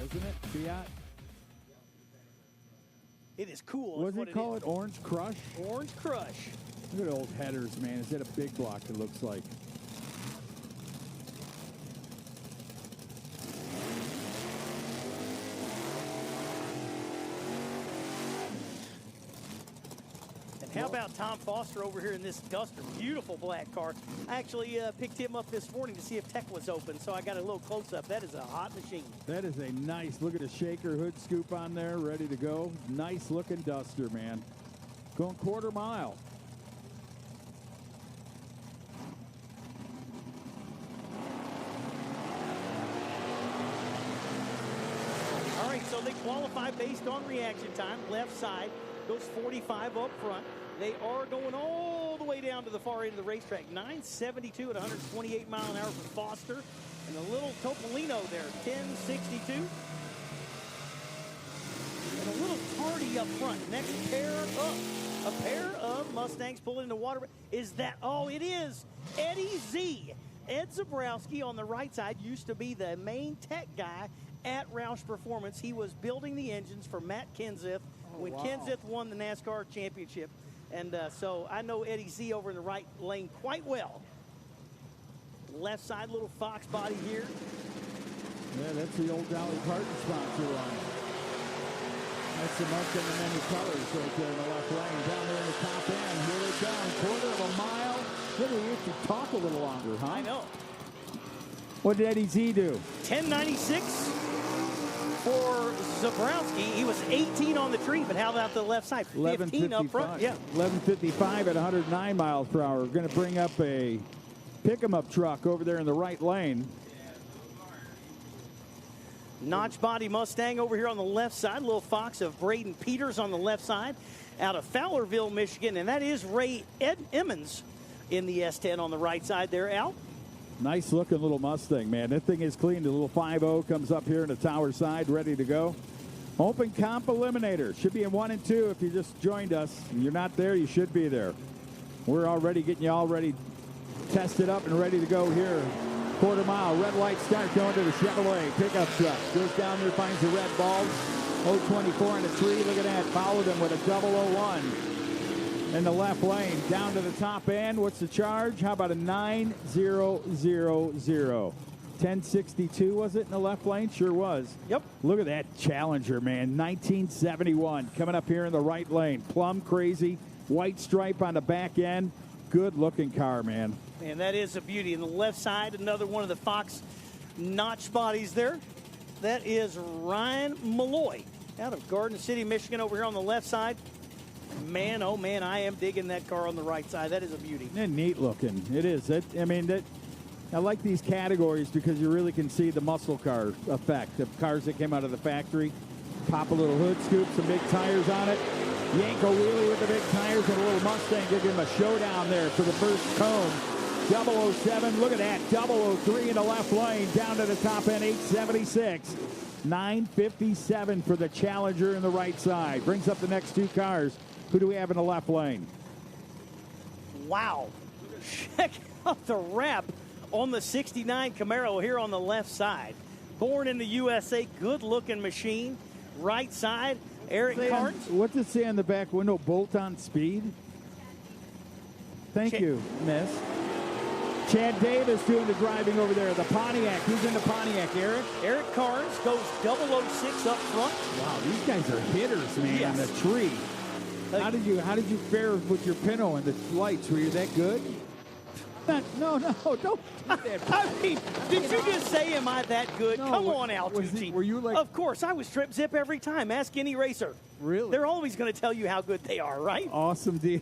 isn't it? Fiat. It is cool. What did they call it? Orange Crush? Orange Crush. Look at old headers, man. Is that a big block, it looks like? And how about Tom Foster over here in this Duster? Beautiful black car. I actually picked him up this morning to see if tech was open, so I got a little close-up. That is a hot machine. That is a nice, look at the shaker hood scoop on there, ready to go. Nice looking Duster, man. Going quarter mile. All right, so they qualify based on reaction time. Left side goes 45 up front. They are going all the way down to the far end of the racetrack. 972 at 128 mile an hour for Foster. And a little Topolino there, 1062. And a little Tardy up front. Next pair up. A pair of Mustangs pulling in the water. Is that, oh, it is Eddie Z. Ed Zabrowski on the right side used to be the main tech guy at Roush Performance. He was building the engines for Matt Kenseth when Kenseth won the NASCAR championship. And so I know Eddie Z over in the right lane quite well. Left side, little Fox body here. Yeah, that's the old Dolly Parton sponsor line. That's the mark in the many colors right there in the left lane. Down there in the top end. Here they come. Quarter of a mile. Look, we have to talk a little longer, huh? I know. What did Eddie Z do? 1096 for Zabrowski. He was 18 on the tree, but how about the left side? 15 up front. Yeah. 11:55 at 109 miles per hour. We're going to bring up a pick-em-up truck over there in the right lane. Notch body Mustang over here on the left side. Little Fox of Braden Peters on the left side out of Fowlerville, Michigan. And that is Ray Emmons in the S10 on the right side there, Al. Nice looking little Mustang, man. That thing is clean. The little 5.0 comes up here in the tower side, ready to go. Open comp eliminator. Should be in 1 and 2 if you just joined us. If you're not there, you should be there. We're already getting you all ready, tested up and ready to go here. Quarter mile, red light start going to the Chevrolet pickup truck. Goes down there, finds the red balls. 024 in the tree. Look at that. Followed him with a 001 in the left lane. Down to the top end. What's the charge? How about a 9000? 1062 was it in the left lane? Sure was. Yep. Look at that Challenger, man. 1971 coming up here in the right lane. Plum crazy. White stripe on the back end. Good looking car, man. And that is a beauty. In the left side, another one of the Fox notch bodies there. That is Ryan Malloy out of Garden City, Michigan over here on the left side. Man, oh man, I am digging that car on the right side. That is a beauty. And neat looking. It is. I like these categories because you really can see the muscle car effect of cars that came out of the factory. Pop a little hood scoop, some big tires on it. Yank a wheelie with the big tires and a little Mustang. Give him a showdown there for the first cone. 007, look at that. 003 in the left lane. Down to the top end, 876. 957 for the Challenger in the right side. Brings up the next two cars. Who do we have in the left lane? Wow. Check out the wrap on the 69 Camaro here on the left side. Born in the USA, good-looking machine. Right side, Eric Carnes. What's it say on the back window? Bolt on speed? Thank you, miss. Chad Davis doing the driving over there. The Pontiac. Who's in the Pontiac, Eric? Eric Carnes goes 006 up front. Wow, these guys are hitters, man, on the tree. How did you fare with your Pinto and the lights? Were you that good? No, don't do that. I mean, did you just say, am I that good? No, Come on, Altucci. Were you like... Of course, I was trip zip every time. Ask any racer. Really? They're always going to tell you how good they are, right? Awesome deal.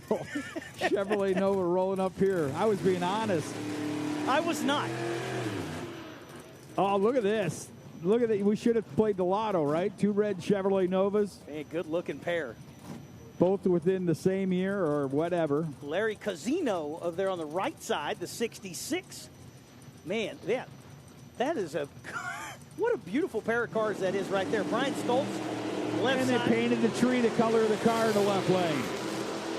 Chevrolet Nova rolling up here. I was being honest. I was not. Oh, look at this. Look at it. We should have played the lotto, right? Two red Chevrolet Novas. Hey, good-looking pair. Both within the same year or whatever. Larry Casino over there on the right side, the 66. Man, yeah, that is a what a beautiful pair of cars that is right there. Brian Stoltz, left and side. they painted the tree the color of the car in the left lane.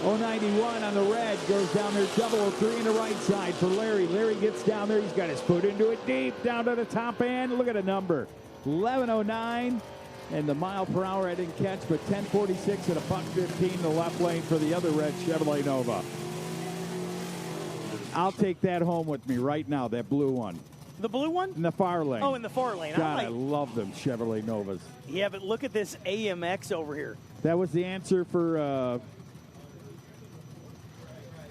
091 on the red goes down there. 003 in the right side for Larry. Larry gets down there. He's got his foot into it deep down to the top end. Look at the number. 11:09. And the mile per hour I didn't catch, but 10:46 at a $1.15 in the left lane for the other red Chevrolet Nova. I'll take that home with me right now, that blue one. The blue one? In the far lane. Oh, in the far lane. God, I love them Chevrolet Novas. Yeah, but look at this AMX over here. That was the answer for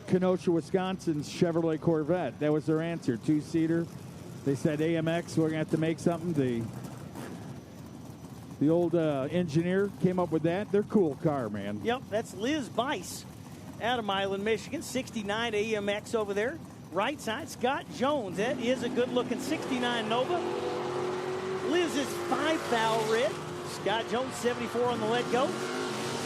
Kenosha, Wisconsin's Chevrolet Corvette. That was their answer, two-seater. They said AMX, we're going to have to make something. The old engineer came up with that. They're a cool car, man. Yep, that's Liz Bice out of Milan, Michigan. 69 AMX over there. Right side, Scott Jones. That is a good-looking 69 Nova. Liz is 5,000 red. Scott Jones, 74 on the let go.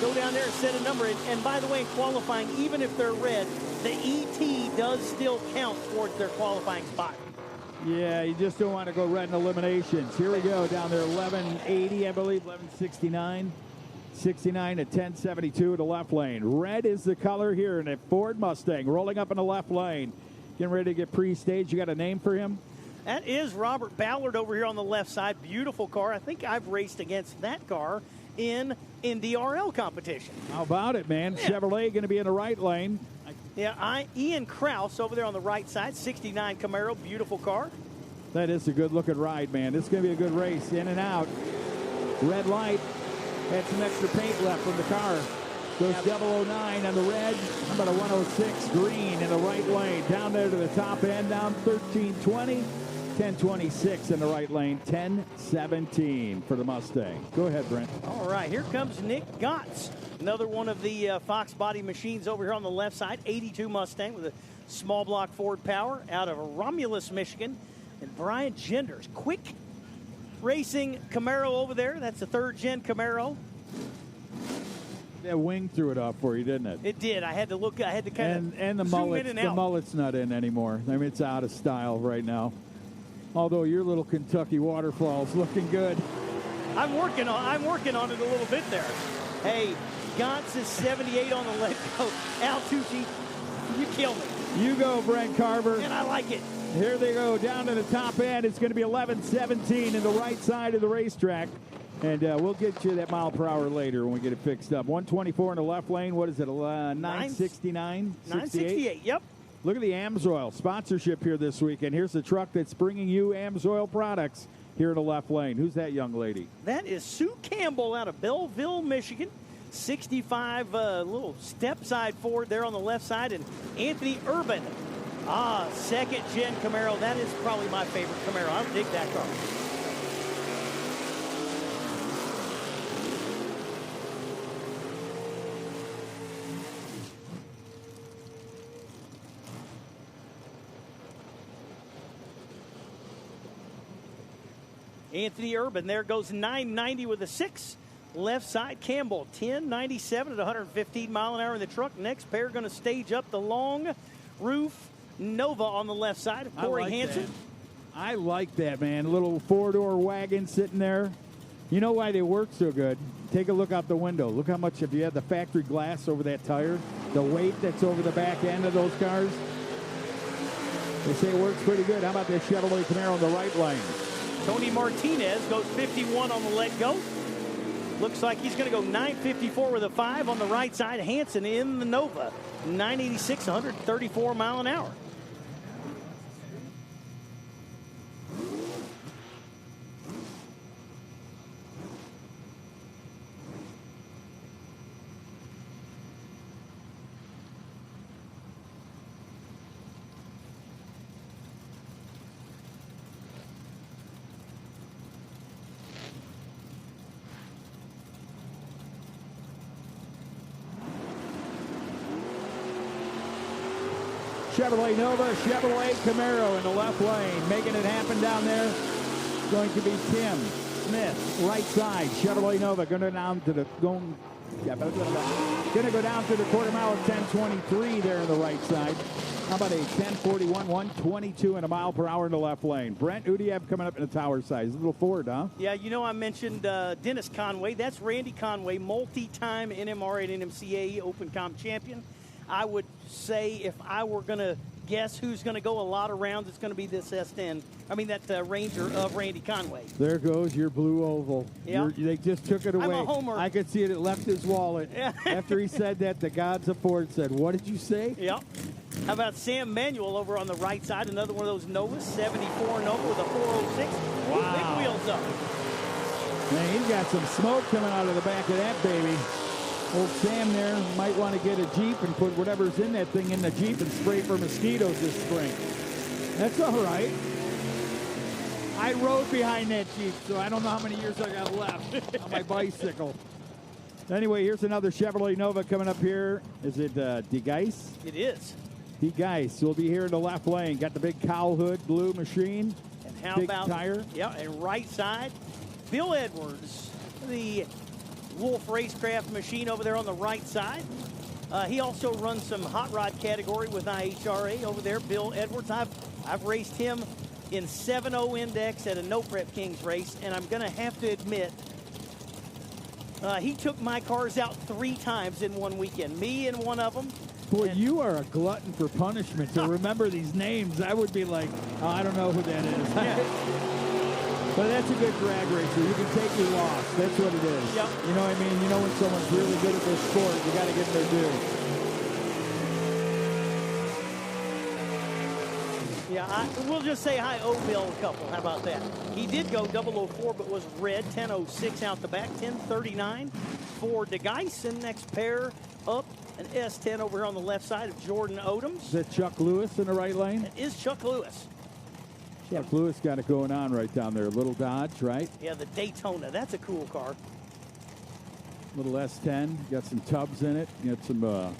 Go down there and set a number. And by the way, in qualifying, even if they're red, the ET does still count towards their qualifying spot. Yeah, you just don't want to go red in eliminations. Here we go, down there, 1180, I believe, 1169. 69 at 1072 to the left lane. Red is the color here in a Ford Mustang, rolling up in the left lane. Getting ready to get pre-staged. You got a name for him? That is Robert Ballard over here on the left side. Beautiful car. I think I've raced against that car in the RL competition. How about it, man? Yeah. Chevrolet going to be in the right lane. Yeah, Ian Krause over there on the right side, 69 Camaro, beautiful car. That is a good-looking ride, man. This is going to be a good race, in and out. Red light. Had some extra paint left from the car. Goes 009 on the red. How about a 106 green in the right lane. Down there to the top end, down 1320. 1026 in the right lane. 1017 for the Mustang. Go ahead, Brent. All right, here comes Nick Gotts. Another one of the Fox body machines over here on the left side. 82 Mustang with a small block Ford power out of Romulus, Michigan. And Brian Genders, quick racing Camaro over there. That's a third-gen Camaro. That wing threw it off for you, didn't it? It did. I had to look. I had to kind of and the zoom mullet. in and the out. mullet's not in anymore. I mean, it's out of style right now. Although your little Kentucky waterfall's looking good. I'm working on it a little bit there. Hey, Gantz is 78 on the let go. Al Tucci, you kill me. You go, Brent Carver. And I like it. Here they go down to the top end. It's going to be 11:17 in the right side of the racetrack. And we'll get you that mile per hour later when we get it fixed up. 124 in the left lane. What is it, 969? 968, yep. Look at the Amsoil sponsorship here this weekend. Here's the truck that's bringing you Amsoil products here in the left lane. Who's that young lady? That is Sue Campbell out of Belleville, Michigan. 65 little step side Ford there on the left side. And Anthony Urban, second gen Camaro. That is probably my favorite Camaro. I dig that car. Anthony Urban, there goes 990 with a 6. Left side, Campbell, 1097 at 115 mile an hour in the truck. Next pair going to stage up the long roof Nova on the left side of Corey Hansen. I like that, man. A little four-door wagon sitting there. You know why they work so good? Take a look out the window. Look how much, if you had the factory glass over that tire, the weight that's over the back end of those cars. They say it works pretty good. How about this Chevrolet Camaro in the right lane? Tony Martinez goes 51 on the let go. Looks like he's going to go 954 with a 5 on the right side. Hansen in the Nova, 986, 134 mile an hour. Chevrolet Nova, Chevrolet Camaro in the left lane. Making it happen down there is going to be Tim Smith, right side. Chevrolet Nova going to go down to the quarter mile of 1023 there in the right side. How about a 1041, 122 and a mile per hour in the left lane. Brent, who do you have coming up in the tower size? A little Ford, huh? Yeah, you know I mentioned Dennis Conway. That's Randy Conway, multi-time NMRA and NMCA Open Comp champion. I would say if I were going to guess who's going to go a lot of rounds? It's going to be this S10. I mean, that Ranger of Randy Conway. There goes your blue oval. Yeah. They just took it away. I'm a homer. I could see it. It left his wallet. Yeah. After he said that, the gods of Ford said, what did you say? Yep. How about Sam Manuel over on the right side? Another one of those Novas, 74 Nova with a 406. Wow. Big wheels up. Man, he's got some smoke coming out of the back of that baby. Old Sam there might want to get a Jeep and put whatever's in that thing in the Jeep and spray for mosquitoes this spring. That's all right. I rode behind that Jeep, so I don't know how many years I got left on my bicycle. Anyway, here's another Chevrolet Nova coming up here. Is it DeGeis? It is. DeGeis will be here in the left lane. Got the big cowl hood blue machine. And how big about tire? Yeah, and right side, Bill Edwards, the Wolf Racecraft machine over there on the right side. He also runs some hot rod category with IHRA over there. Bill Edwards, I've raced him in 7.0 index at a No Prep Kings race, and I'm going to have to admit, he took my cars out 3 times in one weekend. Me in one of them. Boy, you are a glutton for punishment. To remember these names, I would be like, oh, I don't know who that is. Yeah. But that's a good drag racer. You can take your loss. That's what it is. Yep. You know what I mean? You know when someone's really good at this sport, you got to get their due. Yeah, we'll just say hi, Bill a couple. How about that? He did go 004, but was red. 10.06 out the back. 10.39 for DeGeis. And next pair up, an S10 over here on the left side of Jordan Odoms. Is that Chuck Lewis in the right lane? That is Chuck Lewis. Chuck Lewis got it going on right down there. Little Dodge, right? Yeah, the Daytona. That's a cool car. Little S10. Got some tubs in it. Got some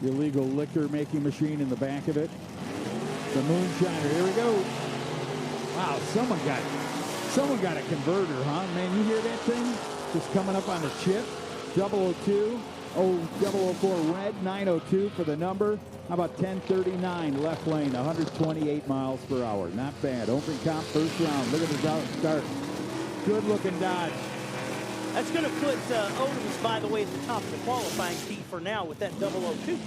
illegal liquor making machine in the back of it. The Moonshiner. Here we go. Wow, someone got a converter, huh? Man, you hear that thing? Just coming up on the chip. 002. Oh, 004 red. 902 for the number. How about 1039 left lane, 128 miles per hour. Not bad. Open comp, first round. Look at the start. Good looking Dodge. That's going to put Odoms, by the way, at the top of the qualifying heat for now with that 002.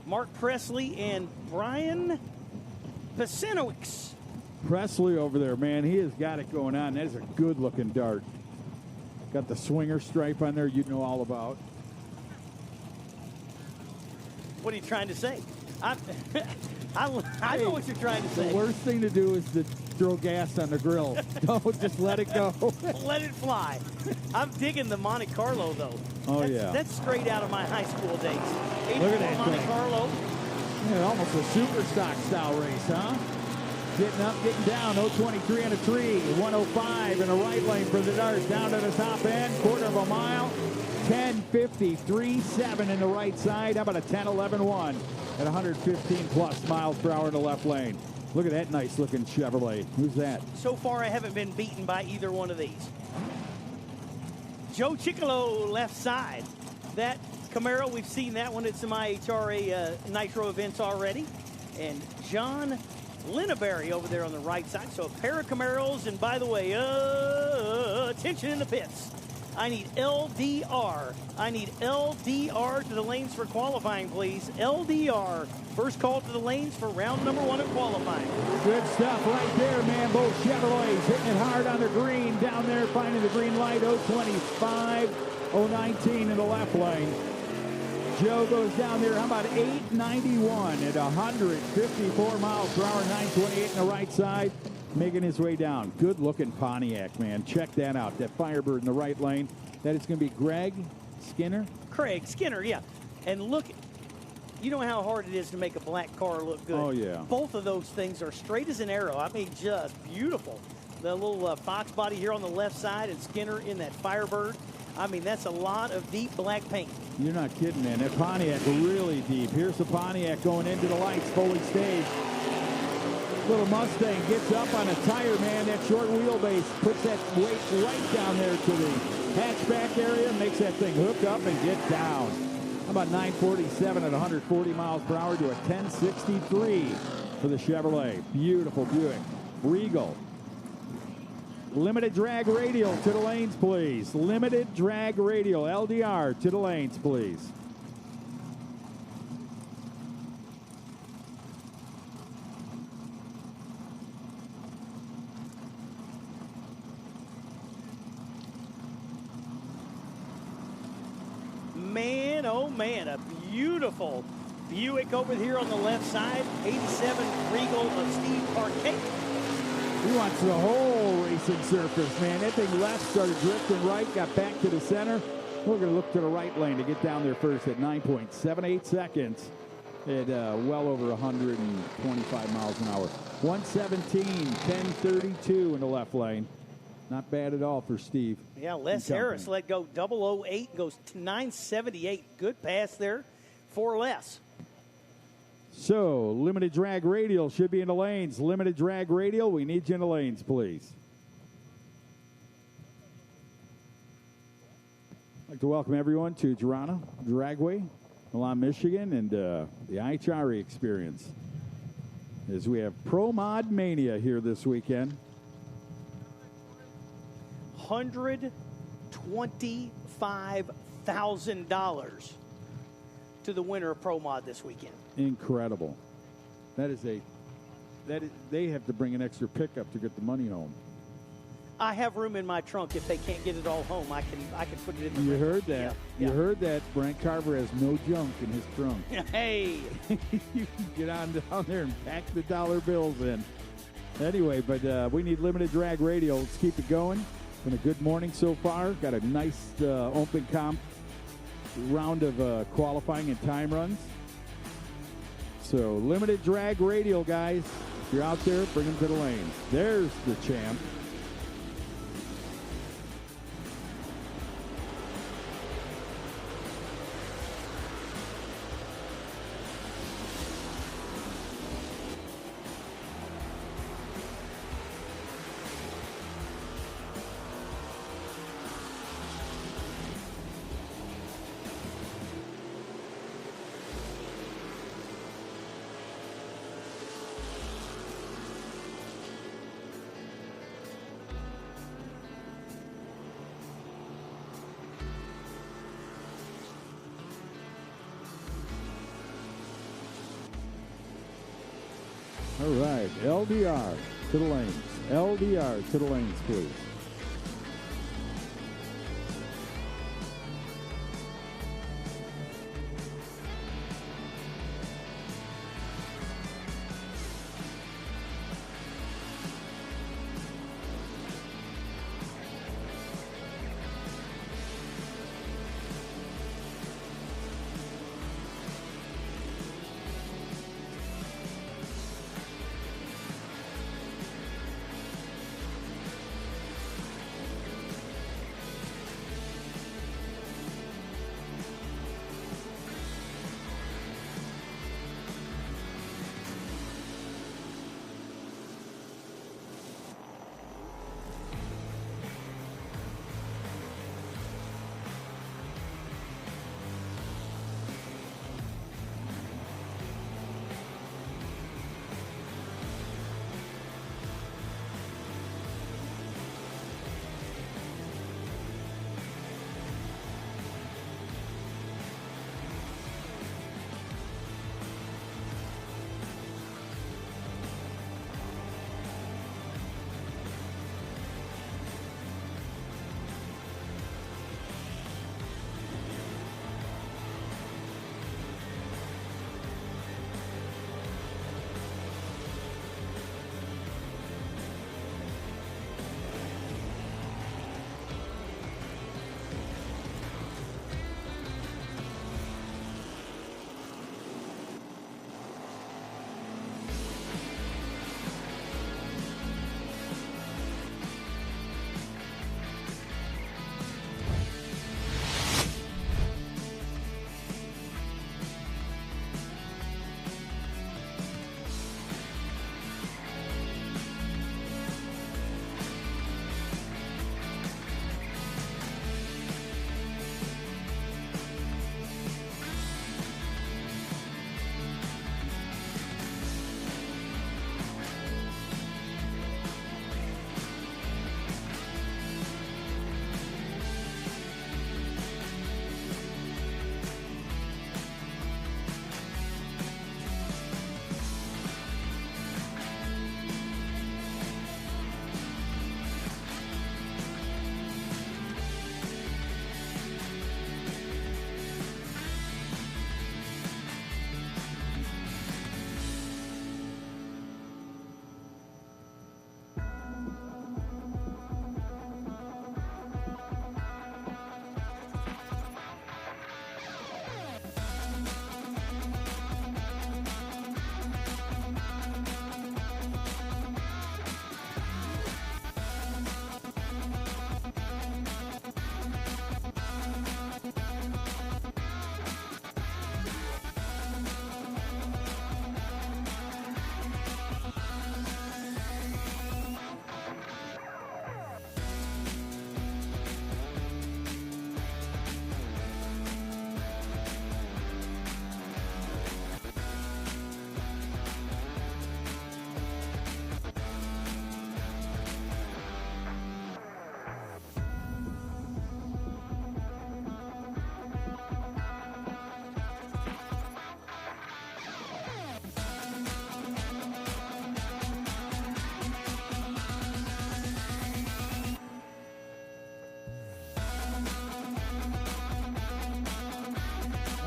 Mark Presley and Brian Pasinowicz. Presley over there, man, he has got it going on. That is a good looking dart. Got the swinger stripe on there you know all about. What are you trying to say? I know what you're trying to say. The worst thing to do is to throw gas on the grill. Don't just let it go. Let it fly. I'm digging the Monte Carlo, though. That's straight out of my high school days. Look at that Monte thing. Carlo. Yeah, almost a super stock style race, huh? Getting up, getting down. 023 and a 3. 105 in a right lane for the dart. Down to the top end. Quarter of a mile. 10.53.7 in the right side. How about a 10.11.1 at 115 plus miles per hour in the left lane? Look at that nice looking Chevrolet. Who's that? So far, I haven't been beaten by either one of these. Joe Chickalo, left side. That Camaro, we've seen that one at some IHRA Nitro events already. And John Linneberry over there on the right side. So a pair of Camaros. And by the way, attention in the pits. I need LDR. I need LDR to the lanes for qualifying, please. LDR. First call to the lanes for round number 1 of qualifying. Good stuff right there, man. Both Chevrolets hitting it hard on the green. Down there finding the green light. 025, 019 in the left lane. Joe goes down there. How about 891 at 154 miles per hour, 928 in the right side. Making his way down. Good looking Pontiac, man. Check that out. That Firebird in the right lane. That is going to be Greg Skinner. Craig Skinner, yeah. And look, you know how hard it is to make a black car look good. Oh, yeah. Both of those things are straight as an arrow. I mean, just beautiful. The little Fox body here on the left side and Skinner in that Firebird. I mean, that's a lot of deep black paint. You're not kidding, man. That Pontiac really deep. Here's the Pontiac going into the lights, fully staged. Little Mustang gets up on a tire, man. That short wheelbase puts that weight right down there to the hatchback area, makes that thing hook up and get down. How about 947 at 140 miles per hour to a 1063 for the Chevrolet. Beautiful Buick. Regal. Limited drag radial to the lanes, please. Limited drag radial. LDR to the lanes, please. oh man, a beautiful Buick over here on the left side. 87 Regal of Steve Parquet. He wants the whole racing surface, man. That thing left, started drifting right, got back to the center. We're going to look to the right lane to get down there first at 9.78 seconds at well over 125 miles an hour. 117, 1032 in the left lane. Not bad at all for Steve. Yeah, Les Harris let go 008, goes to 978. Good pass there for Les. So, limited drag radial should be in the lanes. Limited drag radial, we need you in the lanes, please. I'd like to welcome everyone to Darana Dragway, Milan, Michigan, and the IHRA experience. As we have Pro Mod Mania here this weekend. $125,000 to the winner of Pro Mod this weekend. Incredible. They have to bring an extra pickup to get the money home. I have room in my trunk. If they can't get it all home, I can put it in the You trunk. heard that. Yeah. You heard that. Brent Carver has no junk in his trunk. Hey. You can get on down there and pack the dollar bills in. Anyway, but we need limited drag radio. Let's keep it going. Been a good morning so far. Got a nice open comp round of qualifying and time runs. So limited drag radial, guys. If you're out there, bring them to the lanes. There's the champ. All right, LDR to the lanes. LDR to the lanes, please.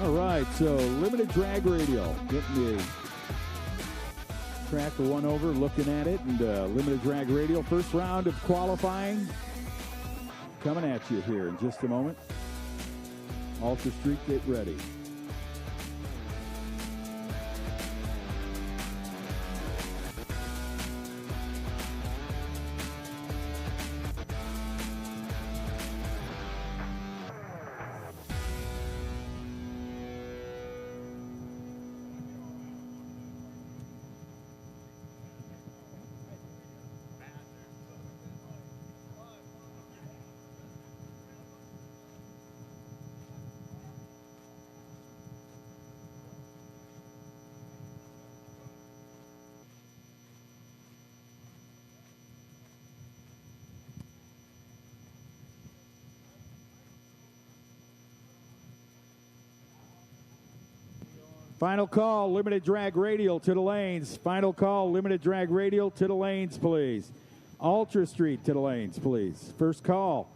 All right, so limited drag radial. Getting the track of one over, looking at it, and limited drag radial. First round of qualifying coming at you here in just a moment. Ultra Street, get ready. Final call, limited drag radial to the lanes. Final call, limited drag radial to the lanes, please. Ultra Street to the lanes, please. First call.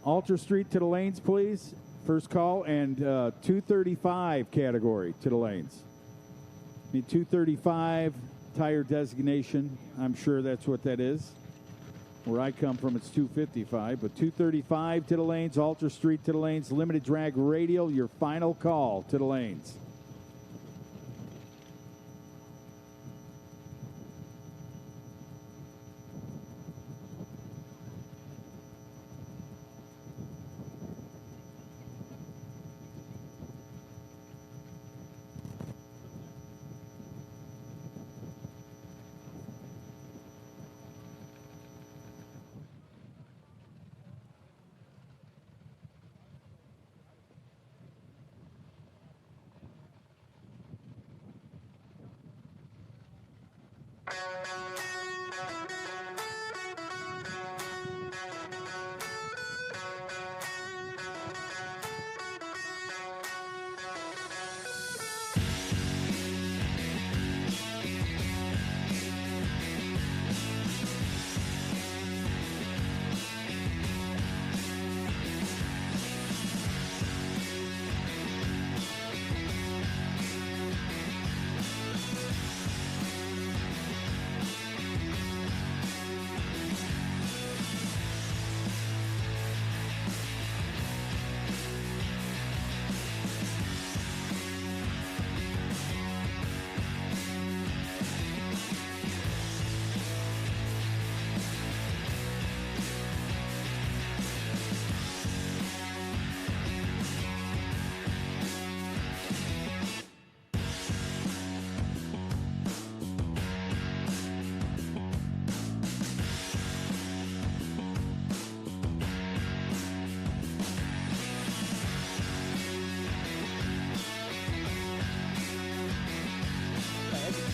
Ultra Street to the lanes, please. First call, and 235 category to the lanes. I mean, 235 tire designation. I'm sure that's what that is. Where I come from, it's 255, but 235 to the lanes, Ultra Street to the lanes, limited drag radial, your final call to the lanes.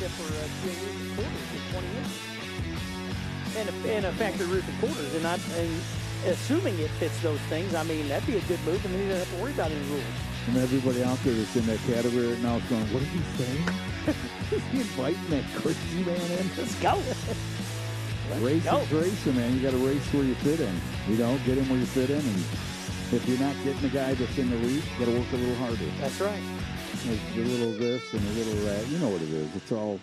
For steel roof and quarters in 20 years. And a factory roof and quarters. And assuming it fits those things, I mean, that'd be a good move, and then you don't have to worry about any rules. And everybody out there that's in that category right now is going, what is he saying? Is he inviting that crazy man in? Let's go. Race is racing, man. You got to race where you fit in. You know, get in where you fit in. And if you're not getting the guy that's in the lead, you got to work a little harder. That's right. There's a little this and a little that. You know what it is. It's all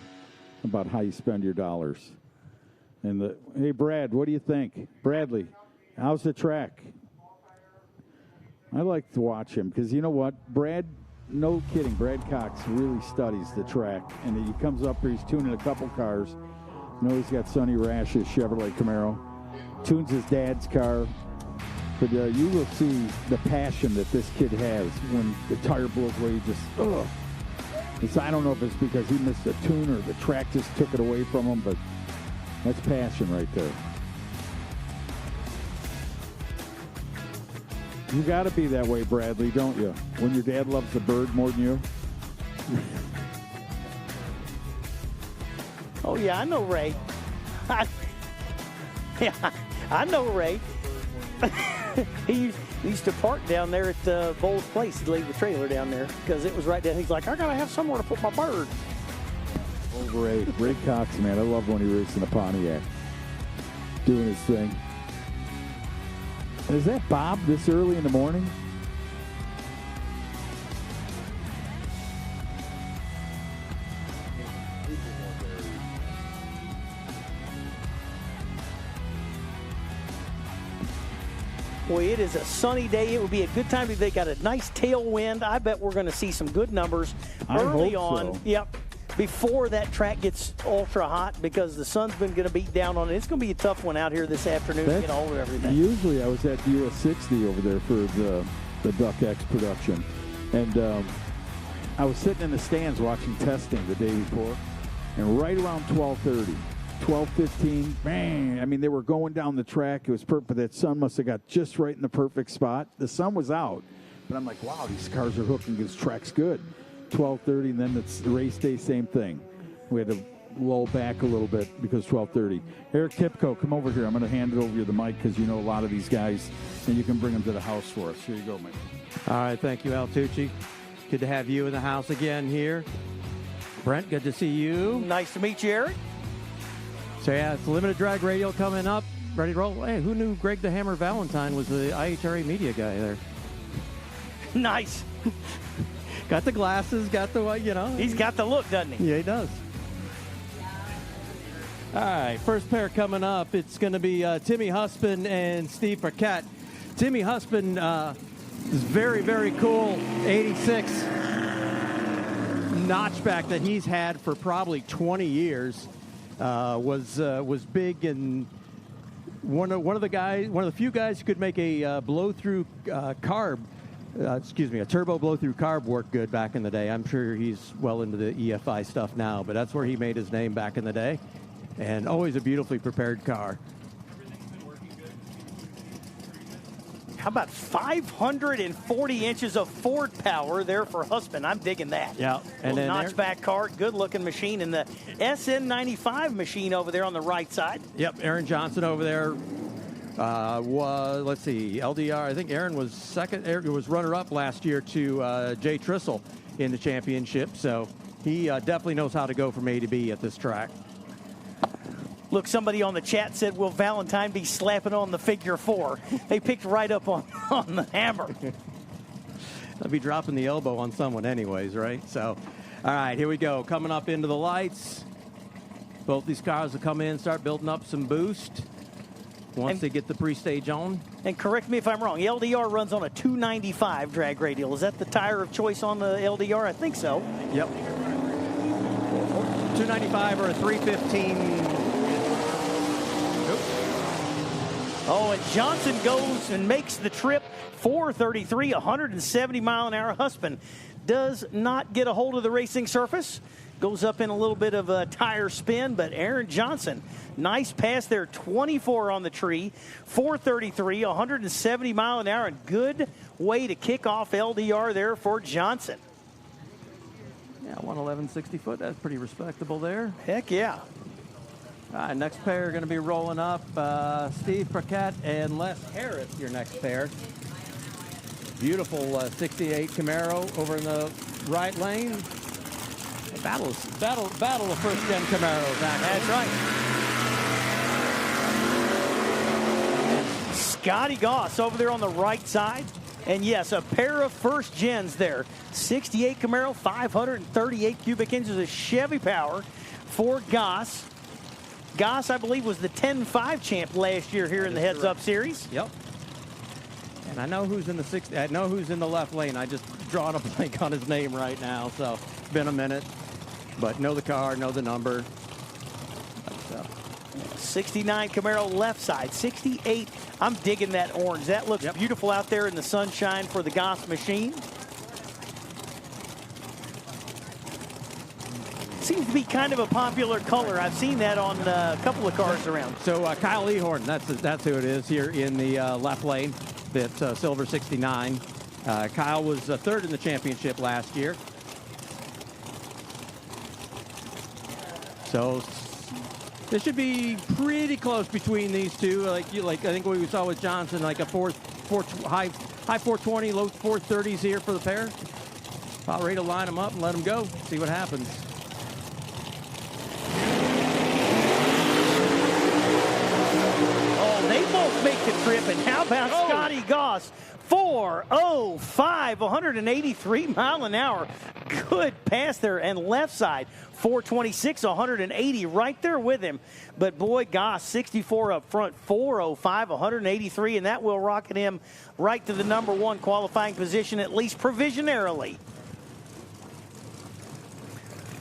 about how you spend your dollars. And hey, Brad, what do you think? Bradley, how's the track? I like to watch him because you know what? Brad, no kidding, Brad Cox really studies the track. And he comes up here, he's tuning a couple cars. You know, he's got Sonny Rash's Chevrolet Camaro. Tunes his dad's car. But you will see the passion that this kid has when the tire blows away. He just, ugh. I don't know if it's because he missed a tune or the track just took it away from him, but that's passion right there. You got to be that way, Bradley, don't you? When your dad loves the bird more than you. Oh, yeah, I know Ray. I know Ray. He used to park down there at Bowles Place. He'd leave the trailer down there because it was right there. He's like, I got to have somewhere to put my bird. Oh, Ray Cox, man. I love when he raced in a Pontiac. Doing his thing. Is that Bob this early in the morning? Boy, it is a sunny day. It would be a good time if they got a nice tailwind. I bet we're going to see some good numbers early on. So. Yep. Before that track gets ultra hot, because the sun's been going to beat down on it. It's going to be a tough one out here this afternoon to get all of everything. Usually I was at US 60 over there for the Duck X production. And I was sitting in the stands watching testing the day before. And right around 12:30, 12:15, bang. I mean, they were going down the track. It was perfect, but that sun must have got just right in the perfect spot. The sun was out, but I'm like, wow, these cars are hooking. This track's good. 12:30, and then it's the race day, same thing. We had to lull back a little bit because 12:30. Eric Kipko, come over here. I'm going to hand it over to the mic because you know a lot of these guys, and you can bring them to the house for us. Here you go, Mike. All right, thank you, Al Tucci. Good to have you in the house again here. Brent, good to see you. Nice to meet you, Eric. So, yeah, it's Limited Drag Radio coming up. Ready to roll? Hey, who knew Greg the Hammer Valentine was the IHRA media guy there? Nice. Got the glasses, got the, you know. He's got the look, doesn't he? Yeah, he does. All right, first pair coming up. It's going to be Timmy Husband and Steve Paquette. Timmy Husband is very, very cool. 86 notchback that he's had for probably 20 years. Was big, and one of the few guys who could make a blow-through carb. A turbo blow-through carb worked good back in the day. I'm sure he's well into the EFI stuff now, but that's where he made his name back in the day. And always a beautifully prepared car. How about 540 inches of Ford power there for Husband? I'm digging that. Yeah. And then notchback car, good-looking machine. And the SN95 machine over there on the right side. Yep, Aaron Johnson over there. Let's see, LDR. I think Aaron was second. Aaron was runner-up last year to Jay Trissel in the championship. So he definitely knows how to go from A to B at this track. Look, somebody on the chat said, will Valentine be slapping on the figure 4? They picked right up on the hammer. They'll be dropping the elbow on someone anyways, right? So, all right, here we go. Coming up into the lights. Both these cars will come in, start building up some boost once they get the pre-stage on. And correct me if I'm wrong, LDR runs on a 295 drag radial. Is that the tire of choice on the LDR? I think so. Yep. 295 or a 315. Oh, and Johnson goes and makes the trip. 433, 170 mile an hour. Husband does not get a hold of the racing surface. Goes up in a little bit of a tire spin, but Aaron Johnson, nice pass there. 24 on the tree. 433, 170 mile an hour. And good way to kick off LDR there for Johnson. Yeah, 111, 60 foot. That's pretty respectable there. Heck yeah. All right, next pair are going to be rolling up. Steve Paquette and Les Harris, your next pair. Beautiful 68 Camaro over in the right lane. Battle of first-gen Camaros, actually. That's right. Scotty Goss over there on the right side. And yes, a pair of first gens there. 68 Camaro, 538 cubic inches of Chevy power for Goss. Goss, I believe, was the 10-5 champ last year here in the Heads Up Series. Yep. And I know who's in the I know who's in the left lane. I just drawn a blank on his name right now, so it's been a minute. But know the car, know the number. 69 Camaro left side. 68. I'm digging that orange. That looks beautiful out there in the sunshine for the Goss machine. Seems to be kind of a popular color. I've seen that on a couple of cars around. So Kyle Ehorn, that's who it is here in the left lane. That silver 69. Kyle was third in the championship last year. So this should be pretty close between these two. Like I think what we saw with Johnson, like a high 420, low 430s here for the pair. About ready to line them up and let them go. See what happens. Oh, they both make the trip. And how about Scotty Goss? 4:05, 183 mile an hour. Good pass there, and left side 4:26, 180 right there with him. But boy, gosh, 64 up front, 4:05, 183, and that will rocket him right to the number one qualifying position, at least provisionarily.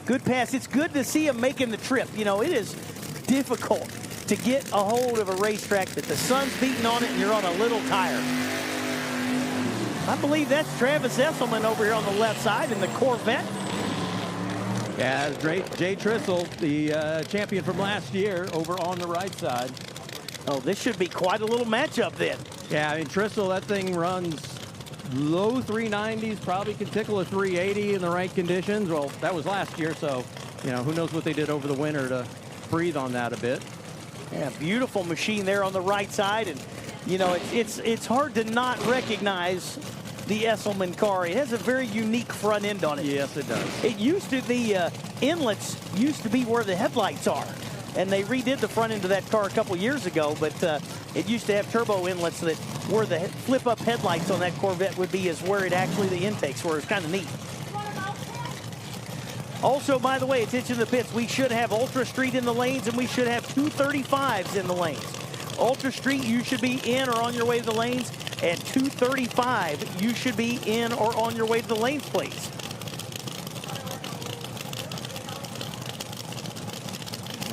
Good pass. It's good to see him making the trip. You know, it is difficult to get a hold of a racetrack that the sun's beating on it and you're on a little tire. I believe that's Travis Esselman over here on the left side in the Corvette. Yeah, great. Jay Trissel, the champion from last year, over on the right side. Oh, this should be quite a little matchup then. Yeah, I mean, Trissel, that thing runs low 390s, probably could tickle a 380 in the right conditions. Well, that was last year, so, you know, who knows what they did over the winter to breathe on that a bit. Yeah, beautiful machine there on the right side. And, you know, it's hard to not recognize the Esselman car. It has a very unique front end on it. Yes, it does. It used to, the inlets used to be where the headlights are. And they redid the front end of that car a couple years ago, but it used to have turbo inlets that where the flip-up headlights on that Corvette would be is where it actually, the intakes were. It's kind of neat. Also, by the way, attention to the pits. We should have Ultra Street in the lanes, and we should have 235s in the lanes. Ultra Street, you should be in or on your way to the lanes, and 235, you should be in or on your way to the lanes, please.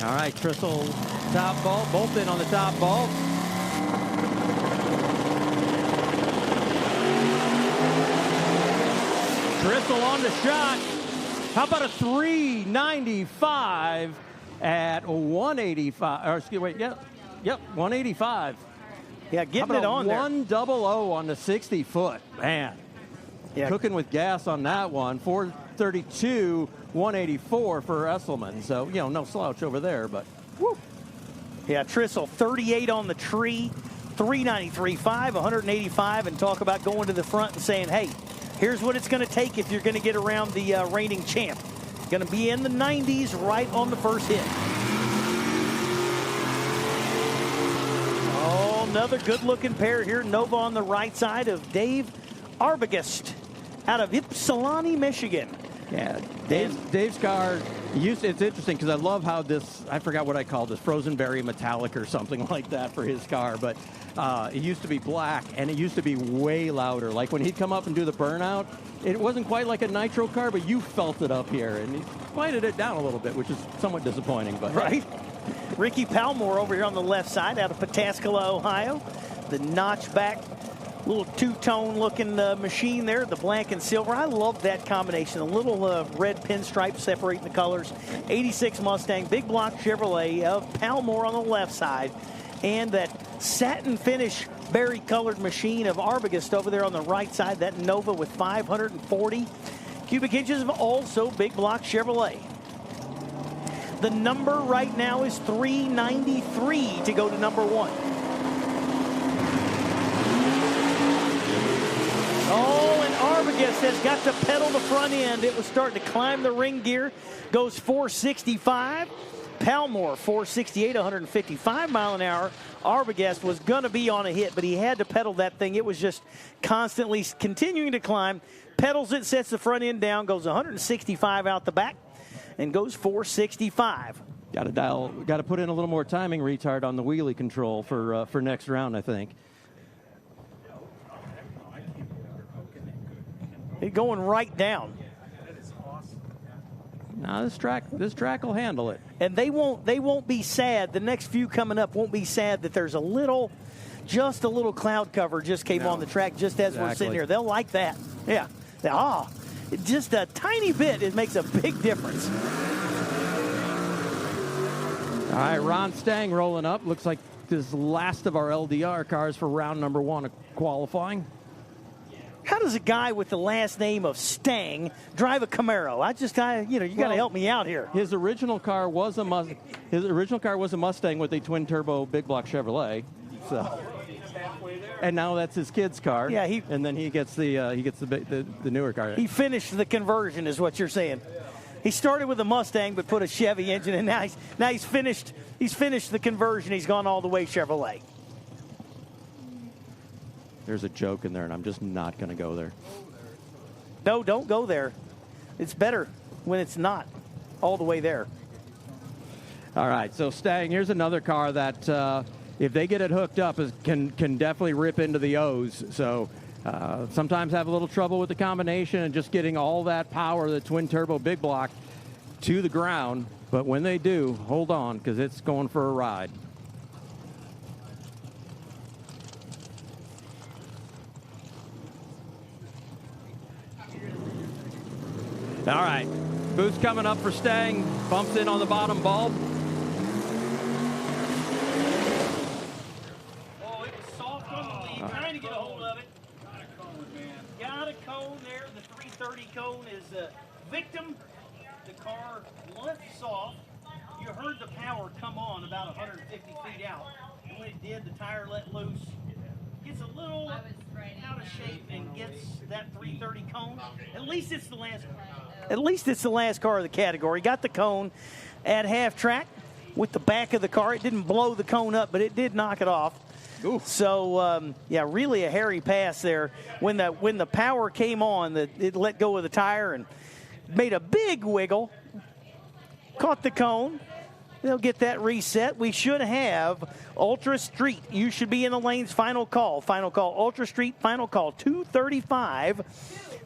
All right, Trissel, top ball, both in on the top ball. Trissel on the shot. How about a 395 at 185? Or excuse me, yep, 185. Yeah, getting it on there. 100 on the 60-foot. Man, yeah, cooking with gas on that one. 432, 184 for Esselman. So, you know, no slouch over there, but woo. Yeah, Trissel, 38 on the tree, 393.5, 185, and talk about going to the front and saying, hey, here's what it's going to take if you're going to get around the reigning champ. Going to be in the 90s right on the first hit. Oh, another good-looking pair here. Nova on the right side of Dave Arbogast out of Ypsilanti, Michigan. Yeah, Dave's car, it's interesting because I love how this, I forgot what I called this, frozen berry metallic or something like that for his car, but it used to be black and it used to be way louder. Like when he'd come up and do the burnout, it wasn't quite like a nitro car, but you felt it up here, and he quieted it down a little bit, which is somewhat disappointing. But right. Ricky Palmore over here on the left side out of Pataskala, Ohio. The notchback, little two-tone looking machine there, the black and silver. I love that combination. A little red pinstripe separating the colors. 86 Mustang, big block Chevrolet of Palmore on the left side. And that satin finish berry colored machine of Arbogast over there on the right side. That Nova with 540 cubic inches of also big block Chevrolet. The number right now is 393 to go to number one. Oh, and Arbogast has got to pedal the front end. It was starting to climb the ring gear. Goes 465. Palmore, 468, 155 mile an hour. Arbogast was going to be on a hit, but he had to pedal that thing. It was just constantly continuing to climb. Pedals it, sets the front end down, goes 165 out the back, and goes 465. Got to put in a little more timing retard on the wheelie control for next round, I think. It's going right down. Now this track will handle it. And they won't be sad. The next few coming up won't be sad that there's just a little cloud cover just came on the track just as we're sitting here. They'll like that. Yeah. Just a tiny bit. It makes a big difference. All right, Ron Stang rolling up. Looks like this last of our LDR cars for round number one of qualifying. How does a guy with the last name of Stang drive a Camaro? You got to help me out here. His original car was a Mustang with a twin turbo big block Chevrolet. So, and now that's his kid's car. Yeah, and then he gets the newer car. He finished the conversion, is what you're saying. He started with a Mustang but put a Chevy engine, and now he's finished the conversion. He's gone all the way Chevrolet. There's a joke in there, and I'm just not going to go there. No, don't go there. It's better when it's not all the way there. All right, so Stang, here's another car that if they get it hooked up, can definitely rip into the O's. So sometimes have a little trouble with the combination and just getting all that power, the twin turbo big block, to the ground. But when they do, hold on, because it's going for a ride. All right, boost coming up for Stang, bumps in on the bottom bulb. Oh, it was soft on the lead, trying to get a hold of it. Got a cone, man. Got a cone there. The 330 cone is a victim. The car left soft. You heard the power come on about 150 feet out. And when it did, the tire let loose. Gets a little out of shape and gets that 330 cone. At least it's the last car of the category. Got the cone at half track with the back of the car. It didn't blow the cone up, but it did knock it off. Ooh. So yeah, really a hairy pass there. When the power came on, it let go of the tire and made a big wiggle. Caught the cone. They'll get that reset. We should have Ultra Street. You should be in the lanes. Final call. Final call. Ultra Street. Final call. 2:35.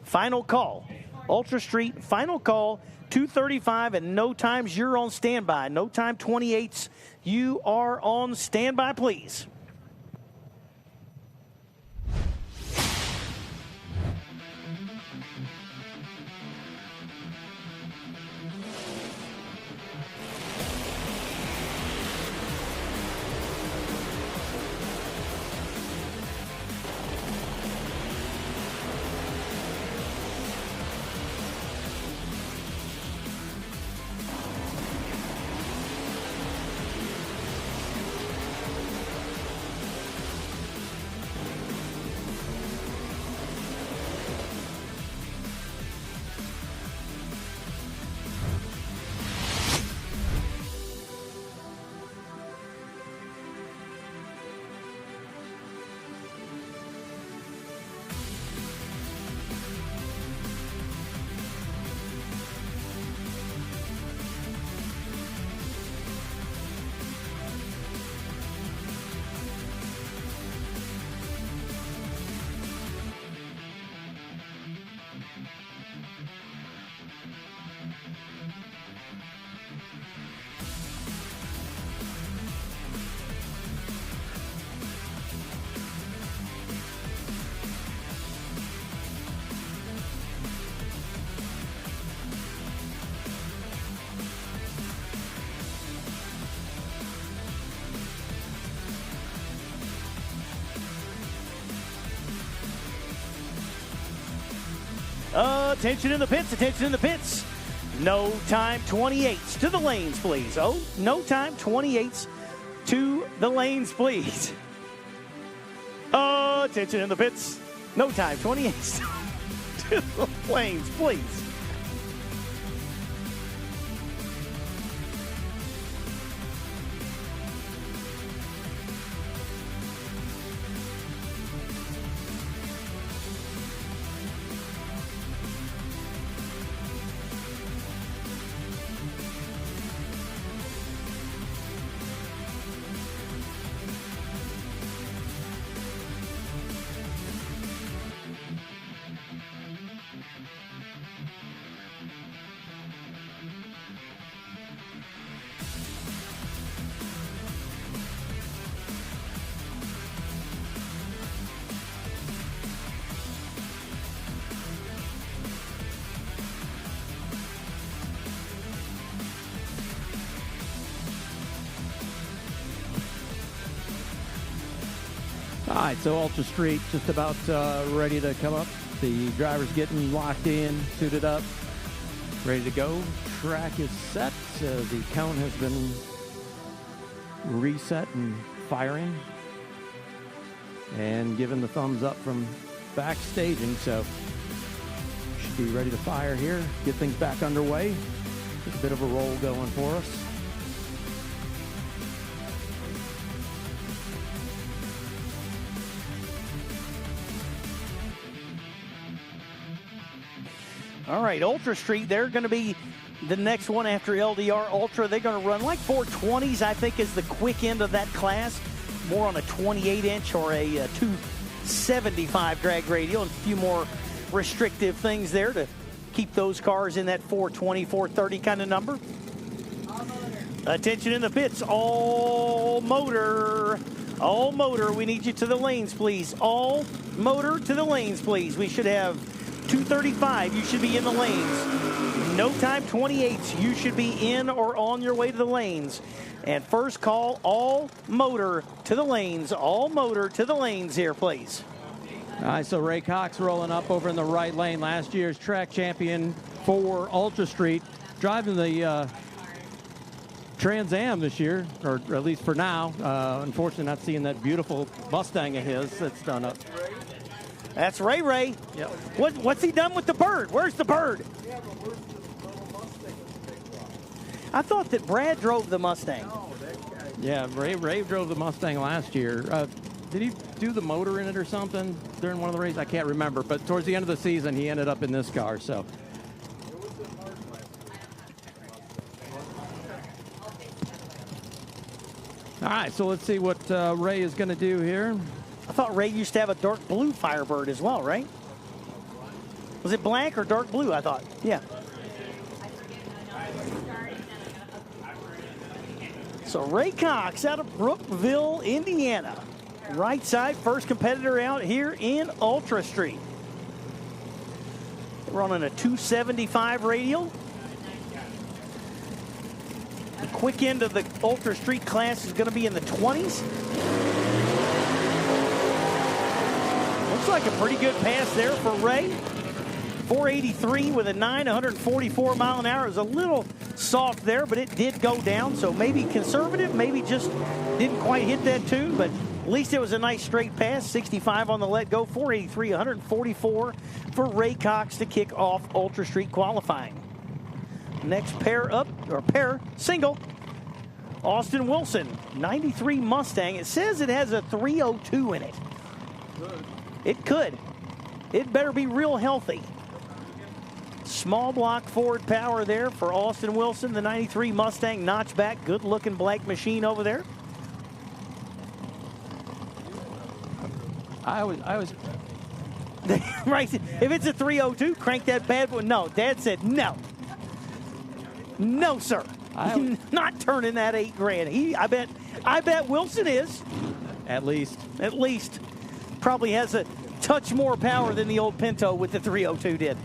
Final call. Ultra Street. Final call. 2:35 and no times. You're on standby. No time 28s. You are on standby, please. Attention in the pits, attention in the pits. No time 28s to the lanes, please. Oh, no time 28s to the lanes, please. Attention in the pits. No time 28s to the lanes, please. All right, so Ultra Street just about ready to come up. The driver's getting locked in, suited up, ready to go. Track is set. The count has been reset and firing and given the thumbs up from back staging. So should be ready to fire here, get things back underway. Get a bit of a roll going for us. All right, Ultra Street, they're going to be the next one after LDR Ultra. They're going to run like 420s, I think, is the quick end of that class. More on a 28-inch or a 275 drag radial, and a few more restrictive things there to keep those cars in that 420, 430 kind of number. Attention in the pits, all motor. All motor, we need you to the lanes, please. All motor to the lanes, please. We should have 235, you should be in the lanes. No time 28s, you should be in or on your way to the lanes. And first call, all motor to the lanes. All motor to the lanes here, please. All right, so Ray Cox rolling up over in the right lane. Last year's track champion for Ultra Street. Driving the Trans Am this year, or at least for now. Unfortunately, not seeing that beautiful Mustang of his that's done up. That's Ray. Yep. What's he done with the bird? Where's the bird? Yeah, but where's the little Mustang that they brought? I thought that Brad drove the Mustang. Oh, that guy. Yeah, Ray drove the Mustang last year. Did he do the motor in it or something during one of the races? I can't remember. But towards the end of the season, he ended up in this car. So. All right, so let's see what Ray is going to do here. I thought Ray used to have a dark blue Firebird as well, right? Was it black or dark blue, I thought? Yeah. So Ray Cox out of Brookville, Indiana. Right side, first competitor out here in Ultra Street. Running a 275 radial. The quick end of the Ultra Street class is going to be in the 20s. Looks like a pretty good pass there for Ray. 483 with a 144 mile an hour. It was a little soft there, but it did go down. So maybe conservative, maybe just didn't quite hit that tune, but at least it was a nice straight pass. 65 on the let go, 483, 144 for Ray Cox to kick off Ultra Street qualifying. Next pair up, or pair single, Austin Wilson, 93 Mustang. It says it has a 302 in it. It could. It better be real healthy. Small block forward power there for Austin Wilson, the 93 Mustang notchback. Good looking black machine over there. I was Right. If it's a 302, crank that bad boy. No, Dad said no. No, sir. I'm not turning that $8,000. I bet Wilson is. At least. Probably has a touch more power than the old Pinto with the 302 did.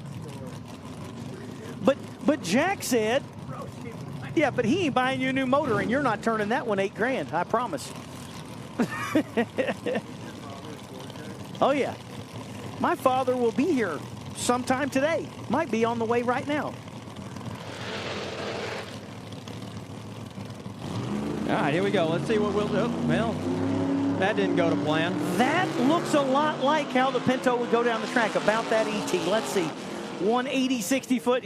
But Jack said, yeah, but he ain't buying you a new motor, and you're not turning that one $8,000. I promise. Oh yeah, my father will be here sometime today. Might be on the way right now. All right, here we go. Let's see what we'll do. Well, that didn't go to plan. That looks a lot like how the Pinto would go down the track, about that ET. Let's see, 180, 60 foot.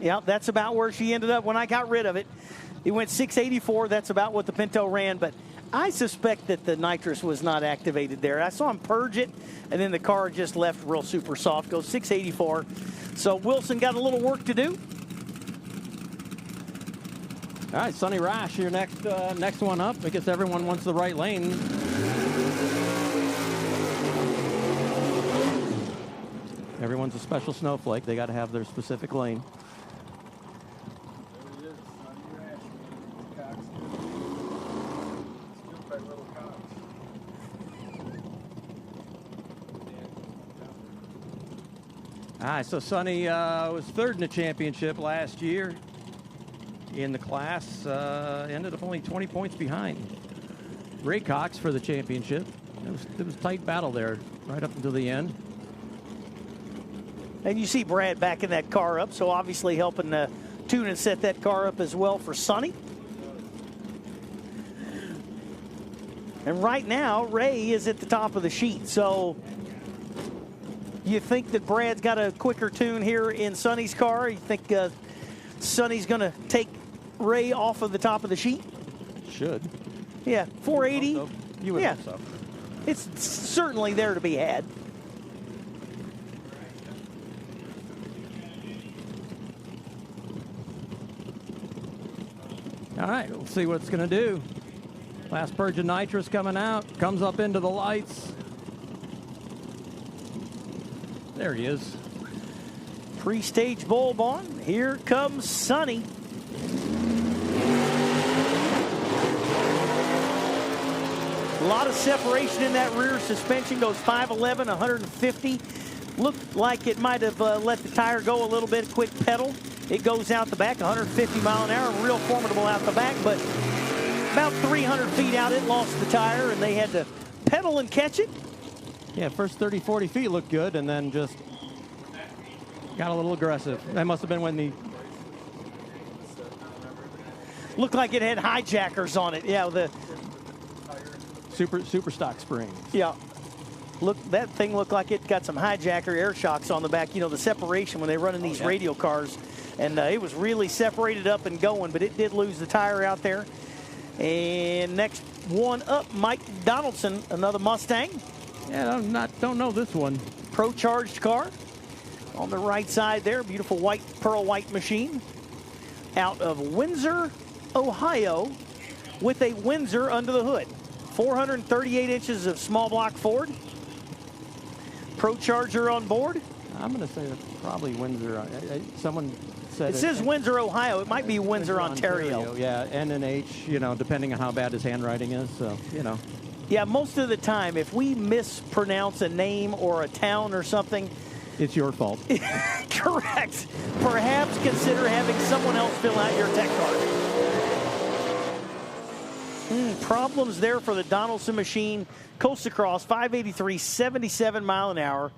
Yeah, that's about where she ended up when I got rid of it. It went 684. That's about what the Pinto ran, but I suspect that the nitrous was not activated there. I saw him purge it, and then the car just left real super soft. Goes 684. So Wilson got a little work to do. All right, Sonny Rash, your next one up. I guess everyone wants the right lane. Everyone's a special snowflake. They got to have their specific lane. All right, so Sonny was third in the championship last year in the class. Ended up only 20 points behind Ray Cox for the championship. It was a tight battle there right up until the end. And you see Brad backing that car up, so obviously helping tune and set that car up as well for Sonny. And right now, Ray is at the top of the sheet, so you think that Brad's got a quicker tune here in Sonny's car? You think Sonny's going to take Ray off of the top of the sheet? Should. Yeah, 480. You would hope so. It's certainly there to be had. All right, we'll see what it's going to do. Last purge of nitrous coming out. Comes up into the lights. There he is. Pre-stage bulb on. Here comes Sonny. A lot of separation in that rear suspension. Goes 5'11", 150. Looked like it might have let the tire go a little bit. Quick pedal. It goes out the back, 150 mile an hour. Real formidable out the back, but about 300 feet out, it lost the tire, and they had to pedal and catch it. Yeah, first 30, 40 feet looked good, and then just got a little aggressive. That must have been when the... Looked like it had hijackers on it. Yeah, the... Super stock springs. Yeah. Look, that thing looked like it got some hijacker air shocks on the back. You know, the separation when they run in these radial cars. And it was really separated up and going, but it did lose the tire out there. And next one up, Mike Donaldson, another Mustang. Yeah, don't know this one. Pro charged car on the right side there. Beautiful white, pearl white machine. Out of Windsor, Ohio, with a Windsor under the hood. 438 inches of small block Ford. Pro Charger on board. I'm going to say that's probably Windsor. Someone said it says Windsor, Ohio. It might be Windsor, Ontario. Yeah, N and H, you know, depending on how bad his handwriting is. So, you know. Yeah, most of the time, if we mispronounce a name or a town or something, it's your fault. Correct. Perhaps consider having someone else fill out your tech card. Problems there for the Donaldson machine. Coast across 583, 77 mile an hour.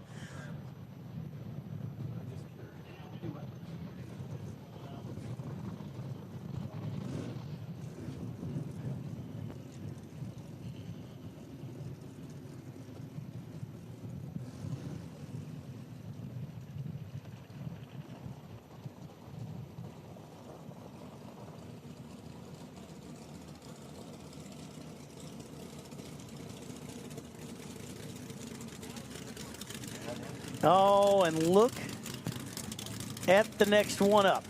Oh, and look at the next one up.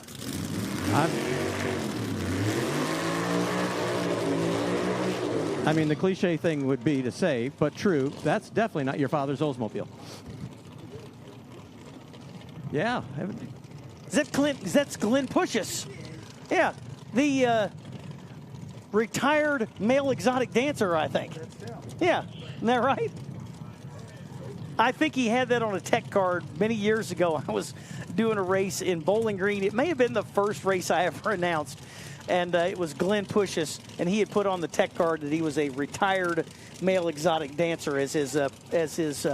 I mean, the cliche thing would be to say, but true, that's definitely not your father's Oldsmobile. Yeah. That's Glenn Pushis. Yeah, the retired male exotic dancer, I think. Yeah, isn't that right? I think he had that on a tech card many years ago. I was doing a race in Bowling Green. It may have been the first race I ever announced, and it was Glenn Pushis, and he had put on the tech card that he was a retired male exotic dancer as his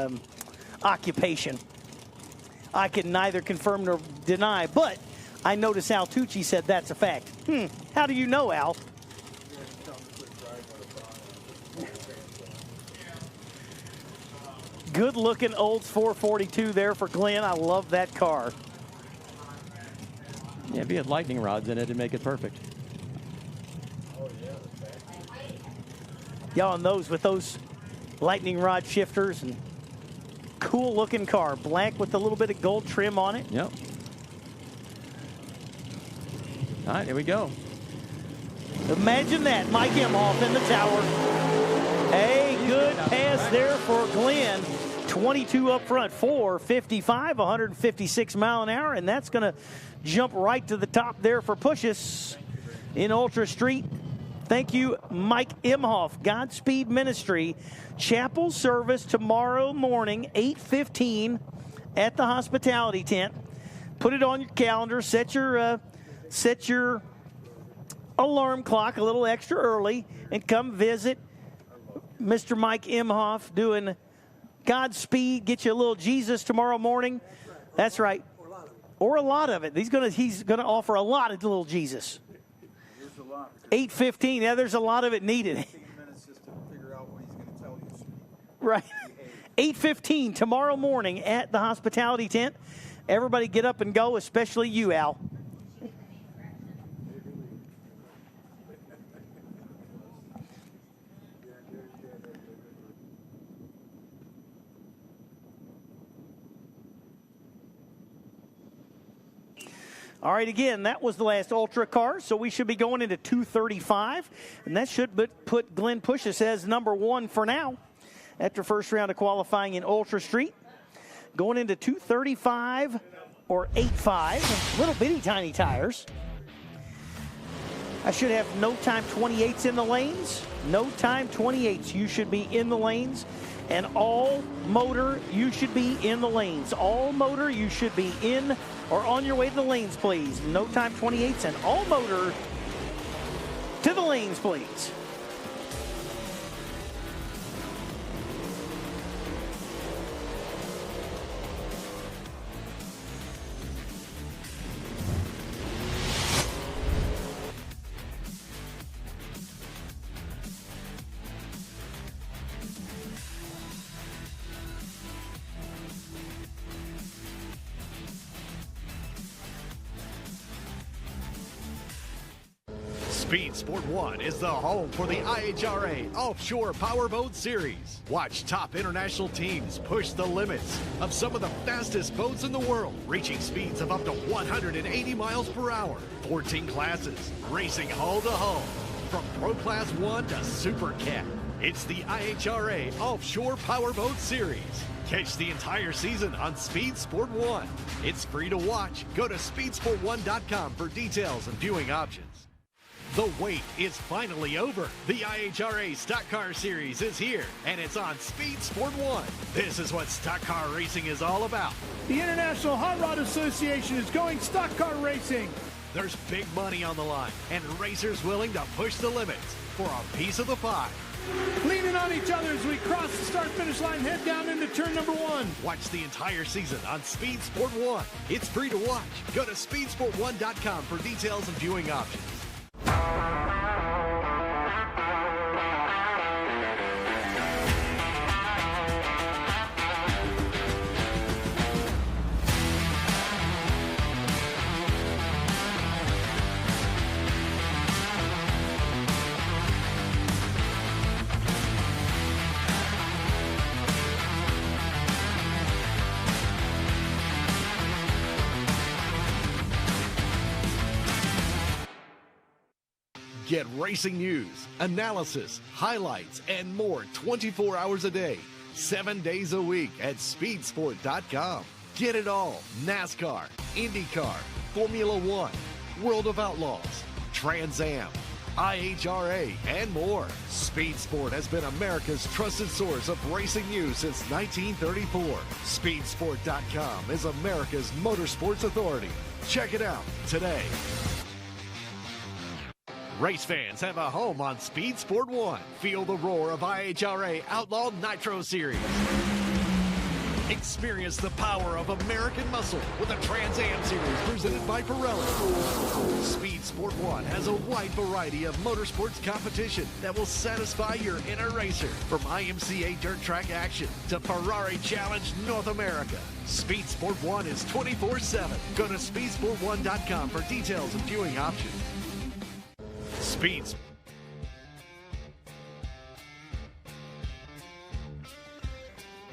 occupation. I can neither confirm nor deny, but I noticed Al Tucci said that's a fact. How do you know, Al? Good-looking Olds 442 there for Glenn. I love that car. Yeah, if he had lightning rods in it, it'd make it perfect. Yeah, on those with those lightning rod shifters and cool-looking car. Black with a little bit of gold trim on it. Yep. All right, here we go. Imagine that, Mike Imhoff in the tower. A good pass there for Glenn. 22 up front, 455, 156 mile an hour, and that's going to jump right to the top there for Pushis in Ultra Street. Thank you, Mike Imhoff. Godspeed Ministry. Chapel service tomorrow morning, 8:15 at the hospitality tent. Put it on your calendar. Set your alarm clock a little extra early and come visit Mr. Mike Imhoff doing Godspeed. Get you a little Jesus tomorrow morning. That's right. Or a lot of it. He's gonna offer a lot of little Jesus. 8:15. Yeah, there's a lot of it needed. Right. 8:15 tomorrow morning at the hospitality tent. Everybody get up and go, especially you, Al. All right, again, that was the last Ultra car, so we should be going into 235, and that should put Glenn Pushis as number 1 for now after first round of qualifying in Ultra Street. Going into 235 or 85, little bitty tiny tires. I should have no time 28s in the lanes. No time 28s. You should be in the lanes. And all motor, you should be in the lanes. All motor, you should be in or on your way to the lanes, please. No time 28s and all motor to the lanes, please. Speed Sport 1 is the home for the IHRA Offshore Powerboat Series. Watch top international teams push the limits of some of the fastest boats in the world, reaching speeds of up to 180 miles per hour. 14 classes, racing hull to hull, from Pro Class 1 to Super Cat. It's the IHRA Offshore Powerboat Series. Catch the entire season on Speed Sport 1. It's free to watch. Go to speedsport1.com for details and viewing options. The wait is finally over. The IHRA Stock Car Series is here, and it's on Speed Sport 1. This is what stock car racing is all about. The International Hot Rod Association is going stock car racing. There's big money on the line, and racers willing to push the limits for a piece of the pie. Leaning on each other as we cross the start-finish line, head down into turn number 1. Watch the entire season on Speed Sport 1. It's free to watch. Go to speedsport1.com for details and viewing options. Get racing news, analysis, highlights, and more 24 hours a day, 7 days a week at speedsport.com. Get it all. NASCAR, IndyCar, Formula One, World of Outlaws, Trans Am, IHRA, and more. Speed Sport has been America's trusted source of racing news since 1934. Speedsport.com is America's motorsports authority. Check it out today. Race fans have a home on Speed Sport 1. Feel the roar of IHRA Outlaw Nitro Series. Experience the power of American muscle with the Trans Am Series presented by Pirelli. Speed Sport 1 has a wide variety of motorsports competition that will satisfy your inner racer. From IMCA Dirt Track action to Ferrari Challenge North America. Speed Sport 1 is 24/7. Go to speedsport1.com for details and viewing options. Speeds.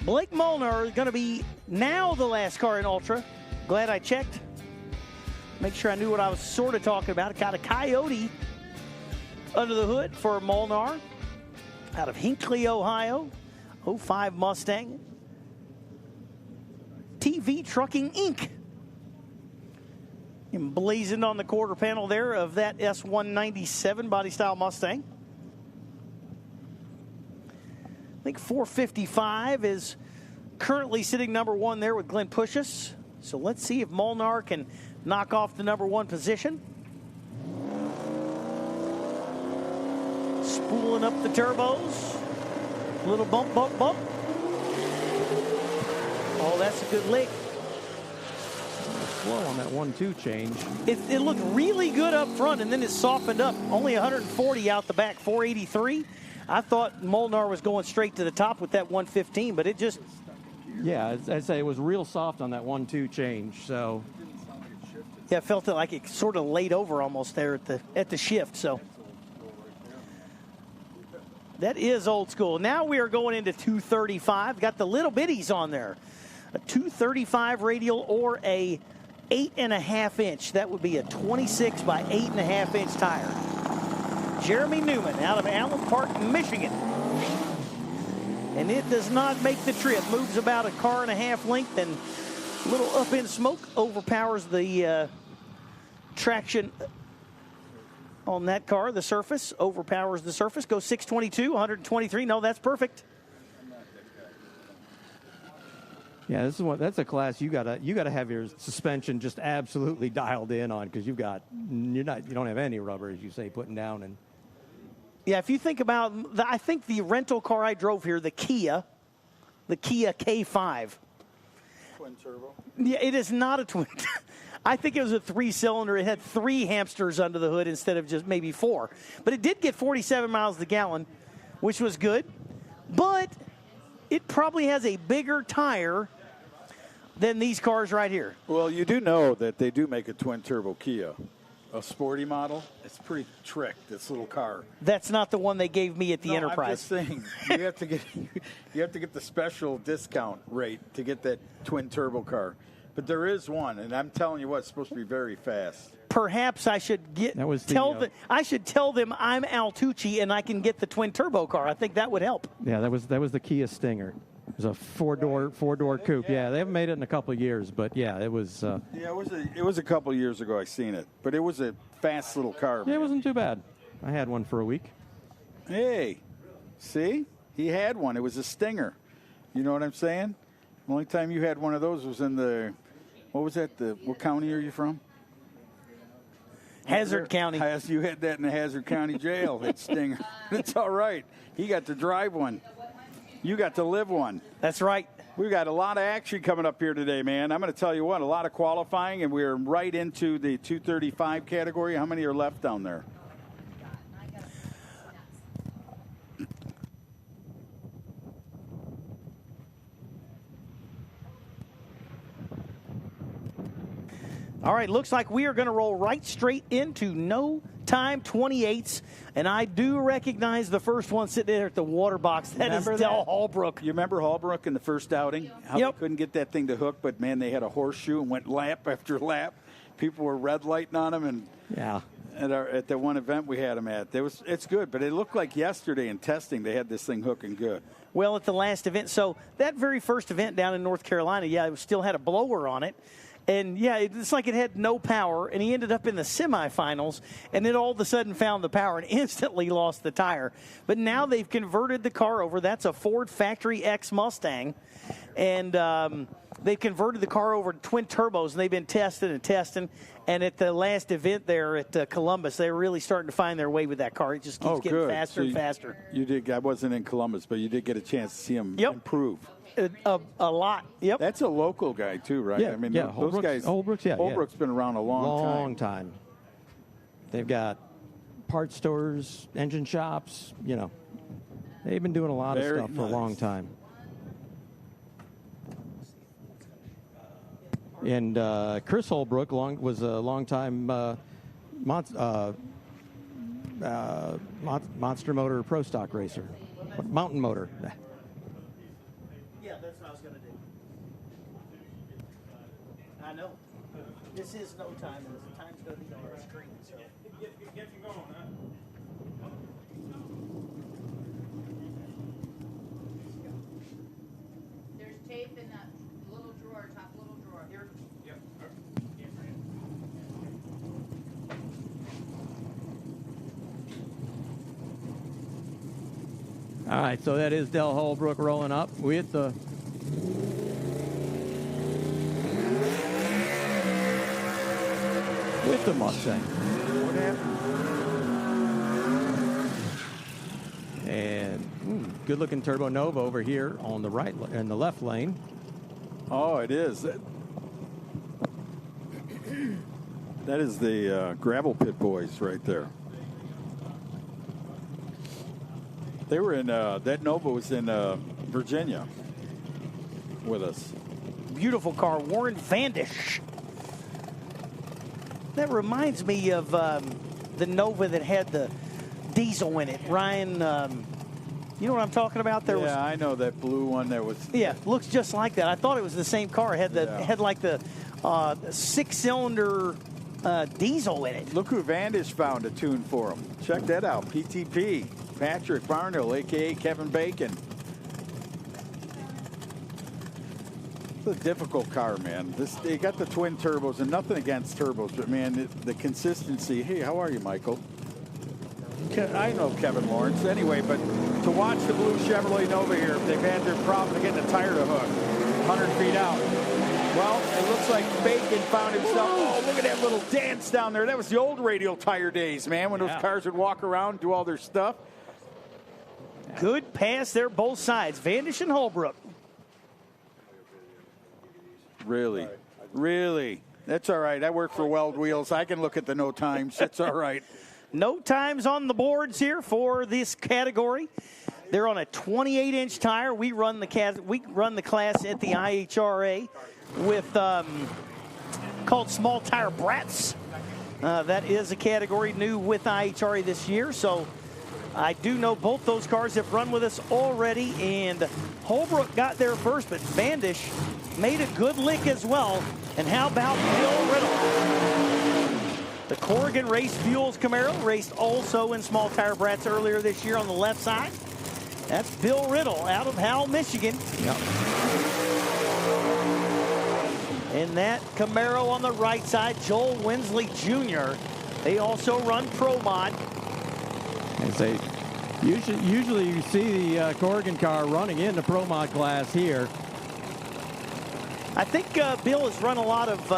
Blake Molnar is going to be now the last car in Ultra. Glad I checked. Make sure I knew what I was sort of talking about. Got a Coyote under the hood for Molnar out of Hinckley, Ohio. 05 Mustang. TV Trucking Inc. Emblazoned on the quarter panel there of that S197 body style Mustang. I think 455 is currently sitting number 1 there with Glenn Pushis. So let's see if Molnar can knock off the number 1 position. Spooling up the turbos. Little bump, bump, bump. Oh, that's a good lick. Slow on that 1-2 change. It looked really good up front, and then it softened up. Only 140 out the back, 483. I thought Molnar was going straight to the top with that 115, but it just... Yeah, I'd say it was real soft on that 1-2 change, so... Yeah, I felt it like it sort of laid over almost there at the shift, so... That is old school. Now we are going into 235. Got the little bitties on there. A 235 radial or a 8.5 inch. That would be a 26 by 8.5 inch tire. Jeremy Newman out of Allen Park, Michigan. And it does not make the trip. Moves about a car and a half length, and a little up-end smoke overpowers the traction on that car. The surface overpowers the surface. Goes 622, 123. No, that's perfect. Yeah, this is one. That's a class you gotta have your suspension just absolutely dialed in on, because you don't have any rubber, as you say, putting down. And yeah, if you think about, I think the rental car I drove here, the Kia K5. Twin turbo. Yeah, it is not a twin. I think it was a 3-cylinder. It had 3 hamsters under the hood instead of just maybe 4. But it did get 47 miles to the gallon, which was good. But it probably has a bigger tire than these cars right here. Well, you do know that they do make a twin turbo Kia, a sporty model. It's pretty tricked, this little car. That's not the one they gave me at the Enterprise. I'm just saying, you have to get the special discount rate to get that twin turbo car. But there is one, and I'm telling you what, it's supposed to be very fast. Perhaps I should I should tell them I'm Al Tucci and I can get the twin turbo car. I think that would help. yeah, that was the Kia Stinger. It was a four-door coupe. Yeah, they haven't made it in a couple of years, but yeah, it was. It was a couple of years ago I seen it, but it was a fast little car. Yeah, it wasn't too bad. I had one for a week. Hey, see, he had one. It was a Stinger. You know what I'm saying? The only time you had one of those was in what county are you from? Hazard County. You had that in the Hazard County Jail. That Stinger. It's all right. He got to drive one. You got to live one. That's right. We've got a lot of action coming up here today, man. I'm going to tell you what, a lot of qualifying, and we're right into the 235 category. How many are left down there? All right, looks like we are going to roll right straight into no time 28s, and I do recognize the first one sitting there at the water box. That is Del Holbrook. You remember Holbrook in the first outing? How they couldn't get that thing to hook, but, man, they had a horseshoe and went lap after lap. People were red lighting on them, and at the one event we had them at. It's good, but it looked like yesterday in testing they had this thing hooking good. Well, at the last event, so that very first event down in North Carolina, it still had a blower on it. And, it's like it had no power, and he ended up in the semifinals, and then all of a sudden found the power and instantly lost the tire. But now they've converted the car over. That's a Ford Factory X Mustang, and they've converted the car over to twin turbos, and they've been testing and testing. And at the last event there at Columbus, they're really starting to find their way with that car. It just keeps getting faster and faster. You did. I wasn't in Columbus, but you did get a chance to see him improve. A lot. Yep. That's a local guy too, right? Yeah, I mean, those guys. Holbrook's been around a long time. They've got parts stores, engine shops. They've been doing a lot of stuff for a long time. And Chris Holbrook was a long-time monster motor pro stock racer, mountain motor. Yeah, that's what I was going to do. I know. This is no time, and the time's going to be on our screen. So. Get you going, huh? There's tape in that little drawer, top little drawer. Here. Yep. All right, so that is Del Holbrook rolling up with the Mustang. What happened? And good-looking Turbo Nova over here on the right in the left lane. Oh, it is. That is the Gravel Pit Boys right there. They were in, that Nova was in Virginia with us. Beautiful car, Warren Vandish. That reminds me of the Nova that had the diesel in it. Ryan You know what I'm talking about? Yeah, I know that blue one that was. Yeah, looks just like that. I thought it was the same car. It had like the 6-cylinder diesel in it. Look who Vandish found a tune for him. Check that out. PTP. Patrick Barnhill, a.k.a. Kevin Bacon. It's a difficult car, man. They got the twin turbos, and nothing against turbos, but, man, the consistency. Hey, how are you, Michael? I know Kevin Lawrence. Anyway, but to watch the blue Chevrolet Nova here, they've had their problem of getting a tire to hook 100 feet out. Well, it looks like Bacon found himself. Oh, look at that little dance down there. That was the old radial tire days, man, when those cars would walk around, do all their stuff. Good pass there, both sides. Vandish and Holbrook. Really? Really? That's all right. I work for Weld Wheels. I can look at the no times. That's all right. No times on the boards here for this category. They're on a 28-inch tire. We run the class at the IHRA with called small tire brats. That is a category new with IHRA this year. So I do know both those cars have run with us already, and Holbrook got there first, but Vandish made a good lick as well. And how about Bill Riddle? The Corrigan Race Fuels Camaro raced also in small tire brats earlier this year on the left side. That's Bill Riddle out of Howell, Michigan. Yep. And that Camaro on the right side, Joel Winsley Jr. They also run Pro Mod. I say, usually you see the Corrigan car running in the Pro Mod class here. I think Bill has run a lot of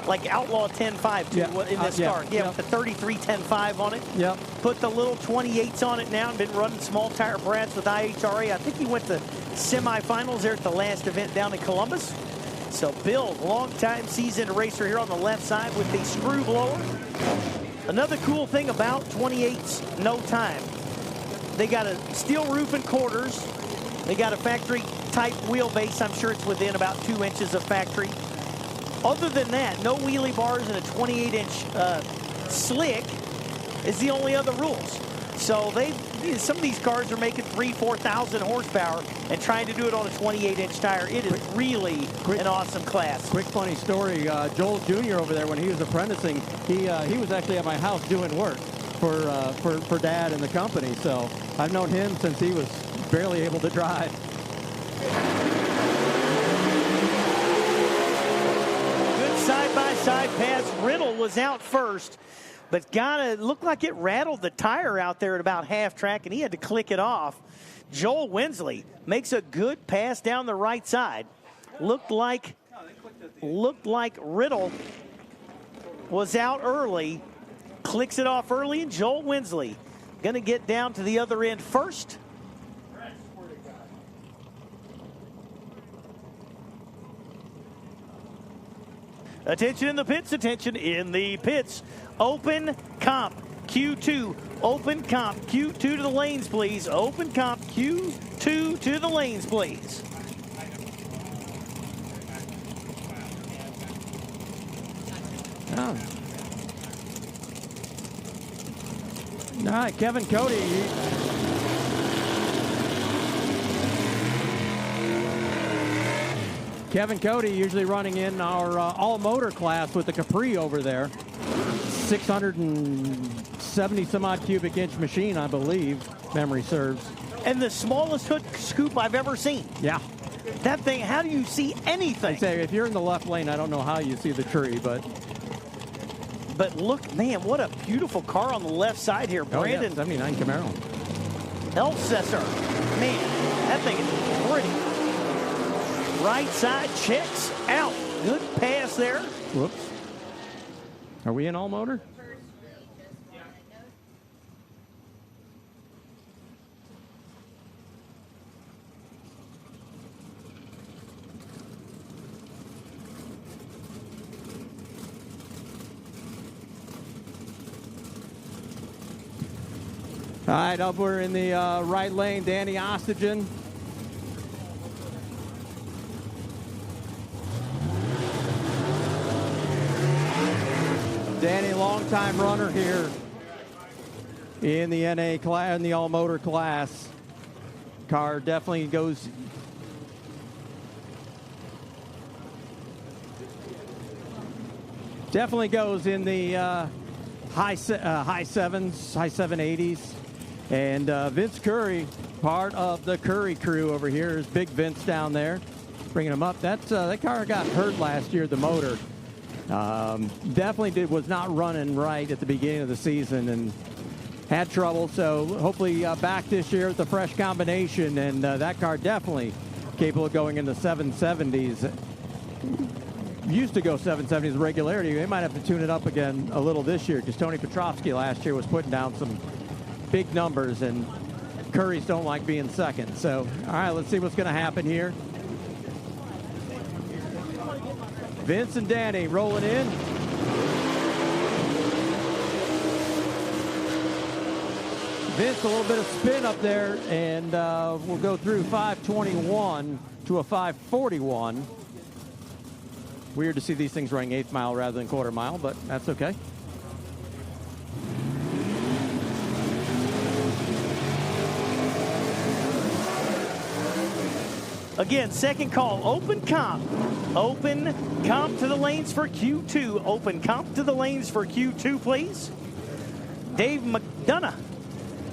like Outlaw 10.5 too in this car. Yeah, with the 33 10.5 on it. Yep. Put the little 28s on it now and been running small tire brats with IHRA. I think he went to semifinals there at the last event down in Columbus. So Bill, long-time seasoned racer here on the left side with the screw blower. Another cool thing about 28s, no time. They got a steel roof and quarters. They got a factory-type wheelbase. I'm sure it's within about 2 inches of factory. Other than that, no wheelie bars and a 28-inch slick is the only other rules. So some of these cars are making 3,000-4,000 horsepower and trying to do it on a 28-inch tire. It is really an awesome class. Quick funny story. Joel Jr. over there, when he was apprenticing, he was actually at my house doing work for Dad and the company. So I've known him since he was barely able to drive. Good side-by-side pass. Riddle was out first, but looked like it rattled the tire out there at about half track, and he had to click it off. Joel Winsley makes a good pass down the right side. Looked like Riddle was out early, clicks it off early, and Joel Winsley going to get down to the other end first. Attention in the pits, attention in the pits. Open comp Q2, open comp Q2 to the lanes, please. Open comp Q2 to the lanes, please. Oh. All right, Kevin Cody. Kevin Cody usually running in our all-motor class with the Capri over there. 670 some odd cubic inch machine, I believe, memory serves. And the smallest hood scoop I've ever seen. Yeah. That thing, how do you see anything? I say, if you're in the left lane, I don't know how you see the tree, but look, man, what a beautiful car on the left side here. Brandon. Oh, yeah, 79 Camaro. Elsesser. Man, that thing is pretty. Right side checks out. Good pass there. Whoops. Are we in all motor? All right, up we're in the right lane, Danny Ostigen. Danny, longtime runner here in the NA class, in the all-motor class. car definitely goes. Definitely goes in the high 780s. And Vince Curry, part of the Curry crew over here, is Big Vince down there, bringing him up. That car got hurt last year, the motor. Definitely was not running right at the beginning of the season and had trouble. So hopefully back this year with a fresh combination. And that car definitely capable of going in the 770s. Used to go 770s regularity. They might have to tune it up again a little this year because Tony Petrovsky last year was putting down some big numbers, and Currys don't like being second. So, all right, let's see what's going to happen here. Vince and Danny rolling in. Vince, a little bit of spin up there, and we'll go through 521 to a 541. Weird to see these things running eighth mile rather than quarter mile, but that's okay. Again, second call, open comp. Open comp to the lanes for Q2. Open comp to the lanes for Q2, please. Dave McDonough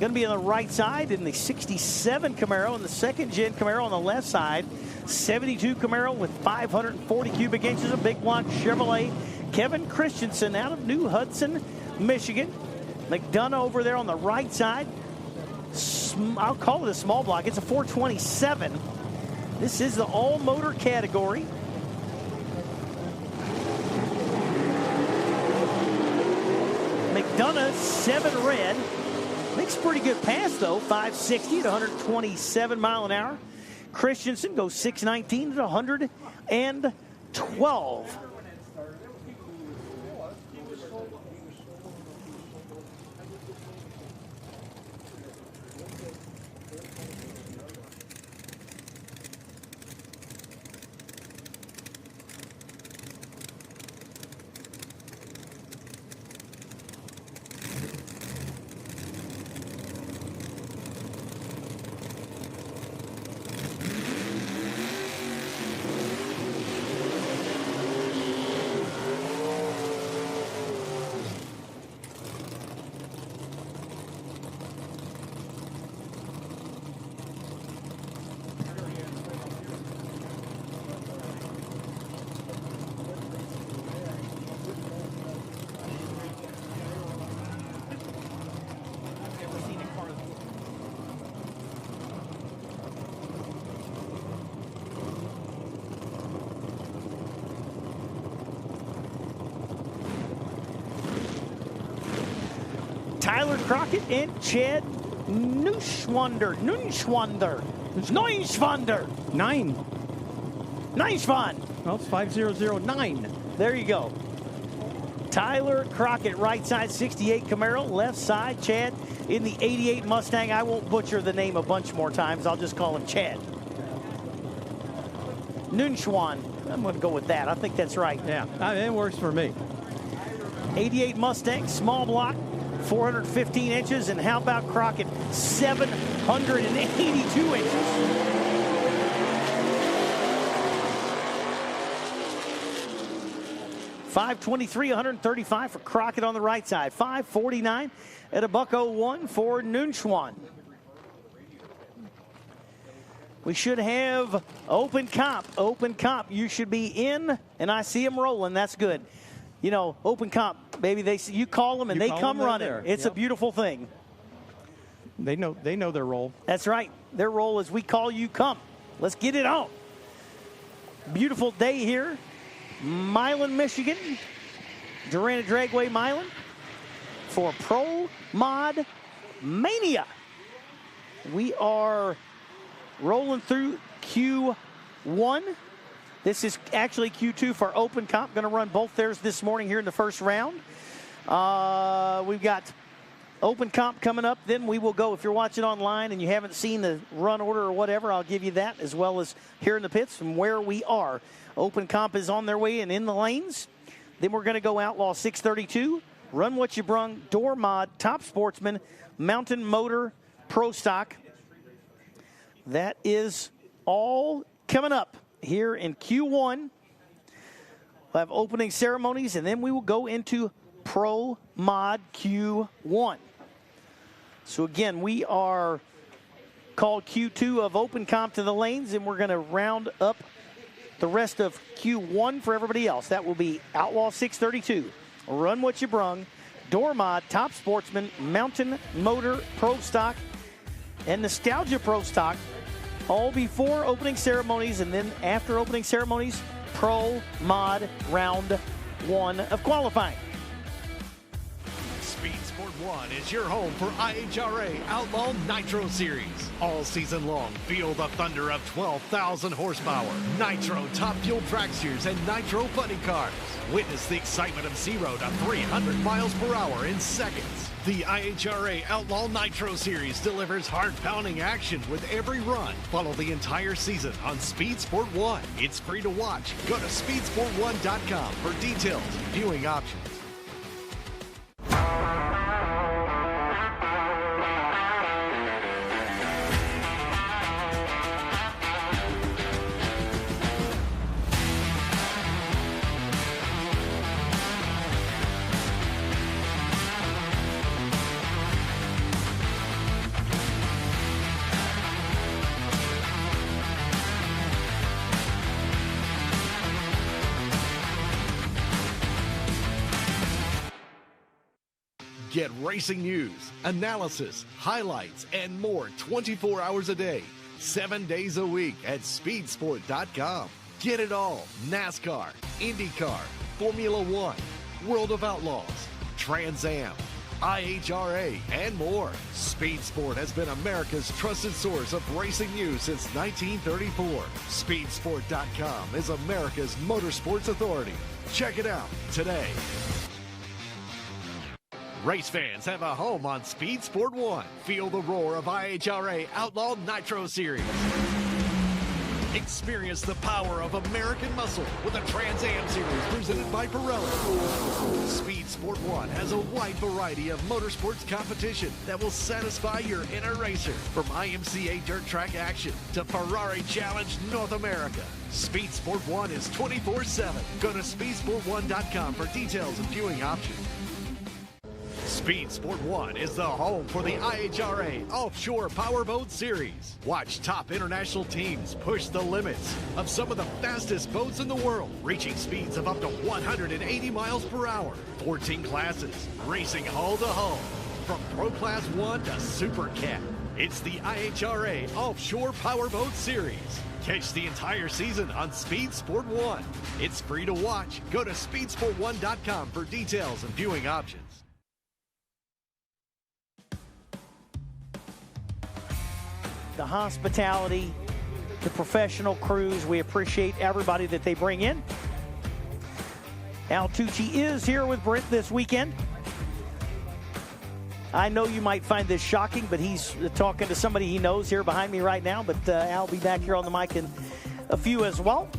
going to be on the right side in the 67 Camaro, and the second gen Camaro on the left side. 72 Camaro with 540 cubic inches of big block Chevrolet. Kevin Christensen out of New Hudson, Michigan. McDonough over there on the right side. I'll call it a small block. It's a 427. This is the all-motor category. McDonough, 7 red. Makes a pretty good pass, though. 560 at 127 mile an hour. Christensen goes 619 at 112. Tyler Crockett and Chad Neuschwander. Well, it's 5009. There you go. Tyler Crockett, right side, 68 Camaro. Left side, Chad in the 88 Mustang. I won't butcher the name a bunch more times. I'll just call him Chad. Nunschwan. I'm going to go with that. I think that's right. Yeah, it works for me. 88 Mustang, small block, 415 inches. And how about Crockett? 782 inches. $523, 135 for Crockett on the right side. $549 at $101 for Nunschwan. We should have open comp. Open comp. You should be in, and I see them rolling. That's good. You know, open comp, baby. You call them and they come running. It's a beautiful thing. They know their role. That's right. Their role is we call, you come. Let's get it on. Beautiful day here. Milan, Michigan. Darana Dragway, Milan. For Pro Mod Mania. We are rolling through Q1. This is actually Q2 for open comp. Going to run both theirs this morning here in the first round. We've got open comp coming up. Then we will go, if you're watching online and you haven't seen the run order or whatever, I'll give you that, as well as here in the pits from where we are. Open comp is on their way and in the lanes. Then we're going to go Outlaw 632, Run What You Brung, Door Mod, Top Sportsman, Mountain Motor, Pro Stock, that is all coming up here in Q1. We'll have opening ceremonies, and then we will go into Pro Mod Q1. So again, we are called Q2 of Open Comp to the lanes, and we're going to round up the rest of Q1 for everybody else. That will be Outlaw 632, Run What You Brung, Door Mod, Top Sportsman, Mountain Motor Pro Stock, and Nostalgia Pro Stock, all before opening ceremonies, and then after opening ceremonies, Pro Mod Round 1 of qualifying. Speed Sport 1 is your home for IHRA Outlaw Nitro Series. All season long, feel the thunder of 12,000 horsepower, Nitro top fuel dragsters, and Nitro funny cars. Witness the excitement of 0 to 300 miles per hour in seconds. The IHRA Outlaw Nitro Series delivers heart-pounding action with every run. Follow the entire season on Speed Sport 1. It's free to watch. Go to speedsport1.com for details and viewing options. Get racing news, analysis, highlights, and more 24 hours a day, 7 days a week at speedsport.com. Get it all. NASCAR, IndyCar, Formula One, World of Outlaws, Trans Am, IHRA, and more. Speed Sport has been America's trusted source of racing news since 1934. Speedsport.com is America's motorsports authority. Check it out today. Race fans have a home on Speed Sport 1. Feel the roar of IHRA Outlaw Nitro Series. Experience the power of American muscle with a Trans Am Series presented by Pirelli. Speed Sport 1 has a wide variety of motorsports competition that will satisfy your inner racer, from IMCA dirt track action to Ferrari Challenge North America. Speed Sport 1 is 24/7. Go to speedsport1.com for details and viewing options. Speed Sport 1 is the home for the IHRA Offshore Powerboat Series. Watch top international teams push the limits of some of the fastest boats in the world, reaching speeds of up to 180 miles per hour. 14 classes, racing hull to hull, from Pro Class 1 to Super Cat. It's the IHRA Offshore Powerboat Series. Catch the entire season on Speed Sport 1. It's free to watch. Go to speedsport1.com for details and viewing options. The hospitality, the professional crews, we appreciate everybody that they bring in. Al Tucci is here with Brent this weekend. I know you might find this shocking, but he's talking to somebody he knows here behind me right now, but Al will be back here on the mic in a few as well.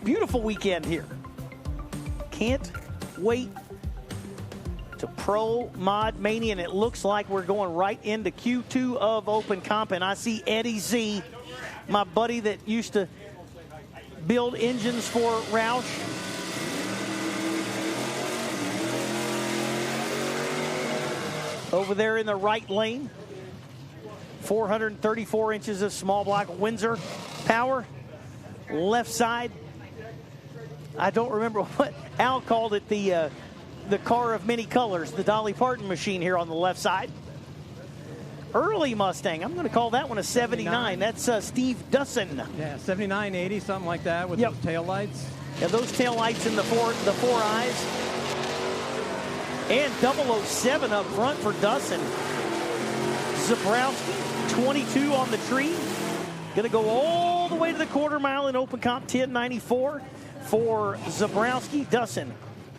Beautiful weekend here. Can't wait to Pro Mod Mania, and it looks like we're going right into Q2 of Open Comp, and I see Eddie Z, my buddy that used to build engines for Roush. Over there in the right lane, 434 inches of small block Windsor power. Left side, I don't remember what Al called it, the car of many colors, the Dolly Parton machine here on the left side. Early Mustang, I'm going to call that one a 79. That's Steve Dussin. Yeah, 79, 80, something like that with those tail lights. Yeah, those tail lights in the four eyes. And 007 up front for Dussin. Zabrowski, 22 on the tree. Going to go all the way to the quarter mile in Open Comp, 1094 for Zabrowski. Dussin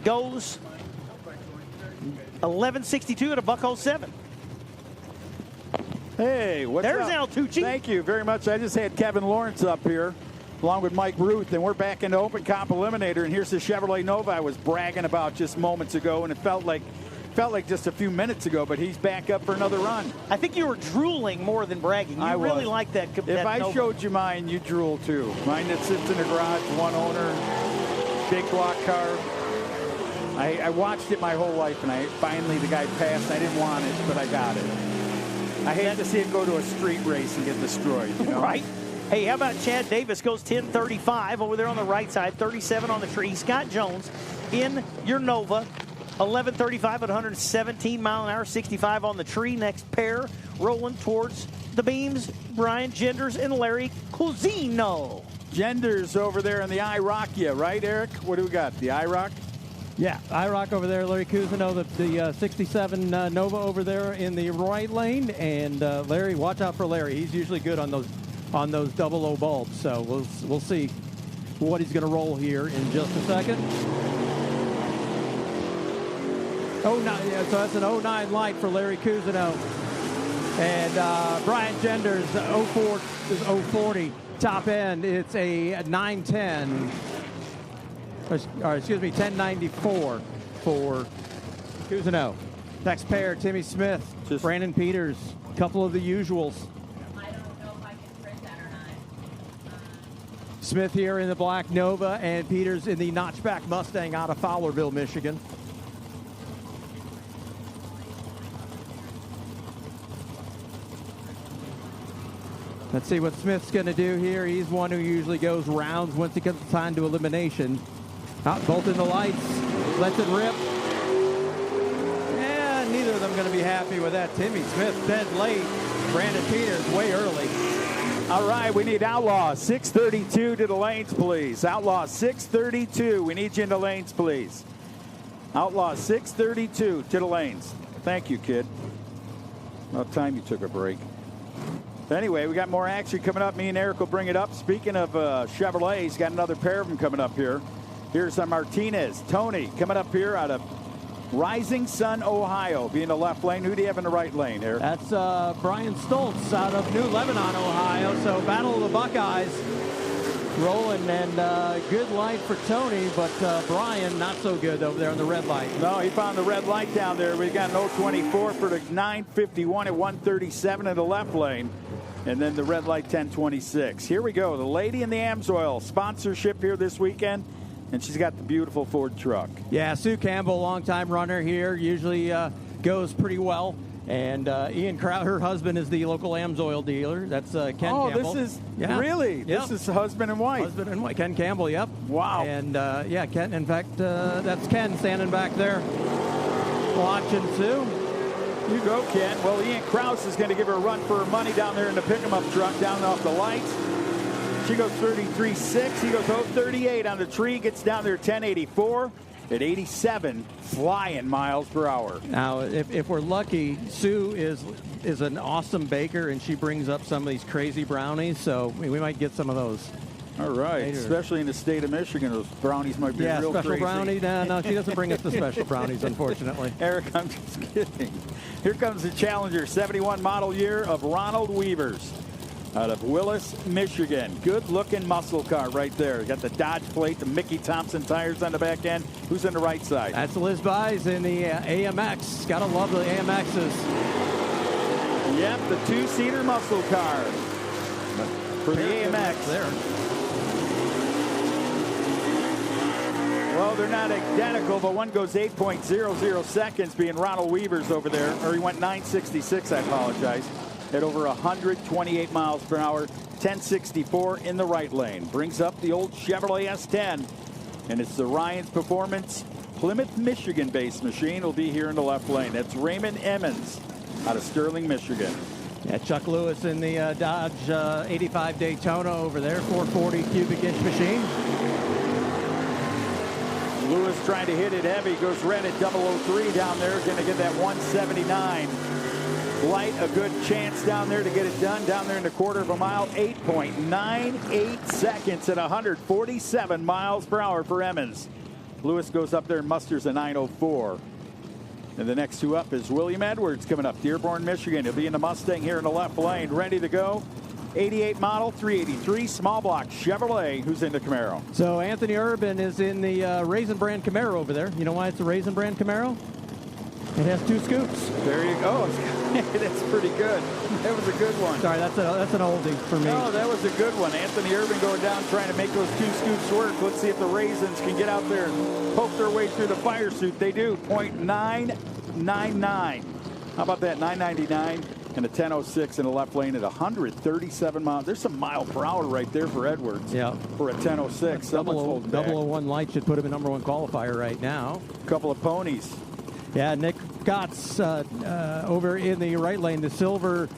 goes 1162 at a $1.07. Hey, what's There's up? Al Tucci. Thank you very much. I just had Kevin Lawrence up here, along with Mike Ruth, and we're back into Open Comp Eliminator, and here's the Chevrolet Nova I was bragging about just moments ago, and it felt felt like just a few minutes ago, but he's back up for another run. I think you were drooling more than bragging. You really like that. If I showed you mine, you'd drool too. Mine that sits in the garage, one owner, big block car. I watched it my whole life, and finally the guy passed. I didn't want it, but I got it. I hate to see it go to a street race and get destroyed. You know? Right. Hey, how about Chad Davis goes 10:35 over there on the right side, 37 on the tree. Scott Jones in your Nova, 11:35 at 117 mile an hour, 65 on the tree. Next pair rolling towards the beams, Brian Genders and Larry Cusino. Genders over there in the IHRA, right, Eric? What do we got? The IHRA? Yeah, IHRA over there, Larry Cusino, the 67 Nova over there in the right lane. And Larry, watch out for Larry. He's usually good on those 00 bulbs. So we'll see what he's going to roll here in just a second. Oh, no, yeah, so that's an 09 light for Larry Cusino. And Brian Genders, 04 is 040. Top end, it's a 910. Or excuse me, 1094 for Cusino. Next pair, Timmy Smith, Brandon Peters, a couple of the usuals. I don't know if I can print that or not. Smith here in the black Nova and Peters in the notchback Mustang out of Fowlerville, Michigan. Let's see what Smith's going to do here. He's one who usually goes rounds once he gets time to elimination. Out both in the lights, lets it rip. And neither of them going to be happy with that. Timmy Smith dead late. Brandon Peters way early. All right, we need Outlaw 632 to the lanes, please. Outlaw 632. We need you in the lanes, please. Outlaw 632 to the lanes. Thank you, kid. About time you took a break. Anyway, we got more action coming up. Me and Eric will bring it up. Speaking of Chevrolet, he's got another pair of them coming up here. Here's Martinez. Tony coming up here out of Rising Sun, Ohio. Be in the left lane. Who do you have in the right lane, Eric? That's Brian Stoltz out of New Lebanon, Ohio. So battle of the Buckeyes rolling, and good light for Tony, but Brian not so good over there on the red light. No, he found the red light down there. We got an 024 for the 951 at 137 in the left lane. And then the red light 1026. Here we go. The lady in the Amsoil sponsorship here this weekend. And she's got the beautiful Ford truck. Yeah, Sue Campbell, longtime runner here, usually goes pretty well. And Ian Crowder, her husband, is the local Amsoil dealer. That's Ken Campbell. Oh, this is really? Yep. This is husband and wife. Husband and wife. Ken Campbell, yep. Wow. And, yeah, Ken, in fact, that's Ken standing back there watching Sue. You go, Ken. Well, Ian Krause is going to give her a run for her money down there in the pick-em-up truck down off the lights. She goes 33.6. He goes 0.38 on the tree. Gets down there 10.84 at 87 flying miles per hour. Now, if we're lucky, Sue is an awesome baker, and she brings up some of these crazy brownies. So we might get some of those. All right, later. Especially in the state of Michigan, those brownies might be real special crazy. brownie. No, she doesn't bring us the special brownies, unfortunately. Eric, I'm just kidding. Here comes the Challenger 71 model year of Ronald Weavers out of Willis, Michigan. Good-looking muscle car right there. Got the Dodge plate, the Mickey Thompson tires on the back end. Who's on the right side? That's Liz Buys in the AMX. Gotta love the AMXs. Yep, the two-seater muscle car for the AMX. There. Well, they're not identical, but one goes 8.00 seconds, being Ronald Weavers over there. Or he went 9.66, I apologize, at over 128 miles per hour. 10.64 in the right lane. Brings up the old Chevrolet S10. And it's the Ryan's Performance Plymouth, Michigan-based machine. Will be here in the left lane. That's Raymond Emmons out of Sterling, Michigan. Yeah, Chuck Lewis in the Dodge 85 Daytona over there, 440 cubic inch machine. Lewis trying to hit it heavy. Goes red at 003 down there. Going to get that 179. Light, a good chance down there to get it done. Down there in the quarter of a mile. 8.98 seconds at 147 miles per hour for Emmons. Lewis goes up there and musters a 904. And the next two up is William Edwards coming up. Dearborn, Michigan. He'll be in the Mustang here in the left lane. Ready to go. 88 model, 383 small block Chevrolet. Who's in the Camaro? So Anthony Urban is in the Raisin Brand Camaro over there. You know why it's a Raisin Brand Camaro? It has 2 scoops. There you go. That's pretty good. That was a good one. Sorry, that's an oldie for me. No, that was a good one. Anthony Irvin going down trying to make those 2 scoops work. Let's see if the Raisins can get out there and poke their way through the fire suit. They do. .999. How about that? 999 and a 10.06 in the left lane at 137 miles. There's some mile per hour right there for Edwards. Yeah. For a 10.06. 001 light should put him in #1 qualifier right now. Couple of ponies. Yeah, Nick Gotts over in the right lane, the silver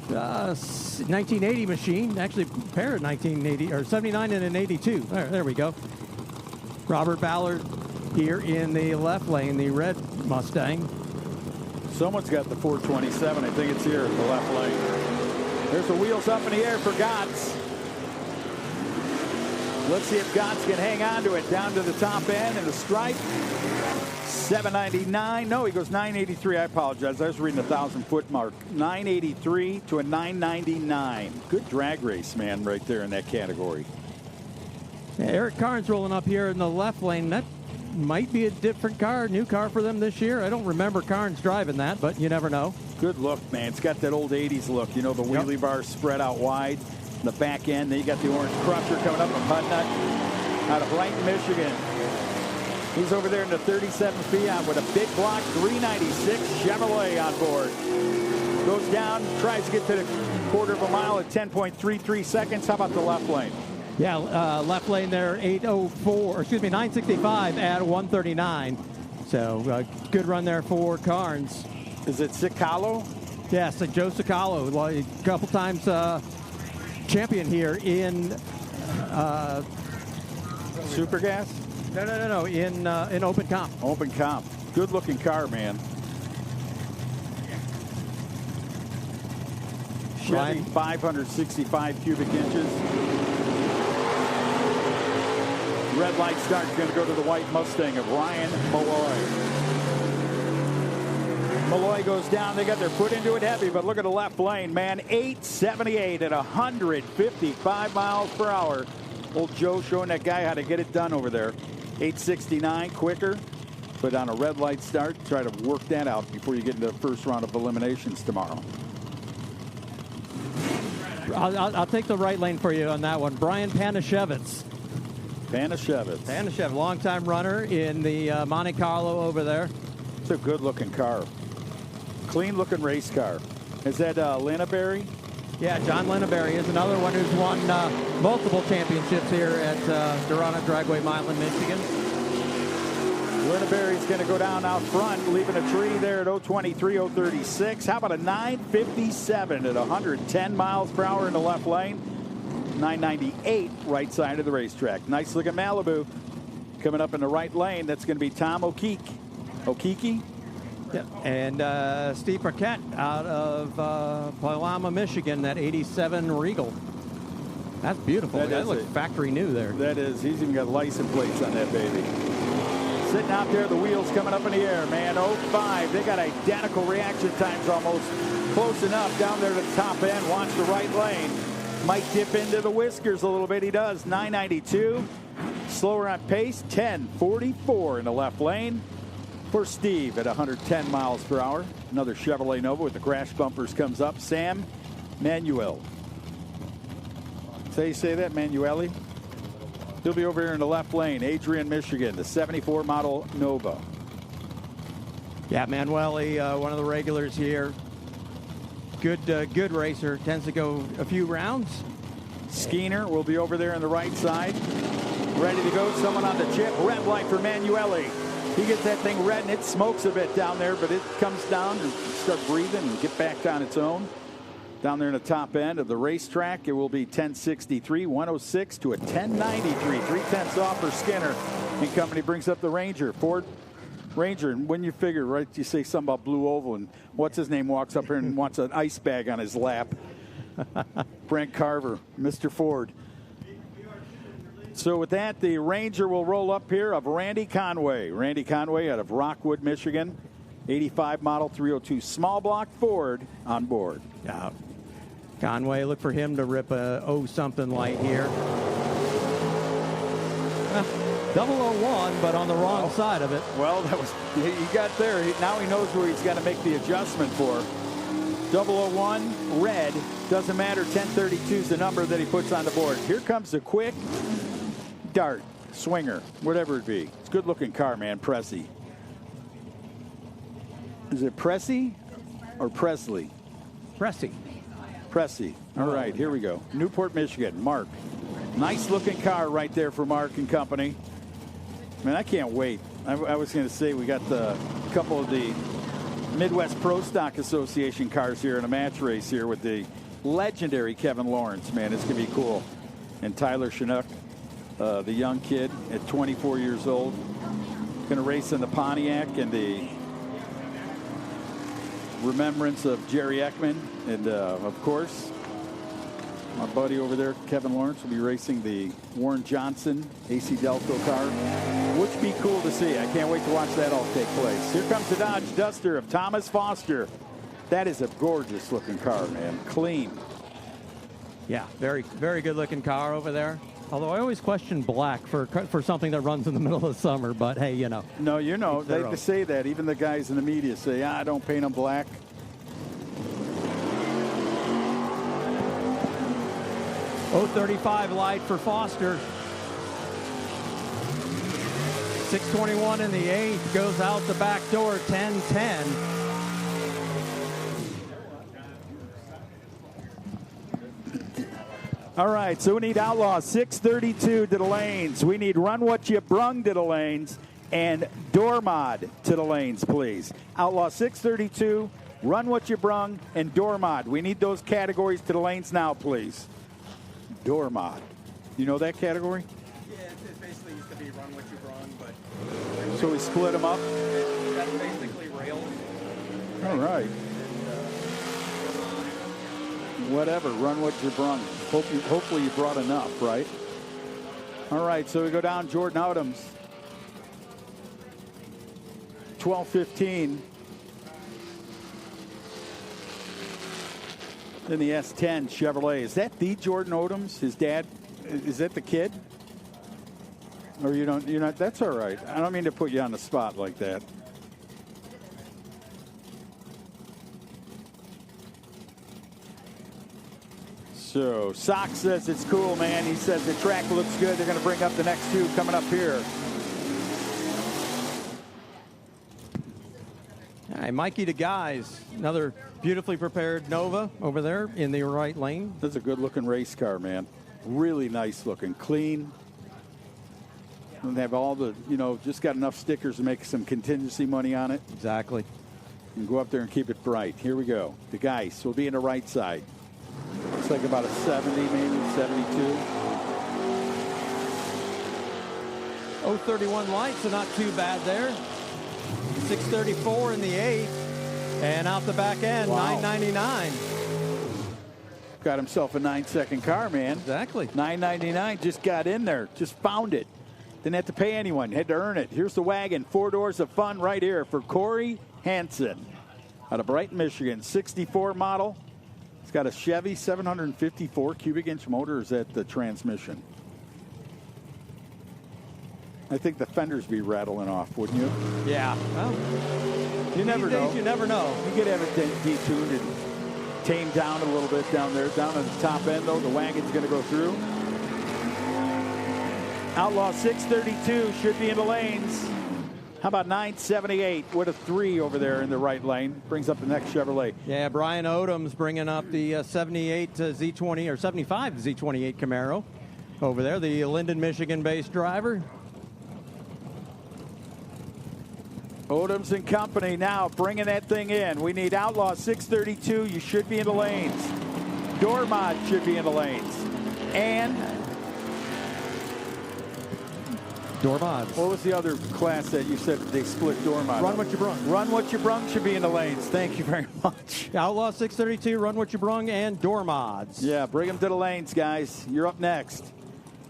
1980 machine, actually pair of 1980 or 79 and an 82. There we go. Robert Ballard here in the left lane, the red Mustang. Someone's got the 427. I think it's here in the left lane. There's the wheels up in the air for Gotts. Let's see if Gotts can hang on to it down to the top end and the stripe. 799. No, he goes 983. I apologize. I was reading 1,000-foot mark. 983 to a 999. Good drag race, man, right there in that category. Yeah, Eric Carnes rolling up here in the left lane. That might be a different car, new car for them this year. I don't remember Carnes driving that, but you never know. Good look, man. It's got that old 80s look. You know, the wheelie bar spread out wide. The back end. Then you got the orange crusher coming up from Hudnut out of Brighton, Michigan. He's over there in the 37 Fiat with a big block 396 Chevrolet on board. Goes down, tries to get to the quarter of a mile at 10.33 seconds. How about the left lane? Yeah, left lane there, 965 at 139. So good run there for Carnes. Is it Cicalo? Yes, Joe Cicalo, a couple times champion here in Super Gas? No, in Open Comp. Open Comp. Good looking car, man. Chevy, 565 cubic inches. Red light start is going to go to the white Mustang of Ryan Malloy. Malloy goes down. They got their foot into it heavy, but look at the left lane, man. 878 at 155 miles per hour. Old Joe showing that guy how to get it done over there. 869 quicker, but on a red light start, try to work that out before you get into the first round of eliminations tomorrow. I'll take the right lane for you on that one. Brian Panashevitz. Panashevitz, longtime runner in the Monte Carlo over there. It's a good-looking car. Clean-looking race car. Is that Linnaberry? Yeah, John Linnaberry is another one who's won multiple championships here at Darana Dragway, Milan, Michigan. Linnaberry's going to go down out front, leaving a tree there at 023, 036. How about a 957 at 110 miles per hour in the left lane? 998 right side of the racetrack. Nice looking Malibu coming up in the right lane. That's going to be Tom Okiki. Yeah. And Steve Paquette out of Palama, Michigan, that 87 Regal. That's beautiful. That looks factory new there. That is. He's even got license plates on that baby. Sitting out there, the wheels coming up in the air, man. 05. They got identical reaction times almost. Close enough down there to the top end. Watch the right lane. Might dip into the whiskers a little bit. He does. 992. Slower on pace. 1044 in the left lane for Steve at 110 miles per hour. Another Chevrolet Nova with the crash bumpers comes up. Sam Manuel. Say that, Manueli. He'll be over here in the left lane. Adrian, Michigan, the 74 model Nova. Yeah, Manueli, one of the regulars here. Good racer. Tends to go a few rounds. Skeeter will be over there on the right side. Ready to go. Someone on the chip. Red light for Manueli. He gets that thing red and it smokes a bit down there, but it comes down and start breathing and get back on its own. Down there in the top end of the racetrack, it will be 1063, 106 to a 1093. 3/10 off for Skinner. And company brings up the Ranger. Ford Ranger. And when you figure, right, you say something about Blue Oval, and what's his name walks up here and wants an ice bag on his lap. Brent Carver, Mr. Ford. So with that, the Ranger will roll up here of Randy Conway. Randy Conway out of Rockwood, Michigan. 85 model 302 small block Ford on board. Yeah. Conway, look for him to rip a something light here. 001, but on the wrong side of it. Well, that was he got there. Now he knows where he's got to make the adjustment for. 001, red. Doesn't matter. 1032 is the number that he puts on the board. Here comes the quick dart, swinger, whatever it be. It's a good-looking car, man. Pressy. Is it Pressy or Presley? Pressy. Pressy. All right, here we go. Newport, Michigan. Mark. Nice-looking car right there for Mark and company. Man, I can't wait. I was going to say we got a couple of the Midwest Pro Stock Association cars here in a match race here with the legendary Kevin Lawrence. Man, it's going to be cool. And Tyler Chinook, the young kid at 24 years old, going to race in the Pontiac and the remembrance of Jerry Ekman. And, of course, my buddy over there, Kevin Lawrence, will be racing the Warren Johnson AC Delco car, which would be cool to see. I can't wait to watch that all take place. Here comes the Dodge Duster of Thomas Foster. That is a gorgeous looking car, man. Clean. Yeah, very, very good looking car over there. Although I always question black for something that runs in the middle of the summer, but hey, you know. No, you know, they say that. Even the guys in the media say, don't paint them black. .035 light for Foster. 621 in the 8th, goes out the back door, 10-10. All right, so we need Outlaw 632 to the lanes. We need Run What You Brung to the lanes and Door Mod to the lanes, please. Outlaw 632, Run What You Brung, and Door Mod. We need those categories to the lanes now, please. Door Mod. You know that category? Yeah, it basically used to be Run What You Brung, but... So we split them up? That's basically rails. All right. Whatever, Run What You Brung. Hopefully you brought enough, right? All right, so we go down Jordan Odoms. 12:15. Then the S10 Chevrolet. Is that the Jordan Odoms? His dad? Is that the kid? Or you're not? That's all right. I don't mean to put you on the spot like that. So Sock says it's cool, man. He says the track looks good. They're going to bring up the next two coming up here. All right, Mikey to Guys. Another beautifully prepared Nova over there in the right lane. That's a good-looking race car, man. Really nice looking, clean. And they have all the, just got enough stickers to make some contingency money on it. Exactly. And go up there and keep it bright. Here we go. The Geist will be in the right side. Looks like about a 70, maybe 72. 031 lights, so not too bad there. 634 in the 8th. And out the back end, wow. 999. Got himself a 9-second car, man. Exactly. 999, just got in there, just found it. Didn't have to pay anyone, had to earn it. Here's the wagon, 4 doors of fun right here for Corey Hansen out of Brighton, Michigan. 64 model. It's got a Chevy 754 cubic inch motor. Is that the transmission? I think the fenders be rattling off, wouldn't you? Yeah. Well, you never know. You never know. You could have it detuned and tamed down a little bit down there. Down on the top end, though, the wagon's going to go through. Outlaw 632 should be in the lanes. How about 978 with a 3 over there in the right lane? Brings up the next Chevrolet. Yeah, Brian Odom's bringing up the 78 Z20 or 75 Z28 Camaro over there, the Linden, Michigan-based driver. Odoms and company now bringing that thing in. We need Outlaw 632. You should be in the lanes. Door Mod should be in the lanes. And Door Mods. What was the other class that you said they split Door Mod? Run What You Brung. Run What You Brung should be in the lanes. Thank you very much. Outlaw 632, Run What You Brung, and Door Mods. Yeah, bring them to the lanes, guys. You're up next.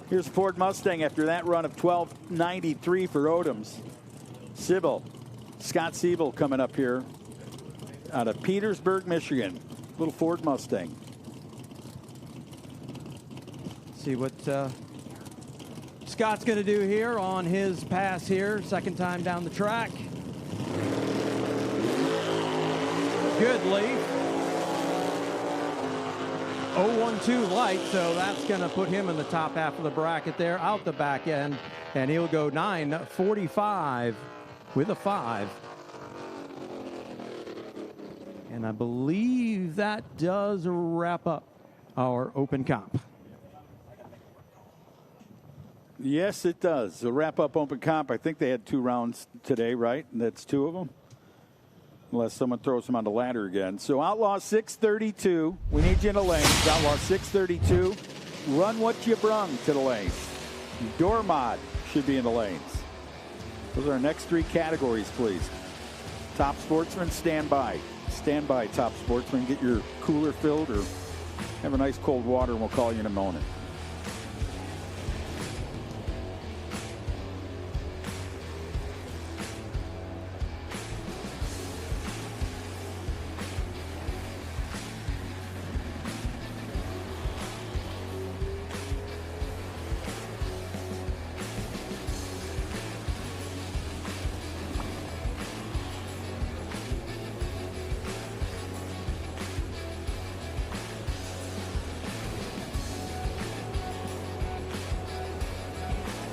Here's a Ford Mustang after that run of 1293 for Odoms. Sybil. Scott Siebel coming up here out of Petersburg, Michigan. Little Ford Mustang. See what Scott's going to do here on his pass here, second time down the track. Good lead. 0-1-2 light, so that's going to put him in the top half of the bracket there, out the back end, and he'll go 9:45 with a 5. And I believe that does wrap up our open comp. Yes, it does. To wrap up open comp, I think they had 2 rounds today, right? That's 2 of them. Unless someone throws them on the ladder again. So Outlaw 632, we need you in the lanes. Outlaw 632, run what you brung to the lanes. Door mod should be in the lanes. Those are our next 3 categories, please. Top Sportsman, stand by. Stand by, Top Sportsman. Get your cooler filled or have a nice cold water, and we'll call you in a moment.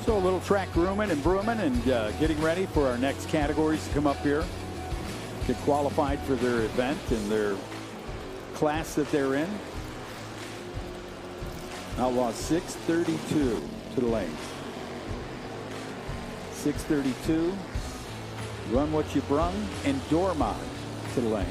So a little track grooming and brooming and getting ready for our next categories to come up here. Get qualified for their event and their class that they're in. Outlaw 632 to the lanes. 632, run what you brung, and door mod to the lanes.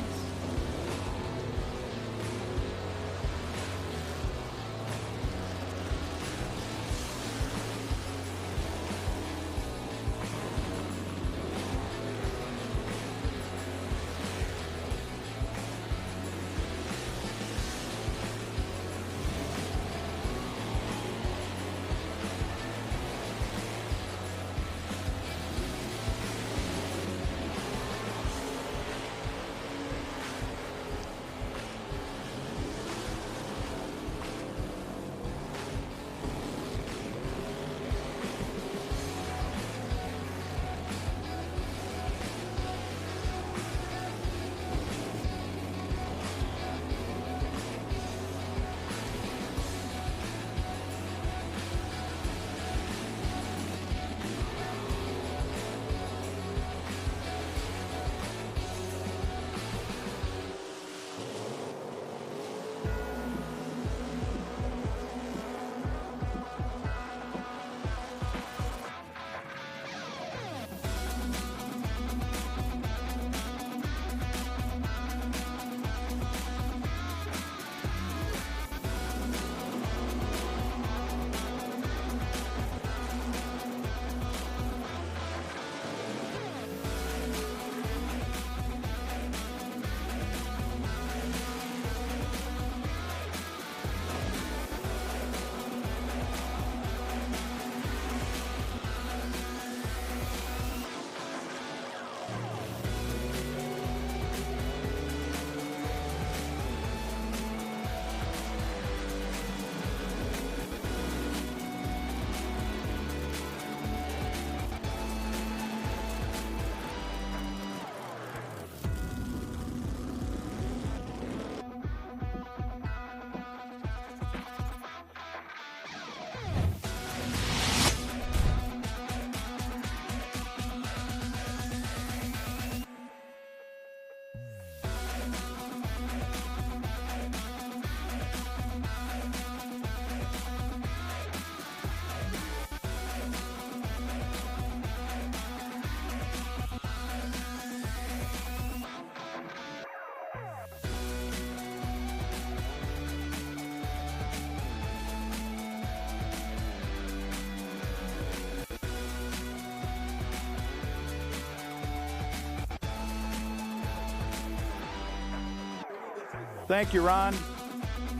Thank you, Ron.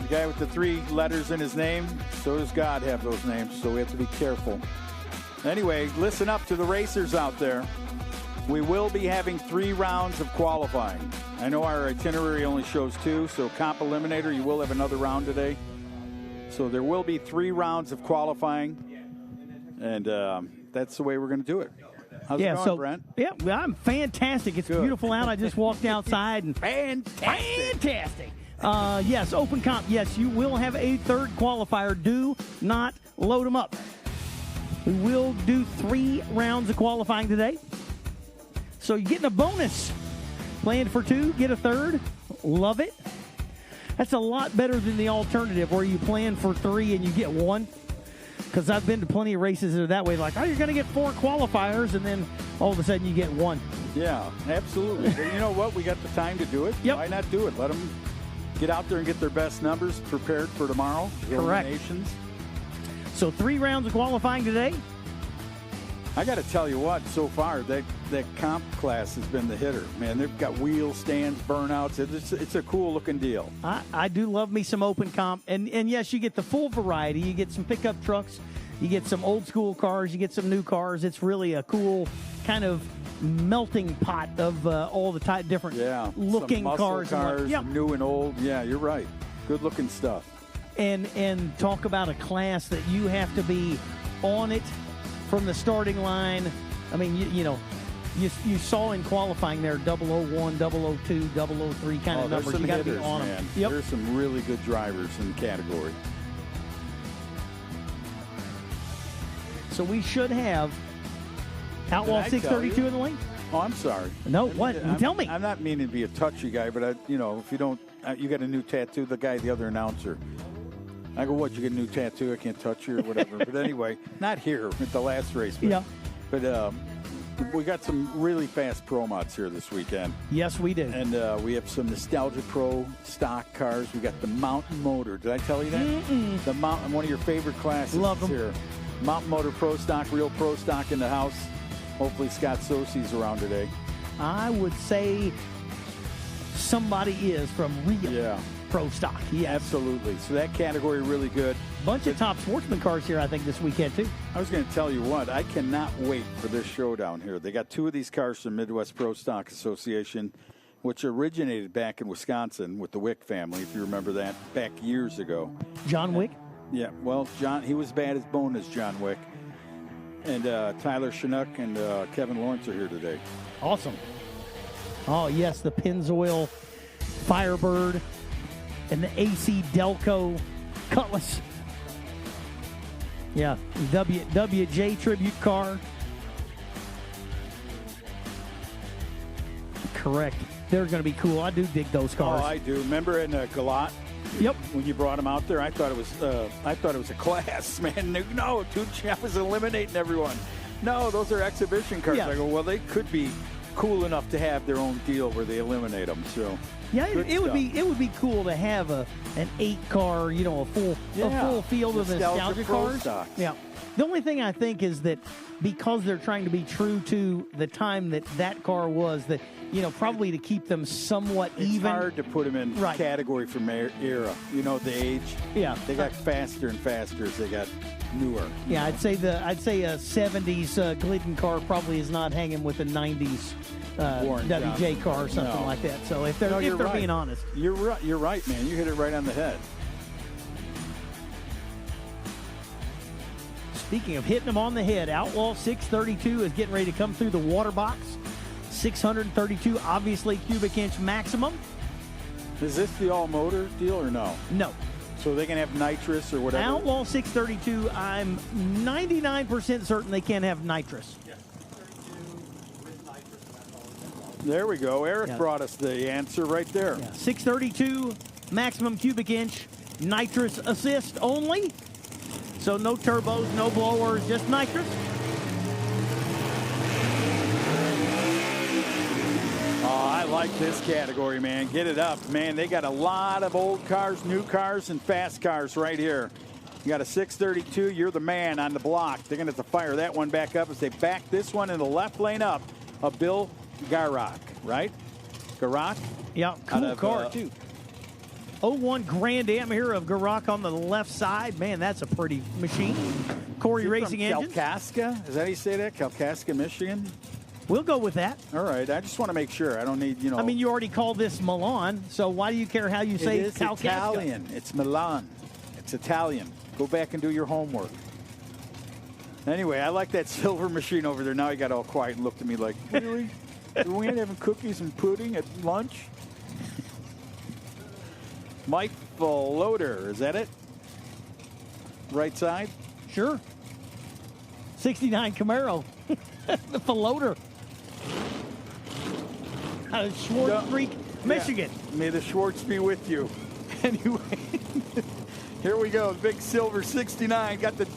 The guy with the 3 letters in his name. So does God have those names, so we have to be careful. Anyway, listen up to the racers out there. We will be having 3 rounds of qualifying. I know our itinerary only shows 2, so Comp Eliminator, you will have another round today. So there will be 3 rounds of qualifying. And that's the way we're going to do it. How's it going, Brent? Yeah, well, I'm fantastic. It's beautiful out. I just walked outside and Fantastic. Yes, open comp. Yes, you will have a third qualifier. Do not load them up. We will do 3 rounds of qualifying today. So you're getting a bonus. Playing for 2, get a third. Love it. That's a lot better than the alternative where you plan for 3 and you get 1. Because I've been to plenty of races that are that way. Like, oh, you're going to get 4 qualifiers, and then all of a sudden you get 1. Yeah, absolutely. But you know what? We got the time to do it. Yep. Why not do it? Let them get out there and get their best numbers prepared for tomorrow. Correct. Eliminations. So 3 rounds of qualifying today. I got to tell you what, so far, that comp class has been the hitter. Man, they've got wheel stands, burnouts. It's a cool-looking deal. I do love me some open comp. And yes, you get the full variety. You get some pickup trucks. You get some old-school cars. You get some new cars. It's really a cool kind of melting pot of all the different looking some cars. Yep. New and old. Yeah, you're right. Good-looking stuff. And talk about a class that you have to be on it from the starting line. I mean, you saw in qualifying there 001, 002, 003 kind of numbers. You got to be on them. Yep. There's some really good drivers in the category. So we should have Outlaw 632 in the lane. Oh, I'm sorry. No, what? Tell me. I'm not meaning to be a touchy guy, but if you don't, you got a new tattoo. The other announcer. I go, what, you get a new tattoo? I can't touch you or whatever. But anyway, not here at the last race. But we got some really fast Pro Mods here this weekend. Yes, we did. And we have some Nostalgia Pro stock cars. We got the Mountain Motor. Did I tell you that? The Mountain, one of your favorite classes. Love them. Here. Mountain Motor Pro Stock, real Pro Stock in the house. Hopefully Scott Sosie's around today. I would say somebody is from real Pro Stock. Yes. Absolutely. So that category really good. Bunch of top sportsman cars here, I think, this weekend, too. I was going to tell you what, I cannot wait for this showdown here. They got 2 of these cars from Midwest Pro Stock Association, which originated back in Wisconsin with the Wick family, if you remember that, back years ago. John Wick? Yeah, well, he was bad as bone as John Wick. And Tyler Chinook and Kevin Lawrence are here today. Awesome. Oh, yes, the Pennzoil Firebird and the AC Delco Cutlass. Yeah, WJ tribute car. Correct. They're going to be cool. I do dig those cars. Oh, I do. Remember in Galat? Yep. When you brought them out there, I thought it was a class, man. No, I was eliminating everyone. No, those are exhibition cars. Yeah. I go, well, they could be cool enough to have their own deal where they eliminate them. So yeah, it would be cool to have an 8-car, a full field of nostalgia cars. Stocks. Yeah. The only thing I think is that because they're trying to be true to the time that car was, that probably to keep them somewhat even. It's hard to put them in category from era. The age. Yeah. They got faster and faster as they got newer. Yeah, I'd say a 70s Glidden car probably is not hanging with a 90s WJ car or something like that. So if they're being honest, you're right, man. You hit it right on the head. Speaking of hitting them on the head, Outlaw 632 is getting ready to come through the water box. 632, obviously, cubic inch maximum. Is this the all-motor deal or no? No. So they can have nitrous or whatever? Outlaw 632, I'm 99% certain they can't have nitrous. Yes, 632 with nitrous. There we go. Eric brought us the answer right there. Yeah. 632, maximum cubic inch, nitrous assist only. So no turbos, no blowers, just nitrous. Oh, I like this category, man. Get it up, man. They got a lot of old cars, new cars, and fast cars right here. You got a 632. You're the man on the block. They're going to have to fire that one back up as they back this one in the left lane up of Bill Garak, right? Garak? Yeah, cool car, too. 01 Grand Am here of Garak on the left side. Man, that's a pretty machine. Corey Racing Engines. Kalkaska? Is that how you say that? Kalkaska, Michigan? We'll go with that. All right. I just want to make sure. I don't need, I mean, you already called this Milan, so why do you care how you say Kalkaska? It's Italian. It's Milan. It's Italian. Go back and do your homework. Anyway, I like that silver machine over there. Now he got all quiet and looked at me like, really? We ain't having cookies and pudding at lunch? Mike Floater, is that it? Right side? Sure. 69 Camaro. The Floater. Out of Schwartz Creek, Michigan. Yeah. May the Schwartz be with you. Anyway, here we go. Big silver 69. Got the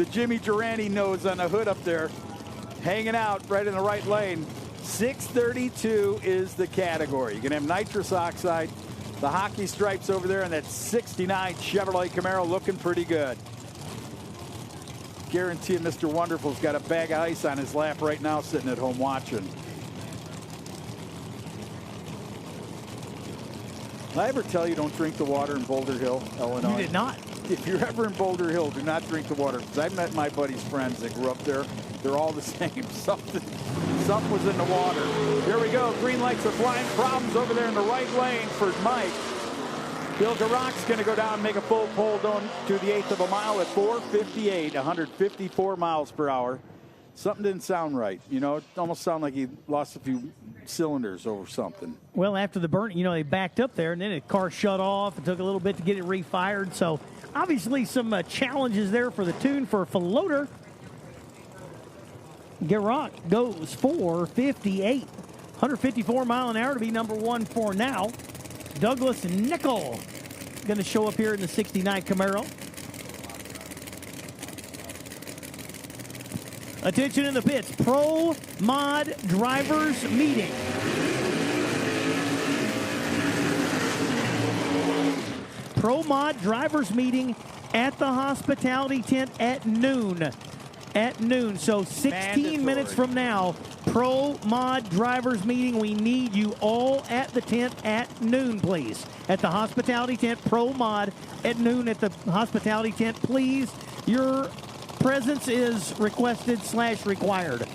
Jimmy Durante nose on the hood up there. Hanging out right in the right lane. 632 is the category. You can have nitrous oxide, the hockey stripes over there, and that 69 Chevrolet Camaro looking pretty good. Guarantee Mr. Wonderful's got a bag of ice on his lap right now sitting at home watching. Did I ever tell you don't drink the water in Boulder Hill, Illinois? You did not. If you're ever in Boulder Hill, do not drink the water. Because I've met my buddy's friends that grew up there. They're all the same. Something was in the water. Here we go. Green lights are flying. Problems over there in the right lane for Mike. Bill Garock's going to go down and make a full pull down to the eighth of a mile at 4:58, 154 miles per hour. Something didn't sound right. You know, it almost sounded like he lost a few cylinders over something. Well, after the burn, you know, they backed up there, and then the car shut off. It took a little bit to get it refired. So, obviously, some challenges there for the tune for Floater. Garock goes 4:58, 154 mile an hour to be number one for now. Douglas Nickel going to show up here in the 69 Camaro. Attention in the pits. Pro Mod Drivers Meeting. Pro Mod Drivers Meeting at the hospitality tent at noon. At noon. So 16 Mandatory. minutes from now, Pro Mod Drivers Meeting. We need you all at the tent at noon, please. At the hospitality tent, Pro Mod at noon at the hospitality tent, please. Your presence is requested/required.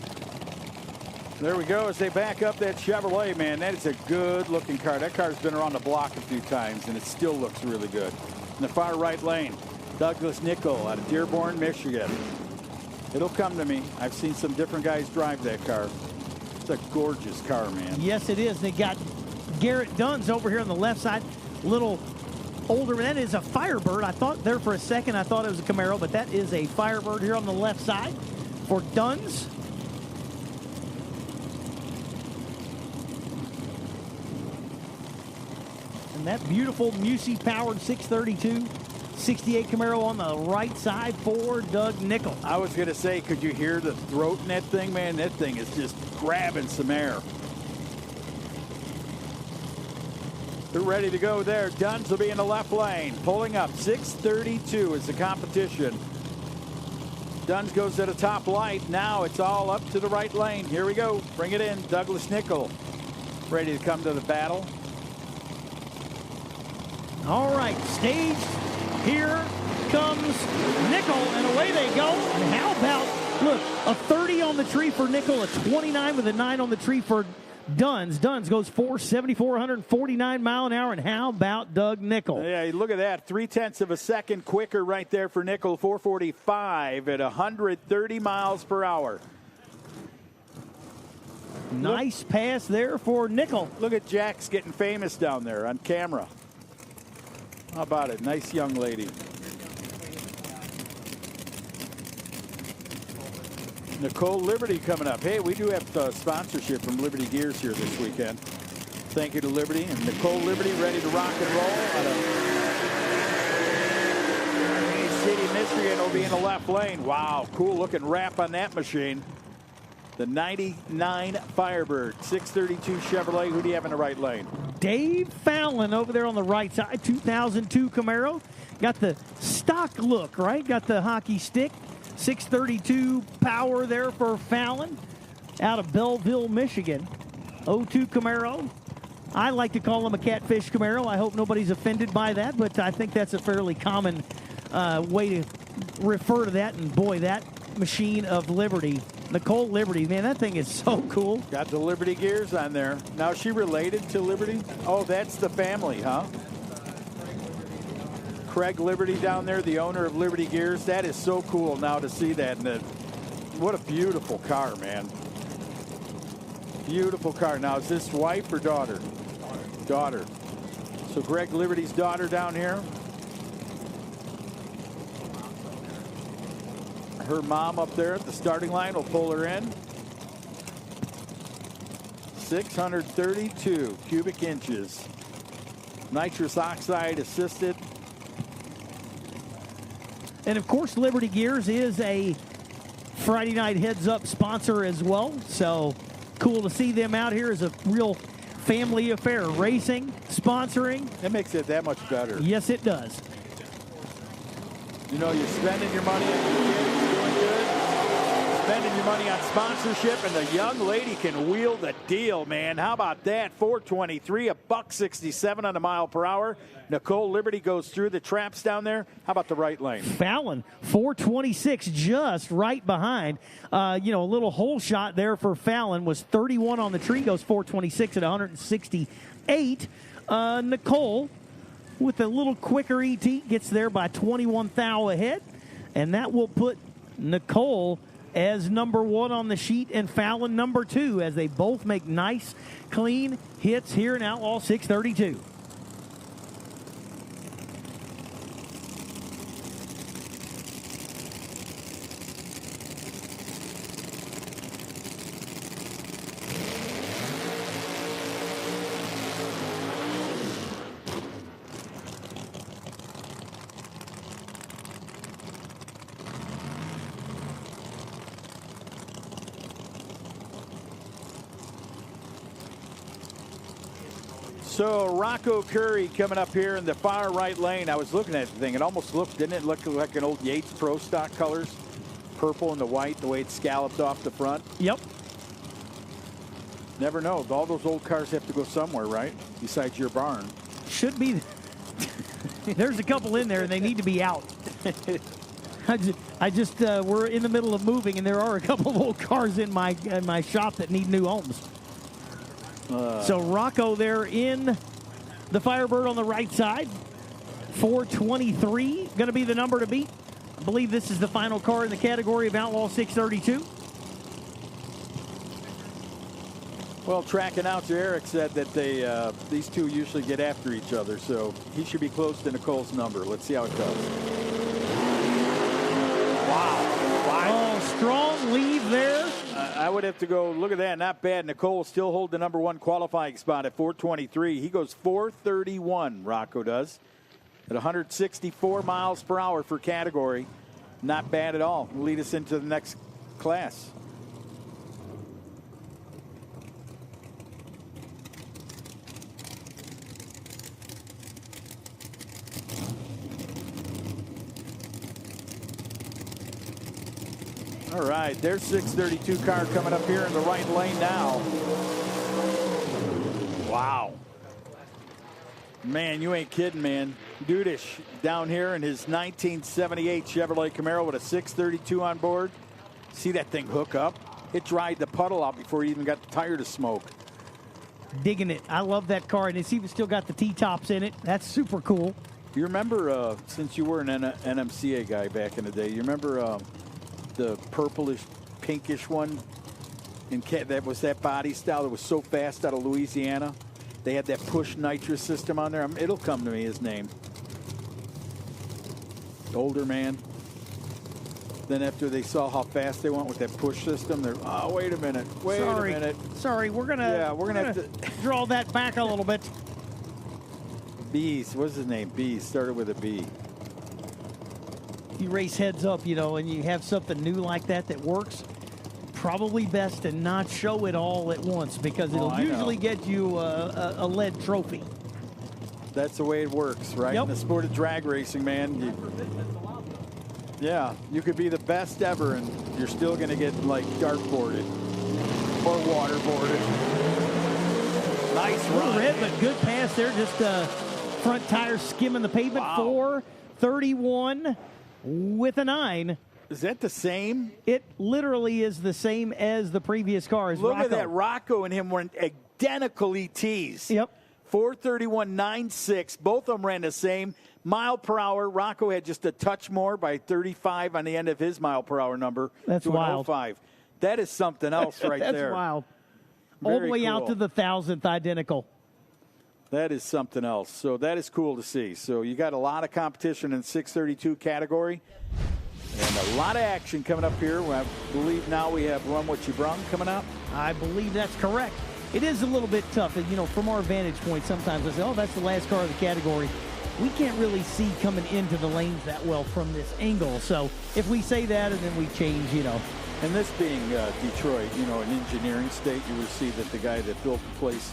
There we go as they back up that Chevrolet, man. That is a good-looking car. That car's been around the block a few times, and it still looks really good. In the far right lane, Douglas Nickel out of Dearborn, Michigan. It'll come to me. I've seen some different guys drive that car. It's a gorgeous car, man. Yes, it is. They got Garrett Duns over here on the left side, a little older. That is a Firebird. I thought there for a second I thought it was a Camaro, but that is a Firebird here on the left side for Duns. And that beautiful Musi-powered 632 68 Camaro on the right side for Doug Nickel. I was going to say, could you hear the throat in that thing, man? That thing is just grabbing some air. They're ready to go there. Duns will be in the left lane. Pulling up. 6:32 is the competition. Duns goes to the top light. Now it's all up to the right lane. Here we go. Bring it in. Douglas Nickel ready to come to the battle. All right, staged. Here comes Nickel, and away they go. And how about, look, a 30 on the tree for Nickel, a 29 with a 9 on the tree for Duns. Duns goes 474, 149 mile an hour. And how about Doug Nickel? Yeah, look at that. 0.3 of a second quicker right there for Nickel. 445 at 130 miles per hour. Nice pass there for Nickel. Look at Jax getting famous down there on camera. How about it? Nice young lady. Nicole Liberty coming up. Hey, we do have sponsorship from Liberty Gears here this weekend. Thank you to Liberty. And Nicole Liberty ready to rock and roll out of Main City, Michigan. Will be in the left lane. Wow, cool looking wrap on that machine. The 99 Firebird, 632 Chevrolet. Who do you have in the right lane? Dave Fallon over there on the right side, 2002 Camaro. Got the stock look, right? Got the hockey stick. 632 power there for Fallon out of Belleville, Michigan. 02 Camaro. I like to call him a catfish Camaro. I hope nobody's offended by that, but I think that's a fairly common way to refer to that. And boy, that machine of Liberty. Nicole Liberty, man, that thing is so cool. Got the Liberty Gears on there. Now, is she related to Liberty? Oh, that's the family, huh? Craig Liberty down there, the owner of Liberty Gears. That is so cool now to see that. And What a beautiful car, man. Beautiful car. Now, is this wife or daughter? Daughter. So Greg Liberty's daughter down here. Her mom up there at the starting line will pull her in. 632 cubic inches. Nitrous oxide assisted. And, of course, Liberty Gears is a Friday Night Heads Up sponsor as well. So cool to see them out here as a real family affair. Racing, sponsoring. That makes it that much better. Yes, it does. You know, you're spending your money on your kids, doing good. Spending your money on sponsorship, and the young lady can wheel the deal, man. How about that? 423, $167 on the mile per hour. Nicole Liberty goes through the traps down there. How about the right lane? Fallon, 426, just right behind. A little hole shot there for Fallon was 31 on the tree, goes 426 at 168. Nicole, with a little quicker ET, gets there by 21 thou ahead, and that will put Nicole as number 1 on the sheet and Fallon number 2 as they both make nice, clean hits here in Outlaw 632. So Rocco Curry coming up here in the far right lane. I was looking at the thing. It almost looked, didn't it look like an old Yates Pro Stock colors? Purple and the white, the way it scalloped off the front. Yep. Never know. All those old cars have to go somewhere, right? Besides your barn. Should be. There's a couple in there, and they need to be out. We're in the middle of moving, and there are a couple of old cars in my shop that need new homes. So Rocco there in the Firebird on the right side. 423 going to be the number to beat. I believe this is the final car in the category of Outlaw 632. Well, track announcer Eric said that these two usually get after each other, so he should be close to Nicole's number. Let's see how it goes. Wow. Oh, strong lead there. I would have to go, look at that, not bad. Nicole still hold the number 1 qualifying spot at 423. He goes 431, Rocco does, at 164 miles per hour for category. Not bad at all. Lead us into the next class. All right, there's 632 car coming up here in the right lane now. Wow. Man, you ain't kidding, man. Dudish down here in his 1978 Chevrolet Camaro with a 632 on board. See that thing hook up? It dried the puddle out before he even got the tire to smoke. Digging it. I love that car, and it's even still got the T-tops in it. That's super cool. You remember, since you were an NMCA guy back in the day, you remember the purplish, pinkish one? That was that body style that was so fast out of Louisiana. They had that push nitrous system on there. It'll come to me, his name. Older man. Then after they saw how fast they went with that push system, they're, oh, wait a minute. Wait a minute. Sorry, we're gonna have to draw that back a little bit. Bees, what's his name? Bees, started with a B. You race heads up, and you have something new like that works, probably best to not show it all at once because it'll usually get you a lead trophy. That's the way it works, right? Yep. In the sport of drag racing, man. You could be the best ever, and you're still going to get, like, dartboarded or waterboarded. Nice run. Red, but good pass there. Just front tire skimming the pavement. Wow. 431 with a 9. Is that the same? It literally is the same as the previous cars. Look at that. Rocco and him were identical ETs. Yep. 431.96. Both of them ran the same. Mile per hour, Rocco had just a touch more by 35 on the end of his mile per hour number. That's to an wild. 05. That is something else right That's there. That's wild. All the way out to the 1,000th identical. That is something else. So that is cool to see. So you got a lot of competition in the 632 category. And a lot of action coming up here. I believe now we have Run What You Brung coming up. I believe that's correct. It is a little bit tough. You know, from our vantage point, sometimes I say, oh, that's the last car of the category. We can't really see coming into the lanes that well from this angle. So if we say that and then we change, you know. And this being Detroit, you know, an engineering state, you will see that the guy that built the place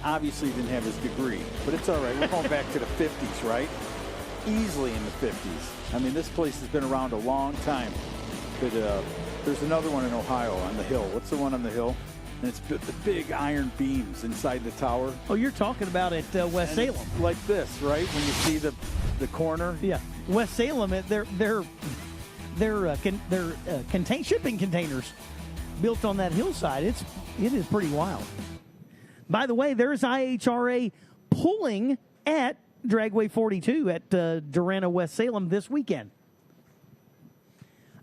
obviously didn't have his degree. But it's all right. We're going back to the 50s, right? Easily in the 50s. I mean, this place has been around a long time. But there's another one in Ohio on the hill. What's the one on the hill? And it's the big iron beams inside the tower. Oh, you're talking about at West Salem. Like this, right? When you see the corner. Yeah. West Salem, they're shipping containers built on that hillside. It is pretty wild. By the way, there's IHRA pulling at Dragway 42 at Darana, West Salem this weekend.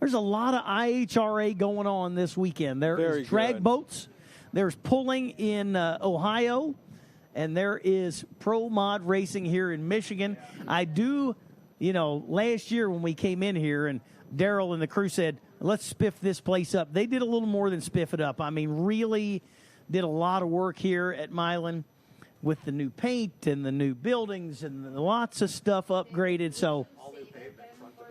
There's a lot of IHRA going on this weekend. There is drag boats. There's pulling in Ohio. And there is Pro Mod racing here in Michigan. Last year when we came in here and Daryl and the crew said, let's spiff this place up. They did a little more than spiff it up. I mean, really did a lot of work here at Milan with the new paint and the new buildings and lots of stuff upgraded. So all new pavement front to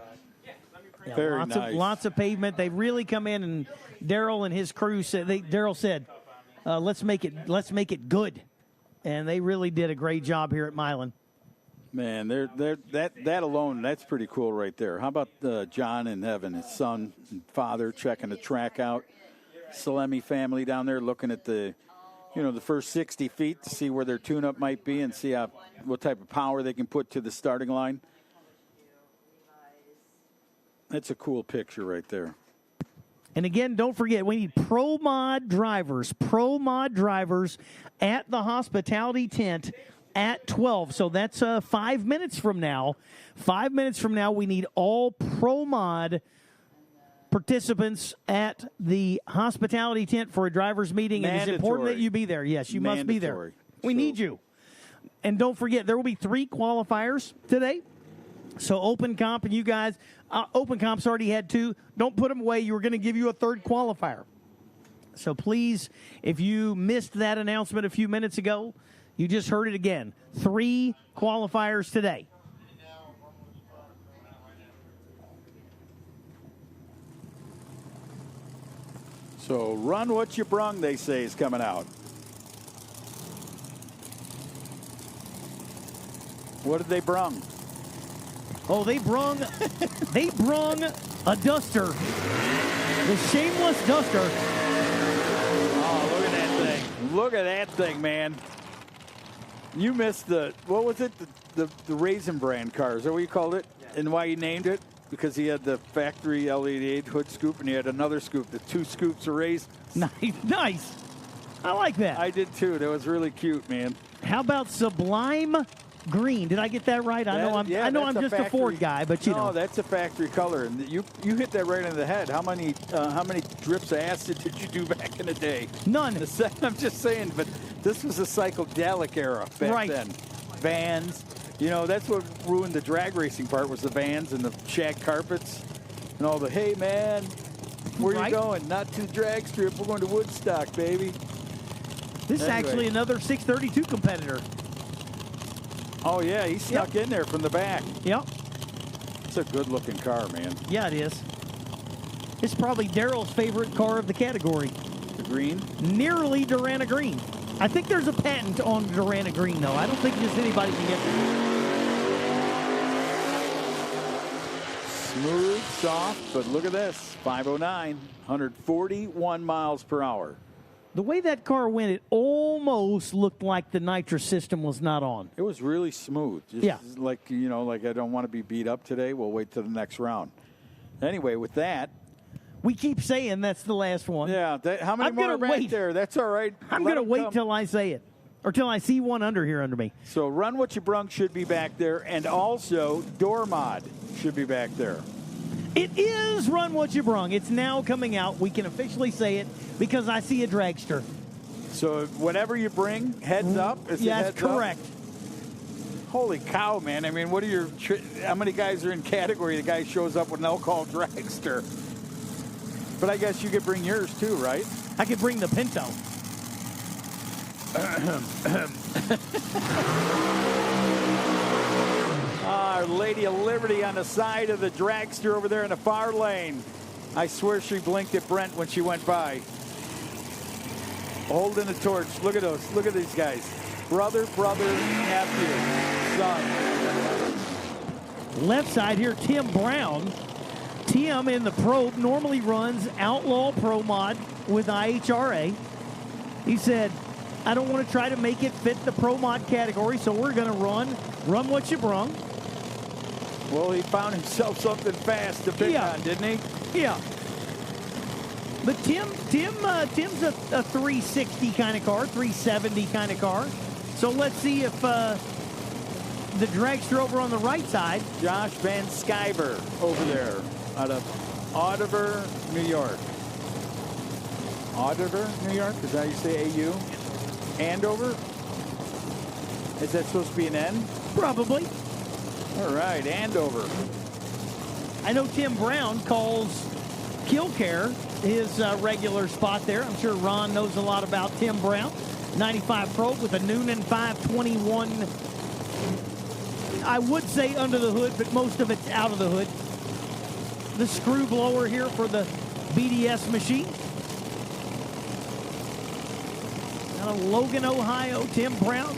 back. Yeah, lots of pavement. They really come in, and Daryl and his crew said, Daryl said, let's make it good. And they really did a great job here at Milan. Man, that alone, that's pretty cool right there. How about John and Evan, his son and father, checking the track out? Salemi family down there looking at the first 60 feet to see where their tune-up might be and see what type of power they can put to the starting line. That's a cool picture right there. And again, don't forget, we need Pro Mod drivers at the hospitality tent at 12. So that's 5 minutes from now. 5 minutes from now, we need all Pro Mod participants at the hospitality tent for a driver's meeting. And it's important that you be there. Yes, you must be there. We need you. And don't forget, there will be 3 qualifiers today. So Open Comp and you guys, Open Comp's already had 2. Don't put them away. You were going to give you a 3rd qualifier. So please, if you missed that announcement a few minutes ago, you just heard it again. 3 qualifiers today. So Run What You Brung, they say, is coming out. What did they brung? Oh, they brung a duster. The shameless duster. Oh, look at that thing. Look at that thing, man. You missed what was it? The Raisin Brand car. Is that what you called it? Yeah. And why you named it? Because he had the factory LED hood scoop and he had another scoop. The 2 scoops of raisins. Nice. I like that. I did too. That was really cute, man. How about Sublime Green? Did I get that right? I know I'm just a Ford guy, but you know. No, that's a factory color, and you hit that right in the head. How many drips of acid did you do back in the day? None. I'm just saying, but this was a psychedelic era back then. Vans. You know, that's what ruined the drag racing part was the vans and the shag carpets and all the, hey, man, where are you going? Not to the drag strip. We're going to Woodstock, baby. This is actually another 632 competitor. Oh, yeah, he snuck in there from the back. Yep. It's a good-looking car, man. Yeah, it is. It's probably Daryl's favorite car of the category. The green? Nearly Darana Green. I think there's a patent on Darana Green, though. I don't think just anybody can get it. Smooth, soft, but look at this. 509, 141 miles per hour. The way that car went, it almost looked like the nitrous system was not on. It was really smooth. Just like I don't want to be beat up today. We'll wait till the next round. Anyway, with that. We keep saying that's the last one. Yeah. How many more are back there? That's all right. I'm going to wait till I say it. or till I see one under here under me. So Run What You Brung should be back there, and also Door Mod should be back there. It is Run What You Brung. It's now coming out. We can officially say it because I see a dragster. So whatever you bring, heads up. Is it Yes, heads correct. Up? Holy cow, man. I mean, what are how many guys are in category? The guy shows up with an alcohol dragster. But I guess you could bring yours too, right? I could bring the Pinto. Our Lady of Liberty on the side of the dragster over there in the far lane. I swear she blinked at Brent when she went by. Holding the torch. Look at those. Look at these guys. Brother, nephew, son. Left side here, Tim Brown. Tim in the probe normally runs Outlaw Pro Mod with IHRA. He said, I don't want to try to make it fit the Pro Mod category, so we're going to run What You Brung. Well, he found himself something fast to pick on, didn't he? Yeah. But Tim's a 360 kind of car, 370 kind of car. So let's see if the dragster over on the right side. Josh Van Skyver over there out of Audiver, New York. Audiver, New York? Is that how you say AU? Andover? Is that supposed to be an N? Probably. All right, Andover. I know Tim Brown calls Killcare his regular spot there. I'm sure Ron knows a lot about Tim Brown. 95 probe with a Noonan 521. I would say under the hood, but most of it's out of the hood. The screw blower here for the BDS machine. Out of Logan, Ohio, Tim Brown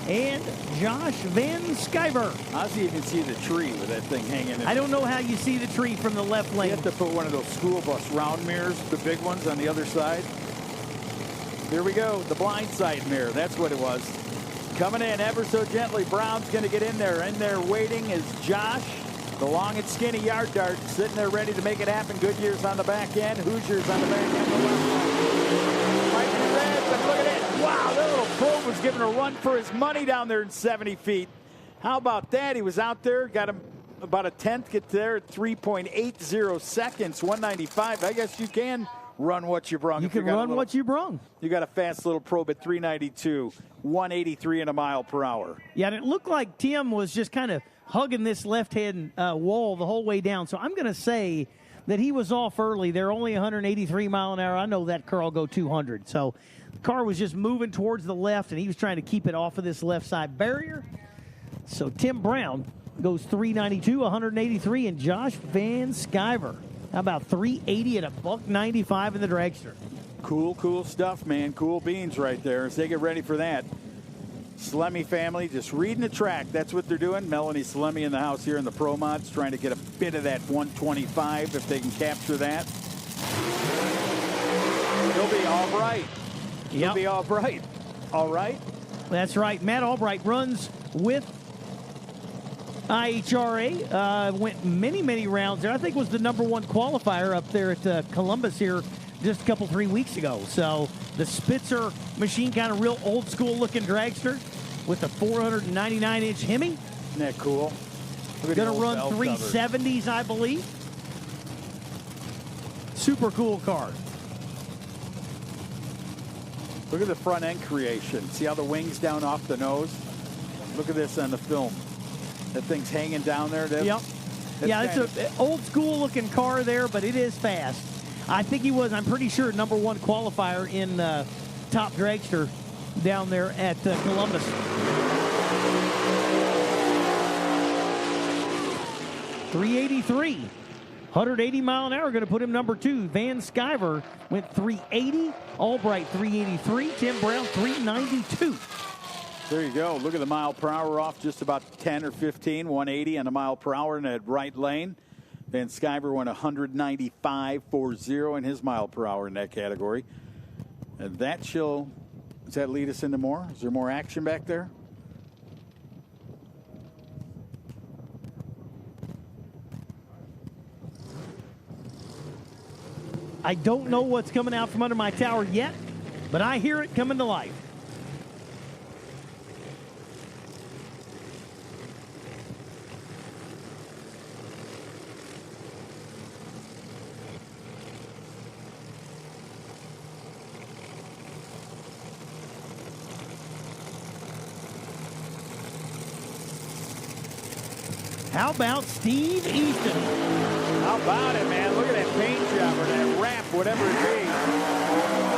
and Josh Van Skyver. How does he even see the tree with that thing hanging in? I don't know how you see the tree from the left lane. You have to put one of those school bus round mirrors, the big ones on the other side. Here we go, the blind side mirror. That's what it was. Coming in ever so gently. Brown's going to get in there. In there waiting is Josh, the long and skinny yard dart, sitting there ready to make it happen. Goodyear's on the back end. Hoosiers on the back end. The left side. Fighting the red, but look at it. Wow, that little probe was giving a run for his money down there in 70 feet. How about that? He was out there, got him about a tenth, get there at 3.80 seconds, 195. I guess you can run what you brung. You can run what you brung. You got a fast little probe at 392, 183 in a mile per hour. Yeah, and it looked like Tim was just kind of hugging this left-hand wall the whole way down. So I'm going to say that he was off early. They're only 183 mile an hour. I know that car will go 200. So the car was just moving towards the left, and he was trying to keep it off of this left side barrier. So Tim Brown goes 392, 183, and Josh Van Skyver, how about 380 at a $195 in the dragster? Cool stuff, man. Cool beans right there as they get ready for that. Slemmy family just reading the track. That's what they're doing. Melanie Slemmy in the house here in the Pro Mods, trying to get a bit of that 125 if they can capture that. They'll be all right. They'll be all right. All right? That's right. Matt Albright runs with IHRA, went many rounds there. I think was the #1 qualifier up there at Columbus here just a couple, 3 weeks ago. So the Spitzer machine, kind of real old school looking dragster with a 499-inch Hemi. Isn't that cool? Going to run 370s, I believe. Super cool car. Look at the front end creation. See how the wings down off the nose? Look at this on the film. That thing's hanging down there. Yep. Yeah, it's an old school looking car there, but it is fast. I think he was, I'm pretty sure, #1 qualifier in top dragster down there at Columbus. .383, 180 mile an hour, going to put him #2. Van Skyver went 380, Albright 383, Tim Brown 392. There you go. Look at the mile per hour off just about 10 or 15, 180 on a mile per hour in that right lane. Van Skyver went 195.40 in his mile per hour in that category. And that does that lead us into more? Is there more action back there? I don't know what's coming out from under my tower yet, but I hear it coming to life. How about Steve Easton? How about it, man? Look at that paint job or that wrap, whatever it be.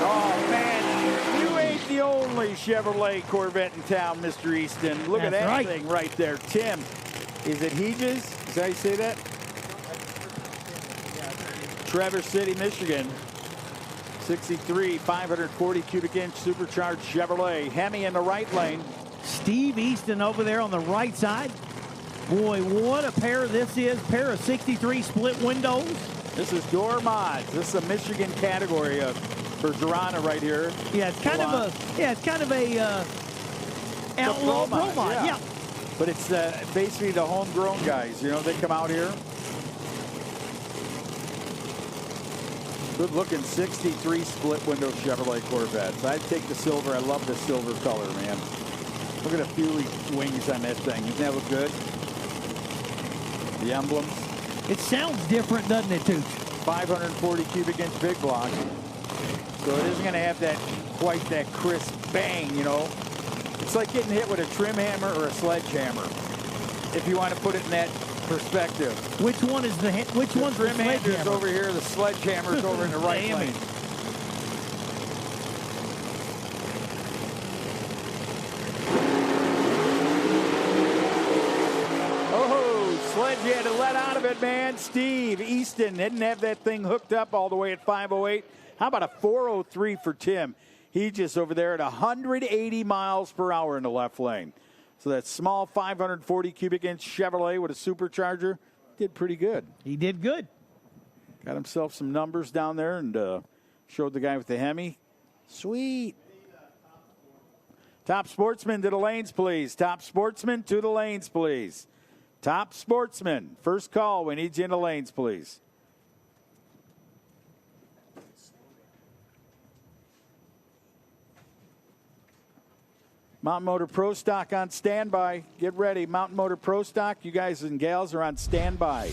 Oh, man, you ain't the only Chevrolet Corvette in town, Mr. Easton. Look at That's that right. thing right there. Tim, is it Heges? Is that how you say that? Traverse City, Michigan. 63, 540 cubic inch supercharged Chevrolet. Hemi in the right lane. Steve Easton over there on the right side. Boy, what a pair this is. Pair of 63 split windows. This is door mods. This is a Michigan category for Darana right here. Yeah, it's kind of a outlaw pro mod. Yeah. But it's basically the homegrown guys. You know, they come out here. Good looking 63 split window Chevrolet Corvettes. I'd take the silver. I love the silver color, man. Look at the Fury wings on that thing. Doesn't that look good? The emblems. It sounds different, doesn't it, Tooch? 540 cubic inch big block. So it isn't going to have quite that crisp bang, you know. It's like getting hit with a trim hammer or a sledgehammer, if you want to put it in that perspective. Which one is which one's the trim hammer's sledgehammer? over here, the sledgehammer's over in the right Damn lane. it. Sledge had to let out of it, man. Steve Easton didn't have that thing hooked up all the way at 508. How about a 403 for Tim? He just over there at 180 miles per hour in the left lane. So that small 540 cubic inch Chevrolet with a supercharger did pretty good. He did good. Got himself some numbers down there and showed the guy with the Hemi. Sweet. Top Sportsman to the lanes, please. Top Sportsman to the lanes, please. Top Sportsman, first call. We need you in the lanes, please. Mountain Motor Pro Stock on standby. Get ready. Mountain Motor Pro Stock, you guys and gals are on standby.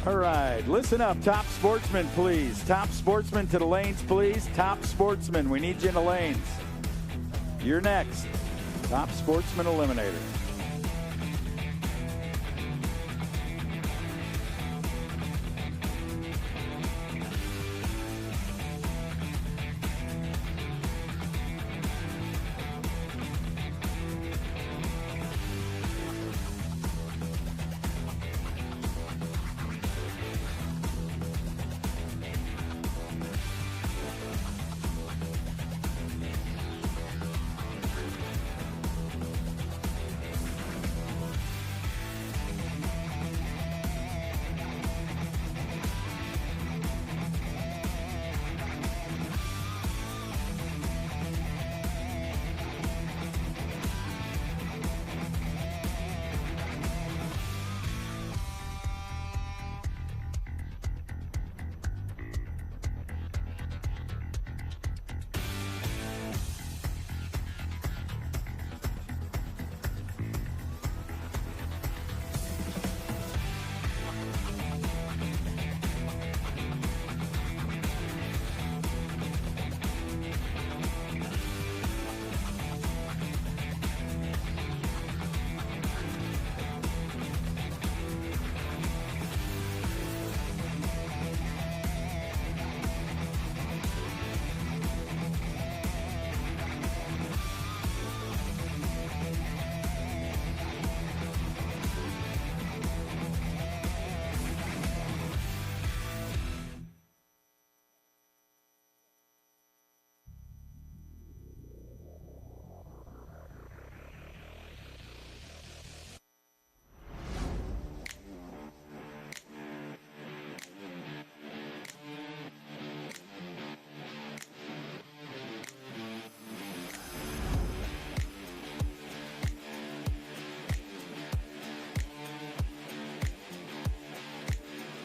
All right, listen up, top sportsmen, please. Top sportsmen to the lanes, please. Top sportsmen, we need you in the lanes. You're next. Top sportsman eliminator.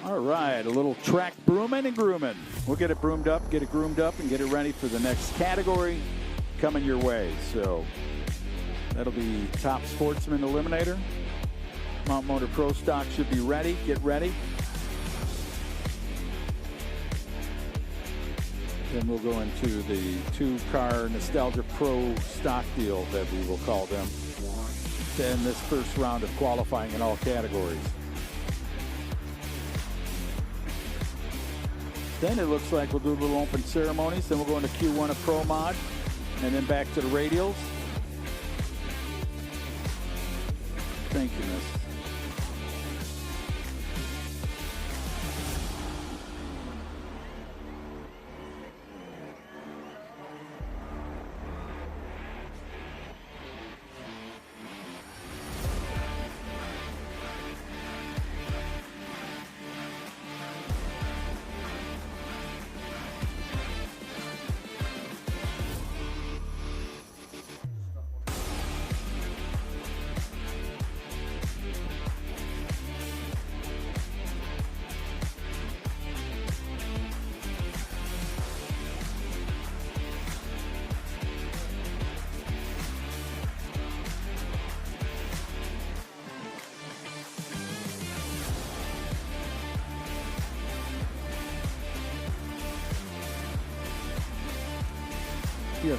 All right, a little track brooming and grooming. We'll get it broomed up, get it groomed up, and get it ready for the next category coming your way. So that'll be Top Sportsman Eliminator. Mount Motor Pro Stock should be ready. Get ready. Then we'll go into the two-car Nostalgia Pro stock deal that we will call them to end this first round of qualifying in all categories. Then it looks like we'll do little open ceremonies. Then we'll go into Q1 of Pro Mod, and then back to the radials. Thank you, miss. Yeah.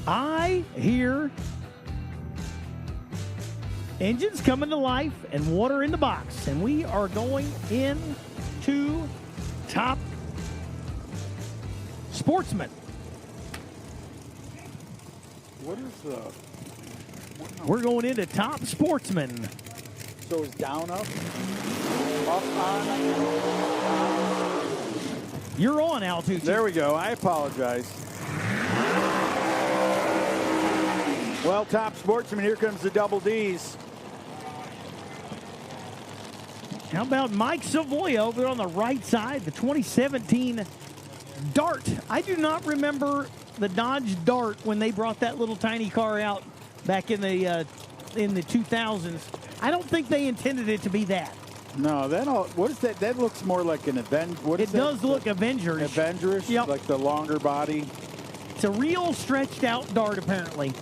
I hear engines coming to life and water in the box. And we are going into Top Sportsman. What is the... We're going into Top Sportsman. So is down up? Up on? You're on, Altitude. There we go. I apologize. Well, Top Sportsman, here comes the double Ds. How about Mike Savoya over there on the right side, the 2017 Dart. I do not remember the Dodge Dart when they brought that little tiny car out back in the 2000s. I don't think they intended it to be that. No, what is that? That looks more like an Avenger. It does look Avengers. Avengerish, yep. Like the longer body. It's a real stretched out Dart, apparently.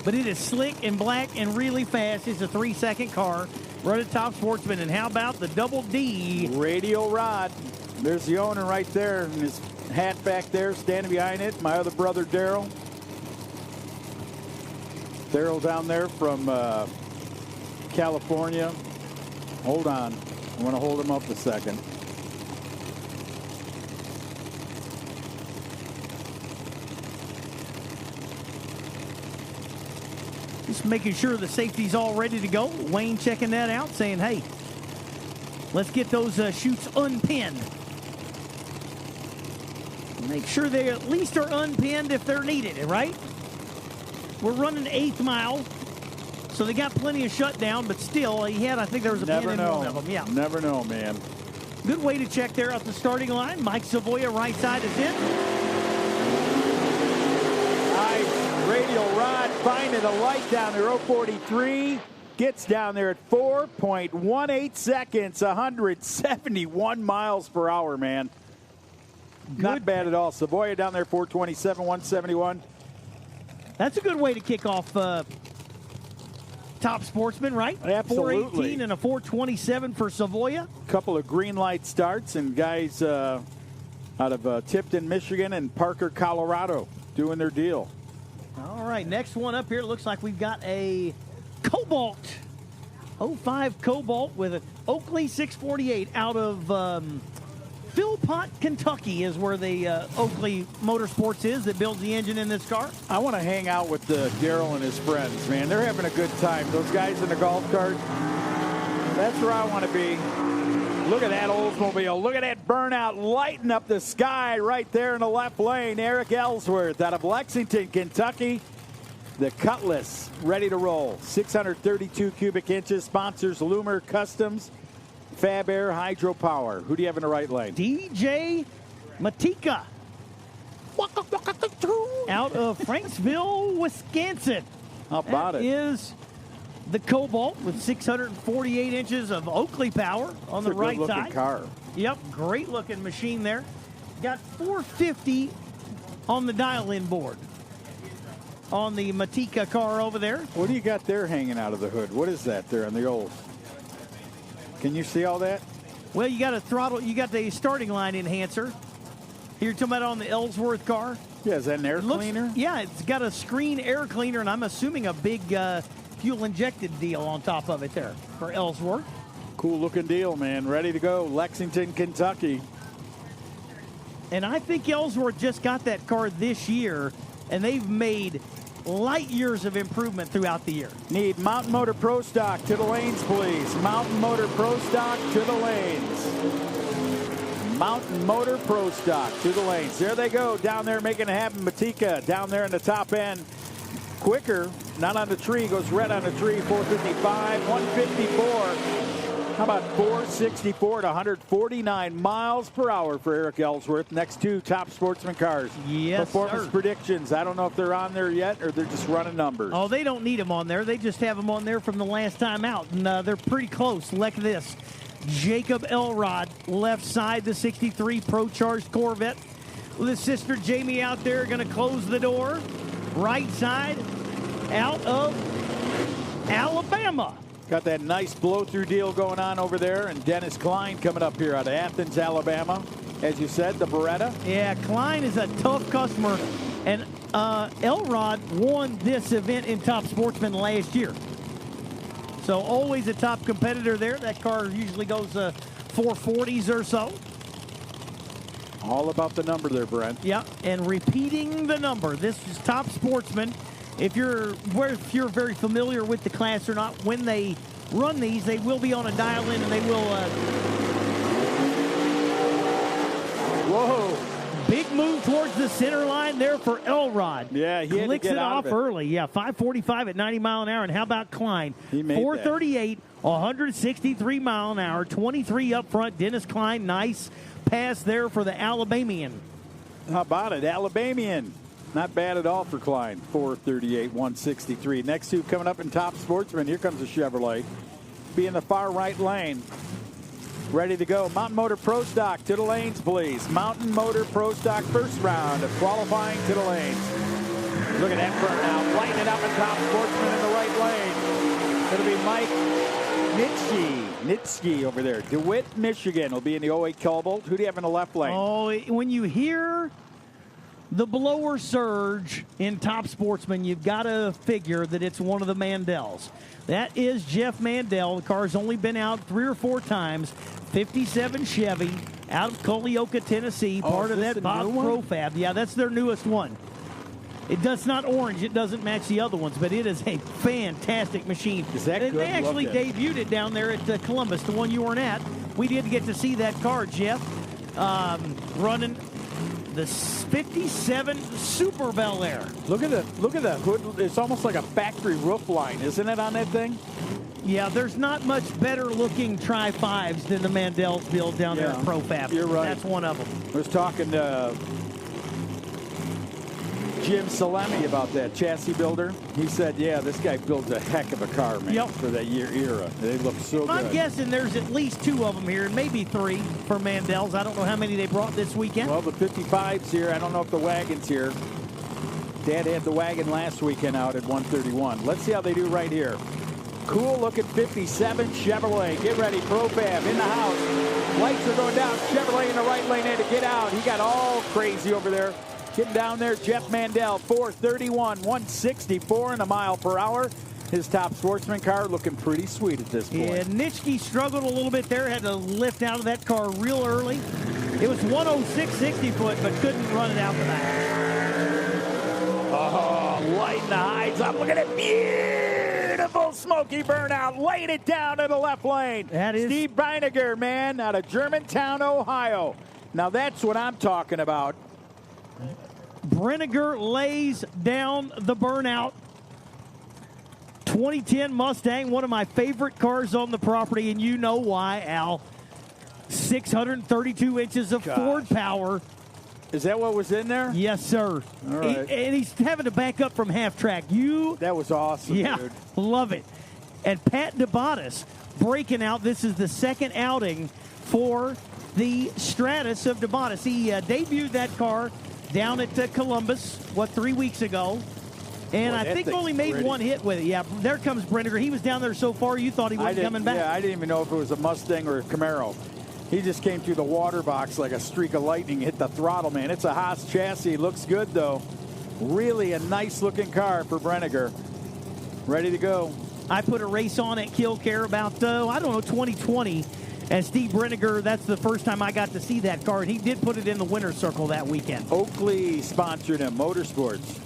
But it is slick and black and really fast. It's a 3-second car. Run at Top Sportsman. And how about the double D? Radial rod. There's the owner right there and his hat back there, standing behind it. My other brother, Daryl. Daryl down there from California. Hold on. I want to hold him up a second. Just making sure the safety's all ready to go. Wayne checking that out, saying, hey, let's get those chutes unpinned. Make sure they at least are unpinned if they're needed, right? We're running 8th mile, so they got plenty of shutdown, but still, I think there was a pin in one of them. Yeah. Never know, man. Good way to check there at the starting line. Mike Savoya, right side is in. Nice radial rod, finding the light down there, 043. Gets down there at 4.18 seconds, 171 miles per hour, man. Not bad at all. Savoya down there, 427, 171. That's a good way to kick off Top Sportsman, right? Absolutely. 418 and a 427 for Savoya. Couple of green light starts, and guys out of Tipton, Michigan, and Parker, Colorado, doing their deal. All right, next one up here. Looks like we've got a Cobalt. 05 Cobalt with an Oakley 648 out of Philpott, Kentucky is where the Oakley Motorsports is that builds the engine in this car. I want to hang out with Daryl and his friends, man. They're having a good time. Those guys in the golf cart, that's where I want to be. Look at that Oldsmobile. Look at that burnout lighting up the sky right there in the left lane. Eric Ellsworth out of Lexington, Kentucky. The Cutlass ready to roll. 632 cubic inches. Sponsors Loomer Customs, Fab Air, Hydropower. Who do you have in the right lane? DJ Matika out of Franksville, Wisconsin. How about that it? Is the Cobalt with 648 inches of Oakley power on the right side. Good looking car. Yep, great looking machine there. Got 450 on the dial-in board on the Matika car over there. What do you got there hanging out of the hood? What is that there on the old? Can you see all that? Well, you got a throttle. You got the starting line enhancer. You're talking about on the Ellsworth car? Yeah, is that an air cleaner? Yeah, it's got a screen air cleaner, and I'm assuming a big fuel-injected deal on top of it there for Ellsworth. Cool-looking deal, man. Ready to go. Lexington, Kentucky. And I think Ellsworth just got that car this year, and they've made light years of improvement throughout the year. Need Mountain Motor Pro Stock to the lanes, please. Mountain Motor Pro Stock to the lanes. Mountain Motor Pro Stock to the lanes. There they go, down there making it happen. Matika down there in the top end. Quicker, not on the tree, goes red on the tree. 455, 154. How about 464 to 149 miles per hour for Eric Ellsworth? Next two Top Sportsman cars. Yes, Performance sir. Predictions. I don't know if they're on there yet or they're just running numbers. Oh, they don't need them on there. They just have them on there from the last time out, and they're pretty close. Look at this. Jacob Elrod, left side, the 63 Pro Charged Corvette. With his sister Jamie out there, going to close the door. Right side, out of Alabama. Got that nice blow-through deal going on over there. And Dennis Klein coming up here out of Athens, Alabama. As you said, the Beretta. Yeah, Klein is a tough customer. And Elrod won this event in Top Sportsman last year. So always a top competitor there. That car usually goes 440s or so. All about the number there, Brent. Yeah, and repeating the number. This is Top Sportsman. If you're very familiar with the class or not, when they run these, they will be on a dial-in and they will... Whoa! Big move towards the center line there for Elrod. Yeah, he had to Clicks get it out off of it. early. Yeah, 545 at 90 mile an hour. And how about Klein? He made 438, 163 mile an hour, 23 up front. Dennis Klein, nice pass there for the Alabamian. How about it? Alabamian. Not bad at all for Klein. 438, 163. Next two coming up in Top Sportsman. Here comes a Chevrolet. Be in the far right lane. Ready to go. Mountain Motor Pro Stock to the lanes, please. Mountain Motor Pro Stock first round of qualifying to the lanes. Look at that burnout. Lighting it up in Top Sportsman in the right lane. It'll be Mike Nitsky over there. DeWitt, Michigan will be in the 08 Cobalt. Who do you have in the left lane? Oh, when you hear the blower surge in Top Sportsman, you've got to figure that it's one of the Mandels. That is Jeff Mandel. The car's only been out 3 or 4 times. 57 Chevy out of Culleoka, Tennessee. Part of that Bob Profab. Yeah, that's their newest one. It does not orange. It doesn't match the other ones, but it is a fantastic machine. Is that and good? they actually Loved it. debuted it down there at Columbus, the one you weren't at. We did get to see that car, Jeff, running the 57 Super Bel Air. Look at the hood. It's almost like a factory roof line, isn't it, on that thing? Yeah, there's not much better looking Tri-5s than the Mandels build down there at Profab. You're right. That's one of them. I was talking to Jim Salemi about that chassis builder. He said, yeah, this guy builds a heck of a car, man, for that era. They look so good. I'm guessing there's at least 2 of them here, maybe 3 for Mandels. I don't know how many they brought this weekend. Well, the 55's here. I don't know if the wagon's here. Dad had the wagon last weekend out at 131. Let's see how they do right here. Cool looking 57 Chevrolet. Get ready, Profab in the house. Lights are going down. Chevrolet in the right lane had to get out. He got all crazy over there. Getting down there, Jeff Mandel, 431, 164 in a mile per hour. His Top Sportsman car looking pretty sweet at this point. Yeah, Nitschke struggled a little bit there. Had to lift out of that car real early. It was 106 60 foot, but couldn't run it out the back. Oh, lighting the hides up. Look at it. Beautiful smoky burnout. Laying it down in the left lane. That is Steve Beiniger, man, out of Germantown, Ohio. Now that's what I'm talking about. Brenniger lays down the burnout. 2010 Mustang, one of my favorite cars on the property, and you know why, Al. 632 inches of Ford power. Is that what was in there? Yes, sir. All right. And he's having to back up from half track. That was awesome, yeah, dude. Love it. And Pat DeBottis breaking out. This is the second outing for the Stratus of DeBottis. He debuted that car down at Columbus, 3 weeks ago. And Boy, I think thing's only made pretty. 1 hit with it. Yeah, there comes Brenniger. He was down there so far you thought he wasn't coming back. Yeah, I didn't even know if it was a Mustang or a Camaro. He just came through the water box like a streak of lightning, hit the throttle, man. It's a Haas chassis. Looks good, though. Really a nice-looking car for Brenniger. Ready to go. I put a race on at Killcare about, 2020. And Steve Brenniger, that's the first time I got to see that car. And he did put it in the winner's circle that weekend. Oakley sponsored him, Motorsports.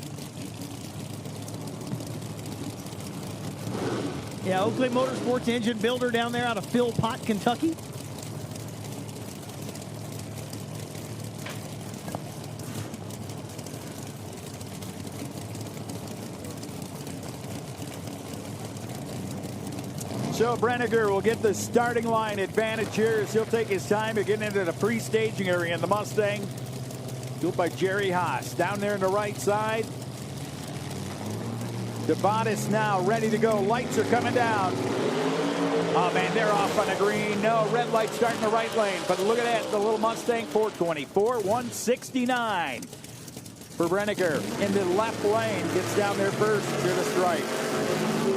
Yeah, Oakley Motorsports engine builder down there out of Philpott, Kentucky. So Brenniger will get the starting line advantage here as he'll take his time to get into the pre-staging area in the Mustang. Built by Jerry Haas. Down there on the right side. DeBottis now ready to go. Lights are coming down. Oh, man, they're off on the green. No, red light starting the right lane. But look at that, the little Mustang 424, 169 for Brenniger. In the left lane, gets down there first to the stripe.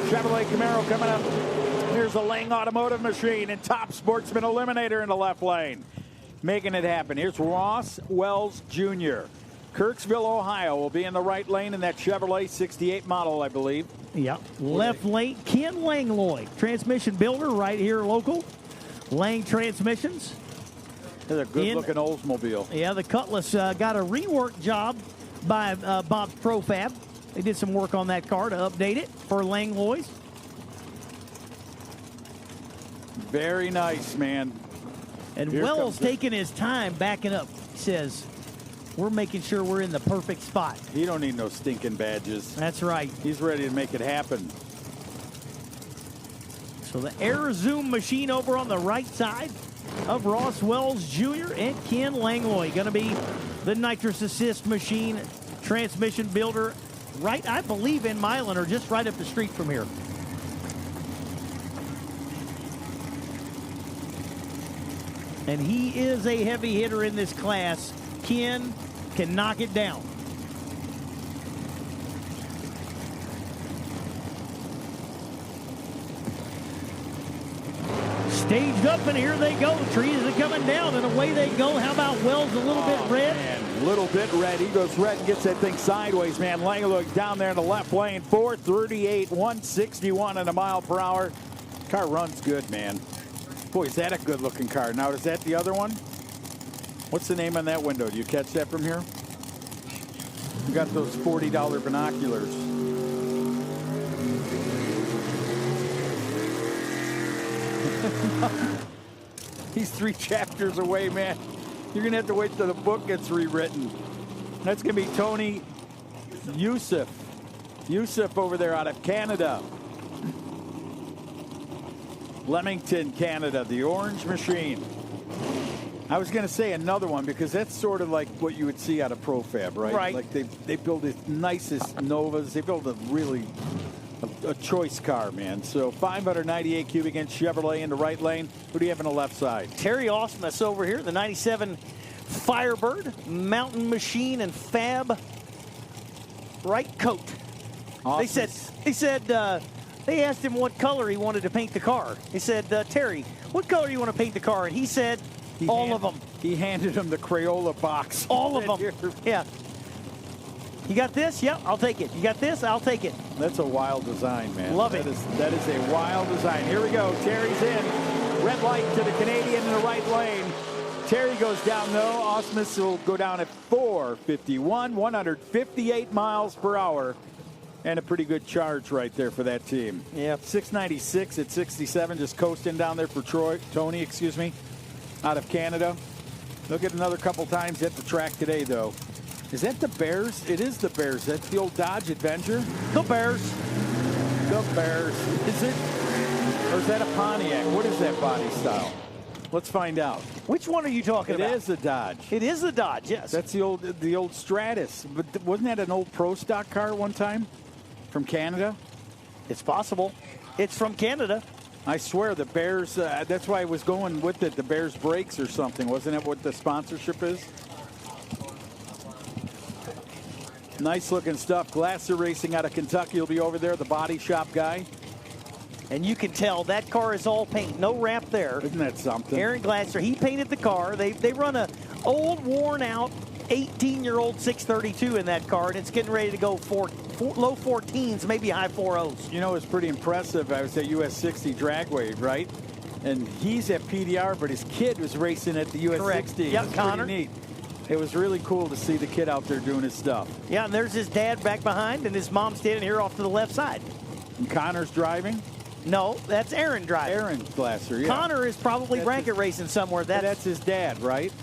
Chevrolet Camaro coming up. Here's a Lang Automotive machine and Top Sportsman Eliminator in the left lane. Making it happen. Here's Ross Wells Jr. Kirksville, Ohio will be in the right lane in that Chevrolet 68 model, I believe. Yeah. Left lane, Ken Langlois, transmission builder right here local. Lang Transmissions. That's a good-looking Oldsmobile. Yeah, the Cutlass got a rework job by Bob's Profab. They did some work on that car to update it for Langlois. Very nice, man. And Here Wells comes taking his time backing up. He says, we're making sure we're in the perfect spot. He don't need no stinking badges. That's right. He's ready to make it happen. So the Air Zoom machine over on the right side of Ross Wells Jr. and Ken Langlois going to be the nitrous assist machine transmission builder right, I believe, in Milan or just right up the street from here. And he is a heavy hitter in this class. Ken can knock it down. Staged up, and here they go. Trees are coming down, and away they go. How about Wells a little bit red? Man, little bit red. He goes red and gets that thing sideways, man. Langlois down there in the left lane. 438, 161 at a mile per hour. Car runs good, man. Boy, is that a good-looking car. Now, is that the other one? What's the name on that window? Do you catch that from here? You got those $40 binoculars. He's 3 chapters away, man. You're going to have to wait till the book gets rewritten. That's going to be Tony Youssef. Youssef over there out of Canada. Leamington, Canada, the Orange Machine. I was going to say another one because that's sort of like what you would see out of Profab, right? Right. Like they build the nicest Novas. They build a really a choice car, man. So 598 cubic inch Chevrolet in the right lane. Who do you have on the left side? Terry Osmus over here, the 97 Firebird, Mountain Machine and Fab right coat. Osmus. They asked him what color he wanted to paint the car. He said, Terry, what color do you want to paint the car? And he said, all of them. He handed him the Crayola box. All of them. Yeah. You got this? Yep, I'll take it. You got this? I'll take it. That's a wild design, man. Love it. That is a wild design. Here we go. Terry's in. Red light to the Canadian in the right lane. Terry goes down, though. Osmus will go down at 451, 158 miles per hour. And a pretty good charge right there for that team. Yeah. 696 at 67, just coasting down there for Tony, out of Canada. They'll get another couple times at the track today, though. Is that the Bears? It is the Bears. That's the old Dodge Adventure. The Bears. The Bears. Is it? Or is that a Pontiac? What is that body style? Let's find out. Which one are you talking about? It is the Dodge. It is the Dodge, yes. That's the old Stratus. But wasn't that an old Pro Stock car at one time? From Canada? It's possible. It's from Canada. I swear the Bears, that's why I was going with it, the Bears brakes or something. Wasn't that what the sponsorship is? Nice looking stuff. Glasser Racing out of Kentucky will be over there, the body shop guy. And you can tell that car is all paint. No wrap there. Isn't that something? Aaron Glasser, he painted the car. They run a old, worn out 18-year-old 632 in that car, and it's getting ready to go for low 14s, maybe high 40s. You know, it's pretty impressive. I was at US 60 Dragway, right? And he's at PDR, but his kid was racing at the US Correct. 60. Yep, It's Connor. pretty neat. It was really cool to see the kid out there doing his stuff. Yeah, and there's his dad back behind, and his mom standing here off to the left side. And Connor's driving? No, that's Aaron driving. Aaron Glasser, yeah. Connor is probably That's bracket racing somewhere. That's his dad, right?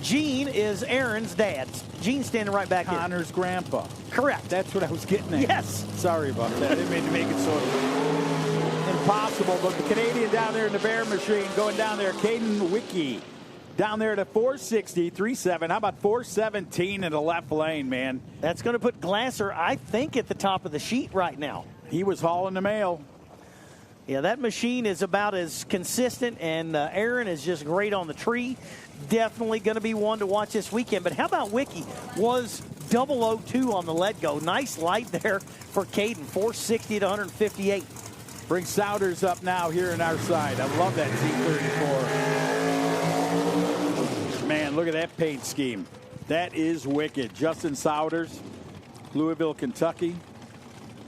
Gene is Aaron's dad. Gene's standing right back here. Connor's grandpa. Correct. That's what I was getting at. Yes. Sorry about that. I didn't mean to make it so impossible. But the Canadian down there in the Bear Machine going down there. Caden Wickie down there to 460, 3.7. How about 417 in the left lane, man? That's going to put Glasser, I think, at the top of the sheet right now. He was hauling the mail. Yeah, that machine is about as consistent, and Aaron is just great on the tree. Definitely going to be one to watch this weekend. But how about Wickie? Was 002 on the let go. Nice light there for Caden. 460 to 158. Bring Souders up now here in our side. I love that Z34. Man, look at that paint scheme. That is wicked. Justin Souders, Louisville, Kentucky.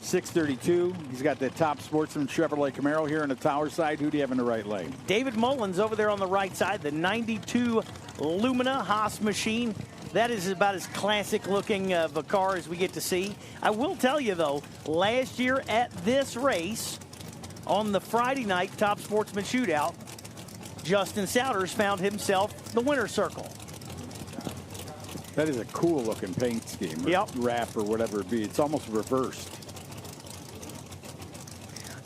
632. He's got the top Sportsman Chevrolet Camaro here on the tower side. Who do you have in the right lane? David Mullins over there on the right side, the 92 Lumina Haas machine. That is about as classic looking of a car as we get to see. I will tell you, though, last year at this race, on the Friday night Top Sportsman Shootout, Justin Souders found himself the winner's circle. That is a cool looking paint scheme. Yep. Wrap or whatever it be. It's almost reversed.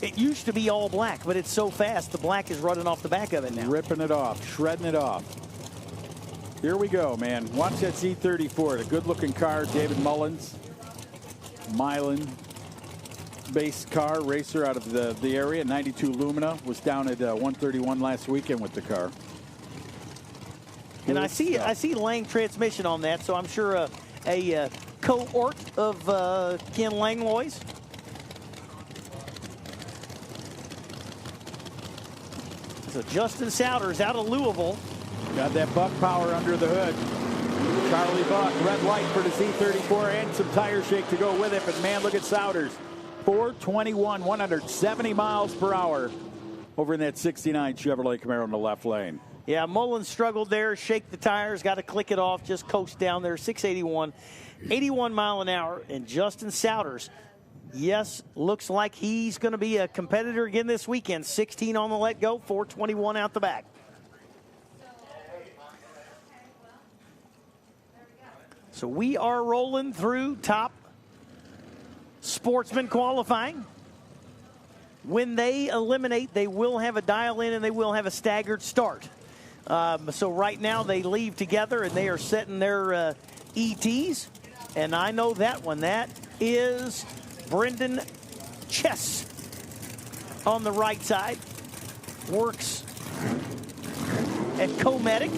It used to be all black, but it's so fast, the black is running off the back of it now. Ripping it off, shredding it off. Here we go, man. Watch that Z34. The good-looking car, David Mullins. Milan base car, racer out of the area. 92 Lumina. Was down at 131 last weekend with the car. And I see Lang transmission on that, so I'm sure a cohort of Ken Langlois. So Justin Souders out of Louisville. Got that buck power under the hood. Charlie Buck, red light for the Z34 and some tire shake to go with it. But man, look at Souders. 421, 170 miles per hour over in that 69 Chevrolet Camaro in the left lane. Yeah, Mullins struggled there, shake the tires, got to click it off, just coast down there, 681, 81 mile an hour. And Justin Souders, yes, looks like he's going to be a competitor again this weekend. 16 on the let go, 421 out the back. So we are rolling through Top Sportsman qualifying. When they eliminate, they will have a dial in and they will have a staggered start. So right now they leave together and they are setting their ETs. And I know that one. That is Brendan Chess on the right side. Works at Comedic.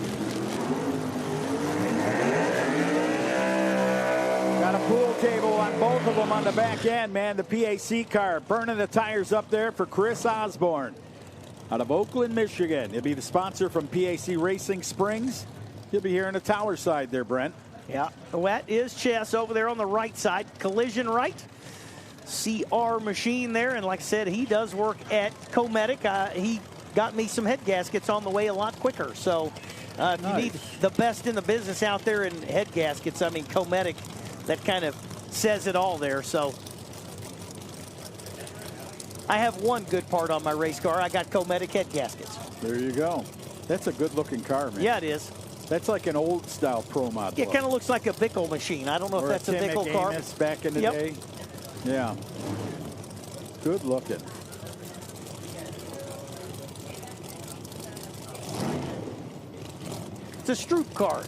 Got a pool table on both of them on the back end, man. The PAC car burning the tires up there for Chris Osborne out of Oakland, Michigan. He'll be the sponsor from PAC Racing Springs. He'll be here on the tower side there, Brent. Yeah, that is Chess over there on the right side. Collision right. CR machine there. And like I said, he does work at Comedic. He got me some head gaskets on the way a lot quicker. So if you need the best in the business out there in head gaskets, I mean, Comedic, that kind of says it all there. So I have one good part on my race car. I got Comedic head gaskets. There you go. That's a good looking car, man. Yeah, it is. That's like an old style Pro Mod. It kind of looks like a Bickle machine. I don't know if that's a Bickle car. Back in the day. Yeah. Good looking. It's a Stroop car.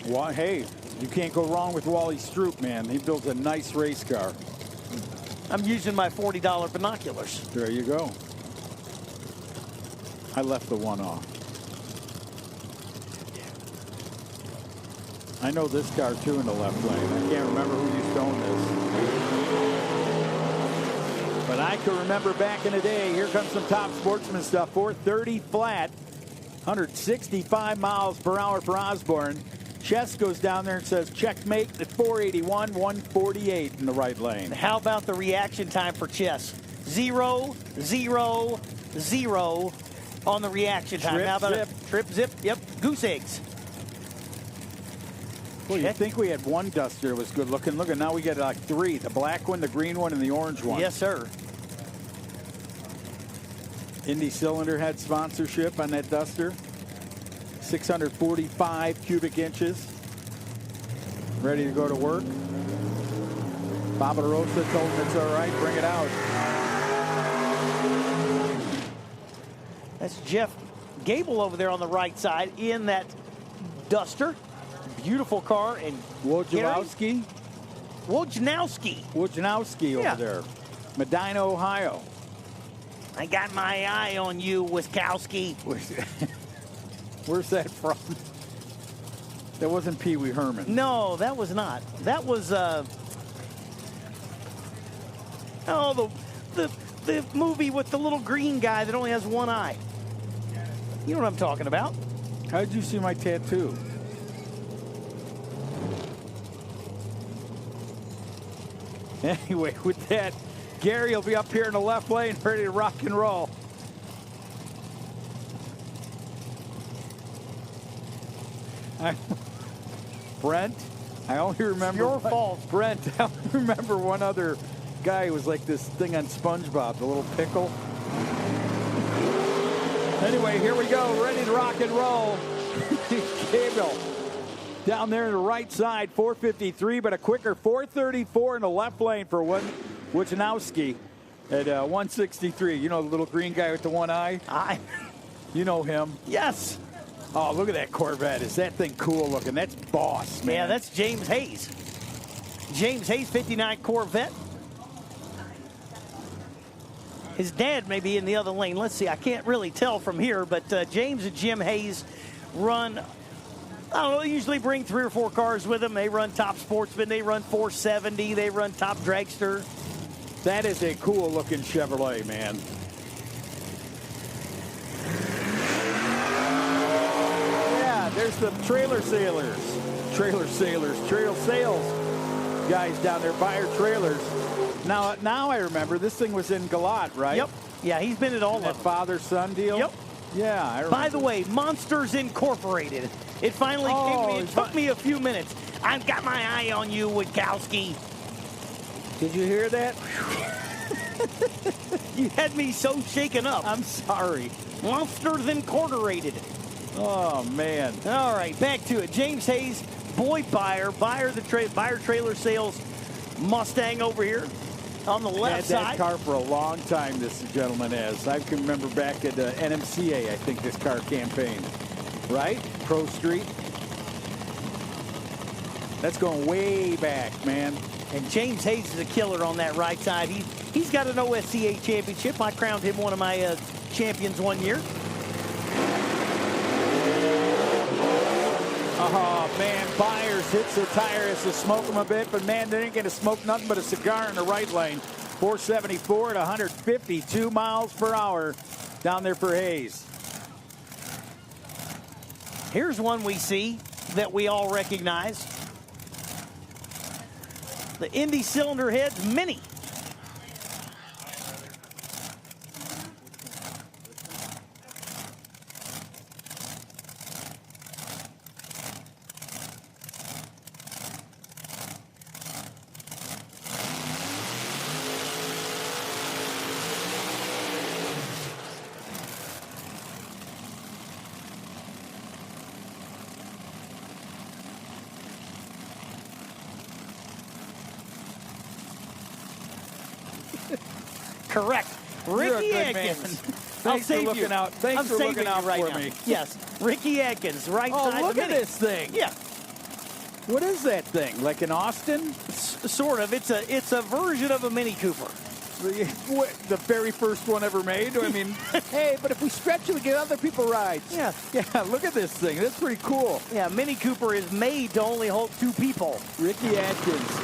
Well, hey, you can't go wrong with Wally Stroop, man. He builds a nice race car. I'm using my $40 binoculars. There you go. I left the one off. I know this car too in the left lane. I can't remember who used to own this. But I can remember back in the day. Here comes some Top Sportsman stuff. 430 flat, 165 miles per hour for Osborne. Chess goes down there and says checkmate at 481, 148 in the right lane. How about the reaction time for Chess? 0, 0, 0 on the reaction time. How about zip. Trip, zip, yep, goose eggs. Well, you think we had one Duster that was good looking. Look, now we get like three. The black one, the green one, and the orange one. Yes, sir. Indy Cylinder had sponsorship on that Duster. 645 cubic inches. Ready to go to work. Baba Rosa told him it's all right. Bring it out. That's Jeff Gable over there on the right side in that Duster. Beautiful car. And Wojnowski over there. Medina, Ohio. I got my eye on you, Wiskowski. Where's that from? That wasn't Pee Wee Herman. No, that was not. That was the movie with the little green guy that only has one eye. You know what I'm talking about. How did you see my tattoo? Anyway, with that, Gary will be up here in the left lane ready to rock and roll. Brent, I only remember. It's your fault. Brent, I only remember one other guy who was like this thing on SpongeBob, the little pickle. Anyway, here we go, ready to rock and roll. Gabriel down there in the right side, 4:53, but a quicker 4:34 in the left lane for Wojnowski at 1:63. You know the little green guy with the one eye? You know him. Yes. Oh, look at that Corvette. Is that thing cool looking? That's boss, man. Yeah, that's James Hayes. James Hayes, 59 Corvette. His dad may be in the other lane. Let's see. I can't really tell from here, but James and Jim Hayes run, I don't know, usually bring 3 or 4 cars with them. They run Top Sportsman. They run 470. They run Top Dragster. That is a cool looking Chevrolet, man. Yeah, there's the trailer sales guys down there, buyer trailers. Now I remember this thing was in Galat, right? Yep. Yeah, he's been at all of them. Father-son deal? Yep. Yeah, I remember. By the way, Monsters Incorporated. It finally came to me. It took me a few minutes. I've got my eye on you, Witkowski. Did you hear that? You had me so shaken up. I'm sorry. Monsters Incorporated. Oh, man. All right, back to it. James Hayes, Boyd Buyer Trailer Sales Mustang over here on the left side. Had that car for a long time, this gentleman has. I can remember back at NMCA, I think this car campaigned. Right? Pro Street. That's going way back, man. And James Hayes is a killer on that right side. He's got an OSCA championship. I crowned him one of my champions one year. Oh, man, Byers hits the tire as to smoke him a bit, but, man, they ain't going to smoke nothing but a cigar in the right lane. 474 at 152 miles per hour down there for Hayes. Here's one we see that we all recognize. The Indy Cylinder Heads Mini. Correct. Ricky Atkins. Thanks for looking out. Thanks for looking out for me. Yes. Ricky Atkins, right side. Oh, look at this thing. Yeah. What is that thing? Like an Austin? Sort of. It's a version of a Mini Cooper. The very first one ever made? I mean, hey, but if we stretch it, we get other people rides. Yeah. Yeah, look at this thing. That's pretty cool. Yeah, Mini Cooper is made to only hold 2 people. Ricky Atkins.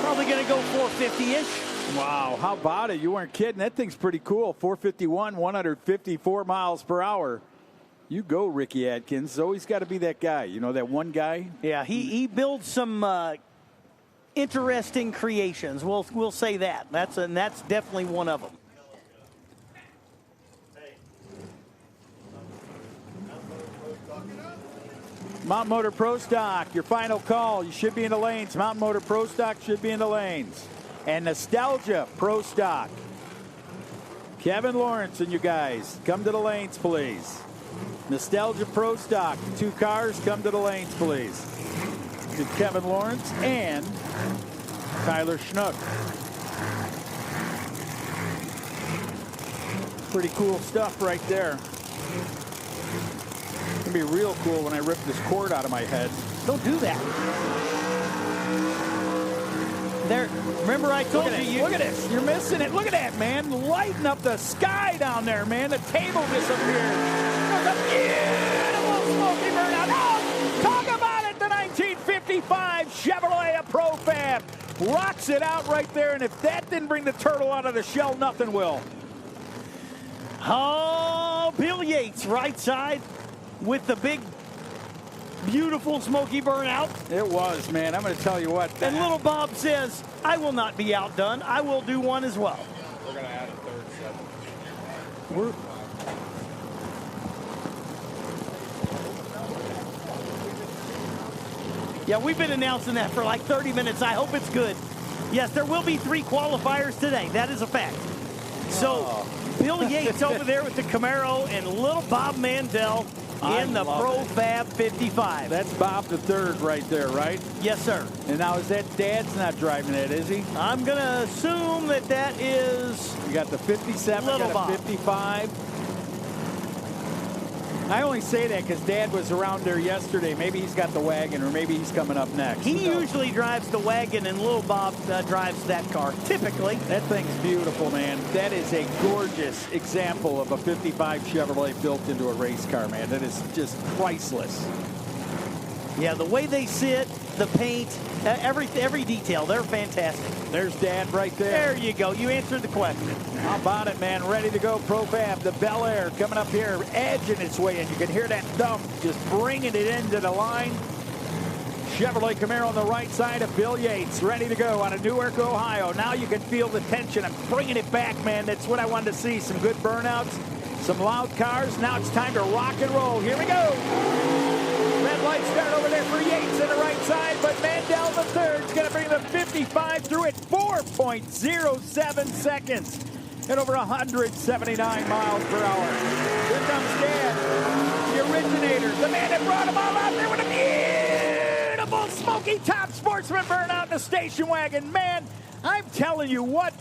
Probably going to go 450-ish. Wow, how about it? You weren't kidding. That thing's pretty cool. 451, 154 miles per hour. You go, Ricky Atkins. Always got to be that guy. You know, that one guy? Yeah, he builds some interesting creations. We'll say that. That's definitely one of them. Mountain Motor Pro Stock, your final call. You should be in the lanes. Mountain Motor Pro Stock should be in the lanes. And Nostalgia Pro Stock. Kevin Lawrence and you guys, come to the lanes, please. Nostalgia Pro Stock, 2 cars, come to the lanes, please. To Kevin Lawrence and Tyler Schnuck. Pretty cool stuff right there. It's going to be real cool when I rip this cord out of my head. Don't do that. There, remember I told you. Look at this. You're missing it. Look at that, man. Lighting up the sky down there, man. The table disappeared. There's a beautiful smoky burn out. Oh, talk about it. The 1955 Chevrolet Pro Fab rocks it out right there. And if that didn't bring the turtle out of the shell, nothing will. Oh, Bill Yates, right side with the big Beautiful smoky burnout. It was, man. I'm going to tell you what. And little Bob says, I will not be outdone. I will do one as well. We're going to add a third set. We're Yeah, we've been announcing that for like 30 minutes. I hope it's good. Yes, there will be 3 qualifiers today. That is a fact. So, Bill Yates over there with the Camaro and little Bob Mandel in the Pro Fab 55. That's Bob the third right there, right? Yes, sir. And now is that Dad's not driving that, is he? I'm going to assume that that is... You got the 57, you Little got Bob. a 55. I only say that because Dad was around there yesterday. Maybe he's got the wagon, or maybe he's coming up next. He usually drives the wagon, and little Bob drives that car, typically. That thing's beautiful, man. That is a gorgeous example of a 55 Chevrolet built into a race car, man. That is just priceless. Yeah, the way they sit, the paint, every detail, they're fantastic. There's Dad right there. There you go. You answered the question. How about it, man? Ready to go, Pro Fab. The Bel Air coming up here, edging its way in. You can hear that thump just bringing it into the line. Chevrolet Camaro on the right side of Bill Yates, ready to go out of Newark, Ohio. Now you can feel the tension. I'm bringing it back, man. That's what I wanted to see. Some good burnouts, some loud cars. Now it's time to rock and roll. Here we go. Red light start over there for Yates on the right side, but Mandel the third is going to bring the 55 through at 4.07 seconds at over 179 miles per hour. Here comes Dan, the originator, the man that brought them all out there with a beautiful smoky top sportsman burnout in the station wagon. Man, I'm telling you what,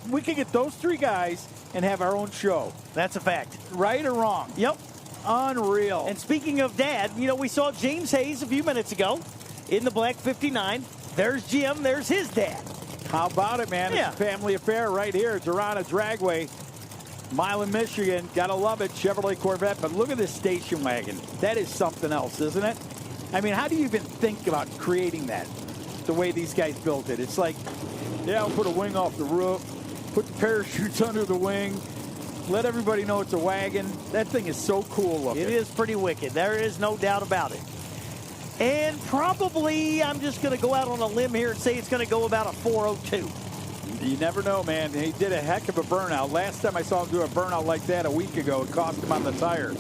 we could get those 3 guys and have our own show. That's a fact. Right or wrong? Yep. Unreal. And speaking of Dad, you know, we saw James Hayes a few minutes ago in the black 59. There's Jim. There's his dad. How about it, man? Yeah. It's a family affair right here. Darana Dragway, Milan, Michigan. Gotta love it. Chevrolet Corvette. But look at this station wagon. That is something else, isn't it? I mean, how do you even think about creating that the way these guys built it? It's like, yeah, I'll put a wing off the roof, put the parachutes under the wing, let everybody know it's a wagon. That thing is so cool looking. It is pretty wicked. There is no doubt about it. And probably, I'm just going to go out on a limb here and say it's going to go about a 402. You never know, man. He did a heck of a burnout. Last time I saw him do a burnout like that a week ago, it cost him on the tire.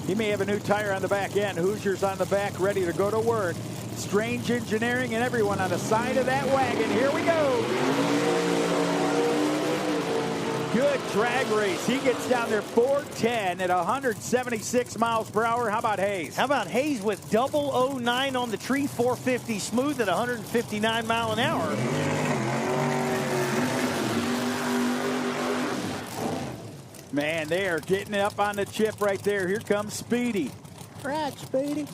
He may have a new tire on the back end. Hoosiers on the back, ready to go to work. Strange Engineering and everyone on the side of that wagon. Here we go. Good drag race. He gets down there 410 at 176 miles per hour. How about Hayes? How about Hayes with 009 on the tree, 450 smooth at 159 mile an hour. Man, they are getting up on the chip right there. Here comes Speedy. Right, Speedy.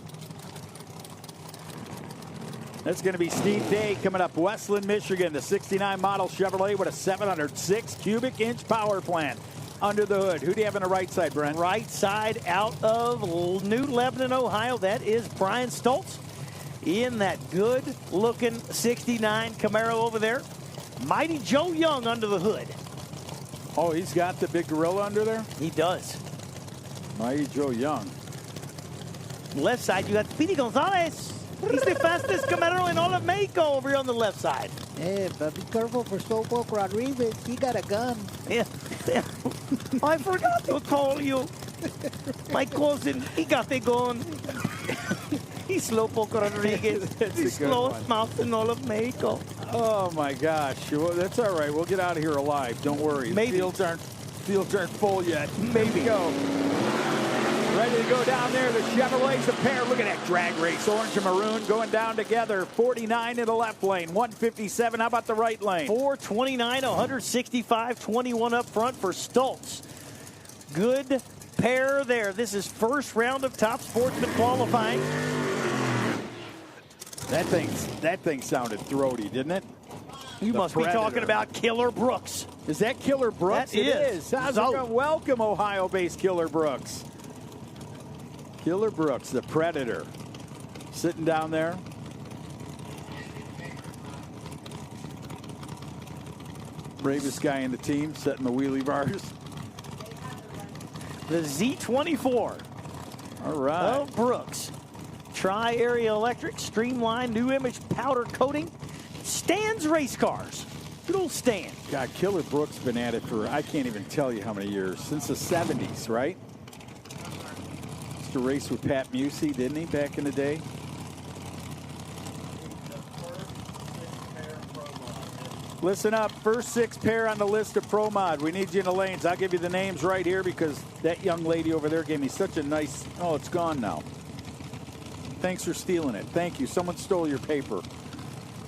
That's going to be Steve Day coming up. Westland, Michigan, the 69 model Chevrolet with a 706 cubic inch power plant under the hood. Who do you have on the right side, Brent? Right side out of New Lebanon, Ohio. That is Brian Stoltz in that good looking 69 Camaro over there. Mighty Joe Young under the hood. Oh, he's got the big gorilla under there? He does. Mighty Joe Young. Left side, you got Speedy Gonzalez. He's the fastest Camaro in all of Mexico over here on the left side. Hey, but be careful for Slowpoke Rodriguez. He got a gun. Yeah. I forgot to call you. My cousin, he got a gun. He's Slowpoke Rodriguez. He's slowest mouth in all of Mexico. Oh, my gosh. Well, that's all right. We'll get out of here alive. Don't worry. Maybe. Fields aren't full yet. Maybe. Go. Ready to go down there. The Chevrolet's a pair. Look at that drag race. Orange and maroon going down together. 49 in the left lane. 157. How about the right lane? 429, 165, 21 up front for Stoltz. Good pair there. This is first round of Top Sportsman qualifying. That thing sounded throaty, didn't it? You The must be Predator. talking about Killer Brooks. Is that Killer Brooks? That It is. How's it going? Welcome, Ohio-based Killer Brooks. Killer Brooks, the Predator, sitting down there. Bravest guy in the team, setting the wheelie bars. The Z24 All right. of Brooks. Tri-Area Electric, streamlined new image powder coating. Stan's Race Cars. Good old Stan. God, Killer Brooks been at it for, I can't even tell you how many years. Since the 70s, right? Used to race with Pat Musey, didn't he, back in the day? Listen up, first 6 pair on the list of Pro Mod. We need you in the lanes. I'll give you the names right here because that young lady over there gave me such a nice, oh, it's gone now. Thanks for stealing it. Thank you. Someone stole your paper.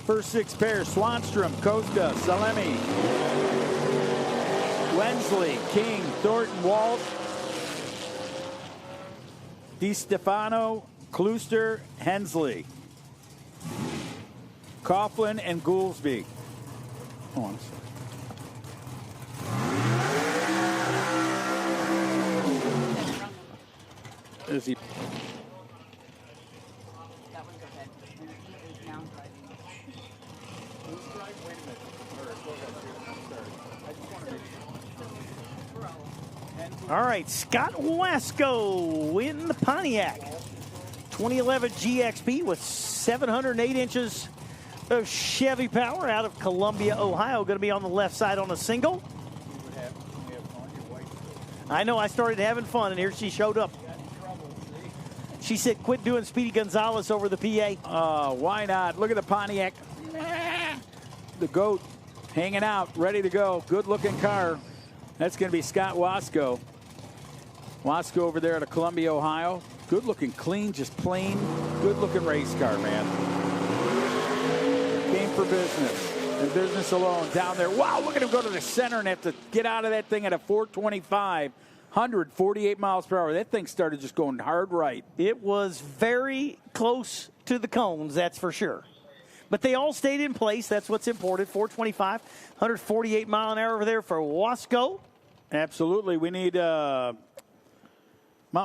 First 6 pairs, Swanstrom, Costa, Salemi, Wensley, King, Thornton, Walsh, DiStefano, Klooster, Hensley, Coughlin, and Goolsby. Oh, I'm sorry. Is he? All right, Scott Wasco in the Pontiac. 2011 GXP with 708 inches of Chevy power out of Columbia, Ohio. Going to be on the left side on a single. I know, I started having fun, and here she showed up. She said, quit doing Speedy Gonzalez over the PA. Why not? Look at the Pontiac. The GOAT hanging out, ready to go. Good-looking car. That's going to be Scott Wasco. Wasco over there out of Columbia, Ohio. Good-looking, clean, just plain, good-looking race car, man. Came for business, and business alone down there. Wow, look at him go to the center and have to get out of that thing at a 425, 148 miles per hour. That thing started just going hard right. It was very close to the cones, that's for sure. But they all stayed in place. That's what's important. 425, 148 mile an hour over there for Wasco. Absolutely. We need Mountain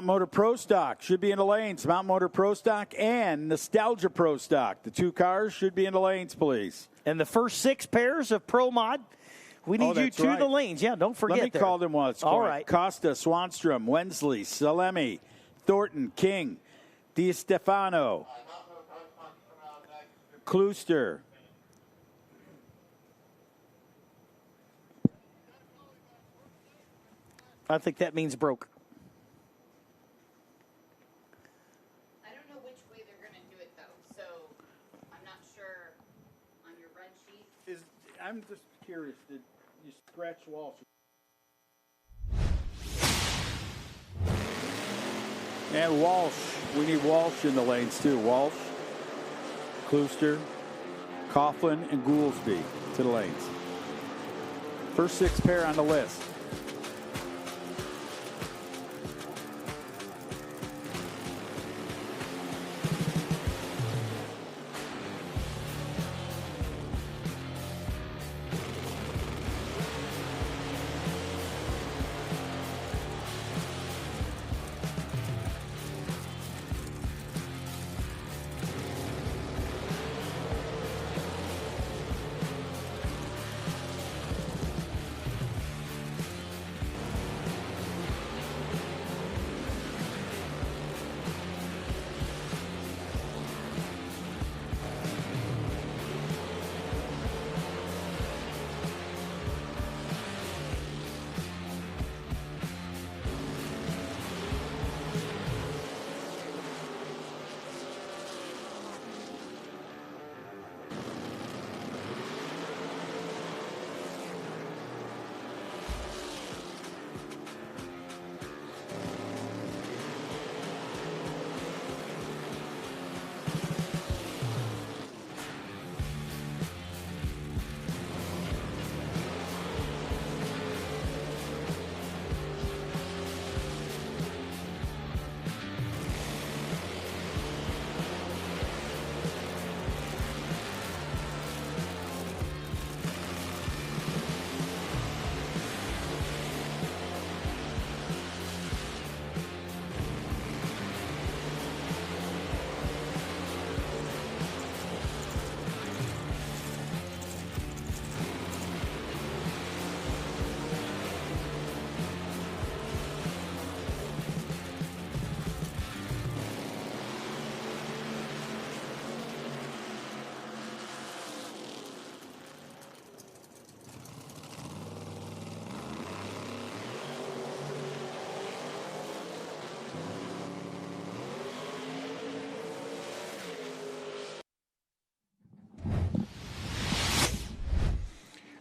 Motor Pro Stock should be in the lanes. Mountain Motor Pro Stock and Nostalgia Pro Stock. The 2 cars should be in the lanes, please. And the first 6 pairs of Pro Mod, we need you to the lanes. Yeah, don't forget. Let me call them once. All right. Costa, Swanstrom, Wensley, Salemi, Thornton, King, DiStefano, Klooster. I think that means broke. I don't know which way they're going to do it, though, so I'm not sure on your red sheet. I'm just curious, did you scratch Walsh? And Walsh, we need Walsh in the lanes too. Walsh, Klooster, Coughlin, and Goolsby to the lanes. First 6 pair on the list.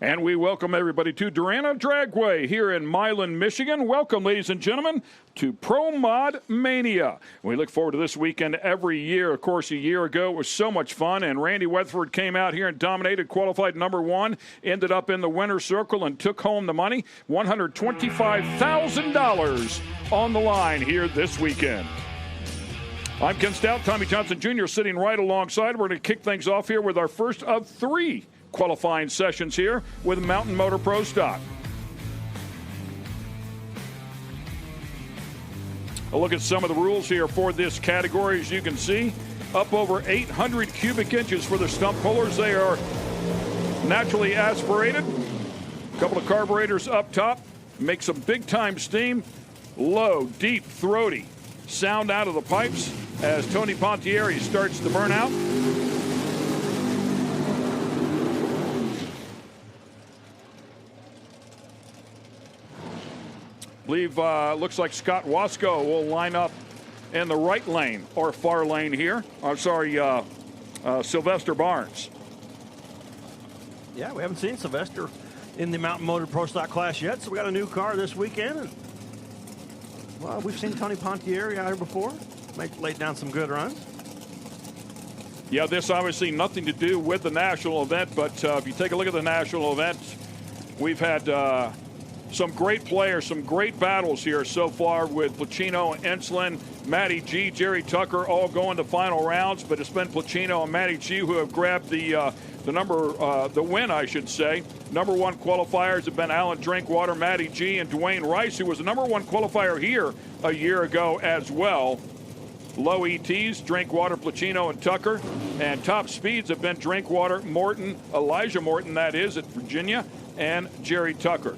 And we welcome everybody to Darana Dragway here in Milan, Michigan. Welcome, ladies and gentlemen, to Pro Mod Mania. We look forward to this weekend every year. Of course, a year ago it was so much fun, and Randy Weatherford came out here and dominated, qualified number one, ended up in the winner's circle and took home the money, $125,000 on the line here this weekend. I'm Ken Stout, Tommy Johnson Jr. sitting right alongside. We're going to kick things off here with our first of 3 qualifying sessions here with Mountain Motor Pro Stock. A look at some of the rules here for this category. As you can see, up over 800 cubic inches for the stump pullers. They are naturally aspirated. A couple of carburetors up top. Make some big-time steam. Low, deep, throaty sound out of the pipes as Tony Pontieri starts the burnout. Believe looks like Scott Wasco will line up in the right lane or far lane here. I'm sorry, Sylvester Barnes. Yeah, we haven't seen Sylvester in the Mountain Motor Pro Stock class yet, so we got a new car this weekend. And, well, we've seen Tony Pontieri out here before. Laid down some good runs. Yeah, this obviously nothing to do with the national event, but if you take a look at the national event, we've had some great players, some great battles here so far with Placino, Enslin, Matty G, Jerry Tucker all going to final rounds, but it's been Placino and Matty G who have grabbed the win, I should say. Number one qualifiers have been Alan Drinkwater, Matty G, and Dwayne Rice, who was the number one qualifier here a year ago as well. Low ETs, Drinkwater, Placino, and Tucker. And top speeds have been Drinkwater, Morton, Elijah Morton, that is, at Virginia, and Jerry Tucker.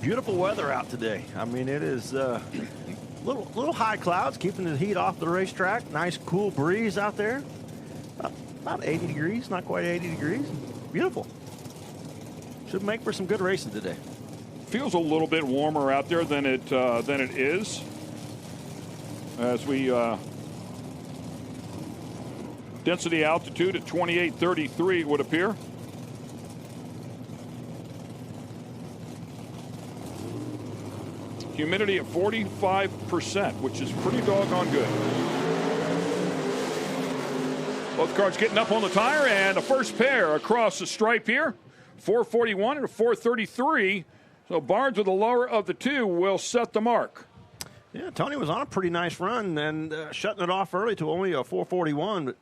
Beautiful weather out today. I mean, it is little high clouds keeping the heat off the racetrack. Nice cool breeze out there. About 80 degrees, not quite 80 degrees. Beautiful. Should make for some good racing today. Feels a little bit warmer out there than it is. As we density altitude at 2833 it would appear. Humidity at 45%, which is pretty doggone good. Both cars getting up on the tire, and the first pair across the stripe here. 441 and a 433. So Barnes with the lower of the two will set the mark. Yeah, Tony was on a pretty nice run and shutting it off early to only a 441. But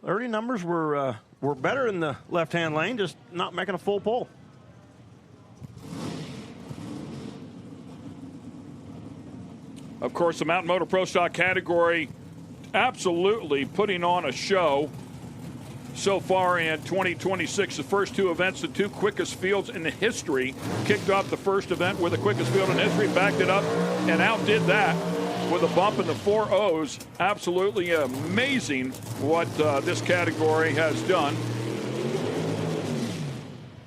early numbers were better in the left-hand lane, just not making a full pull. Of course, the Mountain Motor Pro Stock category absolutely putting on a show so far in 2026. The first 2 events, the 2 quickest fields in the history. Kicked off the first event with the quickest field in history, backed it up, and outdid that with a bump in the 4.0s. Absolutely amazing what this category has done.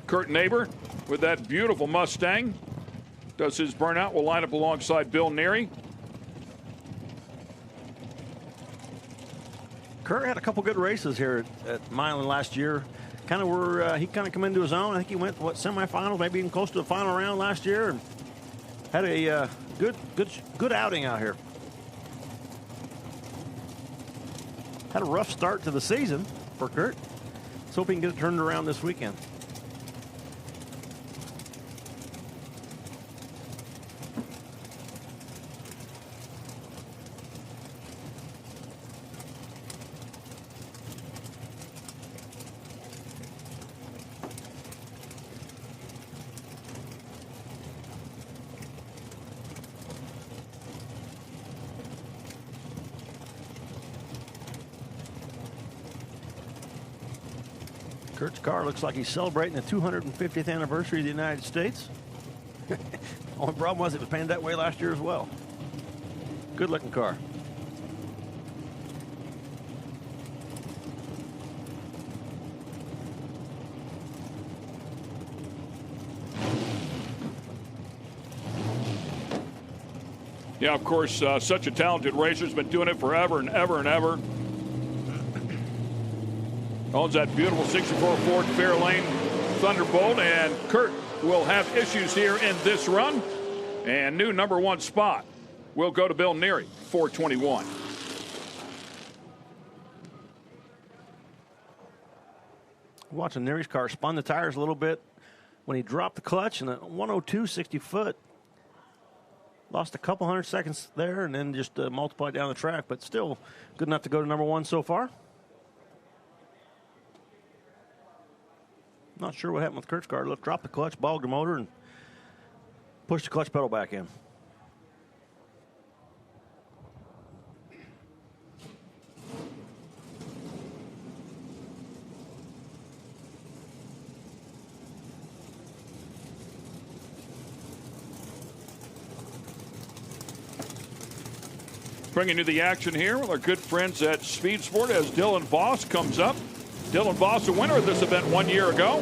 Kurt Neighbor with that beautiful Mustang does his burnout. Will line up alongside Bill Neary. Kurt had a couple good races here at Milan last year. He kind of come into his own. I think he went semifinal, maybe even close to the final round last year, and had a good outing out here. Had a rough start to the season for Kurt. Let's hope he can get it turned around this weekend. Kurt's car looks like he's celebrating the 250th anniversary of the United States. Only problem was it was painted that way last year as well. Good looking car. Yeah, of course, such a talented racer. Has been doing it forever and ever and ever. Owns that beautiful 64 Ford Fairlane Thunderbolt, and Kurt will have issues here in this run. And new number 1 spot will go to Bill Neary, 421. Watching Neary's car spun the tires a little bit when he dropped the clutch, and a 102 60 foot. Lost a couple 100 seconds there and then just multiplied down the track, but still good enough to go to number 1 so far. Not sure what happened with Kurt's car. Dropped the clutch, bogged the motor, and pushed the clutch pedal back in. Bringing you the action here with our good friends at Speed Sport as Dylan Voss comes up. Dylan Voss, a winner of this event 1 year ago.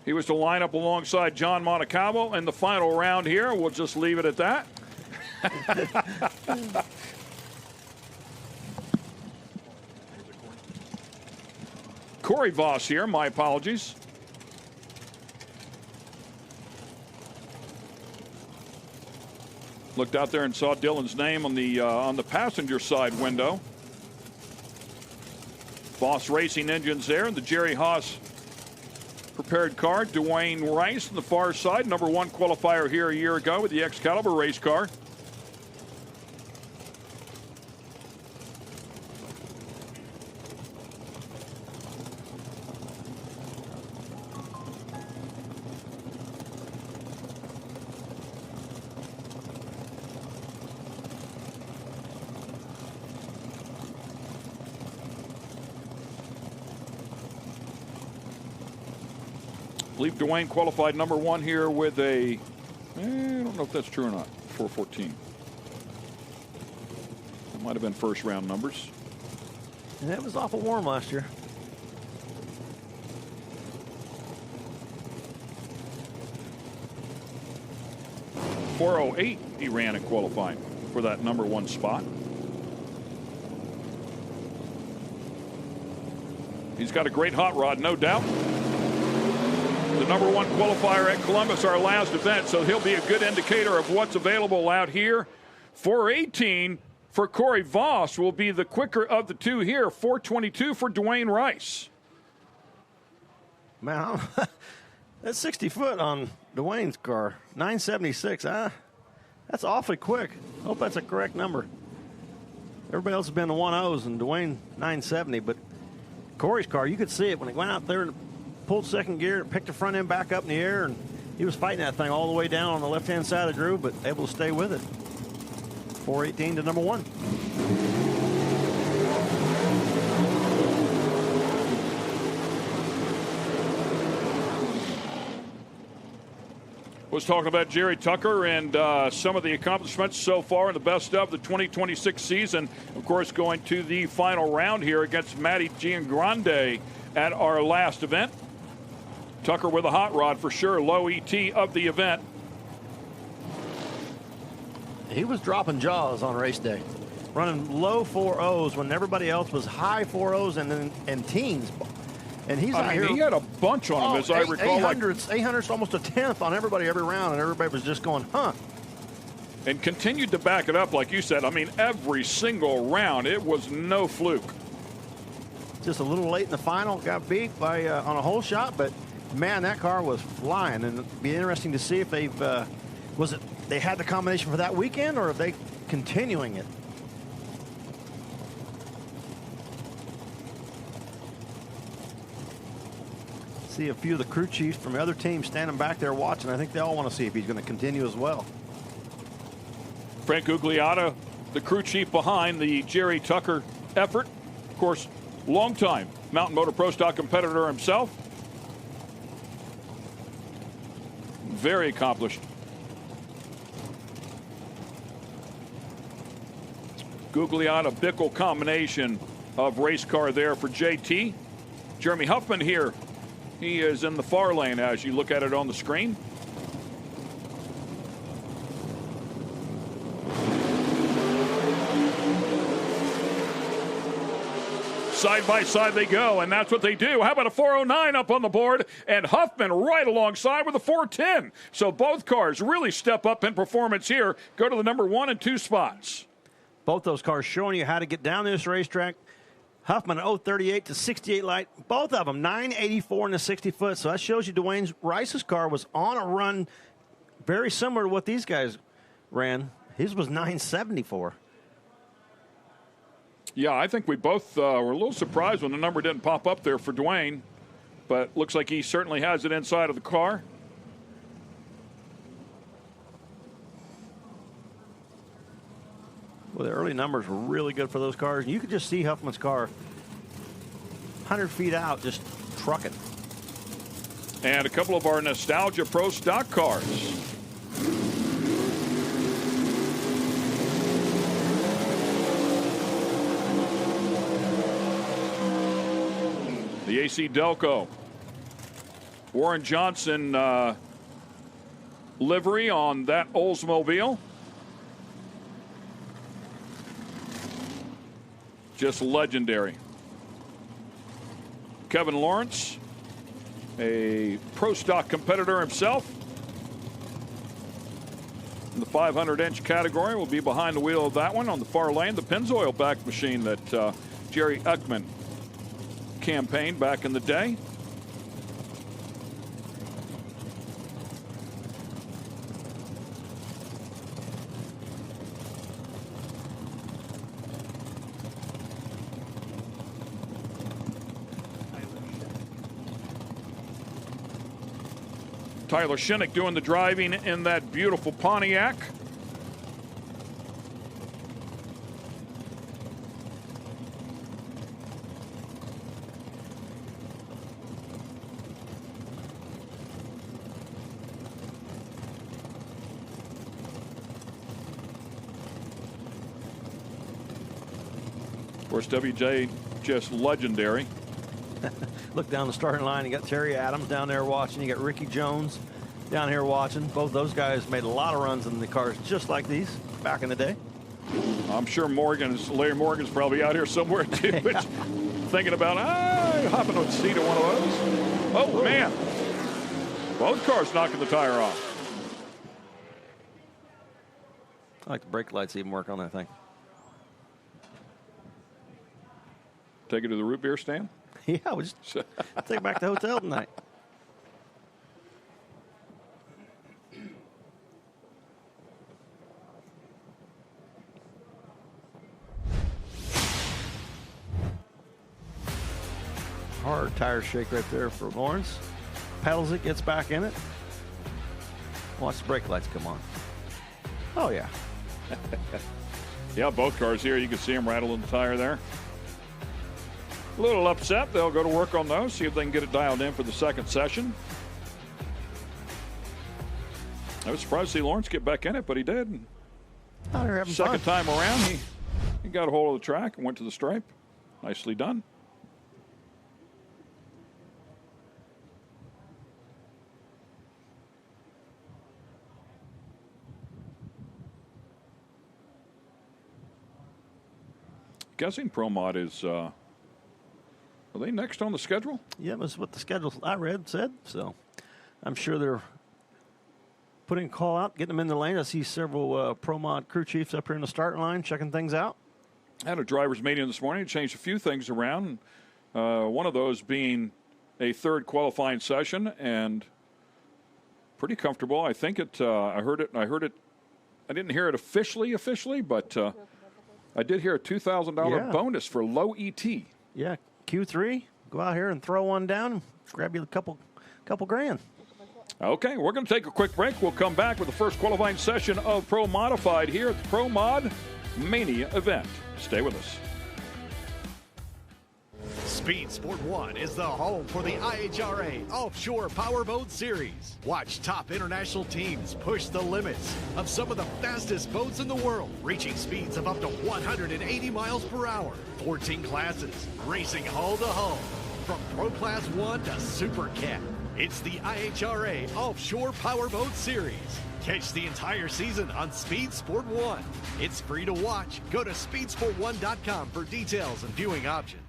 He was to line up alongside John Montecalvo in the final round here. We'll just leave it at that. Corey Voss here, my apologies. Looked out there and saw Dylan's name on the passenger side window. Voss Racing engines there, and the Jerry Haas prepared car. Dwayne Rice on the far side, number 1 qualifier here a year ago with the Excalibur race car. I believe Dwayne qualified number 1 here with a, I don't know if that's true or not, 414. It might have been first round numbers. And it was awful warm last year. .408 he ran and qualified for that number 1 spot. He's got a great hot rod, no doubt. The number 1 qualifier at Columbus, our last event, so he'll be a good indicator of what's available out here. 418 for Corey Voss will be the quicker of the two here. 422 for Dwayne Rice. Man, that's 60 foot on Dwayne's car. 976. That's awfully quick. Hope that's a correct number. Everybody else has been the 1.0s and Dwayne 970, but Corey's car, you could see it when he went out there and pulled second gear, picked the front end back up in the air, and he was fighting that thing all the way down on the left-hand side of the groove, but able to stay with it. 418 to number 1. Was talking about Jerry Tucker and some of the accomplishments so far in the best of the 2026 season. Of course, going to the final round here against Matty Giangrande at our last event. Tucker with a hot rod for sure, low ET of the event. He was dropping jaws on race day, running low 4.0s when everybody else was high 4.0s and teens. And he's out here. He had a bunch on him, as I recall. 800's almost a tenth on everybody every round, and everybody was just going, huh. And continued to back it up, like you said. I mean, every single round, it was no fluke. Just a little late in the final, got beat by on a hole shot, but man, that car was flying, and it'd be interesting to see if they've they had the combination for that weekend, or are they continuing it? See a few of the crew chiefs from the other teams standing back there watching. I think they all want to see if he's going to continue as well. Frank Gugliotta, the crew chief behind the Jerry Tucker effort. Of course, longtime Mountain Motor Pro Stock competitor himself. Very accomplished. Gugliotta Bickle combination of race car there for JT. Jeremy Huffman here He is in the far lane as you look at it on the screen. Side by side they go, and that's what they do. How about a 409 up on the board, and Huffman right alongside with a 410. So both cars really step up in performance here. Go to the number 1 and 2 spots. Both those cars showing you how to get down this racetrack. Huffman 038 to 68 light. Both of them 984 in the 60 foot. So that shows you Dwayne Rice's car was on a run very similar to what these guys ran. His was 974. Yeah, I think we both were a little surprised when the number didn't pop up there for Dwayne, but looks like he certainly has it inside of the car. Well, the early numbers were really good for those cars. You could just see Huffman's car 100 feet out just trucking. And a couple of our Nostalgia Pro stock cars. The AC Delco. Warren Johnson livery on that Oldsmobile. Just legendary. Kevin Lawrence, a pro stock competitor himself. In the 500-inch category, will be behind the wheel of that one on the far lane. The Pennzoil back machine that Jerry Uckman campaigned back in the day. Tyler Shinnick doing the driving in that beautiful Pontiac. Of course, WJ just legendary. Look down the starting line. You got Terry Adams down there watching. You got Ricky Jones down here watching. Both those guys made a lot of runs in the cars just like these back in the day. I'm sure Larry Morgan's probably out here somewhere too, Yeah. thinking about hopping on the seat of one of those. Oh, man. Both cars knocking the tire off. I like the brake lights even work on that thing. Take it to the root beer stand? Yeah, we'll just take it back to the hotel tonight. Hard tire shake right there for Lawrence. Pedals it, gets back in it. Watch the brake lights come on. Oh, yeah. Yeah, both cars here. You can see them rattling the tire there. A little upset. They'll go to work on those, see if they can get it dialed in for the second session. I was surprised to see Lawrence get back in it, but he did. Oh, they're having Second fun. time around, he got a hold of the track and went to the stripe. Nicely done. Guessing Pro Mod is, are they next on the schedule? Yeah, that's what the schedule I read said. So I'm sure they're putting a call out, getting them in the lane. I see several Pro Mod crew chiefs up here in the starting line checking things out. I had a driver's meeting this morning, changed a few things around. One of those being a third qualifying session, and pretty comfortable. I think it. I heard it. I didn't hear it officially, but I did hear a $2,000 bonus for low ET. Yeah, Q3. Go out here and throw one down. Grab you a couple grand. Okay, we're going to take a quick break. We'll come back with the first qualifying session of Pro Modified here at the Pro Mod Mania event. Stay with us. Speed Sport 1 is the home for the IHRA Offshore Powerboat Series. Watch top international teams push the limits of some of the fastest boats in the world, reaching speeds of up to 180 miles per hour. 14 classes, racing hull to hull. From Pro Class 1 to Super Cat, it's the IHRA Offshore Powerboat Series. Catch the entire season on Speed Sport 1. It's free to watch. Go to speedsport1.com for details and viewing options.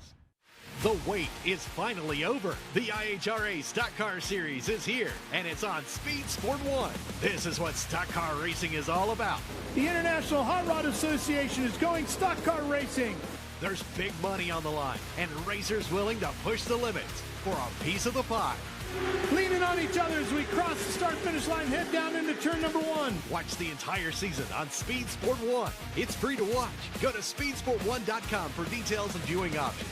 The wait is finally over. The IHRA Stock Car Series is here, and it's on Speed Sport 1. This is what stock car racing is all about. The International Hot Rod Association is going stock car racing. There's big money on the line, and racers willing to push the limits for a piece of the pie. Leaning on each other as we cross the start-finish line, head down into turn number 1. Watch the entire season on Speed Sport 1. It's free to watch. Go to speedsport1.com for details and viewing options.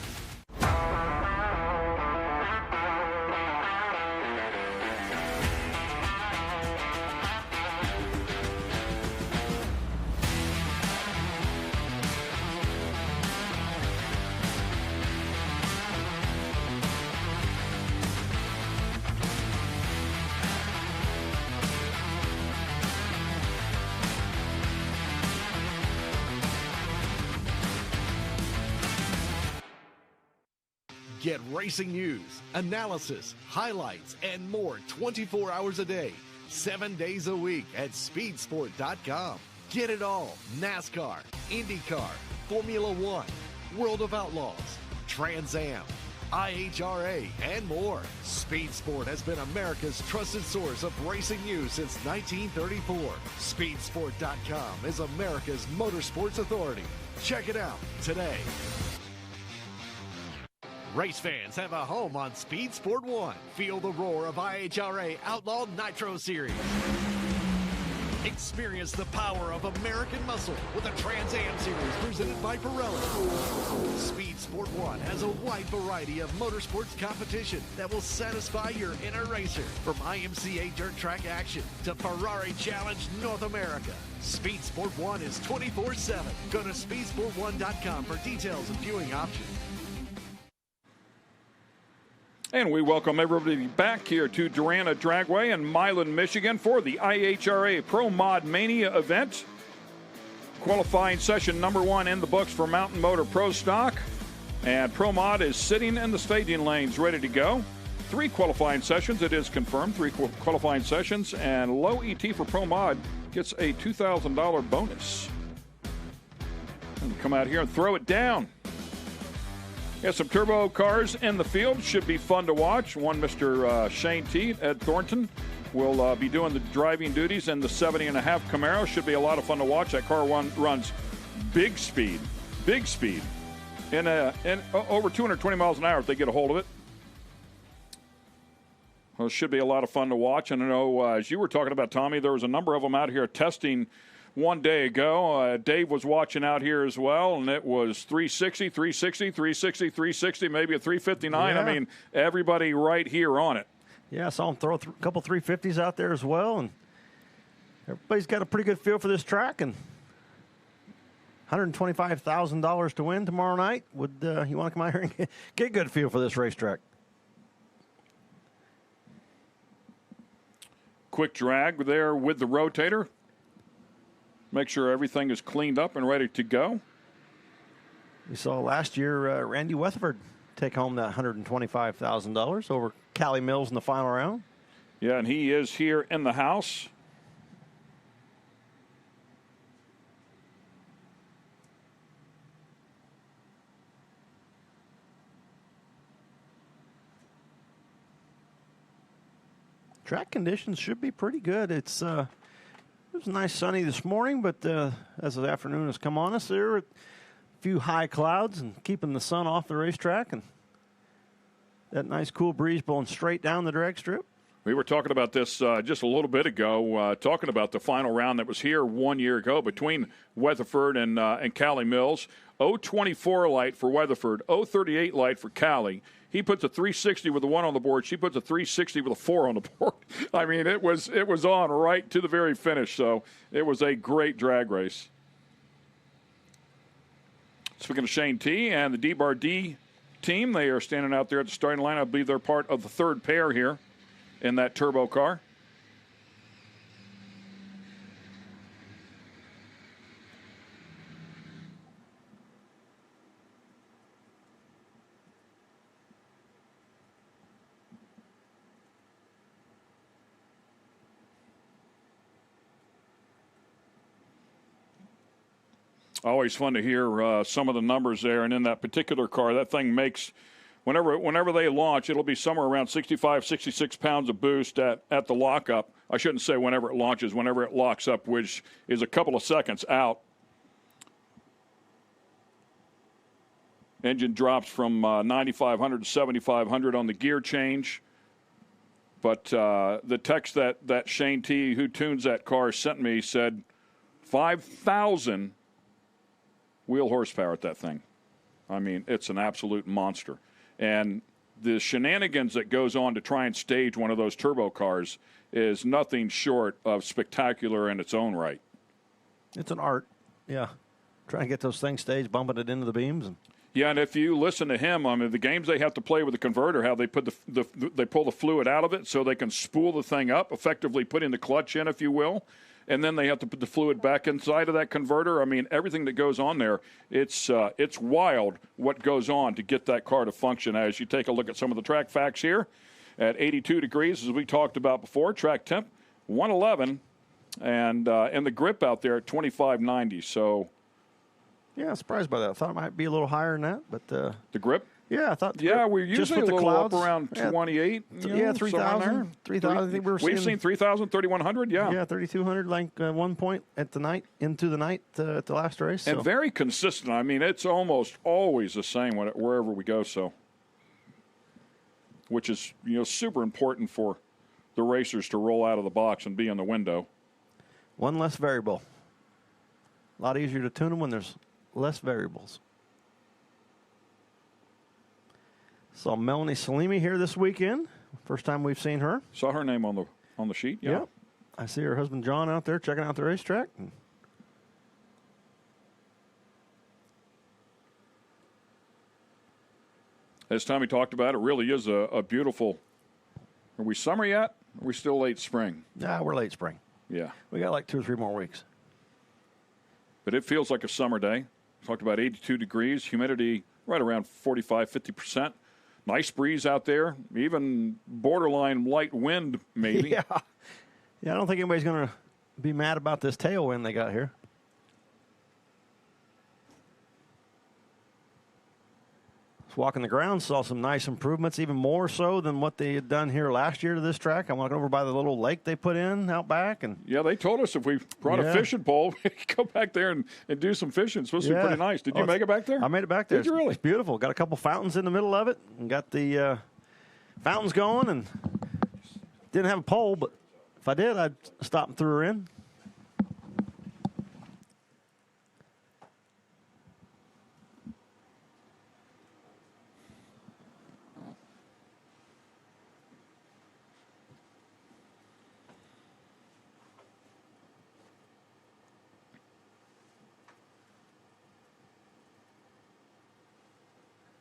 Get racing news, analysis, highlights, and more 24 hours a day, 7 days a week at speedsport.com. Get it all. NASCAR, IndyCar, Formula One, World of Outlaws, Trans Am, IHRA, and more. Speed Sport has been America's trusted source of racing news since 1934. Speedsport.com is America's motorsports authority. Check it out today. Race fans have a home on Speed Sport 1. Feel the roar of IHRA Outlaw Nitro Series. Experience the power of American muscle with the Trans Am Series presented by Pirelli. Speed Sport 1 has a wide variety of motorsports competition that will satisfy your inner racer. From IMCA Dirt Track action to Ferrari Challenge North America. Speed Sport 1 is 24/7. Go to speedsport1.com for details and viewing options. And we welcome everybody back here to Darana Dragway in Milan, Michigan for the IHRA Pro Mod Mania event. Qualifying session number 1 in the books for Mountain Motor Pro Stock. And Pro Mod is sitting in the staging lanes ready to go. 3 qualifying sessions, it is confirmed, 3 qualifying sessions. And low ET for Pro Mod gets a $2,000 bonus. And come out here and throw it down. Got some turbo cars in the field. Should be fun to watch. One, Mr. Shane T. Ed Thornton will be doing the driving duties in the 70.5 Camaro. Should be a lot of fun to watch. That car runs big speed, in over 220 miles an hour if they get a hold of it. Well, it should be a lot of fun to watch. And I know, as you were talking about, Tommy, there was a number of them out here testing one day ago. Dave was watching out here as well, and it was 360, 360, 360, 360, maybe a 359. Yeah. I mean, everybody right here on it. Yeah, I saw him throw a couple 350s out there as well, and everybody's got a pretty good feel for this track, and $125,000 to win tomorrow night. Would you want to come out here and get a good feel for this racetrack? Quick drag there with the rotator. Make sure everything is cleaned up and ready to go. We saw last year Randy Weatherford take home that $125,000 over Callie Mills in the final round. Yeah, and he is here in the house. Track conditions should be pretty good. It was nice sunny this morning, but as the afternoon has come on us, there are a few high clouds and keeping the sun off the racetrack, and that nice cool breeze blowing straight down the drag strip. We were talking about this just a little bit ago, talking about the final round that was here 1 year ago between Weatherford and Callie Mills. 024 light for Weatherford, 038 light for Callie. He puts a 360 with a 1 on the board. She puts a 360 with a 4 on the board. I mean, it was on right to the very finish, so it was a great drag race. Speaking of Shane T. and the D-Bar D team, they are standing out there at the starting line. I believe they're part of the third pair here in that turbo car. Always fun to hear some of the numbers there. And in that particular car, that thing makes, whenever they launch, it'll be somewhere around 65, 66 pounds of boost at the lockup. I shouldn't say whenever it launches, whenever it locks up, which is a couple of seconds out. Engine drops from 9,500 to 7,500 on the gear change. But the text that Shane T., who tunes that car, sent me said 5,000 wheel horsepower at that thing. I mean, it's an absolute monster. And the shenanigans that goes on to try and stage one of those turbo cars is nothing short of spectacular in its own right. It's an art, yeah. Trying to get those things staged, bumping it into the beams. Yeah, and if you listen to him, I mean, the games they have to play with the converter, how they put they pull the fluid out of it so they can spool the thing up, effectively putting the clutch in, if you will, and then they have to put the fluid back inside of that converter. I mean, everything that goes on there, it's wild what goes on to get that car to function. As you take a look at some of the track facts here, at 82 degrees, as we talked about before, track temp 111, and the grip out there at 2590. So. Yeah, surprised by that. I thought it might be a little higher than that, but the grip. Yeah, I thought. Yeah, we're usually a little up around 28. Yeah, 3,000. 3,000. I think we've seen 3,000, 3,100. Yeah, 3,200. Like 1 point at the night into the night at the last race. And very consistent. I mean, it's almost always the same wherever we go. So, which is super important for the racers to roll out of the box and be in the window. One less variable. A lot easier to tune them when there's less variables. Saw Melanie Salimi here this weekend. First time we've seen her. Saw her name on the sheet. Yeah. Yep. I see her husband John out there checking out the racetrack. As Tommy talked about, it really is a beautiful. Are we summer yet? Are we still late spring? Nah, we're late spring. Yeah. We got like 2 or 3 more weeks. But it feels like a summer day. Talked about 82 degrees, humidity right around 45, 50%. Nice breeze out there, even borderline light wind maybe. Yeah, I don't think anybody's going to be mad about this tailwind they got here. Walking the ground, saw some nice improvements, even more so than what they had done here last year to this track. I went over by the little lake they put in out back. And yeah, they told us if we brought a fishing pole, we could go back there and do some fishing. It's supposed to be pretty nice. Did you make it back there? I made it back there. Did you really? It's beautiful. Got a couple fountains in the middle of it and got the fountains going, and didn't have a pole, but if I did, I'd stop and throw her in.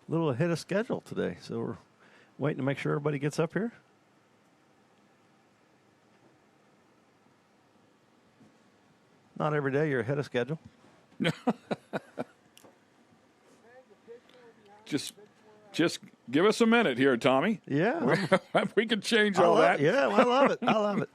Little ahead of schedule today, so we're waiting to make sure everybody gets up here. Not every day you're ahead of schedule. Just give us a minute here, Tommy. Yeah. We can change all that. Yeah, I love it. I love it.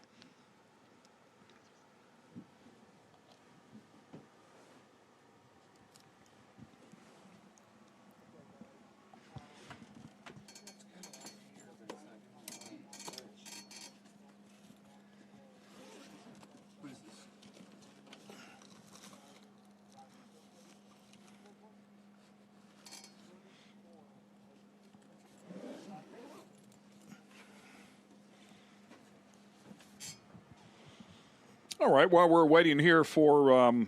All right, while we're waiting here for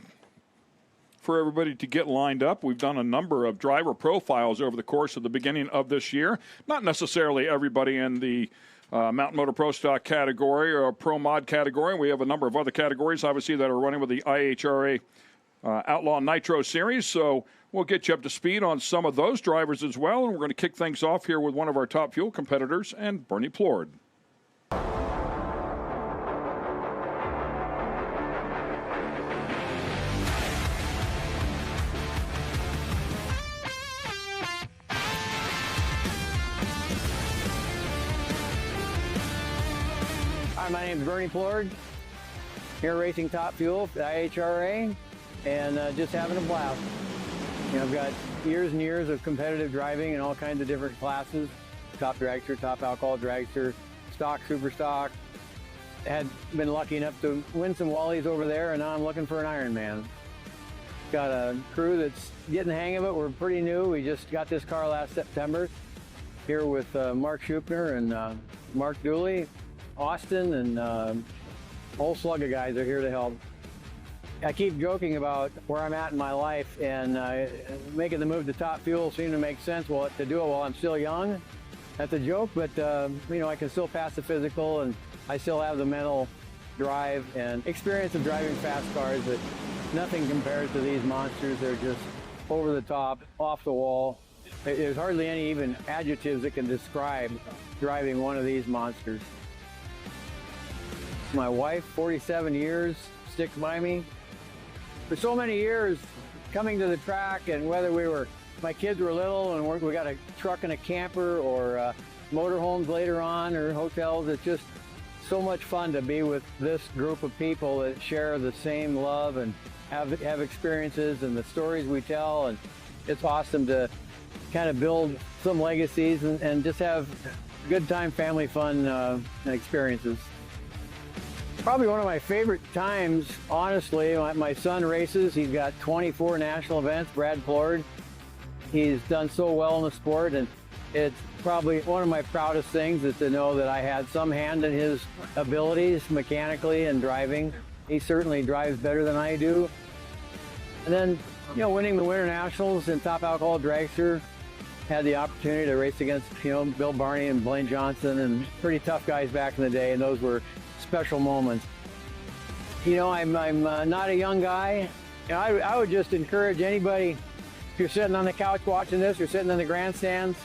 everybody to get lined up, we've done a number of driver profiles over the course of the beginning of this year. Not necessarily everybody in the Mountain Motor Pro Stock category or Pro Mod category. We have a number of other categories, obviously, that are running with the IHRA Outlaw Nitro Series. So we'll get you up to speed on some of those drivers as well. And we're going to kick things off here with one of our top fuel competitors, and Bernie Plord. My name is Bernie Plord, here racing Top Fuel for the IHRA. and just having a blast. I've got years and years of competitive driving in all kinds of different classes. Top dragster, top alcohol dragster, stock, super stock. Had been lucky enough to win some Wallies over there, and now I'm looking for an Ironman. Got a crew that's getting the hang of it. We're pretty new. We just got this car last September. Here with Mark Schupner and Mark Dooley, Austin, and a whole slug of guys are here to help. I keep joking about where I'm at in my life, and making the move to Top Fuel seemed to make sense. Well, to do it while I'm still young, that's a joke, but I can still pass the physical, and I still have the mental drive and experience of driving fast cars that nothing compares to these monsters. They're just over the top, off the wall. There's hardly any even adjectives that can describe driving one of these monsters. My wife, 47 years, sticks by me. For so many years, coming to the track, and whether my kids were little and we got a truck and a camper, or motorhomes later on, or hotels, it's just so much fun to be with this group of people that share the same love and have experiences and the stories we tell. And it's awesome to kind of build some legacies and just have good time, family fun and experiences. Probably one of my favorite times, honestly, my son races. He's got 24 national events, Brad Plord. He's done so well in the sport, and it's probably one of my proudest things is to know that I had some hand in his abilities mechanically and driving. He certainly drives better than I do. And then, winning the Winter Nationals in Top Alcohol Dragster, had the opportunity to race against, Bill Barney and Blaine Johnson, and pretty tough guys back in the day, and those were special moments. I'm not a young guy. I would just encourage anybody, if you're sitting on the couch watching this, you're sitting in the grandstands,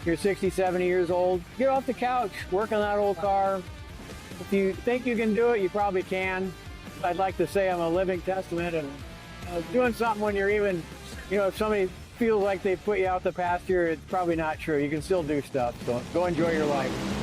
you're 60, 70 years old, get off the couch, work on that old car. If you think you can do it, you probably can. I'd like to say I'm a living testament, and doing something when you're even, if somebody feels like they put you out the pasture, it's probably not true. You can still do stuff, so go enjoy your life.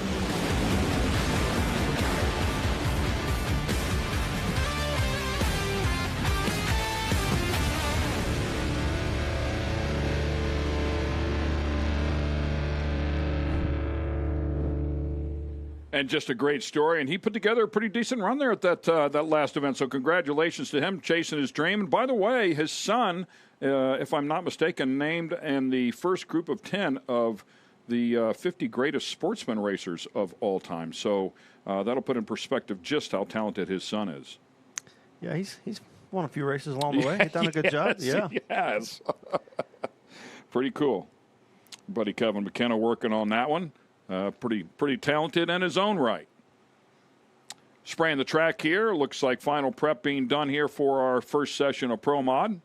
And just a great story. And he put together a pretty decent run there at that last event. So congratulations to him chasing his dream. And by the way, his son, if I'm not mistaken, named in the first group of 10 of the 50 greatest sportsman racers of all time. So that'll put in perspective just how talented his son is. Yeah, he's won a few races along the way. He's done a good job. Yeah, he has. Pretty cool. Buddy Kevin McKenna working on that one. Pretty talented in his own right. Spraying the track here. Looks like final prep being done here for our first session of Pro Mod.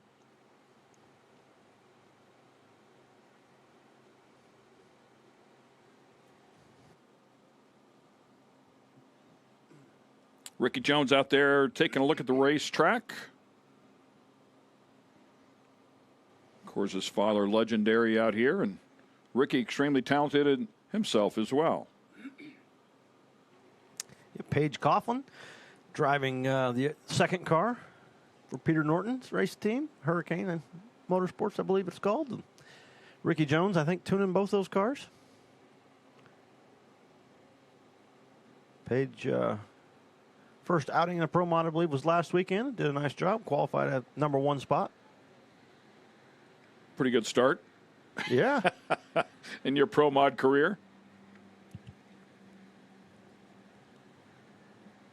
Ricky Jones out there taking a look at the racetrack. Of course, his father legendary out here, and Ricky extremely talented himself as well. Paige Coughlin driving the second car for Peter Norton's race team, Hurricane and Motorsports, I believe it's called. And Ricky Jones, I think, tuning both those cars. Paige, first outing in a Pro Mod, I believe, was last weekend. Did a nice job, qualified at #1 spot. Pretty good start. Yeah. In your Pro Mod career.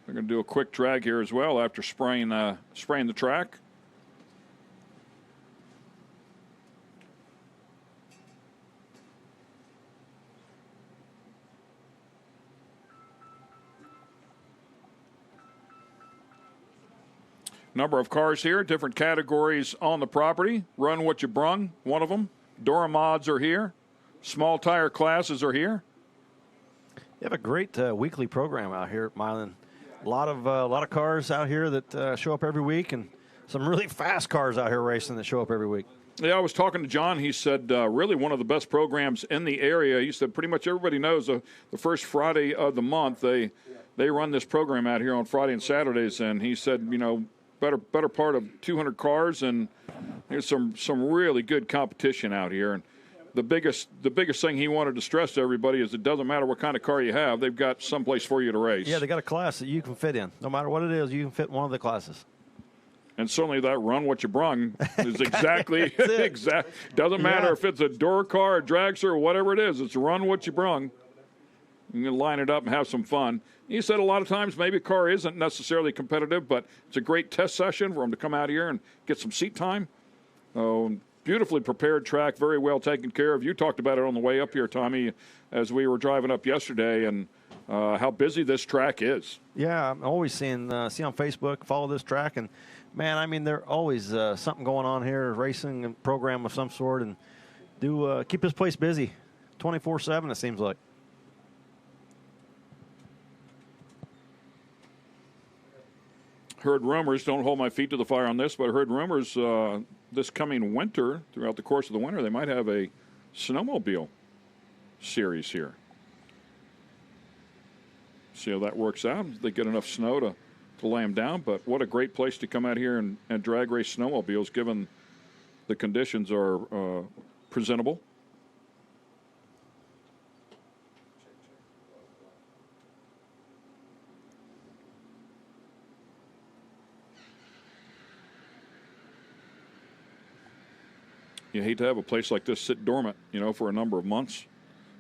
They're going to do a quick drag here as well after spraying the track. Number of cars here, different categories on the property. Run what you brung, one of them. Dora mods are here. Small tire classes are here. You have a great weekly program out here at Milan. A lot of cars out here that show up every week, and some really fast cars out here racing that show up every week. Yeah, I was talking to John. He said really one of the best programs in the area. He said pretty much everybody knows the first Friday of the month they run this program out here on Friday and Saturdays, and he said, better part of 200 cars, and there's some really good competition out here. And the biggest thing he wanted to stress to everybody is it doesn't matter what kind of car you have, they've got someplace for you to race. Yeah, they got a class that you can fit in. No matter what it is, you can fit in one of the classes. And certainly that run what you brung is exactly exact. Doesn't matter if it's a door car, a dragster, or whatever it is. It's run what you brung. You can line it up and have some fun. You said a lot of times maybe a car isn't necessarily competitive, but it's a great test session for them to come out here and get some seat time. Beautifully prepared track, very well taken care of. You talked about it on the way up here, Tommy, as we were driving up yesterday, and how busy this track is. Yeah, I'm always see on Facebook, follow this track, and man, I mean, there's always something going on here, racing and program of some sort, and do keep this place busy 24/7, it seems like. Heard rumors, don't hold my feet to the fire on this, but I heard rumors this coming winter, throughout the course of the winter, they might have a snowmobile series here. See how that works out. They get enough snow to lay them down, but what a great place to come out here and drag race snowmobiles, given the conditions are presentable. You hate to have a place like this sit dormant, for a number of months.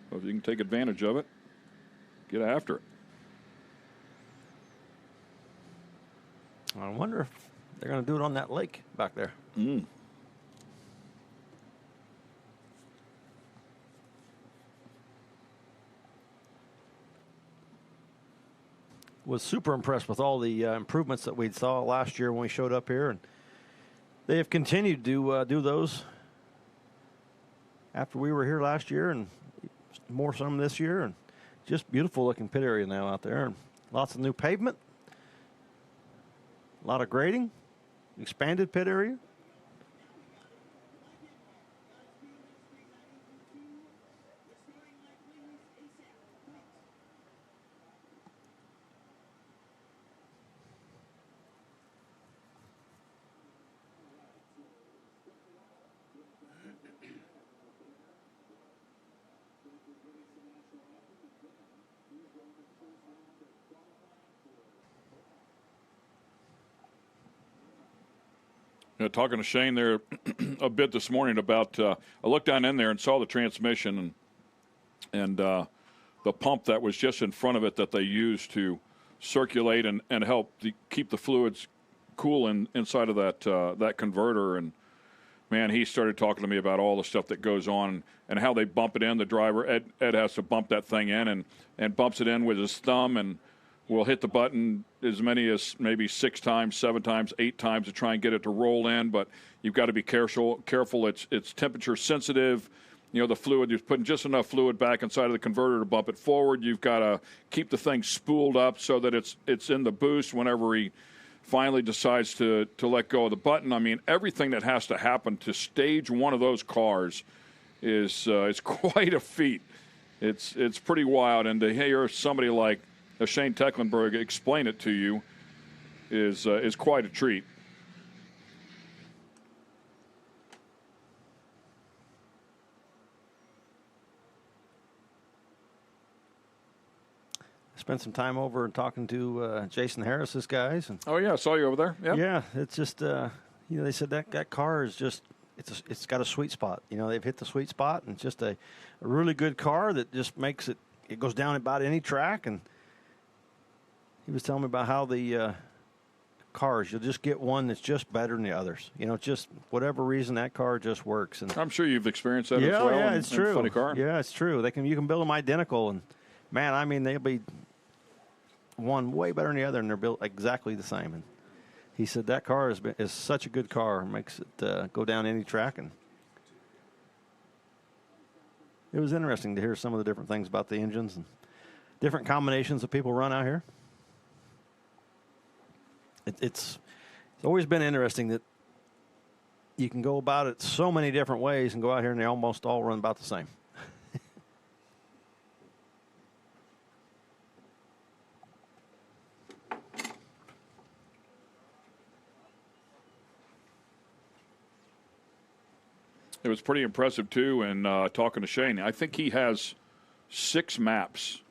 But if you can take advantage of it, get after it. I wonder if they're going to do it on that lake back there. Was super impressed with all the improvements that we saw last year when we showed up here, and they have continued to do those after we were here last year, and more some this year, and just beautiful looking pit area now out there, and lots of new pavement, a lot of grading, expanded pit area. Talking to Shane there a bit this morning about, I looked down in there and saw the transmission and the pump that was just in front of it that they used to circulate and help keep the fluids cool inside of that converter. And, man, he started talking to me about all the stuff that goes on and how they bump it in. The driver, Ed has to bump that thing in and bumps it in with his thumb, and will hit the button as many as maybe 6 times, 7 times, 8 times to try and get it to roll in. But you've got to be careful. It's temperature sensitive. The fluid, you're putting just enough fluid back inside of the converter to bump it forward. You've got to keep the thing spooled up so that it's in the boost whenever he finally decides to let go of the button. I mean, everything that has to happen to stage one of those cars is quite a feat. It's pretty wild. And to hear somebody like Shane Tecklenburg explain it to you is quite a treat. Spent some time over and talking to Jason Harris's guys. And oh yeah, I saw you over there. Yep. Yeah, it's just they said that car is just it's got a sweet spot. They've hit the sweet spot, and it's just a really good car that just makes it goes down about any track. And he was telling me about how the cars, you'll just get one that's just better than the others. Just whatever reason that car just works. And I'm sure you've experienced that as well. Yeah, it's true. Funny car. Yeah, it's true. You can build them identical, and man, I mean, they'll be one way better than the other, and they're built exactly the same. And he said that car is such a good car, makes it go down any track. And it was interesting to hear some of the different things about the engines and different combinations that people run out here. It's always been interesting that you can go about it so many different ways and go out here and they almost all run about the same. It was pretty impressive, too, and talking to Shane. I think he has 6 maps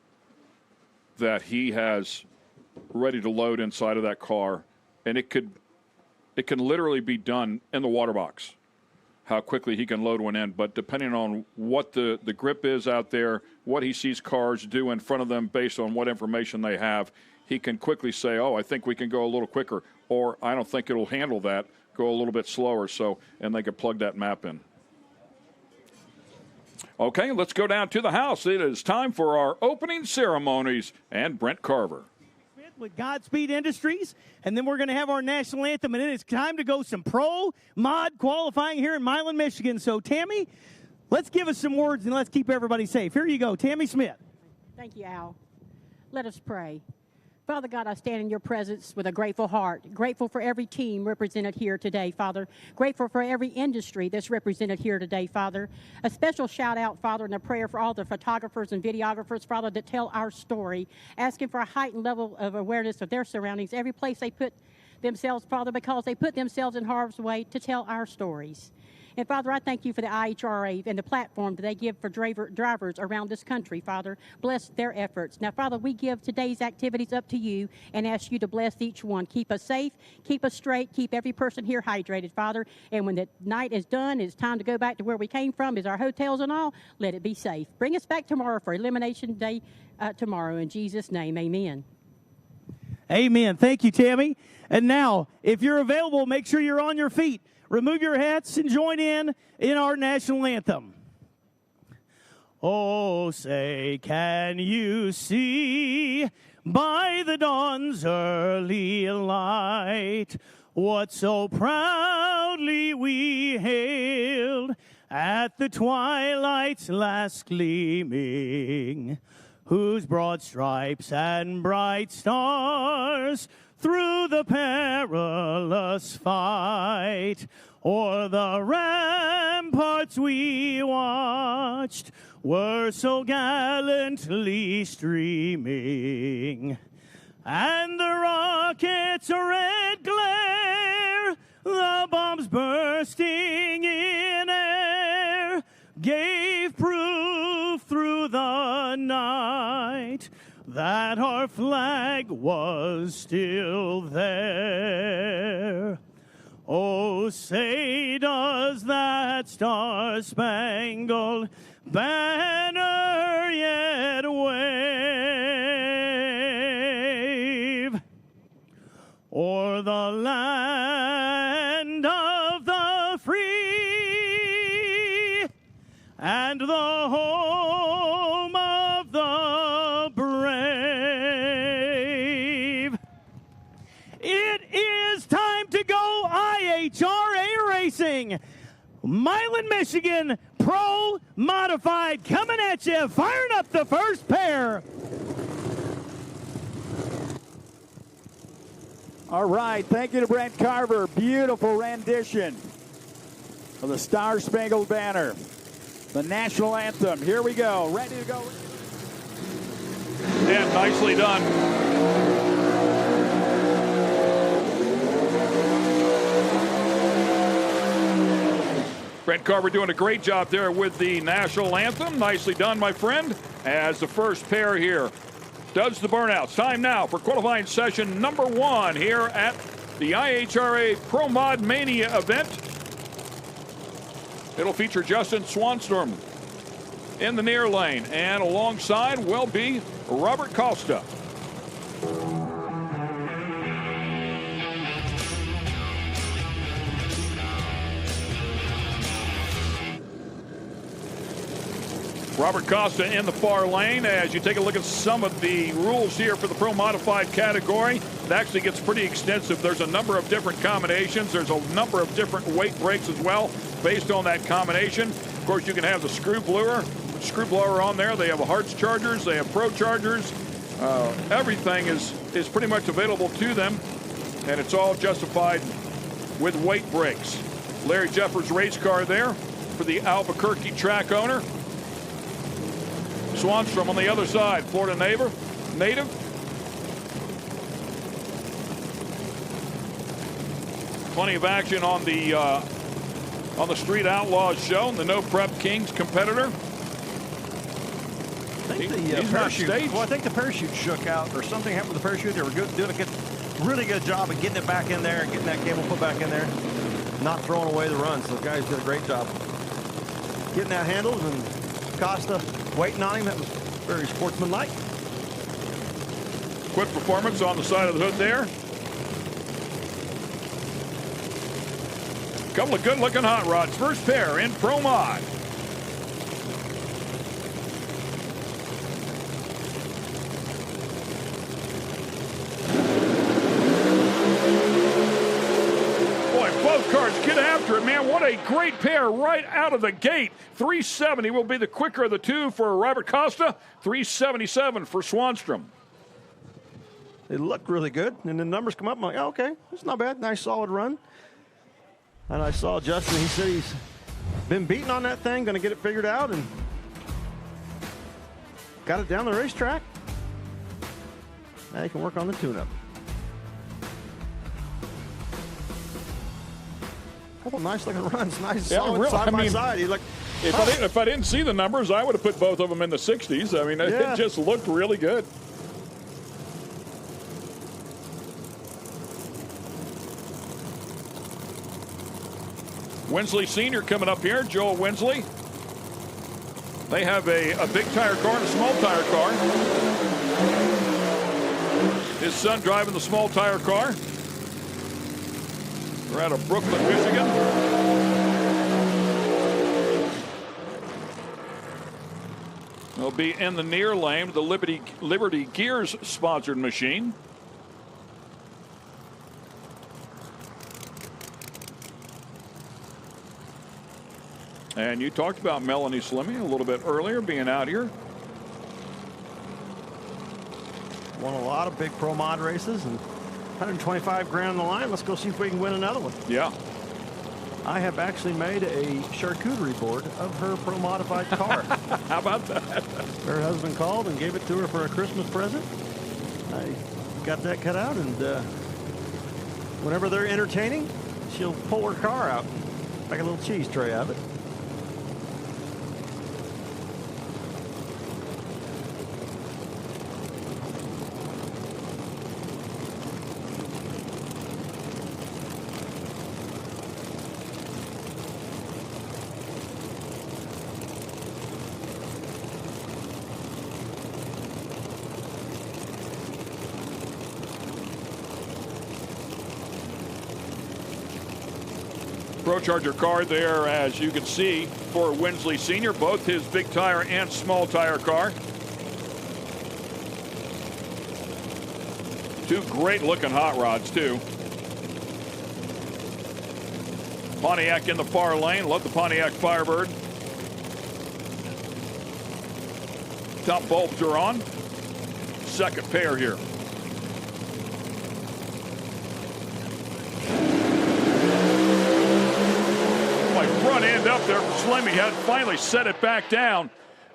that he has ready to load inside of that car, and it can literally be done in the water box, how quickly he can load one in. But depending on what the grip is out there, what he sees cars do in front of them based on what information they have, he can quickly say, oh, I think we can go a little quicker, or I don't think it'll handle that, go a little bit slower, and they can plug that map in. Okay, let's go down to the house. It is time for our opening ceremonies and Brent Carver. With Godspeed Industries, and then we're going to have our national anthem, and then it's time to go some pro mod qualifying here in Milan, Michigan. So, Tammy, let's give us some words and let's keep everybody safe. Here you go, Tammy Smith. Thank you, Al. Let us pray. Father God, I stand in your presence with a grateful heart, grateful for every team represented here today, Father, grateful for every industry that's represented here today, Father. A special shout out, Father, and a prayer for all the photographers and videographers, Father, that tell our story, asking for a heightened level of awareness of their surroundings, every place they put themselves, Father, because they put themselves in harm's way to tell our stories. And, Father, I thank you for the IHRA and the platform that they give for drivers around this country, Father. Bless their efforts. Now, Father, we give today's activities up to you and ask you to bless each one. Keep us safe, keep us straight, keep every person here hydrated, Father. And when the night is done, it's time to go back to where we came from, is our hotels and all. Let it be safe. Bring us back tomorrow for Elimination Day tomorrow. In Jesus' name, amen. Amen. Thank you, Tammy. And now, if you're available, make sure you're on your feet. Remove your hats and join in our national anthem. Oh, say, can you see by the dawn's early light what so proudly we hailed at the twilight's last gleaming, whose broad stripes and bright stars through the perilous fight o'er the ramparts we watched were so gallantly streaming, and the rockets' red glare, the bombs bursting in air, gave proof through the night that our flag was still there. Oh, say does that star-spangled banner yet wave o'er the land of the free and the home of the brave? It is time to go IHRA Racing. Milan, Michigan, Pro Modified coming at you, firing up the first pair. All right, thank you to Brent Carver. Beautiful rendition of the Star-Spangled Banner, the national anthem. Here we go, ready to go. And nicely done. Brent Carver doing a great job there with the national anthem. Nicely done, my friend, as the first pair here does the burnouts. Time now for qualifying session number 1 here at the IHRA Pro Mod Mania event. It'll feature Justin Swanstrom in the near lane, and alongside will be Robert Costa. Robert Costa in the far lane. As you take a look at some of the rules here for the Pro Modified category, it actually gets pretty extensive. There's a number of different combinations. There's a number of different weight breaks as well based on that combination. Of course, you can have the screw blower on there. They have Hearts chargers. They have Pro chargers. Everything is pretty much available to them, and it's all justified with weight breaks. Larry Jeffers race car there for the Albuquerque track owner. Swanstrom on the other side, Florida native. Plenty of action on the on the Street Outlaws show, the No Prep Kings competitor. I think the parachute. Well, I think the parachute shook out, or something happened with the parachute. They were doing a really good job of getting it back in there and getting that cable put back in there, not throwing away the run. So the guys did a great job getting that handled, and Costa waiting on him. That was very sportsmanlike. Quick performance on the side of the hood there. A couple of good-looking hot rods. First pair in Pro Mod. Both cars get after it, man. What a great pair right out of the gate. 370 will be the quicker of the two for Robert Costa. 377 for Swanstrom. They look really good, and the numbers come up. I'm like, oh, okay, it's not bad. Nice, solid run. And I saw Justin. He said he's been beating on that thing, going to get it figured out, and got it down the racetrack. Now he can work on the tune-up. Couple nice looking runs, nice solid really, side by side. If I didn't see the numbers, I would have put both of them in the 60s. I mean, it just looked really good. Winsley Sr. coming up here, Joel Winsley. They have a big tire car and a small tire car. His son driving the small tire car. We're out of Brooklyn, Michigan. They'll be in the near lane, the Liberty Gears sponsored machine. And you talked about Melanie Slimming a little bit earlier, being out here. Won a lot of big Pro Mod races, and 125 grand on the line. Let's go see if we can win another one. Yeah. I have actually made a charcuterie board of her Pro Modified car. How about that? Her husband called and gave it to her for a Christmas present. I got that cut out, and whenever they're entertaining, she'll pull her car out, make a little cheese tray out of it. Pro Charger car there, as you can see, for Winsley Sr., both his big tire and small tire car. Two great looking hot rods, too. Pontiac in the far lane. Love the Pontiac Firebird. Top bulbs are on. Second pair here. Front end up there for Slimmy. Had finally set it back down.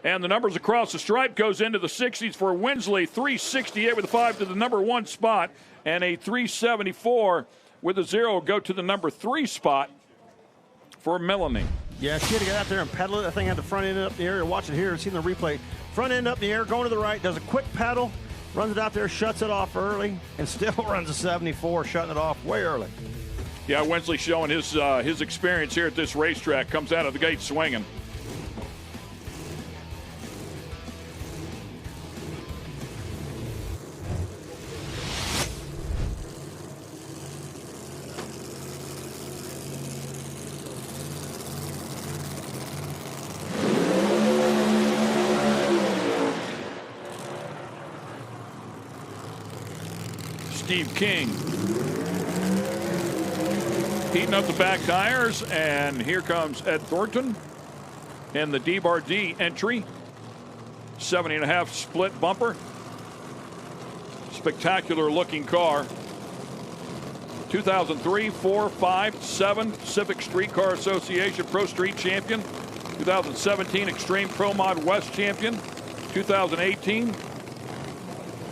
And the numbers across the stripe goes into the 60s for Winsley. 368 with a 5 to the number 1 spot. And a 374 with a 0 go to the number 3 spot for Melanie. Yeah, she had to get out there and pedal it. That thing had the front end up in the air. Watch it here. See the replay. Front end up in the air, going to the right. Does a quick pedal. Runs it out there, shuts it off early. And still runs a 74, shutting it off way early. Yeah, Winsley showing his experience here at this racetrack. Comes out of the gate swinging. Steve King heating up the back tires, and here comes Ed Thornton in the D-Bar-D entry. 70.5 split bumper. Spectacular looking car. 2003, 4, 5, 7 Pacific Street Car Association Pro Street Champion. 2017 Extreme Pro Mod West Champion. 2018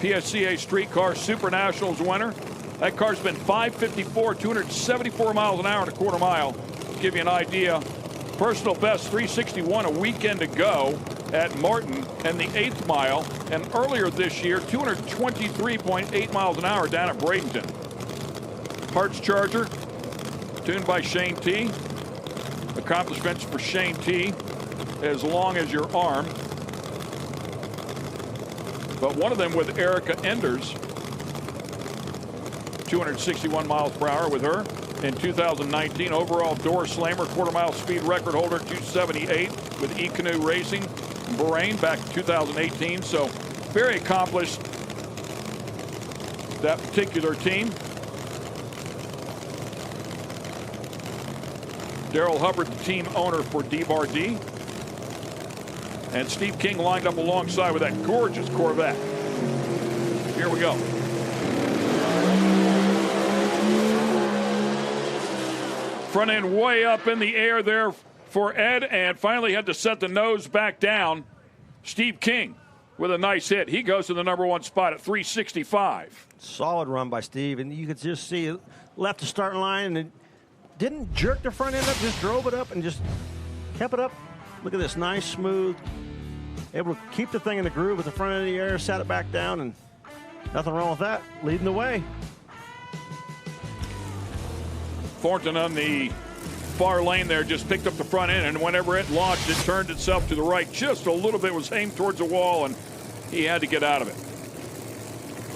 PSCA Street Car Super Nationals winner. That car's been 554, 274 miles an hour and a quarter mile. give you an idea. Personal best 361 a weekend ago at Martin and the 8th mile. And earlier this year, 223.8 miles an hour down at Bradenton. Hart's Charger, tuned by Shane T. Accomplishments for Shane T. As long as your arm. But one of them with Erica Enders, 261 miles per hour with her in 2019. Overall door slammer, quarter-mile speed record holder, 278 with E-Canoe Racing in Bahrain back in 2018. So very accomplished, that particular team. Daryl Hubbard, the team owner for D-Bar-D. And Steve King lined up alongside with that gorgeous Corvette. Here we go. Front end way up in the air there for Ed, and finally had to set the nose back down. Steve King with a nice hit. He goes to the #1 spot at 365. Solid run by Steve, and you could just see left the starting line and it didn't jerk the front end up, just drove it up and just kept it up. Look at this, nice, smooth, able to keep the thing in the groove with the front end of the air, sat it back down, and nothing wrong with that, leading the way. Thornton on the far lane there just picked up the front end, and whenever it launched, it turned itself to the right just a little bit, was aimed towards the wall, and he had to get out of it.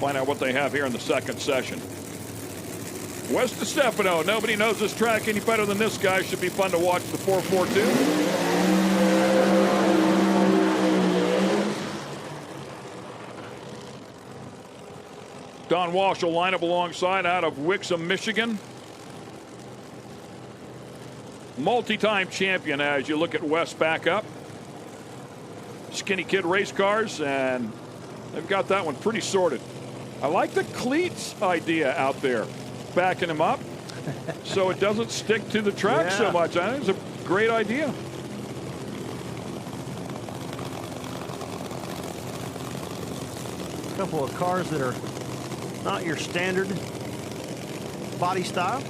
Find out what they have here in the second session. West of Stefano. Nobody knows this track any better than this guy. Should be fun to watch the 442. Don Walsh will line up alongside out of Wixom, Michigan. Multi-time champion as you look at West back up. Skinny Kid race cars, and they've got that one pretty sorted. I like the cleats idea out there, backing him up so it doesn't stick to the track so much. I think it's a great idea. A couple of cars that are not your standard body style.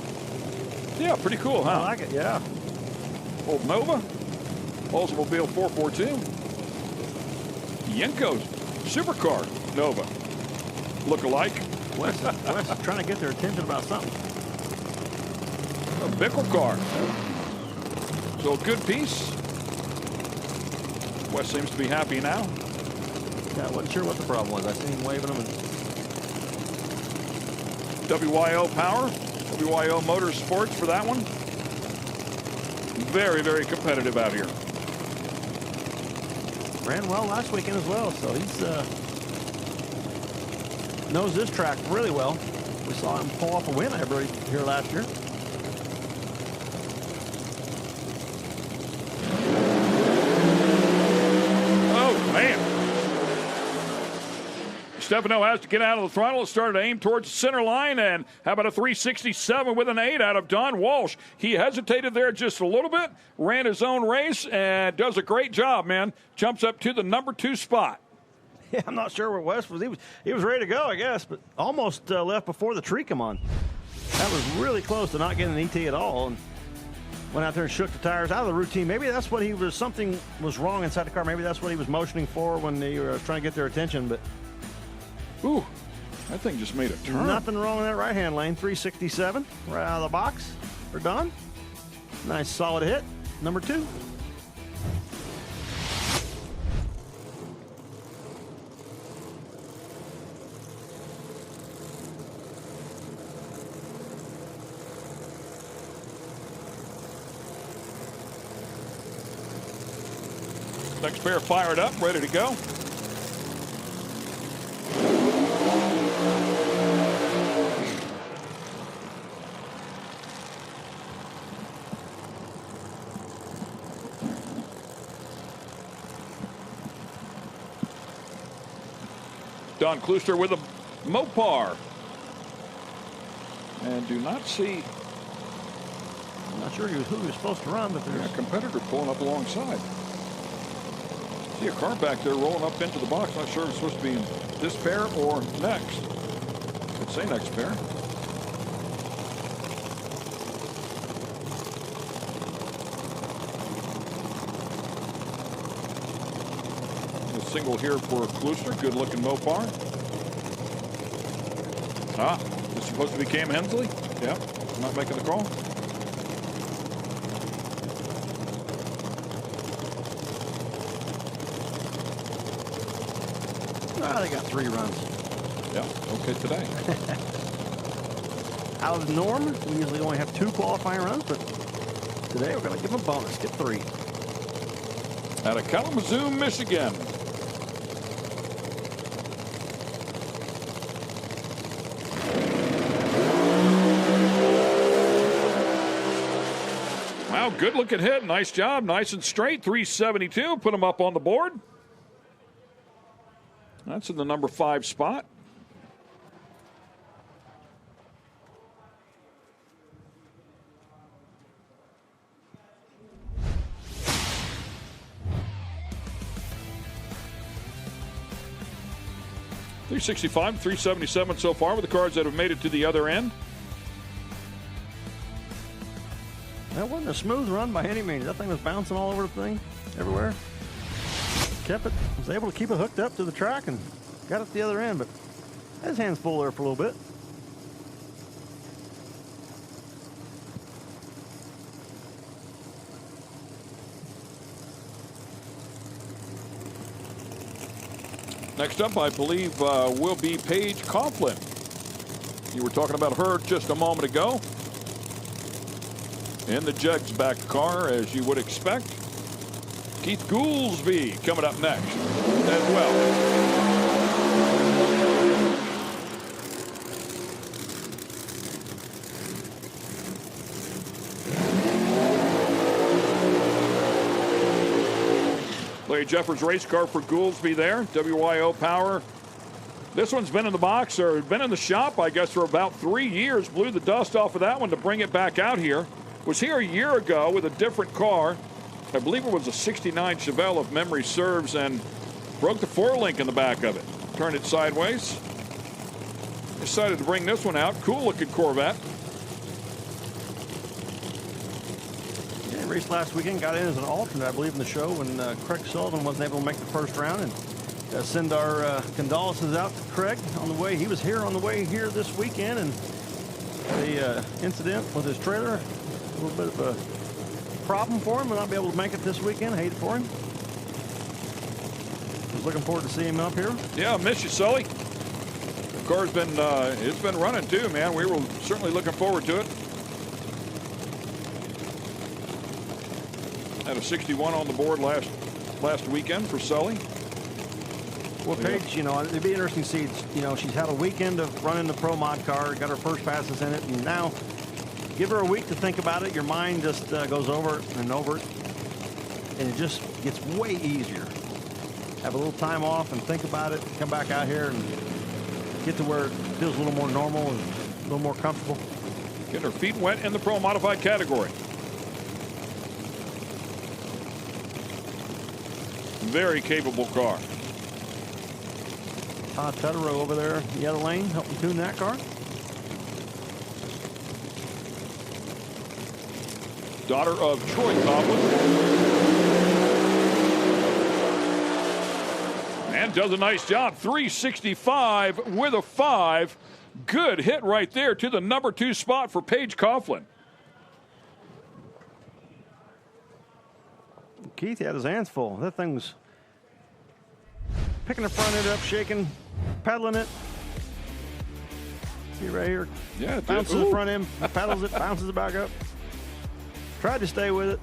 Yeah, pretty cool, huh? I like it, yeah. Old Nova, Oldsmobile 442. Yenko's supercar Nova. Look-alike. Wes is trying to get their attention about something. A Bickle car. So a good piece. Wes seems to be happy now. Yeah, I wasn't sure what the problem was. I seen him waving them. WYO Power, WYO Motorsports for that one. Very, very competitive out here. Ran well last weekend as well, so he's knows this track really well. We saw him pull off a win here last year. Oh, man. Stefano has to get out of the throttle. It started to aim towards the center line, and how about a 367 with an 8 out of Don Walsh? He hesitated there just a little bit, ran his own race, and does a great job, man. Jumps up to the #2 spot. Yeah, I'm not sure where Wes was. He was ready to go, I guess, but almost left before the tree come on. That was really close to not getting an ET at all, and went out there and shook the tires out of the routine. Maybe that's what something was wrong inside the car. Maybe that's what he was motioning for when they were trying to get their attention, but ooh, that thing just made a turn. Nothing wrong in that right-hand lane. 367 right out of the box for Don. Nice solid hit. #2. Next pair fired up, ready to go. Don Klooster with a Mopar. And do not see. I'm not sure who he was supposed to run, but there's a competitor pulling up alongside. See a car back there rolling up into the box. Not sure if it's supposed to be this pair or next. Could say next pair. single here for Klooster. Good looking Mopar. This is supposed to be Cam Hensley? Yeah, not making the call. They got 3 runs. Yeah, okay today. Out of the norm, we usually only have 2 qualifying runs, but today we're going to give them a bonus. Get 3. Out of Kalamazoo, Michigan. Wow, good looking hit. Nice job. Nice and straight. 372. Put him up on the board. That's in the number 5 spot. .365, 377 so far with the cards that have made it to the other end. That wasn't a smooth run by any means. That thing was bouncing all over the thing, everywhere. Kept it, was able to keep it hooked up to the track and got it to the other end, but had his hands full there for a little bit. Next up, I believe, will be Paige Coughlin. You were talking about her just a moment ago. In the Jugs back car, as you would expect. Keith Goolsby coming up next as well. Larry Jeffers race car for Goolsby there. WYO Power. This one's been in the box, or been in the shop, I guess, for about 3 years. Blew the dust off of that one to bring it back out here. Was here a year ago with a different car. I believe it was a 69 Chevelle, if memory serves, and broke the 4-link in the back of it. Turned it sideways. Decided to bring this one out. Cool looking Corvette. Yeah, raced last weekend, got in as an alternate, I believe, in the show when Craig Sullivan wasn't able to make the first round. And send our condolences out to Craig on the way. He was here on the way here this weekend, and the incident with his trailer, a little bit of a problem for him, and not be able to make it this weekend. I hate it for him. Was looking forward to seeing him up here. Yeah, I miss you, Sully. The car's been it's been running too, man. We were certainly looking forward to it. Had a 61 on the board last weekend for Sully. Well, Paige, you know, it'd be interesting to see, you know, she's had a weekend of running the Pro Mod car, got her first passes in it, and now give her a week to think about it. Your mind just goes over it and over it, and it just gets way easier. Have a little time off and think about it, come back out here and get to where it feels a little more normal and a little more comfortable. Getting her feet wet in the Pro Modified category. Very capable car. Todd Tutterow over there in the other lane helping tune that car. Daughter of Troy Coughlin. And does a nice job. 365 with a 5. Good hit right there to the number 2 spot for Paige Coughlin. Keith had his hands full. That thing was picking the front end up, shaking, pedaling it. See right here. Yeah, bounces the front end, pedals it, bounces it back up. Tried to stay with it.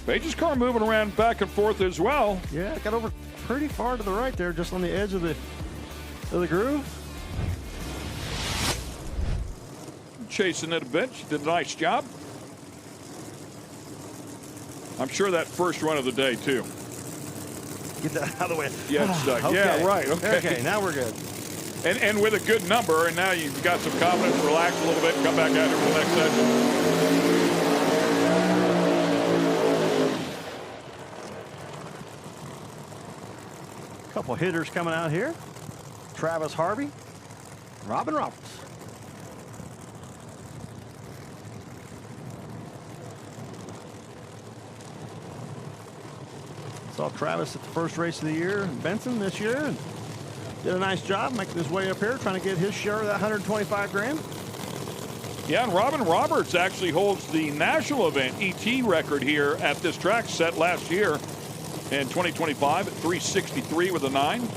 Paige's car moving around back and forth as well. Yeah, it got over pretty far to the right there, just on the edge of the groove. Chasing it a bit. She did a nice job. I'm sure that first run of the day, too. Get that out of the way. Yeah, it's stuck. Okay. Yeah, right. Okay. Okay, now we're good. And with a good number, and now you've got some confidence, relax a little bit, come back out here for the next session. Couple hitters coming out here. Travis Harvey, Robin Roberts. Saw Travis at the first race of the year in Benson this year, and did a nice job making his way up here, trying to get his share of that 125 grand. Yeah, and Robin Roberts actually holds the national event ET record here at this track, set last year in 2025 at 363 with a 9.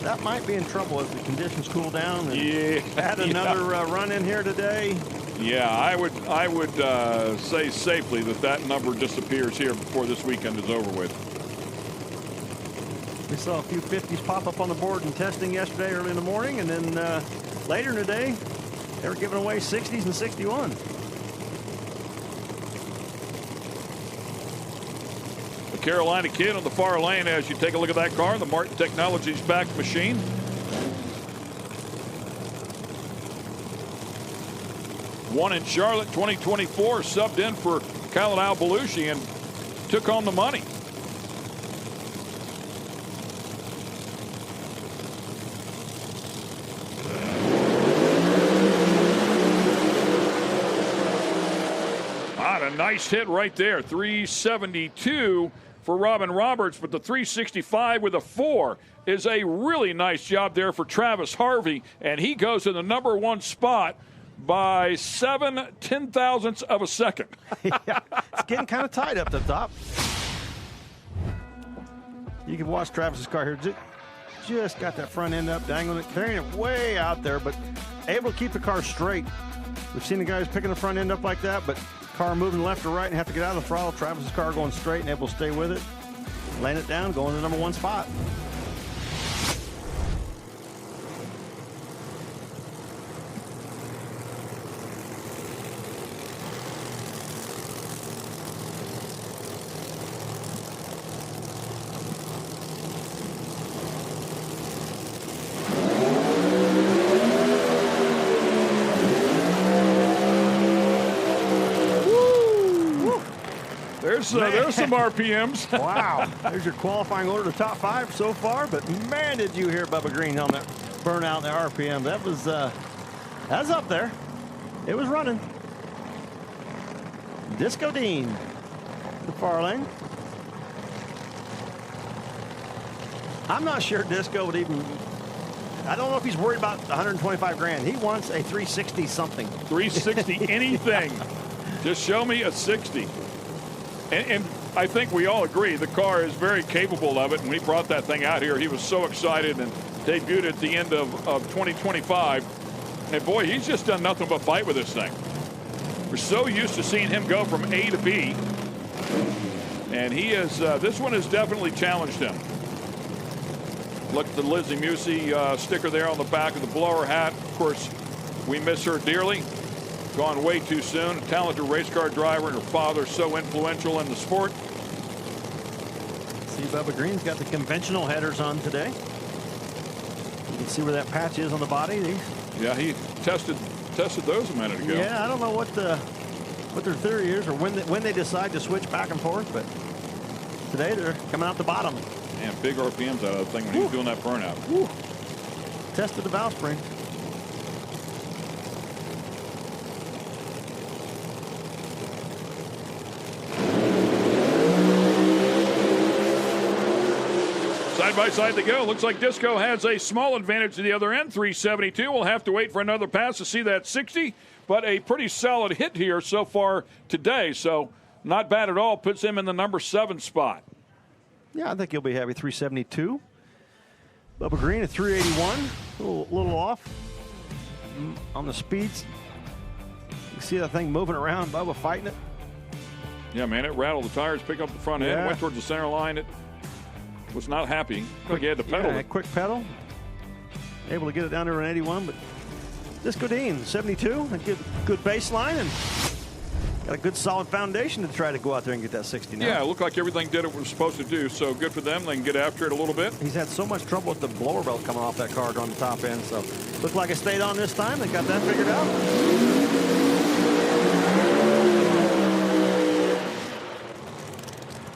That might be in trouble as the conditions cool down. And had another run in here today. Yeah, I would say safely that number disappears here before this weekend is over with. We saw a few 50s pop up on the board in testing yesterday early in the morning, and then later in the day, they were giving away 60s and 61. The Carolina kid on the far lane as you take a look at that car, the Martin Technologies backed machine. Won in Charlotte 2024, subbed in for Khaled Al-Belushi and took home the money. A nice hit right there. 372 for Robin Roberts, but the 365 with a 4 is a really nice job there for Travis Harvey, and he goes in the #1 spot by 7/10,000ths of a second. Yeah, it's getting kind of tight up the top. You can watch Travis's car here. Just got that front end up, dangling it, carrying it way out there, but able to keep the car straight. We've seen the guys picking the front end up like that, but car moving left or right and have to get out of the throttle. Travis's car going straight and able to stay with it, laying it down, going to the #1 spot. There's some RPMs. Wow. There's your qualifying order, the top 5 so far. But man, did you hear Bubba Green on that burnout in the RPM. That was up there. It was running. Disco Dean, the far lane. I'm not sure Disco would even, I don't know if he's worried about 125 grand. He wants a 360 something. 360 anything. Just show me a 60. And I think we all agree the car is very capable of it. And when he brought that thing out here, he was so excited and debuted at the end of 2025. And boy, he's just done nothing but fight with this thing. We're so used to seeing him go from A to B. And he is, this one has definitely challenged him. Look at the Lizzie Musey sticker there on the back of the blower hat. Of course, we miss her dearly. Gone way too soon. A talented race car driver, and her father so influential in the sport. See, Bubba Green's got the conventional headers on today. You can see where that patch is on the body. Yeah, he tested those a minute ago. Yeah, I don't know what their theory is or when they decide to switch back and forth, but today they're coming out the bottom. And big RPMs out of the thing when he was doing that burnout. Woo. Tested the valve spring. Side by side they go. Looks like Disco has a small advantage to the other end. 372. We'll have to wait for another pass to see that 60. But a pretty solid hit here so far today. So not bad at all. Puts him in the #7 spot. Yeah, I think he'll be happy. 372. Bubba Green at 381. A little off on the speeds. You see that thing moving around. Bubba fighting it. Yeah, man, it rattled the tires, picked up the front end, went towards the center line. It was not happy. Quick, he had to pedal. Yeah, quick pedal. Able to get it down to an 81, but Disco Dean, 72. A good baseline and got a good solid foundation to try to go out there and get that 60 now. Yeah, it looked like everything did what it was supposed to do, so good for them. They can get after it a little bit. He's had so much trouble with the blower belt coming off that car on the top end, so looked like it stayed on this time. They got that figured out.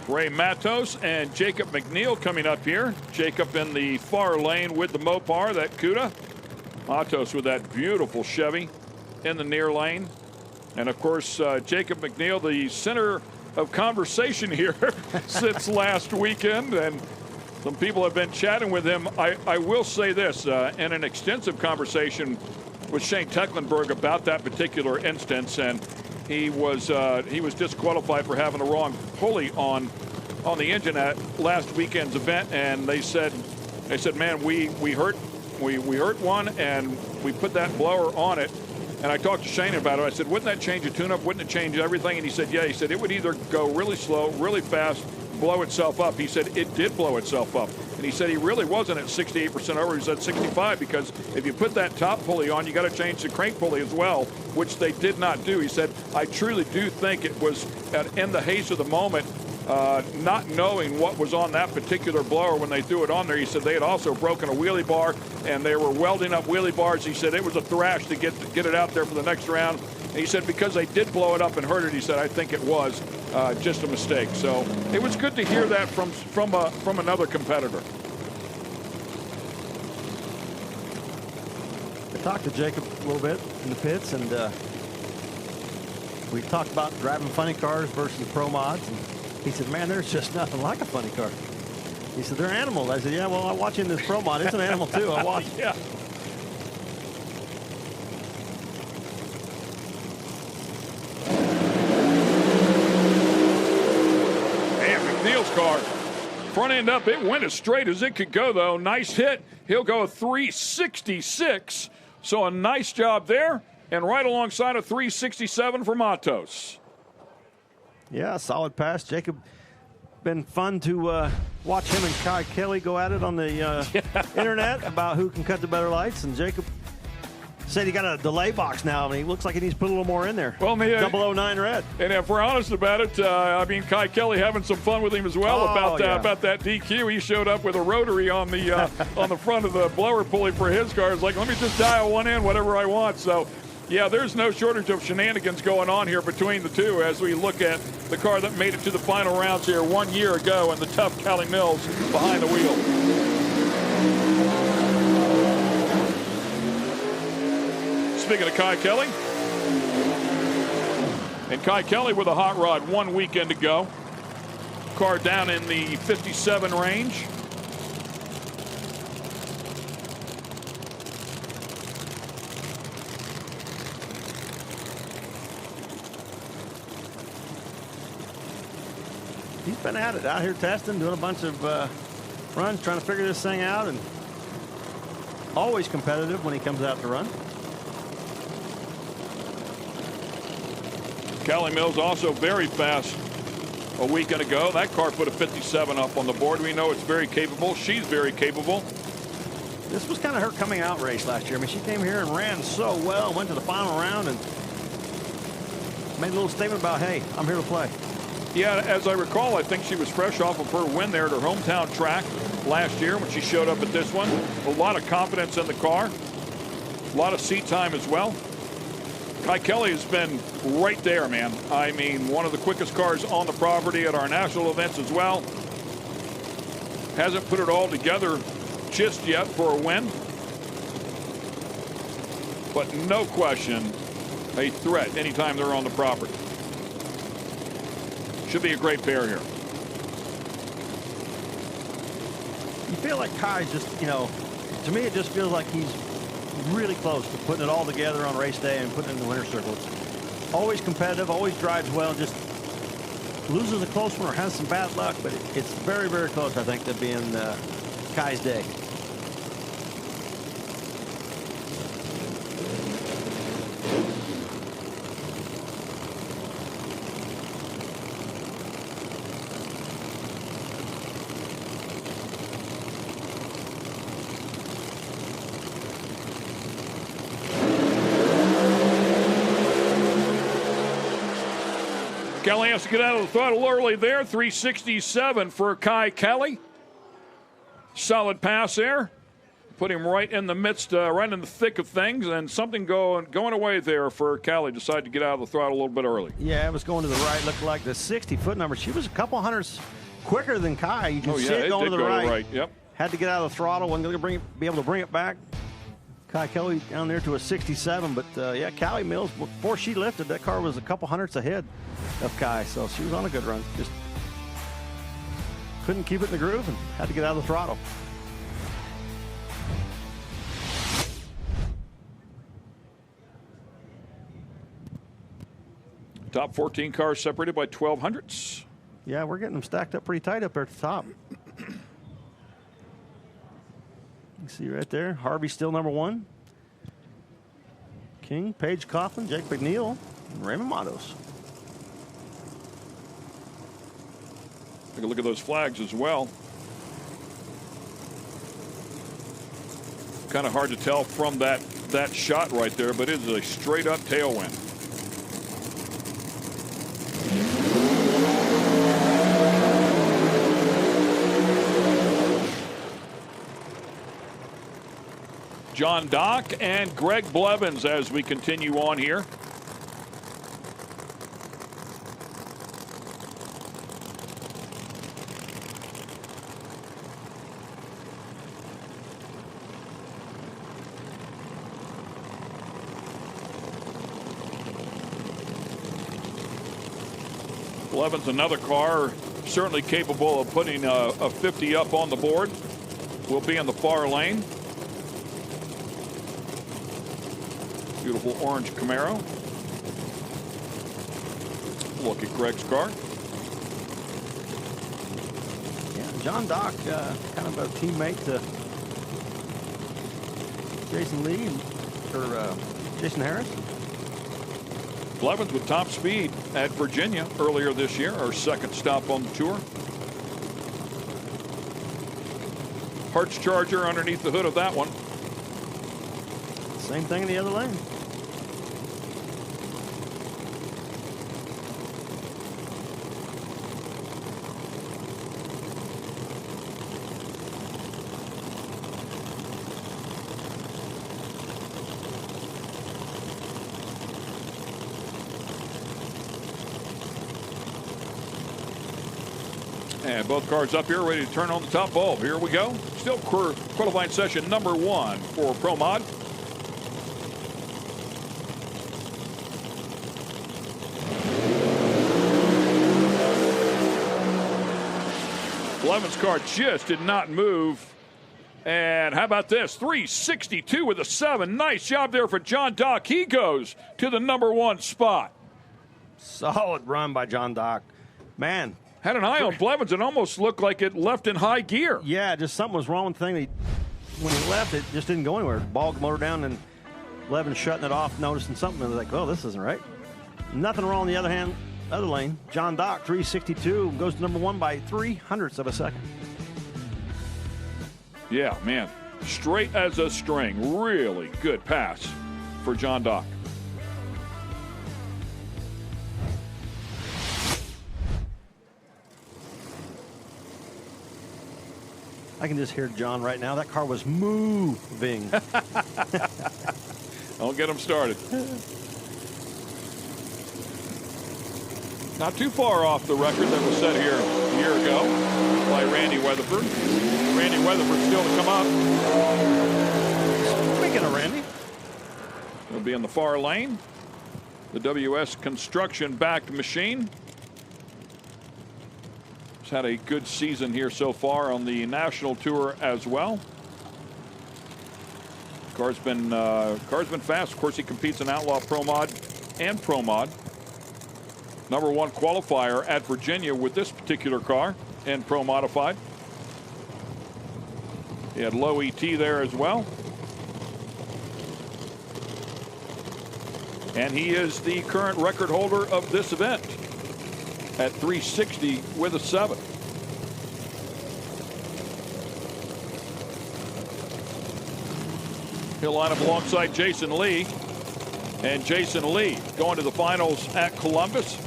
Ray Matos and Jacob McNeil coming up here. Jacob in the far lane with the Mopar, that Cuda. Matos with that beautiful Chevy. in the near lane. And, of course, Jacob McNeil, the center of conversation here since last weekend. And some people have been chatting with him. I will say this, in an extensive conversation with Shane Tecklenburg about that particular instance, and he was disqualified for having the wrong pulley on the engine at last weekend's event. And they said, man, we hurt one, and we put that blower on it. And I talked to Shane about it. I said, wouldn't that change a tune-up? Wouldn't it change everything? And he said, yeah. He said it would either go really slow, really fast, blow itself up. He said it did blow itself up. And he said he really wasn't at 68% over. He said 65, because if you put that top pulley on, you got to change the crank pulley as well, which they did not do. He said, I truly do think it was in the haste of the moment, not knowing what was on that particular blower when they threw it on there. He said they had also broken a wheelie bar, and they were welding up wheelie bars. He said it was a thrash to get it out there for the next round. And he said because they did blow it up and hurt it, he said I think it was just a mistake. So it was good to hear that from another competitor. I talked to Jacob a little bit in the pits, and we talked about driving funny cars versus Pro Mods. And he said, man, there's just nothing like a funny car. He said, they're animals. I said, yeah, well, I'm watching this Pro Mod. It's an animal, too. I watched. Yeah. And McNeil's car, front end up, it went as straight as it could go, though. Nice hit. He'll go 366. So a nice job there. And right alongside a 367 for Matos. Yeah, solid pass. Jacob, been fun to watch him and Kai Kelly go at it on the internet about who can cut the better lights. And Jacob said he got a delay box now, and he looks like he needs to put a little more in there. Well, 009 red. And if we're honest about it, I mean, Kai Kelly having some fun with him as well about that DQ. He showed up with a rotary on the on the front of the blower pulley for his car. It's like, let me just dial one in, whatever I want. So, yeah, there's no shortage of shenanigans going on here between the two as we look at the car that made it to the final rounds here 1 year ago, and the tough Callie Mills behind the wheel. Speaking of Kai Kelly, and Kai Kelly with a hot rod 1 weekend ago. Car down in the 57 range. He's been at it out here testing, doing a bunch of runs, trying to figure this thing out, and always competitive when he comes out to run. Callie Mills also very fast a weekend ago. That car put a 57 up on the board. We know it's very capable. She's very capable. This was kind of her coming out race last year. I mean, she came here and ran so well, went to the final round, and made a little statement about, hey, I'm here to play. Yeah, as I recall, I think she was fresh off of her win there at her hometown track last year when she showed up at this one. A lot of confidence in the car. A lot of seat time as well. Kai Kelly has been right there, man. I mean, one of the quickest cars on the property at our national events as well. Hasn't put it all together just yet for a win. But no question, a threat anytime they're on the property. Should be a great pair here. You feel like Kai just, you know, to me it just feels like he's really close to putting it all together on race day and putting it in the winner's circle. It's always competitive, always drives well, just loses a close one or has some bad luck, but it's very, very close, I think, to being Kai's day. Kelly has to get out of the throttle early there. 367 for Kai Kelly. Solid pass there. Put him right in the midst, right in the thick of things, and something going away there for Kelly. Decided to get out of the throttle a little bit early. Yeah, it was going to the right. Looked like the 60-foot number. She was a couple hundreds quicker than Kai. You can see it going to the right. Yep. Had to get out of the throttle. Wasn't going to be able to bring it back. Kai Kelly down there to a 67, but yeah, Callie Mills, before she lifted, that car was a couple hundredths ahead of Kai, so she was on a good run. Just couldn't keep it in the groove and had to get out of the throttle. Top 14 cars separated by 12 hundredths. Yeah, we're getting them stacked up pretty tight up there at the top. You see right there, Harvey still number 1. King, Paige Coughlin, Jake McNeil, and Raymond Matos. Take a look at those flags as well. Kind of hard to tell from that shot right there, but it is a straight up tailwind. John Dock and Greg Blevins as we continue on here. Blevins, another car certainly capable of putting a 50 up on the board. Will be in the far lane. Beautiful orange Camaro. Look at Greg's car. Yeah, John Dock, kind of a teammate to Jason Lee or Jason Harris. Blevins with top speed at Virginia earlier this year, our second stop on the tour. Hartz Charger underneath the hood of that one. Same thing in the other lane. And both cars up here ready to turn on the top bulb. Here we go. Still qualifying session number 1 for Pro Mod. Blevins' car just did not move. And how about this? 362 with a 7. Nice job there for John Dock. He goes to the number 1 spot. Solid run by John Dock. Man. Had an eye on Blevins. It almost looked like it left in high gear. Yeah, just something was wrong with the thing. When he left, it just didn't go anywhere. Ball motor down and Blevins shutting it off, noticing something. And was like, oh, this isn't right. Nothing wrong on the other hand. Other lane, John Dock, 362, goes to number 1 by 0.03 of a second. Yeah, man. Straight as a string. Really good pass for John Dock. I can just hear John right now. That car was moving. Don't get him started. Not too far off the record that was set here a year ago by Randy Weatherford. Randy Weatherford still to come up. Speaking of Randy. He'll be in the far lane. The WS Construction backed machine. He's had a good season here so far on the national tour as well. Car's been fast. Of course, he competes in Outlaw Pro Mod and Pro Mod. Number 1 qualifier at Virginia with this particular car and Pro Modified. He had low ET there as well. And he is the current record holder of this event at 360 with a 7. He'll line up alongside Jason Lee. And Jason Lee going to the finals at Columbus.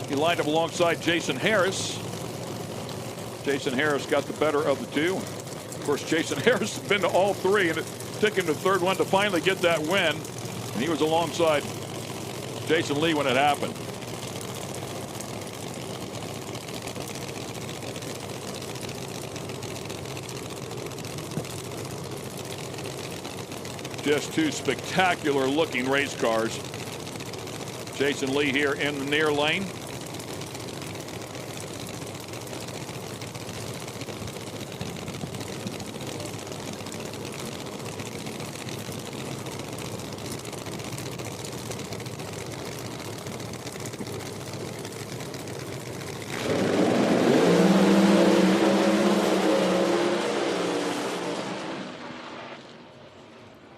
He lined up alongside Jason Harris. Jason Harris got the better of the two. Of course, Jason Harris has been to all 3, and it took him to the 3rd one to finally get that win. And he was alongside Jason Lee when it happened. Just two spectacular looking race cars. Jason Lee here in the near lane.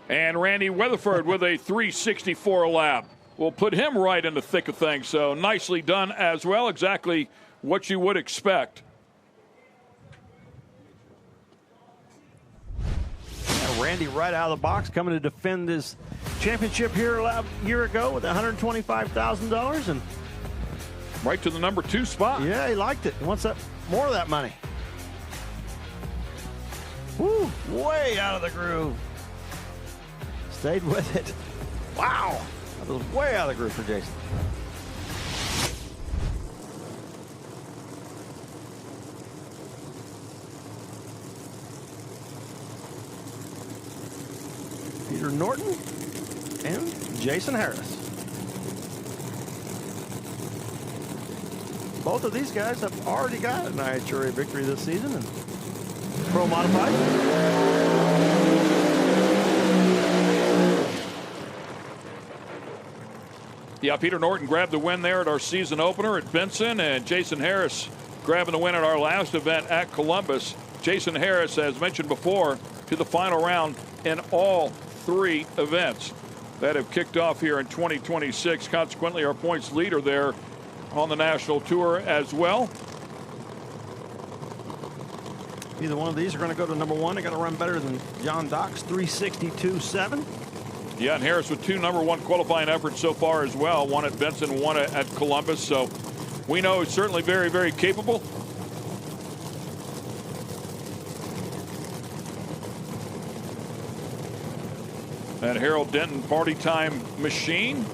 And Randy Weatherford with a 364 lap. We'll put him right in the thick of things. So nicely done as well. Exactly what you would expect. Yeah, Randy right out of the box coming to defend his championship here a year ago with $125,000. And right to the number 2 spot. Yeah, he liked it. He wants more of that money. Woo, way out of the groove. Stayed with it. Wow. That was way out of the groove for Jason. Peter Norton and Jason Harris. Both of these guys have already got an IHRA victory this season in Pro Modified. Yeah, Peter Norton grabbed the win there at our season opener at Benson, and Jason Harris grabbing the win at our last event at Columbus. Jason Harris, as mentioned before, to the final round in all 3 events that have kicked off here in 2026. Consequently, our points leader there on the national tour as well. Either one of these are going to go to number 1. They got to run better than John Dock's 362.7. Yeah, and Harris with 2 number 1 qualifying efforts so far as well. One at Benson, one at Columbus. So we know he's certainly very, very capable. And Harold Denton, party time machine.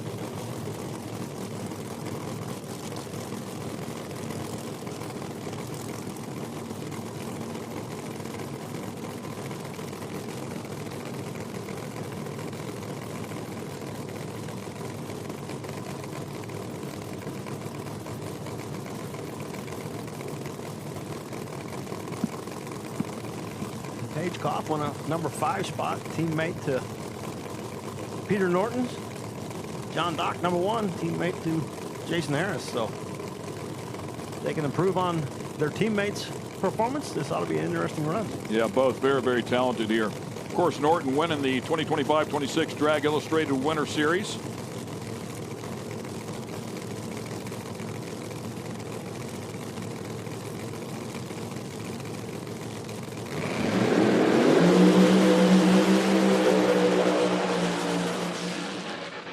Koff won a number 5 spot, teammate to Peter Norton. John Dock, number 1, teammate to Jason Harris. So they can improve on their teammates' performance. This ought to be an interesting run. Yeah, both very, very talented here. Of course, Norton winning the 2025-26 Drag Illustrated Winter Series.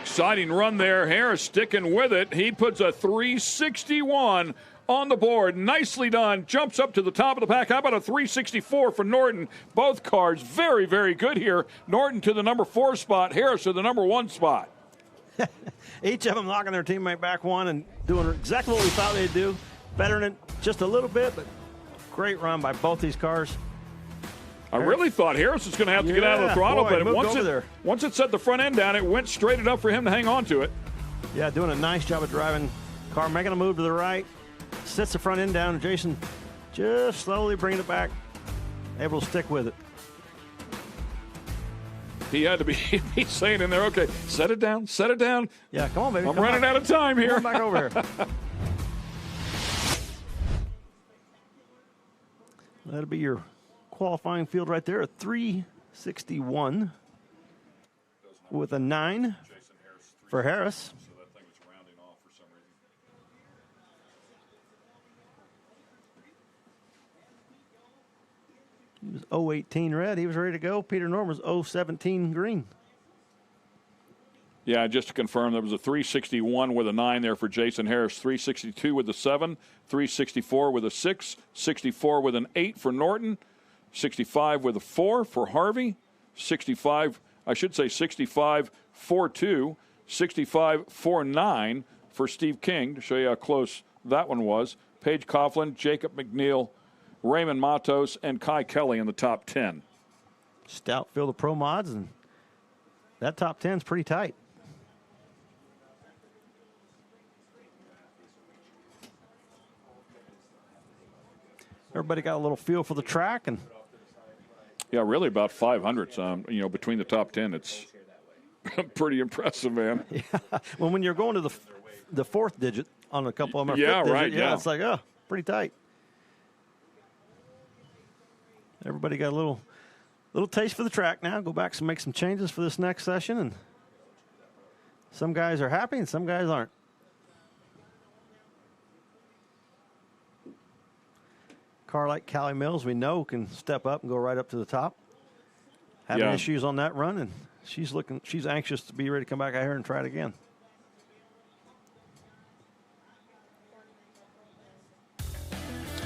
Exciting run there. Harris sticking with it. He puts a 361 on the board. Nicely done. Jumps up to the top of the pack. How about a 364 for Norton? Both cars very, very good here. Norton to the number 4 spot. Harris to the number 1 spot. Each of them knocking their teammate back 1 and doing exactly what we thought they'd do. Bettering it just a little bit, but great run by both these cars. I really thought Harris was going to have to get out of the throttle, but once it set the front end down, it went straight enough for him to hang on to it. Yeah, doing a nice job of driving car, making a move to the right, sets the front end down, and Jason just slowly bringing it back, able to stick with it. He had to be saying in there, okay, set it down, set it down. Yeah, come on, baby. I'm running out of time here. Come back over here. That'll be your qualifying field right there, a 361 with a 9 for Harris. He was 018 red. He was ready to go. Peter Norton was 017 green. Yeah, just to confirm, there was a 361 with a 9 there for Jason Harris, 362 with a 7, 364 with a 6, 64 with an 8 for Norton, 65 with a 4 for Harvey, 65, I should say 65, 4-2, 65, 4-9 for Steve King, to show you how close that one was. Paige Coughlin, Jacob McNeil, Raymond Matos, and Kai Kelly in the top 10. Stout field of pro mods, and that top 10's pretty tight. Everybody got a little feel for the track, and yeah, really about 500. You know, between the top 10, it's pretty impressive, man. Yeah. Well, when you're going to the fourth digit on a couple of them, yeah, digit, right, yeah, it's like, oh, pretty tight. Everybody got a little taste for the track now. Go back and make some changes for this next session, and some guys are happy and some guys aren't. Car like Callie Mills, we know, can step up and go right up to the top. Having issues on that run, and she's anxious to be ready to come back out here and try it again.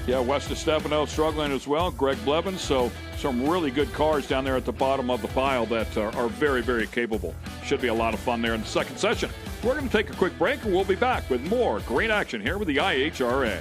Yeah, West of Stefano struggling as well. Greg Blevins. So some really good cars down there at the bottom of the pile that are very, very capable. Should be a lot of fun there in the second session. We're going to take a quick break, and we'll be back with more great action here with the IHRA.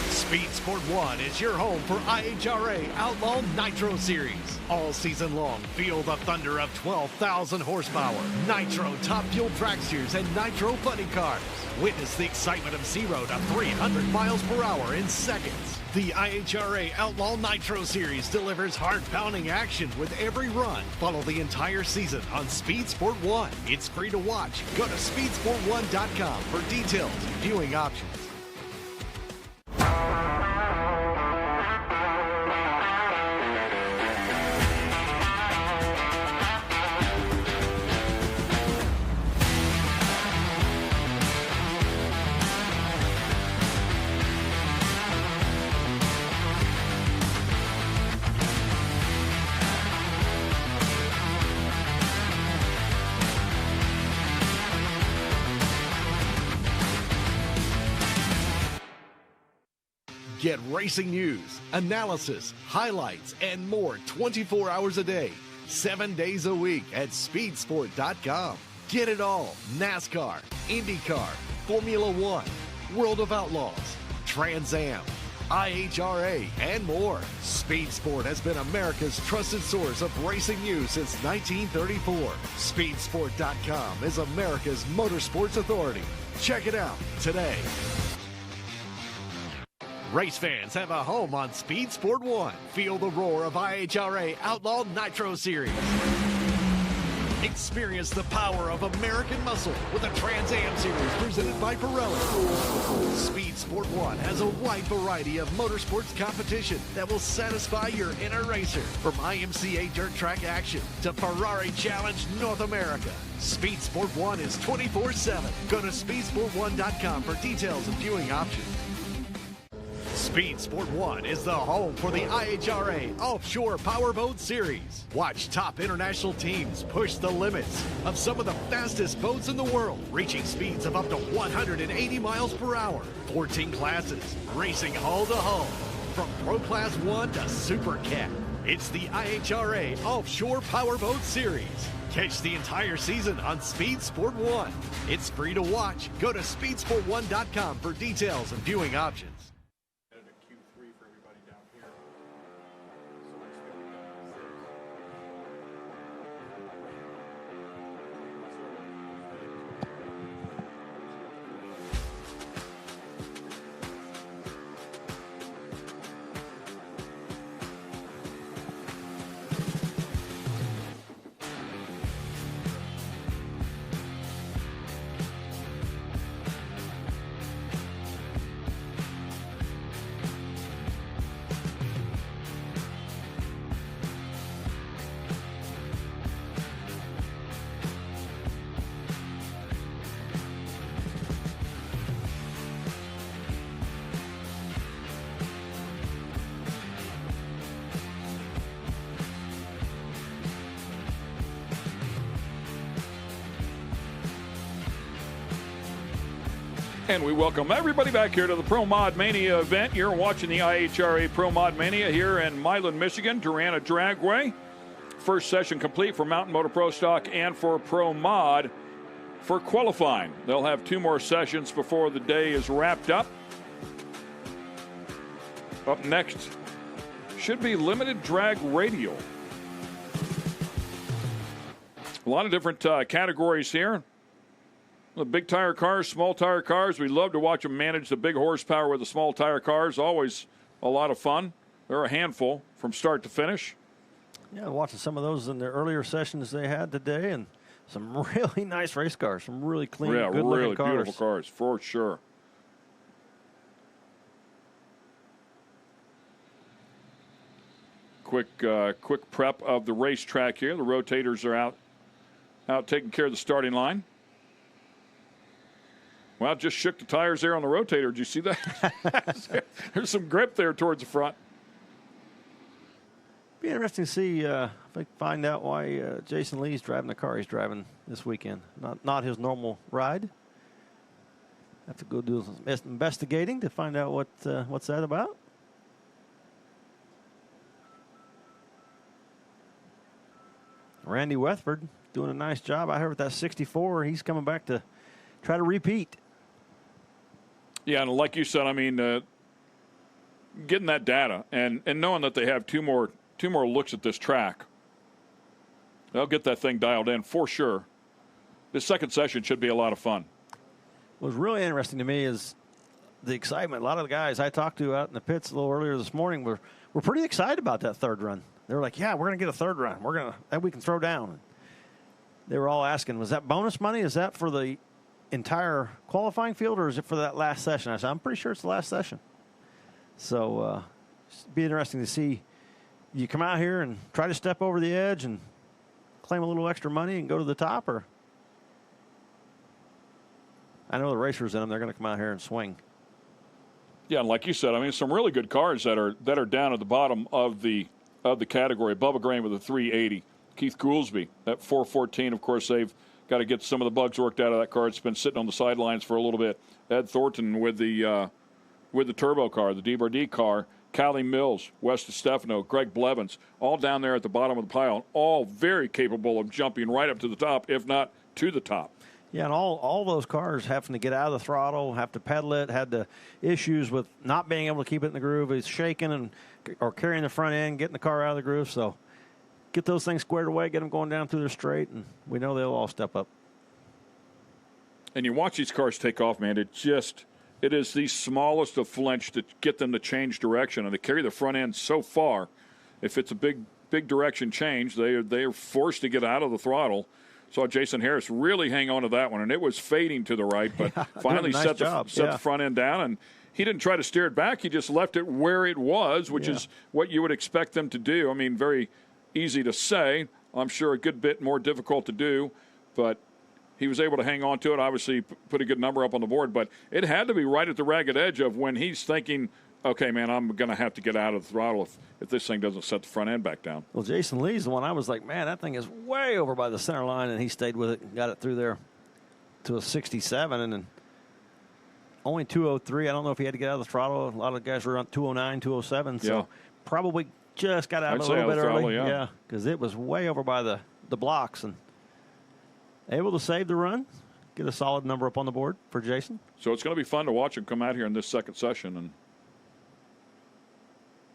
Speed Sport 1 is your home for IHRA Outlaw Nitro Series. All season long, feel the thunder of 12,000 horsepower, Nitro top fuel dragsters, and Nitro funny cars. Witness the excitement of 0 to 300 miles per hour in seconds. The IHRA Outlaw Nitro Series delivers heart-pounding action with every run. Follow the entire season on Speed Sport 1. It's free to watch. Go to speedsport1.com for details and viewing options. Get racing news, analysis, highlights, and more 24 hours a day, 7 days a week at speedsport.com. Get it all. NASCAR, IndyCar, Formula One, World of Outlaws, Trans Am, IHRA, and more. Speed Sport has been America's trusted source of racing news since 1934. Speedsport.com is America's motorsports authority. Check it out today. Race fans have a home on Speed Sport 1. Feel the roar of IHRA Outlaw Nitro Series. Experience the power of American muscle with the Trans Am Series presented by Pirelli. Speed Sport 1 has a wide variety of motorsports competition that will satisfy your inner racer. From IMCA dirt track action to Ferrari Challenge North America. Speed Sport 1 is 24/7. Go to speedsport1.com for details and viewing options. Speed Sport 1 is the home for the IHRA Offshore Powerboat Series. Watch top international teams push the limits of some of the fastest boats in the world, reaching speeds of up to 180 miles per hour. 14 classes, racing hull to hull, from Pro Class 1 to Super Cat. It's the IHRA Offshore Powerboat Series. Catch the entire season on Speed Sport 1. It's free to watch. Go to speedsport1.com for details and viewing options. And we welcome everybody back here to the Pro Mod Mania event. You're watching the IHRA Pro Mod Mania here in Milan, Michigan, Darana Dragway. First session complete for Mountain Motor Pro Stock and for Pro Mod for qualifying. They'll have 2 more sessions before the day is wrapped up. Up next should be limited drag radial. A lot of different categories here. The big tire cars, small tire cars. We love to watch them manage the big horsepower with the small tire cars. Always a lot of fun. They're a handful from start to finish. Yeah, watching some of those in the earlier sessions they had today, and some really nice race cars, some really clean, good-looking really cars. Beautiful cars, for sure. Quick prep of the racetrack here. The rotators are out taking care of the starting line. Well, just shook the tires there on the rotator. Did you see that? There's some grip there towards the front. Be interesting to see if I can find out why Jason Lee's driving the car he's driving this weekend. Not his normal ride. Have to go do some investigating to find out what's that about. Randy Wethford doing a nice job. I heard with that 64, he's coming back to try to repeat. Yeah, and like you said, I mean, getting that data and knowing that they have two more looks at this track, they'll get that thing dialed in for sure. This second session should be a lot of fun. What's really interesting to me is the excitement. A lot of the guys I talked to out in the pits a little earlier this morning were pretty excited about that third run. They were like, yeah, we're going to get a third run. That we can throw down. They were all asking, was that bonus money? Is that for the entire qualifying field, or is it for that last session? I said, I'm pretty sure it's the last session. So it'd be interesting to see. You come out here and try to step over the edge and claim a little extra money and go to the top, or I know the racers in them, they're going to come out here and swing. Yeah, and like you said, I mean, some really good cars that are down at the bottom of the category. Bubba Graham with a 380. Keith Goolsby at 414. Of course, they've got to get some of the bugs worked out of that car. It's been sitting on the sidelines for a little bit. Ed Thornton with the turbo car, the DBRD car. Callie Mills, Wes DeStefano, Greg Blevins, all down there at the bottom of the pile, all very capable of jumping right up to the top, if not to the top. Yeah, and all those cars having to get out of the throttle, have to pedal it, had the issues with not being able to keep it in the groove. It's shaking or carrying the front end, getting the car out of the groove. So get those things squared away, get them going down through the straight, and we know they'll all step up. And you watch these cars take off, man. It is the smallest of flinch to get them to change direction, and they carry the front end so far. If it's a big direction change, they are forced to get out of the throttle. Saw Jason Harris really hang on to that one, and it was fading to the right, but finally set the front end down, and he didn't try to steer it back. He just left it where it was, which is what you would expect them to do. I mean, very easy to say. I'm sure a good bit more difficult to do, but he was able to hang on to it, obviously put a good number up on the board, but it had to be right at the ragged edge of when he's thinking, okay, man, I'm going to have to get out of the throttle if this thing doesn't set the front end back down. Well, Jason Lee's the one I was like, man, that thing is way over by the center line, and he stayed with it and got it through there to a 67, and then only 203. I don't know if he had to get out of the throttle. A lot of guys were on 209, 207, so probably just got out a little bit early. Yeah, because it was way over by the blocks, and able to save the run, get a solid number up on the board for Jason. So it's going to be fun to watch him come out here in this second session, and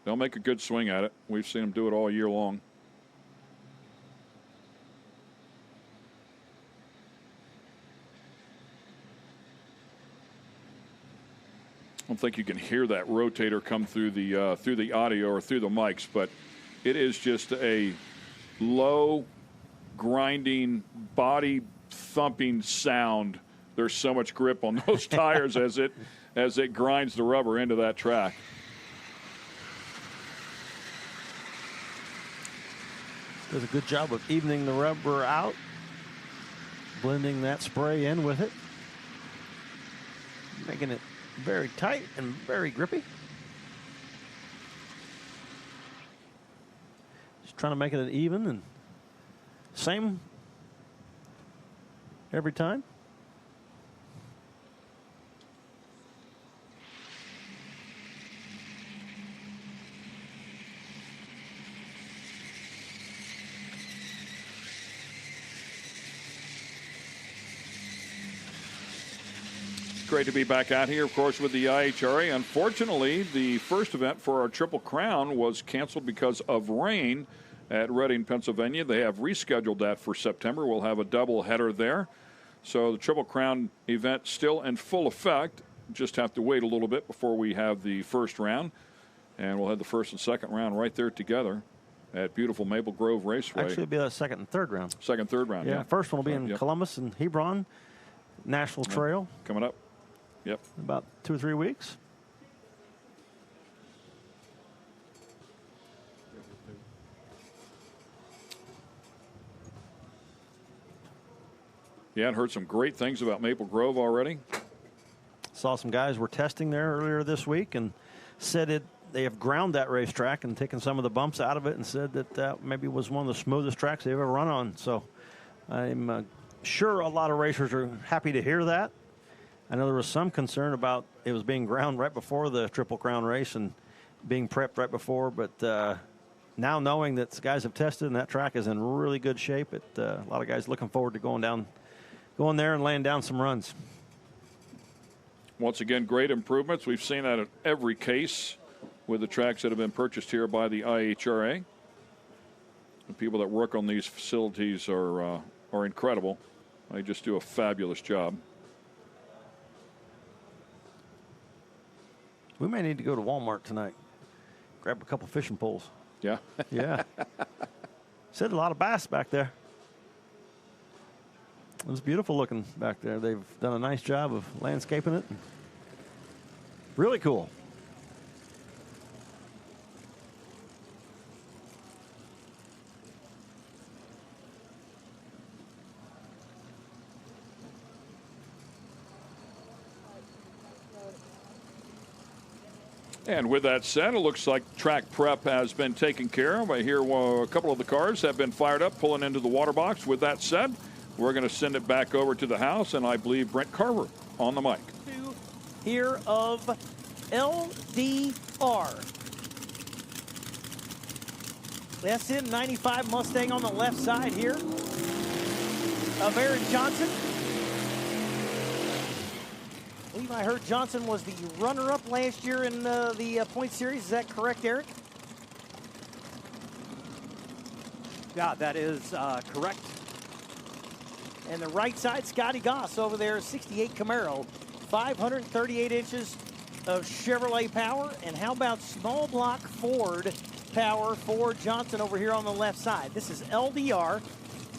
they'll make a good swing at it. We've seen them do it all year long. I don't think you can hear that rotator come through the audio or through the mics, but it is just a low, grinding, body thumping sound. There's so much grip on those tires as it grinds the rubber into that track. Does a good job of evening the rubber out, blending that spray in with it, making it very tight and very grippy. Just trying to make it even and same every time. Great to be back out here, of course, with the IHRA. Unfortunately, the first event for our Triple Crown was canceled because of rain at Reading, Pennsylvania. They have rescheduled that for September. We'll have a double header there. So the Triple Crown event still in full effect. Just have to wait a little bit before we have the first round. And we'll have the first and second round right there together at beautiful Maple Grove Raceway. Actually, it'll be a second and third round. Second, third round, yeah. First one will be in Columbus and Hebron National Trail. Coming up. Yep. About 2 or 3 weeks. Yeah, and heard some great things about Maple Grove already. Saw some guys were testing there earlier this week and said they have ground that racetrack and taken some of the bumps out of it and said that maybe was one of the smoothest tracks they've ever run on. So I'm sure a lot of racers are happy to hear that. I know there was some concern about it was being ground right before the Triple Crown race and being prepped right before, but now knowing that the guys have tested and that track is in really good shape, a lot of guys looking forward to going there and laying down some runs. Once again, great improvements. We've seen that at every case with the tracks that have been purchased here by the IHRA. The people that work on these facilities are incredible. They just do a fabulous job. We may need to go to Walmart tonight. Grab a couple fishing poles. Yeah. Yeah. Said a lot of bass back there. It was beautiful looking back there. They've done a nice job of landscaping it. Really cool. And with that said, it looks like track prep has been taken care of. I hear a couple of the cars have been fired up, pulling into the water box. With that said, we're going to send it back over to the house, and I believe Brent Carver on the mic. Here of LDR. SN95 Mustang on the left side here of Aaron Johnson. I believe I heard Johnson was the runner-up last year in the point series. Is that correct, Eric? Yeah, that is correct. And the right side, Scotty Goss over there, 68 Camaro, 538 inches of Chevrolet power. And how about small block Ford power for Johnson over here on the left side? This is LDR.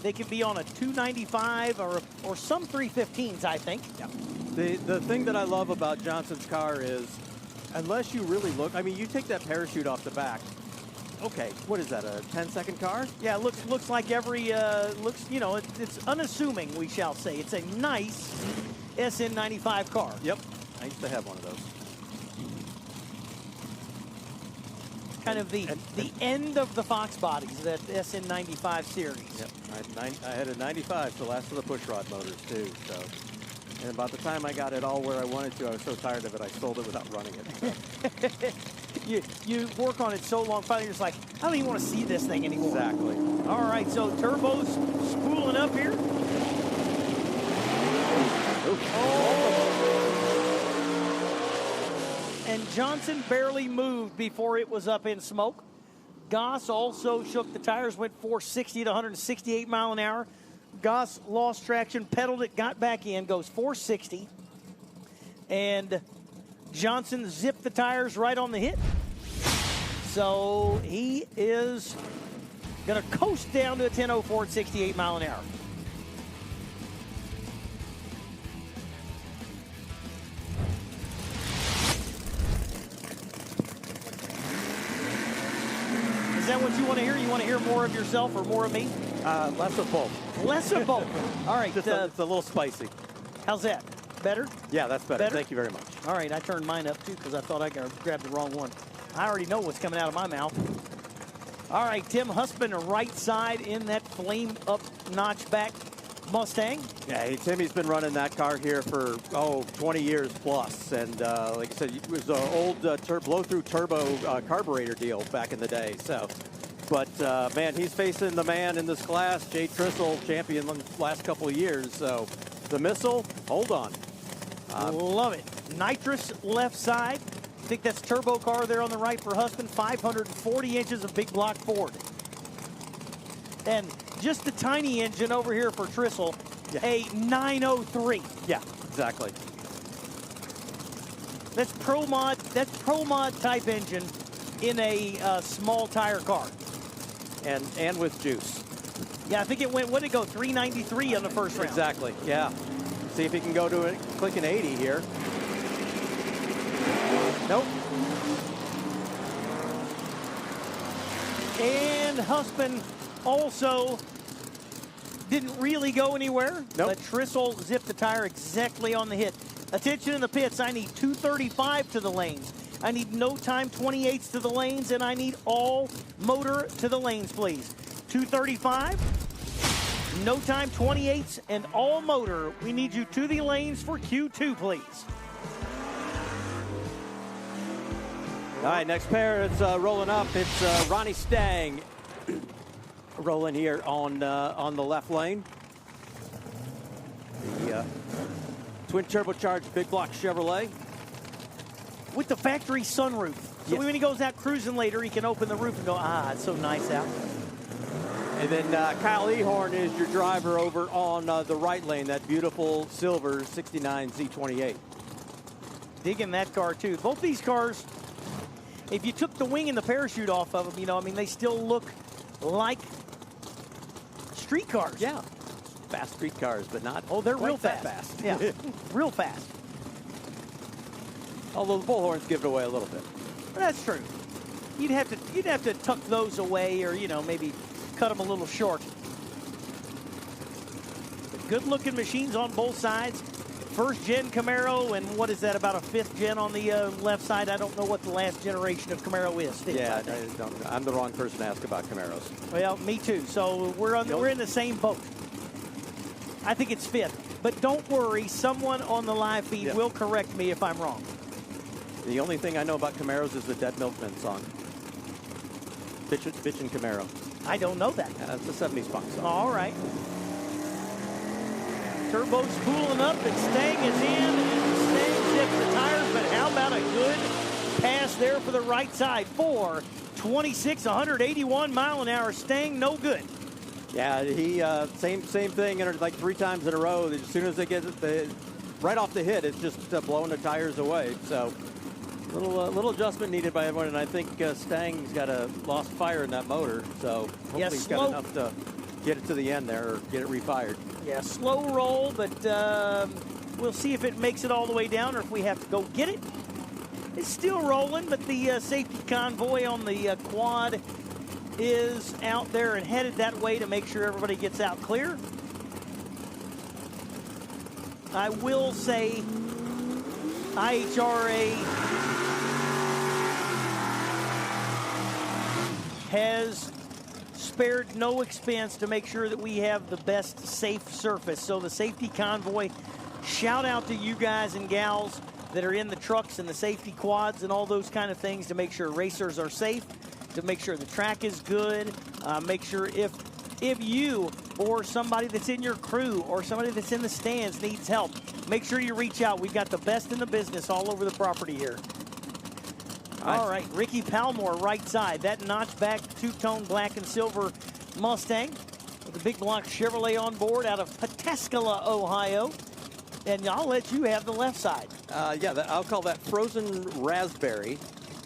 They could be on a 295 or some 315s, I think. Yeah. The thing that I love about Johnson's car is, unless you really look, I mean, you take that parachute off the back. Okay, what is that, a 10-second car? Yeah, it looks like every, it's unassuming, we shall say. It's a nice SN95 car. Yep, I used to have one of those. Kind of the end of the Fox bodies, that SN95 series. Yep, I had a 95 to last for the pushrod motors, too, so. And about the time I got it all where I wanted to, I was so tired of it, I sold it without running it. You work on it so long, finally you're just like, I don't even want to see this thing anymore. Exactly. All right, so turbo's spooling up here. Oh. And Johnson barely moved before it was up in smoke. Goss also shook the tires, went 460 to 168 mile an hour. Goss lost traction, pedaled it, got back in, goes 460. And Johnson zipped the tires right on the hit. So he is going to coast down to a 10:04 at 68 mile an hour. Is that what you want to hear? You want to hear more of yourself or more of me? Less of both. Less of both. All right. It's a little spicy. How's that? Better? Yeah, that's better. Thank you very much. All right, I turned mine up too because I thought I grabbed the wrong one. I already know what's coming out of my mouth. All right, Tim Husband, right side in that flame up notchback Mustang. Yeah, Timmy's been running that car here for 20 years plus, and like I said, it was an old blow-through turbo carburetor deal back in the day. So, but man, he's facing the man in this class, Jay Trissel, champion the last couple of years. So, the missile, hold on. Love it. Nitrous left side. I think that's turbo car there on the right for Husband. 540 inches of big block Ford. And just the tiny engine over here for Trissel, a 903. Yeah, exactly. That's Pro Mod type engine in a small tire car. And with juice. Yeah, I think it went, what did it go, 393 on the first round? Exactly, yeah. See if he can go to it, click an 80 here. Nope. And Husband also didn't really go anywhere. Nope. But Trissel zipped the tire exactly on the hit. Attention in the pits, I need 235 to the lanes. I need no time 28s to the lanes, and I need all motor to the lanes, please. 235, no time 28s, and all motor. We need you to the lanes for Q2, please. All right, next pair, it's rolling up. It's Ronnie Stang rolling here on the left lane. The twin turbocharged big block Chevrolet. With the factory sunroof. So when he goes out cruising later, he can open the roof and go, it's so nice out. And then Kyle Ehorn is your driver over on the right lane, that beautiful silver 69 Z28. Digging that car, too. Both these cars, if you took the wing and the parachute off of them, they still look like street cars. Yeah. Fast street cars, but not. Oh, they're real that fast. Yeah, real fast. Although the bullhorns give it away a little bit. That's true. You'd have to tuck those away, or maybe cut them a little short. Good-looking machines on both sides. First-gen Camaro, and what is that, about a fifth-gen on the left side? I don't know what the last generation of Camaro is. Yeah, I'm the wrong person to ask about Camaros. Well, me too. So we're in the same boat. I think it's fifth. But don't worry, someone on the live feed will correct me if I'm wrong. The only thing I know about Camaros is the Dead Milkman song. Bitchin' Camaro. I don't know that. Yeah, that's a 70s punk song. All right. Turbo's spooling up, and Stang is in. Stang zips the tires, but how about a good pass there for the right side? 426, 181 mile an hour. Stang, no good. Yeah, he same thing, like 3 times in a row. As soon as they get right off the hit, it's just blowing the tires away. So little adjustment needed by everyone, and I think Stang's got a lost fire in that motor. So hopefully he's got enough to get it to the end there or get it refired. Yeah, slow roll, but we'll see if it makes it all the way down or if we have to go get it. It's still rolling, but the safety convoy on the quad is out there and headed that way to make sure everybody gets out clear. I will say IHRA has spared no expense to make sure that we have the best safe surface. So the safety convoy, shout out to you guys and gals that are in the trucks and the safety quads and all those kind of things to make sure racers are safe, to make sure the track is good, make sure if you or somebody that's in your crew or somebody that's in the stands needs help, make sure you reach out. We've got the best in the business all over the property here. All right, Ricky Palmore, right side. That notchback two-tone black and silver Mustang with the big block Chevrolet on board out of Pataskala, Ohio. And I'll let you have the left side. I'll call that frozen raspberry.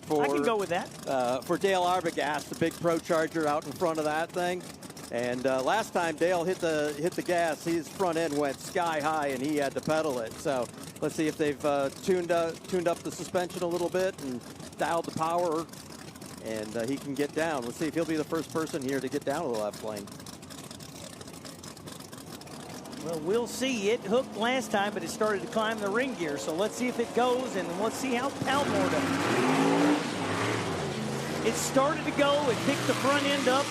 I can go with that. For Dale Arbogast, the big Pro Charger out in front of that thing. And last time Dale hit the gas, his front end went sky high, and he had to pedal it. So let's see if they've tuned up the suspension a little bit and dialed the power, and he can get down. Let's see if he'll be the first person here to get down to the left lane. Well, we'll see. It hooked last time, but it started to climb the ring gear. So let's see if it goes, and let's see how Palmore does. It started to go. It picked the front end up.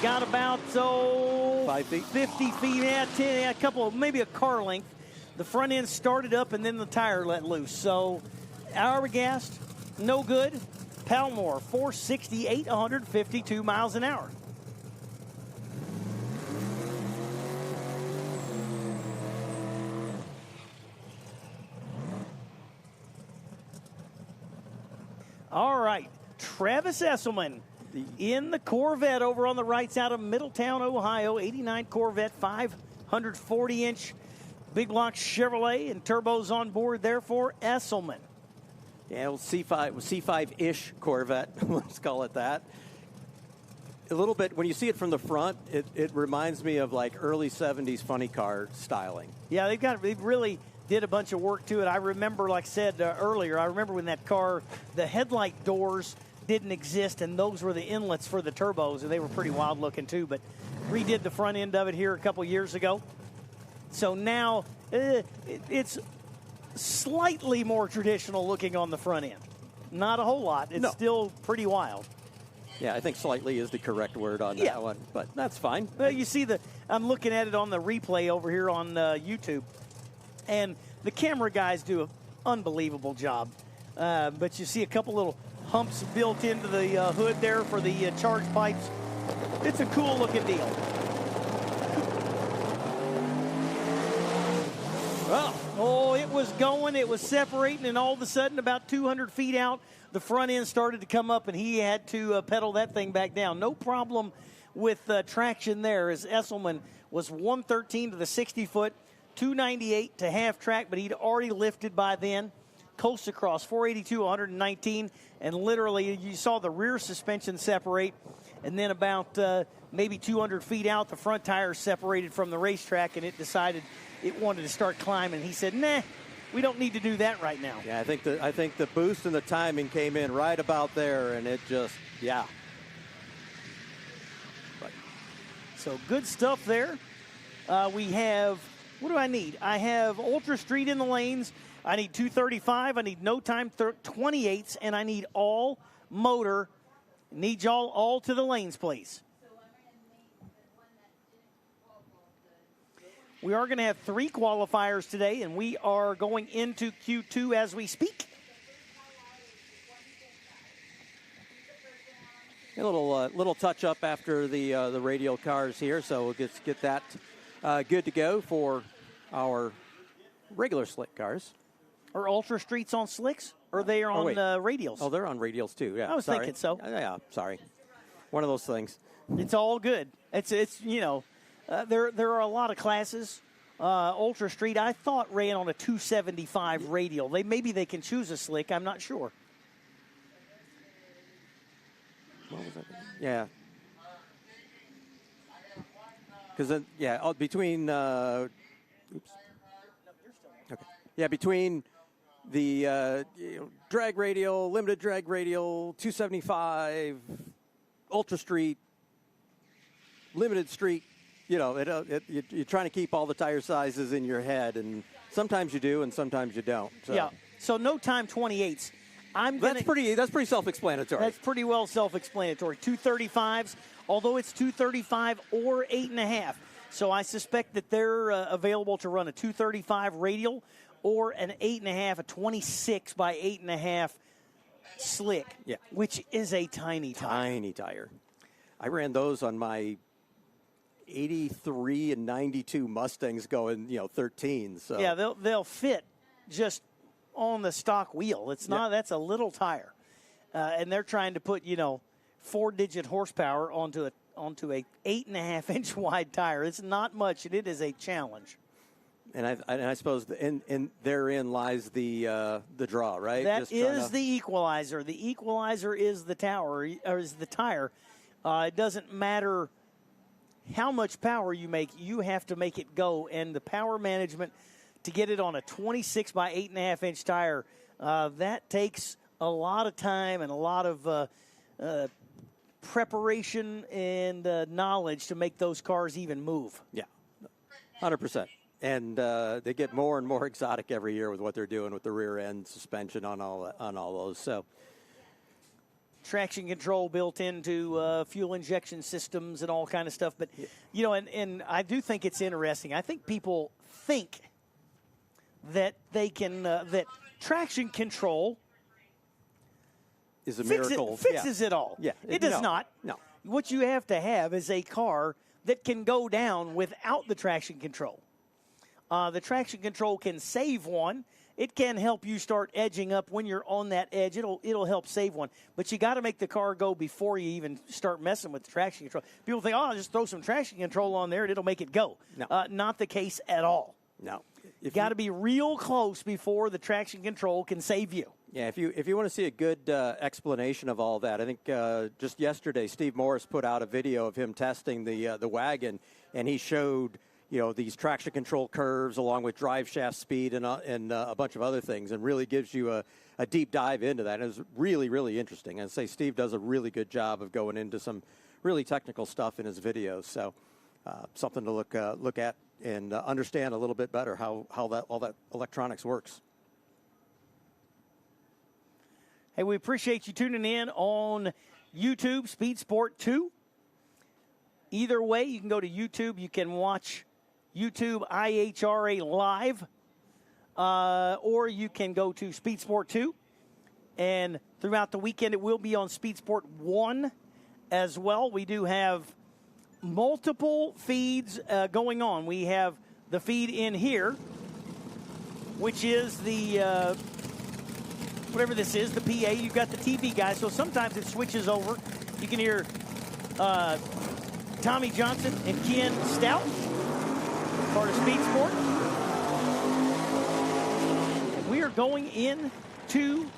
Got about 5 feet, 50 feet, a couple, maybe a car length. The front end started up, and then the tire let loose. So Arbogast, no good. Palmore, 468, 152 miles an hour. All right, Travis Esselman in the Corvette over on the right side of Middletown, Ohio. 89 Corvette, 540-inch big block Chevrolet, and turbos on board there for Esselman. Yeah, well, C5-ish Corvette, let's call it that. A little bit, when you see it from the front, it reminds me of like early 70s funny car styling. Yeah, they really did a bunch of work to it. I remember, like I said earlier, I remember when that car, the headlight doors didn't exist, and those were the inlets for the turbos, and they were pretty wild looking too, but redid the front end of it here a couple years ago. So now it's slightly more traditional looking on the front end. Not a whole lot. It's still pretty wild. Yeah, I think slightly is the correct word on that one, but that's fine. Well, you see I'm looking at it on the replay over here on YouTube, and the camera guys do an unbelievable job. But you see a couple little humps built into the hood there for the charge pipes. It's a cool looking deal. Oh, it was going, it was separating, and all of a sudden, about 200 feet out, the front end started to come up, and he had to pedal that thing back down. No problem with traction there, as Esselman was 113 to the 60-foot, 298 to half track, but he'd already lifted by then. Coast across 482, 119, and literally you saw the rear suspension separate, and then about maybe 200 feet out, the front tires separated from the racetrack, and it decided it wanted to start climbing. He said, nah, we don't need to do that right now. Yeah, I think the boost and the timing came in right about there, and it just, yeah. But, so good stuff there. We have, what do I need? I have Ultra Street in the lanes. I need 235. I need no time 28s, and I need all motor. Need y'all all to the lanes, please. We are going to have 3 qualifiers today, and we are going into Q2 as we speak. A little touch up after the radial cars here, so we'll get that good to go for our regular slick cars. Are Ultra Streets on slicks, or are they on radials? Oh, they're on radials too. Yeah, I was thinking so. Yeah, sorry. One of those things. It's all good. It's there are a lot of classes. Ultra Street, I thought, ran on a 275 radial. Maybe they can choose a slick. I'm not sure. What was that? Yeah. Because then, between. Oops. Okay. Yeah, between the drag radial, limited drag radial, 275, Ultra Street, limited street. You're trying to keep all the tire sizes in your head, and sometimes you do, and sometimes you don't. So. Yeah. So no time 28s. That's pretty self-explanatory. That's pretty well self-explanatory. 235s, although it's 235 or 8.5. So I suspect that they're available to run a 235 radial or an 8.5, a 26 by 8.5 slick. Yeah. Which is a tiny tire. Tiny tire. I ran those on my 83 and 92 Mustangs going, 13. So yeah, they'll fit just on the stock wheel. It's not. That's a little tire, and they're trying to put 4-digit horsepower onto a 8.5-inch wide tire. It's not much, and it is a challenge. And I suppose therein lies the draw, right? That is the equalizer. The equalizer is the tower, or is the tire. It doesn't matter how much power you make, you have to make it go. And the power management to get it on a 26 by 8.5-inch tire, that takes a lot of time and a lot of preparation and knowledge to make those cars even move. Yeah, 100%. And they get more and more exotic every year with what they're doing with the rear end suspension on all those. So. Traction control built into fuel injection systems and all kind of stuff. But, and I do think it's interesting. I think people think that they can, that traction control is a miracle. Fixes it all. Yeah. It does not. No. What you have to have is a car that can go down without the traction control. The traction control can save one it can help you start edging up when you're on that edge. It'll help save one. But you got to make the car go before you even start messing with the traction control. People think, I'll just throw some traction control on there and it'll make it go. No. Not the case at all. No. You got to be real close before the traction control can save you. Yeah, if you want to see a good explanation of all that, I think just yesterday Steve Morris put out a video of him testing the wagon, and he showed these traction control curves along with drive shaft speed and a bunch of other things, and really gives you a deep dive into that. It was really, really interesting. I'd say Steve does a really good job of going into some really technical stuff in his videos. So something to look at and understand a little bit better how all that electronics works. Hey, we appreciate you tuning in on YouTube, Speed Sport 2. Either way, you can go to YouTube. You can watch YouTube IHRA live, or you can go to Speed Sport 2. And throughout the weekend, it will be on Speed Sport 1 as well. We do have multiple feeds going on. We have the feed in here, which is the... whatever this is, the PA, you've got the TV guy, so sometimes it switches over. You can hear Tommy Johnson and Ken Stout, part of Speed Sport. And we are going into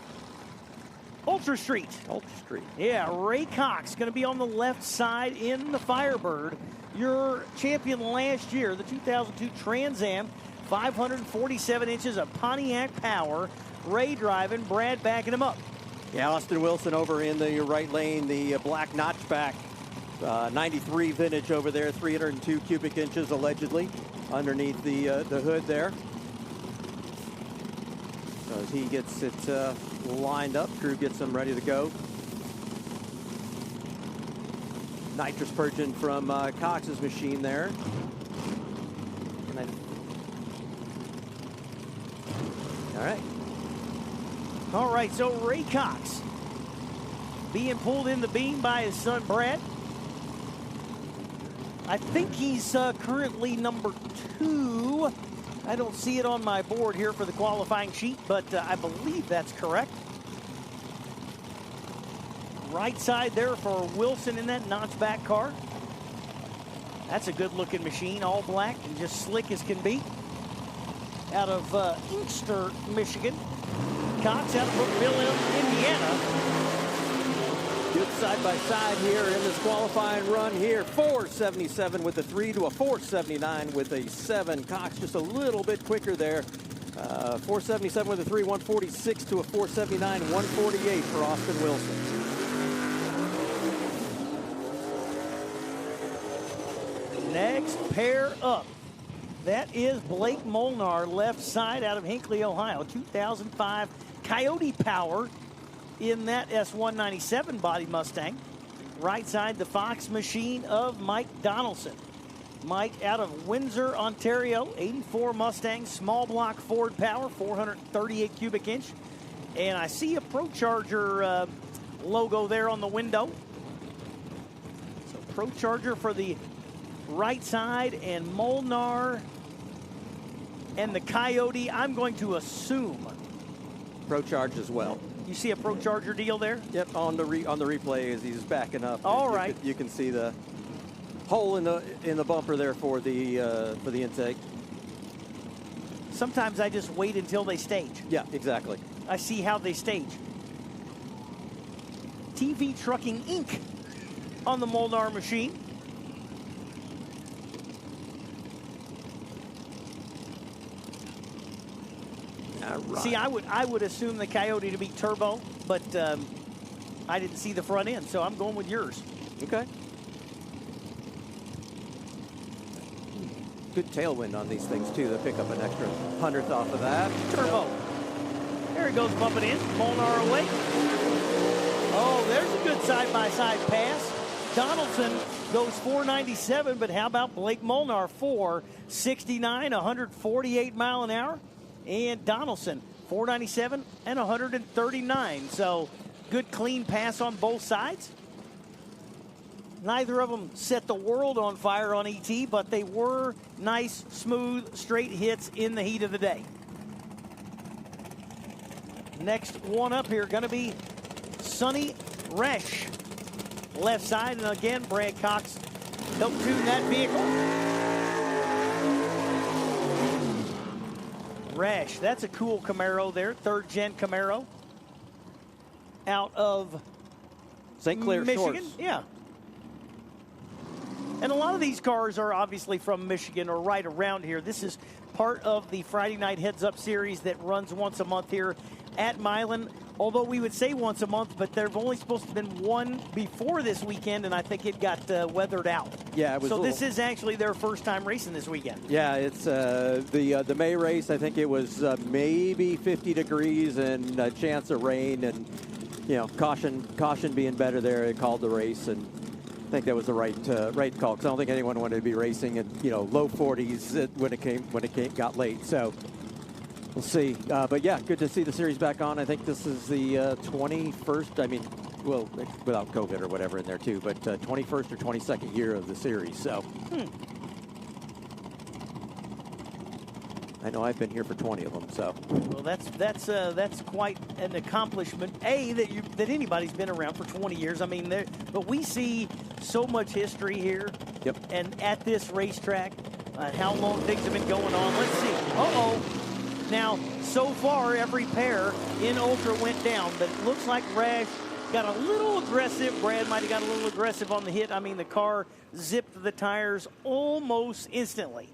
Ultra Street. Ultra Street. Yeah, Ray Cox going to be on the left side in the Firebird. Your champion last year, the 2002 Trans Am, 547 inches of Pontiac power. Ray driving, Brad backing him up. Yeah, Austin Wilson over in the right lane, the black notchback, 93 vintage over there, 302 cubic inches allegedly underneath the hood there. So as he gets it lined up, crew gets them ready to go. Nitrous purging from Cox's machine there. And All right, so Ray Cox being pulled in the beam by his son, Brad. I think he's currently number 2. I don't see it on my board here for the qualifying sheet, but I believe that's correct. Right side there for Wilson in that notchback car. That's a good-looking machine, all black and just slick as can be. Out of Inkster, Michigan. Cox out of Brookville, Indiana. Good side-by-side here in this qualifying run here. 477 with a 3 to a 479 with a 7. Cox just a little bit quicker there. 477 with a 3, 146 to a 479, 148 for Austin Wilson. Next pair up. That is Blake Molnar, left side out of Hinckley, Ohio. 2005 Coyote power in that S197 body Mustang. Right side, the Fox machine of Mike Donaldson. Mike out of Windsor, Ontario. 84 Mustang, small block Ford power, 438 cubic inch. And I see a ProCharger logo there on the window. So ProCharger for the right side, and Molnar and the Coyote, I'm going to assume. ProCharge as well. You see a ProCharger deal there? Yep, on the replay as he's backing up. All right. You can see the hole in the bumper there for the intake. Sometimes I just wait until they stage. Yeah, exactly. I see how they stage. TV Trucking Inc. on the Molnar machine. Right. See, I would assume the Coyote to be turbo, but I didn't see the front end, so I'm going with yours. Okay. Good tailwind on these things, too. They pick up an extra 100th off of that. Turbo. There he goes bumping in. Molnar away. Oh, there's a good side-by-side pass. Donaldson goes 497, but how about Blake Molnar? 469, 148 mile an hour. And Donaldson, 497 and 139. So good clean pass on both sides. Neither of them set the world on fire on ET, but they were nice, smooth, straight hits in the heat of the day. Next one up here going to be Sonny Resch. Left side, and again, Brad Cox helped tune that vehicle. Resch, that's a cool Camaro there, third-gen Camaro. Out of St. Clair Michigan, Shores. yeah. And a lot of these cars are obviously from Michigan or right around here. This is part of the Friday Night Heads Up series that runs once a month here at Milan. Although we would say once a month, but there's only supposed to have been one before this weekend, and I think it got weathered out. Yeah, it was. So this is actually their first time racing this weekend. Yeah, it's the May race. I think it was maybe 50 degrees and a chance of rain, and caution being better there. It called the race, and I think that was the right call, because I don't think anyone wanted to be racing at low 40s when it got late. So we'll see. But yeah, good to see the series back on. I think this is the 21st. I mean, well, without COVID or whatever in there too, but 21st or 22nd year of the series. So. I know I've been here for 20 of them, so. Well, that's quite an accomplishment. That anybody's been around for 20 years. I mean, but we see so much history here. Yep. And at this racetrack, how long things have been going on. Let's see. Now, so far, every pair in Ultra went down, but it looks like Rash got a little aggressive. Brad might have got a little aggressive on the hit. I mean, the car zipped the tires almost instantly.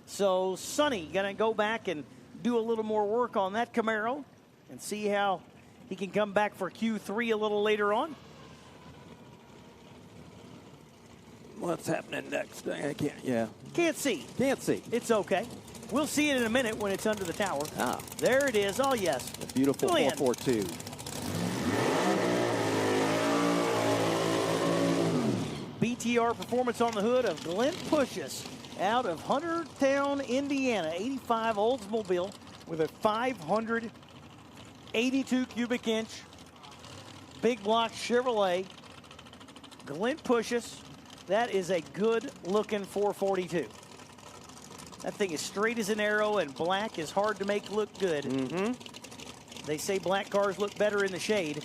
So Sonny going to go back and do a little more work on that Camaro and see how he can come back for Q3 a little later on. What's happening next? I can't. Yeah. Can't see. Can't see. It's okay. We'll see it in a minute when it's under the tower. There it is. Oh, yes. A beautiful 442. BTR performance on the hood of Glenn Pushis out of Huntertown, Indiana. 85 Oldsmobile with a 582 cubic inch big block Chevrolet. Glenn Pushis. That is a good-looking 442. That thing is straight as an arrow, and black is hard to make look good. They say black cars look better in the shade.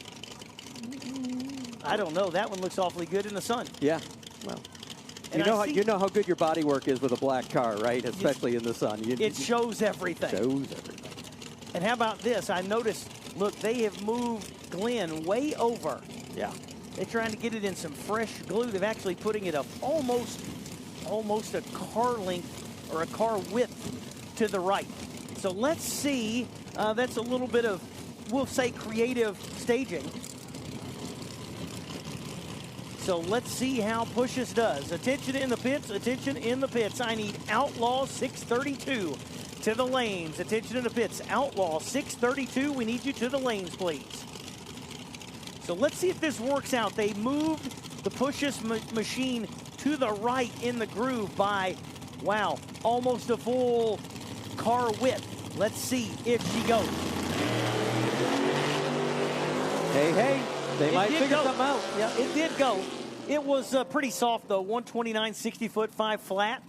I don't know. That one looks awfully good in the sun. Yeah. Well, you know how good your body work is with a black car, right? Especially in the sun. It shows everything. Shows everything. And how about this? I noticed, look, they have moved Glenn way over. Yeah. They're trying to get it in some fresh glue. They're actually putting it up almost a car length or a car width to the right. So let's see. That's a little bit of, we'll say, creative staging. So let's see how Pushis does. Attention in the pits. Attention in the pits. I need Outlaw 632 to the lanes. Attention in the pits. Outlaw 632. We need you to the lanes, please. So let's see if this works out. They moved the Pushis machine to the right in the groove by, wow, almost a full car width. Let's see if she goes. Hey, they might figure something out. Yeah, it did go. It was pretty soft, though, 129, 60-foot, 5 flat.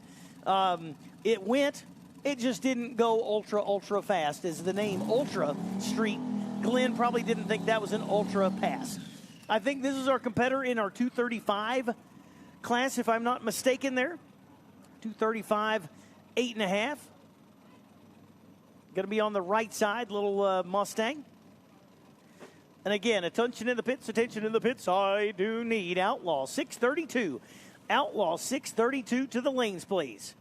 It went. It just didn't go ultra fast. As the name Ultra Street, Glenn probably didn't think that was an ultra pass. I think this is our competitor in our 235 class, if I'm not mistaken there. 235, 8.5. Going to be on the right side, little Mustang. And again, attention in the pits, attention in the pits. I do need Outlaw 632. Outlaw 632 to the lanes, please.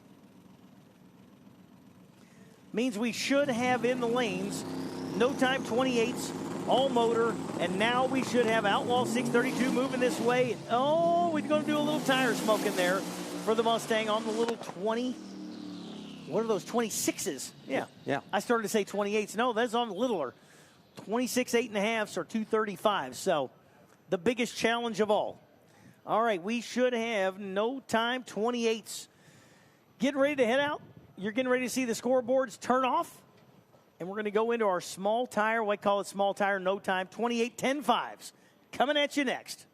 Means we should have in the lanes No Time 28s, all motor, and now we should have Outlaw 632 moving this way. Oh, we're going to do a little tire smoke in there for the Mustang on the little 20. What are those, 26s? Yeah. I started to say 28s. No, that's on the littler. 26 8.5s or 235. So the biggest challenge of all. All right, we should have No Time 28s. Getting ready to head out. You're getting ready to see the scoreboards turn off. And we're going to go into our small tire, we call it small tire, No Time 28 10.5s. Coming at you next.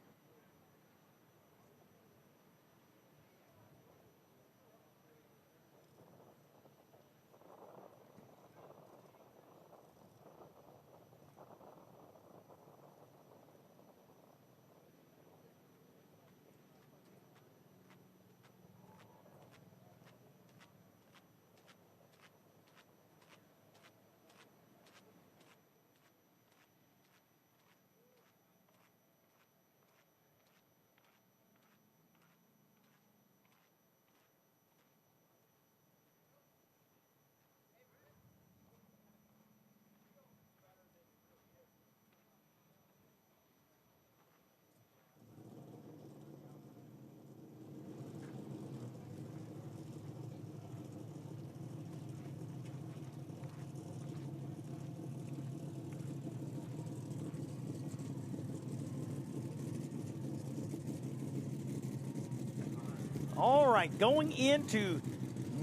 All right, going into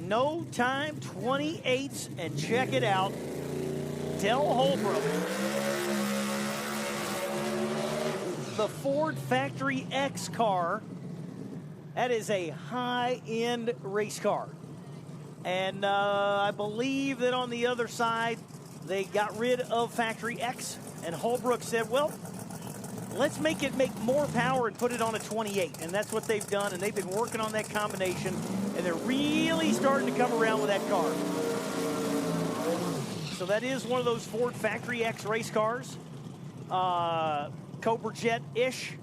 no time 28s, and check it out. Del Holbrook, the Ford Factory X car. That is a high-end race car. And I believe that on the other side, they got rid of Factory X, and Holbrook said, well, let's make it make more power and put it on a 28. And that's what they've done, and they've been working on that combination, and they're really starting to come around with that car. So that is one of those Ford Factory X race cars. Cobra Jet-ish.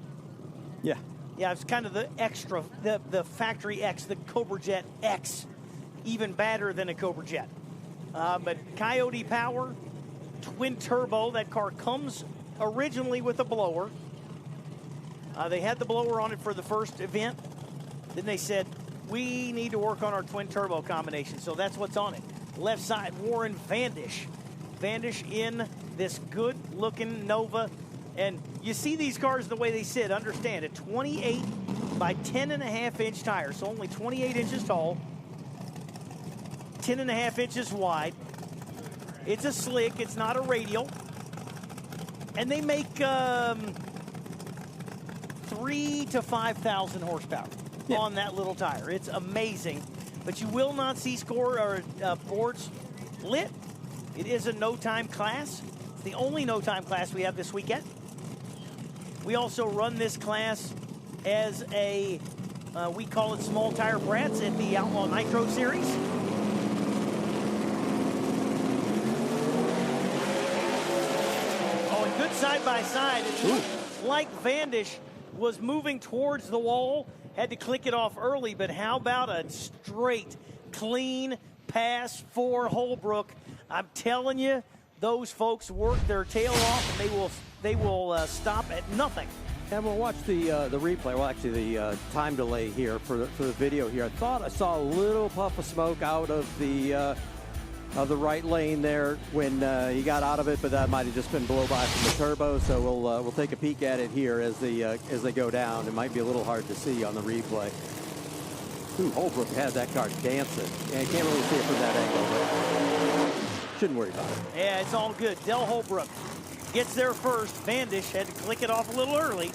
Yeah. Yeah, it's kind of the extra, the Factory X, the Cobra Jet X. Even badder than a Cobra Jet. But Coyote Power, twin turbo. That car comes originally with a blower. They had the blower on it for the first event. Then they said, we need to work on our twin turbo combination. So that's what's on it. Left side, Warren Vandish. Vandish in this good looking Nova. And you see these cars the way they sit. Understand, a 28 by 10.5 inch tire. So only 28 inches tall. 10.5 inches wide. It's a slick. It's not a radial. And they make 3,000 to 5,000 horsepower on that little tire. It's amazing. But you will not see boards lit. It is a no-time class. It's the only no-time class we have this weekend. We also run this class as a, we call it small tire brats at the Outlaw Nitro Series. Good side by side. It looked like Vandish was moving towards the wall, had to click it off early, but how about a straight, clean pass for Holbrook? I'm telling you, those folks work their tail off, and they will stop at nothing. And we'll watch the replay. Well, actually, the time delay here for the video here. I thought I saw a little puff of smoke out of the right lane there when he got out of it, but that might have just been blow by from the turbo. So we'll take a peek at it here as they go down. It might be a little hard to see on the replay. Ooh, Holbrook has that car dancing. Yeah, you can't really see it from that angle, but shouldn't worry about it. Yeah, it's all good. Del Holbrook gets there first. Vandish had to click it off a little early.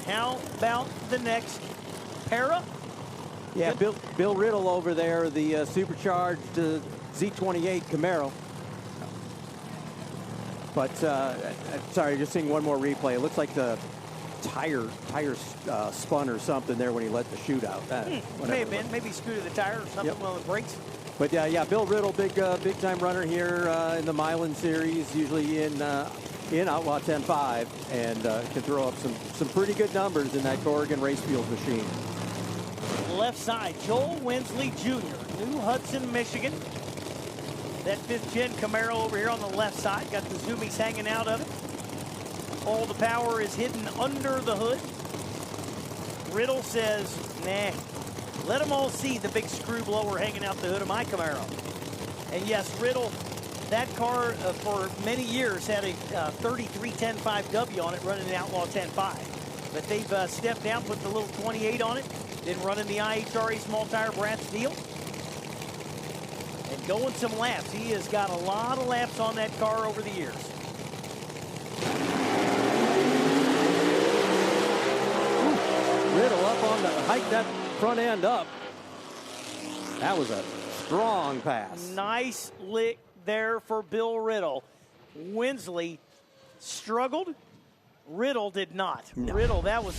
How about the next para? Yeah, Bill Riddle over there, the supercharged Z28 Camaro. But, sorry, just seeing one more replay. It looks like the tire spun or something there when he let the chute out. May have been. Maybe scooted the tire or something while it breaks. But, yeah, Bill Riddle, big-time runner here in the Milan Series, usually in Outlaw 10.5, and can throw up some pretty good numbers in that Corrigan Race Field machine. Left side, Joel Winsley Jr., New Hudson, Michigan. That 5th gen Camaro over here on the left side. Got the zoomies hanging out of it. All the power is hidden under the hood. Riddle says, nah, let them all see the big screw blower hanging out the hood of my Camaro. And yes, Riddle, that car for many years had a 3310.5W on it running an Outlaw 10.5. But they've stepped down, put the little 28 on it. Then running the IHRA small tire brats deal. And going some laps. He has got a lot of laps on that car over the years. Riddle up on the, hike that front end up. That was a strong pass. Nice lick there for Bill Riddle. Winsley struggled. Riddle did not. No. Riddle, that was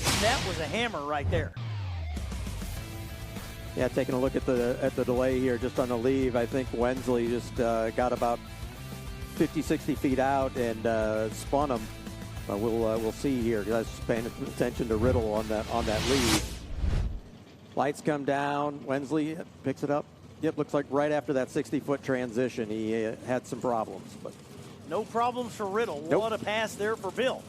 a hammer right there. Yeah, taking a look at the delay here just on the leave, I think Wensley just got about 50, 60 feet out and spun him. We'll see here. I was paying attention to Riddle on that leave. Lights come down. Wensley picks it up. Yep, looks like right after that 60-foot transition, he had some problems. But no problems for Riddle. Nope. What a pass there for Bill.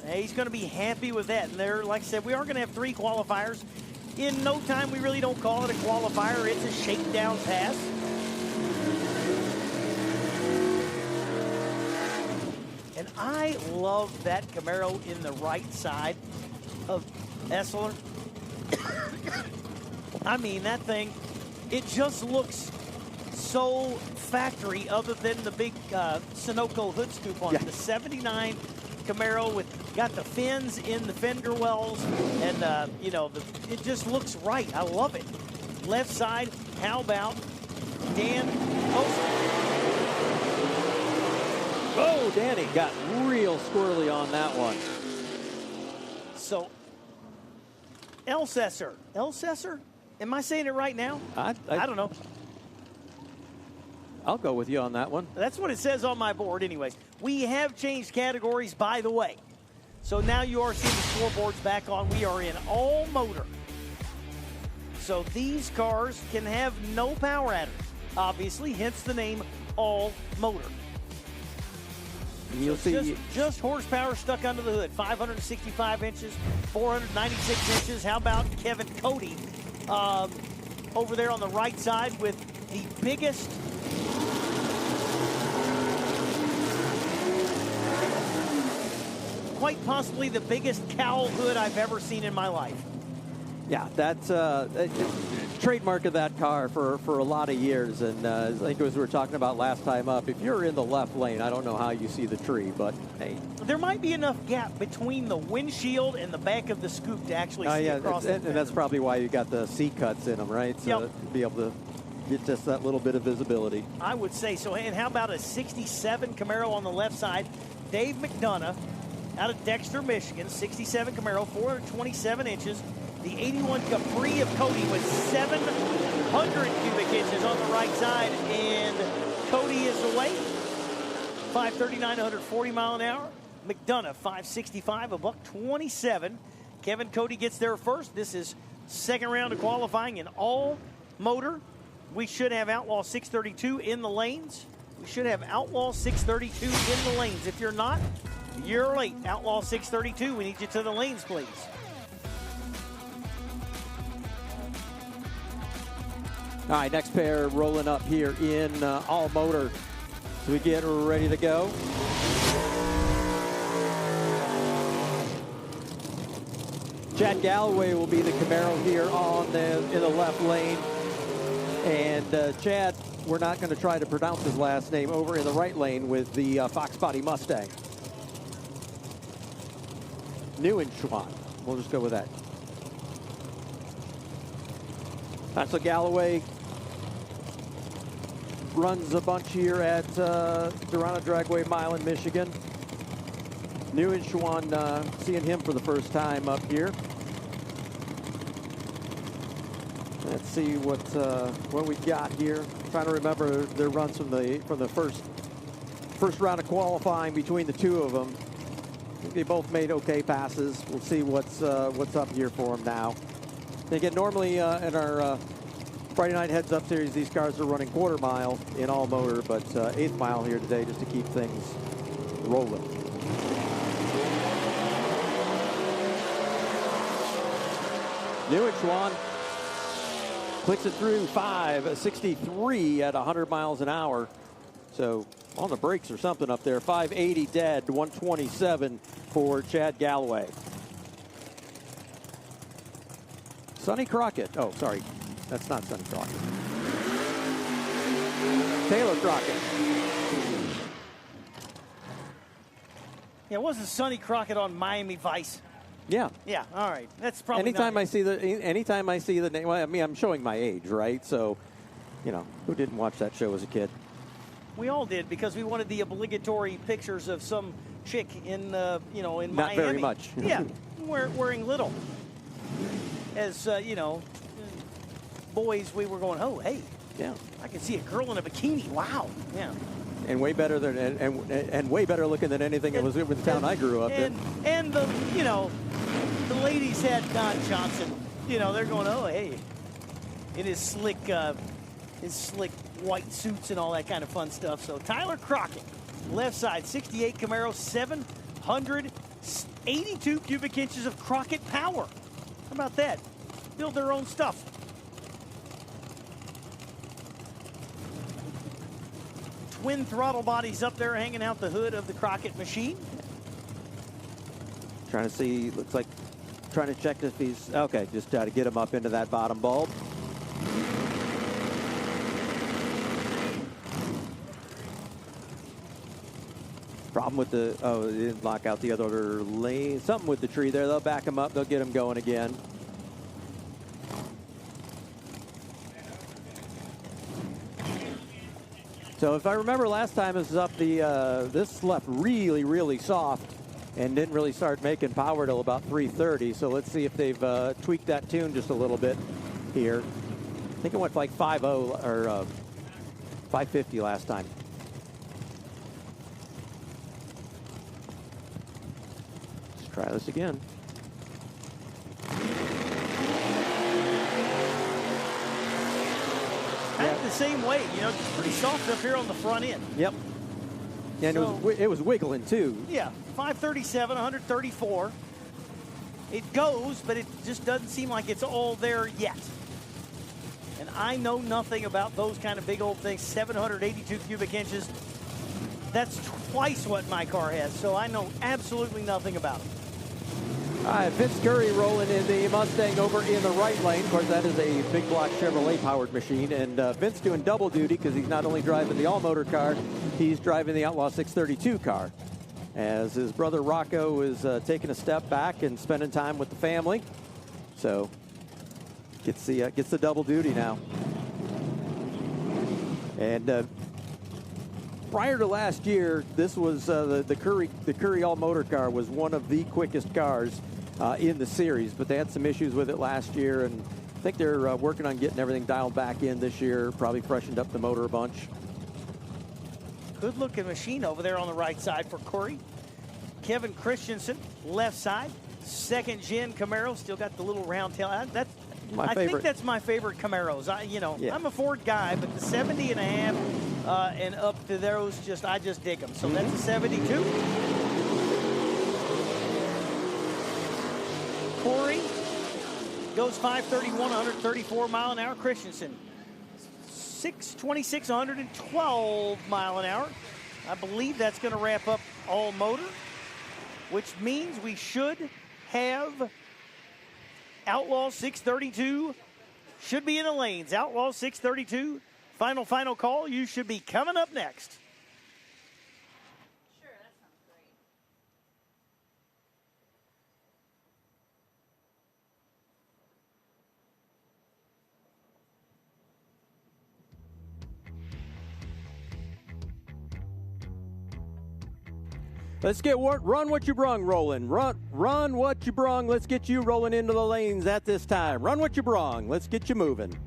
He's going to be happy with that. And there, like I said, we are going to have 3 qualifiers. In no time, we really don't call it a qualifier. It's a shakedown pass. And I love that Camaro in the right side. of Essler. I mean, that thing, it just looks so factory other than the big Sunoco hood scoop on it. The 79 Camaro got the fins in the fender wells, and you know, it just looks right. I love it. Left side, how about Dan Moser? Oh, Danny got real squirrely on that one. So, Elsesser? Am I saying it right now? I don't know. I'll go with you on that one. That's what it says on my board anyways. We have changed categories, by the way. So now you are seeing the scoreboards back on. We are in all motor. So these cars can have no power adders, obviously, hence the name all motor. And you'll see just horsepower stuck under the hood. 565 inches, 496 inches. How about Kevin Cody over there on the right side with the biggest quite possibly the biggest cowl hood I've ever seen in my life. Yeah, that's a trademark of that car for a lot of years. And I think as we were talking about last time up, if you're in the left lane, I don't know how you see the tree, but hey. There might be enough gap between the windshield and the back of the scoop to actually see across and that's probably why you got the C cuts in them, right? So to be able to get just that little bit of visibility. I would say so. And how about a 67 Camaro on the left side? Dave McDonough out of Dexter, Michigan. 67 Camaro, 427 inches. The 81 Capri of Cody with 700 cubic inches on the right side. And Cody is away. 539, 140 mile an hour. McDonough, 565, a $127. Kevin Cody gets there first. This is second round of qualifying in all motor. We should have Outlaw 632 in the lanes. We should have Outlaw 632 in the lanes. If you're not, you're late. Outlaw 632, we need you to the lanes, please. All right, next pair rolling up here in all motor. So we get ready to go. Chad Galloway will be the Camaro here in the left lane. And Chad, we're not going to try to pronounce his last name, over in the right lane with the Fox Body Mustang. Neuenschwan. We'll just go with that. That's what Galloway runs a bunch here at Darana Dragway, Milan, Michigan. Neuenschwan, seeing him for the first time up here. Let's see what we got here. I'm trying to remember their runs from the first round of qualifying between the two of them. I think they both made okay passes. We'll see what's up here for them now. Again, normally in our Friday night heads-up series, these cars are running quarter mile in all motor, but eighth mile here today just to keep things rolling. Neuenschwan clicks it through 563 at 100 miles an hour. So on the brakes or something up there. 580 dead, 127 for Chad Galloway. Sonny Crockett. Oh, sorry. That's not Sonny Crockett. Taylor Crockett. Yeah, wasn't Sonny Crockett on Miami Vice? Yeah. Yeah, all right. That's probably anytime I see the name, well, I mean, I'm showing my age, right? So, you know, who didn't watch that show as a kid? We all did, because we wanted the obligatory pictures of some chick in Miami. Not very much. Yeah, wearing little. As, boys, we were going, oh, hey. Yeah. I can see a girl in a bikini. Wow. Yeah. And way better than and way better looking than anything that was in the town I grew up in. And the ladies had Don Johnson. They're going, oh, hey. In his slick white suits and all that kind of fun stuff. So Tyler Crockett, left side, 68 Camaro, 782 cubic inches of Crockett power. How about that? Build their own stuff. Twin throttle bodies up there hanging out the hood of the Crockett machine. Trying to see, looks like trying to check if he's, okay, just try to get him up into that bottom bulb. Problem with the, oh, they didn't lock out the other lane. Something with the tree there. They'll back him up. They'll get him going again. So if I remember last time this was up, this left really, really soft and didn't really start making power till about 3:30. So let's see if they've tweaked that tune just a little bit here. I think it went like 5.0 or 550 last time. Let's try this again. Kind of the same way, you know, it's pretty soft up here on the front end. Yep. And So- it was wiggling too. Yeah, 537, 134. It goes, but it just doesn't seem like it's all there yet. And I know nothing about those kind of big old things, 782 cubic inches. That's twice what my car has, so I know absolutely nothing about it. All right, Vince Curry rolling in the Mustang over in the right lane. Of course, that is a big block Chevrolet powered machine. And Vince doing double duty because he's not only driving the all-motor car, he's driving the Outlaw 632 car. As his brother Rocco is taking a step back and spending time with the family. So gets the double duty now. And prior to last year, this was the Curry all-motor car was one of the quickest cars in the series, but they had some issues with it last year, and I think they're working on getting everything dialed back in this year, probably freshened up the motor a bunch. Good looking machine over there on the right side for Corey. Kevin Christensen, left side. Second gen Camaro, still got the little round tail. I think that's my favorite Camaros. I'm a Ford guy, but the 70 and a half and up to those, I just dig them. So that's a 72. Corey goes 531, 134 mile an hour. Christensen, 626, 112 mile an hour. I believe that's going to wrap up all motor, which means we should have Outlaw 632 should be in the lanes. Outlaw 632, final call. You should be coming up next. Sure, that sounds great. Let's get Run What You Brung rolling. Run What You Brung. Let's get you rolling into the lanes at this time. Run What You Brung. Let's get you moving.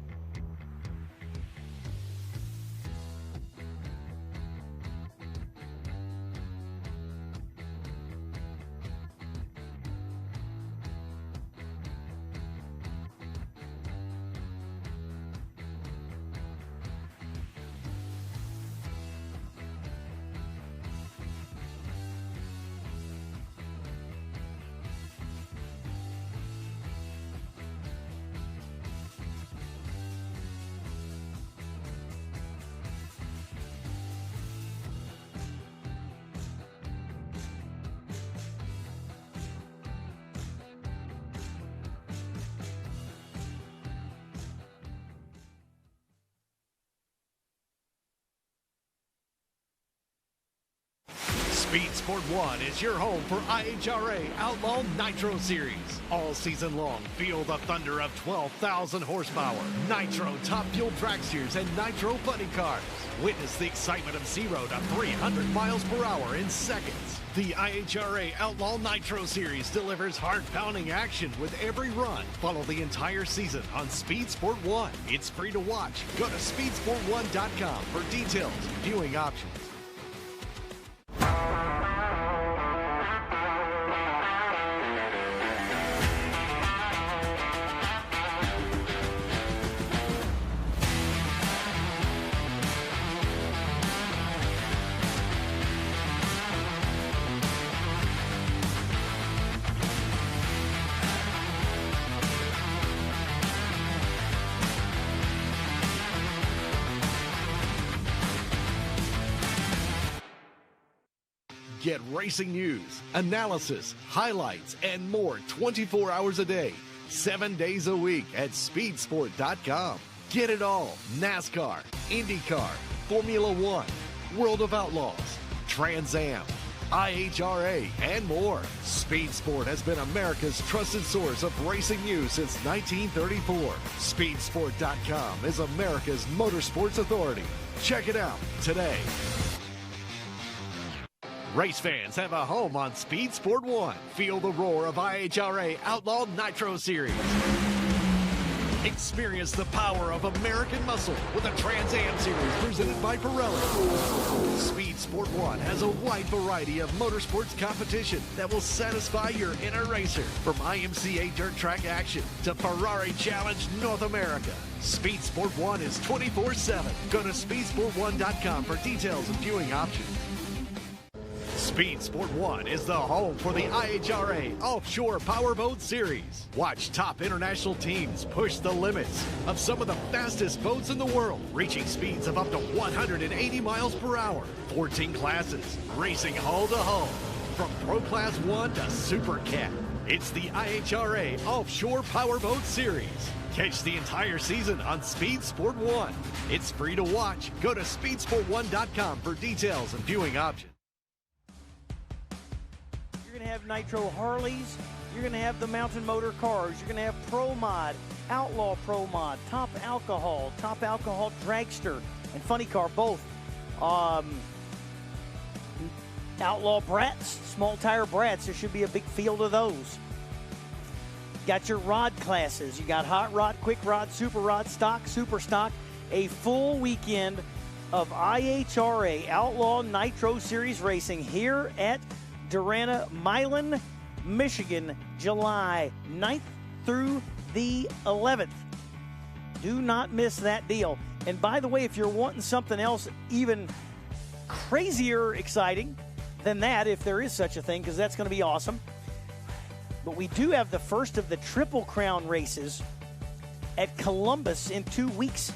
Speed Sport 1 is your home for IHRA Outlaw Nitro Series. All season long, feel the thunder of 12,000 horsepower, Nitro top fuel dragsters, and Nitro buddy cars. Witness the excitement of 0 to 300 miles per hour in seconds. The IHRA Outlaw Nitro Series delivers heart-pounding action with every run. Follow the entire season on Speed Sport 1. It's free to watch. Go to speedsport1.com for details and viewing options. Get racing news, analysis, highlights, and more 24 hours a day, 7 days a week at speedsport.com. Get it all. NASCAR, IndyCar, Formula One, World of Outlaws, Trans Am, IHRA, and more. Speed Sport has been America's trusted source of racing news since 1934. Speedsport.com is America's motorsports authority. Check it out today. Race fans have a home on Speed Sport 1. Feel the roar of IHRA Outlaw Nitro Series. Experience the power of American muscle with a Trans Am Series presented by Pirelli. Speed Sport 1 has a wide variety of motorsports competition that will satisfy your inner racer. From IMCA dirt track action to Ferrari Challenge North America. Speed Sport 1 is 24/7. Go to speedsport1.com for details and viewing options. Speed Sport 1 is the home for the IHRA Offshore Powerboat Series. Watch top international teams push the limits of some of the fastest boats in the world, reaching speeds of up to 180 miles per hour. 14 classes, racing hull to hull, from Pro Class 1 to Super Cat. It's the IHRA Offshore Powerboat Series. Catch the entire season on Speed Sport 1. It's free to watch. Go to speedsport1.com for details and viewing options. You're going to have Nitro Harleys. You're going to have the mountain motor cars. You're going to have Pro Mod, Outlaw Pro Mod, Top Alcohol Dragster, and Funny Car, both. Outlaw Brats, small tire Brats. There should be a big field of those. Got your rod classes. You got Hot Rod, Quick Rod, Super Rod, Stock, Super Stock. A full weekend of IHRA Outlaw Nitro Series racing here at Darana, Milan, Michigan, July 9th through the 11th. Do not miss that deal. And by the way, if you're wanting something else even crazier exciting than that, if there is such a thing, because that's going to be awesome, but we do have the first of the Triple Crown races at Columbus in 2 weeks.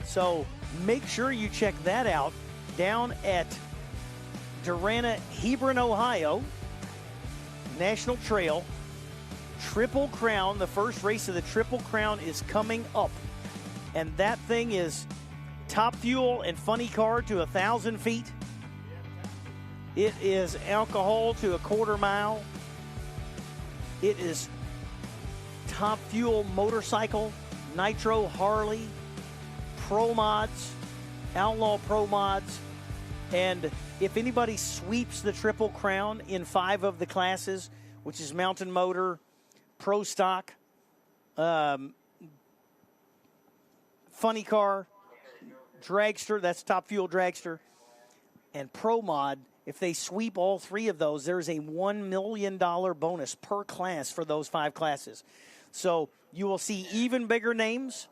So make sure you check that out down at Darana, Hebron, Ohio, National Trail. Triple Crown, the first race of the Triple Crown is coming up. And that thing is Top Fuel and Funny Car to 1,000 feet. It is alcohol to a quarter mile. It is Top Fuel motorcycle, Nitro Harley, Pro Mods, Outlaw Pro Mods, and if anybody sweeps the Triple Crown in 5 of the classes, which is Mountain Motor, Pro Stock, Funny Car, Dragster, that's Top Fuel Dragster, and Pro Mod, if they sweep all 3 of those, there's a $1 million bonus per class for those 5 classes. So you will see even bigger names,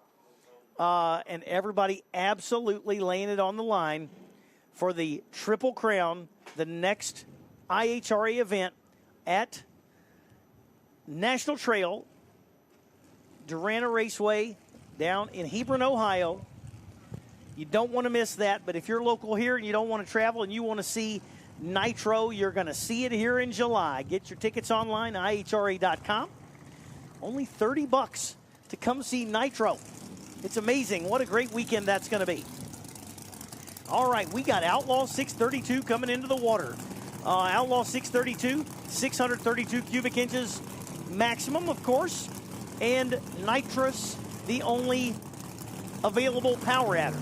and everybody absolutely laying it on the line for the Triple Crown, the next IHRA event at National Trail, Darana Raceway, down in Hebron, Ohio. You don't want to miss that, but if you're local here and you don't want to travel and you want to see Nitro, you're going to see it here in July. Get your tickets online, IHRA.com. Only $30 to come see Nitro. It's amazing. What a great weekend that's going to be. All right, we got Outlaw 632 coming into the water. Outlaw 632, 632 cubic inches maximum, of course, and nitrous, the only available power adder.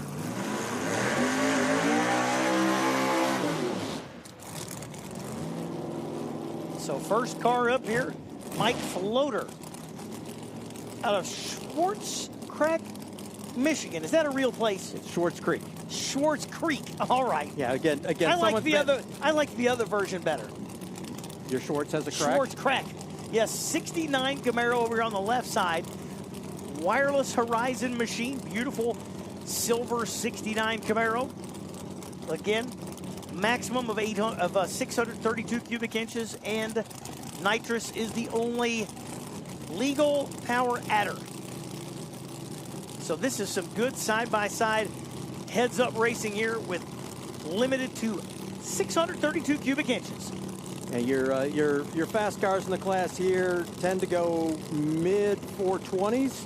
So first car up here, Mike Floater out of Schwartz Creek, Michigan. Is that a real place? It's Schwartz Creek. Schwartz Creek. All right. Yeah. Again. I like the other version better. Your Schwartz has a crack. Schwartz Creek. Yes. 69 Camaro over here on the left side. Wireless Horizon machine. Beautiful silver 69 Camaro. Again, maximum of 632 cubic inches, and nitrous is the only legal power adder. So this is some good side-by-side heads-up racing here with limited to 632 cubic inches. And your fast cars in the class here tend to go mid 420s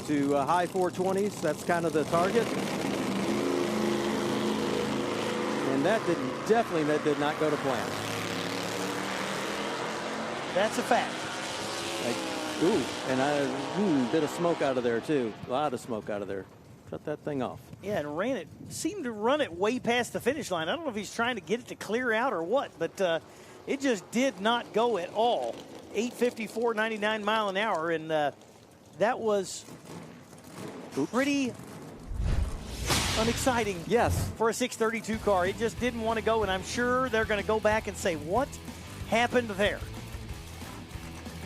to high 420s. That's kind of the target. And that did not go to plan. That's a fact. And a bit of smoke out of there too. A lot of smoke out of there. Shut that thing off. Yeah, and seemed to run it way past the finish line. I don't know if he's trying to get it to clear out or what, but it just did not go at all. 854.99 mile an hour, and that was pretty unexciting. Yes. For a 632 car. It just didn't want to go, and I'm sure they're going to go back and say, what happened there?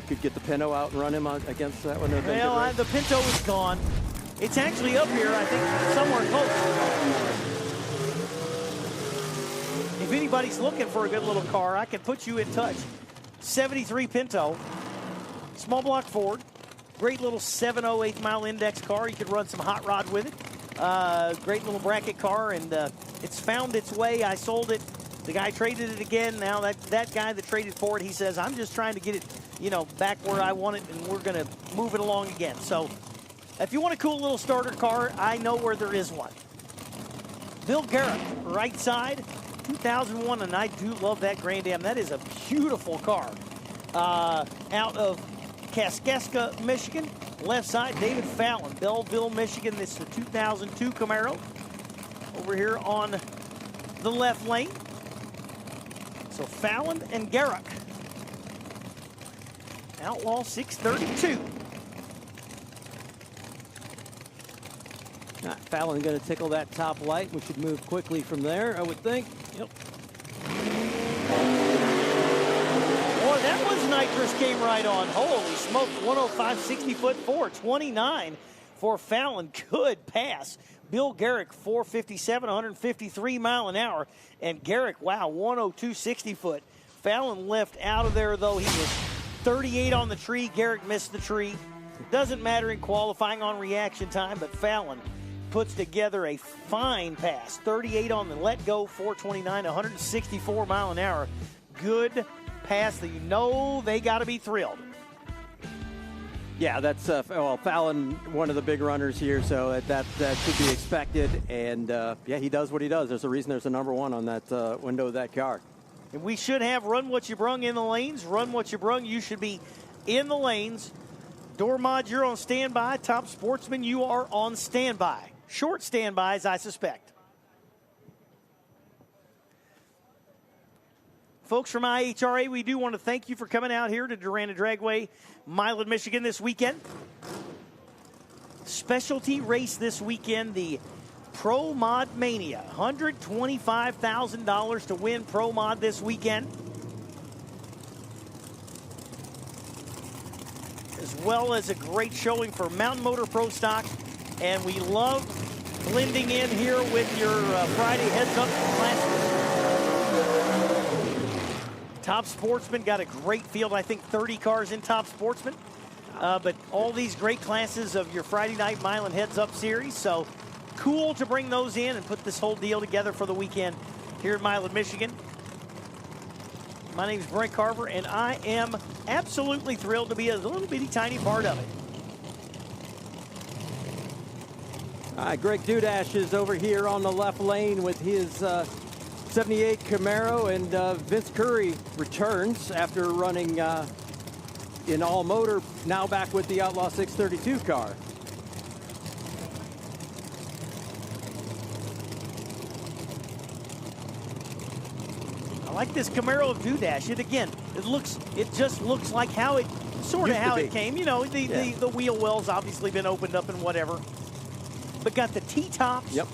Could get the Pinto out and run him against that one. Well, the Pinto is gone. It's actually up here, I think, somewhere close. If anybody's looking for a good little car, I can put you in touch. 73 Pinto, small block Ford, great little 708 mile index car. You could run some hot rod with it. Great little bracket car, and it's found its way. I sold it. The guy traded it again. Now that guy that traded for it, he says, I'm just trying to get it, back where I want it, and we're going to move it along again. So if you want a cool little starter car, I know where there is one. Bill Garrett, right side, 2001, and I do love that Grand Am. That is a beautiful car. Out of Kaskaskia, Michigan. Left side, David Fallon, Belleville, Michigan. This is the 2002 Camaro. Over here on the left lane. So Fallon and Garrick. Outlaw 632. Fallon going to tickle that top light. We should move quickly from there, I would think. Yep. Boy, that was nitrous came right on. Holy smoke, 105, 60 foot 429 for Fallon. Good pass. Bill Garrick, 457, 153 mile an hour. And Garrick, wow, 102, 60 foot. Fallon left out of there, though. He was 38 on the tree. Garrick missed the tree. Doesn't matter in qualifying on reaction time, but Fallon puts together a fine pass. 38 on the let go, 429, 164 mile an hour. Good pass that they got to be thrilled. Yeah, that's Fallon, one of the big runners here, so that should be expected. And he does what he does. There's a reason there's a number one on that window of that car. And we should have run what you brung in the lanes. Run what you brung. You should be in the lanes. Door Mod, you're on standby. Top Sportsman, you are on standby. Short standbys, I suspect. Folks from IHRA, we do want to thank you for coming out here to Darana Dragway, Milan, Michigan this weekend. Specialty race this weekend, the Pro Mod Mania. $125,000 to win Pro Mod this weekend. As well as a great showing for Mountain Motor Pro Stock. And we love blending in here with your Friday heads-up classes. Top Sportsman got a great field. I think 30 cars in Top Sportsman. But all these great classes of your Friday Night Milan heads-up series. So cool to bring those in and put this whole deal together for the weekend here in Milan, Michigan. My name is Brent Carver, and I am absolutely thrilled to be a little bitty tiny part of it. Greg Dudash is over here on the left lane with his 78 Camaro, and Vince Curry returns after running in all motor, now back with the Outlaw 632 car. I like this Camaro of Dudash. It just looks like how it came. The wheel well's obviously been opened up and whatever. But got the T-tops. Yep.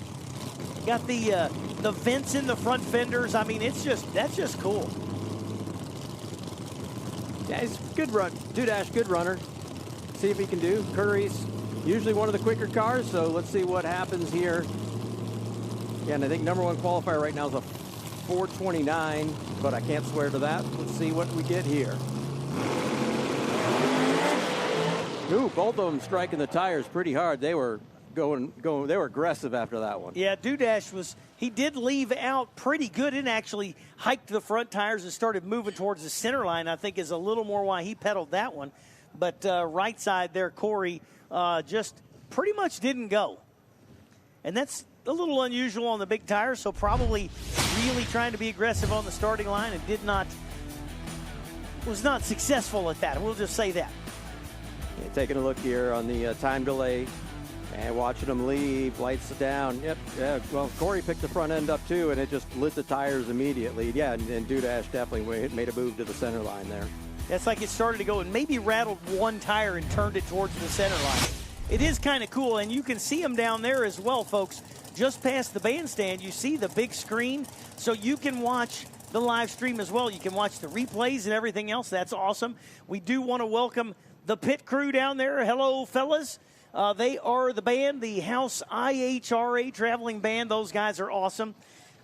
Got the vents in the front fenders. I mean, that's just cool. Yeah, he's good run. Dudash, good runner. See if he can do. Curry's usually one of the quicker cars, so let's see what happens here. Yeah, and I think number one qualifier right now is a 429, but I can't swear to that. Let's see what we get here. Ooh, both of them striking the tires pretty hard. They were they were aggressive after that one. Yeah, Dudash He did leave out pretty good and actually hiked the front tires and started moving towards the center line, I think is a little more why he pedaled that one. But right side there, Corey just pretty much didn't go. And that's a little unusual on the big tires, so probably really trying to be aggressive on the starting line and was not successful at that. We'll just say that. Yeah, taking a look here on the time delay and watching them leave, lights down. Yep, yeah, well, Corey picked the front end up too, and it just lit the tires immediately. Yeah, and Dudash definitely made a move to the center line there. That's like it started to go and maybe rattled one tire and turned it towards the center line. It is kind of cool, and you can see them down there as well, folks. Just past the bandstand, you see the big screen, so you can watch the live stream as well. You can watch the replays and everything else. That's awesome. We do want to welcome the pit crew down there. Hello, fellas. They are the band, the House IHRA Traveling Band. Those guys are awesome.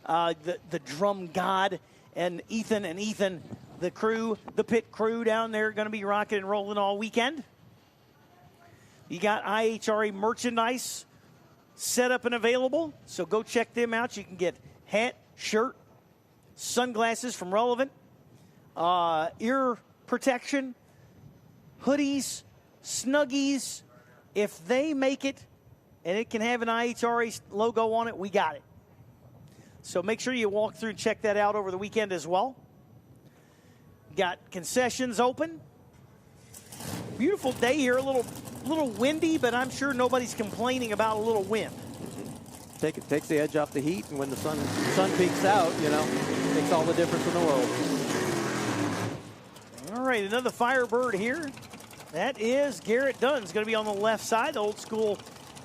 The drum god and Ethan, the crew, the pit crew down there, going to be rocking and rolling all weekend. You got IHRA merchandise set up and available, so go check them out. You can get hat, shirt, sunglasses from Relevant, ear protection, hoodies, snuggies. If they make it and it can have an IHRA logo on it, we got it. So make sure you walk through and check that out over the weekend as well. Got concessions open. Beautiful day here, a little windy, but I'm sure nobody's complaining about a little wind. It takes the edge off the heat, and when the sun peeks out, it makes all the difference in the world. All right, another Firebird here. That is Garrett Dunn's going to be on the left side, the old school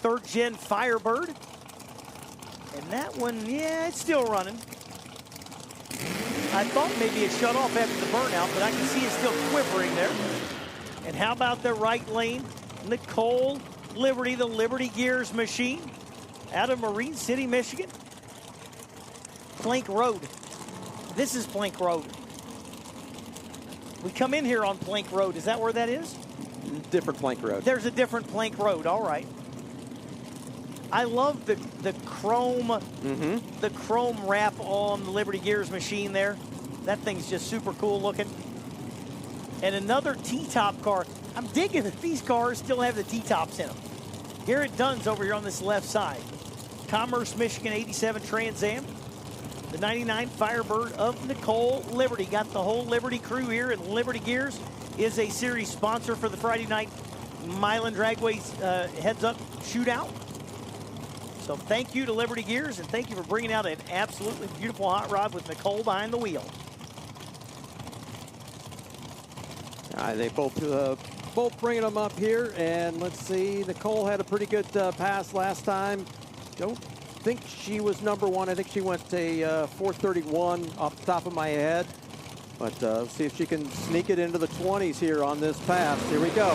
third-gen Firebird. And that one, yeah, it's still running. I thought maybe it shut off after the burnout, but I can see it still quivering there. And how about the right lane? Nicole Liberty, the Liberty Gears machine out of Marine City, Michigan. Plank Road. This is Plank Road. We come in here on Plank Road. Is that where that is? Different Plank Road. There's a different Plank Road. All right. I love the chrome the chrome wrap on the Liberty Gears machine there. That thing's just super cool looking. And another T-top car. I'm digging that these cars still have the T-tops in them. Garrett Dunn's over here on this left side. Commerce Michigan 87 Trans Am. The 99 Firebird of Nicole Liberty. Got the whole Liberty crew here, and Liberty Gears is a series sponsor for the Friday night Milan Dragway heads-up shootout. So thank you to Liberty Gears, and thank you for bringing out an absolutely beautiful hot rod with Nicole behind the wheel. They both bringing them up here, and let's see. Nicole had a pretty good pass last time. Don't think she was number one. I think she went a 431 off the top of my head. But let's see if she can sneak it into the 20s here on this pass. Here we go.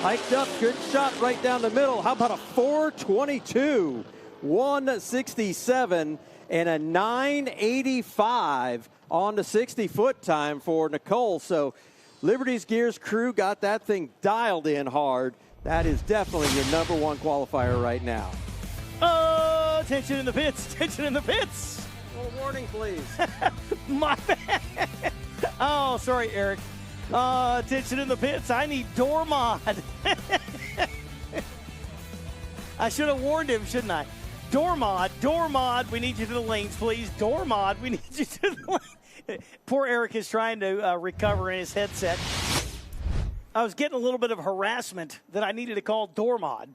Hiked up, good shot right down the middle. How about a 422, 167, and a 985 on the 60-foot time for Nicole. So Liberty's Gears crew got that thing dialed in hard. That is definitely your number one qualifier right now. Oh, attention in the pits, attention in the pits. A little warning, please. My bad. Oh, sorry, Eric. Attention in the pits. I need door mod. I should have warned him, shouldn't I? Door mod, we need you to the lanes, please. Door mod, we need you to the lanes. Poor Eric is trying to recover in his headset. I was getting a little bit of harassment that I needed to call door mod.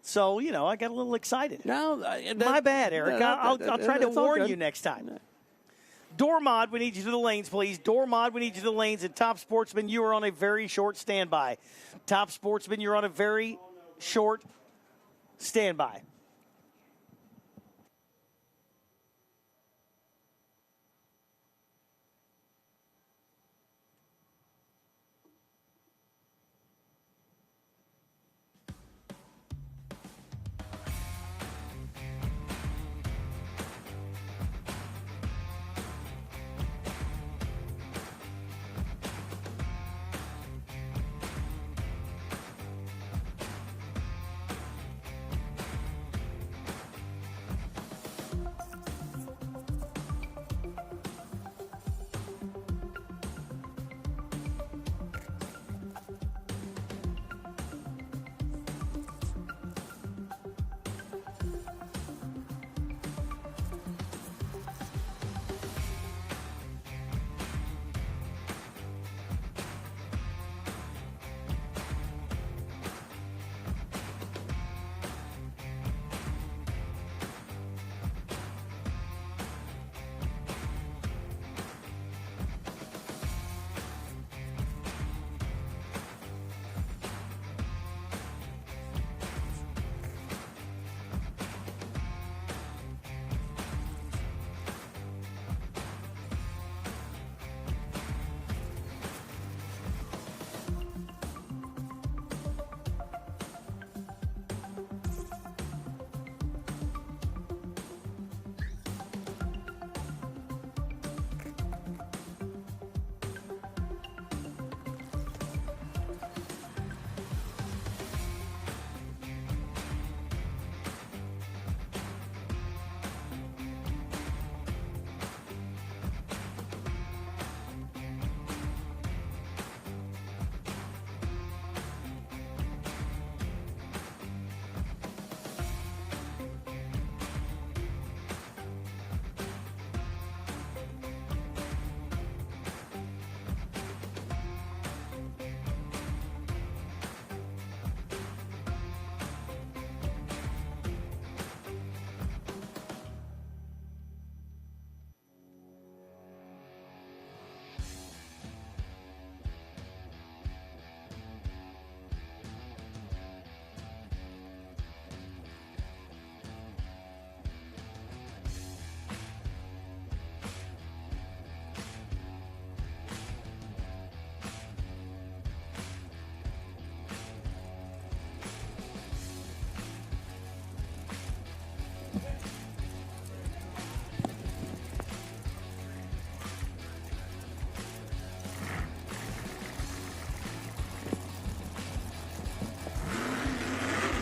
So, I got a little excited. No, my bad, Eric. I'll try to warn you next time. Door mod, we need you to the lanes, please. Door mod, we need you to the lanes. And Top Sportsman, you are on a very short standby. Top Sportsman, you're on a very short standby.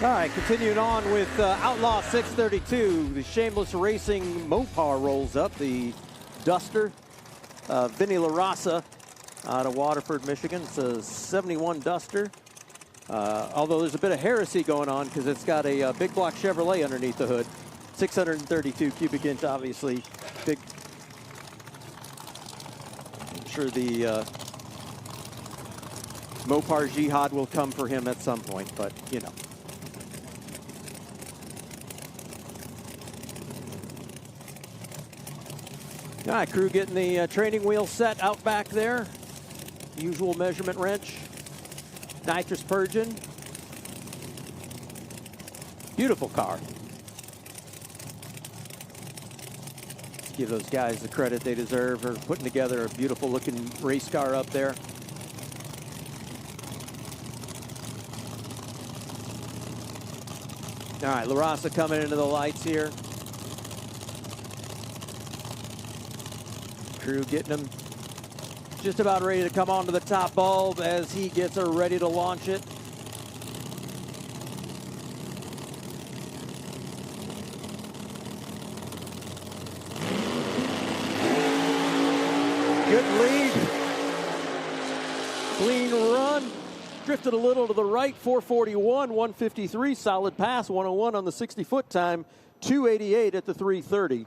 All right, continuing on with Outlaw 632. The Shameless Racing Mopar rolls up. The Duster. Vinny LaRossa out of Waterford, Michigan. It's a 71 Duster. Although there's a bit of heresy going on because it's got a big block Chevrolet underneath the hood. 632 cubic inch, obviously. Big. I'm sure the Mopar Jihad will come for him at some point, but, you know. All right, crew getting the training wheel set out back there. Usual measurement wrench. Nitrous purging. Beautiful car. Let's give those guys the credit they deserve for putting together a beautiful looking race car up there. All right, LaRossa coming into the lights here. Crew getting him just about ready to come onto the top bulb as he gets her ready to launch it. Good lead. Clean run. Drifted a little to the right, 441, 153, solid pass, 101 on the 60-foot time, 288 at the 330.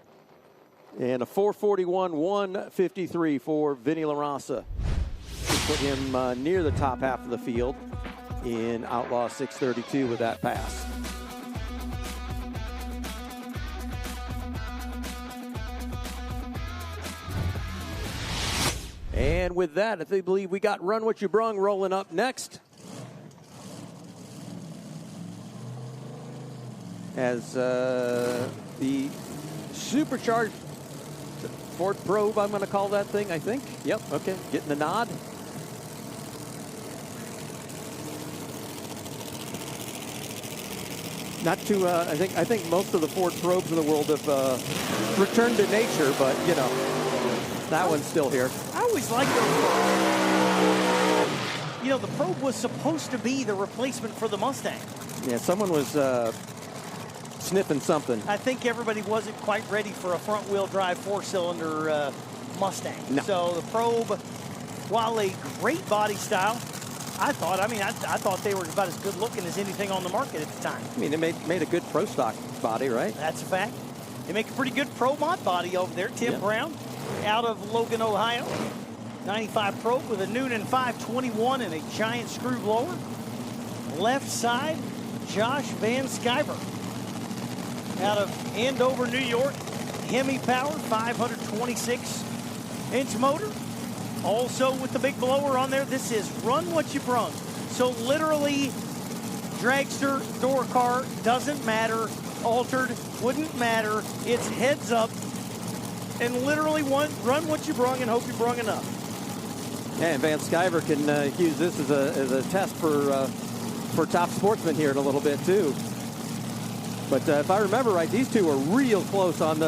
And a 441, 153 for Vinny LaRossa. Put him near the top half of the field in Outlaw 632 with that pass. And with that, I believe we got Run What You Brung rolling up next. As the supercharged Ford Probe, I'm going to call that thing, I think. Yep, okay, getting the nod. Not too, I think most of the Ford Probes in the world have returned to nature, but, you know, that one's still here. I always liked those. You know, the Probe was supposed to be the replacement for the Mustang. Yeah, someone was sniffing something. I think everybody wasn't quite ready for a front-wheel drive four-cylinder Mustang. No. So the Probe, while a great body style, I thought they were about as good looking as anything on the market at the time. I mean, they made a good pro stock body, right? That's a fact. They make a pretty good Pro Mod body over there. Tim Brown out of Logan, Ohio. 95 Probe with a Noonan 521 and a giant screw blower. Left side, Josh Van Sciver out of Andover, New York. Hemi powered 526-inch motor. Also with the big blower on there, this is Run What You Brung. So literally, dragster, door car, doesn't matter. Altered, wouldn't matter. It's heads up. And literally run what you brung and hope you brung enough. Yeah, and Van Sciver can use this as a test for Top Sportsman here in a little bit too. But if I remember right, these two were real close on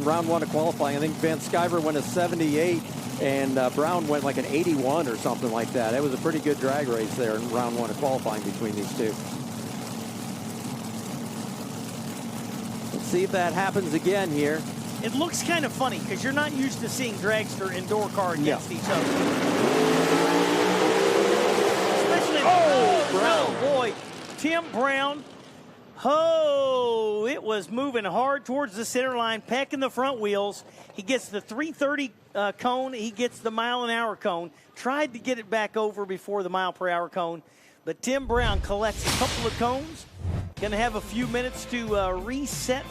round one of qualifying. I think Van Sciver went a 78 and Brown went like an 81 or something like that. It was a pretty good drag race there in round one of qualifying between these two. Let's see if that happens again here. It looks kind of funny because you're not used to seeing dragster and door car against each other. Especially Brown. Oh, boy. Tim Brown. Oh, it was moving hard towards the center line, pecking the front wheels. He gets the 330 cone. He gets the mile-an-hour cone. Tried to get it back over before the mile-per-hour cone. But Tim Brown collects a couple of cones. Going to have a few minutes to reset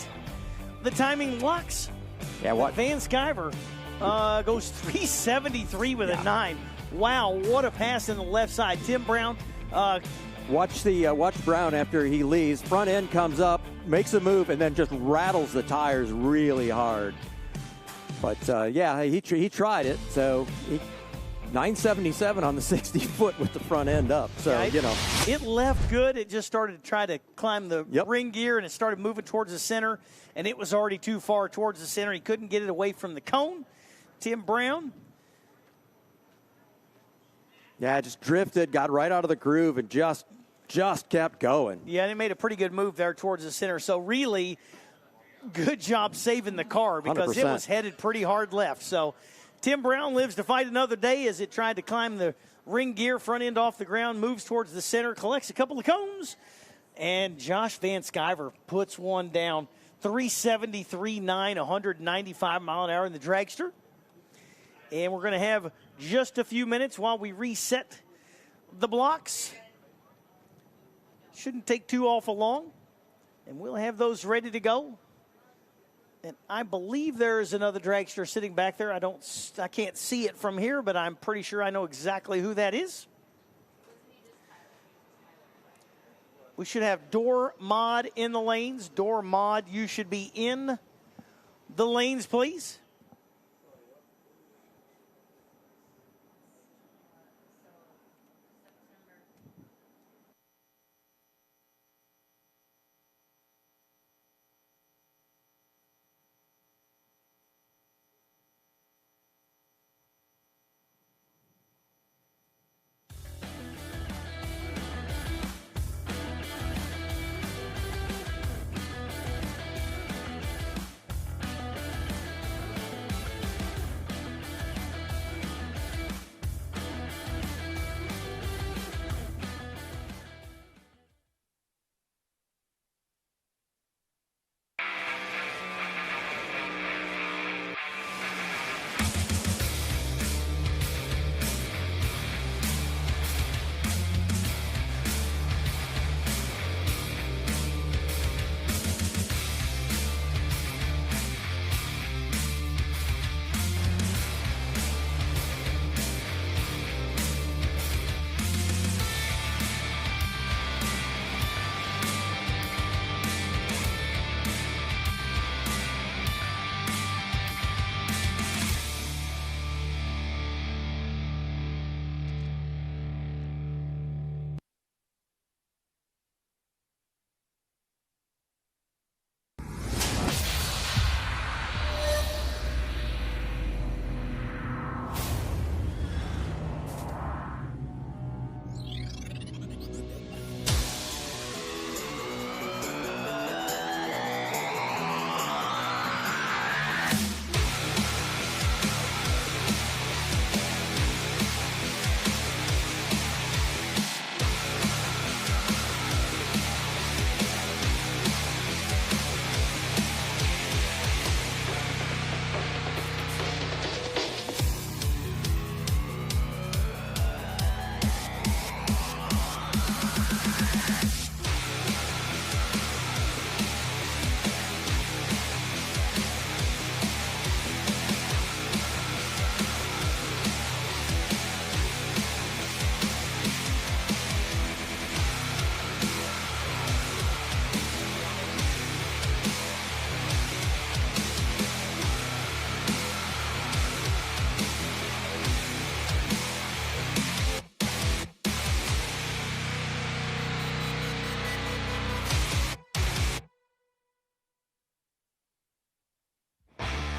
the timing locks. Yeah, what? Van Sciver goes 373 with a 9. Wow, what a pass in the left side. Tim Brown. Watch Brown after he leaves. Front end comes up, makes a move, and then just rattles the tires really hard. But yeah, he tried it. So 977 on the 60-foot with the front end up. So, yeah, you know. It left good. It just started to try to climb the ring gear, and it started moving towards the center, and it was already too far towards the center. He couldn't get it away from the cone. Tim Brown. Yeah, just drifted, got right out of the groove, and just just kept going. Yeah, they made a pretty good move there towards the center. So really, good job saving the car because 100%. it was headed pretty hard left. So Tim Brown lives to fight another day as it tried to climb the ring gear, front end off the ground, moves towards the center, collects a couple of cones, and Josh Van Sciver puts one down. 373.9, 195 mile an hour in the dragster. And we're going to have just a few minutes while we reset the blocks. Shouldn't take too awful long. And we'll have those ready to go. And I believe there is another dragster sitting back there. I can't see it from here, but I'm pretty sure I know exactly who that is. We should have Door Mod in the lanes. Door Mod, you should be in the lanes, please.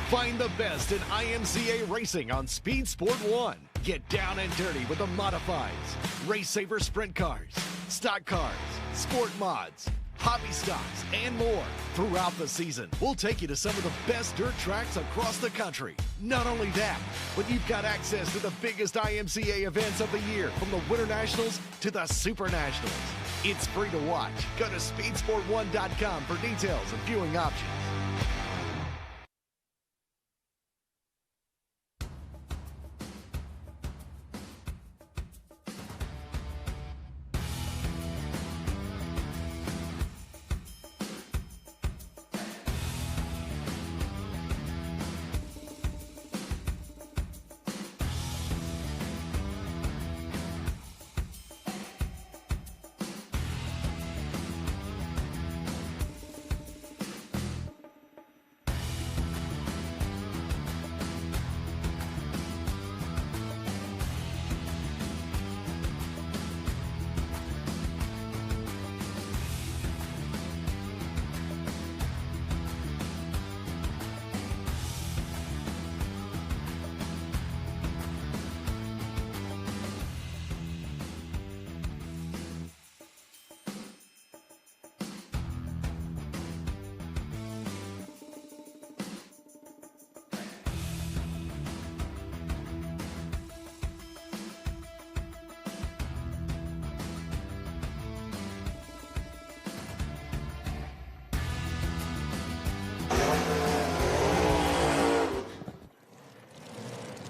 Find the best in IMCA racing on Speed Sport 1. Get down and dirty with the modifieds, Race Saver sprint cars, stock cars, sport mods, hobby stocks, and more. Throughout the season, we'll take you to some of the best dirt tracks across the country. Not only that, but you've got access to the biggest IMCA events of the year, from the Winter Nationals to the Super Nationals. It's free to watch. Go to speedsport1.com for details and viewing options.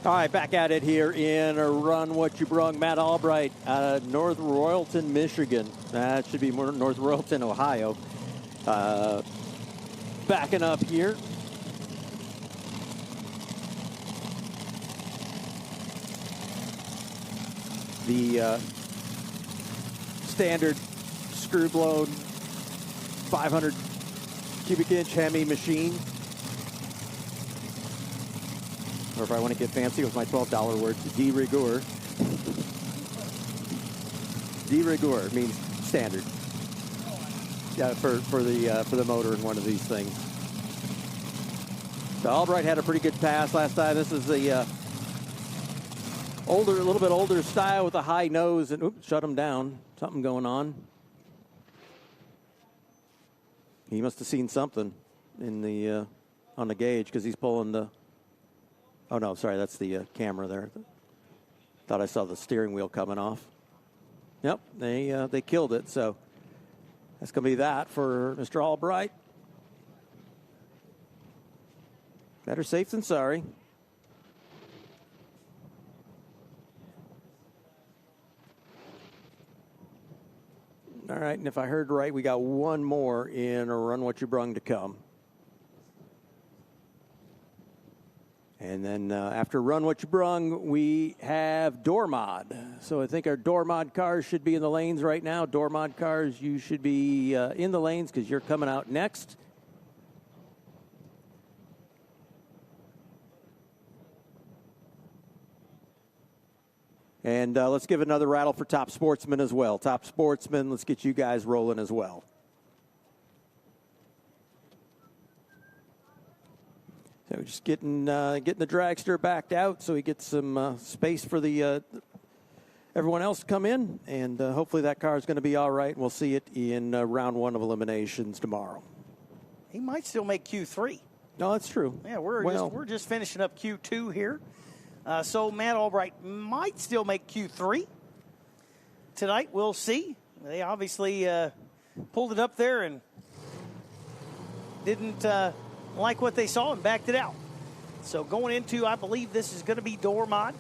All right, back at it here in a Run What You Brung. Matt Albright out of North Royalton, Michigan. That should be more North Royalton, Ohio. Backing up here. The standard screw-blown 500 cubic inch Hemi machine. Or if I want to get fancy with my $12 words, de rigueur. De rigueur means standard. Yeah, for the motor in one of these things. So Albright had a pretty good pass last time. This is the a little bit older style with a high nose, and oops, shut him down. Something going on. He must have seen something in the on the gauge because he's pulling the. Oh no, sorry, that's the camera there. Thought I saw the steering wheel coming off. Yep, they killed it. So that's going to be that for Mr. Albright. Better safe than sorry. All right, and if I heard right, we got one more in a Run What You Brung to come. And then after Run What You Brung, we have Door Mod. So I think our Door Mod cars should be in the lanes right now. Door Mod cars, you should be in the lanes because you're coming out next. And let's give another rattle for Top Sportsman as well. Top Sportsman, let's get you guys rolling as well. So just getting the dragster backed out so he gets some space for the everyone else to come in. And hopefully that car is going to be all right. We'll see it in round one of eliminations tomorrow. He might still make Q3. No, that's true. Yeah, we're just finishing up Q2 here. So Matt Albright might still make Q3. Tonight, we'll see. They obviously pulled it up there and didn't like what they saw and backed it out. So going into, I believe this is going to be Door Mod.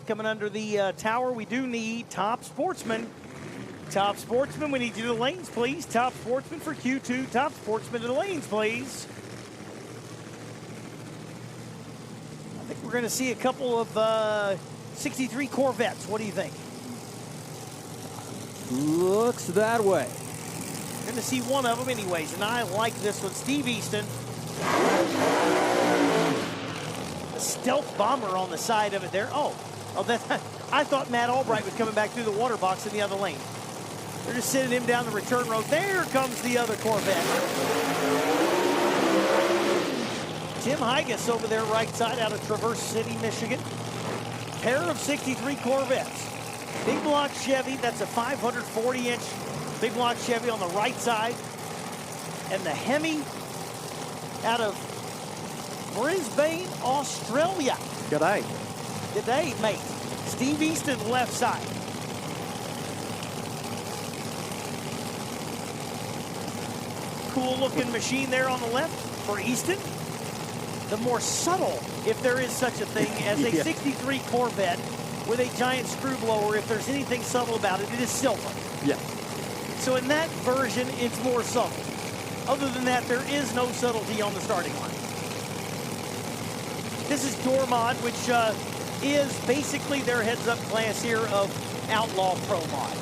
Coming under the tower, we do need Top Sportsman. Top Sportsman, we need you to the lanes, please. Top Sportsman for Q2. Top Sportsman to the lanes, please. I think we're going to see a couple of 63 Corvettes. What do you think? Looks that way. We're going to see one of them anyways, and I like this one. Steve Easton. A stealth bomber on the side of it there. Oh, I thought Matt Albright was coming back through the water box in the other lane. They're just sending him down the return road. There comes the other Corvette. Tim Higas over there right side out of Traverse City, Michigan. Pair of 63 Corvettes. Big block Chevy, that's a 540-inch big block Chevy on the right side. And the Hemi out of Brisbane, Australia. Good day. Good day, mate. Steve Easton, left side. Cool looking machine there on the left for Easton. The more subtle, if there is such a thing, as a 63 Corvette with a giant screw blower, if there's anything subtle about it, it is silver. Yeah. So in that version, it's more subtle. Other than that, there is no subtlety on the starting line. This is Door Mod, which is basically their heads-up class here of Outlaw Pro Mod.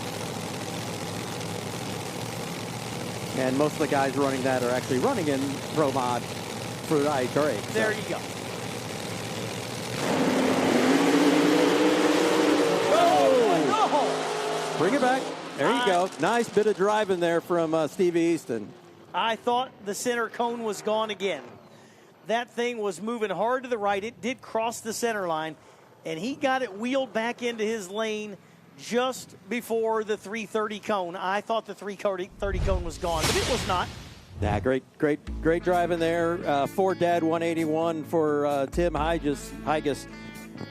And most of the guys running that are actually running in Pro Mod for the IHRA. So. There you go. Oh! Bring it back. There you go. Nice bit of driving there from Steve Easton. I thought the center cone was gone again. That thing was moving hard to the right. It did cross the center line, and he got it wheeled back into his lane just before the 330 cone. I thought the 330 cone was gone, but it was not. Yeah, great driving there. 4 dead, 181 for Tim Higas.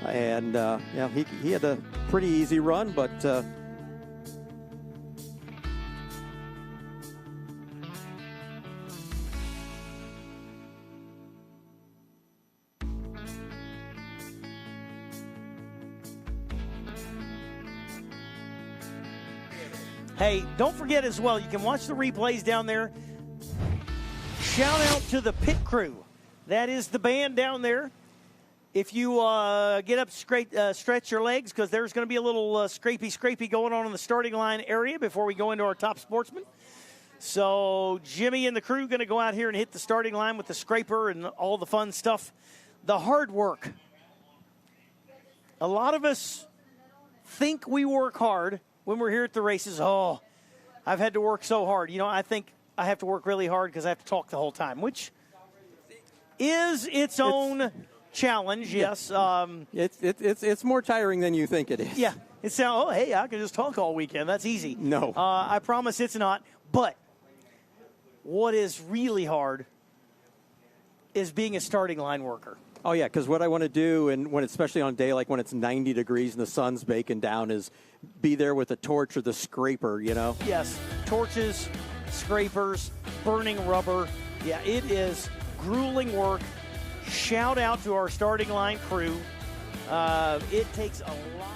And, yeah, he had a pretty easy run, but... Hey, don't forget as well, you can watch the replays down there. Shout out to the pit crew. That is the band down there. If you get up, stretch your legs, because there's going to be a little scrapey going on in the starting line area before we go into our top sportsman. So Jimmy and the crew going to go out here and hit the starting line with the scraper and all the fun stuff. The hard work. A lot of us think we work hard when we're here at the races. Oh, I've had to work so hard. You know, I think I have to work really hard because I have to talk the whole time, which is its own challenge, yes. It's more tiring than you think it is. Yeah. It's hey, I can just talk all weekend. That's easy. No. I promise it's not. But what is really hard is being a starting line worker. Oh, yeah, because what I want to do, and when especially on a day like when it's 90 degrees and the sun's baking down, is be there with a torch or the scraper, you know? Yes, torches, scrapers, burning rubber. Yeah, it is grueling work. Shout out to our starting line crew. It takes a lot.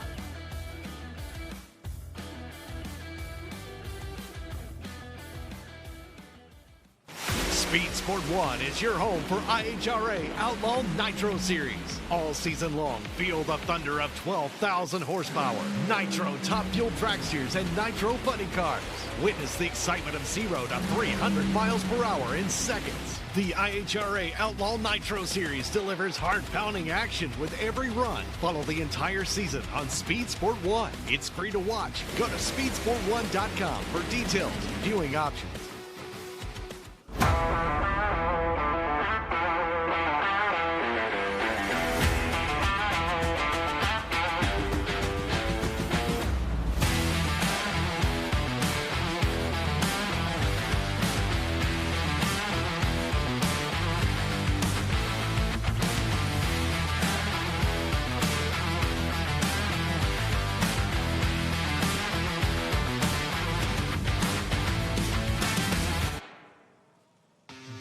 Speed Sport 1 is your home for IHRA Outlaw Nitro Series. All season long, feel the thunder of 12,000 horsepower, Nitro top fuel dragsters, and Nitro funny cars. Witness the excitement of 0 to 300 miles per hour in seconds. The IHRA Outlaw Nitro Series delivers heart-pounding action with every run. Follow the entire season on Speed Sport 1. It's free to watch. Go to speedsport1.com for details and viewing options.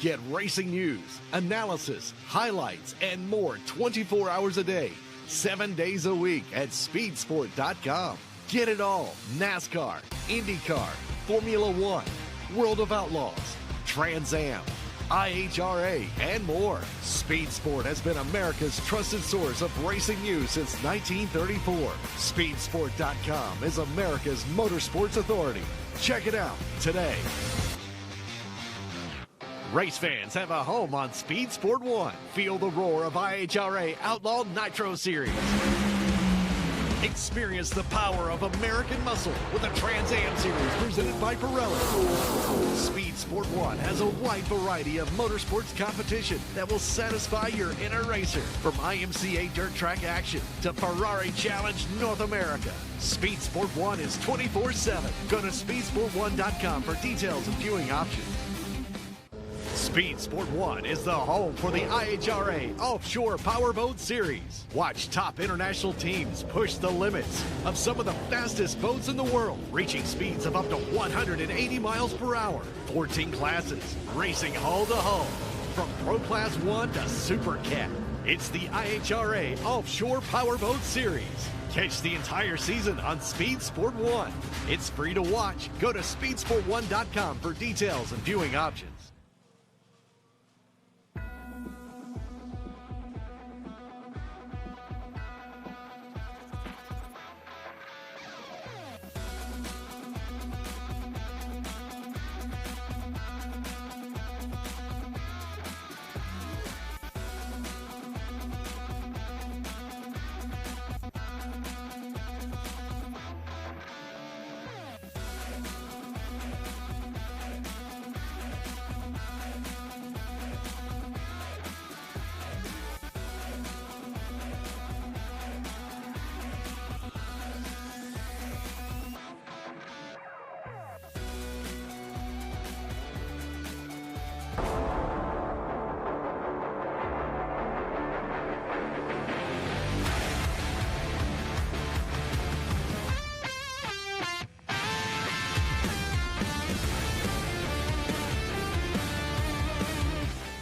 Get racing news, analysis, highlights, and more 24 hours a day, 7 days a week at speedsport.com. Get it all. NASCAR, IndyCar, Formula One, World of Outlaws, Trans Am, IHRA, and more. Speed Sport has been America's trusted source of racing news since 1934. Speedsport.com is America's motorsports authority. Check it out today. Race fans have a home on Speed Sport 1. Feel the roar of IHRA Outlaw Nitro Series. Experience the power of American muscle with the Trans Am Series presented by Pirelli. Speed Sport 1 has a wide variety of motorsports competition that will satisfy your inner racer. From IMCA Dirt Track action to Ferrari Challenge North America. Speed Sport 1 is 24/7. Go to speedsport1.com for details and viewing options. Speed Sport 1 is the home for the IHRA Offshore Powerboat Series. Watch top international teams push the limits of some of the fastest boats in the world, reaching speeds of up to 180 miles per hour. 14 classes, racing hull to hull, from Pro Class 1 to Super Cat. It's the IHRA Offshore Powerboat Series. Catch the entire season on Speed Sport 1. It's free to watch. Go to speedsport1.com for details and viewing options.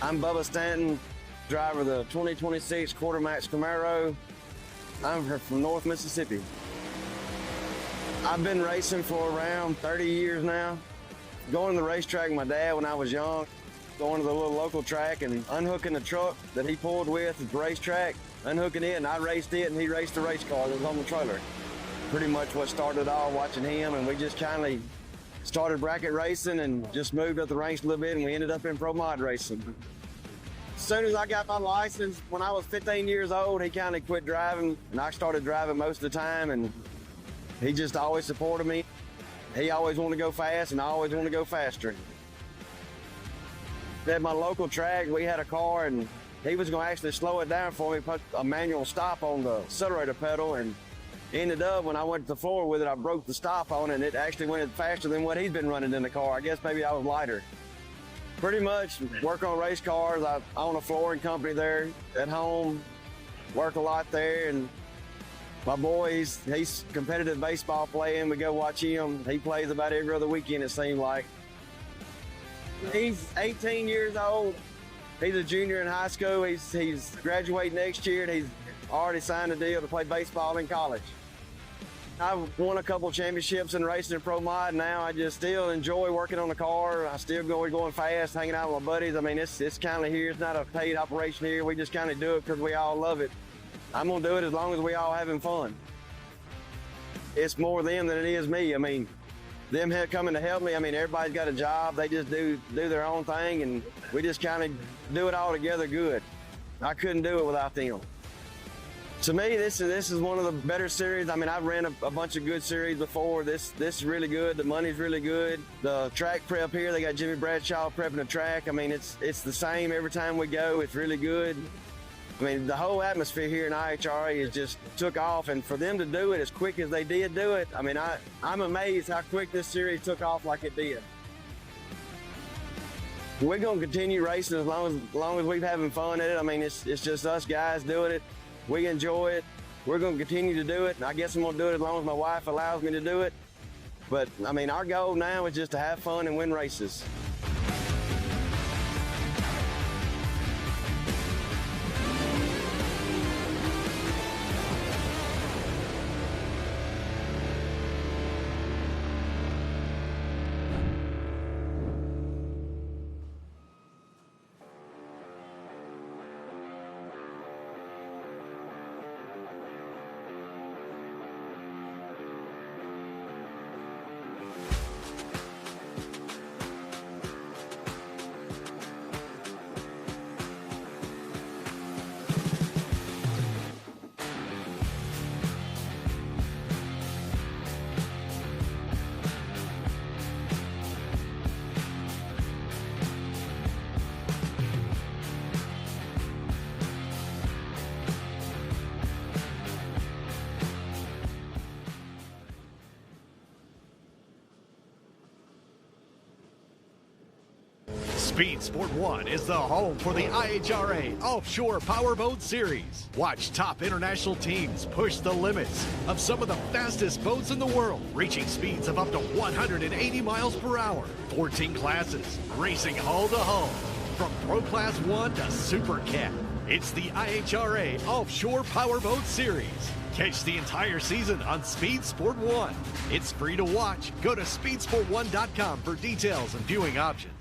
I'm Bubba Stanton, driver of the 2026 Quartermax Camaro. I'm from North Mississippi. I've been racing for around 30 years now. Going to the racetrack with my dad when I was young, going to the little local track and unhooking the truck that he pulled with at the racetrack, unhooking it, and I raced it, and he raced the race car that was on the trailer. Pretty much what started it all, watching him, and we just kind of started bracket racing and just moved up the ranks a little bit, and we ended up in Pro Mod racing. As soon as I got my license, when I was 15 years old, he kind of quit driving, and I started driving most of the time, and he just always supported me. He always wanted to go fast, and I always wanted to go faster. At my local track, we had a car, and he was going to actually slow it down for me, put a manual stop on the accelerator pedal, and ended up, when I went to the floor with it, I broke the stop on it, and it actually went faster than what he's been running in the car. I guess maybe I was lighter. Pretty much work on race cars. I own a flooring company there at home, work a lot there, and my boy, he's competitive baseball playing. We go watch him. He plays about every other weekend, it seems like. He's 18 years old. He's a junior in high school. He's graduating next year, and he's already signed a deal to play baseball in college. I've won a couple championships in racing in Pro Mod. Now I just still enjoy working on the car. I still going fast, hanging out with my buddies. I mean, it's kind of here. It's not a paid operation here. We just kind of do it because we all love it. I'm going to do it as long as we all having fun. It's more them than it is me. I mean, them coming to help me. I mean, everybody's got a job. They just do their own thing, and we just kind of do it all together good. I couldn't do it without them. To me, this is one of the better series. I mean, I've ran a bunch of good series before. This is really good. The money's really good. The track prep here, they got Jimmy Bradshaw prepping the track. I mean, it's the same every time we go. It's really good. I mean, the whole atmosphere here in IHRA is just took off, and for them to do it as quick as they did do it, I mean, I'm amazed how quick this series took off like it did. We're going to continue racing as long as we're having fun at it. I mean, it's just us guys doing it. We enjoy it. We're going to continue to do it. I guess I'm going to do it as long as my wife allows me to do it. But, I mean, our goal now is just to have fun and win races. Speed Sport 1 is the home for the IHRA Offshore Powerboat Series. Watch top international teams push the limits of some of the fastest boats in the world, reaching speeds of up to 180 miles per hour. 14 classes, racing hull to hull, from Pro Class 1 to Super Cat. It's the IHRA Offshore Powerboat Series. Catch the entire season on Speed Sport 1. It's free to watch. Go to speedsport1.com for details and viewing options.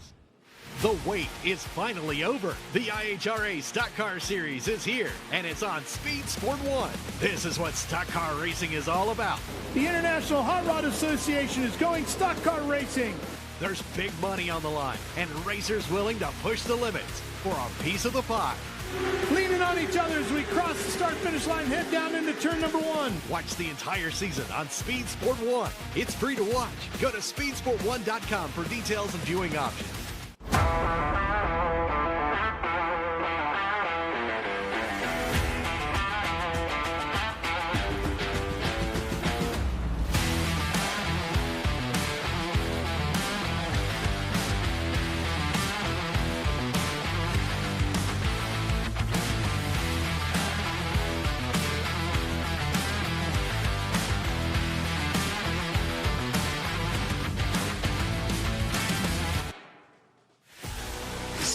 The wait is finally over. The IHRA Stock Car Series is here, and it's on Speed Sport 1. This is what stock car racing is all about. The International Hot Rod Association is going stock car racing. There's big money on the line, and racers willing to push the limits for a piece of the pie. Leaning on each other as we cross the start-finish line, head down into turn number 1. Watch the entire season on Speed Sport 1. It's free to watch. Go to speedsport1.com for details and viewing options.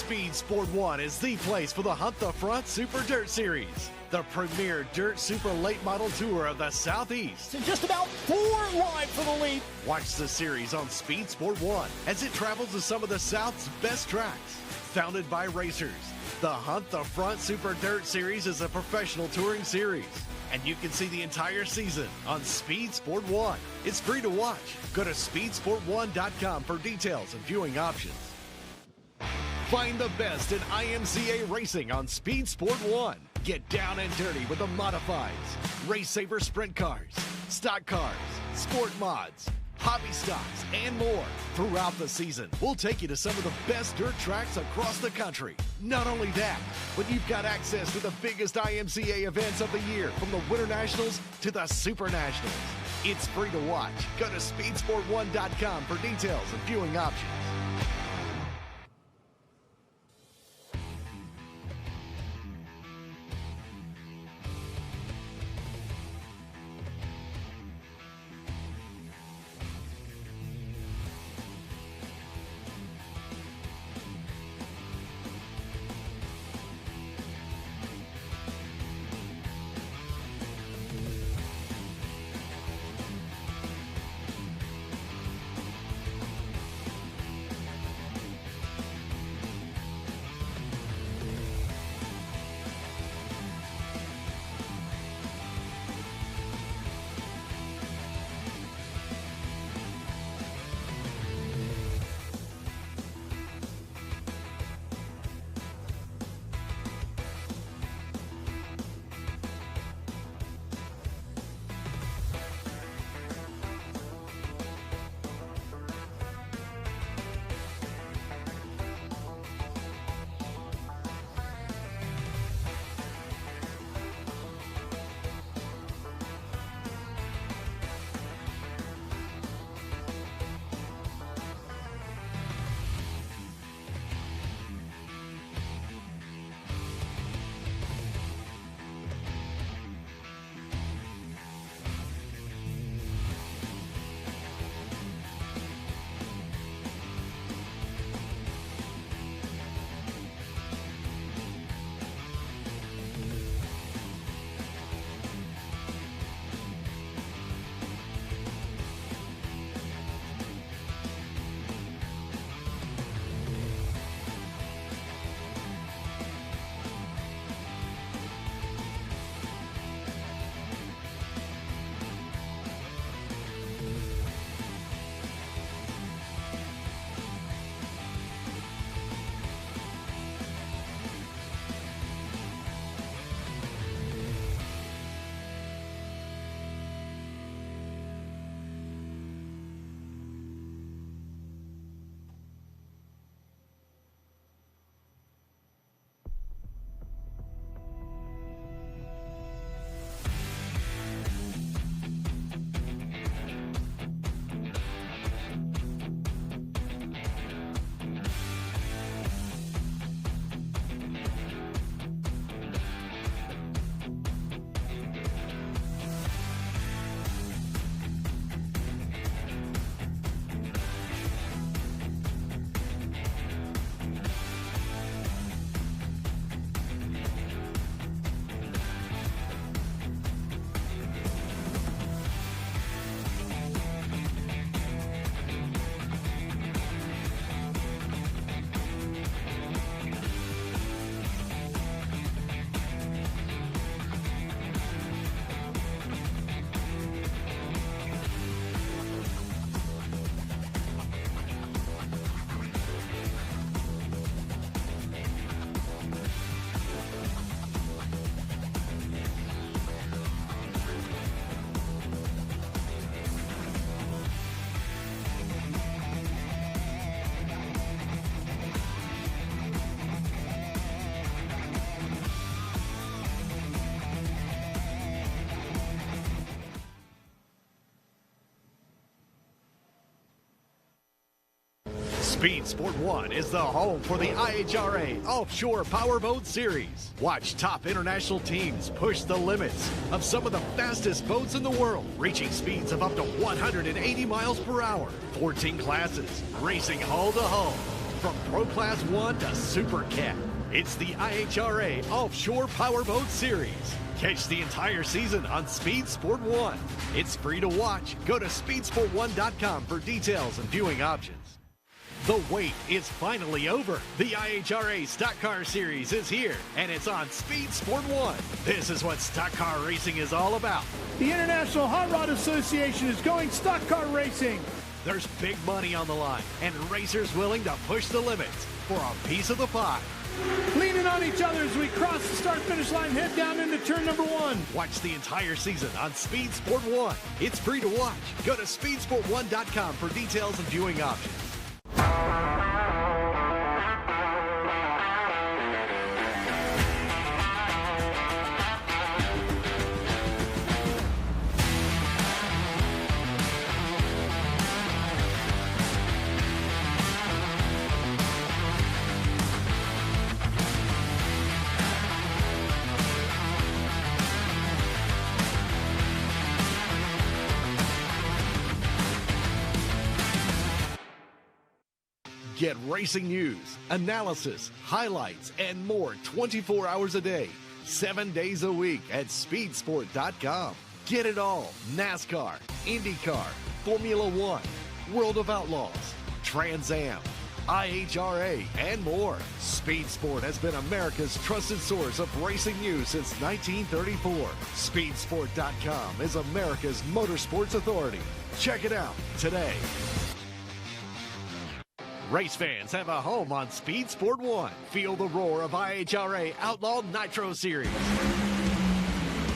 Speed Sport 1 is the place for the Hunt the Front Super Dirt Series, the premier dirt super late model tour of the Southeast. And just about 4 wide for the lead. Watch the series on Speed Sport 1 as it travels to some of the South's best tracks. Founded by racers, the Hunt the Front Super Dirt Series is a professional touring series, and you can see the entire season on Speed Sport 1. It's free to watch. Go to speedsport1.com for details and viewing options. Find the best in IMCA racing on Speed Sport 1. Get down and dirty with the modifieds, Race Saver sprint cars, stock cars, sport mods, hobby stocks, and more. Throughout the season, we'll take you to some of the best dirt tracks across the country. Not only that, but you've got access to the biggest IMCA events of the year, from the Winter Nationals to the Super Nationals. It's free to watch. Go to speedsport1.com for details and viewing options. Speed Sport 1 is the home for the IHRA Offshore Powerboat Series. Watch top international teams push the limits of some of the fastest boats in the world, reaching speeds of up to 180 miles per hour. 14 classes, racing hull to hull. From Pro Class 1 to Super Cat, it's the IHRA Offshore Powerboat Series. Catch the entire season on Speed Sport 1. It's free to watch. Go to speedsport1.com for details and viewing options. The wait is finally over. The IHRA Stock Car Series is here, and it's on Speed Sport 1. This is what stock car racing is all about. The International Hot Rod Association is going stock car racing. There's big money on the line, and racers willing to push the limits for a piece of the pie. Leaning on each other as we cross the start-finish line, head down into turn number 1. Watch the entire season on Speed Sport 1. It's free to watch. Go to speedsport1.com for details and viewing options. Get racing news, analysis, highlights, and more 24 hours a day, 7 days a week at speedsport.com. Get it all. NASCAR, IndyCar, Formula One, World of Outlaws, Trans Am, IHRA, and more. Speed Sport has been America's trusted source of racing news since 1934. Speedsport.com is America's motorsports authority. Check it out today. Race fans have a home on Speed Sport 1. Feel the roar of IHRA Outlaw Nitro Series.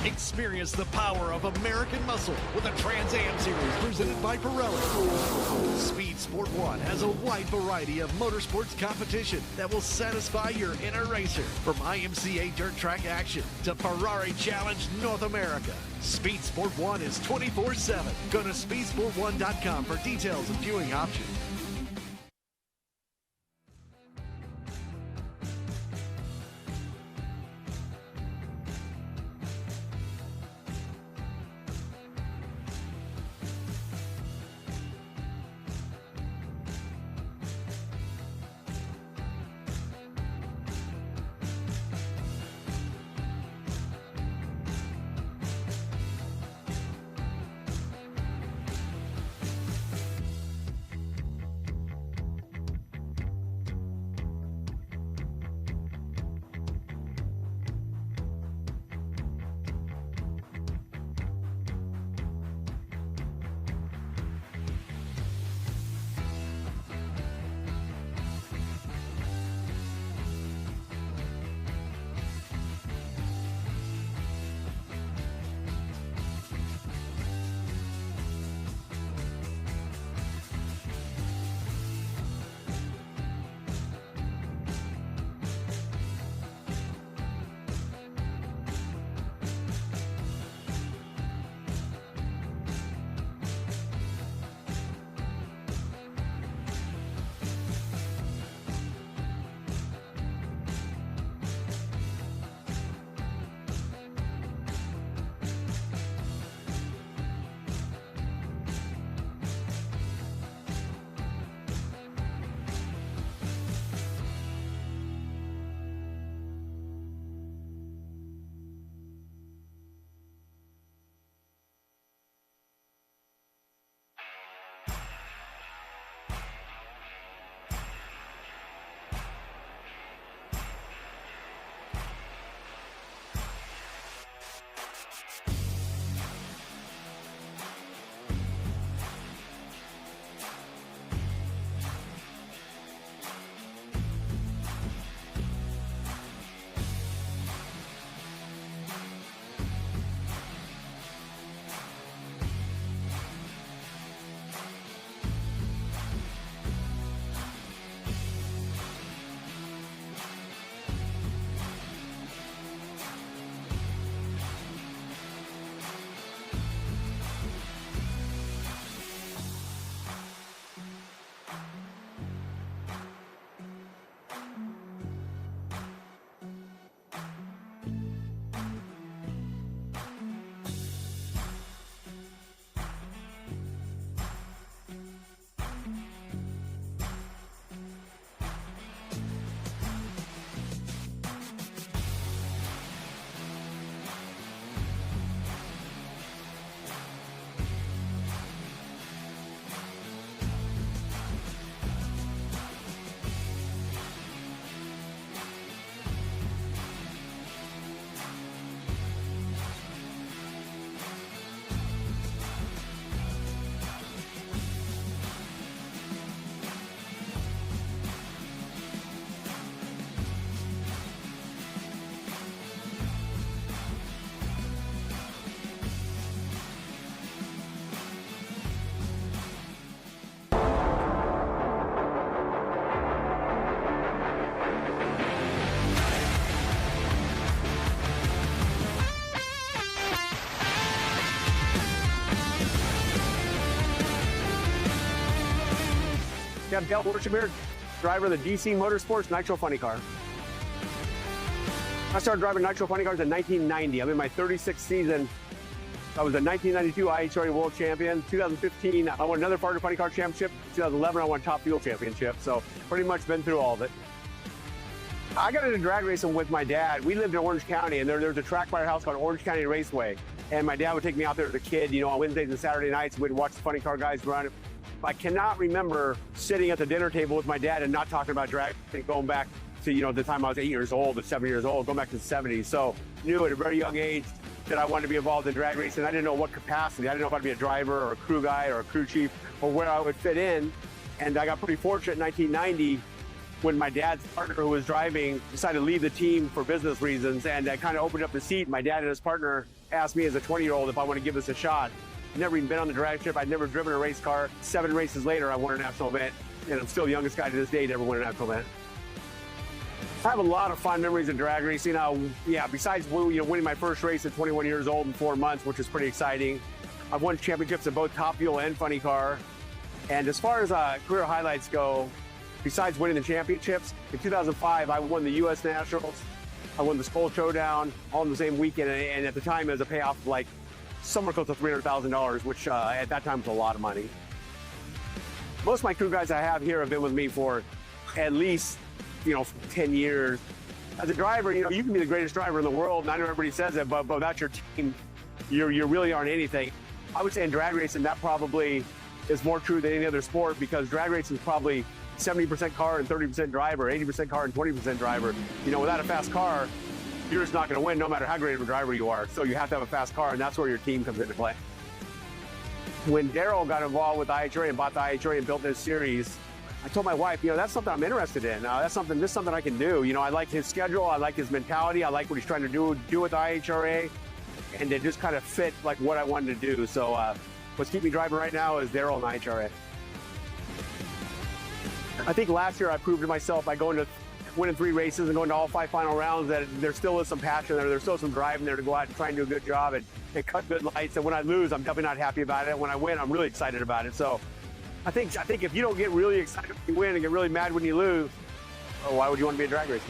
Experience the power of American muscle with the Trans Am Series presented by Pirelli. Speed Sport 1 has a wide variety of motorsports competition that will satisfy your inner racer. From IMCA Dirt Track action to Ferrari Challenge North America. Speed Sport 1 is 24/7. Go to speedsport1.com for details and viewing options. Yeah, Dale Worshipper, driver of the DC Motorsports Nitro Funny Car. I started driving Nitro Funny Cars in 1990. I'm in my 36th season. I was a 1992 IHRA World Champion. 2015, I won another Fargo Funny Car Championship. 2011, I won Top Fuel Championship. So pretty much been through all of it. I got into drag racing with my dad. We lived in Orange County, and there's a track by our house called Orange County Raceway. And my dad would take me out there as a kid, you know, on Wednesdays and Saturday nights. We'd watch the funny car guys run. I cannot remember sitting at the dinner table with my dad and not talking about drag racing, going back to, you know, the time I was 8 years old or 7 years old, going back to the 70s. So knew at a very young age that I wanted to be involved in drag racing. I didn't know what capacity. I didn't know if I'd be a driver or a crew guy or a crew chief or where I would fit in. And I got pretty fortunate in 1990 when my dad's partner who was driving decided to leave the team for business reasons, and I kind of opened up the seat. My dad and his partner asked me as a 20-year-old if I want to give this a shot. I'd never even been on the drag strip. I'd never driven a race car. 7 races later, I won a national event, and I'm still the youngest guy to this day to ever win a national event. I have a lot of fond memories of drag racing. Besides winning my first race at 21 years old in 4 months, which is pretty exciting, I've won championships in both Top Fuel and Funny Car. And as far as career highlights go, besides winning the championships, in 2005, I won the U.S. Nationals. I won the Skull Showdown all in the same weekend, and at the time, it was a payoff of like somewhere close to $300,000, which at that time was a lot of money. Most of my crew guys I have here have been with me for at least 10 years. As a driver, you can be the greatest driver in the world, and I know everybody says it, but without your team, you really aren't anything. I would say in drag racing, that probably is more true than any other sport, because drag racing is probably 70% car and 30% driver, 80% car and 20% driver. Without a fast car, you're just not going to win no matter how great of a driver you are. So you have to have a fast car, and that's where your team comes into play. When Daryl got involved with IHRA and bought the IHRA and built this series, I told my wife, that's something I'm interested in. This is something I can do. I like his schedule. I like his mentality. I like what he's trying to do with IHRA. And it just kind of fit like what I wanted to do. So what's keeping me driving right now is Daryl and IHRA. I think last year I proved to myself by going to winning 3 races and going to all 5 final rounds that there still is some passion there. There's still some drive in there to go out and try and do a good job and cut good lights. And when I lose, I'm definitely not happy about it. When I win, I'm really excited about it. So I think if you don't get really excited when you win and get really mad when you lose, why would you want to be a drag racer?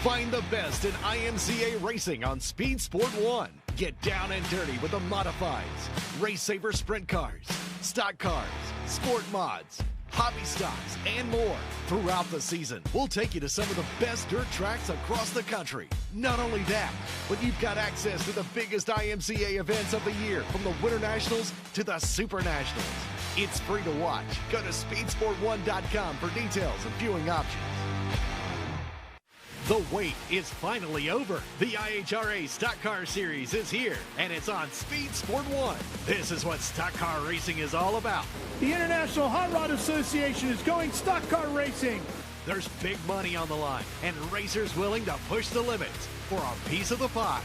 Find the best in IMCA racing on Speed Sport 1. Get down and dirty with the modifieds, Race Saver sprint cars, stock cars, sport mods, hobby stocks, and more. Throughout the season, we'll take you to some of the best dirt tracks across the country. Not only that, but you've got access to the biggest IMCA events of the year, from the Winter Nationals to the Super Nationals. It's free to watch. Go to speedsport1.com for details and viewing options. The wait is finally over. The IHRA Stock Car Series is here, and it's on Speed Sport 1. This is what stock car racing is all about. The International Hot Rod Association is going stock car racing. There's big money on the line, and racers willing to push the limits for a piece of the pie.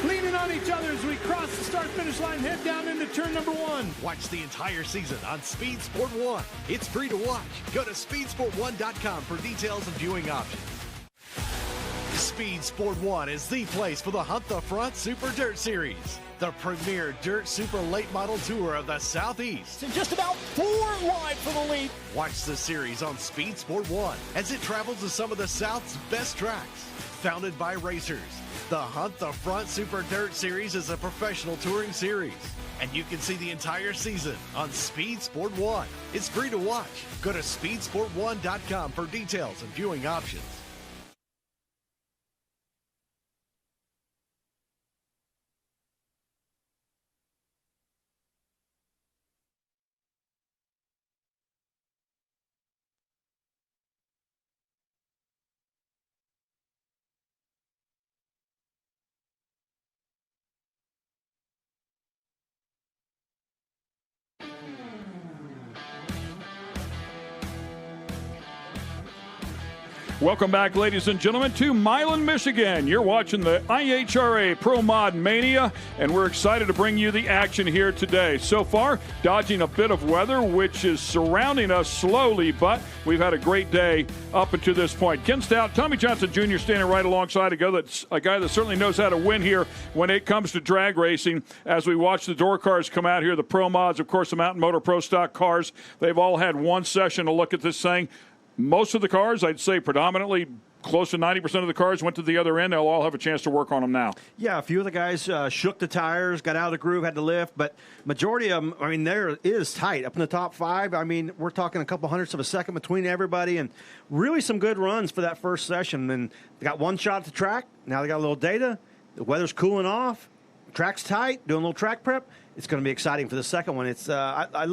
Leaning on each other as we cross the start-finish line, head down into turn number 1. Watch the entire season on Speed Sport 1. It's free to watch. Go to speedsport1.com for details and viewing options. Speed Sport 1 is the place for the Hunt the Front Super Dirt Series, the premier dirt super late model tour of the Southeast. And just about 4 wide for the lead. Watch the series on Speed Sport 1 as it travels to some of the South's best tracks. Founded by racers, the Hunt the Front Super Dirt Series is a professional touring series, and you can see the entire season on Speed Sport 1. It's free to watch. Go to speedsport1.com for details and viewing options. Welcome back, ladies and gentlemen, to Milan, Michigan. You're watching the IHRA Pro Mod Mania, and we're excited to bring you the action here today. So far, dodging a bit of weather, which is surrounding us slowly, but we've had a great day up until this point. Ken Stout, Tommy Johnson Jr. standing right alongside a guy that certainly knows how to win here when it comes to drag racing. As we watch the door cars come out here, the Pro Mods, of course, the Mountain Motor Pro Stock cars, they've all had one session to look at this thing. Most of the cars, I'd say predominantly close to 90% of the cars went to the other end. They'll all have a chance to work on them now. Yeah, a few of the guys shook the tires, got out of the groove, had to lift, but majority of them, I mean, there is tight. Up in the top 5, I mean, we're talking a couple hundredths of a second between everybody, and really some good runs for that first session. And they got one shot at the track. Now they got a little data. The weather's cooling off. The track's tight, doing a little track prep. It's going to be exciting for the second one. It's I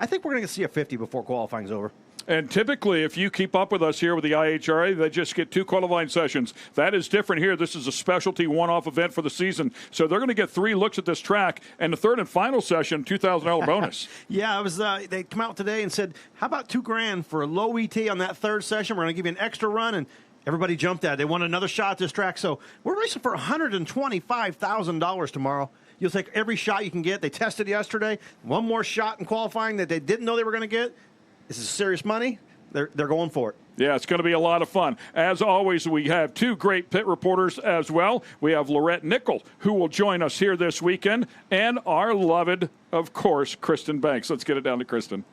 think we're going to see a 50 before qualifying's over. And typically, if you keep up with us here with the IHRA, they just get 2 qualifying sessions. That is different here. This is a specialty one-off event for the season. So they're going to get 3 looks at this track, and the third and final session, $2,000 bonus. Yeah, it was. They come out today and said, how about $2,000 for a low ET on that third session? We're going to give you an extra run, and everybody jumped at it. They want another shot at this track. So we're racing for $125,000 tomorrow. You'll take every shot you can get. They tested yesterday. One more shot in qualifying that they didn't know they were going to get. This is serious money. They're going for it. Yeah, it's going to be a lot of fun. As always, we have 2 great pit reporters as well. We have Lorette Nickel, who will join us here this weekend, and our beloved, of course, Kristen Banks. Let's get it down to Kristen.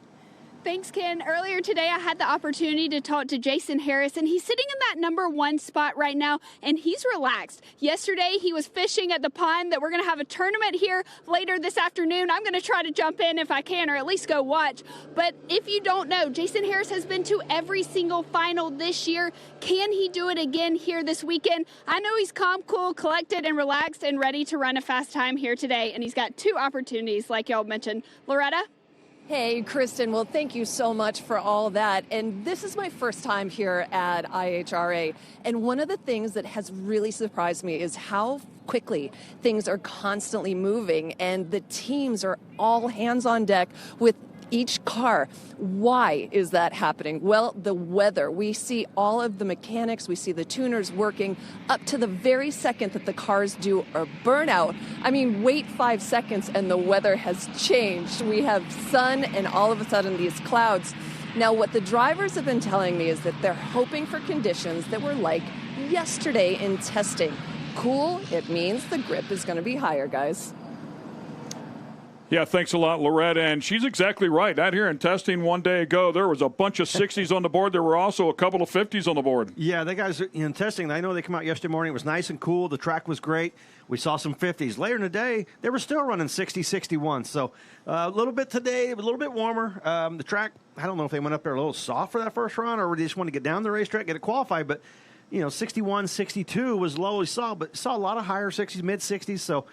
Thanks, Ken. Earlier today, I had the opportunity to talk to Jason Harris, and he's sitting in that number 1 spot right now, and he's relaxed. Yesterday, he was fishing at the pond that we're going to have a tournament here later this afternoon. I'm going to try to jump in if I can, or at least go watch. But if you don't know, Jason Harris has been to every single final this year. Can he do it again here this weekend? I know he's calm, cool, collected, and relaxed, and ready to run a fast time here today, and he's got 2 opportunities, like y'all mentioned. Loretta? Hey, Kristen. Well, thank you so much for all that. And this is my first time here at IHRA. And one of the things that has really surprised me is how quickly things are constantly moving, and the teams are all hands on deck with each car. Why is that happening? Well, the weather. We see all of the mechanics, we see the tuners working up to the very second that the cars do a burnout. I mean, wait 5 seconds and the weather has changed. We have sun and all of a sudden these clouds. Now, what the drivers have been telling me is that they're hoping for conditions that were like yesterday in testing. Cool, it means the grip is going to be higher, guys. Yeah, thanks a lot, Loretta. And she's exactly right. Out here in testing one day ago, there was a bunch of 60s on the board. There were also a couple of 50s on the board. Yeah, the guys in testing, I know they came out yesterday morning. It was nice and cool. The track was great. We saw some 50s. Later in the day, they were still running 60, 61. So a little bit today, a little bit warmer. The track, I don't know if they went up there a little soft for that first run or they just wanted to get down the racetrack, get it qualified. But, 61, 62 was low we saw, but saw a lot of higher 60s, mid 60s. So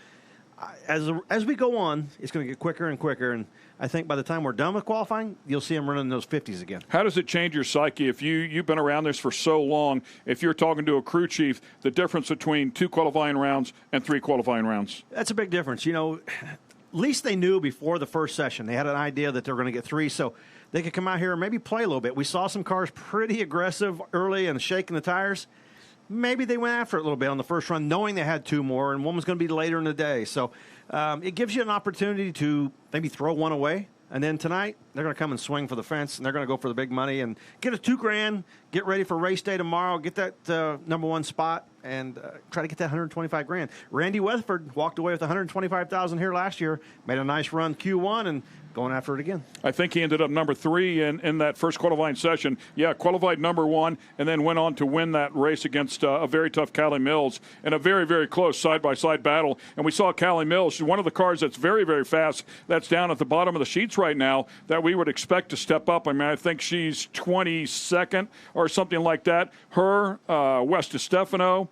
as we go on, it's going to get quicker and quicker. And I think by the time we're done with qualifying, you'll see them running those 50s again. How does it change your psyche if you've been around this for so long? If you're talking to a crew chief, the difference between 2 qualifying rounds and 3 qualifying rounds? That's a big difference. At least they knew before the first session. They had an idea that they were going to get 3, so they could come out here and maybe play a little bit. We saw some cars pretty aggressive early and shaking the tires. Maybe they went after it a little bit on the first run, knowing they had 2 more, and one was going to be later in the day. So it gives you an opportunity to maybe throw one away. And then tonight, they're going to come and swing for the fence, and they're going to go for the big money and get a $2,000, get ready for race day tomorrow, get that number 1 spot, and try to get that $125,000. Randy Weatherford walked away with $125,000 here last year, made a nice run Q1, and going after it again. I think he ended up number 3 in that first qualifying session. Yeah, qualified number 1 and then went on to win that race against a very tough Callie Mills in a very, very close side-by-side battle. And we saw Callie Mills, she's one of the cars that's very, very fast. That's down at the bottom of the sheets right now that we would expect to step up. I mean, I think she's 22nd or something like that. Her, West DiStefano,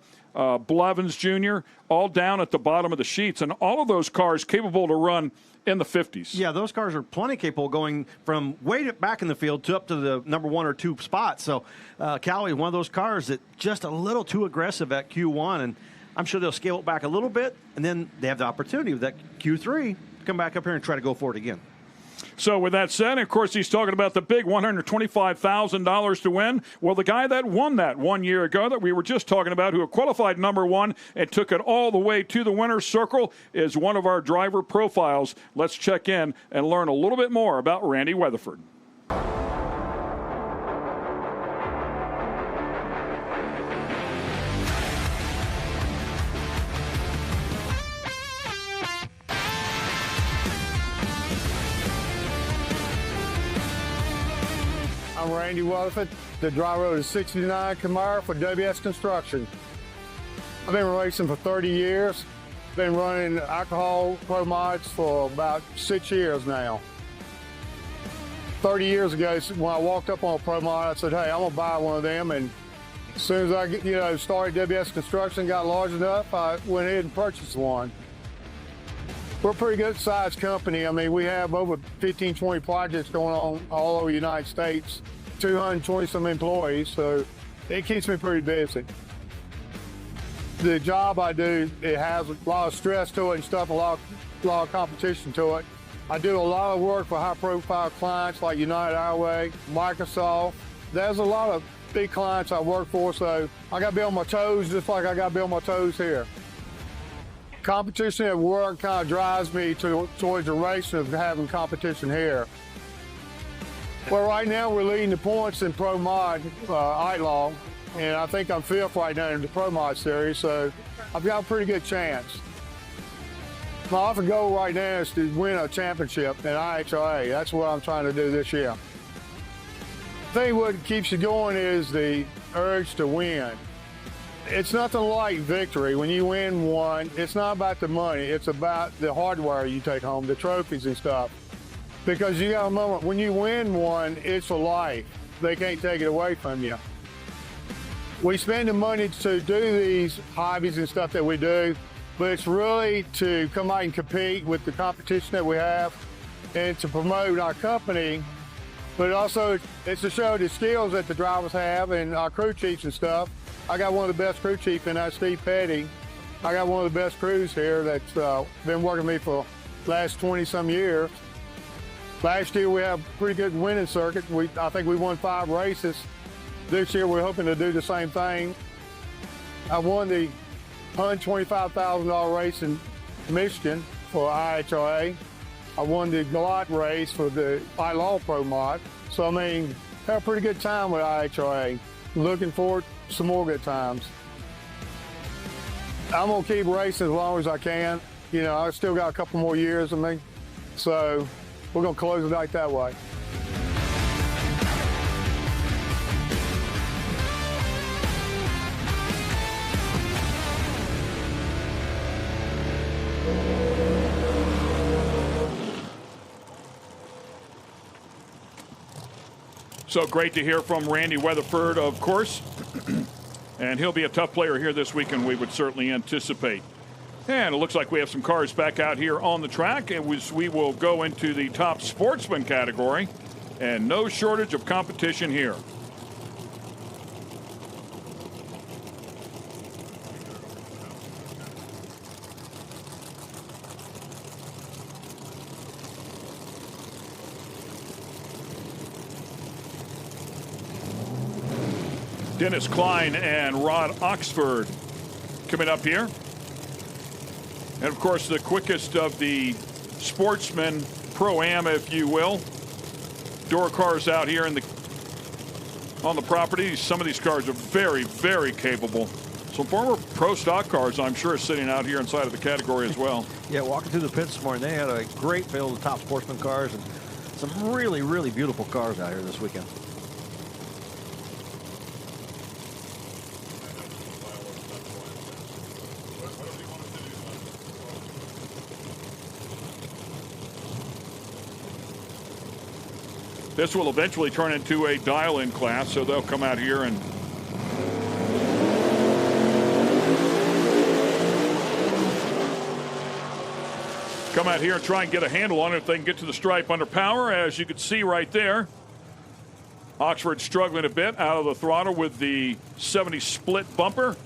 Blevins Jr., all down at the bottom of the sheets. And all of those cars capable to run in the 50s. Yeah, those cars are plenty capable going from way back in the field to up to the number 1 or 2 spots. So Callie, one of those cars that just a little too aggressive at Q1, and I'm sure they'll scale it back a little bit, and then they have the opportunity with that Q3 to come back up here and try to go for it again. So with that said, of course, he's talking about the big $125,000 to win. Well, the guy that won that 1 year ago that we were just talking about, who qualified number 1 and took it all the way to the winner's circle, is one of our driver profiles. Let's check in and learn a little bit more about Randy Weatherford. I'm Randy Weatherford, the driver of the 69 Camaro for WS Construction. I've been racing for 30 years. Been running alcohol Pro Mods for about 6 years now. 30 years ago, when I walked up on a Pro Mod, I said, hey, I'm gonna buy one of them. And as soon as I started WS Construction, got large enough, I went ahead and purchased one. We're a pretty good sized company. I mean, we have over 15, 20 projects going on all over the United States, 220 some employees, so it keeps me pretty busy. The job I do, it has a lot of stress to it and stuff, a lot of competition to it. I do a lot of work for high profile clients like United Airways, Microsoft. There's a lot of big clients I work for, so I gotta be on my toes just like I gotta be on my toes here. Competition at work kind of drives me towards the race of having competition here. Well, right now we're leading the points in Pro Mod Outlaw, and I think I'm 5th right now in the Pro Mod series, so I've got a pretty good chance. My offer goal right now is to win a championship in IHRA. That's what I'm trying to do this year. I think what keeps you going is the urge to win. It's nothing like victory. When you win one, it's not about the money. It's about the hardware you take home, the trophies and stuff. Because you got a moment, when you win one, it's for life. They can't take it away from you. We spend the money to do these hobbies and stuff that we do, but it's really to come out and compete with the competition that we have and to promote our company. But also, it's to show the skills that the drivers have and our crew chiefs and stuff. I got one of the best crew chiefs in that, Steve Petty. I got one of the best crews here that's been working with me for the last 20-some years. Last year, we had a pretty good winning circuit. I think we won 5 races. This year, we're hoping to do the same thing. I won the $125,000 race in Michigan for IHRA. I won the Galot race for the Outlaw Pro Mod. So, I mean, had a pretty good time with IHRA. Looking forward to some more good times. I'm gonna keep racing as long as I can. You know, I still got a couple more years of me. So we're going to close the night that way. So great to hear from Randy Weatherford, of course. And he'll be a tough player here this weekend, we would certainly anticipate. And it looks like we have some cars back out here on the track. We will go into the top sportsman category, and no shortage of competition here. Dennis Klein and Rod Oxford coming up here. And, of course, the quickest of the sportsmen Pro-Am, if you will. Door cars out here on the property. Some of these cars are very, very capable. Some former pro stock cars, I'm sure, are sitting out here inside of the category as well. Yeah, walking through the pits this morning, they had a great field of top sportsman cars and some really, really beautiful cars out here this weekend. This will eventually turn into a dial-in class, so they'll come out here and try and get a handle on it if they can get to the stripe under power, as you can see right there. Oxford struggling a bit out of the throttle with the 70 split bumper,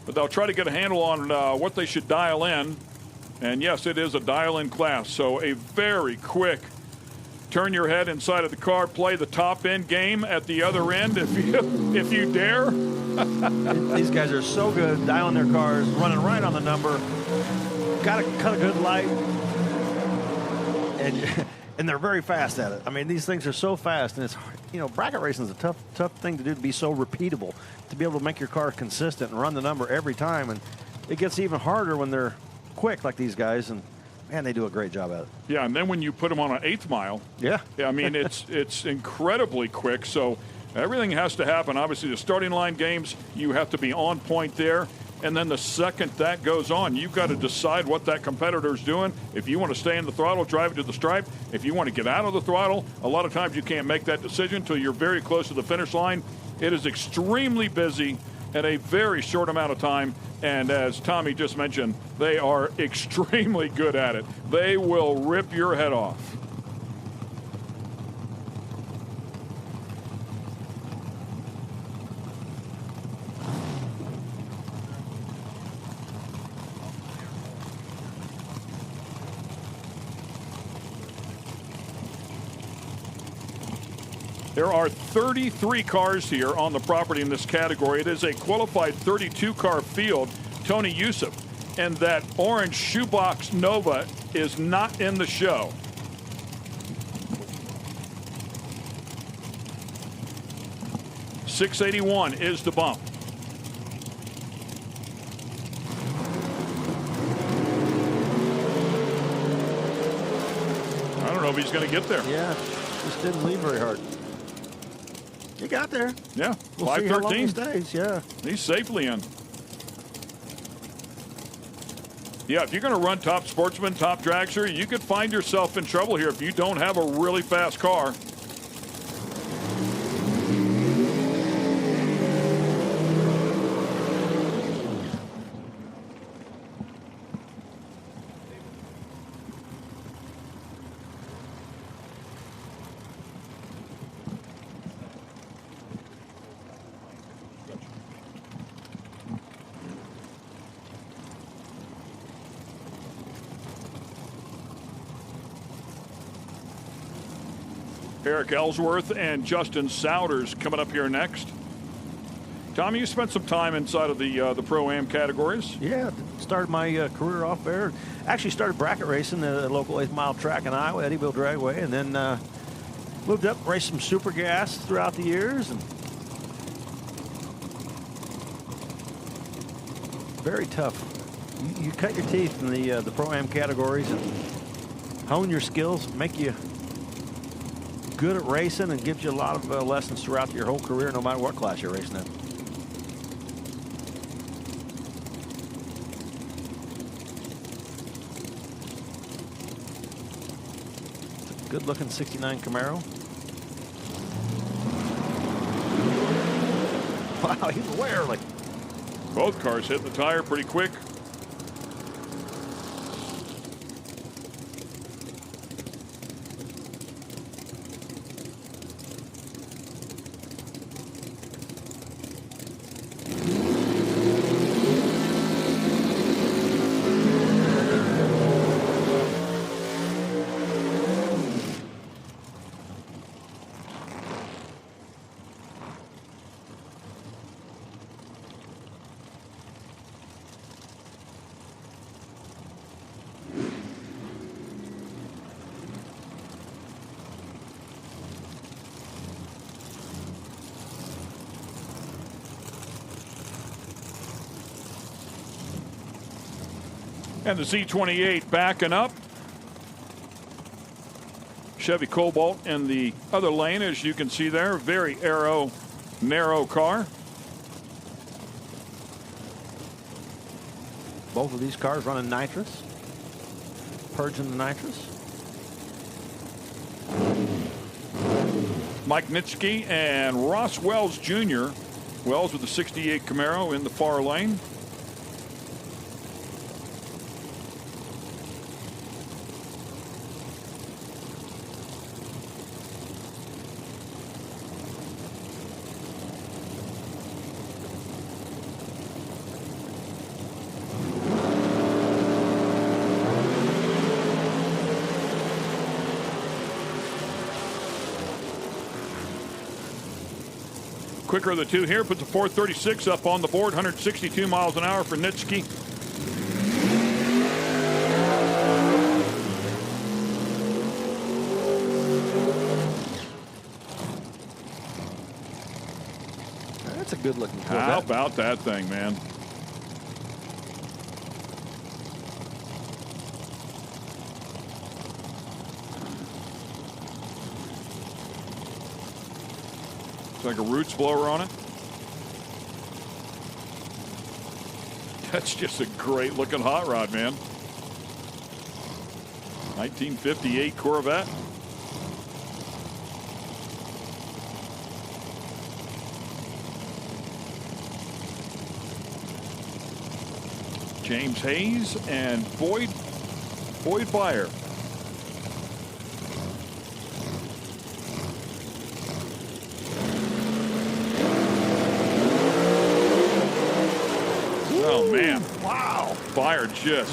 but they'll try to get a handle on what they should dial in. And yes, it is a dial-in class, so a very quick turn your head inside of the car, play the top end game at the other end if you dare. These guys are so good dialing their cars, running right on the number. Got to cut a good light, and they're very fast at it. I mean, these things are so fast, and it's, you know, bracket racing is a tough thing to do, to be so repeatable, to be able to make your car consistent and run the number every time. And it gets even harder when they're quick like these guys, and man, they do a great job at it. Yeah, and then when you put them on an 8th mile, I mean, it's incredibly quick. So everything has to happen. Obviously, the starting line games, you have to be on point there. And then the second that goes on, you've got to decide what that competitor's doing. If you want to stay in the throttle, drive it to the stripe. If you want to get out of the throttle, a lot of times you can't make that decision until you're very close to the finish line. It is extremely busy at a very short amount of time. And as Tommy just mentioned, they are extremely good at it. They will rip your head off. There are 33 cars here on the property in this category. It is a qualified 32-car field. Tony Youssef and that orange shoebox Nova is not in the show. .681 is the bump. I don't know if he's going to get there. Yeah, just didn't lead very hard. He got there. Yeah, we'll 5:13 stays. Yeah, he's safely in. Yeah, if you're going to run top sportsman, top dragster, you could find yourself in trouble here if you don't have a really fast car. Eric Ellsworth and Justin Souders coming up here next. Tommy, you spent some time inside of the Pro-Am categories. Yeah, started my career off there. Actually started bracket racing at a local 8th-mile track in Iowa, Eddyville Dragway, and then moved up, raced some super gas throughout the years. And very tough. You cut your teeth in the Pro-Am categories. And hone your skills, make you good at racing, and gives you a lot of lessons throughout your whole career, no matter what class you're racing in. Good looking 69 Camaro. Wow, he's way early. Both cars hit the tire pretty quick. And the Z28 backing up. Chevy Cobalt in the other lane, as you can see there. Very narrow car. Both of these cars running nitrous. Purging the nitrous. Mike Nitschke and Ross Wells Jr. Wells with the 68 Camaro in the far lane. Quicker of the two here, puts a 436 up on the board, 162 miles an hour for Nitschke. That's a good looking car. How about that thing, man? Like a roots blower on it. That's just a great looking hot rod, man. 1958 Corvette. James Hayes and Boyd Byer. Oh, man. Wow. Byer just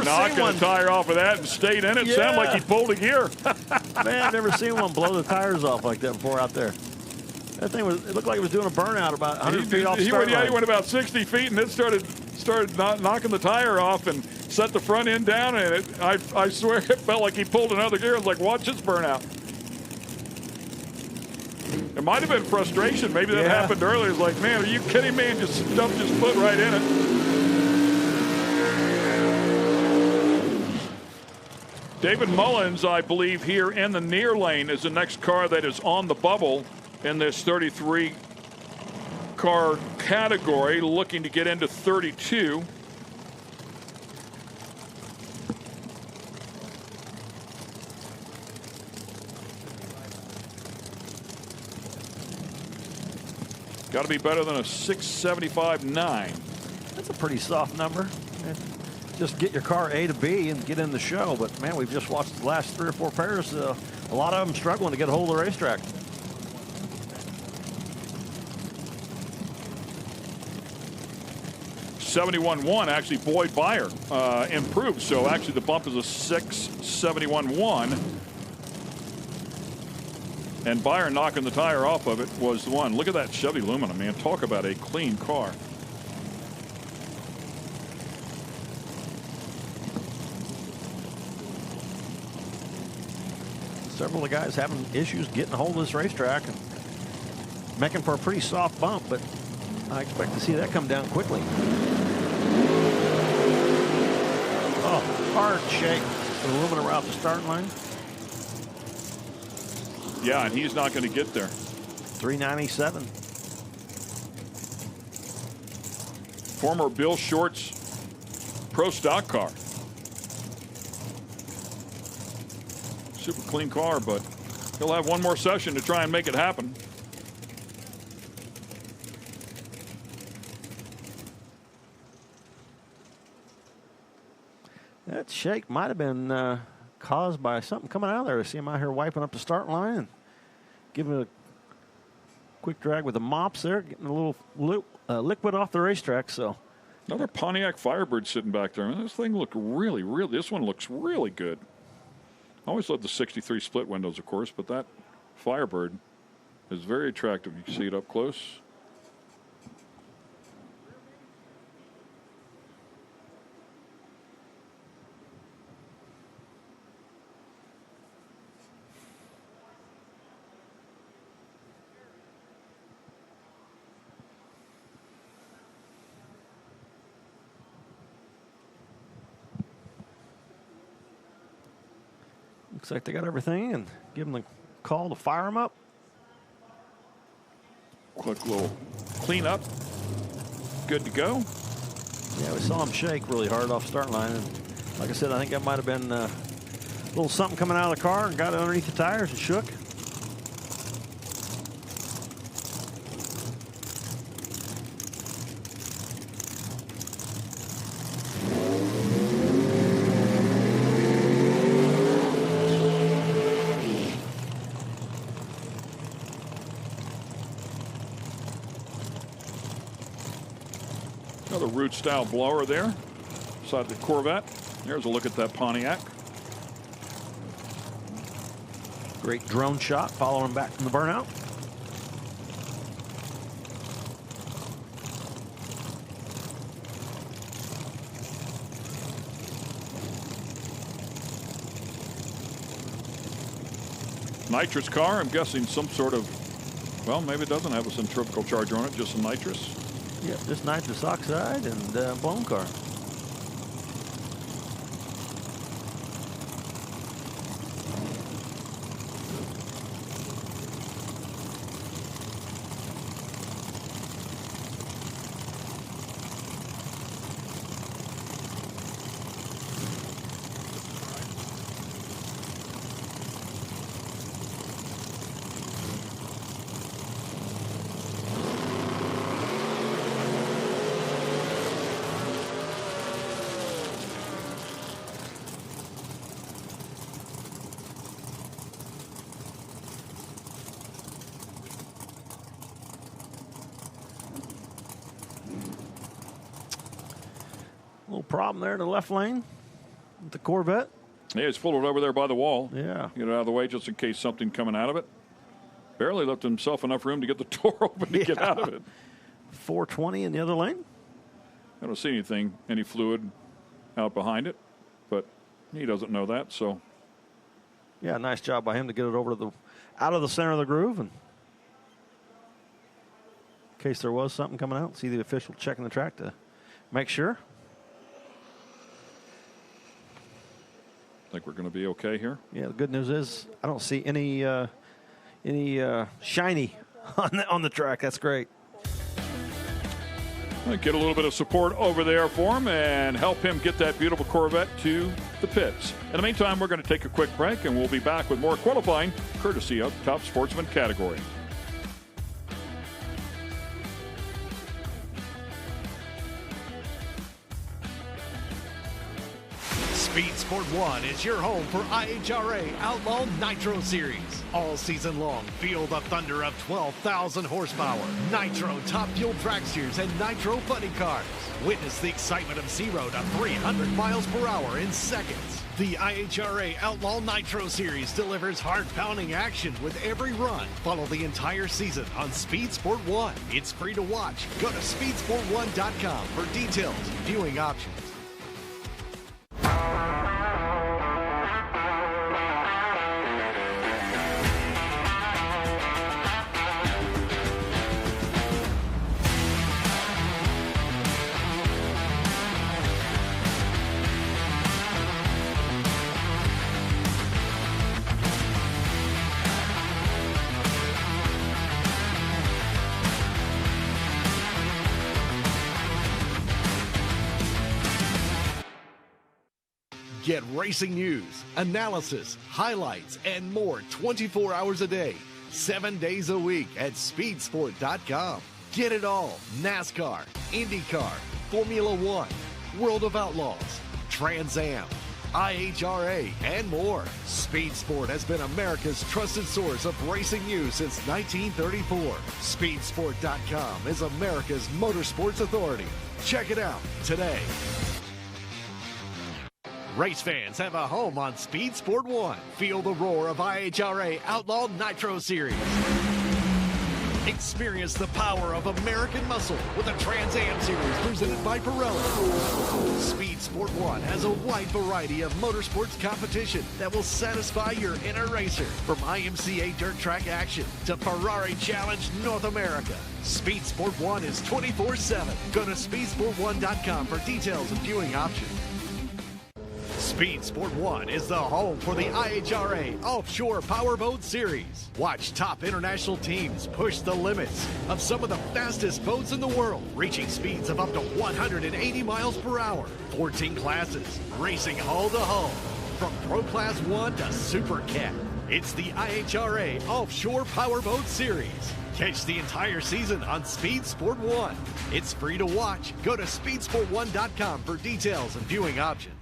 knocking the tire off of that and stayed in it. Yeah. Sounded like he pulled a gear. Man, I've never seen one blow the tires off like that before out there. That thing it looked like it was doing a burnout about 100 feet off the start line. He went about 60 feet, and it started knocking the tire off and set the front end down, and I swear it felt like he pulled another gear. I was like, watch this burn out. It might have been frustration. Maybe that happened earlier. It's like, man, are you kidding me? And just stuffed his foot right in it. David Mullins, I believe, here in the near lane is the next car that is on the bubble in this 33 car category, looking to get into 32. Got to be better than a 675.9. That's a pretty soft number. Just get your car A to B and get in the show. But, man, we've just watched the last 3 or 4 pairs. A lot of them struggling to get a hold of the racetrack. .71.1, actually, Boyd Byer improved. So, actually, the bump is a 671.1. And Byer knocking the tire off of it was the one. Look at that Chevy Lumina, man. Talk about a clean car. Several of the guys having issues getting a hold of this racetrack and making for a pretty soft bump, but I expect to see that come down quickly. Oh, hard shake. a little bit around the starting line. Yeah, and he's not going to get there. 397. Former Bill Short's pro stock car. Super clean car, but he'll have one more session to try and make it happen. That shake might have been caused by something coming out of there. I see him out here wiping up the start line and giving it a quick drag with the mops there, getting a little liquid off the racetrack. So another Pontiac Firebird sitting back there. This thing looked really, this one looks really good. I always love the 63 split windows, of course, but that Firebird is very attractive. You can see it up close. looks like they got everything and give them the call to fire them up. Quick little cleanup. Good to go. Yeah, we saw him shake really hard off start line. And like I said, I think that might have been a little something coming out of the car and got it underneath the tires and shook. Another root style blower there beside the Corvette. There's a look at that Pontiac. Great drone shot following back from the burnout. Nitrous car, I'm guessing some sort of, well, maybe it doesn't have a centrifugal charger on it, just some nitrous. Yep, just nitrous oxide and blown car. Little problem there in the left lane with the Corvette. Yeah, it's pulled it over there by the wall. Yeah. Get it out of the way just in case something coming out of it. Barely left himself enough room to get the door open to get out of it. 420 in the other lane. I don't see anything, any fluid out behind it, but he doesn't know that, so. Yeah, nice job by him to get it over to the out of the center of the groove, and in case there was something coming out, see the official checking the track to make sure. Think we're going to be okay here. Yeah, the good news is I don't see any shiny on the track. That's great. Get a little bit of support over there for him and help him get that beautiful Corvette to the pits. In the meantime, we're going to take a quick break, and we'll be back with more qualifying courtesy of Top Sportsman category. Speed Sport 1 is your home for IHRA Outlaw Nitro Series. All season long, feel the thunder of 12,000 horsepower, Nitro top fuel dragsters, and Nitro funny cars. Witness the excitement of 0 to 300 miles per hour in seconds. The IHRA Outlaw Nitro Series delivers heart-pounding action with every run. Follow the entire season on Speed Sport 1. It's free to watch. Go to speedsport1.com for details and viewing options. Get racing news, analysis, highlights, and more 24 hours a day, 7 days a week at speedsport.com. Get it all. NASCAR, IndyCar, Formula One, World of Outlaws, Trans Am, IHRA, and more. Speed Sport has been America's trusted source of racing news since 1934. Speedsport.com is America's motorsports authority. Check it out today. Race fans have a home on Speed Sport 1. Feel the roar of IHRA Outlaw Nitro Series. Experience the power of American muscle with the Trans Am Series presented by Pirelli. Speed Sport 1 has a wide variety of motorsports competition that will satisfy your inner racer. From IMCA dirt track action to Ferrari Challenge North America. Speed Sport 1 is 24/7. Go to speedsport1.com for details and viewing options. Speed Sport 1 is the home for the IHRA Offshore Powerboat Series. Watch top international teams push the limits of some of the fastest boats in the world, reaching speeds of up to 180 miles per hour. 14 classes, racing hull to hull, from Pro Class 1 to Super Cat. It's the IHRA Offshore Powerboat Series. Catch the entire season on Speed Sport 1. It's free to watch. Go to speedsport1.com for details and viewing options.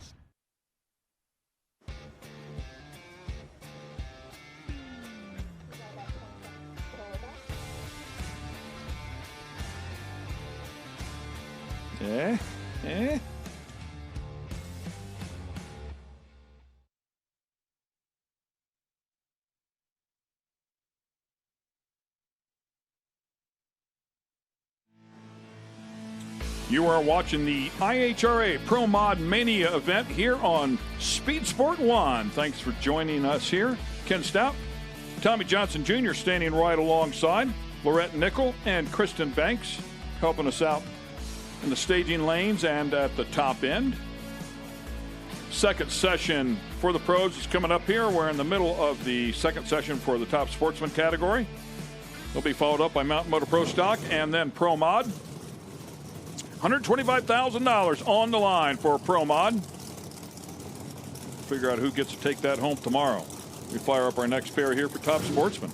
You are watching the IHRA Pro Mod Mania event here on Speed Sport 1. Thanks for joining us here. Ken Stout, Tommy Johnson Jr. standing right alongside, Lorette Nickel and Kristen Banks helping us out in the staging lanes and at the top end. Second session for the pros is coming up here. We're in the middle of the second session for the top sportsman category. They'll be followed up by Mountain Motor Pro Stock and then Pro Mod. $125,000 on the line for Pro Mod. Figure out who gets to take that home tomorrow. We fire up our next pair here for top sportsman.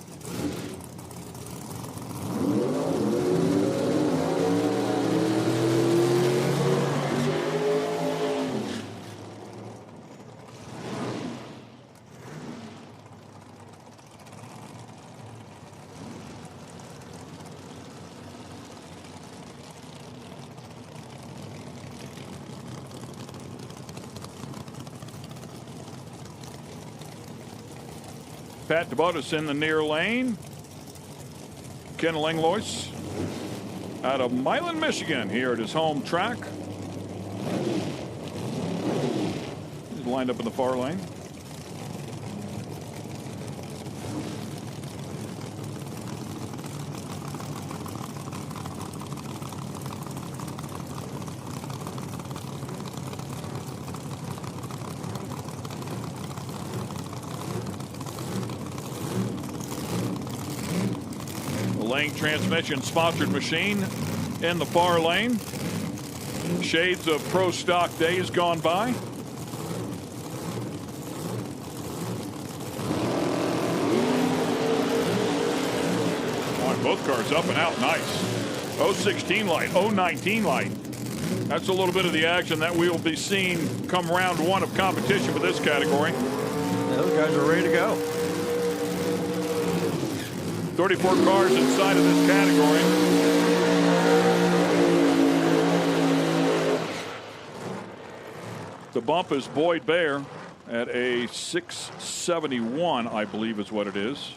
Pat DeBotis in the near lane. Ken Langlois out of Milan, Michigan, here at his home track. He's lined up in the far lane. Transmission sponsored machine in the far lane. Shades of pro stock days gone by. Boy, both cars up and out nice. 016 light, 019 light. That's a little bit of the action that we will be seeing come round one of competition for this category. Those guys are ready to go. 34 cars inside of this category. The bump is Boyd Bear at a 671, I believe is what it is.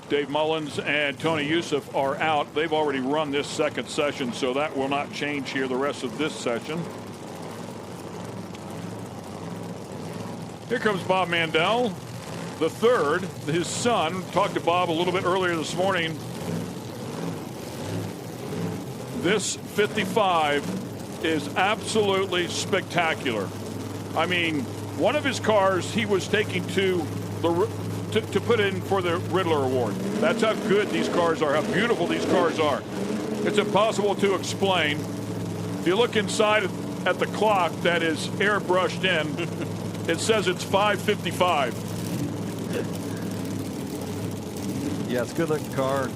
Dave Mullins and Tony Youssef are out. They've already run this second session, so that will not change here the rest of this session. Here comes Bob Mandel, the third. His son, talked to Bob a little bit earlier this morning. This 55 is absolutely spectacular. I mean, One of his cars he was taking to put in for the Riddler Award. That's how good these cars are, how beautiful these cars are. It's impossible to explain. If you look inside at the clock that is airbrushed in, it says it's 5:55. Yeah, it's a good-looking car.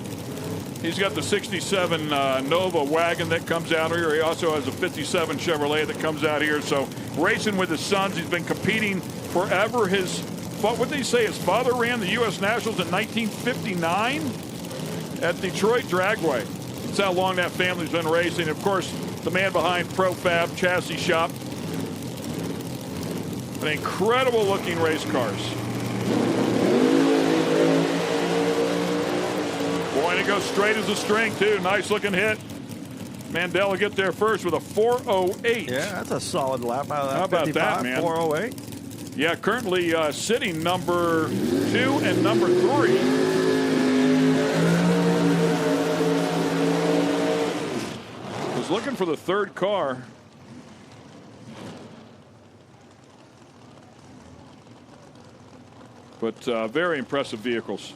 He's got the 67 Nova wagon that comes out here. He also has a 57 Chevrolet that comes out here. So racing with his sons. He's been competing forever. What did he say? His father ran the U.S. Nationals in 1959 at Detroit Dragway. That's how long that family's been racing. Of course, the man behind Profab Chassis Shop. An incredible looking race cars. Boy, and it goes straight as a string, too. Nice looking hit. Mandel will get there first with a 4:08. Yeah, that's a solid lap out of that. How about that, man? 4:08. Yeah, currently sitting number 2 and number 3. Was looking for the third car. But very impressive vehicles.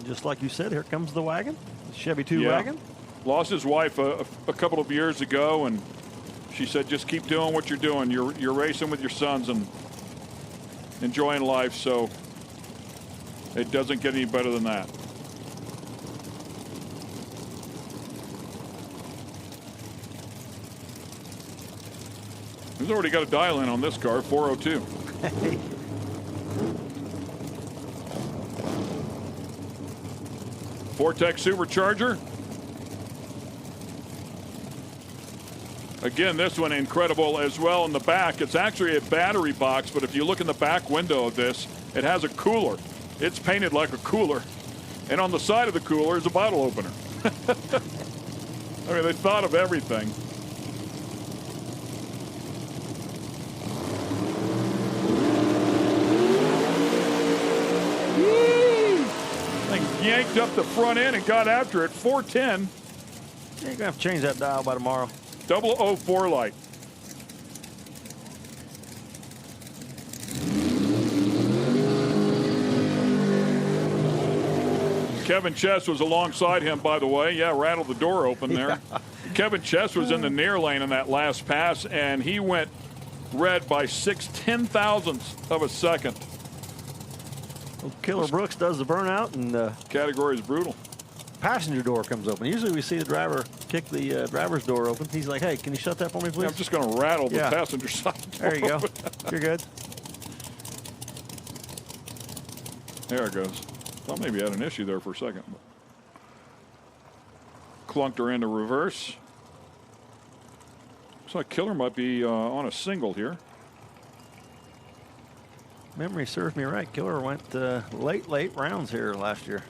Just like you said, here comes the wagon, the Chevy 2 wagon. Lost his wife a couple of years ago, and she said, just keep doing what you're doing. You're racing with your sons and enjoying life, so it doesn't get any better than that. He's already got a dial in on this car, 402. Vortex supercharger. Again, this one incredible as well in the back. It's actually a battery box, but if you look in the back window of this, it has a cooler. It's painted like a cooler. And on the side of the cooler is a bottle opener. I mean, they thought of everything. Yanked up the front end and got after it. 410. You're going to have to change that dial by tomorrow. 004 light. Kevin Chess was alongside him, by the way. Yeah, rattled the door open there. Yeah. Kevin Chess was in the near lane in that last pass, and he went red by 6/10,000ths of a second. Well, Killer Brooks does the burnout, and the category is brutal. Passenger door comes open. Usually we see the driver kick the driver's door open. He's like, hey, can you shut that for me, please? Yeah, I'm just going to rattle the passenger side door. There you go. You're good. There it goes. Thought maybe I had an issue there for a second. Clunked her into reverse. Looks like Killer might be on a single here. Memory serves me right. Killer went late rounds here last year.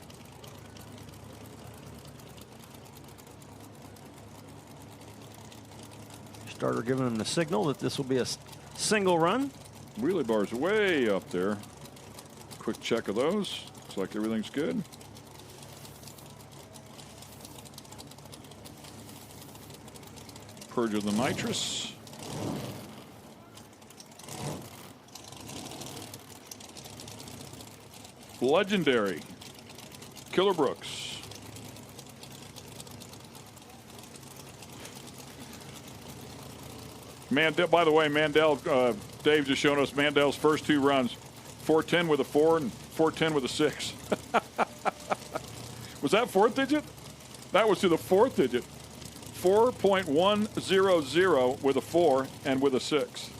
Starter giving him the signal that this will be a single run. Wheelie bars way up there. Quick check of those. Looks like everything's good. Purge of the nitrous. Legendary Killer Brooks. Mandel, by the way, Mandel, Dave just showing us Mandel's first 2 runs. 410 with a 4 and 410 with a 6. Was that 4th digit? That was to the 4th digit. 4.100 with a 4 and with a 6.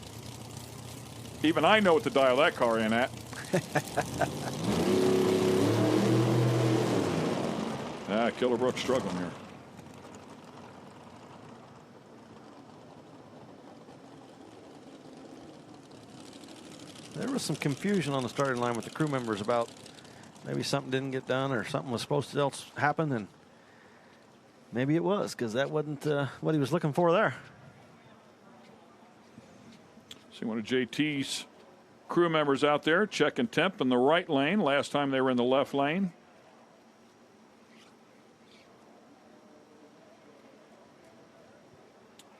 Even I know what to dial that car in at. Killer Brooks struggling here. There was some confusion on the starting line with the crew members about maybe something didn't get done or something was supposed to else happen, and maybe it was, because that wasn't what he was looking for there. See one of JT's crew members out there checking temp in the right lane. Last time they were in the left lane.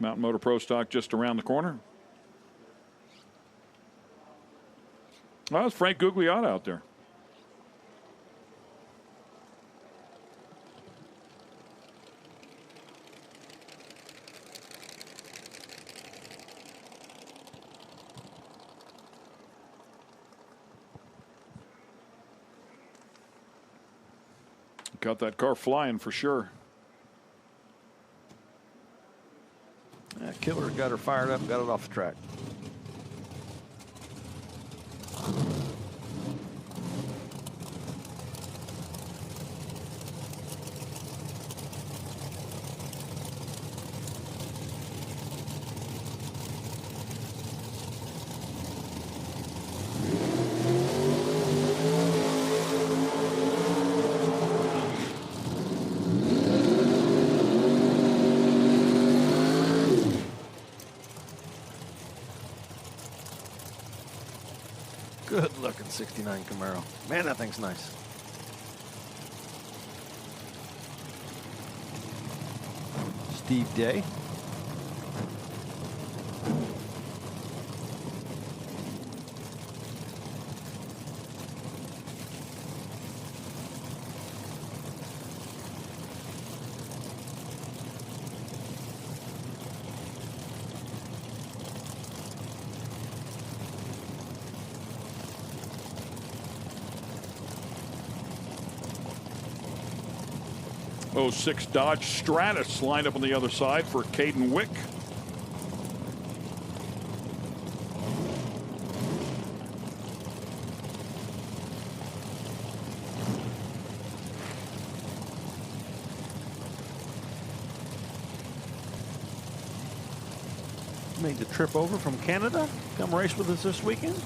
Mountain Motor Pro Stock just around the corner. Well, it's Frank Gugliotta out there. Got that car flying for sure. Killer got her fired up and got it off the track. Good looking 69 Camaro. Man, that thing's nice. Steve Day. '06 Dodge Stratus lined up on the other side for Caden Wick. Made the trip over from Canada. Come race with us this weekend.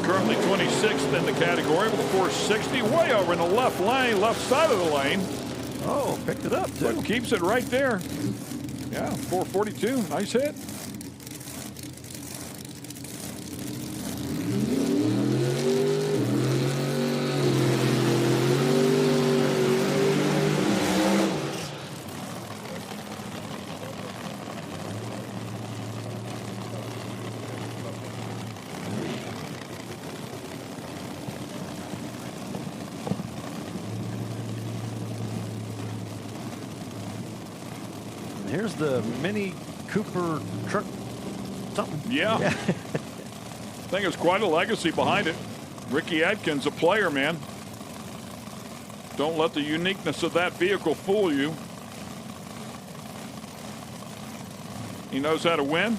Currently 26th in the category with a 460, way over in the left lane, left side of the lane. Oh, picked it up too. But keeps it right there. Yeah, 442, nice hit. Here's the Mini Cooper truck something. Yeah. I think it's quite a legacy behind it. Ricky Adkins, a player, man. Don't let the uniqueness of that vehicle fool you. He knows how to win.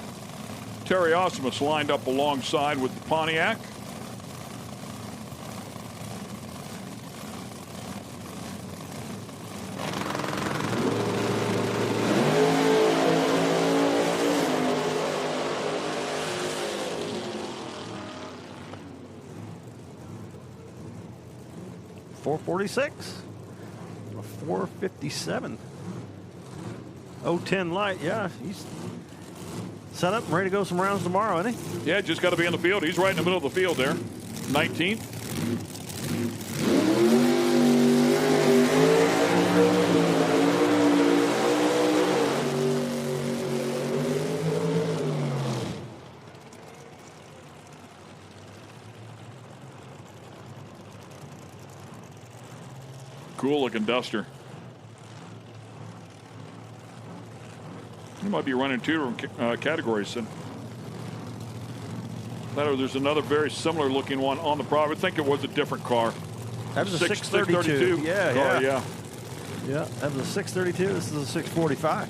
Terry Osmus lined up alongside with the Pontiac. .46, a 457. 010 light, yeah, he's set up and ready to go some rounds tomorrow, isn't he? Yeah, just got to be in the field. He's right in the middle of the field there. 19th. Cool looking Duster. He might be running two categories. And there's another very similar looking one on the property. I think it was a different car. That was a 632. Yeah, car, yeah. Yeah, that was a 632. This is a 645.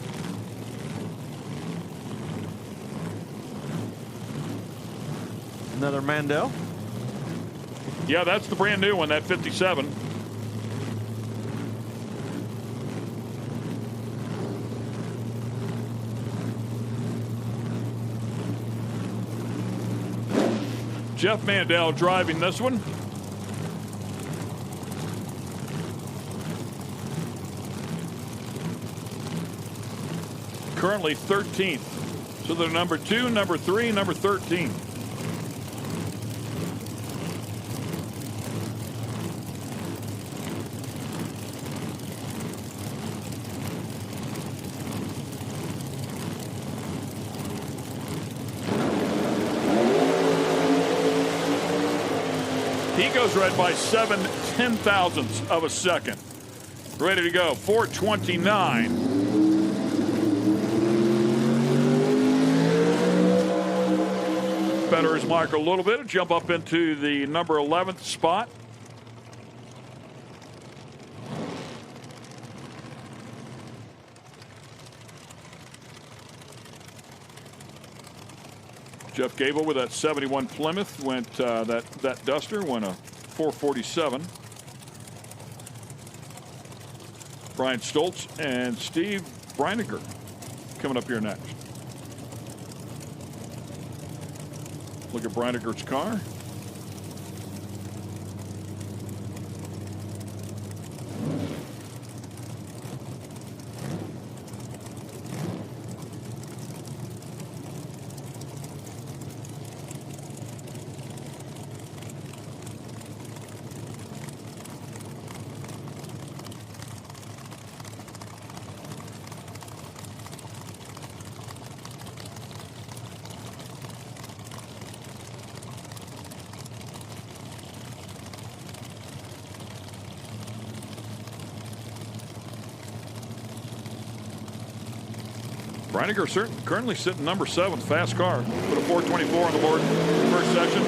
Another Mandel. Yeah, that's the brand new one, that 57. Jeff Mandel driving this one. Currently 13th. So they're number 2, number 3, number 13. He goes red by 7/10,000ths of a second. Ready to go. 4:29. Better his mark a little bit. Jump up into the number 11th spot. Jeff Gable with that 71 Plymouth went that Duster went a 4:47. Brian Stoltz and Steve Breiniger coming up here next. Look at Breiniger's car. Breiniger currently sitting number 7, fast car. Put a 4:24 on the board first section.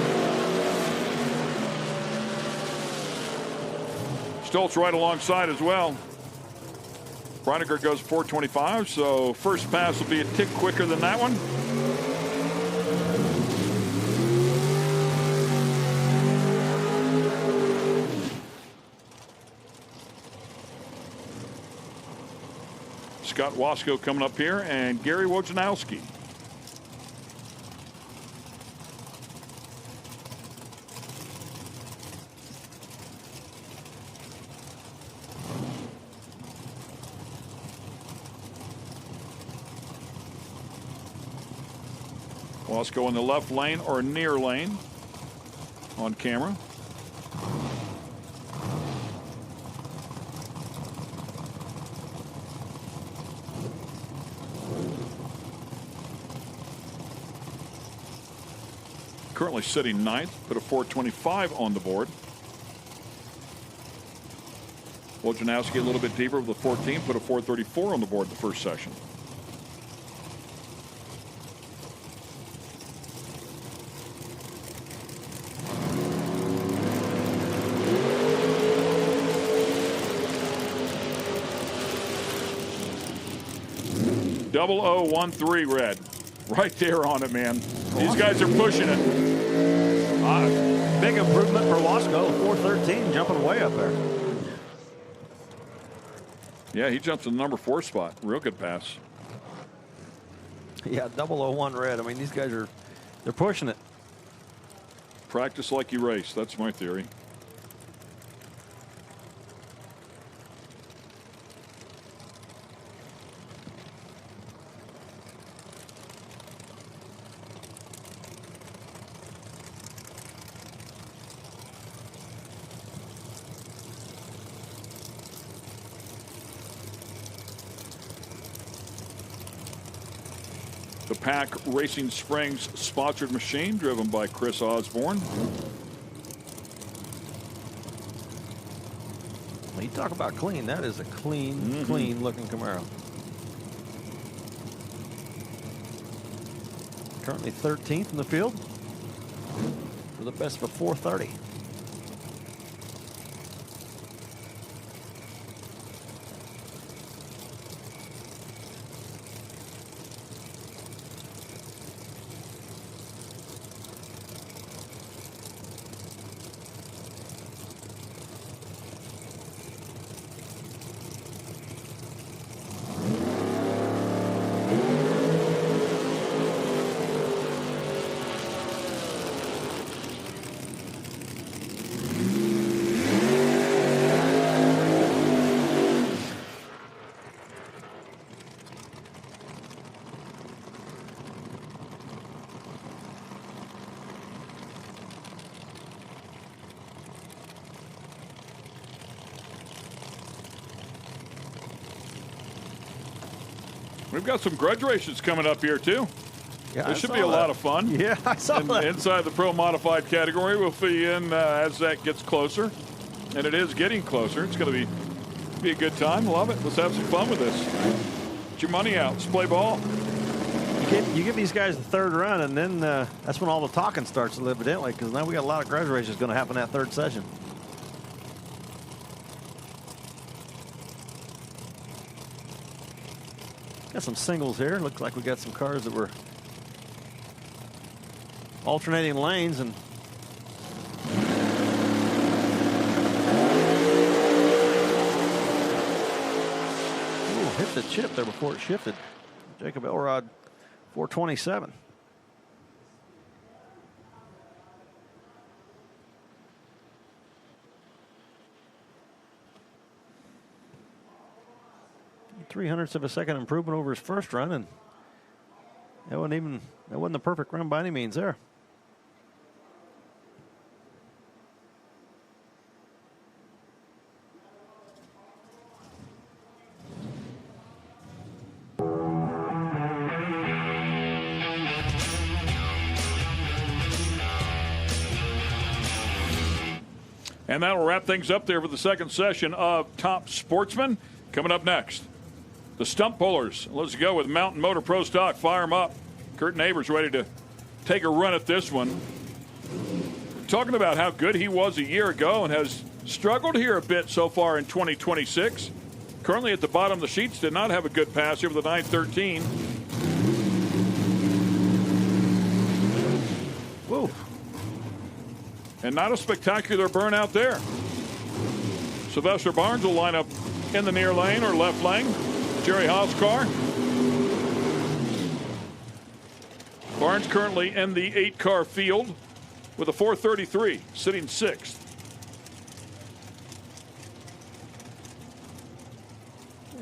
Stoltz right alongside as well. Breiniger goes 4:25, so first pass will be a tick quicker than that one. Scott Wasco coming up here, and Gary Wojnarowski. Wasco in the left lane or near lane on camera. Currently sitting 9th, put a 4:25 on the board. Wojnarowski a little bit deeper with the 14, put a 4:34 on the board the first session. Double 013 red. Right there on it, man. These guys are pushing it. Big improvement for Wasco. 4:13, jumping way up there. Yeah, he jumped to the number 4 spot. Real good pass. Yeah, 001 red. I mean, these guys they're pushing it. Practice like you race. That's my theory. The Pack Racing Springs sponsored machine driven by Chris Osborne. When you talk about clean, that is a clean, clean looking Camaro. Currently 13th in the field for the best of 4:30. We've got some graduations coming up here, too. Yeah, This should be a lot of fun. Yeah, I saw that. Inside the Pro Modified category, we'll fill you in as that gets closer. And it is getting closer. It's going to be a good time. Love it. Let's have some fun with this. Get your money out. Let's play ball. You give these guys the third run, and then that's when all the talking starts, evidently, because now we got a lot of grudge races going to happen that third session. Got some singles here. Looks like we got some cars that were alternating lanes, and hit the chip there before it shifted. Jacob Elrod, 427. .300ths of a second improvement over his first run, and that wasn't the perfect run by any means there. And that'll wrap things up there for the second session of Top Sportsman. Coming up next, the Stump Pullers. Let's go with Mountain Motor Pro Stock. Fire them up. Kurt Neighbors ready to take a run at this one. Talking about how good he was a year ago and has struggled here a bit so far in 2026. Currently at the bottom of the sheets, did not have a good pass here with the 913. Whoa. And not a spectacular burnout there. Sylvester Barnes will line up in the near lane or left lane. Jerry Haas' car. Barnes currently in the 8-car field with a 433, sitting 6th.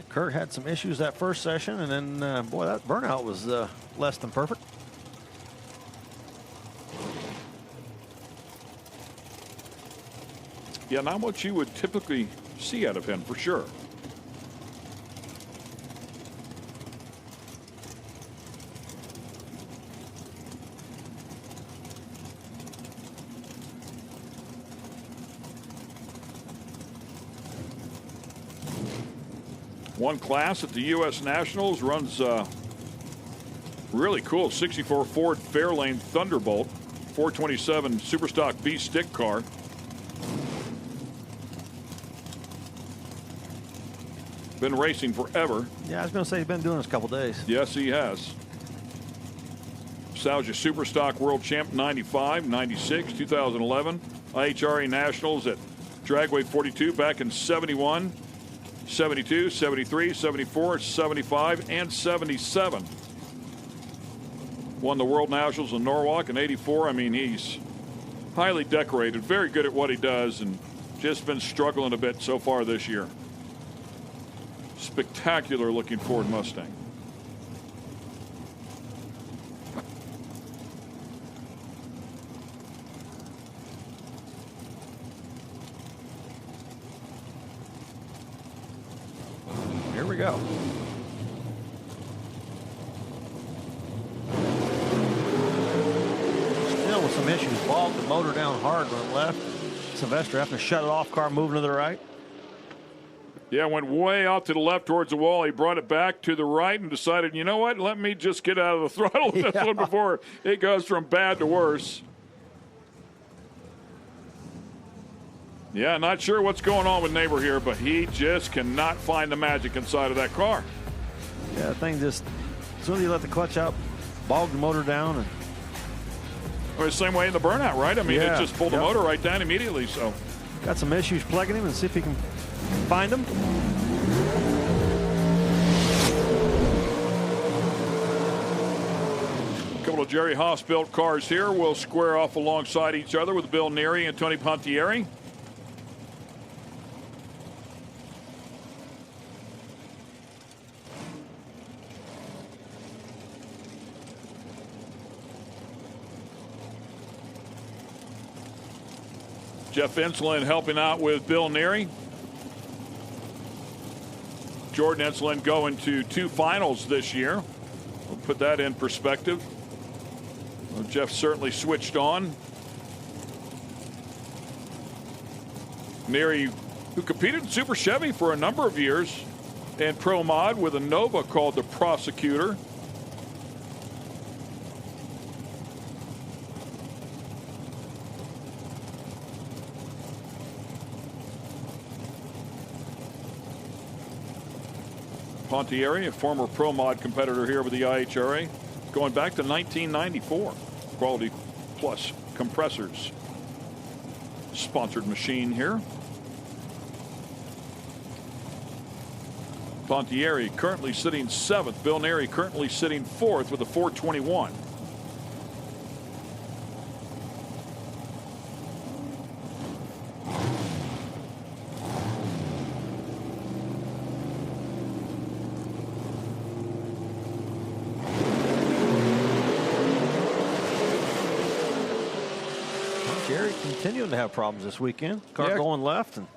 Kurt had some issues that first session, and then, boy, that burnout was less than perfect. Yeah, not what you would typically see out of him, for sure. One class at the U.S. Nationals, runs really cool 64 Ford Fairlane Thunderbolt 427 Superstock B stick car. Been racing forever. Yeah, I was going to say he's been doing this a couple days. Yes, he has. Nostalgia Superstock World Champ 95, 96, 2011. IHRA Nationals at Dragway 42 back in 71, 72, 73, 74, 75, and 77. Won the World Nationals in Norwalk in 84. I mean, he's highly decorated, very good at what he does, and just been struggling a bit so far this year. Spectacular looking Ford Mustang. Here we go. Still with some issues. Bogged the motor down hard when it left. Sylvester having to shut it off, car moving to the right. Yeah, went way out to the left towards the wall. He brought it back to the right and decided, you know what, let me just get out of the throttle with this one before it goes from bad to worse. Yeah, not sure what's going on with Neighbor here, but he just cannot find the magic inside of that car. Yeah, the thing just, as soon as you let the clutch out, bogged the motor down. And well, the same way in the burnout, right? I mean, it just pulled the motor right down immediately. So got some issues plugging him and see if he can find him. A couple of Jerry Haas built cars here will square off alongside each other with Bill Neary and Tony Pontieri. Jeff Insulin helping out with Bill Neary. Jordan Insulin going to 2 finals this year. We'll put that in perspective. Well, Jeff certainly switched on. Neary, who competed in Super Chevy for a number of years, and Pro Mod with a Nova called the Prosecutor. Pontieri, a former Pro Mod competitor here with the IHRA, going back to 1994. Quality Plus Compressors sponsored machine here. Pontieri currently sitting 7th. Bill Neary currently sitting 4th with a 421. Continuing to have problems this weekend. Car going left, and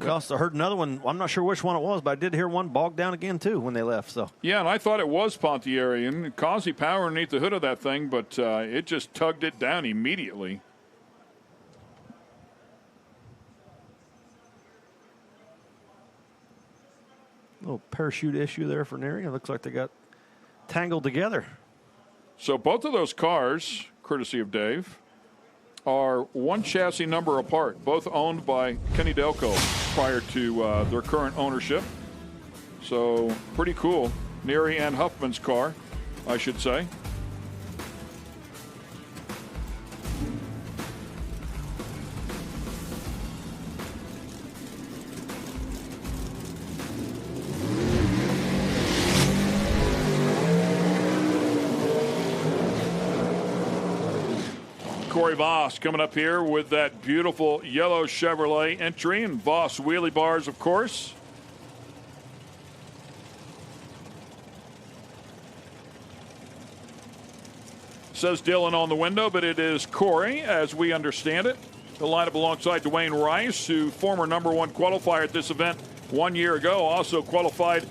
we also heard another one. I'm not sure which one it was, but I did hear one bogged down again too when they left. So yeah, and I thought it was Pontieri, and Causey power underneath the hood of that thing, but it just tugged it down immediately. Little parachute issue there for Neary. It looks like they got tangled together. So both of those cars, courtesy of Dave, are one chassis number apart, both owned by Kenny Delco prior to their current ownership. So pretty cool. Neary and Huffman's car, I should say. Corey Voss coming up here with that beautiful yellow Chevrolet entry, and Voss wheelie bars, of course. Says Dylan on the window, but it is Corey, as we understand it. The lineup alongside Dwayne Rice, who former #1 qualifier at this event 1 year ago, also qualified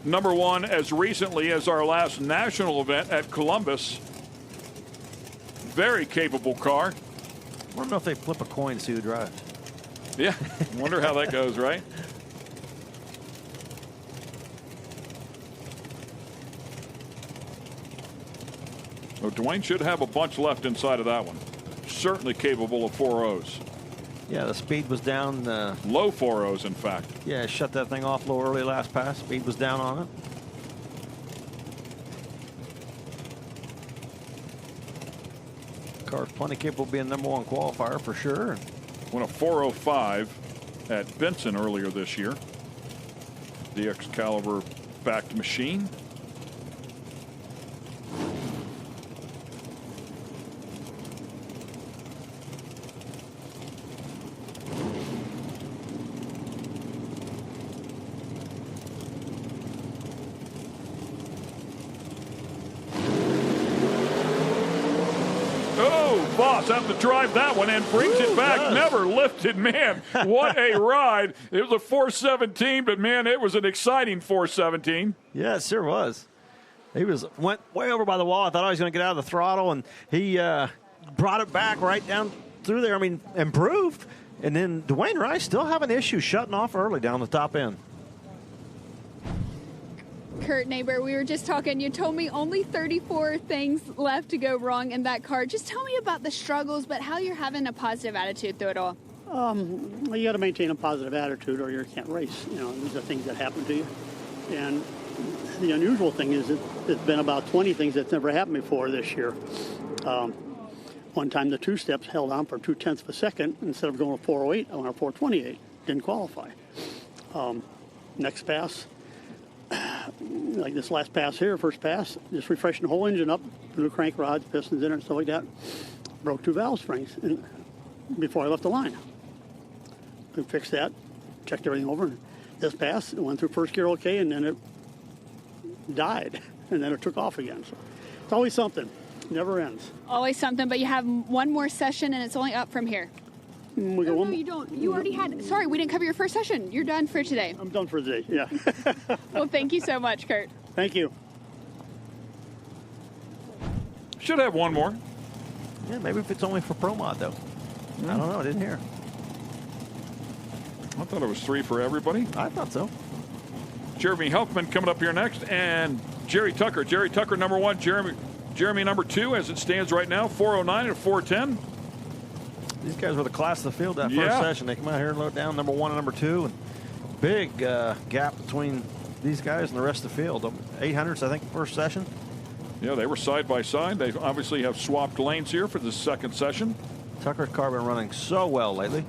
#1 as recently as our last national event at Columbus. Very capable car. I wonder if they flip a coin to see who drives. Yeah, wonder how that goes, right? Well, Dwayne should have a bunch left inside of that one. Certainly capable of 4.0s. Yeah, the speed was down. Low 4.0s, in fact. Yeah, shut that thing off a little early last pass. Speed was down on it. Car's plenty capable of being #1 qualifier for sure. Won a 4.05 at Benson earlier this year. The Excalibur backed machine. Voss having to drive that one and brings it back. Never lifted, man. What a ride. It was a 417, but man, it was an exciting 417. Yeah, it sure was. He went way over by the wall. I thought I was going to get out of the throttle, and he brought it back right down through there. I mean, improved. And then Dwayne Rice still having issues shutting off early down the top end. Kurt, neighbor, we were just talking. You told me only 34 things left to go wrong in that car. Just tell me about the struggles, but how you're having a positive attitude through it all. Well, you got to maintain a positive attitude or you can't race. You know, these are things that happen to you. And the unusual thing is it's been about 20 things that's never happened before this year. One time the two steps held on for 0.2 of a second. Instead of going to 408, I went to 428. Didn't qualify. Next pass, like this last pass here, first pass, just refreshing the whole engine up, new crank rods, pistons in it, and stuff like that. Broke 2 valve springs before I left the line. We fixed that, checked everything over, and this pass, it went through first gear okay, and then it died, and then it took off again. So it's always something. Never ends. Always something, but you have one more session, and it's only up from here. We got no, you don't. You already had. Sorry, we didn't cover your first session. You're done for today. I'm done for today, yeah. Well, thank you so much, Kurt. Thank you. Should have one more. Yeah, maybe if it's only for Pro Mod, though. I don't know. I didn't hear. I thought it was 3 for everybody. I thought so. Jeremy Huffman coming up here next, and Jerry Tucker. Jerry Tucker, number 1. Jeremy number 2, as it stands right now, 4:09 and 4:10. These guys were the class of the field that first session. They come out here and load down number 1 and number 2. And big gap between these guys and the rest of the field. 800s, I think, first session. Yeah, they were side by side. They obviously have swapped lanes here for the second session. Tucker's car been running so well lately.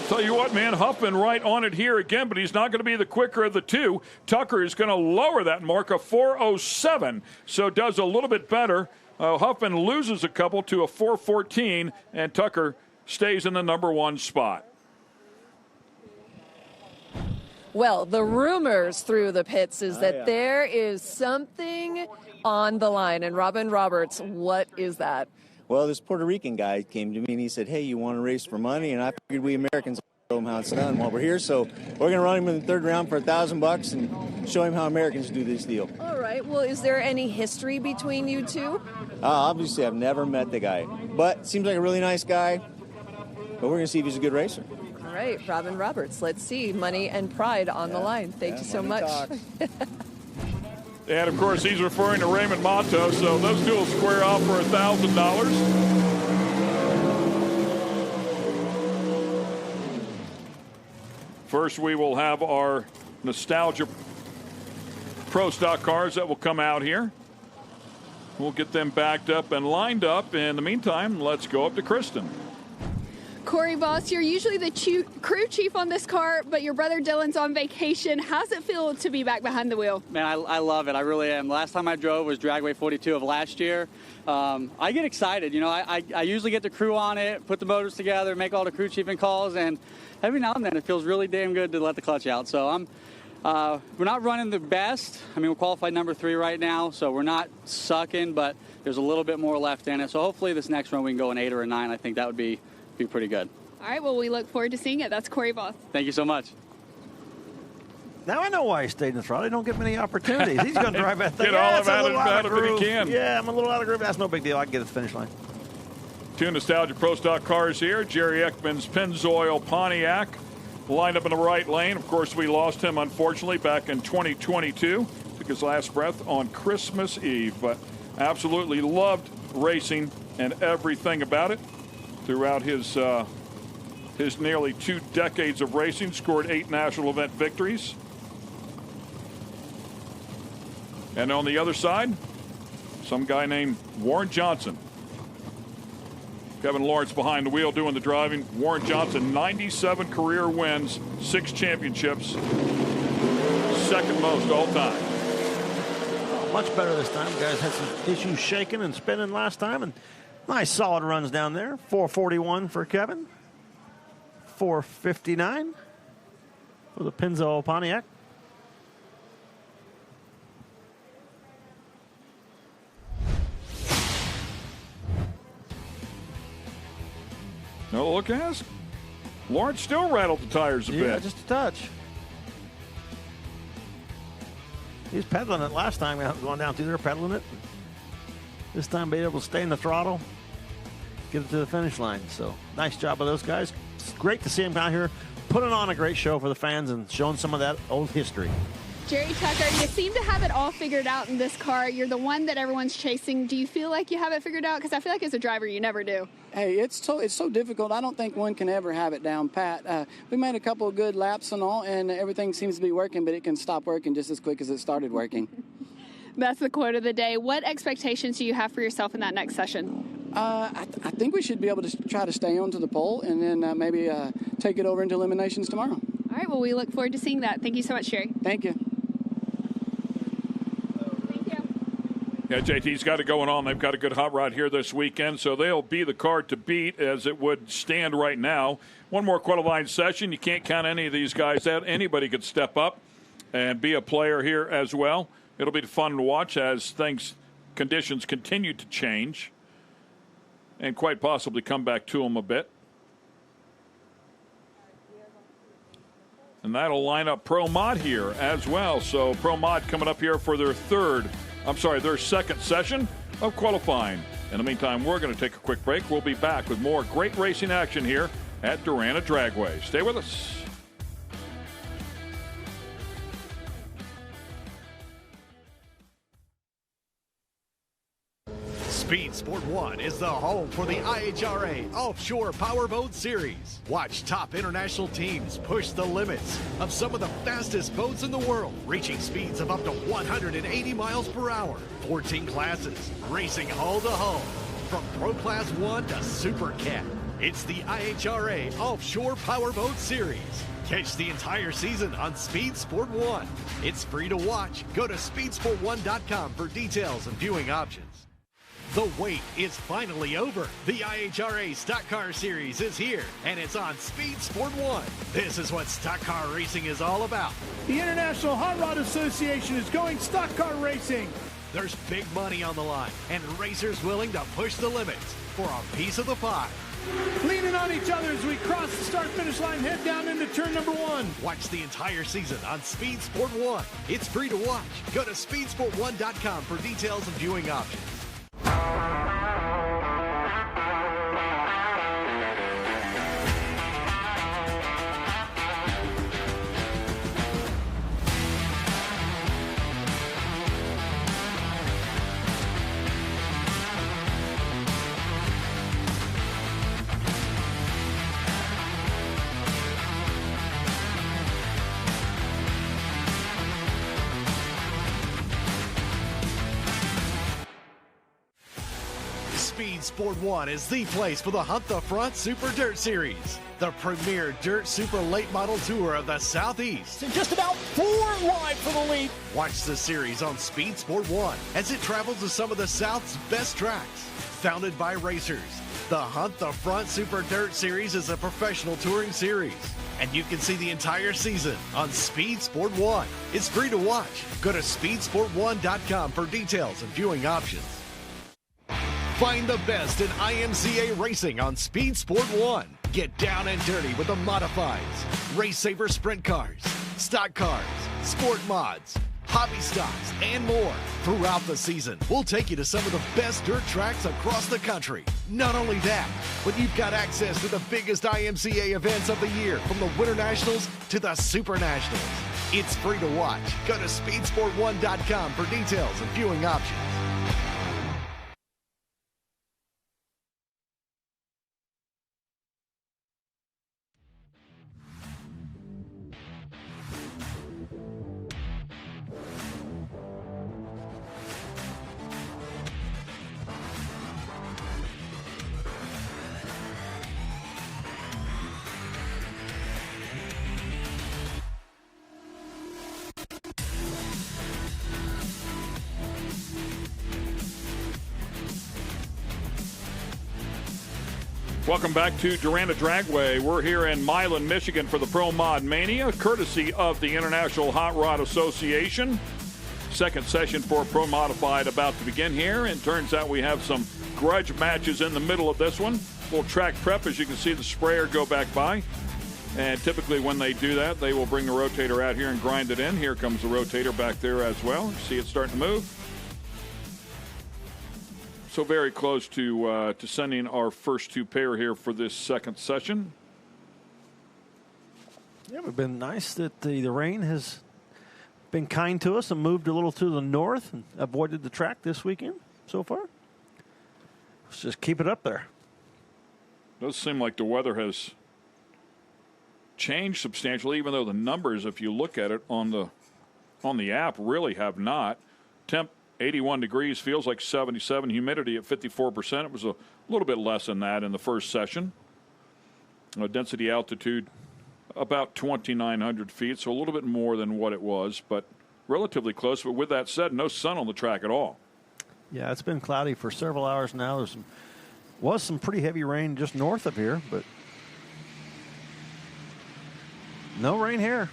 Tell you what, man, Huffman right on it here again, but he's not going to be the quicker of the two. Tucker is going to lower that mark of 4:07, so does a little bit better. Huffman loses a couple to a 4:14, and Tucker stays in the number 1 spot. Well, the rumors through the pits is that there is something on the line. And Robin Roberts, what is that? Well, this Puerto Rican guy came to me and he said, hey, you want to race for money? And I figured we Americans show him how it's done while we're here. So we're going to run him in the 3rd round for $1,000 and show him how Americans do this deal. All right. Well, is there any history between you two? Obviously, I've never met the guy. But seems like a really nice guy. But we're going to see if he's a good racer. All right. Robin Roberts. Let's see. Money and pride on the line. Thank you so much. And, of course, he's referring to Raymond Mato, so those two will square off for $1,000. First, we will have our Nostalgia Pro Stock cars that will come out here. We'll get them backed up and lined up. In the meantime, let's go up to Kristen. Corey Boss, you're usually the crew chief on this car, but your brother Dylan's on vacation. How's it feel to be back behind the wheel? Man, I love it. I really am. Last time I drove was Dragway 42 of last year. I get excited. You know, I usually get the crew on it, put the motors together, make all the crew chiefing calls, and every now and then it feels really damn good to let the clutch out. So we're not running the best. I mean, we're qualified number 3 right now, so we're not sucking, but there's a little bit more left in it. So hopefully this next run we can go an 8 or a 9. I think that would be pretty good. All right, well, we look forward to seeing it. That's Corey Voth. Thank you so much. Now I know why he stayed in the throttle. He don't get many opportunities. He's going to drive that thing. Get all of it out of it he can. Yeah, I'm a little out of groove. That's no big deal. I can get to the finish line. 2 Nostalgia Pro Stock cars here. Jerry Ekman's Pennzoil Pontiac lined up in the right lane. Of course, we lost him, unfortunately, back in 2022. Took his last breath on Christmas Eve, but absolutely loved racing and everything about it. Throughout his nearly 2 decades of racing, scored 8 national event victories. And on the other side, some guy named Warren Johnson. Kevin Lawrence behind the wheel doing the driving. Warren Johnson, 97 career wins, 6 championships, 2nd most all time. Oh, much better this time. Guys had some issues shaking and spinning last time, and nice solid runs down there. 441 for Kevin. 459 for the Pennzoil Pontiac. No look ask. Lawrence still rattled the tires a bit. Yeah, just a touch. He was pedaling it last time, going down through there, pedaling it. This time being able to stay in the throttle, get it to the finish line. So nice job of those guys. It's great to see them out here putting on a great show for the fans and showing some of that old history. Jerry Tucker, you seem to have it all figured out in this car. You're the one that everyone's chasing. Do you feel like you have it figured out? Because I feel like as a driver, you never do. Hey, it's so difficult. I don't think one can ever have it down pat. We made a couple of good laps and all, and everything seems to be working, but it can stop working just as quick as it started working. That's the quote of the day. What expectations do you have for yourself in that next session? I think we should be able to try to stay on to the pole and then maybe take it over into eliminations tomorrow. All right, well, we look forward to seeing that. Thank you so much, Jerry. Thank you. Yeah, JT's got it going on. They've got a good hot rod here this weekend, so they'll be the car to beat as it would stand right now. One more qualifying session. You can't count any of these guys out. Anybody could step up and be a player here as well. It'll be fun to watch as things conditions continue to change and quite possibly come back to them a bit. And that'll line up Pro Mod here as well. So Pro Mod coming up here for their second session of qualifying. In the meantime, we're going to take a quick break. We'll be back with more great racing action here at Darana Dragway. Stay with us. Speed Sport 1 is the home for the IHRA Offshore Powerboat Series. Watch top international teams push the limits of some of the fastest boats in the world, reaching speeds of up to 180 miles per hour. 14 classes, racing hull to hull, from Pro Class 1 to Super Cat. It's the IHRA Offshore Powerboat Series. Catch the entire season on Speed Sport 1. It's free to watch. Go to speedsport1.com for details and viewing options. The wait is finally over. The IHRA Stock Car Series is here, and it's on Speed Sport 1. This is what stock car racing is all about. The International Hot Rod Association is going stock car racing. There's big money on the line, and racers willing to push the limits for a piece of the pie. Leaning on each other as we cross the start-finish line, head down into turn number 1. Watch the entire season on Speed Sport 1. It's free to watch. Go to speedsport1.com for details and viewing options. Speed Sport 1 is the place for the Hunt the Front Super Dirt Series, the premier dirt super late model tour of the Southeast. And just about 4 wide for the lead. Watch the series on Speed Sport 1 as it travels to some of the South's best tracks. Founded by racers, the Hunt the Front Super Dirt Series is a professional touring series, and you can see the entire season on Speed Sport 1. It's free to watch. Go to speedsport1.com for details and viewing options. Find the best in IMCA racing on Speed Sport 1. Get down and dirty with the modifieds, Race Saver sprint cars, stock cars, sport mods, hobby stocks, and more. Throughout the season, we'll take you to some of the best dirt tracks across the country. Not only that, but you've got access to the biggest IMCA events of the year, from the Winter Nationals to the Super Nationals. It's free to watch. Go to speedsport1.com for details and viewing options. Welcome back to Darana Dragway. We're here in Milan, Michigan for the Pro Mod Mania, courtesy of the International Hot Rod Association. Second session for Pro Modified about to begin here, and turns out we have some grudge matches in the middle of this one. Little track prep, as you can see the sprayer go back by. And typically when they do that, they will bring the rotator out here and grind it in. Here comes the rotator back there as well. See it starting to move. So very close to sending our first two pair here for this second session. Yeah, it's been nice that the rain has been kind to us and moved a little to the north and avoided the track this weekend so far. Let's just keep it up there. Does seem like the weather has changed substantially, even though the numbers, if you look at it on the app, really have not. Temp 81 degrees, feels like 77. Humidity at 54%. It was a little bit less than that in the first session. Density altitude about 2,900 feet, so a little bit more than what it was, but relatively close. But with that said, no sun on the track at all. Yeah, it's been cloudy for several hours now. Was some pretty heavy rain just north of here, but no rain here.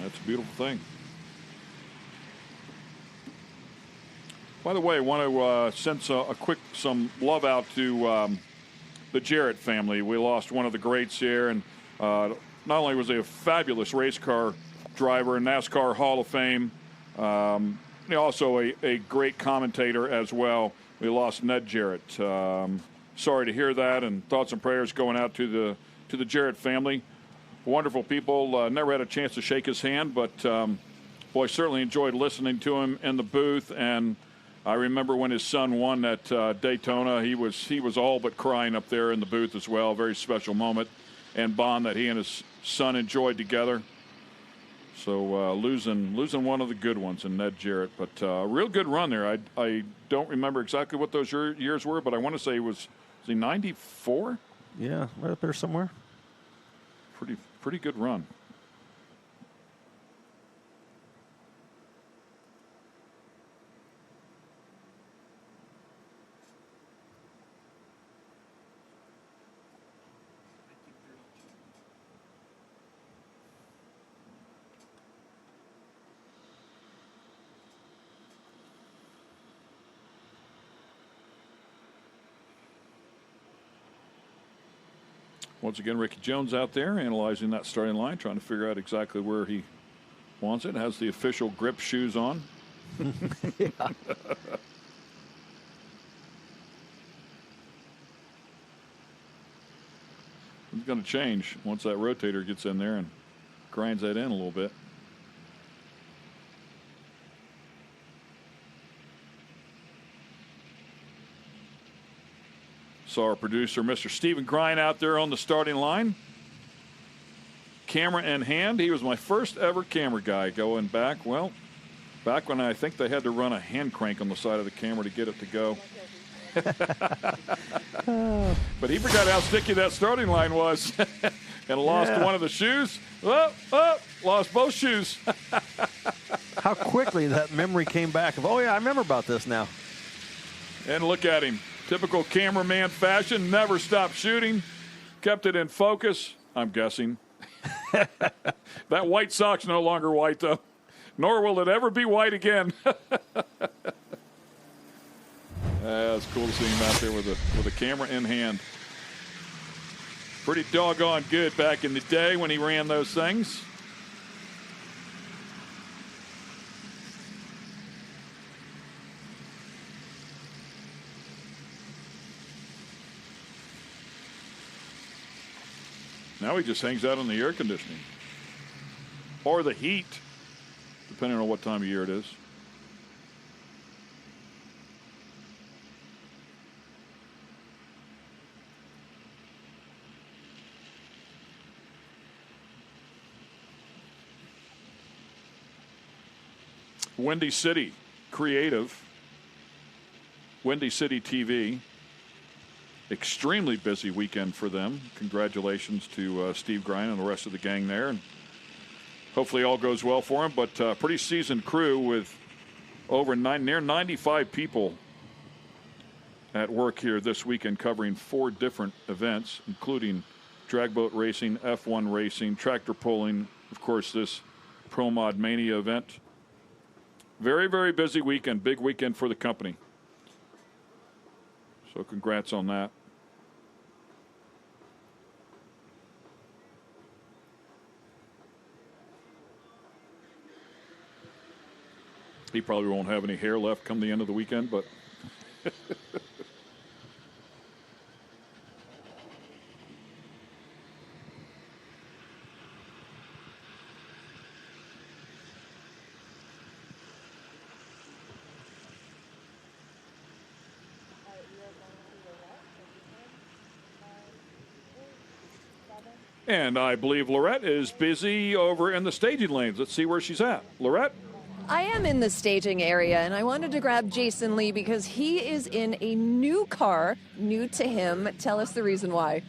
That's a beautiful thing. By the way, I want to send some love out to the Jarrett family. We lost one of the greats here, and not only was he a fabulous race car driver, NASCAR Hall of Fame, also a great commentator as well. We lost Ned Jarrett. Sorry to hear that, and thoughts and prayers going out to the Jarrett family. Wonderful people. Never had a chance to shake his hand, but boy, certainly enjoyed listening to him in the booth. And I remember when his son won at Daytona, he was all but crying up there in the booth as well. Very special moment and bond that he and his son enjoyed together. So losing one of the good ones in Ned Jarrett, but a real good run there. I don't remember exactly what those years were, but I want to say was he 94? Yeah, right up there somewhere. Pretty good run. Once again, Ricky Jones out there analyzing that starting line, trying to figure out exactly where he wants it. Has the official grip shoes on. Yeah. It's going to change once that rotator gets in there and grinds that in a little bit. Saw our producer, Mr. Stephen Grine, out there on the starting line. Camera in hand. He was my first ever camera guy going back when I think they had to run a hand crank on the side of the camera to get it to go. But he forgot how sticky that starting line was and lost one of the shoes. Lost both shoes. How quickly that memory came back of, oh, yeah, I remember about this now. And look at him. Typical cameraman fashion, never stopped shooting, kept it in focus, I'm guessing. That white sock's no longer white, though, nor will it ever be white again. It's cool to see him out there with a camera in hand. Pretty doggone good back in the day when he ran those things. Now he just hangs out in the air conditioning or the heat, depending on what time of year it is. Windy City Creative, Windy City TV. Extremely busy weekend for them. Congratulations to Steve Grine and the rest of the gang there. And hopefully all goes well for him. But pretty seasoned crew with over near 95 people at work here this weekend, covering 4 different events, including drag boat racing, F1 racing, tractor pulling, of course, this Pro Mod Mania event. Very, very busy weekend. Big weekend for the company. So congrats on that. He probably won't have any hair left come the end of the weekend, but and I believe Lorette is busy over in the staging lanes. Let's see where she's at. Lorette? I am in the staging area, and I wanted to grab Jason Lee because he is in a new car, new to him. Tell us the reason why.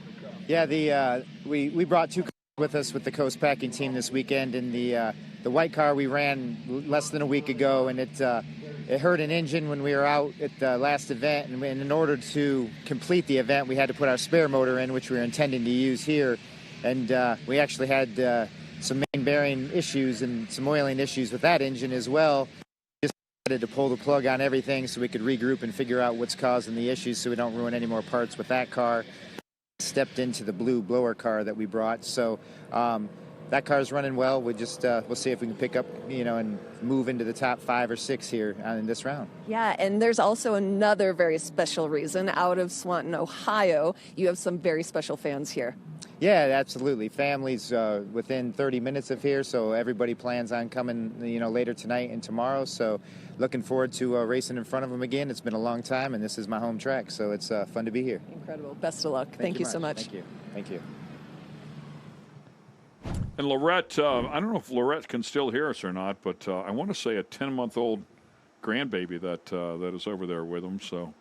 Yeah, we brought 2 cars with us with the Coast Packing team this weekend, and the white car we ran less than a week ago, and it hurt an engine when we were out at the last event, and in order to complete the event, we had to put our spare motor in, which we were intending to use here, and we actually had some main bearing issues and some oiling issues with that engine as well. Just to pull the plug on everything so we could regroup and figure out what's causing the issues so we don't ruin any more parts with that car. Stepped into the blue blower car that we brought. So that car's running well. We'll see if we can pick up, and move into the top 5 or 6 here in this round. Yeah, and there's also another very special reason. Out of Swanton, Ohio, you have some very special fans here. Yeah, absolutely. Families within 30 minutes of here, so everybody plans on coming, later tonight and tomorrow. So looking forward to racing in front of them again. It's been a long time, and this is my home track, so it's fun to be here. Incredible. Best of luck. Thank you so much. Thank you. Thank you. And Lorette, I don't know if Lorette can still hear us or not, but I want to say a 10-month-old grandbaby that is over there with them. So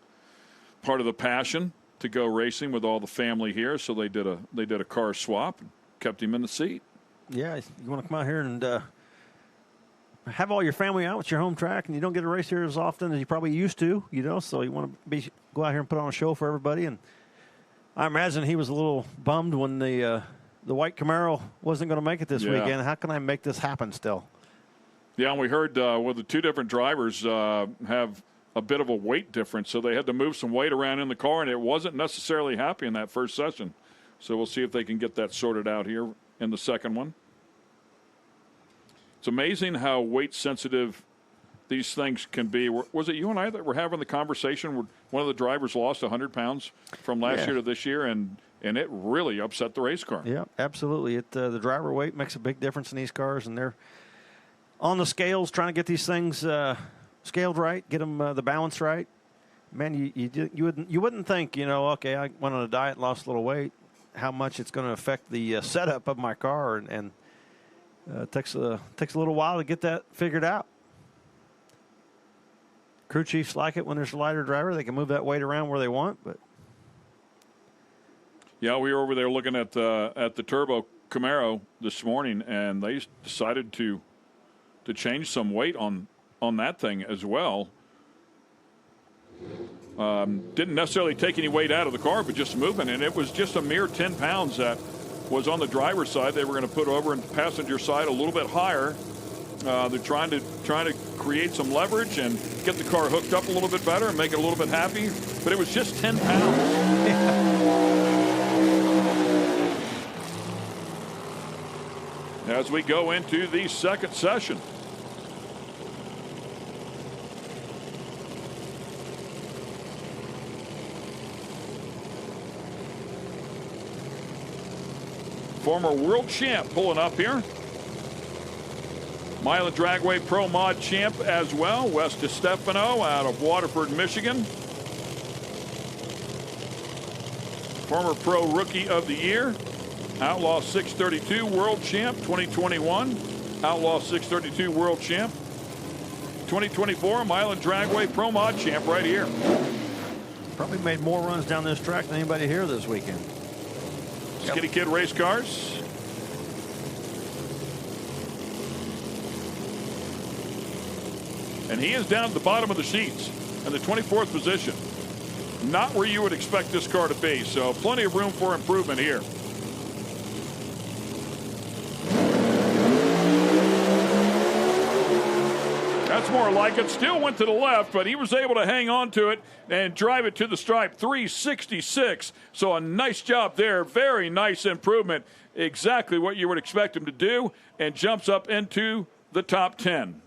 part of the passion to go racing with all the family here. So they did a car swap and kept him in the seat. Yeah, you want to come out here and have all your family out with your home track, and you don't get to race here as often as you probably used to, so you want to go out here and put on a show for everybody. And I imagine he was a little bummed when the white Camaro wasn't going to make it this weekend. How can I make this happen still? Yeah, and we heard the 2 different drivers have a bit of a weight difference, so they had to move some weight around in the car, and it wasn't necessarily happy in that first session. So we'll see if they can get that sorted out here in the second one. It's amazing how weight sensitive these things can be. Was it you and I that were having the conversation where one of the drivers lost 100 pounds from last year to this year, and it really upset the race car? Yeah, absolutely. The driver weight makes a big difference in these cars, and they're on the scales trying to get these things scaled right, get them the balance right. Man, you wouldn't think, okay, I went on a diet, lost a little weight, how much it's going to affect the setup of my car, and it takes a little while to get that figured out. Crew chiefs like it when there's a lighter driver; they can move that weight around where they want. But yeah, we were over there looking at the turbo Camaro this morning, and they decided to change some weight on that thing as well. Didn't necessarily take any weight out of the car, but just movement, and it was just a mere 10 pounds that was on the driver's side. They were going to put over in the passenger side a little bit higher. They're trying to create some leverage and get the car hooked up a little bit better and make it a little bit happy. But it was just 10 pounds. As we go into the second session. Former world champ pulling up here. Milan Dragway Pro Mod champ as well. Wes DiStefano out of Waterford, Michigan. Former Pro Rookie of the Year. Outlaw 632 World Champ 2021. Outlaw 632 World Champ 2024. Milan Dragway Pro Mod champ right here. Probably made more runs down this track than anybody here this weekend. Skinny Kid race cars. And he is down at the bottom of the sheets in the 24th position. Not where you would expect this car to be, so plenty of room for improvement here. That's more like it. Still went to the left, but he was able to hang on to it and drive it to the stripe. 366. So a nice job there. Very nice improvement. Exactly what you would expect him to do, and jumps up into the top 10.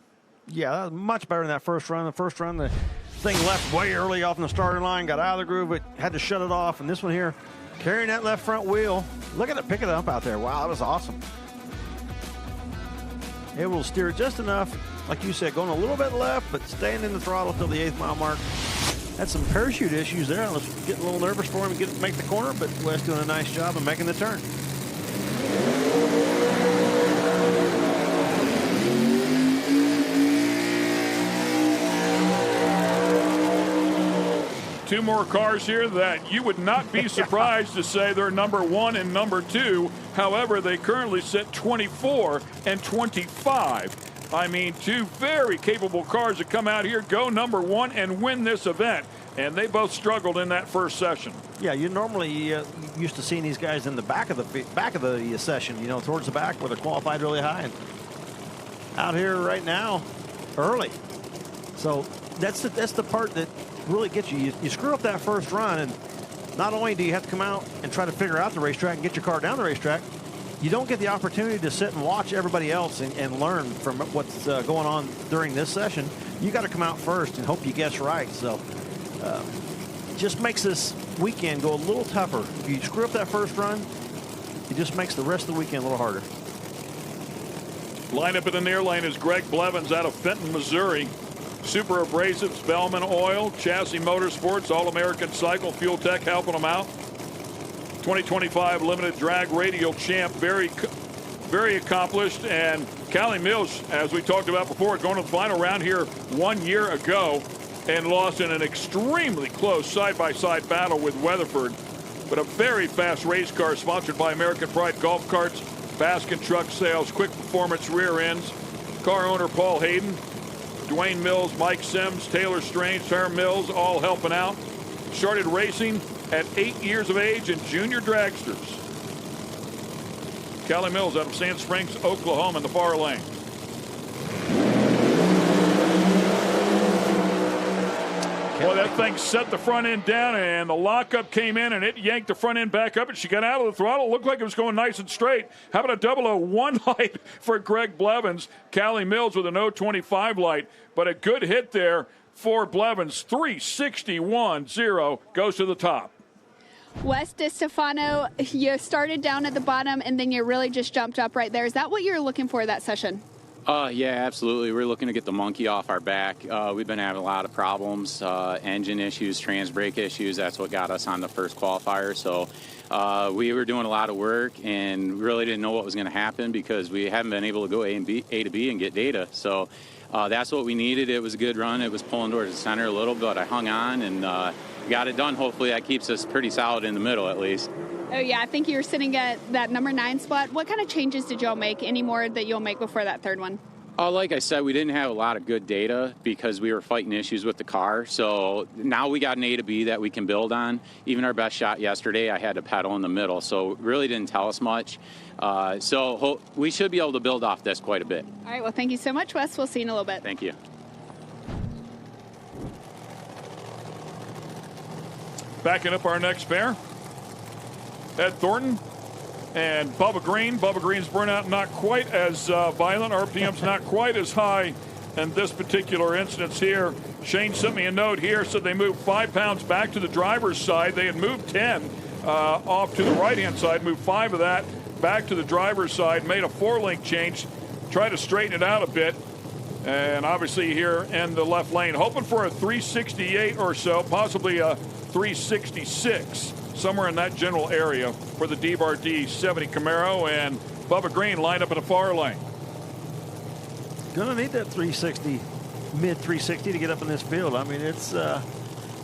Yeah, that was much better than that first run. The first run, the thing left way early off in the starting line, got out of the groove, but had to shut it off. And this one here, carrying that left front wheel. Look at it picking it up out there. Wow, that was awesome. Able to steer just enough, like you said, going a little bit left, but staying in the throttle till the 8th mile mark. Had some parachute issues there. I was getting a little nervous for him to make the corner, but Wes doing a nice job of making the turn. Two more cars here that you would not be surprised to say they're number 1 and number 2. However, they currently sit 24 and 25. I mean, two very capable cars that come out here, go number 1, and win this event. And they both struggled in that first session. Yeah, you normally used to seeing these guys in the back of the session, you know, towards the back where they're qualified really high. And out here right now, early. So that's the part that really gets you. You screw up that first run, and not only do you have to come out and try to figure out the racetrack and get your car down the racetrack, you don't get the opportunity to sit and watch everybody else and learn from what's going on during this session. You got to come out first and hope you guess right. So just makes this weekend go a little tougher. If you screw up that first run, it just makes the rest of the weekend a little harder. Line up in the near lane is Greg Blevins out of Fenton, Missouri. Super Abrasives, Bellman Oil, Chassis Motorsports, All-American Cycle, Fuel Tech helping them out. 2025 Limited Drag Radial Champ, very accomplished. And Callie Mills, as we talked about before, going to the final round here 1 year ago and lost in an extremely close side-by-side battle with Weatherford. But a very fast race car sponsored by American Pride Golf Carts, Baskin Truck Sales, Quick Performance Rear Ends, car owner Paul Hayden, Dwayne Mills, Mike Sims, Taylor Strange, Terry Mills, all helping out. Started racing at 8 years of age in junior dragsters. Callie Mills out of Sand Springs, Oklahoma in the far lane. Boy, that thing set the front end down, and the lockup came in, and it yanked the front end back up, and she got out of the throttle. It looked like it was going nice and straight. How about a 001 light for Greg Blevins? Callie Mills with an 025 light, but a good hit there for Blevins. 361.0 goes to the top. Wes DeStefano, you started down at the bottom, and then you really just jumped up right there. Is that what you're looking for that session? Yeah, absolutely. We're looking to get the monkey off our back. We've been having a lot of problems, engine issues, trans brake issues. That's what got us on the first qualifier. So we were doing a lot of work and really didn't know what was going to happen because we haven't been able to go A to B and get data. So that's what we needed. It was a good run. It was pulling towards the center a little, but I hung on and got it done. Hopefully that keeps us pretty solid in the middle at least. Oh, yeah, I think you were sitting at that number 9 spot. What kind of changes did y'all make? Any more that you'll make before that third one? Like I said, we didn't have a lot of good data because we were fighting issues with the car. So now we got an A to B that we can build on. Even our best shot yesterday, I had to pedal in the middle. So it really didn't tell us much. So we should be able to build off this quite a bit. All right, well, thank you so much, Wes. We'll see you in a little bit. Thank you. Backing up our next pair, Ed Thornton and Bubba Green. Bubba Green's burnout not quite as violent. RPM's not quite as high in this particular instance here. Shane sent me a note here, said they moved 5 pounds back to the driver's side. They had moved 10 off to the right-hand side, moved 5 of that back to the driver's side, made a 4-link change, tried to straighten it out a bit. And obviously here in the left lane, hoping for a 368 or so, possibly a 366, somewhere in that general area for the DBRD 70 Camaro. And Bubba Green lined up in the far lane. Gonna need that 360, mid 360 to get up in this field. I mean, it's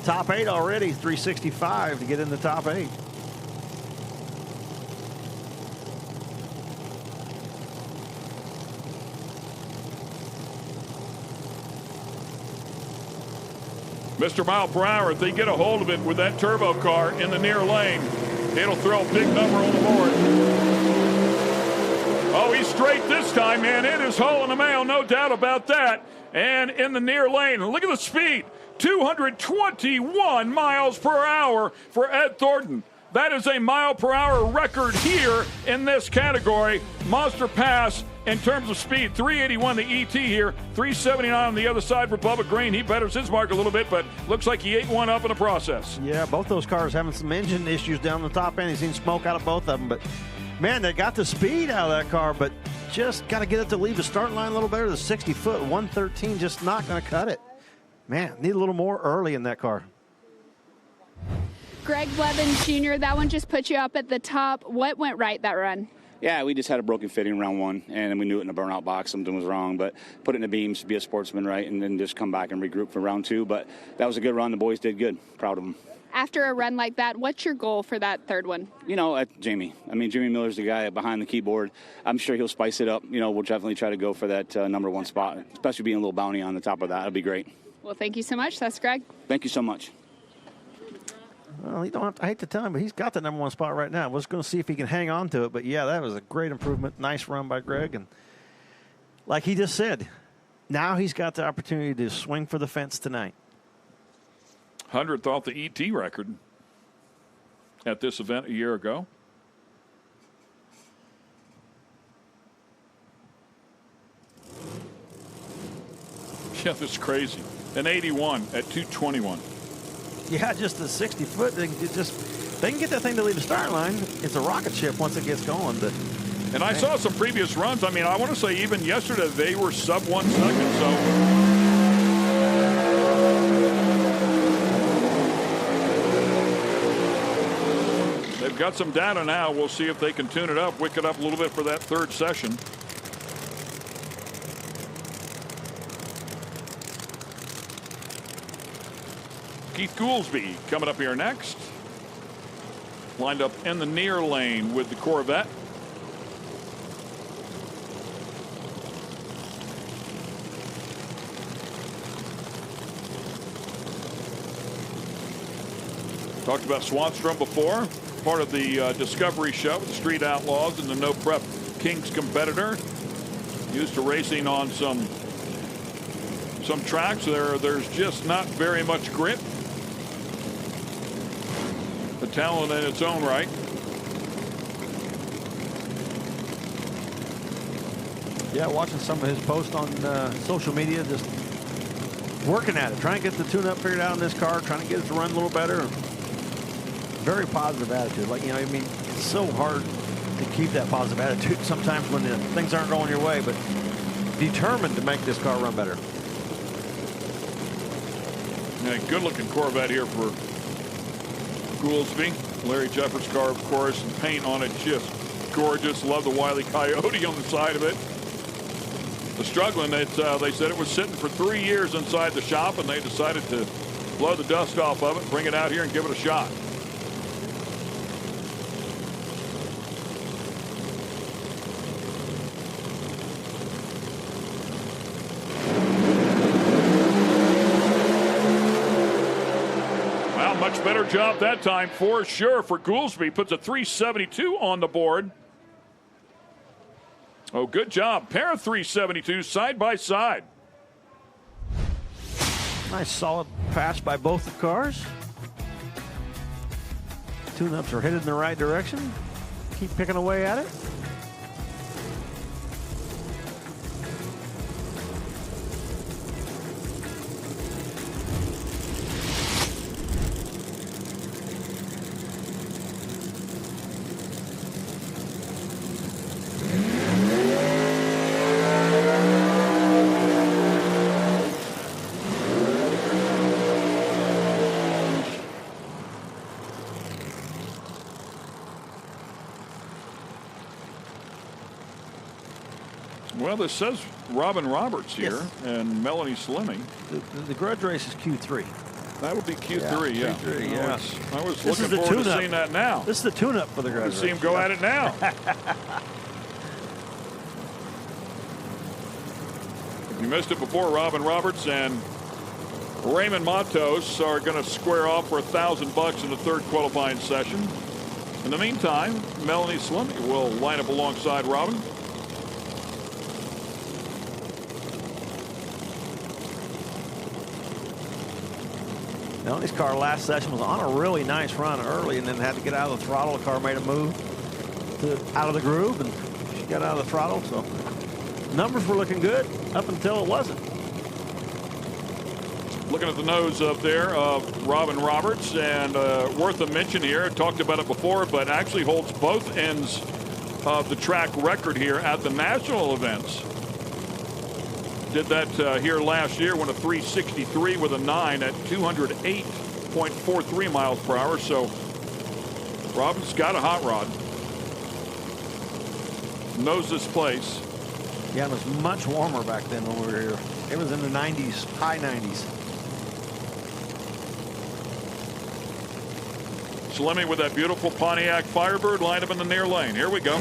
top 8 already, 365 to get in the top 8. Mr. Mile Per Hour, if they get a hold of it with that turbo car in the near lane, it'll throw a big number on the board. Oh, he's straight this time, man. It is hauling the mail, no doubt about that. And in the near lane, look at the speed. 221 miles per hour for Ed Thornton. That is a mile per hour record here in this category. Monster pass in terms of speed. 381 the ET here, 379 on the other side for Bubba Green. He betters his mark a little bit, but looks like he ate one up in the process. Yeah, both those cars having some engine issues down the top end. He's seen smoke out of both of them, but man, they got the speed out of that car, but just got to get it to leave the start line a little better. The 60-foot, 113, just not going to cut it. Man, need a little more early in that car. Greg Blevins Jr., that one just put you up at the top. What went right that run? Yeah, we just had a broken fitting in round 1, and we knew it in the burnout box. Something was wrong, but put it in the beams to be a sportsman, right, and then just come back and regroup for round 2. But that was a good run. The boys did good. Proud of them. After a run like that, what's your goal for that third one? You know, Jamie. I mean, Jimmy Miller's the guy behind the keyboard. I'm sure he'll spice it up. You know, we'll definitely try to go for that number 1 spot, especially being a little bounty on the top of that. That'd be great. Well, thank you so much. That's Greg. Thank you so much. Well, you don't have to, I hate to tell him, but he's got the number 1 spot right now. We're just going to see if he can hang on to it. But, yeah, that was a great improvement. Nice run by Greg. And like he just said, now he's got the opportunity to swing for the fence tonight. 100th off the ET record at this event a year ago. Yeah, that's crazy. An 81 at 221. Yeah, just the 60-foot. They can get that thing to leave the start line. It's a rocket ship once it gets going. But and I saw some previous runs. I mean, I want to say even yesterday they were sub 1 second. So they've got some data now. We'll see if they can tune it up, wick it up a little bit for that third session. Keith Goolsby coming up here next. Lined up in the near lane with the Corvette. Talked about Swanstrom before. Part of the Discovery show with the Street Outlaws and the No Prep Kings competitor. Used to racing on some tracks there's just not very much grip. The talent in its own right. yeah, watching some of his posts on social media, just working at it, trying to get the tune-up figured out in this car, trying to get it to run a little better. Very positive attitude. Like, you know, I mean, it's so hard to keep that positive attitude sometimes when things aren't going your way, but determined to make this car run better. Yeah, good-looking Corvette here for Goolsby. Larry Jefferts' car, of course, and paint on it just gorgeous. Love the Wile E. Coyote on the side of it. The struggling, they said it was sitting for 3 years inside the shop, and they decided to blow the dust off of it, bring it out here, and give it a shot. Much better job that time for sure for Goolsby. Puts a 372 on the board. Oh, good job. Pair of 372 side by side. Nice solid pass by both the cars. Tune-ups are headed in the right direction. Keep picking away at it. Well, this says Robin Roberts here, yes, and Melanie Slimming. The grudge race is Q3. That would be Q3, yeah. Q3, yeah. I was looking forward to seeing that now. This is the tune-up for the grudge race. See him go at it now. If you missed it before, Robin Roberts and Raymond Matos are going to square off for $1,000 in the third qualifying session. In the meantime, Melanie Slimming will line up alongside Robin. Melanie's car last session was on a really nice run early and then had to get out of the throttle. The car made a move out of the groove and she got out of the throttle. So numbers were looking good up until it wasn't. Looking at the nose up there of Robin Roberts, and worth a mention here, talked about it before, but actually holds both ends of the track record here at the national events. Did that here last year, won a 363 with a 9 at 208.43 miles per hour. So Robin's got a hot rod. Knows this place. Yeah, it was much warmer back then when we were here. It was in the 90s, high 90s. Slimming with that beautiful Pontiac Firebird lined up in the near lane. Here we go.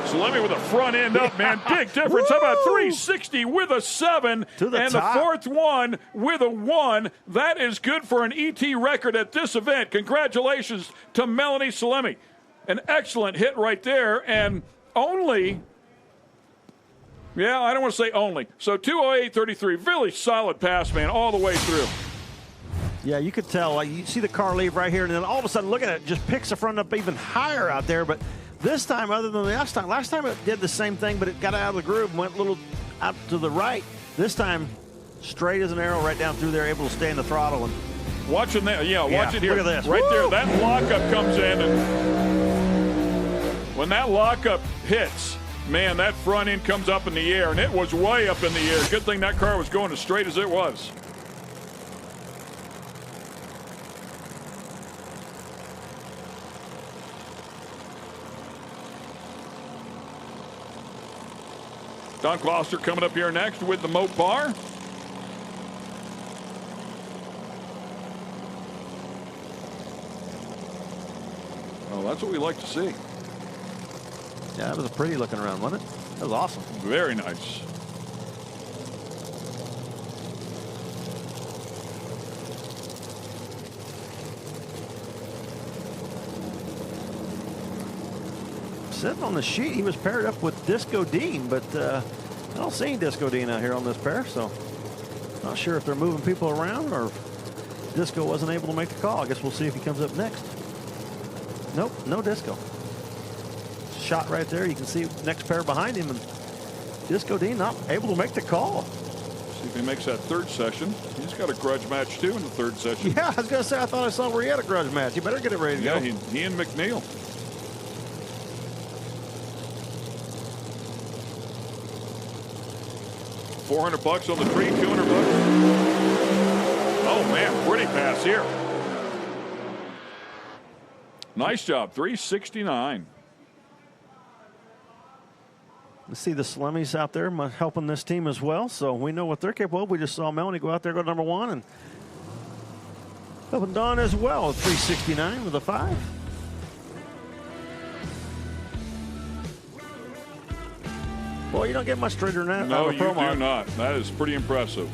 Slimming with a front end up, man. Big difference. How about 360 with a 7 to the and top. The fourth one with a 1. That is good for an ET record at this event. Congratulations to Melanie Slimming. An excellent hit right there. And only. Yeah, I don't want to say only. So 2:08:33, really solid pass, man, all the way through. Yeah, you could tell. Like, you see the car leave right here, and then all of a sudden, look at it, just picks the front up even higher out there. But this time, other than last time it did the same thing, but it got out of the groove and went a little out to the right. This time, straight as an arrow right down through there, able to stay in the throttle. And watch it here. Look at this. Right Woo! there, that lockup comes in, and when that lockup hits, man, that front end comes up in the air, and it was way up in the air. Good thing that car was going as straight as it was. Don Gloucester coming up here next with the Mopar. Oh, that's what we like to see. Yeah, that was a pretty looking round, wasn't it? That was awesome. Very nice. Sitting on the sheet, he was paired up with Disco Dean, but I don't see any Disco Dean out here on this pair, so not sure if they're moving people around or if Disco wasn't able to make the call. I guess we'll see if he comes up next. Nope, no Disco. Shot right there. You can see next pair behind him, and Disco Dean not able to make the call. See if he makes that third session. He's got a grudge match too in the third session. Yeah, I was going to say, I thought I saw where he had a grudge match. You better get it ready to go. Yeah, he and McNeil. $400 on the tree, $200. Oh man, pretty pass here. Nice job, 369. Let's see the Slemmies out there helping this team as well, so we know what they're capable of. We just saw Melanie go out there, go to number 1, and helping Don as well, 369 with a 5. Well, you don't get much straighter than that. No, you Pro Mod. do not. That is pretty impressive.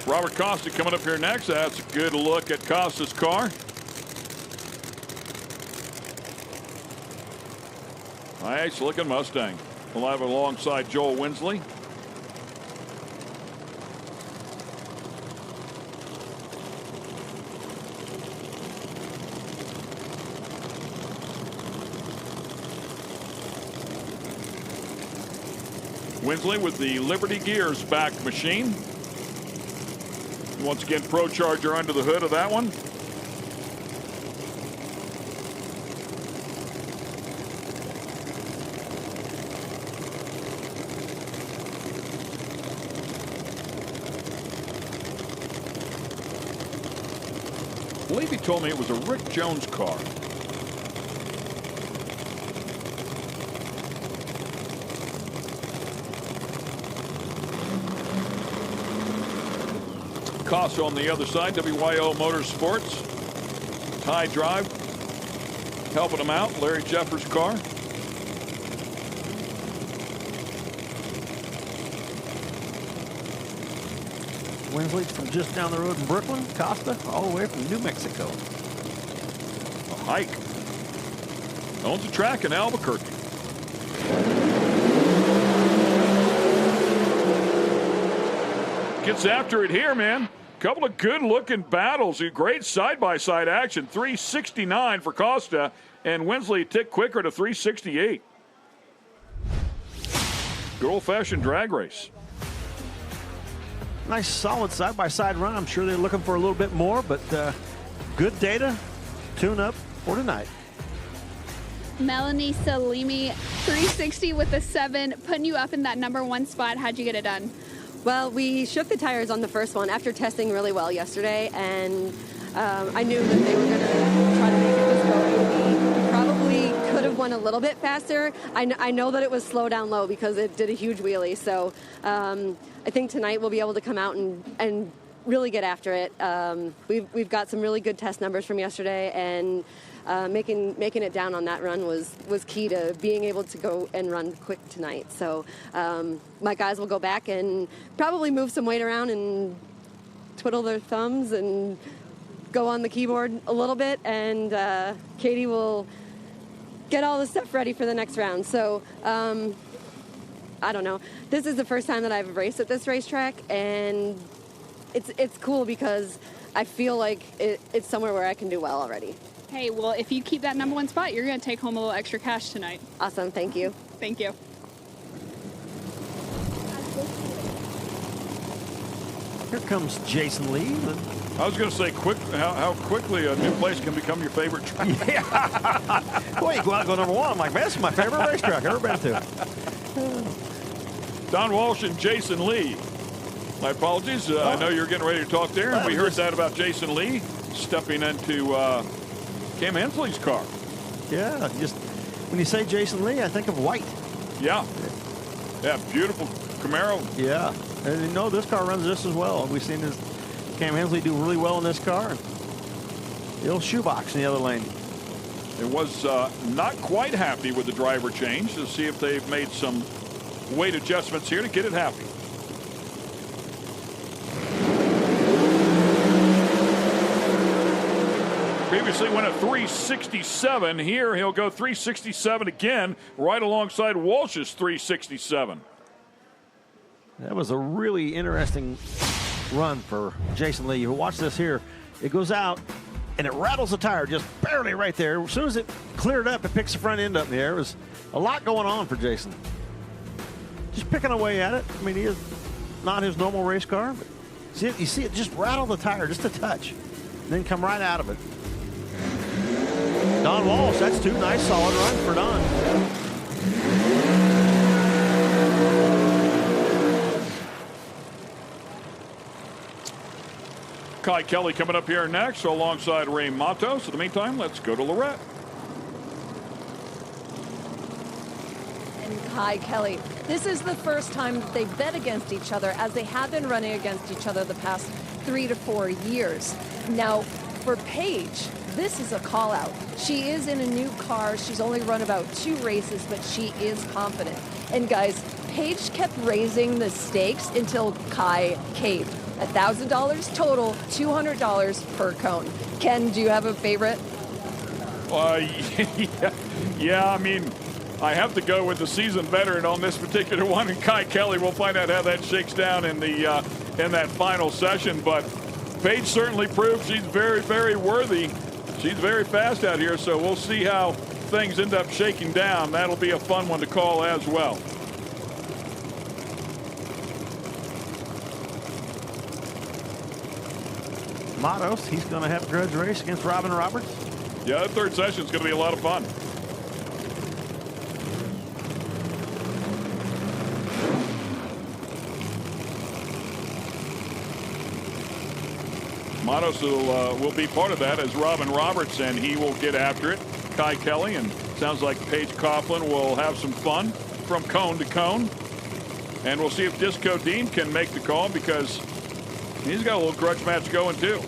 Robert Costa coming up here next. That's a good look at Costa's car. Nice looking Mustang. We'll have it alongside Joel Winsley. Winsley with the Liberty Gears back machine. Once again, Pro Charger under the hood of that one. I believe he told me it was a Rick Jones car. Costa on the other side, WYO Motorsports. High drive, helping him out. Larry Jeffers' car. Winsley from just down the road in Brooklyn. Costa all the way from New Mexico. A hike. Owns a track in Albuquerque. Gets after it here, man. Couple of good-looking battles. Great side-by-side action. 369 for Costa, and Winsley a tick quicker to 368. Good old-fashioned drag race. Nice, solid side-by-side run. I'm sure they're looking for a little bit more, but good data. Tune up for tonight. Melanie Salimi, 360 with a 7, putting you up in that #1 spot. How'd you get it done? Well, we shook the tires on the first one after testing really well yesterday, and I knew that they were going to try to make it this go. We probably could have went a little bit faster. I know that it was slow down low because it did a huge wheelie, so I think tonight we'll be able to come out and really get after it. We've got some really good test numbers from yesterday, and making it down on that run was key to being able to go and run quick tonight. So my guys will go back and probably move some weight around and twiddle their thumbs and go on the keyboard a little bit, and Katie will get all the stuff ready for the next round. So I don't know. This is the first time that I've raced at this racetrack, and it's cool because I feel like it's somewhere where I can do well already. Hey, well, if you keep that #1 spot, you're going to take home a little extra cash tonight. Awesome. Thank you. Thank you. Here comes Jason Lee. I was going to say how quickly a new place can become your favorite track. Yeah. Boy, you go out and go #1. I'm like, man, this is my favorite racetrack I've ever been to. Don Walsh and Jason Lee. My apologies. I know you're getting ready to talk there, and we heard that about Jason Lee stepping into Cam Hensley's car. Yeah, just when you say Jason Lee, I think of white. Yeah. Yeah, beautiful Camaro. Yeah. And you know, this car runs just as well. We've seen this Cam Hensley do really well in this car. The old shoebox in the other lane. It was not quite happy with the driver change. To see if they've made some weight adjustments here to get it happy. Previously went at 367. Here he'll go 367 again, right alongside Walsh's 367. That was a really interesting run for Jason Lee. You watch this here. It goes out, and it rattles the tire just barely right there. As soon as it cleared up, it picks the front end up in the air. It was a lot going on for Jason. Just picking away at it. I mean, he is not his normal race car, but you see it just rattle the tire just a touch, and then come right out of it. Don Walsh, that's 2 nice solid runs for Don. Kai Kelly coming up here next alongside Ray Matos. In the meantime, let's go to Lorette. And Kai Kelly, this is the first time that they've bet against each other, as they have been running against each other the past 3 to 4 years. Now, for Paige, this is a call out. She is in a new car. She's only run about 2 races, but she is confident. And guys, Paige kept raising the stakes until Kai caved. $1,000 total, $200 per cone. Ken, do you have a favorite? Yeah, I mean, I have to go with the seasoned veteran on this particular one, and Kai Kelly. We'll find out how that shakes down in the in that final session. But Paige certainly proved she's very, very worthy. She's very fast out here, so we'll see how things end up shaking down. That'll be a fun one to call as well. Matos, he's going to have a grudge race against Robin Roberts. Yeah, that third session is going to be a lot of fun. Matos will be part of that as Robin Roberts, and he will get after it. Kai Kelly, and sounds like Paige Coughlin will have some fun from cone to cone. And we'll see if Disco Dean can make the call, because he's got a little grudge match going too.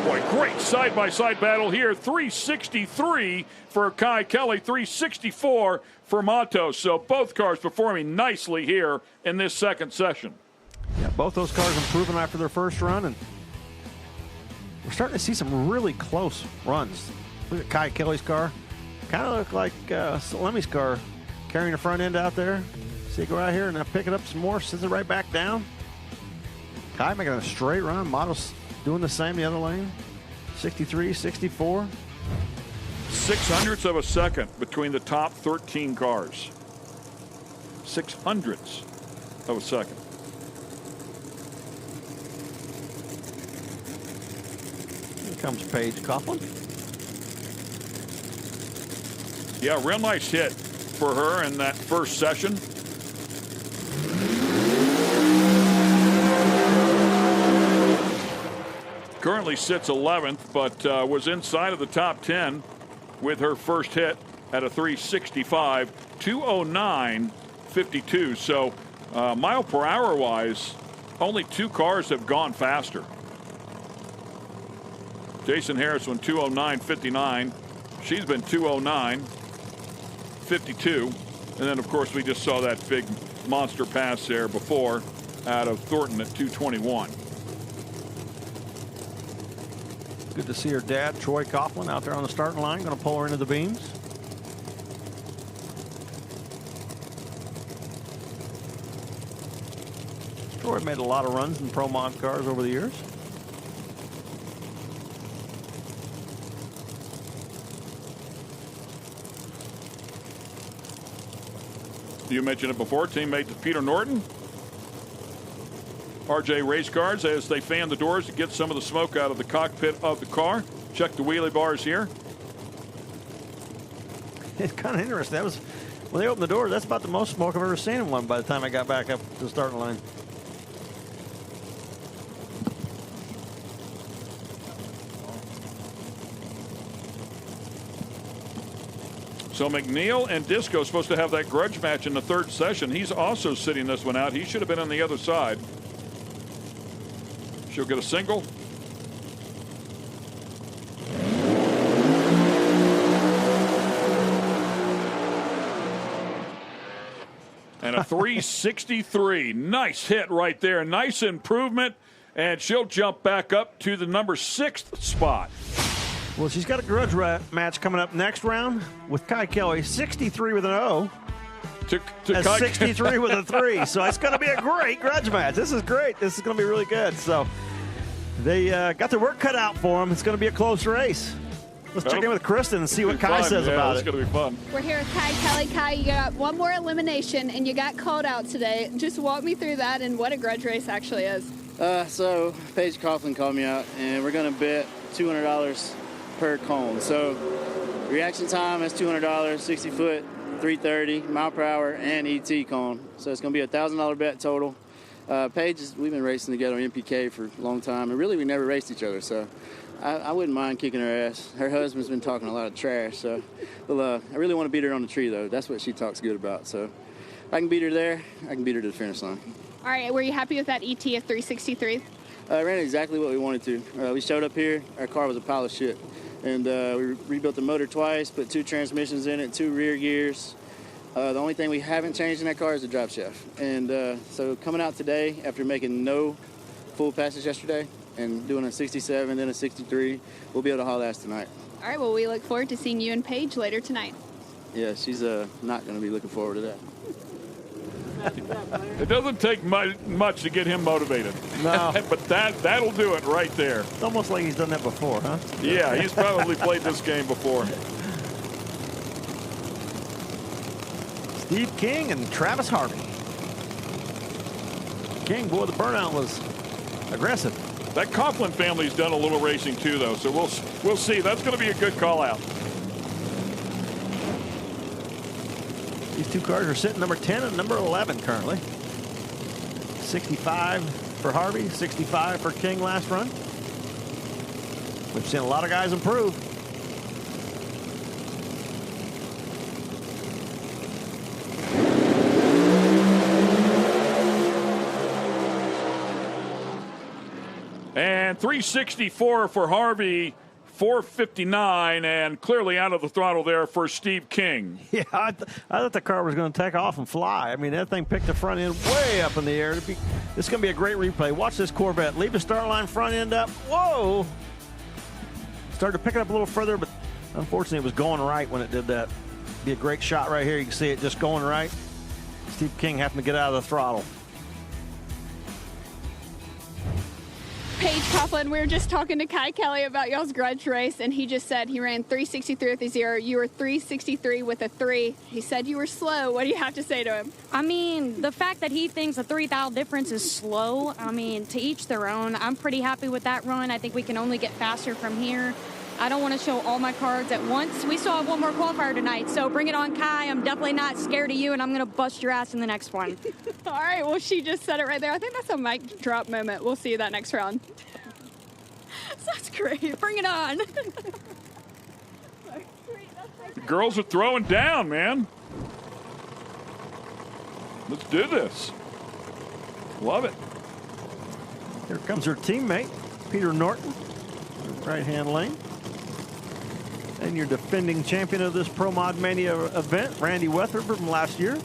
Boy, great side-by-side battle here. 363 for Kai Kelly, 364 for Matos. So both cars performing nicely here in this second session. Yeah, both those cars improving after their first run, and we're starting to see some really close runs. Look at Kai Kelly's car. Kind of look like Salemi's car, carrying the front end out there. See it go out here and now pick it up some more, sends it right back down. Kai making a straight run. Matos doing the same the other lane. 63, 64. 0.06 of a second between the top 13 cars. 0.06 of a second. Here comes Paige Coughlin. Yeah, real nice hit for her in that first session. Currently sits 11th, but was inside of the top 10 with her first hit at a 365, 209.52. So mile per hour wise, only 2 cars have gone faster. Jason Harris went 2:09.59. She's been 2:09.52. And then, of course, we just saw that big monster pass there before out of Thornton at 2:21. Good to see her dad, Troy Coughlin, out there on the starting line. Going to pull her into the beams. Troy made a lot of runs in Pro Mod cars over the years. You mentioned it before, teammate to Peter Norton. RJ race cars as they fan the doors to get some of the smoke out of the cockpit of the car. Check the wheelie bars here. It's kind of interesting. That was when they opened the doors. That's about the most smoke I've ever seen in one by the time I got back up to the starting line. So McNeil and Disco supposed to have that grudge match in the 3rd session. He's also sitting this one out. He should have been on the other side. She'll get a single. And a 363. Nice hit right there. Nice improvement. And she'll jump back up to the number 6th spot. Well, she's got a grudge match coming up next round with Kai Kelly, 63 with an O. To and 63 with a 3. So it's going to be a great grudge match. This is great. This is going to be really good. So they got their work cut out for them. It's going to be a close race. Let's check in with Kristen and see what Kai says about it. It's going to be fun. We're here with Kai Kelly. Kai, you got one more elimination, and you got called out today. Just walk me through that and what a grudge race actually is. So Paige Coughlin called me out, and we're going to bet $200 per cone. So reaction time is $200, 60 foot, 330 mile per hour, and ET cone. So it's going to be a $1,000 bet total. Paige, we've been racing together on MPK for a long time, and really we never raced each other. So I wouldn't mind kicking her ass. Her husband's been talking a lot of trash. So I really want to beat her on the tree, though. That's what she talks good about. So if I can beat her there, I can beat her to the finish line. All right, were you happy with that ET of 363? Ran exactly what we wanted to. We showed up here. Our car was a pile of shit. And we rebuilt the motor twice, put 2 transmissions in it, 2 rear gears. The only thing we haven't changed in that car is the drive shaft. And so coming out today, after making no full passes yesterday and doing a 67, then a 63, we'll be able to haul ass tonight. All right, well, we look forward to seeing you and Paige later tonight. Yeah, she's not going to be looking forward to that. It doesn't take much to get him motivated. No. But that'll do it right there. It's almost like he's done that before, huh? Yeah, he's probably played this game before. Steve King and Travis Harvey. King, boy, the burnout was aggressive. That Coughlin family's done a little racing too, though, so we'll see. That's going to be a good call out. These 2 cars are sitting number 10 and number 11 currently. 65 for Harvey, 65 for King last run. We've seen a lot of guys improve. And 364 for Harvey, 459, and clearly out of the throttle there for Steve King. Yeah, I thought the car was going to take off and fly. I mean, that thing picked the front end way up in the air. This is going to be a great replay. Watch this Corvette. Leave the start line, front end up. Whoa! Started to pick it up a little further, but unfortunately it was going right when it did that. Be a great shot right here. You can see it just going right. Steve King having to get out of the throttle. Paige Coughlin, we were just talking to Kai Kelly about y'all's grudge race, and he just said he ran 363 with a 0. You were 363 with a 3. He said you were slow. What do you have to say to him? I mean, the fact that he thinks a 3,000 difference is slow, I mean, to each their own. I'm pretty happy with that run. I think we can only get faster from here. I don't want to show all my cards at once. We still have one more qualifier tonight, so bring it on, Kai. I'm definitely not scared of you, and I'm going to bust your ass in the next one. All right, well, she just said it right there. I think that's a mic drop moment. We'll see you that next round. That's great. Bring it on. The girls are throwing down, man. Let's do this. Love it. Here comes her teammate, Peter Norton, right-hand lane. And your defending champion of this Pro Mod Mania event, Randy Weatherford from last year.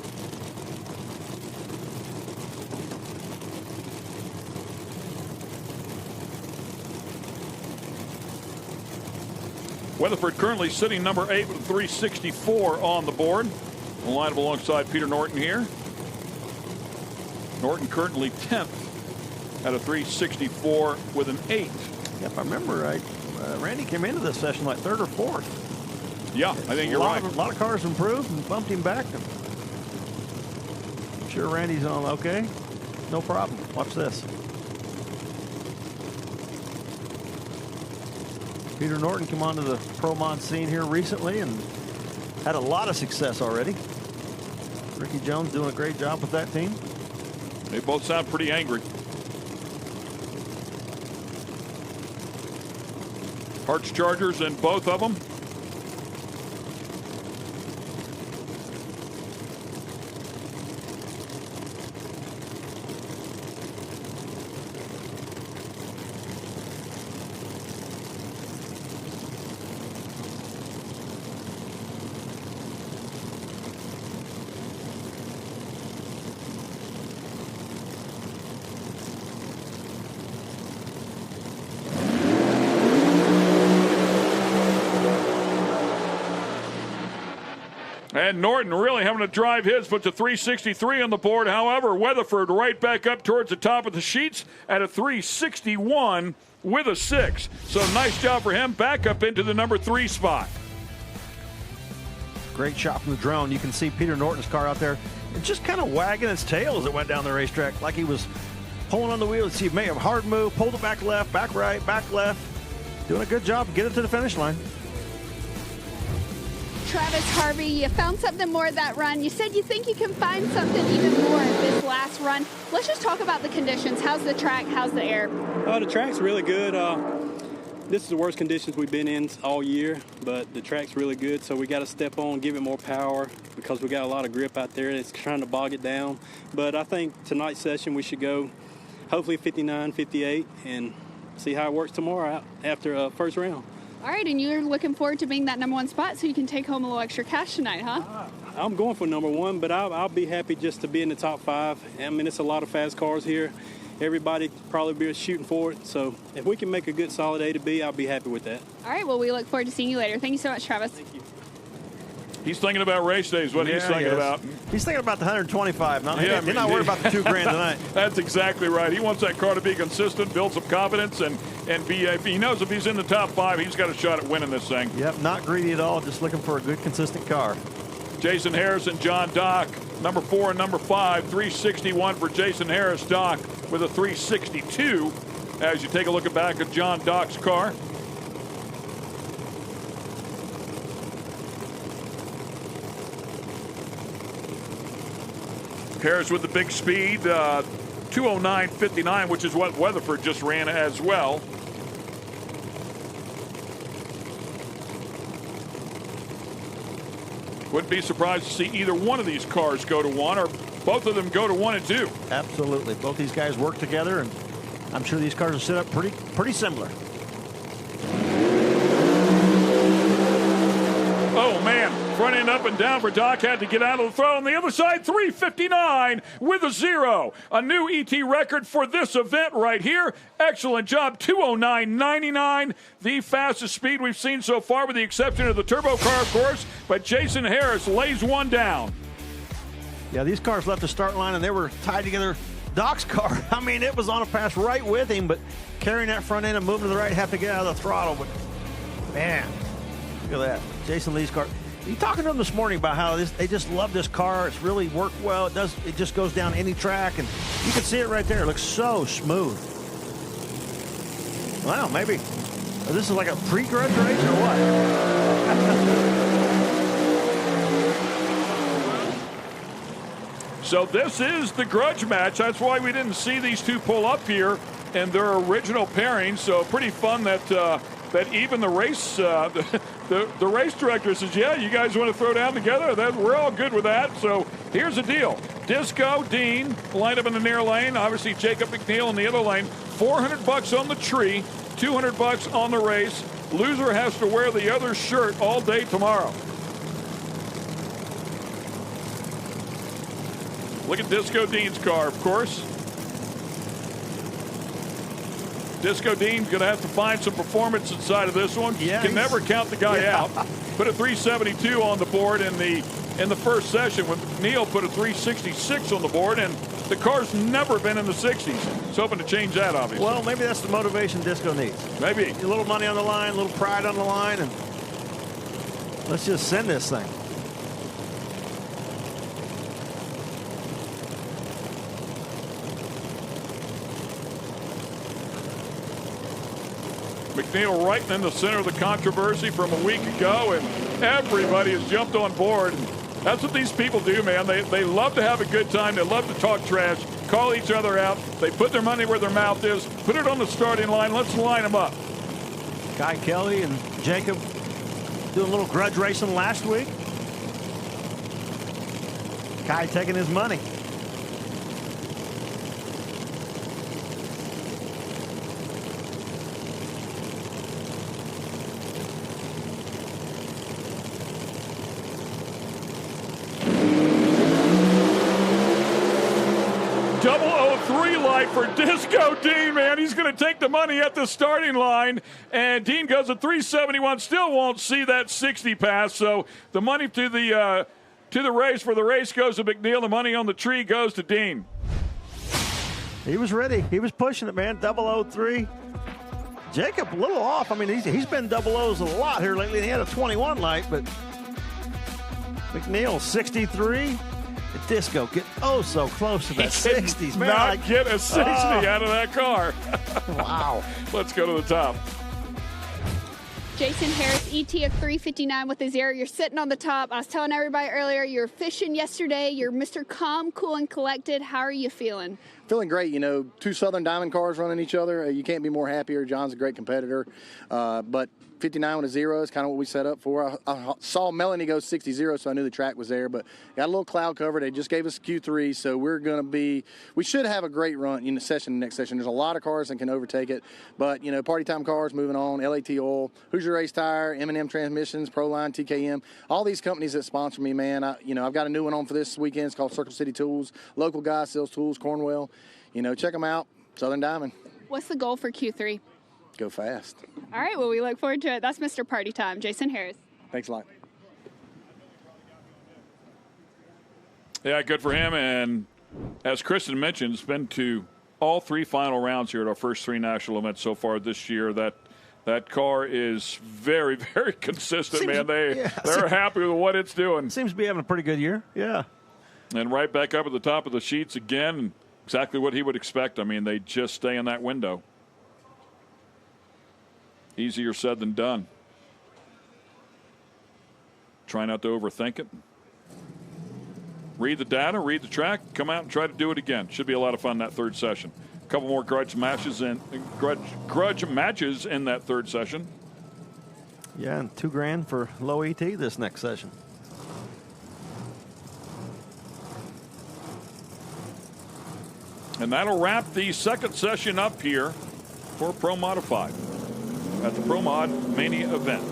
Weatherford currently sitting number 8 with a 364 on the board. We'll line up alongside Peter Norton here. Norton currently 10th at a 364 with an 8. If I remember right, Randy came into this session like 3rd or 4th. Yeah, I think you're right. A lot of cars improved and bumped him back. I'm sure Randy's on okay. No problem. Watch this. Peter Norton came onto the Pro Mod scene here recently and had a lot of success already. Ricky Jones doing a great job with that team. They both sound pretty angry. Hearts Chargers in both of them. And Norton really having to drive his, puts a 363 on the board. However, Weatherford right back up towards the top of the sheets at a 361 with a 6. So nice job for him, back up into the number 3 spot. Great shot from the drone. You can see Peter Norton's car out there and just kind of wagging its tail as it went down the racetrack, like he was pulling on the wheel. See, made a hard move, pulled it back left, back right, back left. Doing a good job, get it to the finish line. Travis Harvey, you found something more at that run. You said you think you can find something even more at this last run. Let's just talk about the conditions. How's the track? How's the air? The track's really good. This is the worst conditions we've been in all year, but the track's really good, so we got to step on, give it more power because we got a lot of grip out there. It's trying to bog it down. But I think tonight's session we should go hopefully 59, 58, and see how it works tomorrow after first round. All right, and you're looking forward to being that number 1 spot so you can take home a little extra cash tonight, huh? I'm going for number 1, but I'll be happy just to be in the top 5. I mean, it's a lot of fast cars here. Everybody probably be shooting for it. So if we can make a good solid A to B, I'll be happy with that. All right, well, we look forward to seeing you later. Thank you so much, Travis. Thank you. He's thinking about race days, what he's thinking about. He's thinking about the 125. He's not worried about the $2 grand tonight. That's exactly right. He wants that car to be consistent, build some confidence, and be. He knows if he's in the top 5, he's got a shot at winning this thing. Yep, not greedy at all, just looking for a good, consistent car. Jason Harris and John Dock, number 4 and number 5, 361 for Jason Harris. Dock with a 362 as you take a look back at John Dock's car. Harris with the big speed, 209.59, which is what Weatherford just ran as well. Wouldn't be surprised to see either one of these cars go to 1 or both of them go to 1 and 2. Absolutely. Both these guys work together, and I'm sure these cars will set up pretty similar. Oh, man. Front end up and down for Doc. Had to get out of the throw. On the other side, 359 with a 0. A new ET record for this event right here. Excellent job. 209.99. The fastest speed we've seen so far with the exception of the turbo car, of course. But Jason Harris lays one down. Yeah, these cars left the start line and they were tied together. Doc's car, I mean, it was on a pass right with him, but carrying that front end and moving to the right, have to get out of the throttle. But, man, look at that. Jason Lee's car. You talking to them this morning about how they just love this car. It's really worked well. It just goes down any track, and you can see it right there. It looks so smooth. Wow, maybe this is like a pre-grudge race or what? So this is the grudge match. That's why we didn't see these two pull up here in their original pairing. So pretty fun that that even the race the race director says, yeah, you guys want to throw down together? We're all good with that. So here's the deal. Disco, Dean, lined up in the near lane. Obviously, Jacob McNeil in the other lane. $400 on the tree, $200 on the race. Loser has to wear the other shirt all day tomorrow. Look at Disco Dean's car, of course. Disco Dean's going to have to find some performance inside of this one. Yeah, Can never count the guy out. Put a 372 on the board in the first session. When Neil put a 366 on the board, and the car's never been in the 60s. He's hoping to change that, obviously. Well, maybe that's the motivation Disco needs. Maybe. A little money on the line, a little pride on the line, and let's just send this thing. McNeil right in the center of the controversy from a week ago, and everybody has jumped on board. And that's what these people do, man. They love to have a good time. They love to talk trash, call each other out. They put their money where their mouth is, put it on the starting line. Let's line them up. Guy Kelly and Jacob doing a little grudge racing last week. Guy taking his money. For Disco Dean, man, he's going to take the money at the starting line, and Dean goes at 371. Still won't see that 60 pass. So the money to the race for the race goes to McNeil. The money on the tree goes to Dean. He was ready. He was pushing it, man. 003. Jacob a little off. I mean, he's been double O's a lot here lately. He had a 21 light, but McNeil 63. Disco get so close to that 60s, man. Not get a 60 out of that car. Wow. Let's go to the top. Jason Harris, ET of 359 with a 0. You're sitting on the top. I was telling everybody earlier, you were fishing yesterday. You're Mr. Calm, Cool, and Collected. How are you feeling? Feeling great. You know, two Southern Diamond cars running each other. You can't be more happier. John's a great competitor. But 59 with a 0 is kind of what we set up for. I saw Melanie go 60-0, so I knew the track was there. But got a little cloud cover. They just gave us Q3, so we should have a great run in the next session. There's a lot of cars that can overtake it. But, you know, Party Time Cars moving on, LAT Oil, Hoosier Race Tire, M&M Transmissions, Proline, TKM, all these companies that sponsor me, man. I've got a new one on for this weekend. It's called Circle City Tools. Local guy sells tools, Cornwell. You know, check them out. Southern Diamond. What's the goal for Q3? Go fast. All right, well, we look forward to it. That's Mr. Party Time, Jason Harris. Thanks a lot. Yeah, good for him. And as Kristen mentioned, it's been to all three final rounds here at our first three national events so far this year. That car is very, very consistent, man. They're happy with what it's doing. Seems to be having a pretty good year. Yeah. And right back up at the top of the sheets again. Exactly what he would expect. I mean, they just stay in that window. Easier said than done. Try not to overthink it. Read the data, read the track, come out and try to do it again. Should be a lot of fun that third session. A couple more grudge matches in that third session. Yeah, and $2,000 for low ET this next session. And that'll wrap the second session up here for Pro Modified at the Pro Mod Mania event.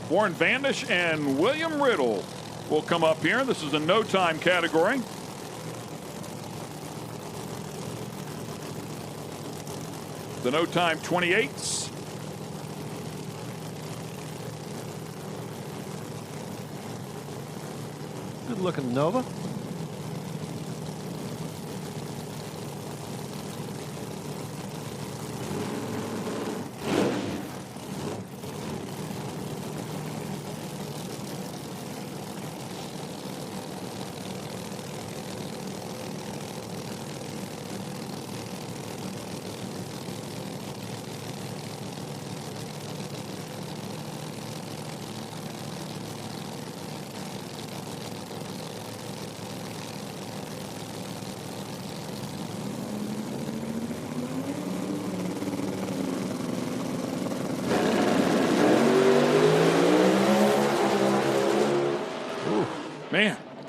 Warren Vandish and William Riddle will come up here. This is a no-time category. The no-time 28s. Good-looking Nova.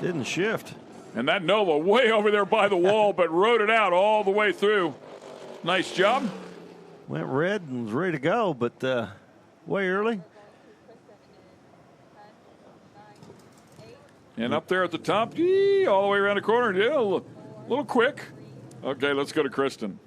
Didn't shift. And that Nova way over there by the wall, but rode it out all the way through. Nice job. Went red and was ready to go, but way early. And up there at the top, all the way around the corner, yeah, a little quick. Okay, let's go to Kristen.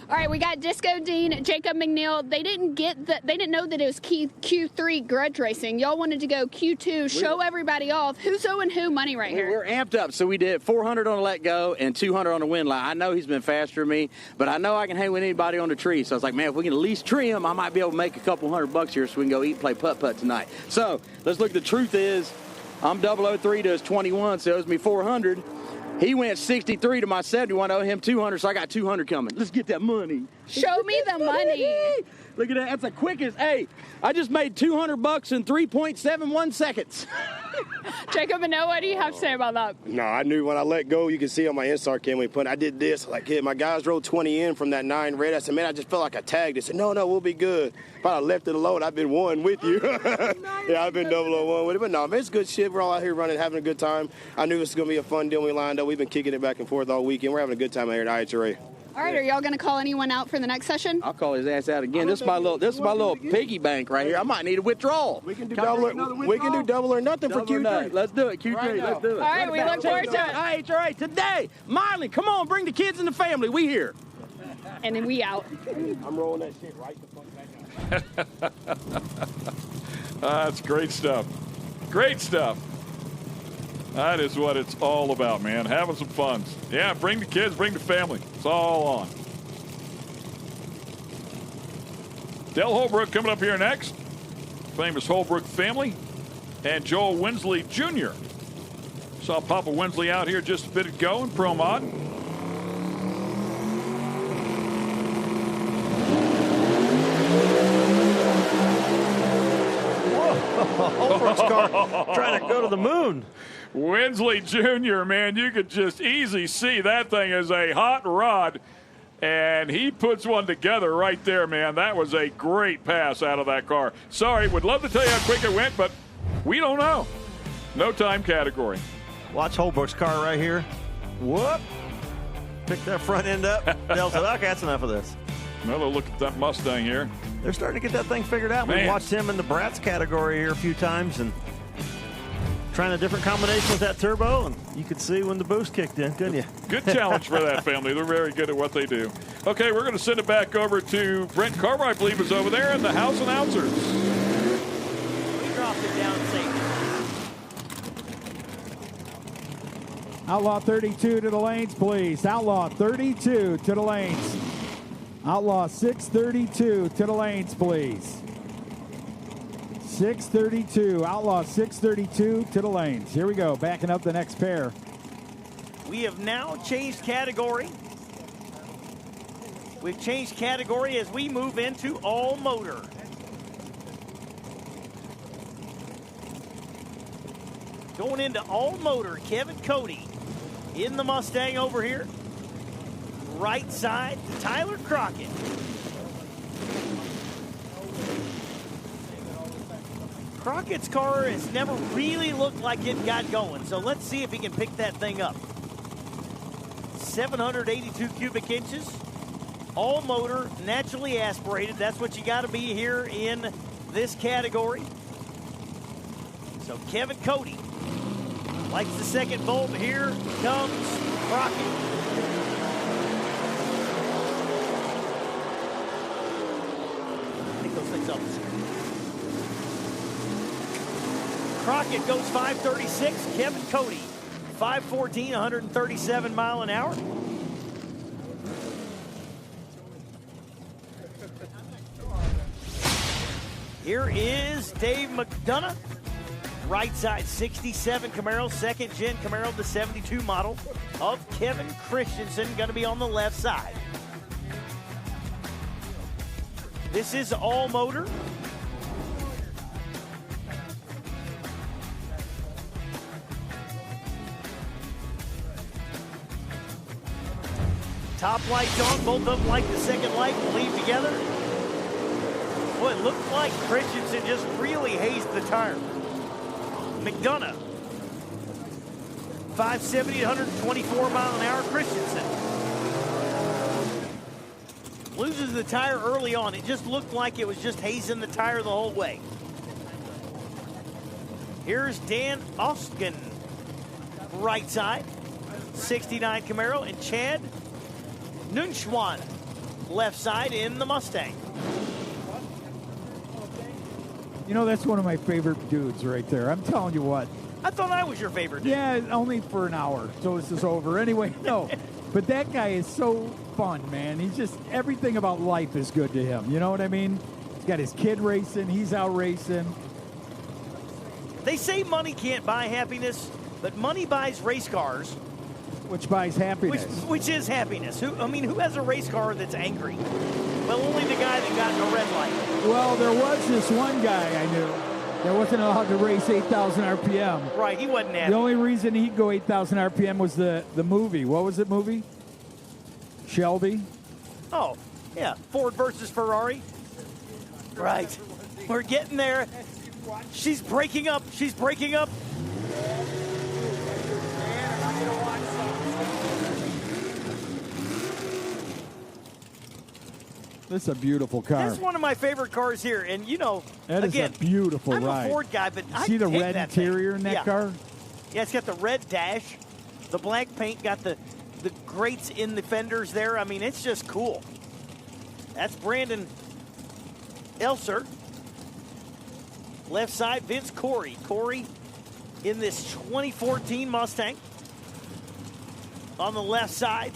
All right, we got Disco Dean, Jacob McNeil. They didn't know that it was Q3 grudge racing. Y'all wanted to go Q2, show everybody off. Who's owing who money right here? We're amped up, so we did 400 on the let go and 200 on the wind line. I know he's been faster than me, but I know I can hang with anybody on the tree. So I was like, man, if we can at least tree him, I might be able to make a couple $100 here so we can go eat and play putt-putt tonight. So let's look. The truth is, I'm 003 to his 21, so it owes me 400. He went 63 to my 71, I owe him 200, so I got 200 coming. Let's get that money. Show me the money. Look at that. That's the quickest. Hey, I just made $200 in 3.71 seconds. Jacob McNeil, what do you have to say about that? No, I knew when I let go, you can see on my Instart cam when we put, I did this. Like, yeah, my guys rolled 20 in from that 9 red. I said, man, I just felt like I tagged it. I said, no, we'll be good. If I left it alone, I've been 1 with you. Yeah, I've been 001 with it. But no, man, it's good shit. We're all out here running, having a good time. I knew this was going to be a fun deal when we lined up. We've been kicking it back and forth all weekend. We're having a good time out here at IHRA. All right, are y'all going to call anyone out for the next session? I'll call his ass out again. This is my little piggy bank right here. I might need a withdrawal. We can do double or nothing for Q3. Let's do it, Q3. Right, let's do it. All right, we look forward to it. IHRA today. Milan, come on, bring the kids and the family. We here. And then we out. I'm rolling that shit right the fuck back out. That's great stuff. Great stuff. That is what it's all about, man. Having some fun. Yeah, bring the kids, bring the family. It's all on. Del Holbrook coming up here next. Famous Holbrook family. And Joel Winsley Jr. Saw Papa Winsley out here just a bit ago in Pro Mod. Holbrook's car trying to go to the moon. Winsley Jr., man, you could just easily see that thing is a hot rod, and he puts one together right there, man. That was a great pass out of that car. Sorry, would love to tell you how quick it went, but we don't know. No time category. Watch Holbrook's car right here. Whoop. Pick that front end up. Del said, okay, that's enough of this. Another look at that Mustang here. They're starting to get that thing figured out. Man. We watched him in the Brats category here a few times and trying a different combination with that turbo, and you could see when the boost kicked in, couldn't you? Good challenge for that family. They're very good at what they do. Okay, we're going to send it back over to Brent Carver, I believe, is over there, and the house announcers. We dropped it down safe. Outlaw 32 to the lanes, please. Outlaw 32 to the lanes. Outlaw 632 to the lanes, please. 632. Outlaw 632 to the lanes. Here we go. Backing up the next pair. We have now changed category. We've changed category as we move into all motor. Going into all motor, Kevin Cody in the Mustang over here. Right side, Tyler Crockett. Crockett's car has never really looked like it got going, so let's see if he can pick that thing up. 782 cubic inches, all motor, naturally aspirated. That's what you got to be here in this category. So Kevin Cody likes the second bolt. Here comes Crockett. Things up. Crockett goes 536. Kevin Cody 514, 137 mile an hour. Here is Dave McDonough. Right side 67 Camaro, second gen Camaro, the 72 model of Kevin Christensen, going to be on the left side. This is all motor. Top lights on, both of them like the second light will leave together. Boy, it looked like Christensen just really hazed the tire. McDonough 570 at 124 mile an hour. Christensen loses the tire early on. It just looked like it was just hazing the tire the whole way. Here's Dan Oskin, right side, 69 Camaro, and Chad Nunschwan, left side in the Mustang. You know, that's one of my favorite dudes right there. I'm telling you what. I thought I was your favorite dude. Yeah, only for an hour, so this is over. Anyway, no. But that guy is so fun, man. He's just, everything about life is good to him. You know what I mean? He's got his kid racing. He's out racing. They say money can't buy happiness, but money buys race cars. Which buys happiness. Which is happiness. Who has a race car that's angry? Well, only the guy that got in a red light. Well, there was this one guy I knew that wasn't allowed to race 8,000 RPM. Right, he wasn't happy. The only reason he'd go 8,000 RPM was the movie. What was it movie? Shelby? Oh, yeah. Ford versus Ferrari. Right. We're getting there. She's breaking up. She's breaking up. This is a beautiful car. That's one of my favorite cars here. And, you know, that again, is a beautiful I'm ride. a Ford guy, but I see the hate red that interior thing. in that car? Yeah, it's got the red dash. The black paint got the grates in the fenders there. I mean, it's just cool. That's Brandon Elser. Left side, Vince Corey. Corey in this 2014 Mustang. On the left side.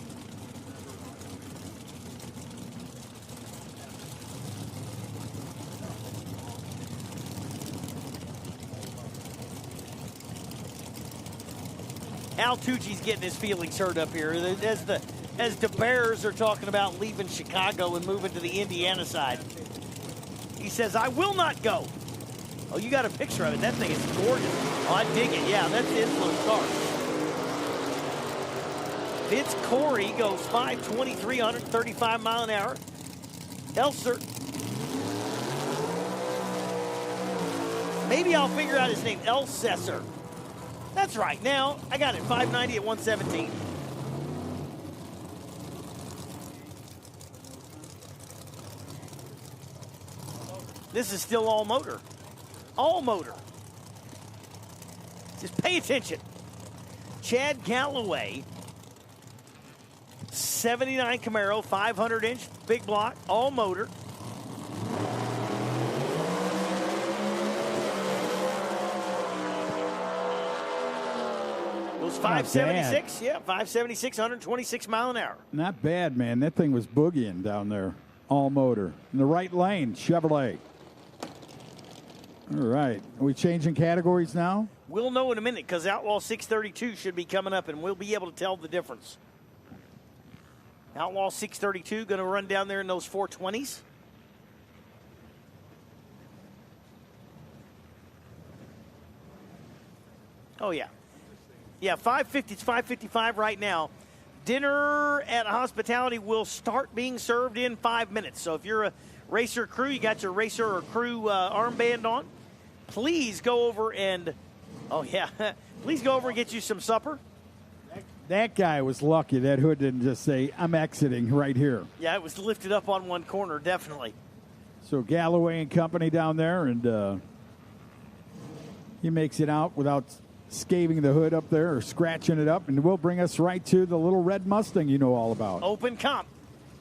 Al Tucci's getting his feelings hurt up here as the Bears are talking about leaving Chicago and moving to the Indiana side. He says, "I will not go." Oh, you got a picture of it. That thing is gorgeous. Oh, I dig it. Yeah, that's his little car. Vince Corey goes 523, 135 mile an hour. Elser. Maybe I'll figure out his name. Elsesser. That's right. Now, I got it. 590 at 117. This is still all motor. All motor. Just pay attention. Chad Galloway. 79 Camaro, 500-inch, big block, all motor. It was 576, yeah, 576, 126 mile an hour. Not bad, man. That thing was boogieing down there. All motor. In the right lane, Chevrolet. All right. Are we changing categories now? We'll know in a minute because Outlaw 632 should be coming up, and we'll be able to tell the difference. Outlaw 632 going to run down there in those 420s. Oh, yeah. Yeah, 550, it's 5:55 right now. Dinner at Hospitality will start being served in 5 minutes. So if you're a racer crew, you got your racer or crew armband on, please go over and, oh, yeah, please go over and get you some supper. That guy was lucky. That hood didn't just say, "I'm exiting right here." Yeah, it was lifted up on one corner, definitely. So Galloway and company down there, and he makes it out without scaving the hood up there or scratching it up, and will bring us right to the little red Mustang you know all about. Open comp.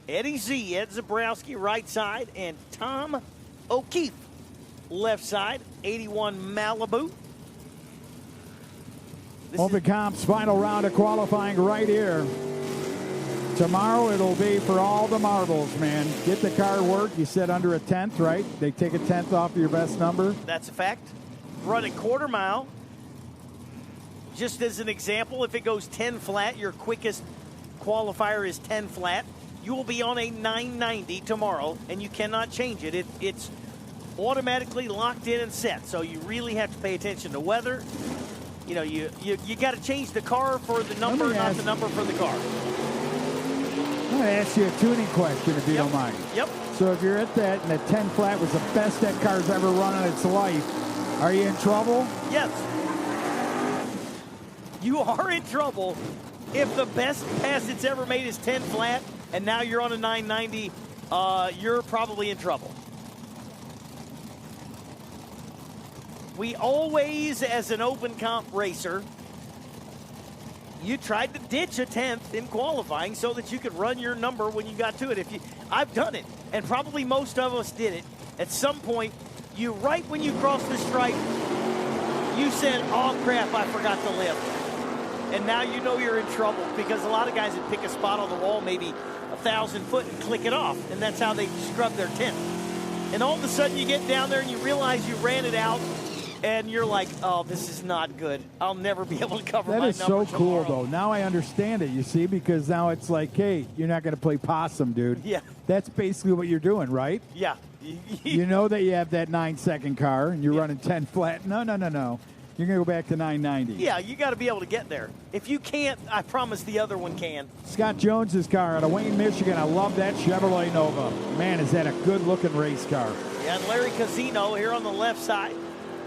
Eddie Z, Ed Zabrowski, right side, and Tom O'Keefe, left side, 81 Malibu. Open Comp's final round of qualifying right here. Tomorrow it'll be for all the marbles, man. Get the car work. You said under a 10th, right? They take a 10th off your best number. That's a fact. Running quarter mile. Just as an example, if it goes 10 flat, your quickest qualifier is 10 flat. You will be on a 990 tomorrow, and you cannot change it. It's automatically locked in and set, so you really have to pay attention to weather. You know, you got to change the car for the number, not the number for the car. I'm going to ask you a tuning question, if you don't mind. Yep. So if you're at that, and the 10 flat was the best that car's ever run in its life, are you in trouble? Yes. You are in trouble if the best pass it's ever made is 10 flat, and now you're on a 990. You're probably in trouble. We always, as an open comp racer, you tried to ditch a 10th in qualifying so that you could run your number when you got to it. I've done it, and probably most of us did it. At some point, right when you cross the stripe, you said, oh crap, I forgot to lift. And now you know you're in trouble, because a lot of guys would pick a spot on the wall, maybe 1,000 foot, and click it off, and that's how they scrub their 10th. And all of a sudden you get down there and you realize you ran it out, and you're like, oh, this is not good. I'll never be able to cover my number. That is so cool, though. Now I understand it, you see, because now it's like, hey, you're not going to play possum, dude. Yeah. That's basically what you're doing, right? Yeah. You know that you have that 9-second car, and you're running 10 flat. No. You're going to go back to 990. Yeah, you got to be able to get there. If you can't, I promise the other one can. Scott Jones's car out of Wayne, Michigan. I love that Chevrolet Nova. Man, is that a good-looking race car. Yeah, and Larry Casino here on the left side.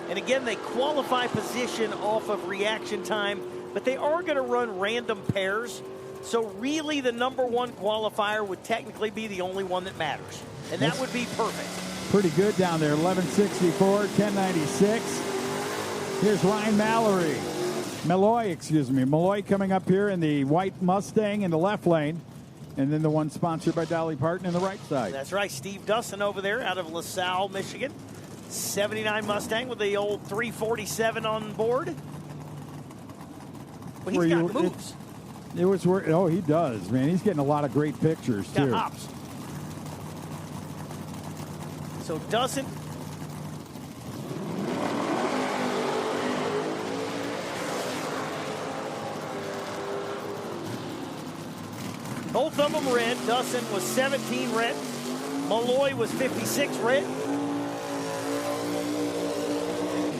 And again, they qualify position off of reaction time, but they are going to run random pairs. So really, the number one qualifier would technically be the only one that matters. And that would be perfect. Pretty good down there. 1164, 1096. Here's Ryan Malloy coming up here in the white Mustang in the left lane. And then the one sponsored by Dolly Parton in the right side. That's right. Steve Dustin over there out of LaSalle, Michigan. 79 Mustang with the old 347 on board. But he's got moves. Oh, he does, man. He's getting a lot of great pictures, He's got too. hops. So Dustin. Both of them red. Dustin was 17 red. Malloy was 56 red.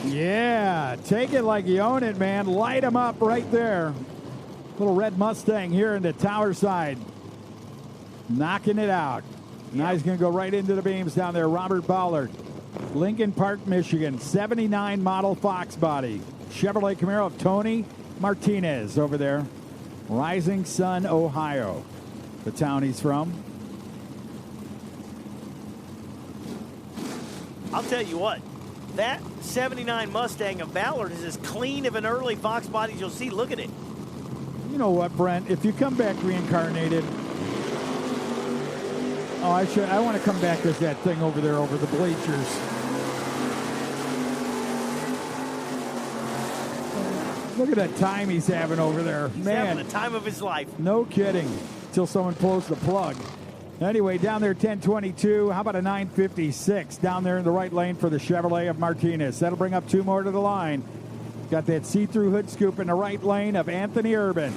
Yeah, take it like you own it, man. Light them up right there. Little red Mustang here in the tower side. Knocking it out. Now he's going to go right into the beams down there. Robert Ballard, Lincoln Park, Michigan. 79 model Fox body. Chevrolet Camaro of Tony Martinez over there. Rising Sun, Ohio. The town he's from. I'll tell you what. That 79 Mustang of Ballard is as clean of an early Fox body as you'll see. Look at it. You know what, Brent? If you come back reincarnated, I want to come back as that thing over there over the bleachers. Look at that time he's having over there. He's Man, having the time of his life. No kidding. Until someone pulls the plug. Anyway, down there, 1022. How about a 956 down there in the right lane for the Chevrolet of Martinez? That'll bring up two more to the line. Got that see-through hood scoop in the right lane of Anthony Urban.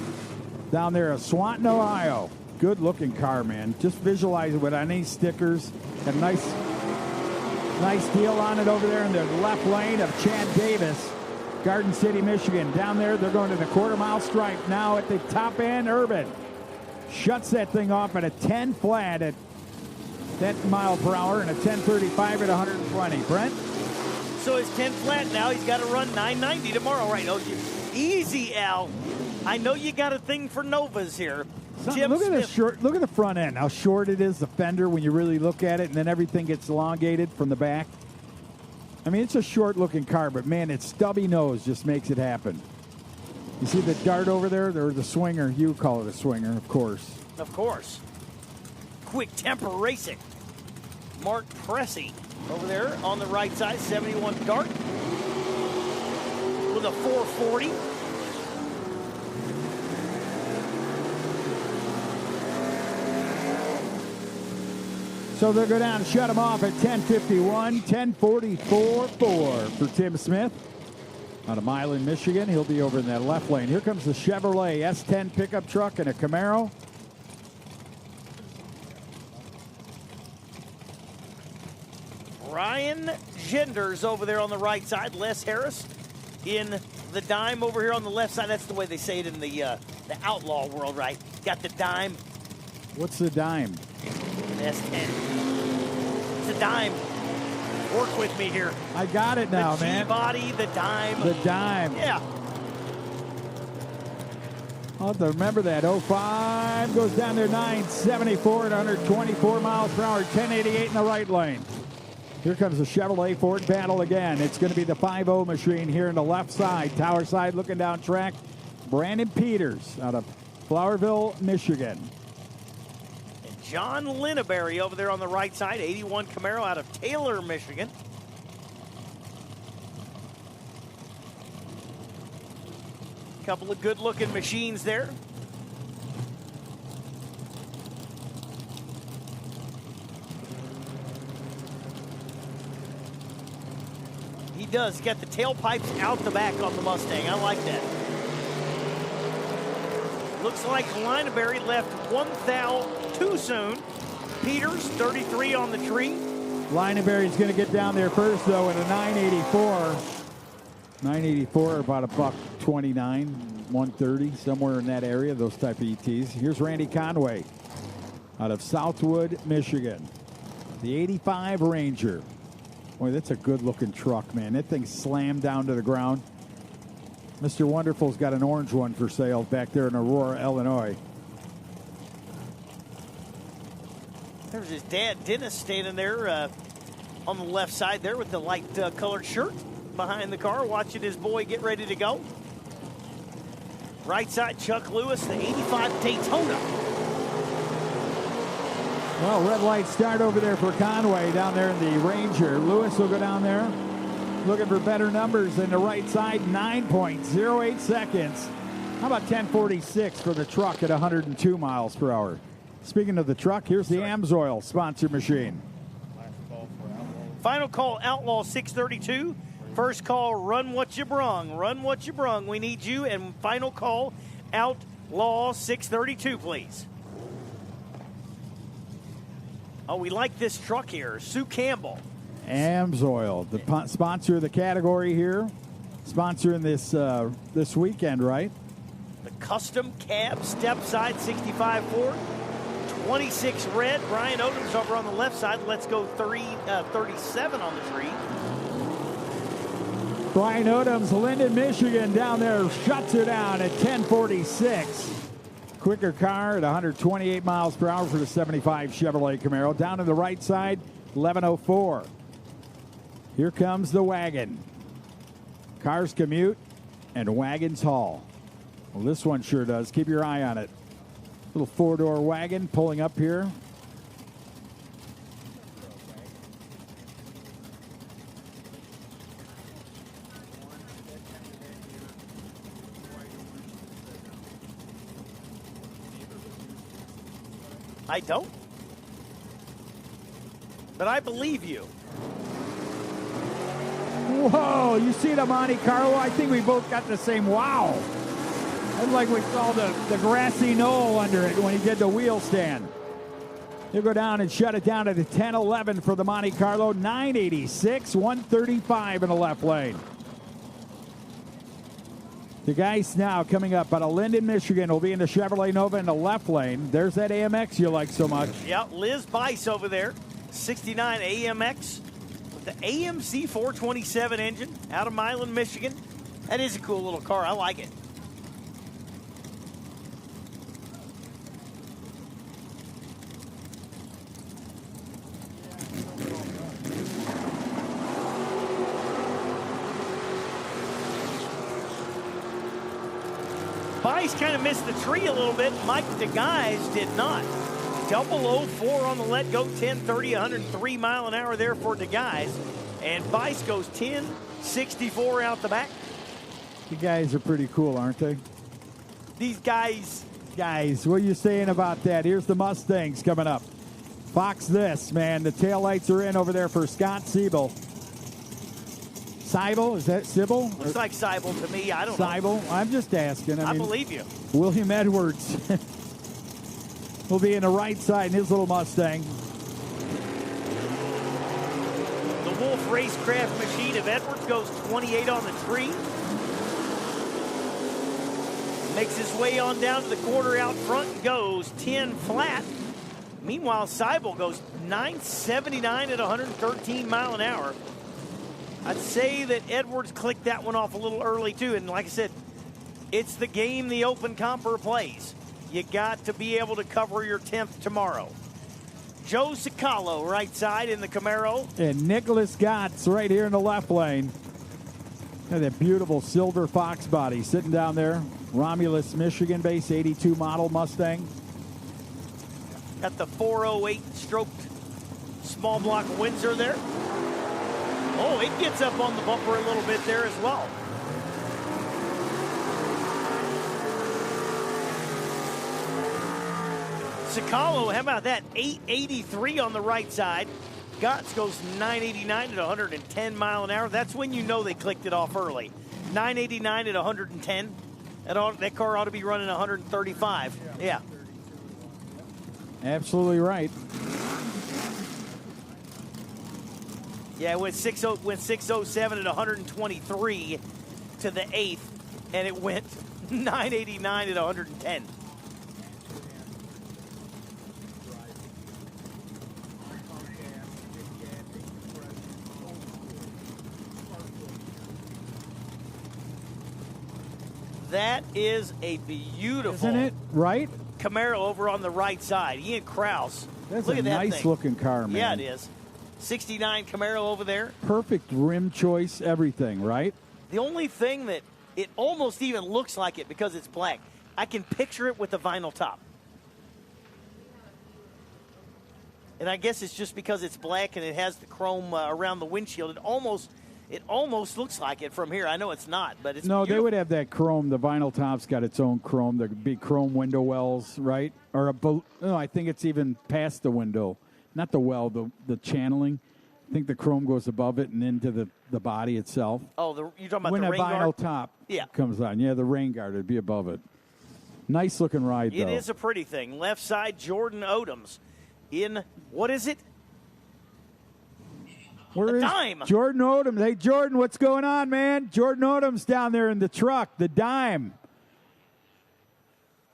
Down there of Swanton, Ohio. Good-looking car, man. Just visualize it with any stickers. A nice deal on it over there in the left lane of Chad Davis. Garden City, Michigan. Down there, they're going to the quarter-mile stripe. Now at the top end, Urban shuts that thing off at a 10 flat at that mile per hour and a 1035 at 120. Brent? So it's 10 flat now. He's got to run 990 tomorrow, right? Oh, easy, Al. I know you got a thing for Novas here. Look at the front end, how short it is, the fender, when you really look at it, and then everything gets elongated from the back. I mean, it's a short-looking car, but, man, its stubby nose just makes it happen. You see the dart over there, or the swinger? You call it a swinger, of course. Of course. Quick Temper Racing. Mark Pressey over there on the right side, 71 dart with a 440. So they'll go down and shut him off at 10:51, 10:44 for Tim Smith. Out of Milan, Michigan. He'll be over in that left lane. Here comes the Chevrolet S10 pickup truck and a Camaro. Ryan Genders over there on the right side. Les Harris in the dime over here on the left side. That's the way they say it in the outlaw world, right? Got the dime. What's the dime? S10. It's a dime. Work with me here. I got it now, the man. G-body, the dime. The dime. Yeah. I'll have to remember that. 05 goes down there 974 at 124 miles per hour, 1088 in the right lane. Here comes the Chevrolet Ford battle again. It's going to be the 5-0 machine here in the left side. Tower side looking down track. Brandon Peters out of Flowerville, Michigan. And John Linneberry over there on the right side, 81 Camaro out of Taylor, Michigan. Couple of good-looking machines there. He does get the tailpipes out the back on the Mustang. I like that. Looks like Lineberry left one thou too soon. Peters, 33 on the tree. Lineberry's going to get down there first, though, in a 984. 984, about a buck 29, 130, somewhere in that area, those type of ETs. Here's Randy Conway out of Southwood, Michigan. The 85 Ranger. Boy, that's a good-looking truck, man. That thing slammed down to the ground. Mr. Wonderful's got an orange one for sale back there in Aurora, Illinois. There's his dad, Dennis, standing there on the left side there with the light colored shirt behind the car, watching his boy get ready to go. Right side, Chuck Lewis, the 85 Daytona. Well, red light start over there for Conway down there in the Ranger. Lewis will go down there looking for better numbers in the right side, 9.08 seconds. How about 10:46 for the truck at 102 miles per hour? Speaking of the truck, here's the Amsoil sponsor machine. Final call, Outlaw 632. First call, run what you brung. Run what you brung. We need you. And final call, Outlaw 632, please. Oh, we like this truck here. Sue Campbell. Amsoil, the sponsor of the category here. Sponsoring this weekend, right? The custom cab step side 65 Ford. 26 red. Brian Odom's over on the left side. Let's go 37 on the tree. Brian Odom's Linden, Michigan down there shuts her down at 10:46. Quicker car at 128 miles per hour for the 75 Chevrolet Camaro. Down to the right side, 11:04. Here comes the wagon. Cars commute and wagons haul. Well, this one sure does. Keep your eye on it. Little four-door wagon pulling up here. I don't. But I believe you. Whoa, you see the Monte Carlo? I think we both got the same wow. That's like we saw the grassy knoll under it when he did the wheel stand. He'll go down and shut it down to the 10-11 for the Monte Carlo. 986, 135 in the left lane. The guys now coming up out of Linden, Michigan will be in the Chevrolet Nova in the left lane. There's that AMX you like so much. Yeah, Liz Bice over there. 69 AMX with the AMC 427 engine out of Milan, Michigan. That is a cool little car. I like it. Bice kind of missed the tree a little bit. Mike DeGuys did not. 004 on the let go, 1030, 103 mile an hour there for DeGuys. And Bice goes 1064 out the back. You guys are pretty cool, aren't they? These guys. Guys, what are you saying about that? Here's the Mustangs coming up. Fox this, man. The taillights are in over there for Scott Siebel. Seibel? Is that Sybil? Looks like Seibel to me. I don't know. Seibel? I'm just asking. I believe you. William Edwards will be in the right side in his little Mustang. The Wolf Racecraft machine of Edwards goes 28 on the tree. Makes his way on down to the quarter out front and goes 10 flat. Meanwhile, Seibel goes 979 at 113 mile an hour. I'd say that Edwards clicked that one off a little early, too. And like I said, It's the game the Open Comper plays. You got to be able to cover your 10th tomorrow. Joe Cicalo, right side in the Camaro. And Nicholas Gotts right here in the left lane. And that beautiful silver Fox body sitting down there. Romulus, Michigan base, 82 model Mustang. Got the 408 stroked small block Windsor there. Oh, it gets up on the bumper a little bit there as well. Cicalo, how about that? 883 on the right side. Gotts goes 989 at 110 mile an hour. That's when you know they clicked it off early. 989 at 110. That car ought to be running 135. Yeah. Absolutely right. Yeah, it went 607 at 123 to the 8th, and it went 989 at 110. That is a beautiful, isn't it? Right? Camaro over on the right side. Ian Krause. That's Look a at that nice thing. looking car, man. Yeah, it is. 69 Camaro over there. Perfect rim choice, everything, right? The only thing that it almost even looks like it because it's black. I can picture it with the vinyl top. And I guess it's just because it's black and it has the chrome around the windshield. It almost looks like it from here. I know it's not, but it's No, beautiful. they would have that chrome. The vinyl top's got its own chrome. There could be chrome window wells, right? Or I think it's even past the window. Not the well, the channeling. I think the chrome goes above it and into the body itself. Oh, you're talking about when the a rain vinyl guard? top Yeah. comes on. Yeah, the rain guard would be above it. Nice looking ride, though. It is a pretty thing. Left side, Jordan Odoms in, what is it? Where is Dime. Jordan Odoms? Hey, Jordan, what's going on, man? Jordan Odoms down there in the truck, the Dime.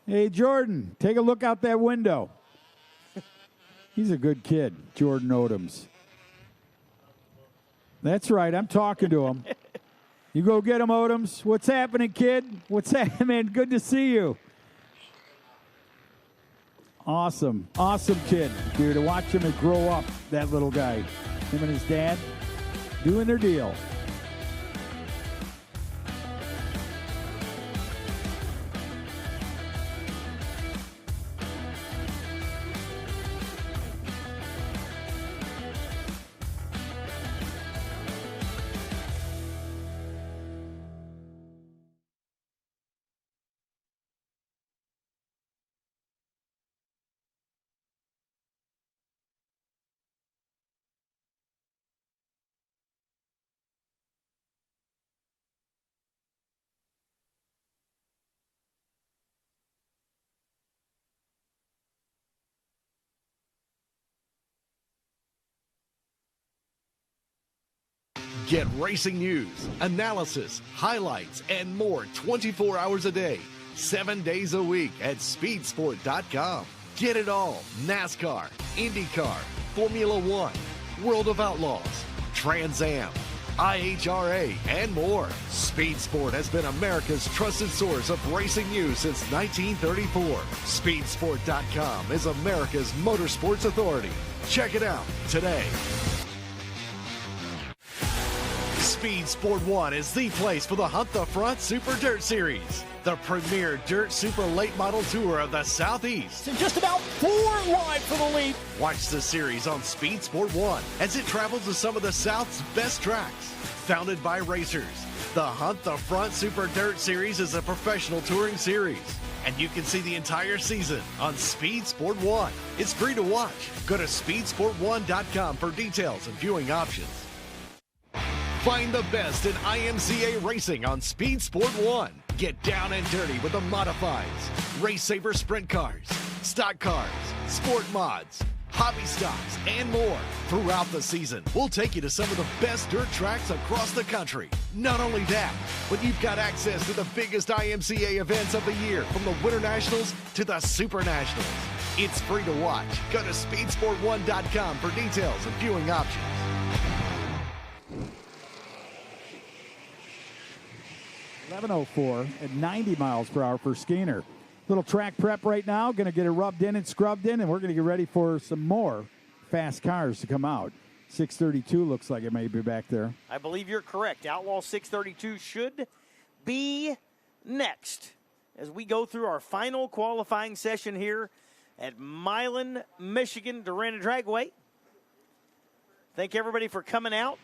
Hey, Jordan, take a look out that window. He's a good kid, Jordan Odoms. That's right, I'm talking to him. You go get him, Odoms. What's happening, kid? What's happening, man? Good to see you. Awesome. Awesome kid, dude. To watch him and grow up, that little guy. Him and his dad doing their deal. Get racing news, analysis, highlights, and more 24 hours a day, 7 days a week at speedsport.com. Get it all. NASCAR, IndyCar, Formula One, World of Outlaws, Trans Am, IHRA, and more. Speed Sport has been America's trusted source of racing news since 1934. Speedsport.com is America's motorsports authority. Check it out today. Speed Sport 1 is the place for the Hunt the Front Super Dirt Series, the premier dirt super late model tour of the Southeast. And just about 4 wide for the lead. Watch the series on Speed Sport 1 as it travels to some of the South's best tracks. Founded by racers, the Hunt the Front Super Dirt Series is a professional touring series, and you can see the entire season on Speed Sport 1. It's free to watch. Go to speedsport1.com for details and viewing options. Find the best in IMCA racing on Speed Sport 1. Get down and dirty with the modifieds, Race Saver sprint cars, stock cars, sport mods, hobby stocks, and more. Throughout the season, we'll take you to some of the best dirt tracks across the country. Not only that, but you've got access to the biggest IMCA events of the year, from the Winter Nationals to the Super Nationals. It's free to watch. Go to speedsport1.com for details and viewing options. 7:04 at 90 miles per hour for Skeeter. Little track prep right now. Going to get it rubbed in and scrubbed in, and we're going to get ready for some more fast cars to come out. 632 looks like it may be back there. I believe you're correct. Outlaw 632 should be next as we go through our final qualifying session here at Milan, Michigan, Darana Dragway. Thank everybody for coming out.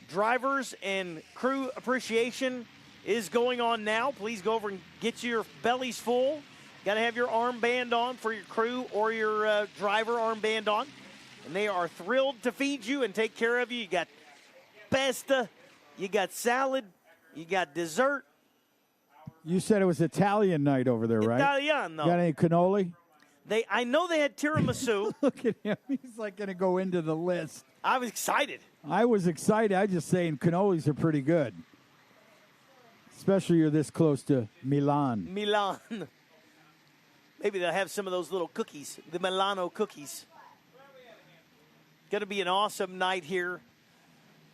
Drivers and crew appreciation is going on now. Please go over and get your bellies full. Got to have your armband on for your crew or your driver armband on. And they are thrilled to feed you and take care of you. You got pasta, you got salad, you got dessert. You said it was Italian night over there, right? Italiano. Got any cannoli? I know they had tiramisu. Look at him. He's like going to go into the list. I was excited. I was excited. I just saying cannolis are pretty good. Especially you're this close to Milan. Milan. Maybe they'll have some of those little cookies, the Milano cookies. Going to be an awesome night here.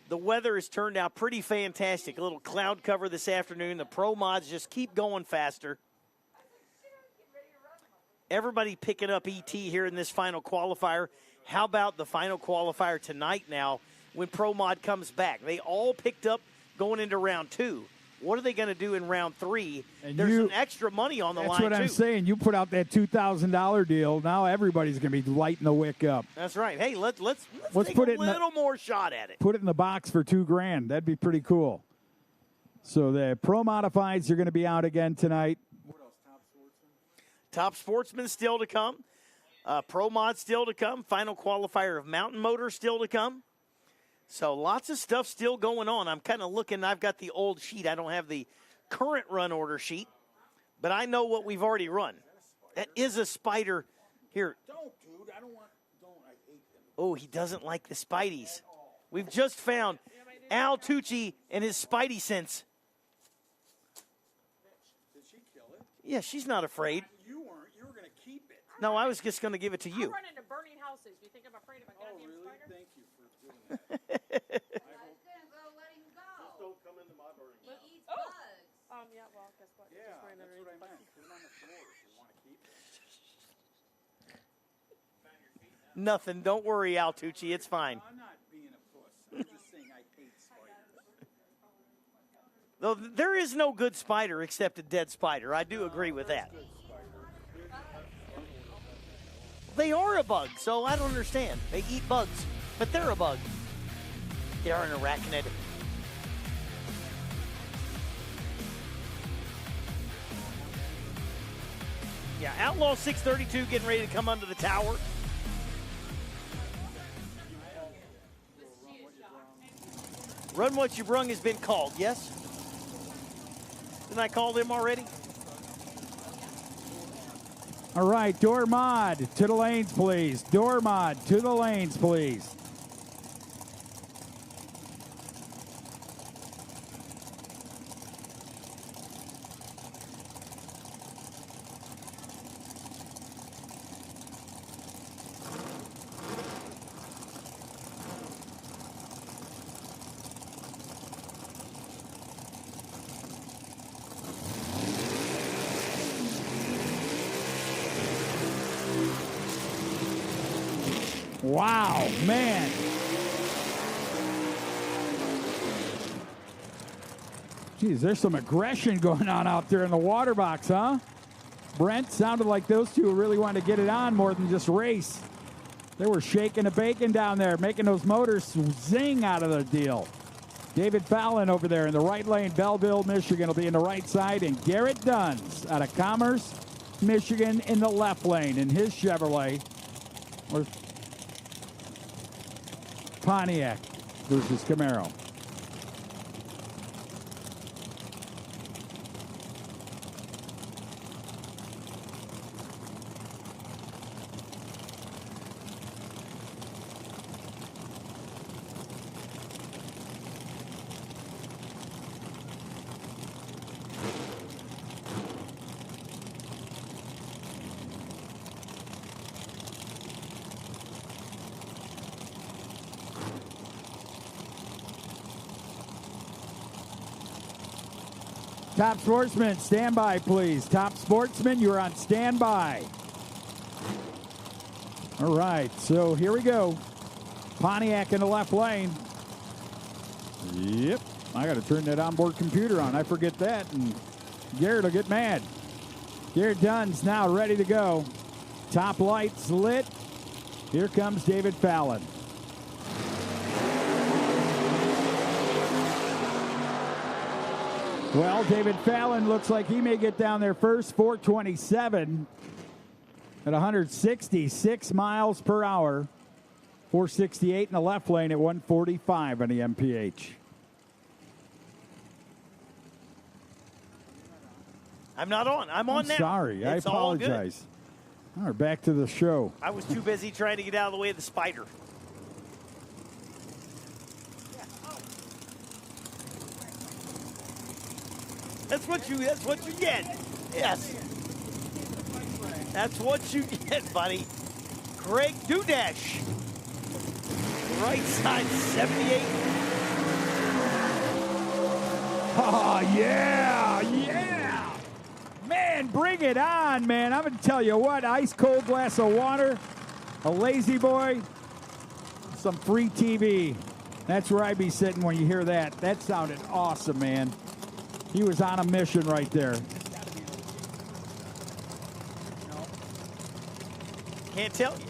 The weather has turned out pretty fantastic. A little cloud cover this afternoon. The Pro Mods just keep going faster. Everybody picking up ET here in this final qualifier. How about the final qualifier tonight now when Pro Mod comes back? They all picked up going into round 2. What are they going to do in round 3? And There's some extra money on the line, That's what I'm saying. You put out that $2,000 deal. Now everybody's going to be lighting the wick up. That's right. Hey, let's take put a it in little more shot at it. Put it in the box for $2,000. That'd be pretty cool. So the Pro Modifieds are going to be out again tonight. Top Sportsman still to come. Pro Mod still to come. Final qualifier of Mountain Motor still to come. So lots of stuff still going on. I'm kind of looking. I've got the old sheet. I don't have the current run order sheet, but I know what we've already run. That is a spider. Here. Don't, dude. I don't. I hate them. Oh, he doesn't like the Spideys. We've just found Al Tucci and his Spidey sense. Did she kill it? Yeah, she's not afraid. You weren't. You were going to keep it. No, I was just going to give it to you. I run into burning houses. You think I'm afraid of a goddamn spider? Thank you for doing that. Just don't come into my burning house. He eats bugs. Yeah, well, guess what? Yeah, Just ran that's underneath what I the meant. Put it on the floor if you want to keep it. Nothing. Don't worry, Al Tucci. It's fine. I'm not being a puss. I'm just saying I hate spiders. Though there is no good spider except a dead spider. I do agree with that. They are a bug, so I don't understand. They eat bugs, but they're a bug. They're an arachnid. Yeah, Outlaw 632 getting ready to come under the tower. Run What You Brung has been called, yes? Didn't I call them already? All right, door mod to the lanes, please. Door mod to the lanes, please. Wow, man. Geez, there's some aggression going on out there in the water box, huh? Brent, sounded like those two really wanted to get it on more than just race. They were shaking the bacon down there, making those motors zing out of the deal. David Fallon over there in the right lane, Belleville, Michigan will be in the right side, and Garrett Duns out of Commerce, Michigan in the left lane in his Chevrolet. Or Pontiac versus Camaro. Top Sportsman, stand by, please. Top Sportsman, you're on standby. All right, so here we go. Pontiac in the left lane. Yep, I got to turn that onboard computer on. I forget that, and Garrett will get mad. Garrett Dunn's now ready to go. Top lights lit. Here comes David Fallon. Well, David Fallon looks like he may get down there first. 427 at 166 miles per hour. 468 in the left lane at 145 on the MPH. I'm not on. I'm on now. Sorry, I apologize. All right, back to the show. I was too busy trying to get out of the way of the spider. That's what you get. Yes. That's what you get, buddy. Greg Dudash. Right side 78. Oh, yeah, yeah. Man, bring it on, man. I'm going to tell you what, ice cold glass of water, a lazy boy, some free TV. That's where I'd be sitting when you hear that. That sounded awesome, man. He was on a mission right there. Can't tell you.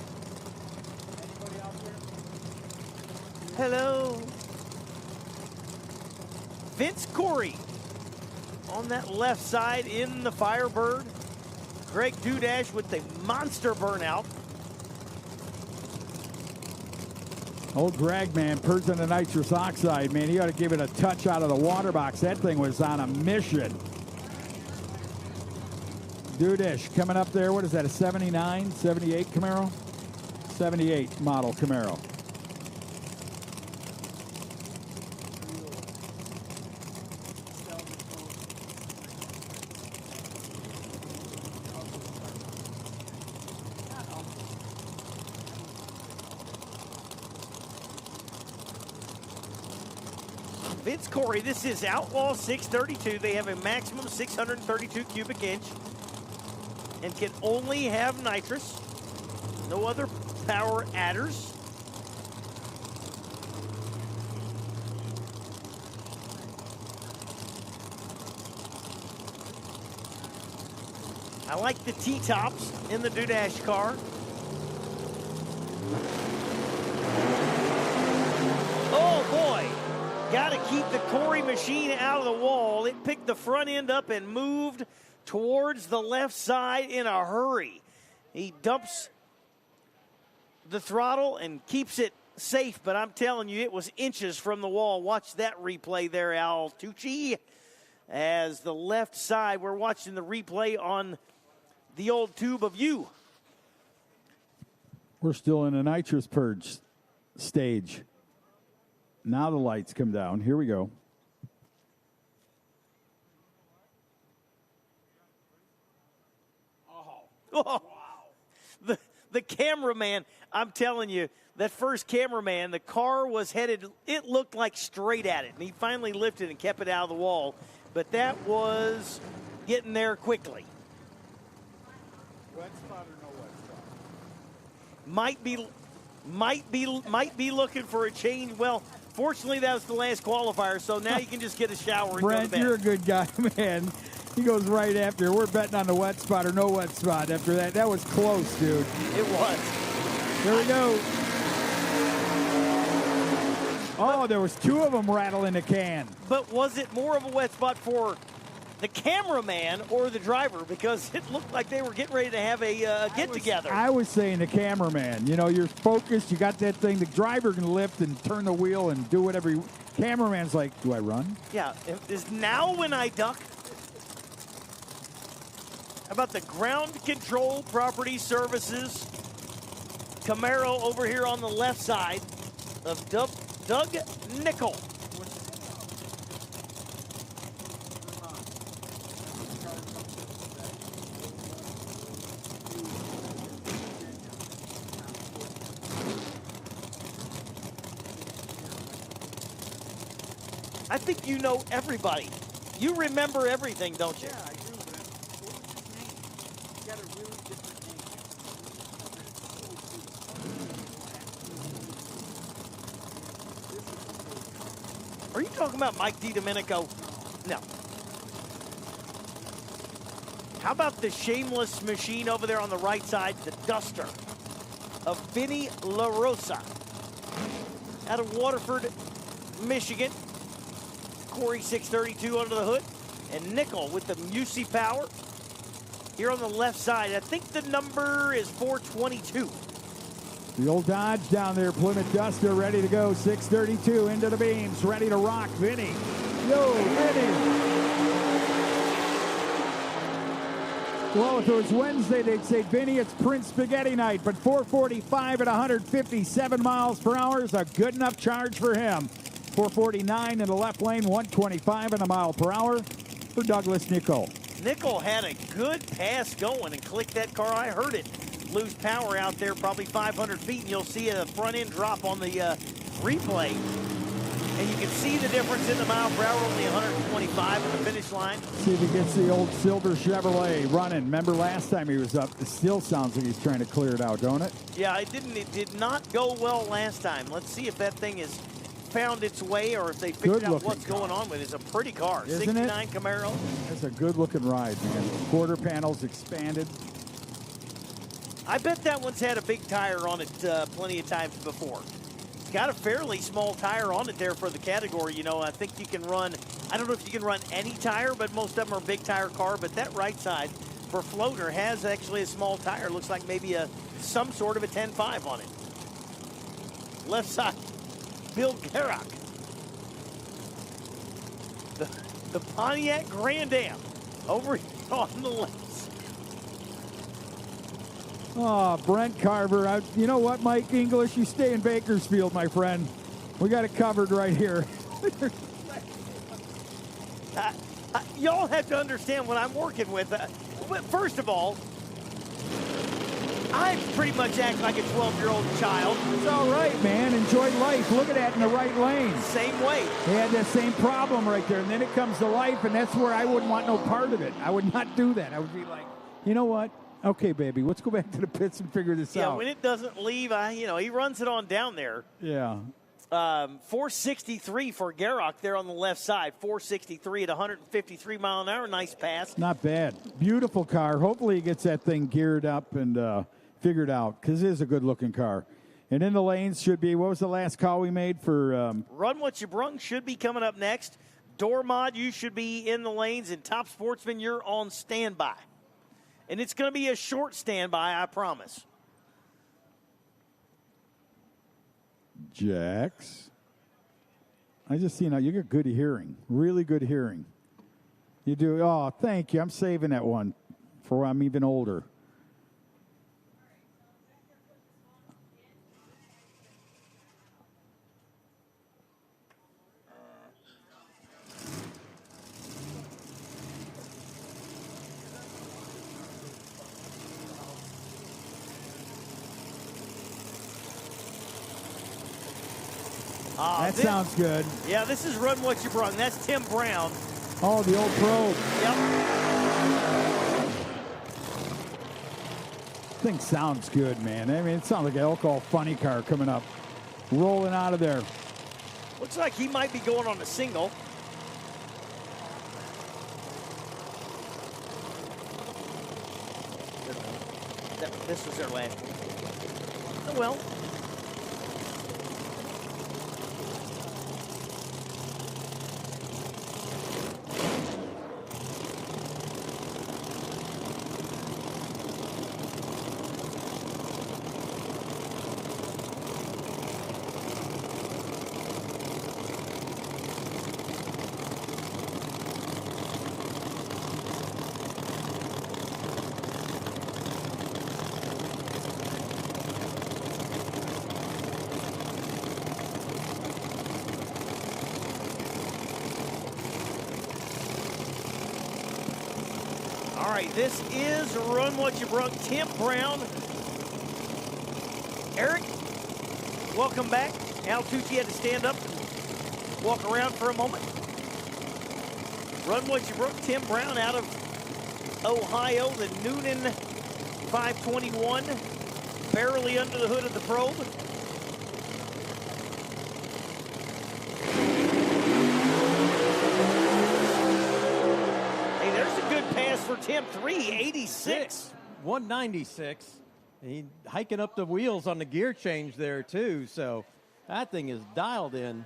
Hello. Vince Corey on that left side in the Firebird. Greg Dudash with the monster burnout. Old Greg, man, purging the nitrous oxide, man. He ought to give it a touch out of the water box. That thing was on a mission. Dudish coming up there. What is that, a 79, 78 Camaro? 78 model Camaro. Vince Corey, this is Outlaw 632. They have a maximum 632 cubic inch and can only have nitrous. No other power adders. I like the T-tops in the Dudash car. Oh, boy. Got to keep the Corey machine out of the wall. It picked the front end up and moved towards the left side in a hurry. He dumps the throttle and keeps it safe, but I'm telling you, it was inches from the wall. Watch that replay there, Al Tucci. As the left side, we're watching the replay on the old tube of you. We're still in a nitrous purge stage. Now the lights come down. Here we go. Oh, the cameraman, I'm telling you, that first cameraman, the car was headed, it looked like straight at it. And he finally lifted and kept it out of the wall. But that was getting there quickly. Wet spot or no wet spot? Might be looking for a change. Well, fortunately, that was the last qualifier, so now you can just get a shower and Brent, go to bed. you're a good guy, man. He goes right after. We're betting on the wet spot or no wet spot after that. That was close, dude. It was. Here we go. Oh, there was two of them rattling the can. But was it more of a wet spot for the cameraman or the driver? Because it looked like they were getting ready to have a get-together. I was saying the cameraman. You know, you're focused. You got that thing. The driver can lift and turn the wheel and do whatever. Cameraman's like, do I run? Yeah. Is now when I duck? How about the ground control property services Camaro over here on the left side of Doug Nickel. I think you know everybody. You remember everything, don't you? Yeah, I do, but what was his name? He's got a really different name. Are you talking about Mike DiDomenico? No. How about the shameless machine over there on the right side, the Duster of Vinny LaRosa out of Waterford, Michigan. Corey 632 under the hood. And Nickel with the Musi Power here on the left side. I think the number is 422. The old Dodge down there, Plymouth Duster, ready to go. 632 into the beams, ready to rock. Vinny. Yo, Vinny. Well, if it was Wednesday, they'd say, Vinny, it's Prince Spaghetti night. But 445 at 157 miles per hour is a good enough charge for him. 449 in the left lane, 125 in a mile per hour for Douglas Nickel. Nickel had a good pass going and clicked that car. I heard it lose power out there, probably 500 feet, and you'll see a front end drop on the replay. And you can see the difference in the mile per hour, only 125 at the finish line. See if he gets the old silver Chevrolet running. Remember last time he was up, it still sounds like he's trying to clear it out, don't it? Yeah, it did not go well last time. Let's see if that thing has found its way or if they figured out what's going on with it. It's a pretty car. Isn't 69 Camaro. That's a good looking ride, man. Quarter panels expanded. I bet that one's had a big tire on it plenty of times before. It's got a fairly small tire on it there for the category. You know, I think you can run, I don't know if you can run any tire, but most of them are big tire car. But that right side for floater has actually a small tire. Looks like maybe some sort of a 10.5 on it. Left side, Bill Garrock. The Pontiac Grand Am over on the left. Oh, Brent Carver. You know what, Mike English? You stay in Bakersfield, my friend. We got it covered right here. Y'all have to understand what I'm working with. First of all, I pretty much act like a 12-year-old child. It's all right, man. Enjoy life. Look at that in the right lane. Same way. They had that same problem right there, and then it comes to life, and that's where I wouldn't want no part of it. I would not do that. I would be like, you know what? Okay, baby, let's go back to the pits and figure this out. Yeah, when it doesn't leave, he runs it on down there. Yeah. 463 for Garrock there on the left side. 463 at 153 mile an hour. Nice pass. Not bad. Beautiful car. Hopefully he gets that thing geared up and figured out, because it is a good-looking car. And in the lanes should be, what was the last call we made for? Run What You Brung should be coming up next. Door Mod, you should be in the lanes. And Top Sportsman, you're on standby. And it's going to be a short standby, I promise. Jax. I just see now you got good hearing. Really good hearing. You do. Oh, thank you. I'm saving that one for when I'm even older. That sounds good. Yeah, this is Run What You Brung. That's Tim Brown. Oh, the old probe. Yep. Thing sounds good, man. I mean, it sounds like an alcohol funny car coming up, rolling out of there. Looks like he might be going on a single. This was their last. Oh, well. All right, this is Run What You Brung. Tim Brown. Eric, welcome back. Al Tucci had to stand up and walk around for a moment. Run what you broke. Tim Brown out of Ohio, the Noonan 521, barely under the hood of the probe. Hey, there's a good pass for Tim. 386. 196. He hiking up the wheels on the gear change there, too. So that thing is dialed in.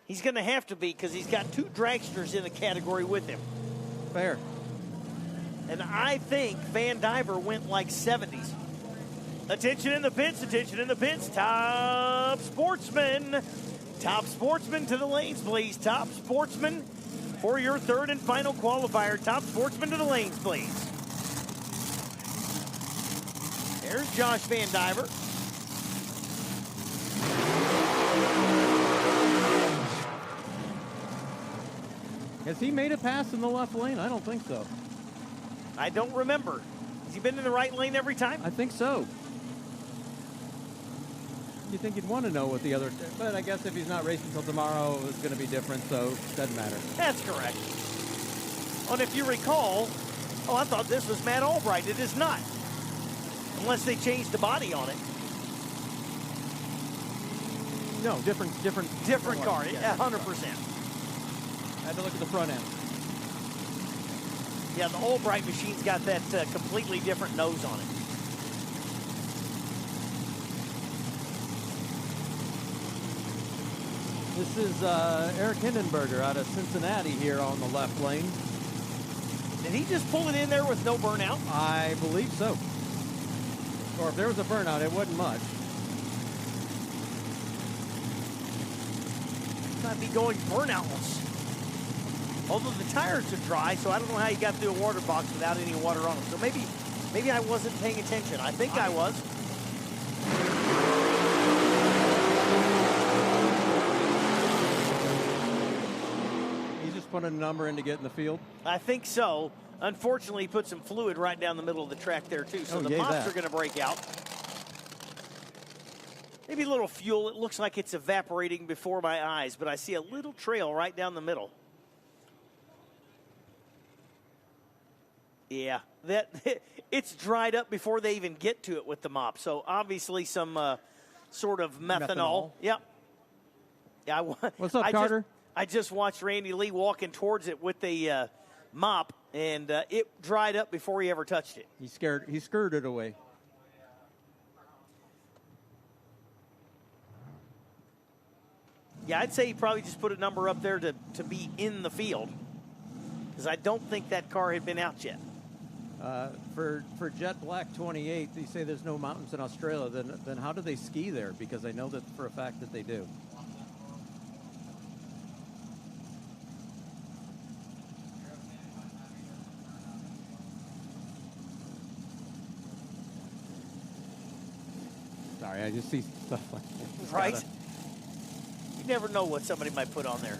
He's going to have to be because he's got 2 dragsters in the category with him. Fair. And I think Van Diver went like 70s. Attention in the pits, attention in the pits. Top Sportsman. Top Sportsman to the lanes, please. Top Sportsman for your third and final qualifier. Top Sportsman to the lanes, please. There's Josh Van Diver. Has he made a pass in the left lane? I don't think so. I don't remember. Has he been in the right lane every time? I think so. You think you'd want to know what the other... But I guess if he's not racing until tomorrow, it's going to be different, so it doesn't matter. That's correct. And if you recall, I thought this was Matt Albright. It is not. Unless they changed the body on it. No, different car, yeah, 100%. I had to look at the front end. Yeah, the Albright machine's got that completely different nose on it. This is Eric Hindenberger out of Cincinnati here on the left lane. Did he just pull it in there with no burnout? I believe so. Or if there was a burnout, it wasn't much. Might be going burnoutless. Although the tires are dry, so I don't know how he got through a water box without any water on them. So maybe I wasn't paying attention. I think I was. He's just putting a number in to get in the field? I think so. Unfortunately, he put some fluid right down the middle of the track there, too. So the mops are going to break out. Maybe a little fuel. It looks like it's evaporating before my eyes, but I see a little trail right down the middle. Yeah, it's dried up before they even get to it with the mop. So obviously some sort of methanol. Yep. Yeah. What's up, Carter? I just watched Randy Lee walking towards it with the mop, and it dried up before he ever touched it. He skirted it away. Yeah, I'd say he probably just put a number up there to be in the field, because I don't think that car had been out yet. For Jet Black 28, they say there's no mountains in Australia. Then how do they ski there? Because I know that for a fact that they do. Sorry, I just see stuff like that. Right? You never know what somebody might put on there.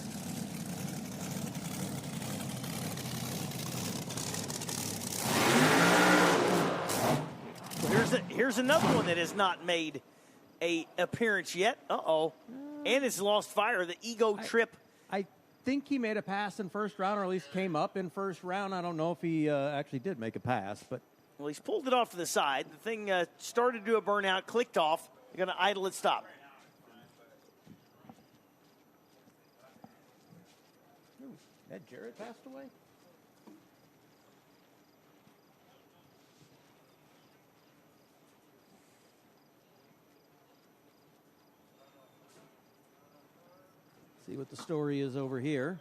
Here's another one that has not made a appearance yet. Uh-oh. And it's lost fire, the Ego Trip. I think he made a pass in first round, or at least came up in first round. I don't know if he actually did make a pass, but... Well, he's pulled it off to the side. The thing started to do a burnout, clicked off. They're going to idle it, stop. Ed Jarrett passed away? See what the story is over here.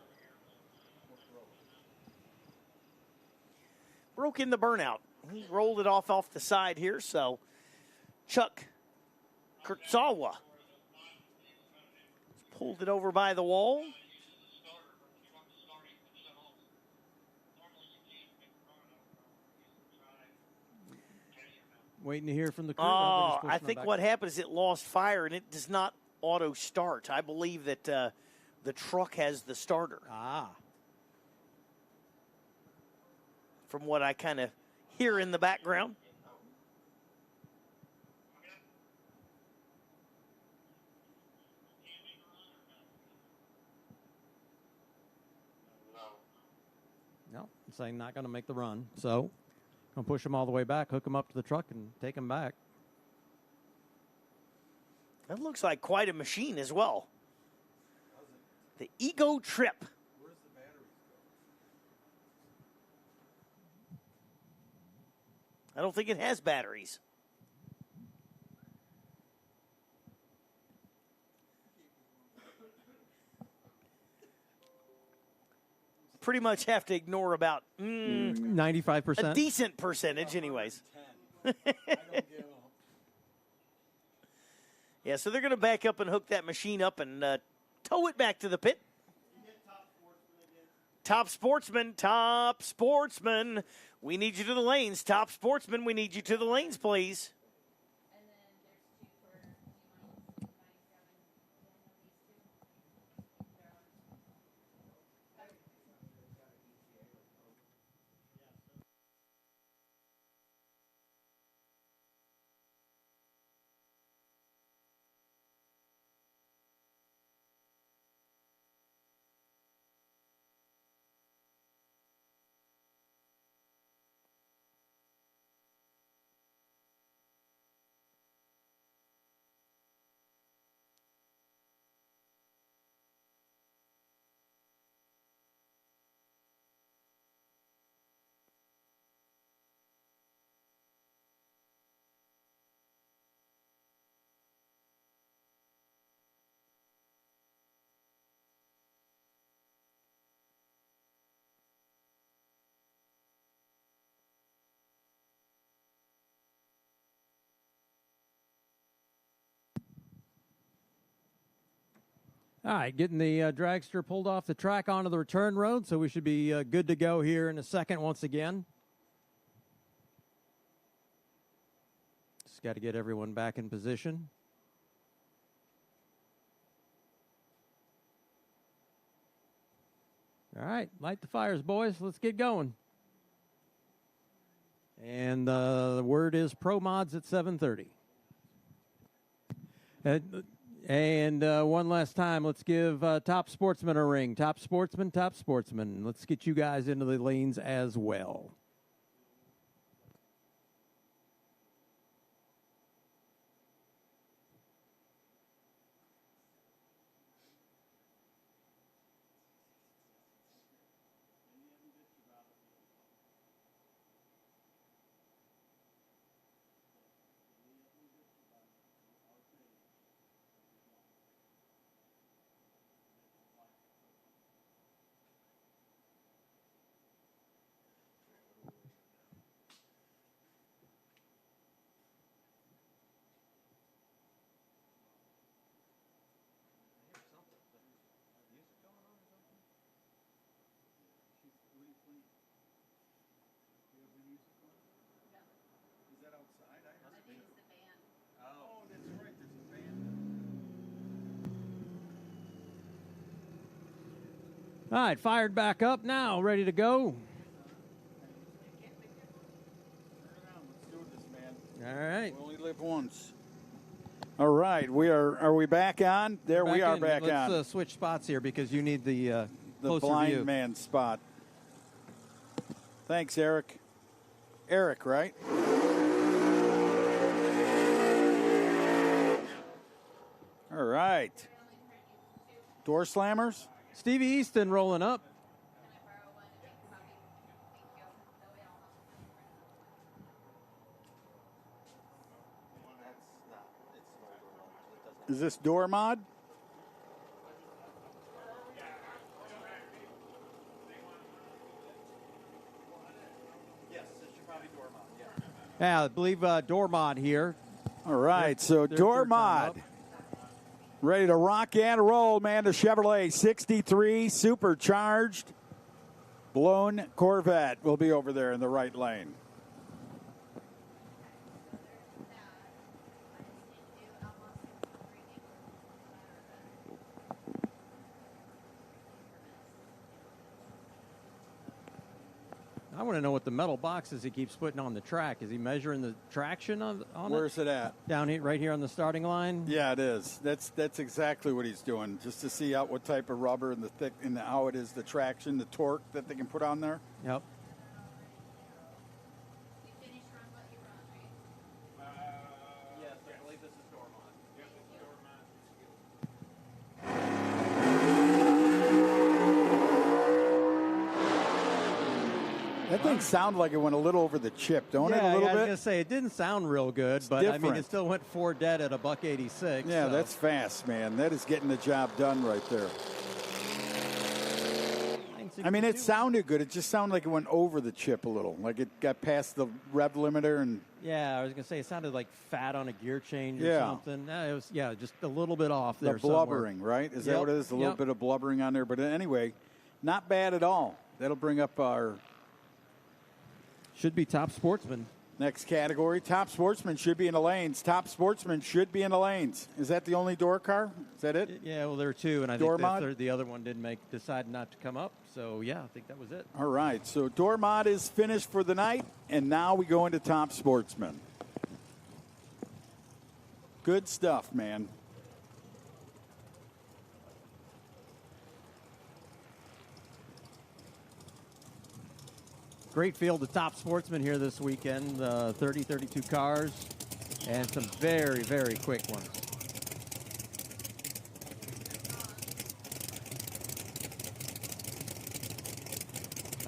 Broke in the burnout. He rolled it off the side here, so Chuck Kurtzawa pulled it over by the wall. Waiting to hear from the crew. Oh, I think what happened is it lost fire, and it does not auto start. I believe that the truck has the starter. Ah. From what I kind of hear in the background. No, I'm saying not going to make the run. So, going to push them all the way back, hook them up to the truck, and take them back. That looks like quite a machine as well. The Ego Trip. I don't think it has batteries. Pretty much have to ignore about 95%. A decent percentage, anyways. Yeah, so they're going to back up and hook that machine up and tow it back to the pit. Top Sportsman, we need you to the lanes. Top Sportsman, we need you to the lanes, please. All right, getting the dragster pulled off the track onto the return road, so we should be good to go here in a second once again. Just got to get everyone back in position. All right, light the fires, boys. Let's get going. And the word is Pro Mods at 7:30. And one last time, let's give Top Sportsman a ring. Top Sportsman. Let's get you guys into the lanes as well. All right, fired back up now, ready to go. All right. We only live once. All right, are we back on? There we are back on. Let's switch spots here because you need the closer blind view. man spot. Thanks, Eric. Eric, right? All right. Door slammers. Stevie Easton rolling up. Is this door mod? Yes, this should probably door mod, Yeah, I believe door mod here. All right, so door mod. Ready to rock and roll, man. The Chevrolet 63 supercharged blown Corvette will be over there in the right lane. I want to know what the metal boxes he keeps putting on the track. Is he measuring the traction on Where's it at? Down here, right here on the starting line? Yeah, it is. That's exactly what he's doing, just to see out what type of rubber and the thick and how it is, the traction, the torque that they can put on there. Yep. That thing sounded like it went a little over the chip, don't it? A little I was bit. going to say, it didn't sound real good, but I mean, different. it still went 4 dead at $1.86. Yeah, so. that's fast, man. That is getting the job done right there. I mean, it sounded good. It just sounded like it went over the chip a little, like it got past the rev limiter. And Yeah, I was going to say, it sounded like fat on a gear change or Yeah. something. It was, just a little bit off there the blubbering, right? Is that what it is? A little bit of blubbering on there. But anyway, not bad at all. That'll bring up our... Should be top sportsman. Next category, top sportsman should be in the lanes. Top sportsman should be in the lanes. Is that the only door car? Is that it? Yeah, well, there are 2, and I Door think mod? the other one didn't decide not to come up. So, yeah, I think that was it. All right, so door mod is finished for the night, and now we go into top sportsman. Good stuff, man. Great field of top sportsmen here this weekend. 30, 32 cars, and some very, very quick ones.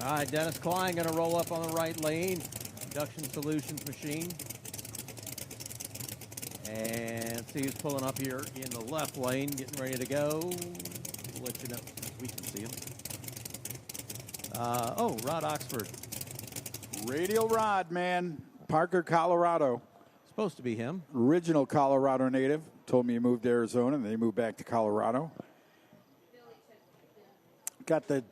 All right, Dennis Klein going to roll up on the right lane. Induction Solutions machine. And see who's pulling up here in the left lane, getting ready to go. We'll let you know. We can see him. Rod Oxford. Radial Rod, man. Parker, Colorado. Supposed to be him. Original Colorado native. Told me he moved to Arizona, and then he moved back to Colorado. Got the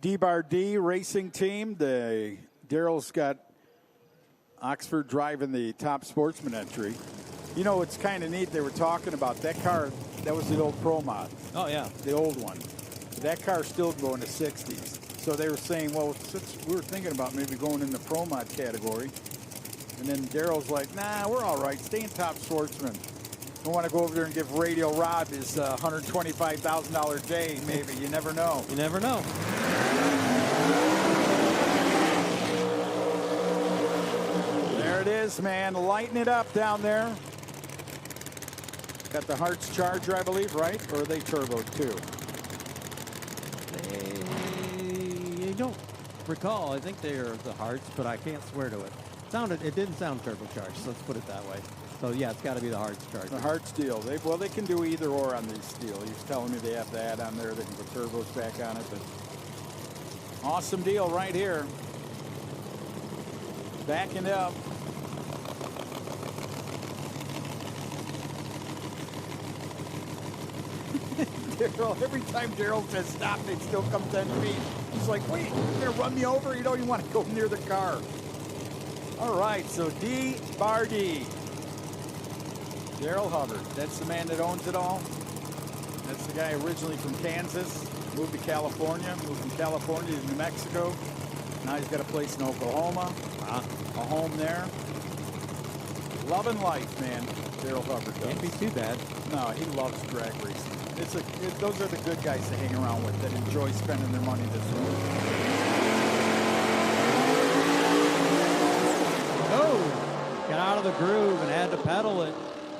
D-Bar D racing team. Daryl's got Oxford driving the top sportsman entry. You know, it's kind of neat. They were talking about that car. That was the old Pro Mod. Oh, yeah. The old one. That car's still going to 60s. So they were saying, well, since we were thinking about maybe going in the Pro Mod category. And then Daryl's like, nah, we're all right. Stay in top sportsman. Don't want to go over there and give Radial Rod his $125,000 day, maybe. You never know. You never know. There it is, man. Lighting it up down there. Got the Hearts Charger, I believe, right? Or are they turbo too? I don't recall. I think they are the Hearts, but I can't swear to it. It didn't sound turbocharged, so let's put it that way. So, yeah, it's got to be the Hearts Charger. The Hearts deal. They can do either or on these steel. He's telling me they have to add on there. They can put turbos back on it. But awesome deal right here. Backing up. Daryl, every time Daryl says stop, they still come 10 feet. He's like, wait, you're going to run me over? You don't even want to go near the car. All right, so D-Bar D. Daryl Hubbard, that's the man that owns it all. That's the guy originally from Kansas, moved to California, moved from California to New Mexico. Now he's got a place in Oklahoma, a home there. Loving life, man, Daryl Hubbard does. Can't be too bad. No, he loves drag racing. Those are the good guys to hang around with that enjoy spending their money this way. Oh, got out of the groove and had to pedal it.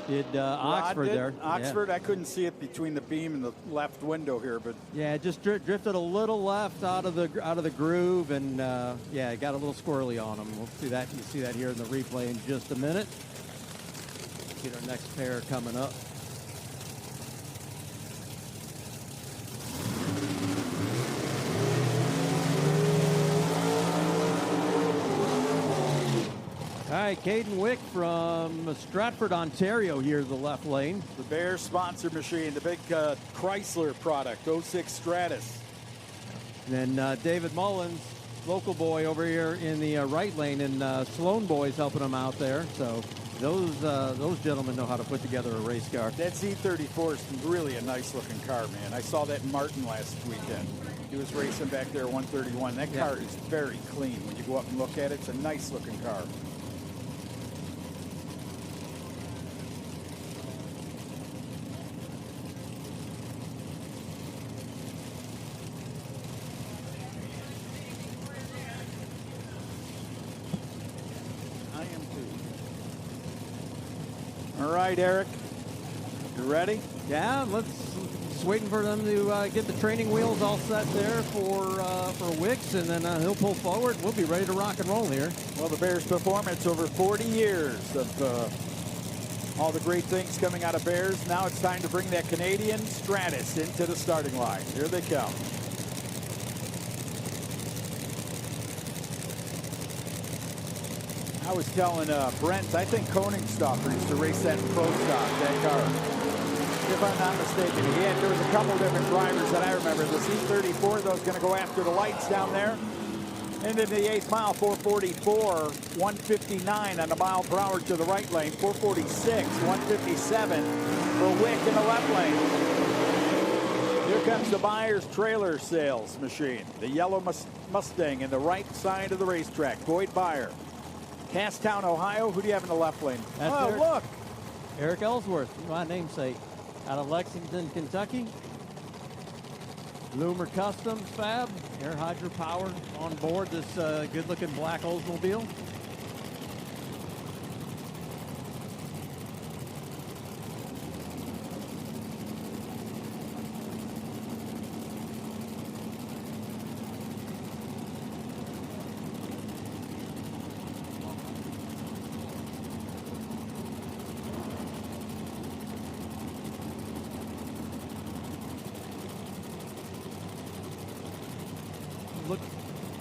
Did Oxford there. Oxford, yeah. I couldn't see it between the beam and the left window here, but yeah, it just drifted a little left out of the groove, and it got a little squirrely on him. We'll see that. You see that here in the replay in just a minute. Get our next pair coming up. All right, Caden Wick from Stratford, Ontario, here in the left lane. The Bear sponsor machine, the big Chrysler product, 06 Stratus. And then David Mullins local boy over here in the right lane, and Sloan boy's helping him out there. So those gentlemen know how to put together a race car. That Z34 is really a nice-looking car, man. I saw that in Martin last weekend. He was racing back there, 131. That car is very clean. When you go up and look at it, it's a nice-looking car. All right, Eric, you ready? Yeah, just waiting for them to get the training wheels all set there for Wicks, and then he'll pull forward. We'll be ready to rock and roll here. Well, the Bears performance over 40 years of all the great things coming out of Bears. Now it's time to bring that Canadian Stratus into the starting line. Here they come. I was telling Brent, I think Koningsdorfer used to race that in Pro Stock, that car. If I'm not mistaken, there was a couple different drivers that I remember. The C34, that was going to go after the lights down there. And in the 8th mile, 444, 159 on the mile per hour to the right lane, 446, 157 for Wick in the left lane. Here comes the Byers trailer sales machine, the yellow Mustang in the right side of the racetrack, Boyd Byer. Casstown, Ohio. Who do you have in the left lane? That's look. Eric Ellsworth, my namesake, out of Lexington, Kentucky. Loomer Customs Fab, air hydropower on board this good-looking black Oldsmobile.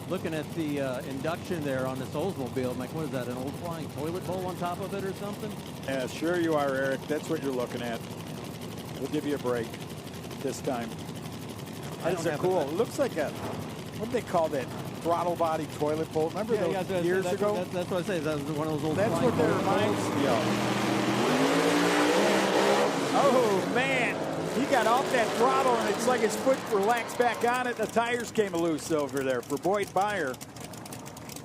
Looking at the induction there on this Oldsmobile, I'm like, what is that, an old flying toilet bowl on top of it or something? Yeah, sure you are, Eric. That's what you're looking at. We'll give you a break this time. That's cool. It looks like a, what do they call that? Throttle body toilet bowl. Remember those years ago? That's what I say. That was one of those old. That's what that reminds me of. Oh, man. He got off that throttle, and it's like his foot relaxed back on it. The tires came loose over there for Boyd Byer.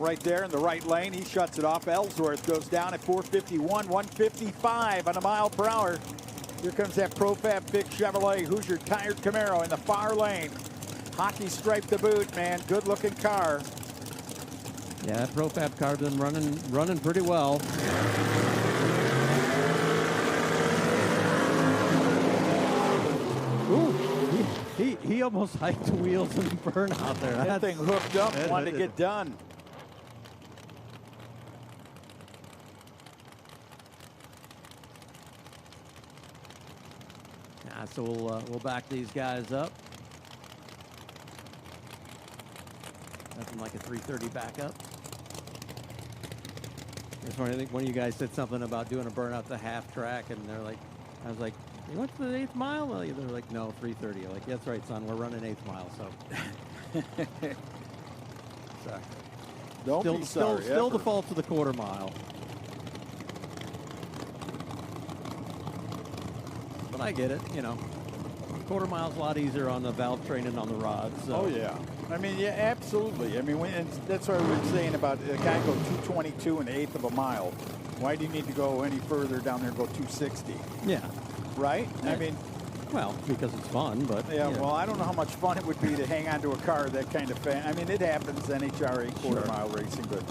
Right there in the right lane. He shuts it off. Ellsworth goes down at 451, 155 on a mile per hour. Here comes that Profab Fix Chevrolet Hoosier tired Camaro in the far lane. Hockey stripe to boot, man. Good-looking car. Yeah, that Profab car's been running pretty well. Ooh, he almost hiked the wheels in the burnout there. That thing hooked up, wanted to get done. Yeah, so we'll back these guys up. Nothing like a 330 backup. That's funny. I think one of you guys said something about doing a burnout to half track, and they're like, I was like, you went to the 8th mile? Well, they're like, no, 330. I'm like, that's right, son. We're running 8th mile, so. Sorry. Don't be sorry. Still default to the quarter mile. But I get it, you know. Quarter mile's a lot easier on the valve train and on the rods. So. Oh, yeah. I mean, yeah, absolutely. I mean, that's what we were saying about a guy go 222 and 1/8 of a mile. Why do you need to go any further down there and go 260? Yeah. Right? Yeah. I mean, well, because it's fun, but yeah. Well, I don't know how much fun it would be to hang on to a car that kind of I mean, it happens NHRA quarter mile racing, but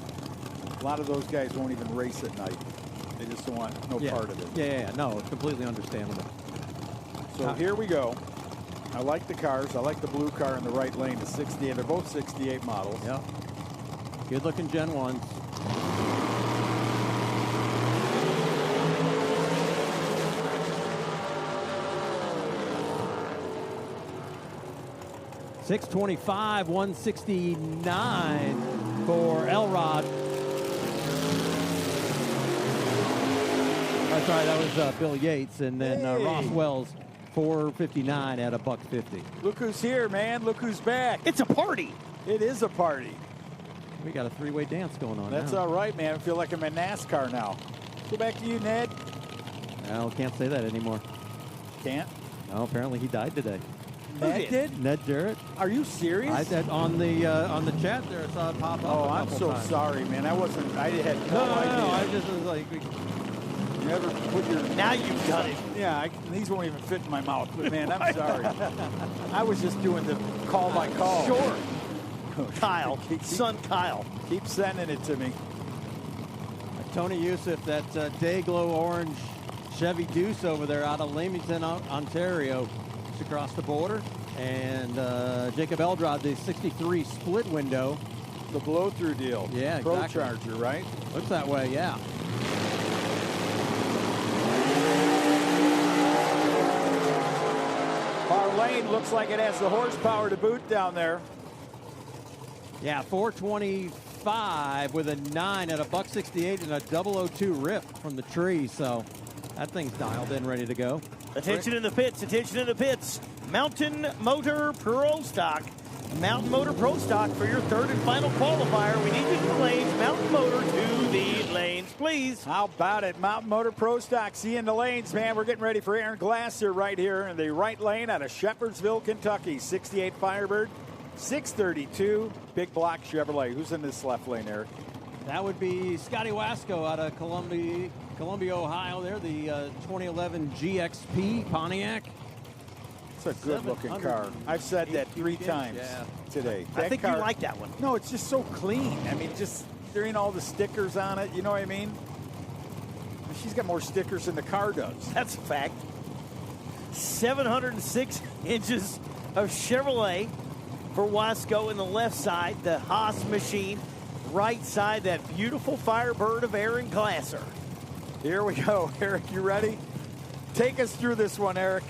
a lot of those guys won't even race at night. They just don't want no part of it. Yeah, no, it's completely understandable. So here we go. I like the cars. I like the blue car in the right lane, the 68. They're both 68 models. Yeah. Good-looking Gen 1s. .625, 169 for Elrod. Oh, sorry, that was Bill Yates, and then Ross Wells, 459 at $150. Look who's here, man. Look who's back. It's a party. It is a party. We got a three-way dance going on. That's now. all right, man. I feel like I'm in NASCAR now. Go back to you, Ned. No, can't say that anymore. Can't? No, apparently he died today. Ned did? Ned Jarrett. Are you serious? I said on the chat there, I saw it pop up. Oh, I'm so sorry, man. I had no idea. No, I just was like, you ever put your... Now you've done it. Yeah, these won't even fit in my mouth, but man, I'm sorry. I was just doing the call by call. Sure. Kyle, son Kyle. Keep sending it to me. Tony Youssef, that day-glow orange Chevy Deuce over there out of Leamington, Ontario, just across the border. And Jacob Eldrad, the 63 split window. The blow-through deal. Yeah, Pro exactly. Charger, right? Looks that way, yeah. Our lane looks like it has the horsepower to boot down there. Yeah, 425 with a 9 at a $168 and a 002 rip from the tree. So that thing's dialed in, ready to go. Attention in the pits, attention in the pits. Mountain Motor Pro Stock. Mountain Motor Pro Stock for your third and final qualifier. We need you to the lanes. Mountain Motor to the lanes, please. How about it? Mountain Motor Pro Stock. See you in the lanes, man. We're getting ready for Aaron Glasser right here in the right lane out of Shepherdsville, Kentucky. 68 Firebird, 632 Big Block Chevrolet. Who's in this left lane, Eric? That would be Scotty Wasco out of Columbia, Ohio there, the 2011 GXP Pontiac. It's a good-looking car. I've said that 3 times today. I think you like that one. No, it's just so clean. I mean, just there ain't all the stickers on it. You know what I mean? She's got more stickers than the car does. That's a fact. 706 inches of Chevrolet for Wasco in the left side. The Haas machine. Right side, that beautiful Firebird of Aaron Glasser. Here we go. Eric, you ready? Take us through this one, Eric.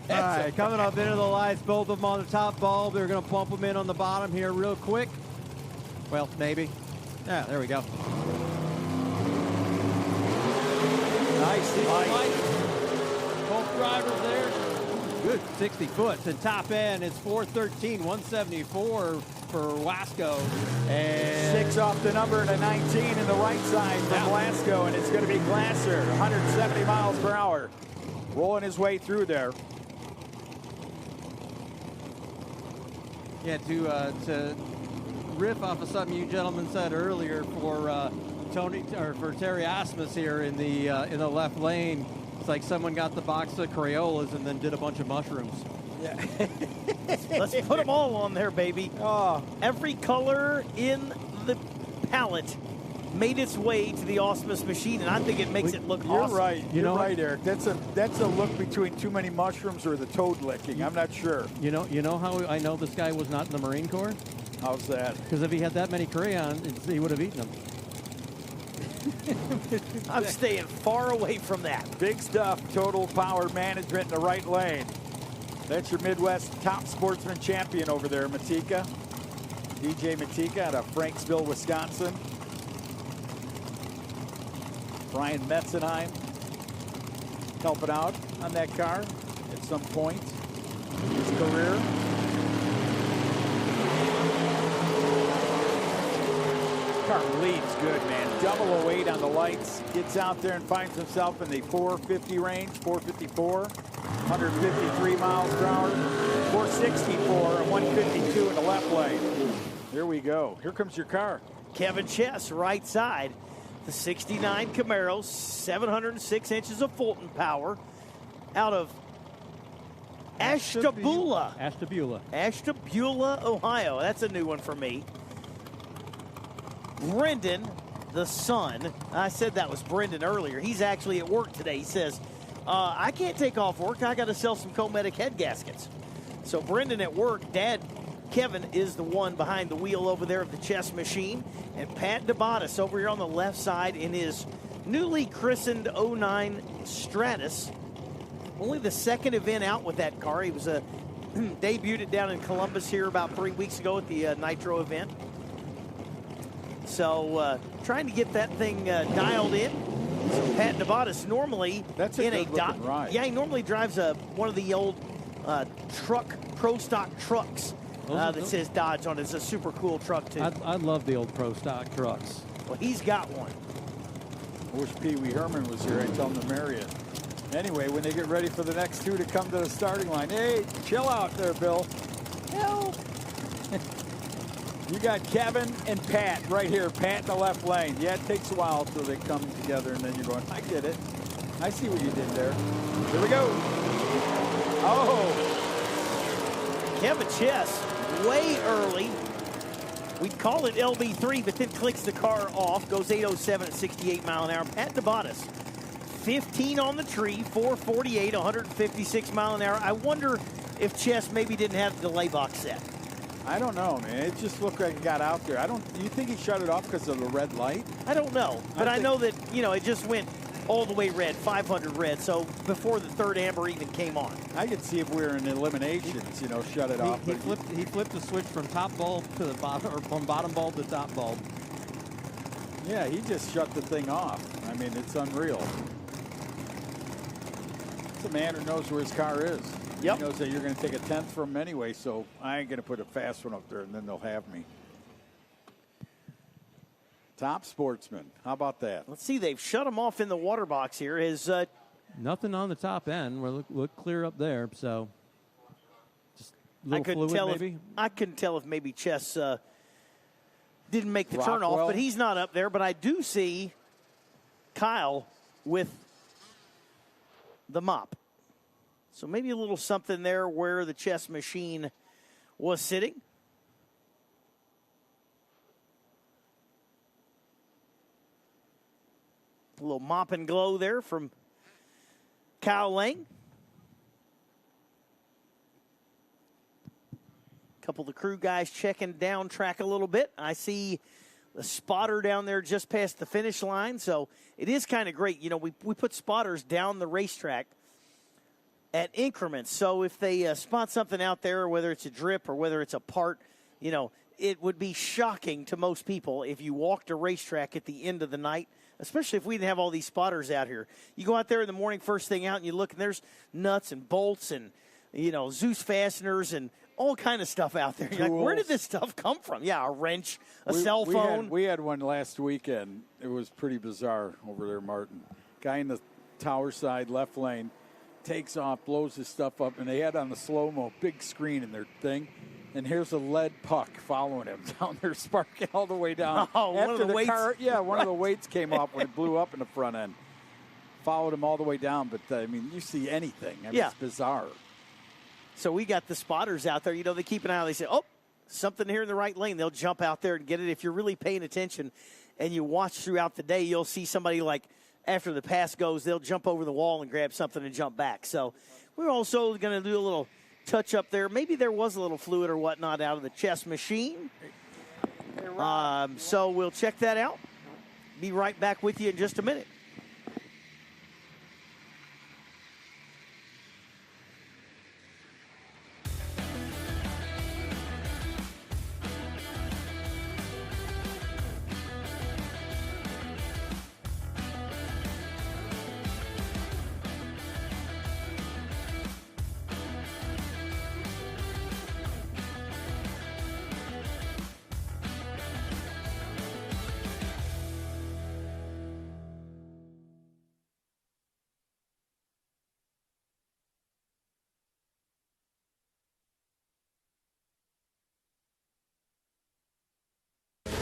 All right, coming up into the lights, both of them on the top bulb. They're going to pump them in on the bottom here real quick. Well, maybe. Yeah, there we go. Nice light. Both drivers there. Good 60 foot. The top end is 413, 174 for Wasco. And 6 off the number and a 19 in the right side from Wasco, and it's going to be Glasser, 170 miles per hour. Rolling his way through there. Yeah, to riff off of something you gentlemen said earlier for Terry Asmus here in the left lane. It's like someone got the box of Crayolas and then did a bunch of mushrooms. Yeah. Let's put them all on there, baby. Oh. Every color in the palette made its way to the Osmus machine, and I think it makes it look awesome. You're right. You're right, Eric. That's a look between too many mushrooms or the toad licking. I'm not sure. You know how I know this guy was not in the Marine Corps? How's that? Because if he had that many crayons, he would have eaten them. I'm staying far away from that. Big stuff. Total Power Management in the right lane. That's your Midwest top sportsman champion over there, Matika. DJ Matika out of Franksville, Wisconsin. Brian Metzenheim helping out on that car at some point in his career. Car leads good, man. 008 on the lights. Gets out there and finds himself in the 450 range, 454, 153 miles per hour, 464, and 152 in the left lane. Here we go. Here comes your car. Kevin Chess, right side. The 69 Camaro, 706 inches of Fulton power out of Ashtabula, Ohio. That's a new one for me. Brendan, the son. I said that was Brendan earlier. He's actually at work today. He says, I can't take off work. I got to sell some Comedic head gaskets. So Brendan at work, Dad Kevin is the one behind the wheel over there of the chess machine. And Pat DeBottis over here on the left side in his newly christened 09 Stratus. Only the second event out with that car. He was debuted it down in Columbus here about 3 weeks ago at the Nitro event. So trying to get that thing dialed in. So Pat DeBottis normally in a ride. Yeah, he normally drives one of the old truck pro stock trucks that says Dodge on it. It's a super cool truck, too. I love the old Pro Stock trucks. Well, he's got one. I wish Pee Wee Herman was here. I'd tell him to marry it. Anyway, when they get ready for the next two to come to the starting line, hey, chill out there, Bill. Help. You got Kevin and Pat right here. Pat in the left lane. Yeah, it takes a while till they come together, and then you're going, I get it. I see what you did there. Here we go. Oh. Kevin Chess, way early. We'd call it LB3, but then clicks the car off. Goes 807 at 68 mile an hour. Pat DeBottis, 15 on the tree, 448, 156 mile an hour. I wonder if Chess maybe didn't have the delay box set. I don't know, man. It just looked like it got out there. Do you think he shut it off because of the red light? I don't know, but I know that, it just went all the way red, 500 red, so before the third amber even came on. I could see if we were in eliminations, shut it off. He flipped the switch from top bulb to the bottom, or from bottom bulb to top bulb. Yeah, he just shut the thing off. I mean, it's unreal. It's a man who knows where his car is. Yep. He knows that you're going to take a 10th from him anyway, so I ain't going to put a fast one up there, and then they'll have me. Top Sportsman. How about that? Let's see. They've shut him off in the water box here. Nothing on the top end. We look clear up there, so just a little fluid, I couldn't tell if maybe Chess didn't make the turn Rockwell. off, but he's not up there. But I do see Kyle with the mop. So maybe a little something there where the Chess machine was sitting. A little mop and glow there from Kyle Lang. A couple of the crew guys checking down track a little bit. I see the spotter down there just past the finish line. So it is kind of great. We put spotters down the racetrack at increments. So if they spot something out there, whether it's a drip or whether it's a part, it would be shocking to most people if you walked a racetrack at the end of the night, especially if we didn't have all these spotters out here. You go out there in the morning, first thing out, and you look, and there's nuts and bolts and, Zeus fasteners and all kind of stuff out there. You're like, where did this stuff come from? Yeah, a wrench, a cell phone. We had one last weekend. It was pretty bizarre over there, Martin. Guy in the tower side, left lane, takes off, blows his stuff up, and they had on the slow-mo big screen in their thing, and here's a lead puck following him down there, sparking all the way down. Oh, one of the weights? One of the weights came off when it blew up in the front end. Followed him all the way down, but, you see anything. It's bizarre. So we got the spotters out there. They keep an eye on. They say, oh, something here in the right lane. They'll jump out there and get it. If you're really paying attention and you watch throughout the day, you'll see somebody like after the pass goes, they'll jump over the wall and grab something and jump back. So we're also going to do a little touch up there. Maybe there was a little fluid or whatnot out of the Chess machine. So we'll check that out. Be right back with you in just a minute.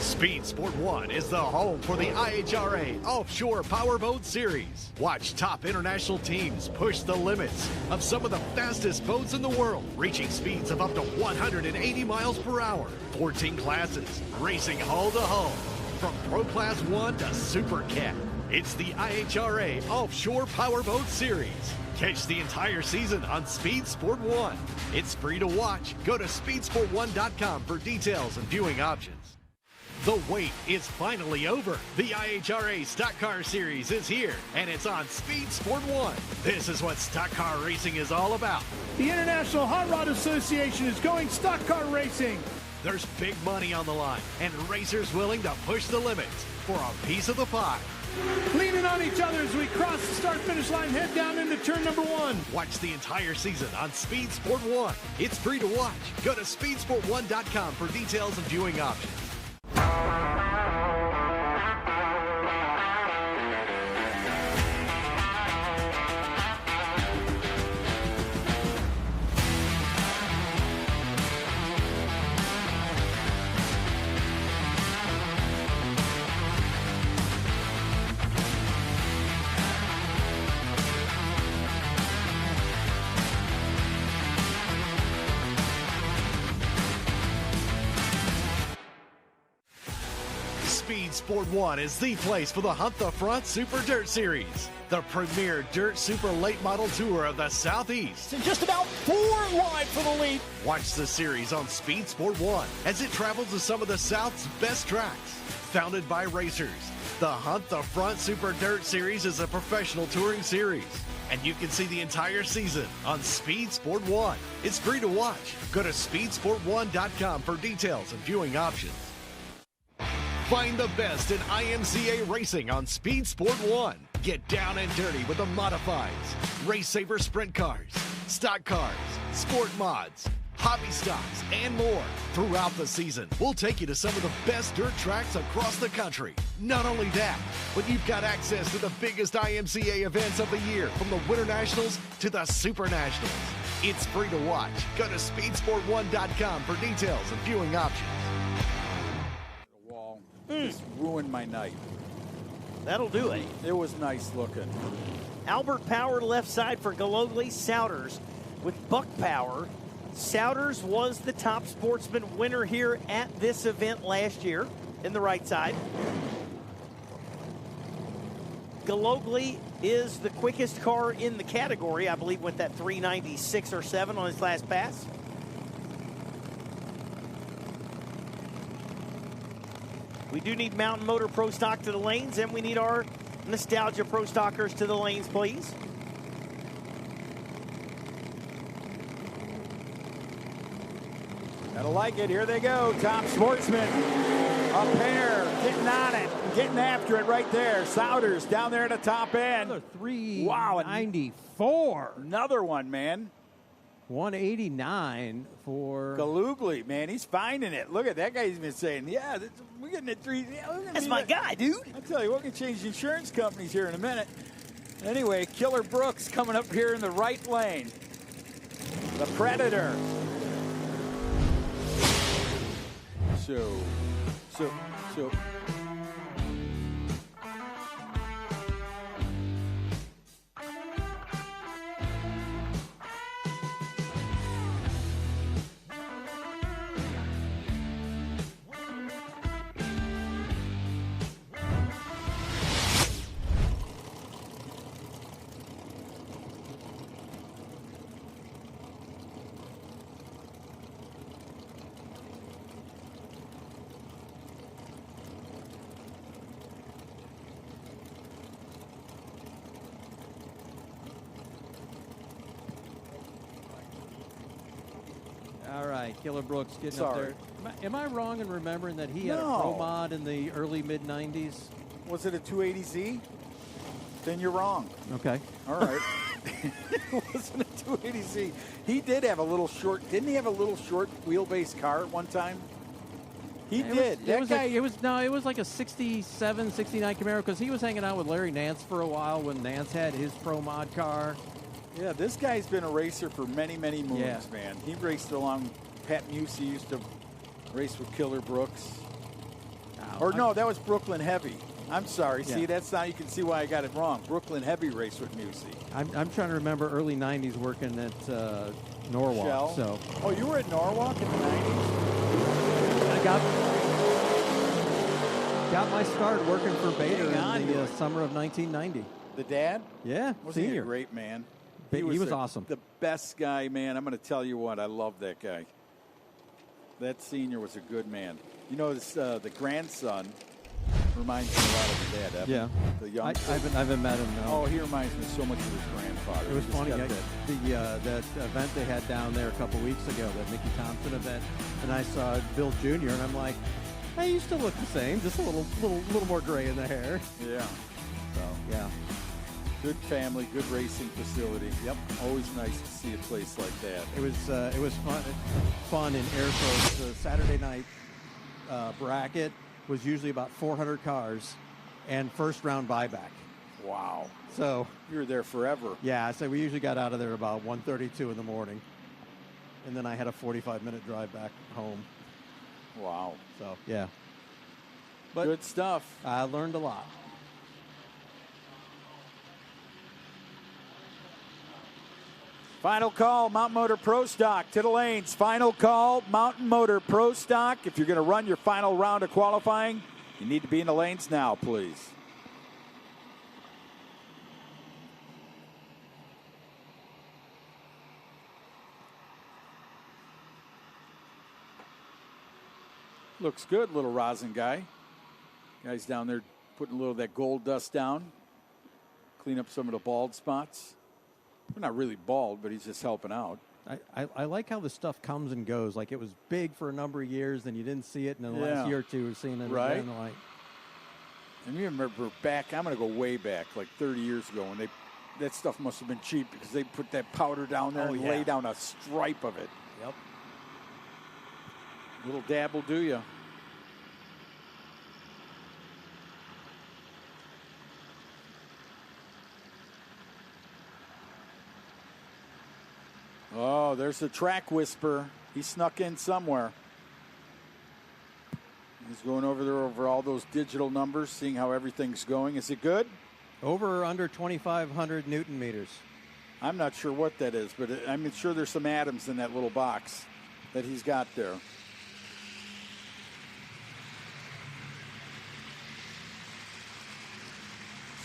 Speed Sport 1 is the home for the IHRA Offshore Powerboat Series. Watch top international teams push the limits of some of the fastest boats in the world, reaching speeds of up to 180 miles per hour. 14 classes, racing hull to hull, from Pro Class 1 to Super Cat. It's the IHRA Offshore Powerboat Series. Catch the entire season on Speed Sport 1. It's free to watch. Go to speedsport1.com for details and viewing options. The wait is finally over. The IHRA Stock Car Series is here, and it's on Speed Sport 1. This is what stock car racing is all about. The International Hot Rod Association is going stock car racing. There's big money on the line, and racers willing to push the limits for a piece of the pie. leaning on each other as we cross the start-finish line, head down into turn number 1. Watch the entire season on Speed Sport 1. It's free to watch. Go to speedsport1.com for details and viewing options. Speed Sport 1 is the place for the Hunt the Front Super Dirt Series, the premier dirt super late model tour of the Southeast. And just about 4 wide for the lead. Watch the series on Speed Sport 1 as it travels to some of the South's best tracks. Founded by racers, the Hunt the Front Super Dirt Series is a professional touring series. And you can see the entire season on Speed Sport 1. It's free to watch. Go to speedsport1.com for details and viewing options. Find the best in IMCA racing on Speed Sport 1. Get down and dirty with the modifieds, race saver sprint cars, stock cars, sport mods, hobby stocks, and more. Throughout the season, we'll take you to some of the best dirt tracks across the country. Not only that, but you've got access to the biggest IMCA events of the year, from the Winter Nationals to the Super Nationals. It's free to watch. Go to speedsport1.com for details and viewing options. Just ruined my night. That'll do it. It was nice looking. Albert Power left side for Galogly. Souders with Buck Power. Souders was the top sportsman winner here at this event last year in the right side. Galogly is the quickest car in the category. I believe went that 396 or 7 on his last pass. We do need Mountain Motor Pro Stock to the lanes, and we need our Nostalgia Pro Stockers to the lanes, please. Gotta like it. Here they go. Top sportsman. A pair. Getting on it. Getting after it right there. Souders down there at the top end. Another 394. Wow. Another one, man. 189 for Galugli, man. He's finding it. Look at that guy. He's been saying, yeah, we're getting it 3. Yeah, that's my guy, dude. I tell you, we're going to change insurance companies here in a minute. Anyway, Killer Brooks coming up here in the right lane. The Predator. So. All right, Killer Brooks getting up there. Am I wrong in remembering that he had a Pro Mod in the early mid-90s? Was it a 280Z? Then you're wrong. Okay. All right. It wasn't a 280Z. He did have a little short. Didn't he have a little short wheelbase car at one time? He did. It was like a 67, 69 Camaro, because he was hanging out with Larry Nance for a while when Nance had his Pro Mod car. Yeah, this guy's been a racer for many, many moons, man. He raced along. Pat Musey used to race with Killer Brooks. No, that was Brooklyn Heavy. I'm sorry. Yeah. See, that's now you can see why I got it wrong. Brooklyn Heavy raced with Musey. I'm trying to remember early 90s working at Norwalk. Shell. So. Oh, you were at Norwalk in the 90s? I got my start working for Bader in the summer of 1990. The dad? Yeah, Wasn't he senior. a great man? He was awesome. The best guy, man. I'm going to tell you what. I love that guy. That senior was a good man. You know, this, the grandson reminds me a lot of the dad. Evan. Yeah. The young. I haven't met him, no. Oh, he reminds me so much of his grandfather. It was He just funny. got That event they had down there a couple weeks ago, that Mickey Thompson event, and I saw Bill Jr. and I'm like, hey, you still look the same, just a little more gray in the hair. Yeah. Yeah. Good family, good racing facility. Yep. Always nice to see a place like that. It was fun in Airfos. The Saturday night bracket was usually about 400 cars and first round buyback. Wow. So you were there forever. Yeah, so we usually got out of there about 1:32 in the morning. And then I had a 45-minute drive back home. Wow. So, yeah. But good stuff. I learned a lot. Final call, Mountain Motor Pro Stock to the lanes. Final call, Mountain Motor Pro Stock. If you're going to run your final round of qualifying, you need to be in the lanes now, please. Looks good, little rosin guy. Guy's down there putting a little of that gold dust down. Clean up some of the bald spots. We're not really bald, but he's just helping out. I like how the stuff comes and goes. Like, it was big for a number of years, then you didn't see it, and then the last year or two we're seeing it right? again. Like, and you remember back, I'm going to go way back, like 30 years ago, when that stuff must have been cheap because they put that powder down there and lay down a stripe of it. Yep. Little dab will do you. Oh, there's the track whisper. He snuck in somewhere. He's going over there over all those digital numbers, seeing how everything's going. Is it good? Over or under 2,500 Newton meters. I'm not sure what that is, but I'm sure there's some atoms in that little box that he's got there.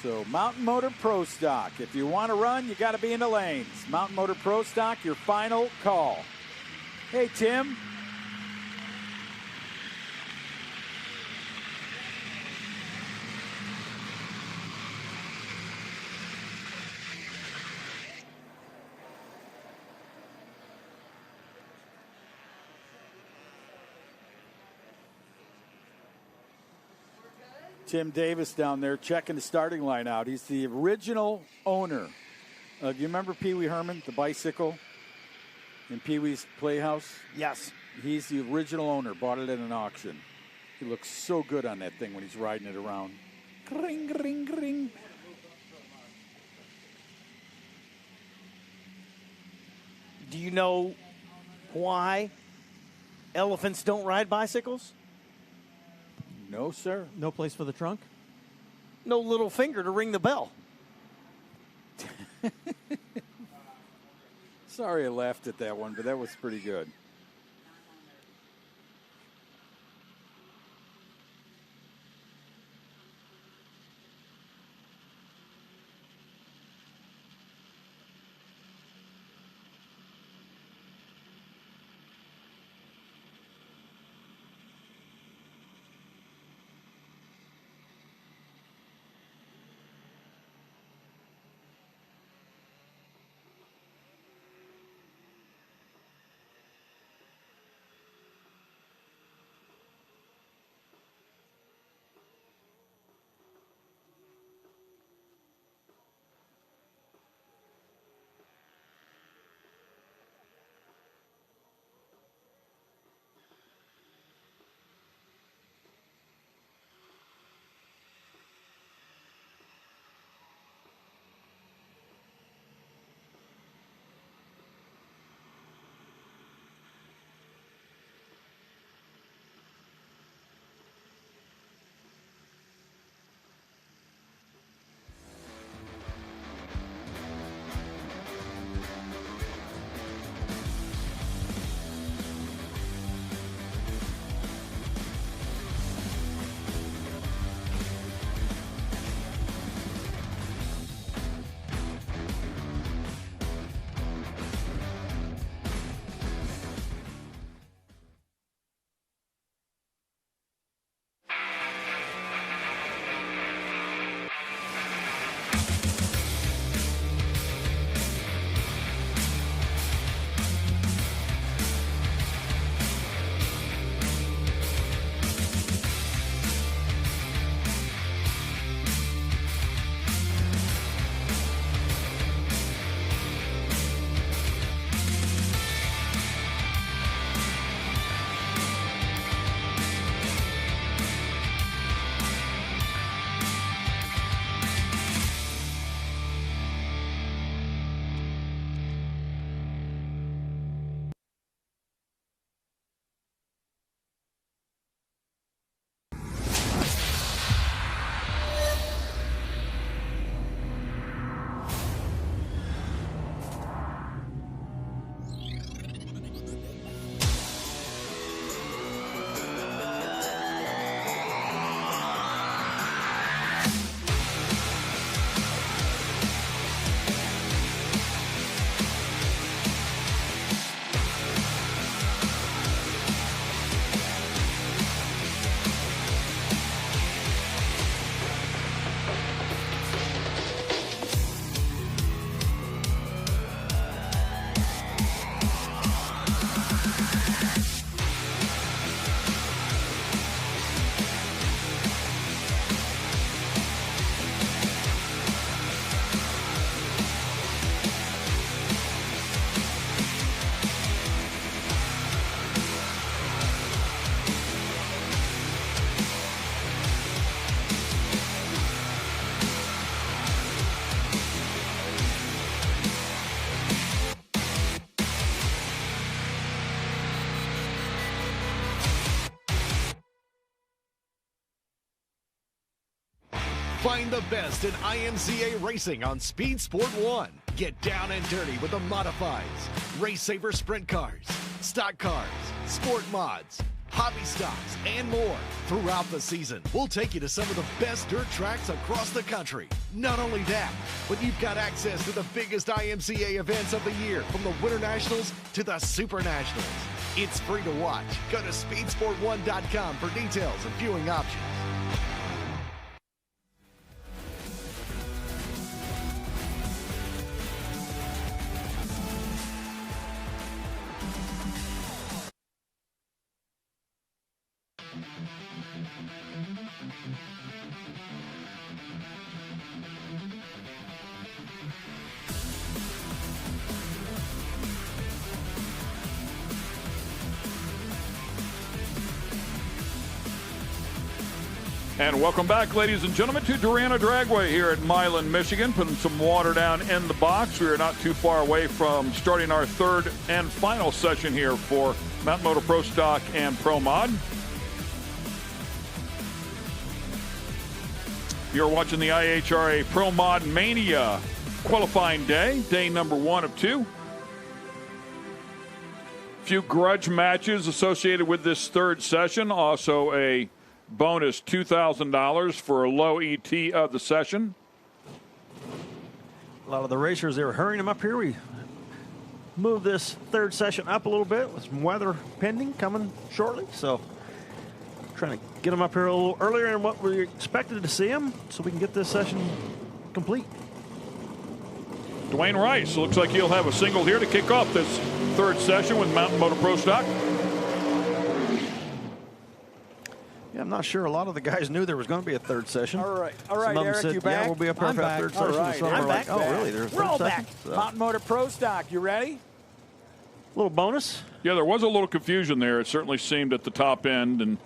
So Mountain Motor Pro Stock. If you want to run, you got to be in the lanes. Mountain Motor Pro Stock, your final call. Hey, Tim. Tim Davis down there checking the starting line out. He's the original owner. Do you remember Pee Wee Herman, the bicycle in Pee Wee's Playhouse? Yes. He's the original owner, bought it at an auction. He looks so good on that thing when he's riding it around. Ring, ring, ring. Do you know why elephants don't ride bicycles? No, sir. No place for the trunk? No little finger to ring the bell. Sorry I laughed at that one, but that was pretty good. Find the best in IMCA racing on Speed Sport 1. Get down and dirty with the modifieds, Race Saver sprint cars, stock cars, sport mods, hobby stocks, and more. Throughout the season, we'll take you to some of the best dirt tracks across the country. Not only that, but you've got access to the biggest IMCA events of the year, from the Winter Nationals to the Super Nationals. It's free to watch. Go to speedsport1.com for details and viewing options. And welcome back, ladies and gentlemen, to Darana Dragway here at Milan, Michigan. Putting some water down in the box. We are not too far away from starting our third and final session here for Mountain Motor Pro Stock and Pro Mod. You're watching the IHRA Pro Mod Mania qualifying day number 1 of 2. Few grudge matches associated with this third session. Also a bonus $2,000 for a low ET of the session. A lot of the racers, they were hurrying them up here. We moved this third session up a little bit with some weather pending coming shortly. So trying to get them up here a little earlier than what we expected to see them so we can get this session complete. Dwayne Rice looks like he'll have a single here to kick off this third session with Mountain Motor Pro Stock. Yeah, I'm not sure a lot of the guys knew there was going to be a third session. All right, Some of them Eric, said, you back? yeah, we'll be up here for a third session. Right, Some I'm were back. like, oh, really? There's a We're all third back. session? So, Mountain Motor Pro Stock, you ready? little bonus. Yeah, there was a little confusion there. It certainly seemed at the top end, and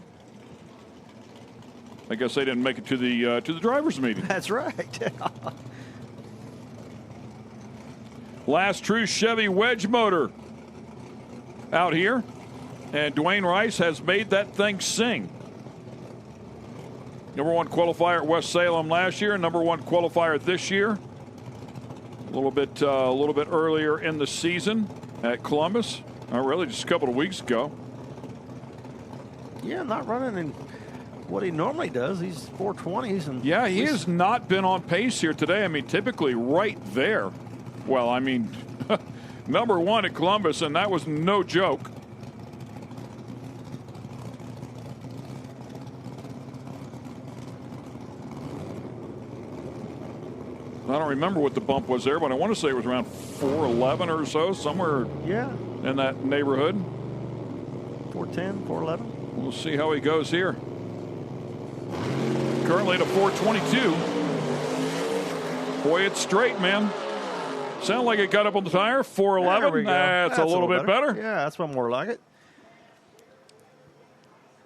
I guess they didn't make it to the drivers' meeting. That's right. Last true Chevy wedge motor out here, and Dwayne Rice has made that thing sing. Number 1 qualifier at West Salem last year, number 1 qualifier this year. A little bit earlier in the season at Columbus. Really, just a couple of weeks ago. Yeah, not running in what he normally does. He's 420s, and yeah, he has not been on pace here today. I mean, typically right there. Well, I mean, number 1 at Columbus, and that was no joke. I don't remember what the bump was there, but I want to say it was around 411 or so, somewhere in that neighborhood. 410, 411. We'll see how he goes here. Currently at a 422. Boy, it's straight, man. Sound like it got up on the tire. 411. That's a little bit better. Yeah, that's one more like it.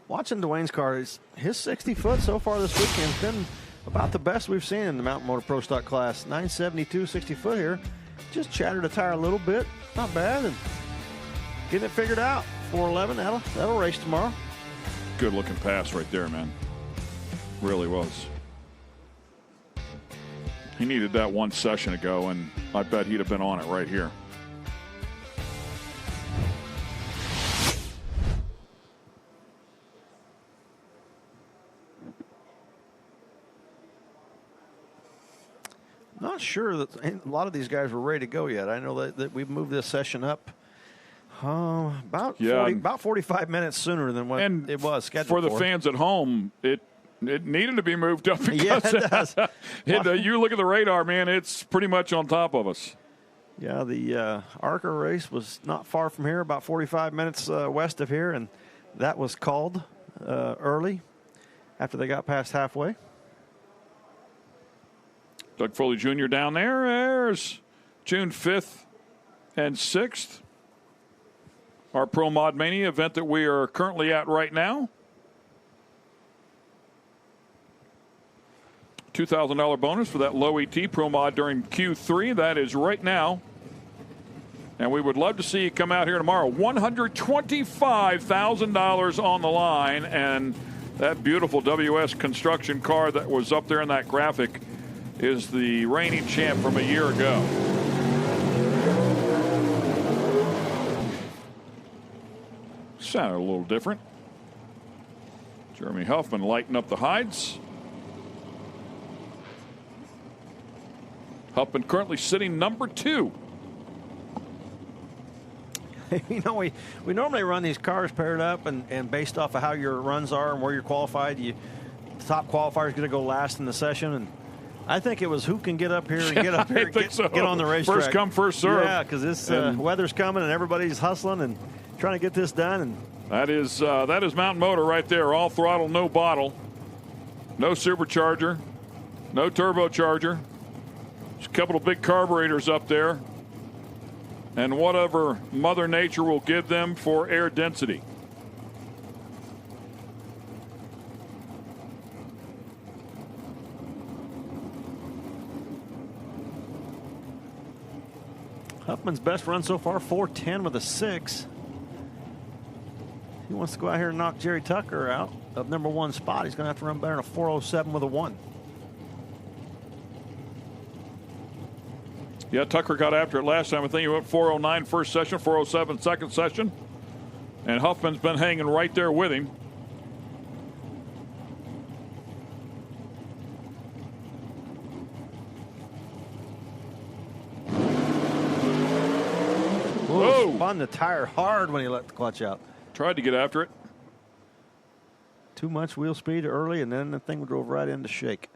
Watching Dwayne's car, his 60 foot so far this weekend has been about the best we've seen in the Mountain Motor Pro Stock class. 972, 60 foot here. Just chattered a tire a little bit. Not bad. And getting it figured out. 411, that'll race tomorrow. Good looking pass right there, man. Really was. He needed that one session ago, and I bet he'd have been on it right here. Not sure that a lot of these guys were ready to go yet. I know that we've moved this session up about 45 minutes sooner than what it was scheduled for. The fans at home, it needed to be moved up because yeah, it does. You look at the radar, man, it's pretty much on top of us. Yeah, the ARCA race was not far from here, about 45 minutes west of here, and that was called early after they got past halfway. Doug Foley Jr. down there. There's June 5th and 6th. Our Pro Mod Mania event that we are currently at right now. $2,000 bonus for that low ET Pro Mod during Q3. That is right now. And we would love to see you come out here tomorrow. $125,000 on the line. And That beautiful WS construction car that was up there in that graphic is the reigning champ from a year ago. Sounded a little different. Jeremy Huffman lighting up the hides. Huffman currently sitting number 2. You know, we normally run these cars paired up, and based off of how your runs are and where you're qualified, the top qualifier is going to go last in the session. And I think it was who can get up here and get up here and get on the racetrack. First come, first serve. Yeah, because this weather's coming and everybody's hustling and trying to get this done. And that is Mountain Motor right there. All throttle, no bottle, no supercharger, no turbocharger. There's a couple of big carburetors up there, and whatever Mother Nature will give them for air density. Huffman's best run so far, 4:10 with a 6. He wants to go out here and knock Jerry Tucker out of number 1 spot. He's going to have to run better than a 4:07 with a 1. Yeah, Tucker got after it last time. I think he went 4:09 first session, 4:07 second session. And Huffman's been hanging right there with him. Whoa! Spun the tire hard when he let the clutch out. Tried to get after it. Too much wheel speed early, and then the thing drove right into shake.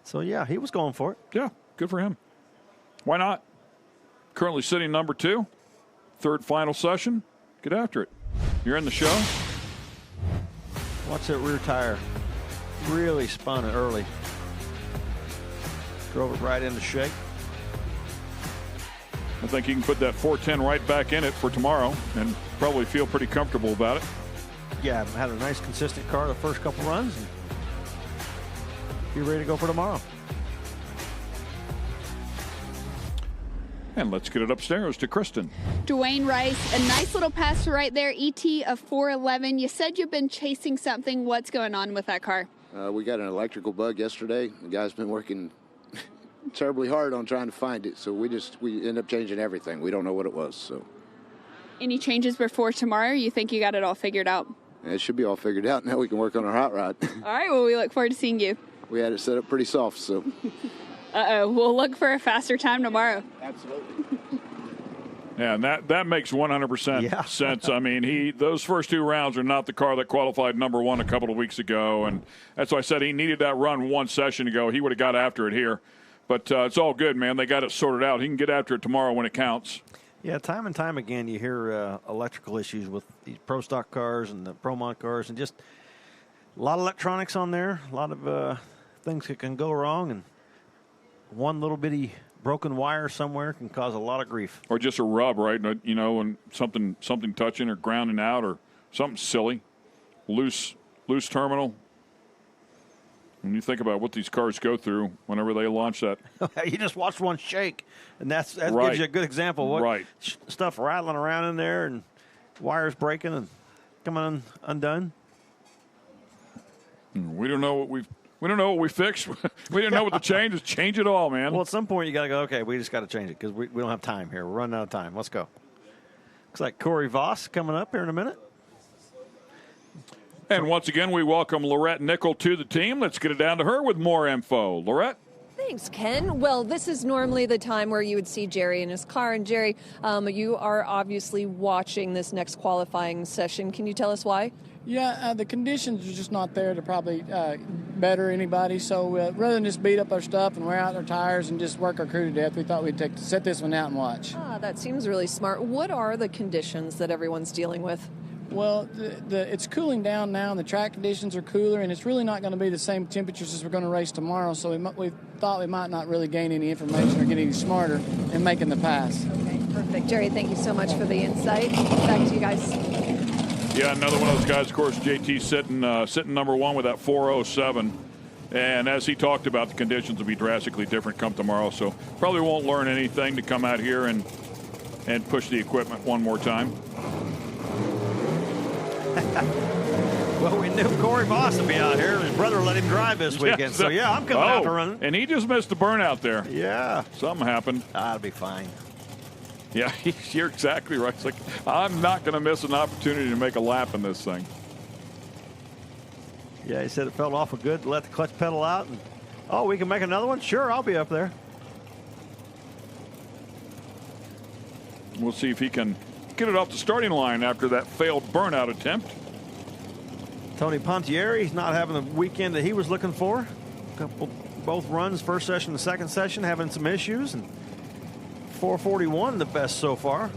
So, yeah, he was going for it. Yeah, good for him. Why not? Currently sitting number 2. Third final session. Get after it. You're in the show. Watch that rear tire. Really spun it early. Drove it right into shake. I think he can put that 410 right back in it for tomorrow and probably feel pretty comfortable about it. Yeah, had a nice consistent car the first couple runs. And be ready to go for tomorrow. And let's get it upstairs to Kristen. Dwayne Rice, a nice little pass right there, ET of 411. You said you've been chasing something. What's going on with that car? We got an electrical bug yesterday. The guy's been working terribly hard on trying to find it, so we end up changing everything. We don't know what it was. So, any changes before tomorrow? You think you got it all figured out? It should be all figured out. Now we can work on our hot rod. All right, well, we look forward to seeing you. We had it set up pretty soft, so. We'll look for a faster time tomorrow. Absolutely. Yeah, and that makes 100% sense. I mean, those first 2 rounds are not the car that qualified number 1 a couple of weeks ago, and that's why I said he needed that run 1 session ago. He would have got after it here. But it's all good, man. They got it sorted out. He can get after it tomorrow when it counts. Yeah, time and time again you hear electrical issues with these Pro Stock cars and the Pro Mod cars, and just a lot of electronics on there, a lot of things that can go wrong, and one little bitty broken wire somewhere can cause a lot of grief. Or just a rub, right? You know, and something touching or grounding out or something silly. Loose terminal. When you think about what these cars go through whenever they launch that. You just watched one shake, and that right. gives you a good example. What right. Stuff rattling around in there and wires breaking and coming undone. We don't know what we fixed. We didn't know what the change is. Change it all, man. Well, at some point you got to go, okay, we just got to change it because we don't have time here. We're running out of time. Let's go. Looks like Corey Voss coming up here in a minute. And once again, we welcome Lorette Nickel to the team. Let's get it down to her with more info. Lorette? Thanks, Ken. Well, this is normally the time where you would see Jerry in his car. And Jerry, you are obviously watching this next qualifying session. Can you tell us why? Yeah, the conditions are just not there to probably better anybody. So rather than just beat up our stuff and wear out our tires and just work our crew to death, we thought we'd set this one out and watch. That seems really smart. What are the conditions that everyone's dealing with? Well, it's cooling down now, and the track conditions are cooler, and it's really not going to be the same temperatures as we're going to race tomorrow, so we thought we might not really gain any information or get any smarter in making the pass. Okay, perfect. Jerry, thank you so much for the insight. Back to you guys. Yeah, another one of those guys, of course, JT sitting number 1 with that 407. And as he talked about, the conditions will be drastically different come tomorrow, so probably won't learn anything to come out here and push the equipment one more time. Well, we knew Corey Voss would be out here. His brother let him drive this weekend. So, yeah, I'm coming out to run. And he just missed the burnout there. Yeah. Something happened. That'll be fine. Yeah, you're exactly right. It's like, I'm not going to miss an opportunity to make a lap in this thing. Yeah, he said it felt awful good to let the clutch pedal out. And, oh, we can make another one? Sure, I'll be up there. We'll see if he can get it off the starting line after that failed burnout attempt. Tony Pontieri, he's not having the weekend that he was looking for. Both runs, first session and second session, having some issues. And 441 the best so far.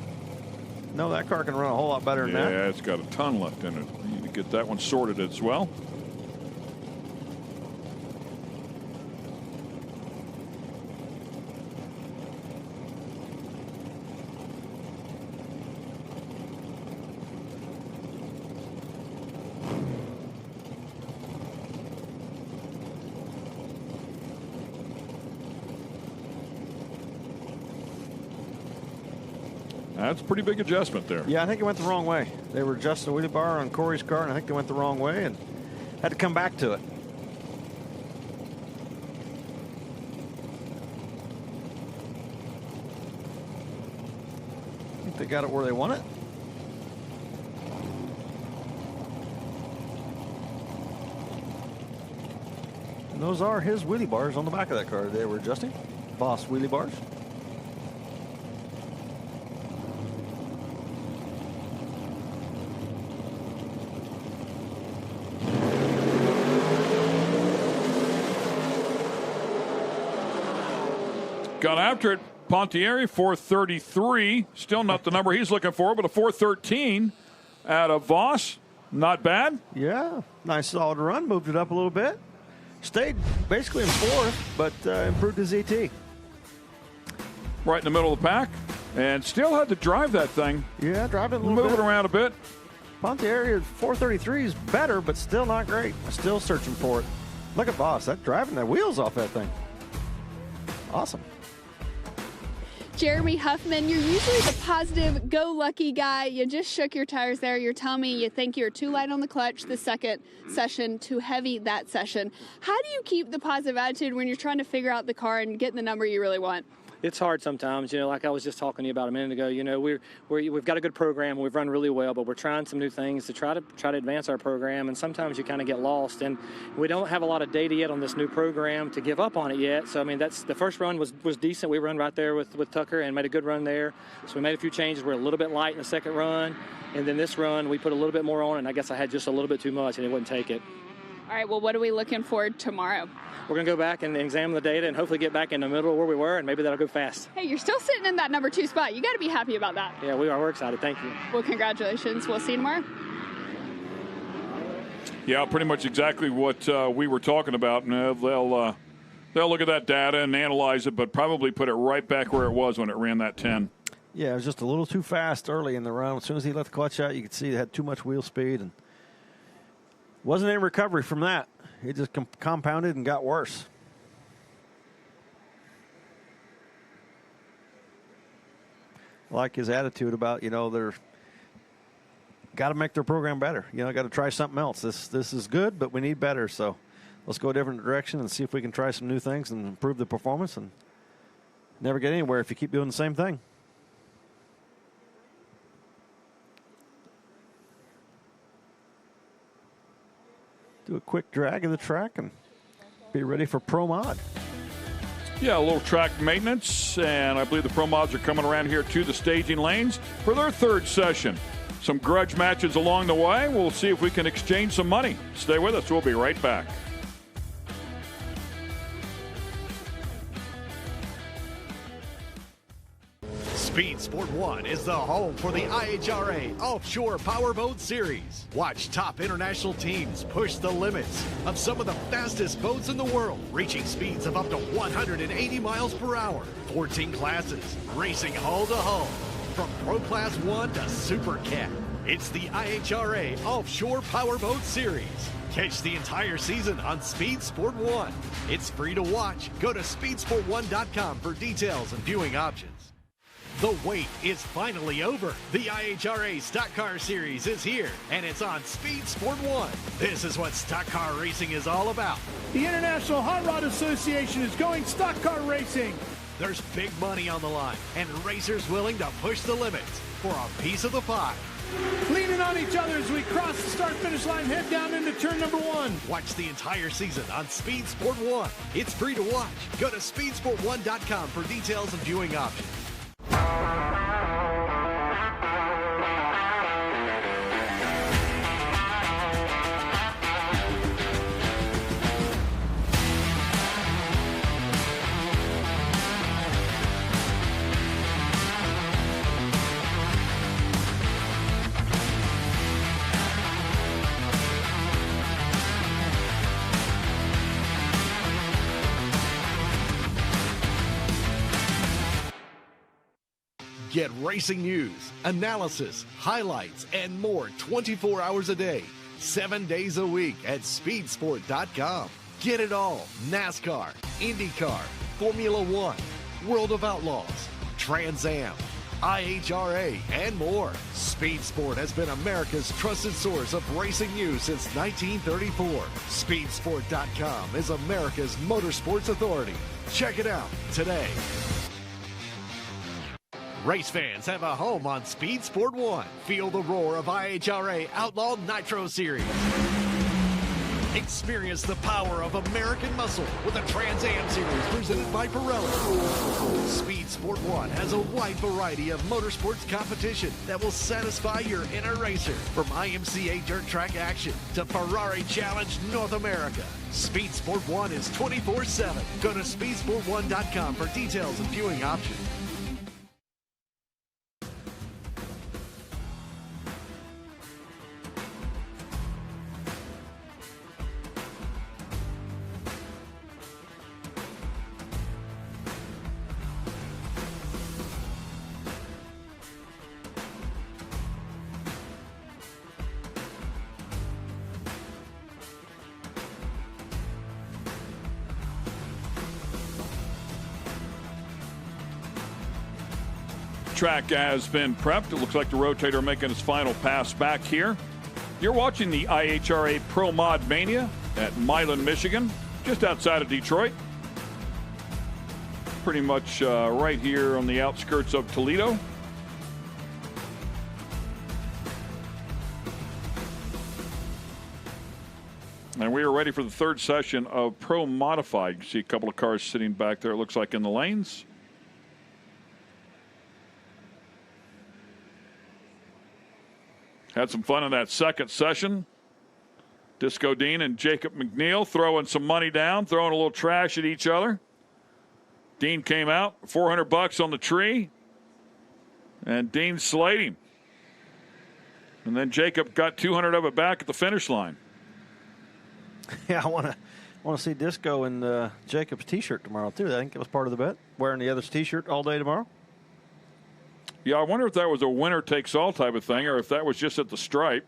No, that car can run a whole lot better than that. Yeah, it's got a ton left in it. You need to get that one sorted as well. That's a pretty big adjustment there. Yeah, I think it went the wrong way. They were adjusting the wheelie bar on Corey's car, and I think they went the wrong way and had to come back to it. I think they got it where they want it. And those are his wheelie bars on the back of that car they were adjusting. Boss wheelie bars. Got after it. Pontieri, 433. Still not the number he's looking for, but a 413 out of Voss. Not bad. Yeah, nice solid run. Moved it up a little bit. Stayed basically in fourth, but improved his ET. Right in the middle of the pack. And still had to drive that thing. Yeah, drive it a little bit. Move it around a bit. Pontieri 433 is better, but still not great. Still searching for it. Look at Voss. That driving the wheels off that thing. Awesome. Jeremy Huffman, you're usually the positive, go-lucky guy. You just shook your tires there. You're telling me you think you're too light on the clutch the second session, too heavy that session. How do you keep the positive attitude when you're trying to figure out the car and get the number you really want? It's hard sometimes, like I was just talking to you about a minute ago. We've got a good program, we've run really well, but we're trying some new things to try to advance our program, and sometimes you kind of get lost, and we don't have a lot of data yet on this new program to give up on it yet. So I mean, that's the first run was decent. We run right there with Tucker and made a good run there. So we made a few changes. We're a little bit light in the second run, and then this run we put a little bit more on, and I guess I had just a little bit too much, and it wouldn't take it. All right, well, what are we looking for tomorrow? We're going to go back and examine the data and hopefully get back in the middle of where we were, and maybe that'll go fast. Hey, you're still sitting in that number 2 spot. You got to be happy about that. Yeah, we are. We're excited. Thank you. Well, congratulations. We'll see you tomorrow. Yeah, pretty much exactly what we were talking about. And they'll look at that data and analyze it, but probably put it right back where it was when it ran that 10. Yeah, it was just a little too fast early in the run. As soon as he let the clutch out, you could see it had too much wheel speed, and wasn't any recovery from that. It just compounded and got worse. I like his attitude about, they're got to make their program better. Got to try something else. This is good, but we need better. So let's go a different direction and see if we can try some new things and improve the performance, and never get anywhere if you keep doing the same thing. Do a quick drag of the track and be ready for Pro Mod. Yeah, a little track maintenance, and I believe the Pro Mods are coming around here to the staging lanes for their third session. Some grudge matches along the way. We'll see if we can exchange some money. Stay with us. We'll be right back. Speed Sport 1 is the home for the IHRA Offshore Powerboat Series. Watch top international teams push the limits of some of the fastest boats in the world, reaching speeds of up to 180 miles per hour. 14 classes, racing hull to hull, from Pro Class 1 to Super Cat. It's the IHRA Offshore Powerboat Series. Catch the entire season on Speed Sport 1. It's free to watch. Go to speedsport1.com for details and viewing options. The wait is finally over. The IHRA Stock Car Series is here, and it's on Speed Sport 1. This is what stock car racing is all about. The International Hot Rod Association is going stock car racing. There's big money on the line, and racers willing to push the limits for a piece of the pie. Leaning on each other as we cross the start-finish line, head down into turn number 1. Watch the entire season on Speed Sport 1. It's free to watch. Go to speedsport1.com for details and viewing options. Get racing news, analysis, highlights, and more 24 hours a day, 7 days a week at speedsport.com. Get it all. NASCAR, IndyCar, Formula One, World of Outlaws, Trans Am, IHRA, and more. Speed Sport has been America's trusted source of racing news since 1934. Speedsport.com is America's motorsports authority. Check it out today. Race fans have a home on Speed Sport 1. Feel the roar of IHRA Outlaw Nitro Series. Experience the power of American muscle with the Trans Am Series presented by Pirelli. Speed Sport 1 has a wide variety of motorsports competition that will satisfy your inner racer. From IMCA Dirt Track action to Ferrari Challenge North America. Speed Sport 1 is 24/7. Go to speedsport1.com for details and viewing options. Track has been prepped. It looks like the rotator making its final pass back here. You're watching the IHRA Pro Mod Mania at Milan, Michigan, just outside of Detroit. Pretty much right here on the outskirts of Toledo. And we are ready for the third session of Pro Modified. You see a couple of cars sitting back there, it looks like, in the lanes. Had some fun in that second session. Disco Dean and Jacob McNeil throwing some money down, throwing a little trash at each other. Dean came out, $400 on the tree, and Dean slayed him. And then Jacob got 200 of it back at the finish line. Yeah, I want to see Disco in Jacob's T-shirt tomorrow too. I think it was part of the bet. Wearing the other's T-shirt all day tomorrow. Yeah, I wonder if that was a winner-takes-all type of thing or if that was just at the stripe.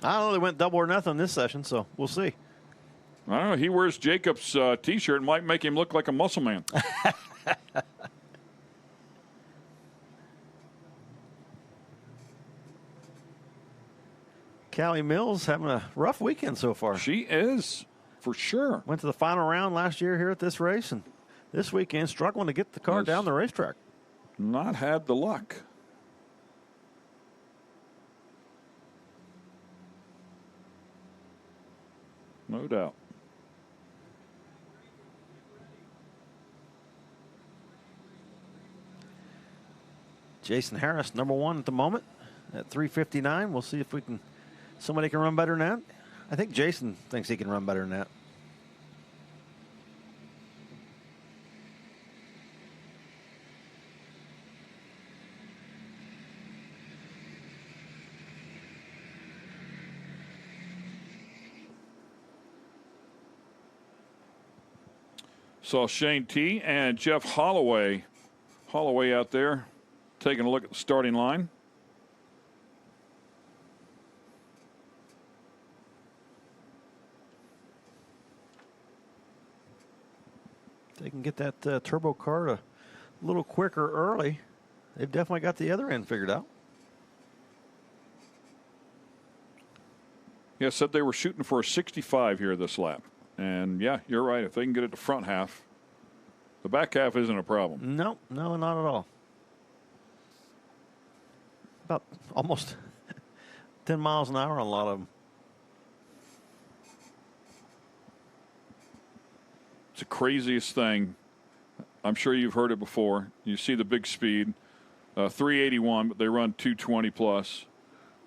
I don't know. They went double or nothing this session, so we'll see. I don't know. He wears Jacob's T-shirt. Might make him look like a muscle man. Callie Mills having a rough weekend so far. She is, for sure. Went to the final round last year here at this race, and this weekend struggling to get the car down the racetrack. Not had the luck. No doubt. Jason Harris, number one at the moment at 3:59. We'll see if somebody can run better than that. I think Jason thinks he can run better than that. Saw Shane T and Jeff Holloway out there taking a look at the starting line. They can get that turbo car to a little quicker early, they've definitely got the other end figured out. Yeah, said they were shooting for a 65 here this lap. And, yeah, you're right. If they can get it to front half, the back half isn't a problem. No, not at all. About almost 10 miles an hour on a lot of them. It's the craziest thing. I'm sure you've heard it before. You see the big speed, 381, but they run 220 plus.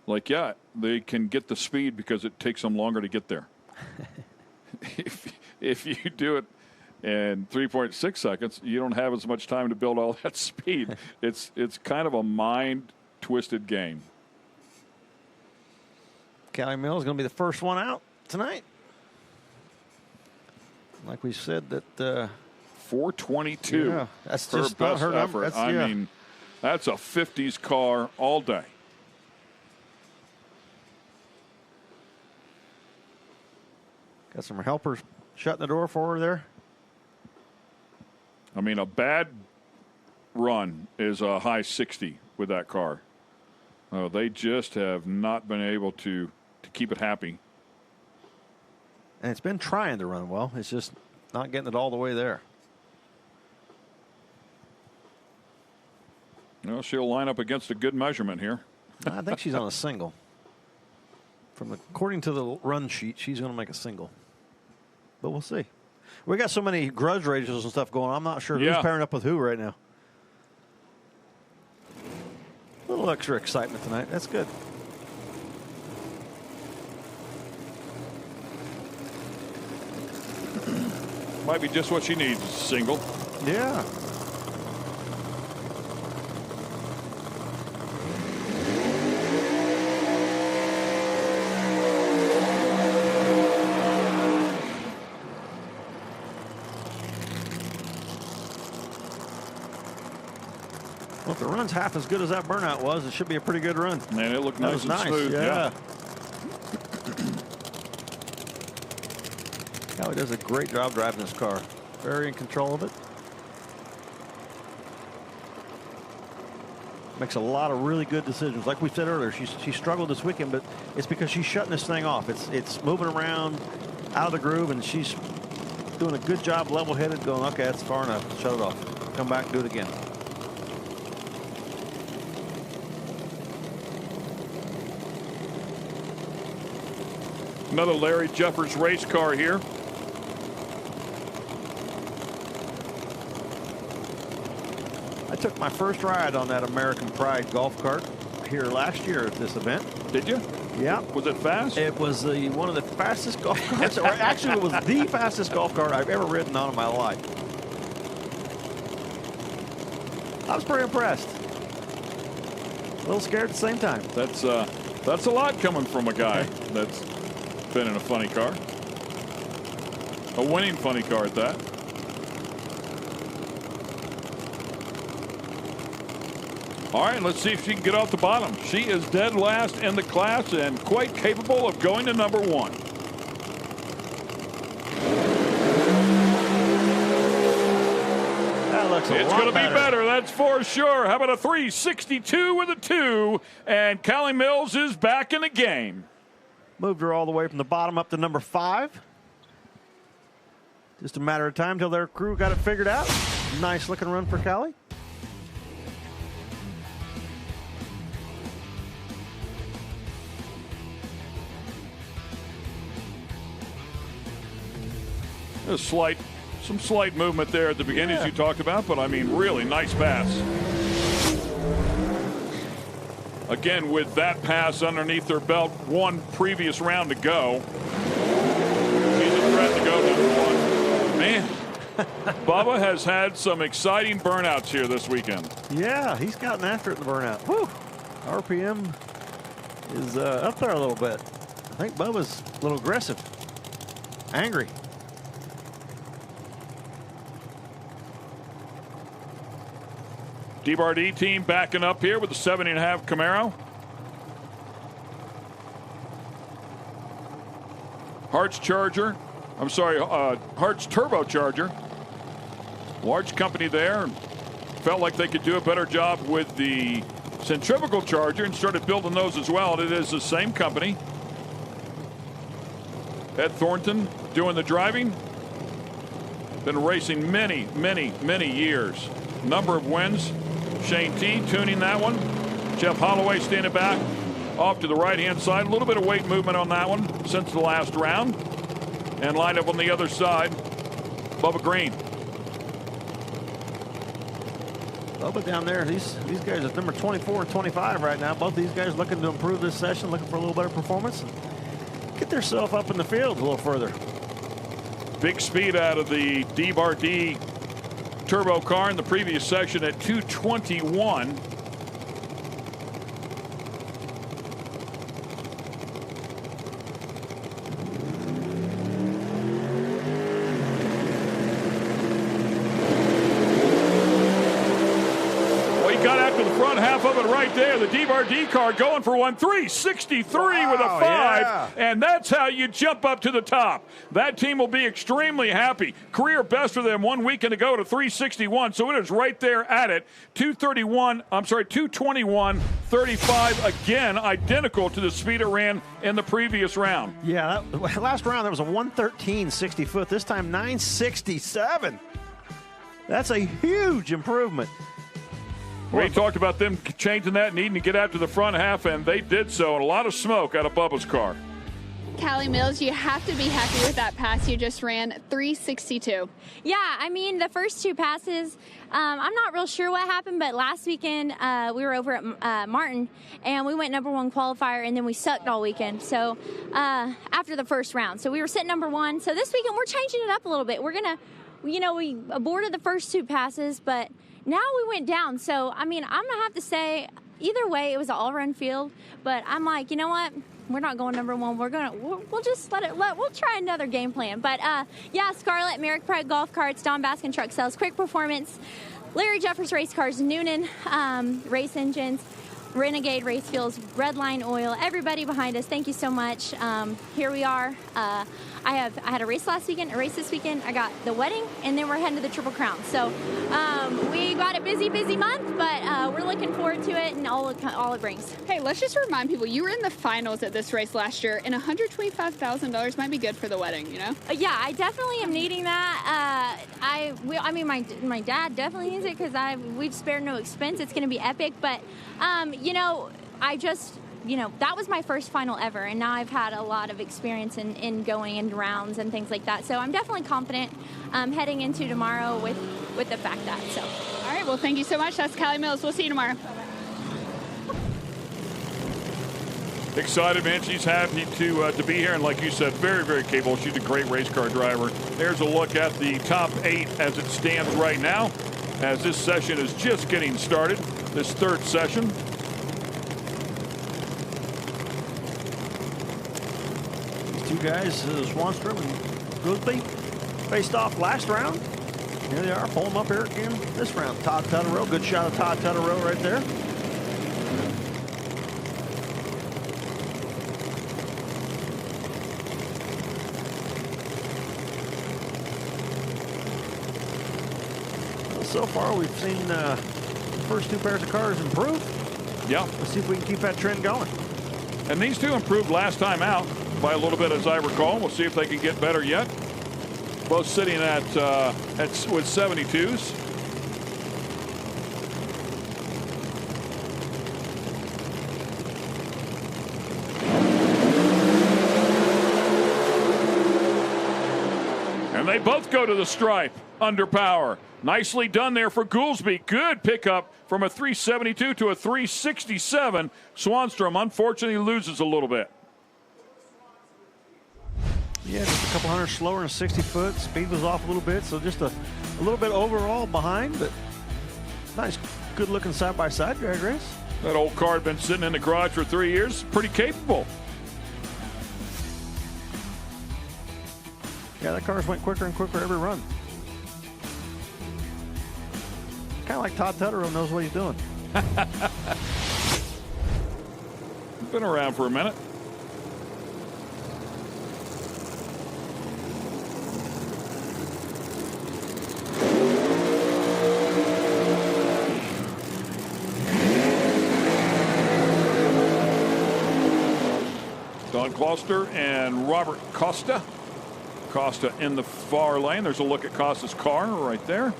Like, yeah, they can get the speed because it takes them longer to get there. If you do it in 3.6 seconds, you don't have as much time to build all that speed. It's kind of a mind-twisted game. Callie Mills is going to be the first one out tonight. Like we said, that 422. Yeah, that's her just best her number. effort. I mean, that's a 50s car all day. Got some helpers shutting the door for her there. I mean, a bad run is a high 60 with that car. They just have not been able to keep it happy. And it's been trying to run well. It's just not getting it all the way there. Well, she'll line up against a good measurement here. I think she's on a single. According to the run sheet, she's going to make a single. But we'll see. We got so many grudge races and stuff going on. I'm not sure who's pairing up with who right now. A little extra excitement tonight. That's good. Might be just what she needs, a single. Yeah. Well, if the run's half as good as that burnout was, it should be a pretty good run. Man, it looked nice and smooth. Yeah. Callie does a great job driving this car. Very in control of it. Makes a lot of really good decisions. Like we said earlier, she struggled this weekend, but it's because she's shutting this thing off. It's moving around out of the groove, and she's doing a good job level-headed, going, okay, that's far enough. Shut it off. Come back and do it again. Another Larry Jeffers race car here. I took my first ride on that American Pride golf cart here last year at this event. Did you? Yeah. Was it fast? It was one of the fastest golf carts, or actually it was the fastest golf cart I've ever ridden on in my life. I was pretty impressed. A little scared at the same time. That's a lot coming from a guy that's been in a funny car. A winning funny car at that. All right, let's see if she can get off the bottom. She is dead last in the class and quite capable of going to number one. That looks it's going to be better, that's for sure. How about a 362 with a 2? And Callie Mills is back in the game. Moved her all the way from the bottom up to number 5. Just a matter of time till their crew got it figured out. Nice looking run for Callie. Some slight movement there at the beginning, as you talked about, but I mean, really nice pass. Again, with that pass underneath their belt, one previous round to go. She's a threat to go number one. Man, Bubba has had some exciting burnouts here this weekend. Yeah, he's gotten after it in the burnout. Whew. RPM is up there a little bit. I think Bubba's a little aggressive, angry. DBRD team backing up here with the 7.5 Camaro. Hart's turbocharger. Large company there. felt like they could do a better job with the centrifugal charger and started building those as well. And it is the same company. Ed Thornton doing the driving. Been racing many, many, many years. Number of wins. Shane T tuning that one. Jeff Holloway standing back off to the right-hand side. A little bit of weight movement on that one since the last round. And lined up on the other side, Bubba Green. Bubba down there, these guys are number 24 and 25 right now. Both these guys looking to improve this session, looking for a little better performance. Get themselves up in the field a little further. Big speed out of the D-Bar-D turbo car in the previous section at 221. Half of it right there. The D-Bar-D car going for 363 with a 5. Yeah. And that's how you jump up to the top. That team will be extremely happy. Career best for them 1 weekend ago to 361. So it is right there at it. 221.35 again, identical to the speed it ran in the previous round. Yeah, last round there was a 113.60 foot. This time 967. That's a huge improvement. We talked about them changing that, needing to get out to the front half, and they did so. And a lot of smoke out of Bubba's car. Callie Mills, you have to be happy with that pass you just ran, 362. Yeah, I mean, the first two passes, I'm not real sure what happened, but last weekend we were over at Martin, and we went #1 qualifier, and then we sucked all weekend. So after the first round. So we were sitting #1. So this weekend we're changing it up a little bit. We're going to, we aborted the first two passes, but now we went down. So, I mean, I'm going to have to say, either way, it was an all-run field. But I'm like, you know what? We're not going #1. We'll just we'll try another game plan. But, yeah, Scarlett, Merrick Pratt Golf Carts, Don Baskin Truck Sales, Quick Performance, Larry Jeffers Race Cars, Noonan Race Engines, Renegade Race Fuels, Redline Oil, everybody behind us, thank you so much. Here we are. I had a race last weekend, a race this weekend. I got the wedding, and then we're heading to the Triple Crown. So we got a busy month, but we're looking forward to it and all it brings. Hey, let's just remind people, you were in the finals at this race last year, and $125,000 might be good for the wedding, you know? Yeah, I definitely am needing that. My dad definitely needs it because we've spared no expense. It's going to be epic, but that was my first final ever, and now I've had a lot of experience in going in rounds and things like that. So I'm definitely confident heading into tomorrow with the fact that. So. All right, well, thank you so much. That's Callie Mills. We'll see you tomorrow. Excited, man. She's happy to be here, and like you said, very, very capable. She's a great race car driver. There's a look at the top 8 as it stands right now, as this session is just getting started, this third session. Two guys, Swanstrom and Gooseby, faced off last round. Here they are, pulling up here again this round. Todd Tutterow, good shot of Todd Tutterow right there. Well, so far we've seen the first two pairs of cars improve. Yeah. Let's see if we can keep that trend going. And these two improved last time out by a little bit, as I recall. We'll see if they can get better yet. Both sitting with 72s. And they both go to the stripe under power. Nicely done there for Goolsby. Good pickup from a 372 to a 367. Swanstrom unfortunately loses a little bit. Yeah, just a couple hundred slower than 60 foot. Speed was off a little bit, so just a little bit overall behind, but nice, good looking side-by-side drag race. That old car had been sitting in the garage for 3 years. Pretty capable. Yeah, that car's went quicker and quicker every run. Kind of like Todd Tutterow knows what he's doing. Been around for a minute. Don Kloster and Robert Costa. Costa in the far lane. There's a look at Costa's car right there.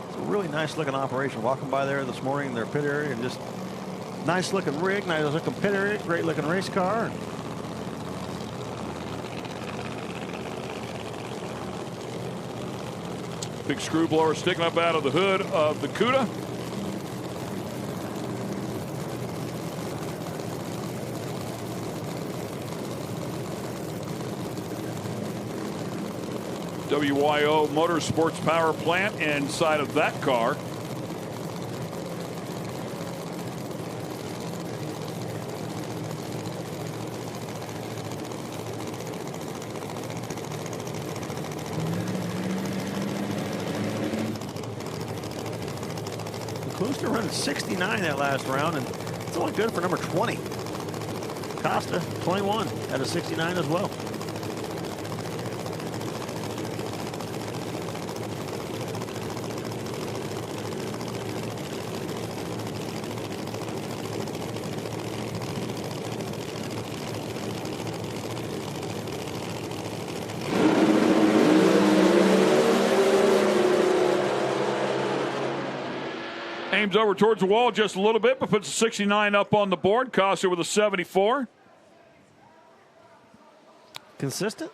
It's a really nice looking operation. Walking by there this morning in their pit area, and just nice looking rig, nice looking pit area, great looking race car. Big screw blower sticking up out of the hood of the CUDA. WYO Motorsports power plant inside of that car. Kloster running 69 that last round, and it's only good for number 20. Costa 21 at a 69 as well. Aims over towards the wall just a little bit, but puts a 69 up on the board. Costa with a 74. Consistent.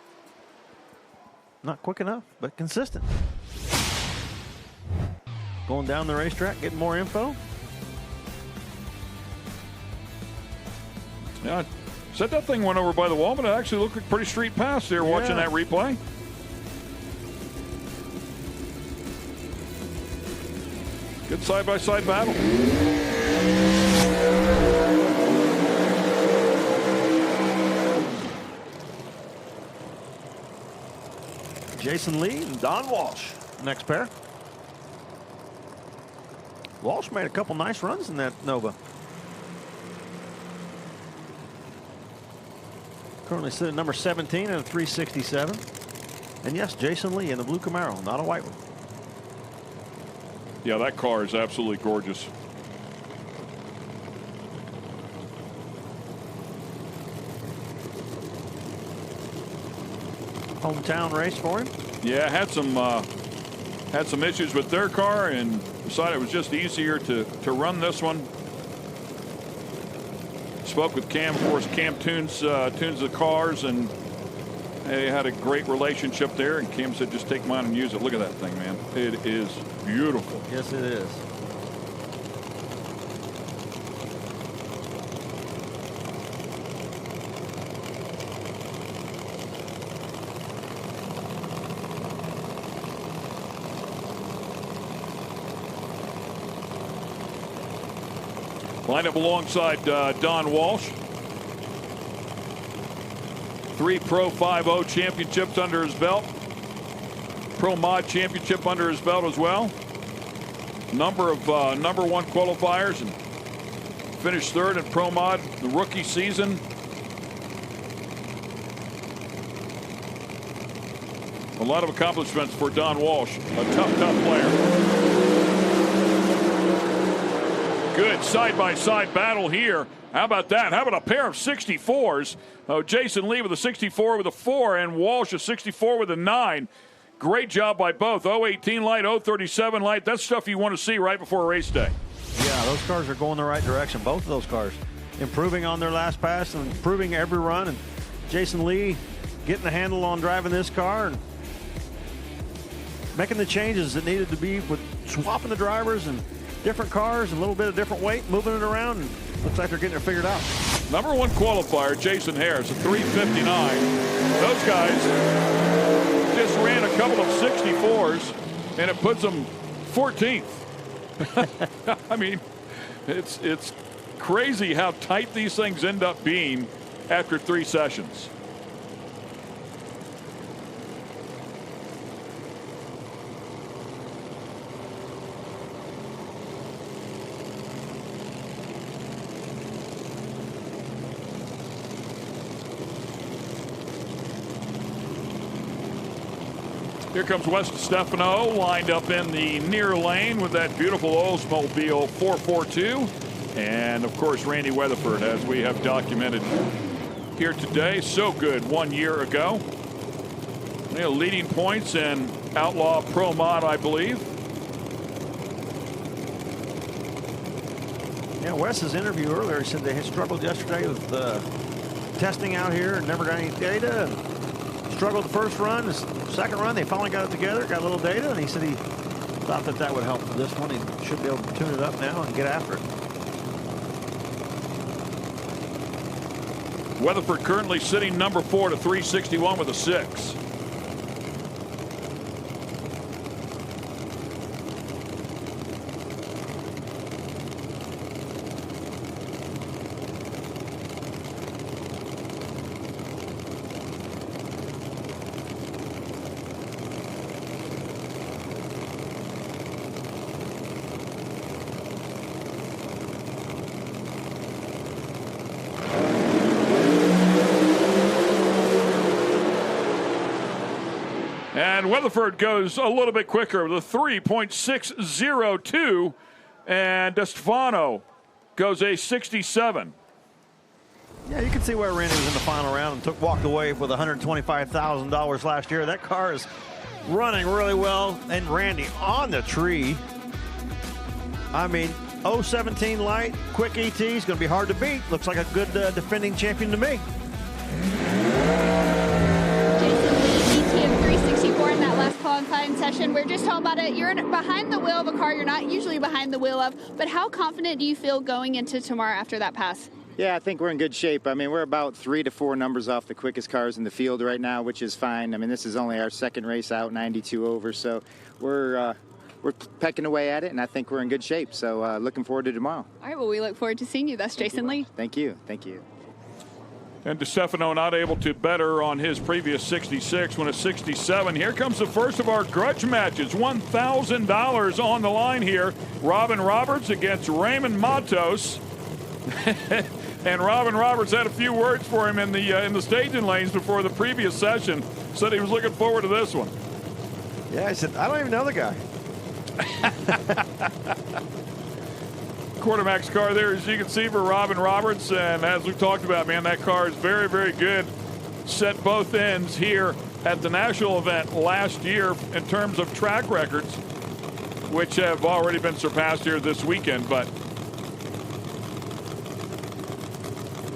Not quick enough, but consistent. Going down the racetrack, getting more info. Yeah, said that thing went over by the wall, but it actually looked like a pretty straight pass there watching that replay. Good side-by-side battle. Jason Lee and Don Walsh, next pair. Walsh made a couple nice runs in that Nova. Currently sitting at number 17 at a 367. And yes, Jason Lee in the blue Camaro, not a white one. Yeah, that car is absolutely gorgeous. Hometown race for him. Yeah, had some issues with their car and decided it was just easier to run this one. Spoke with Cam, of course. Cam tunes the cars, and they had a great relationship there. And Cam said, "Just take mine and use it." Look at that thing, man. It is beautiful. Yes, it is. Lined up alongside Don Walsh. 3 Pro 5.0 championships under his belt. Pro Mod championship under his belt as well. Number of number 1 qualifiers, and finished 3rd in Pro Mod the rookie season. A lot of accomplishments for Don Walsh. A tough player. Good side-by-side battle here. How about that? How about a pair of 64s? Jason Lee with a 64 with a 4, and Walsh a 64 with a 9. Great job by both. 018 light, 037 light. That's stuff you want to see right before race day. Yeah, those cars are going the right direction. Both of those cars improving on their last pass and improving every run. And Jason Lee getting the handle on driving this car and making the changes that needed to be with swapping the drivers and different cars and a little bit of different weight, moving it around, and looks like they're getting it figured out. Number 1 qualifier, Jason Harris, a 359. Those guys just ran a couple of 64s, and it puts them 14th. I mean, it's crazy how tight these things end up being after 3 sessions. Here comes Wes Stefano lined up in the near lane with that beautiful Oldsmobile 442. And, of course, Randy Weatherford, as we have documented here today. So good 1 year ago. Leading points in Outlaw Pro Mod, I believe. Yeah, Wes's interview earlier, he said they had struggled yesterday with testing out here and never got any data. And struggled the first run. The second run, they finally got it together, got a little data, and he said he thought that that would help for this one. He should be able to tune it up now and get after it. Weatherford currently sitting number 4 to 361 with a 6. And Weatherford goes a little bit quicker with a 3.602. And DeStefano goes a 67. Yeah, you can see where Randy was in the final round and walked away with $125,000 last year. That car is running really well. And Randy on the tree. I mean, 017 light, quick ET is going to be hard to beat. Looks like a good defending champion to me. In that last qualifying session, we're just talking about it. You're behind the wheel of a car you're not usually behind the wheel of, but how confident do you feel going into tomorrow after that pass? Yeah, I think we're in good shape. I mean, we're about 3 to 4 numbers off the quickest cars in the field right now, which is fine. I mean, this is only our second race out, 92 over, so we're pecking away at it, and I think we're in good shape. So looking forward to tomorrow. All right, well, we look forward to seeing you. That's Jason Lee. Thank you. Thank you. And DeStefano not able to better on his previous 66, when a 67. Here comes the first of our grudge matches. $1,000 on the line here. Robin Roberts against Raymond Matos. And Robin Roberts had a few words for him in the staging lanes before the previous session. Said he was looking forward to this one. Yeah, I said, I don't even know the guy. Quartermax car there, as you can see, for Robin Roberts. And as we've talked about, man, that car is very, very good. Set both ends here at the national event last year in terms of track records, which have already been surpassed here this weekend. But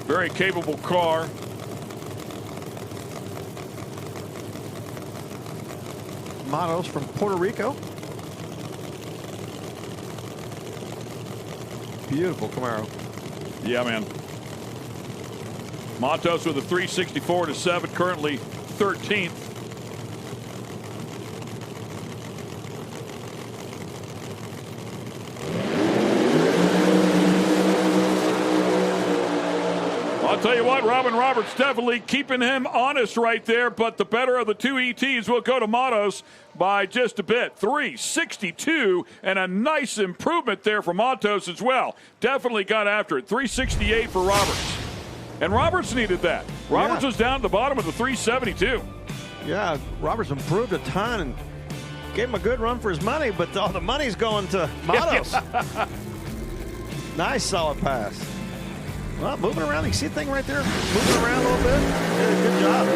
very capable car. Matos from Puerto Rico. Beautiful Camaro. Yeah, man. Matos with a 364 to 7, currently 13th. I'll tell you what, Robin Roberts definitely keeping him honest right there, but the better of the two ETs will go to Matos by just a bit. 362, and a nice improvement there for Matos as well. Definitely got after it. 368 for Roberts. And Roberts needed that. Roberts was down at the bottom with a 372. Yeah, Roberts improved a ton and gave him a good run for his money, but all the money's going to Matos. Nice solid pass. Well, moving around, you see the thing right there? Moving around a little bit. Yeah, good job.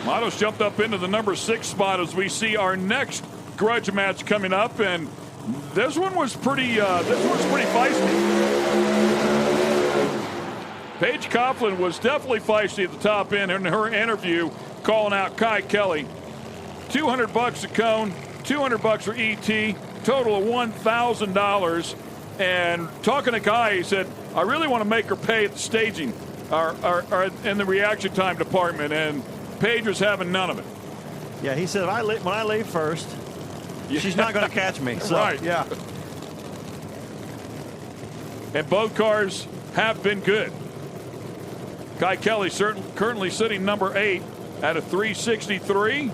Matos jumped up into the number 6 spot as we see our next grudge match coming up, and this one was pretty feisty. Paige Coughlin was definitely feisty at the top end in her interview, calling out Kai Kelly. $200 a cone, $200 for ET, total of $1,000. And talking to Kai, he said, I really want to make her pay at the staging or in the reaction time department. And Paige was having none of it. Yeah, he said, when I leave first, she's not going to catch me. So, right. Yeah. And both cars have been good. Kai Kelly currently sitting number 8 at a 363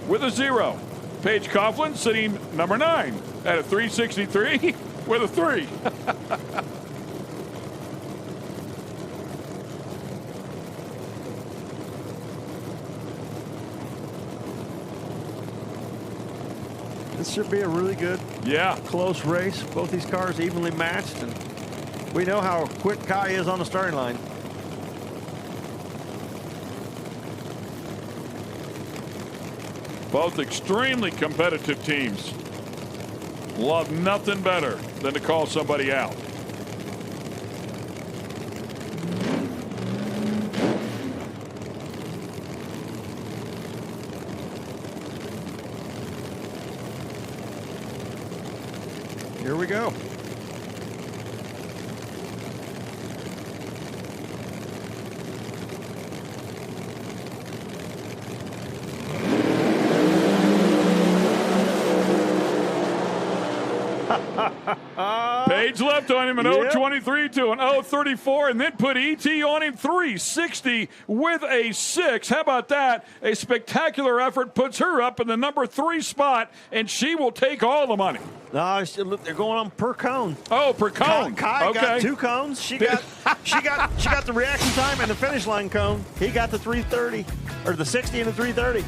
with a 0. Paige Coughlin sitting number 9 at a 363 with a 3. This should be a really good, close race. Both these cars evenly matched, and we know how quick Kai is on the starting line. Both extremely competitive teams. Love nothing better than to call somebody out. Here we go. Page left on him, an 0.23 to an 0.34, and then put ET on him, 360 with a 6. How about that? A spectacular effort puts her up in the number 3 spot, and she will take all the money. No, they're going on per cone. Oh, per cone. Kai got 2 cones. She got the reaction time and the finish line cone. He got the 330, or the 60 and the 330.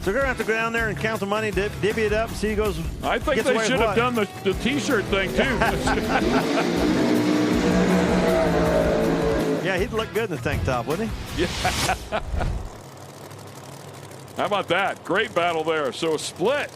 So we're going to have to go down there and count the money, divvy it up, and see who goes. I think they should have done the T-shirt thing, too. Yeah, he'd look good in the tank top, wouldn't he? Yeah. How about that? Great battle there. So a split.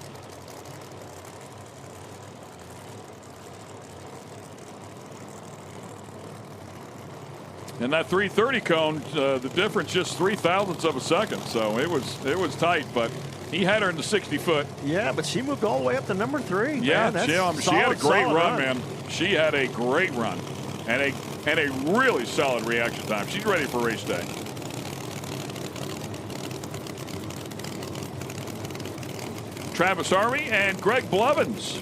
And that 330 cone, the difference just 0.03 of a second. So it was tight, but he had her in the 60-foot. Yeah, but she moved all the way up to number 3. Yeah, man, she had a great run, man. She had a great run and a really solid reaction time. She's ready for race day. Travis Harvey and Greg Blevins.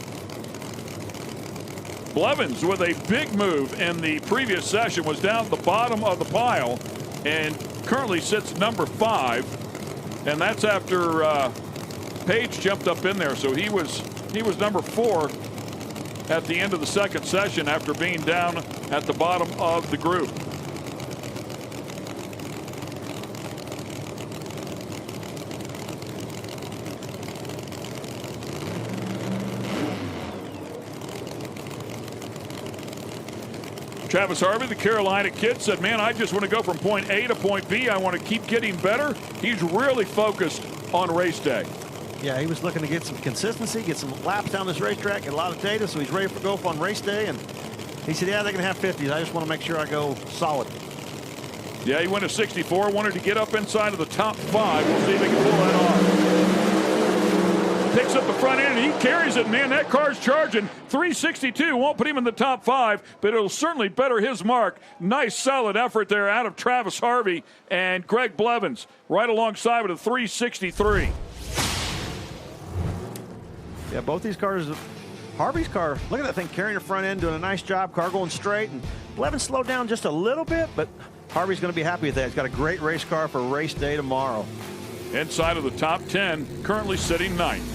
Blevins with a big move in the previous session was down at the bottom of the pile and currently sits number 5, and that's after Page jumped up in there. So he was number 4 at the end of the second session after being down at the bottom of the group. Travis Harvey, the Carolina kid, said, man, I just want to go from point A to point B. I want to keep getting better. He's really focused on race day. Yeah, he was looking to get some consistency, get some laps down this racetrack, get a lot of data, so he's ready to go on race day. And he said, yeah, they can have 50s. I just want to make sure I go solid. Yeah, he went to 64, wanted to get up inside of the top 5. We'll see if he can pull that off. Picks up the front end, and he carries it. Man, that car's charging. 362 won't put him in the top 5, but it'll certainly better his mark. Nice, solid effort there out of Travis Harvey and Greg Blevins, right alongside with a 363. Yeah, both these cars, Harvey's car, look at that thing carrying the front end, doing a nice job, car going straight, and Blevins slowed down just a little bit, but Harvey's going to be happy with that. He's got a great race car for race day tomorrow. Inside of the top 10, currently sitting 9th.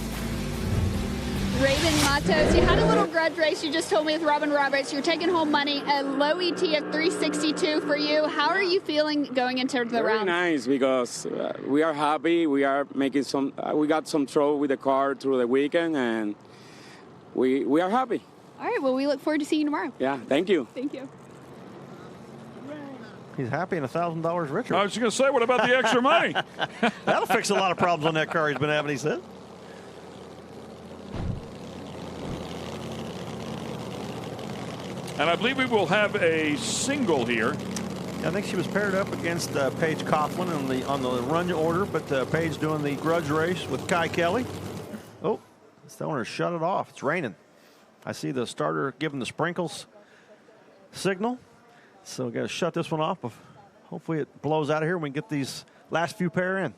Raven Matos, you had a little grudge race you just told me with Robin Roberts. You're taking home money, a low ET of 362 for you. How are you feeling going into the round? Very nice, because we are happy. We are making some, we got some trouble with the car through the weekend, and we are happy. All right, well, we look forward to seeing you tomorrow. Yeah, thank you. Thank you. He's happy and $1,000 richer. I was going to say, what about the extra money? That'll fix a lot of problems on that car he's been having, he said. And I believe we will have a single here. I think she was paired up against Paige Coughlin on the run order, but Paige doing the grudge race with Kai Kelly. Oh, it's telling her to shut it off. It's raining. I see the starter giving the sprinkles signal. So we got to shut this one off. Hopefully it blows out of here and we can get these last few pair in.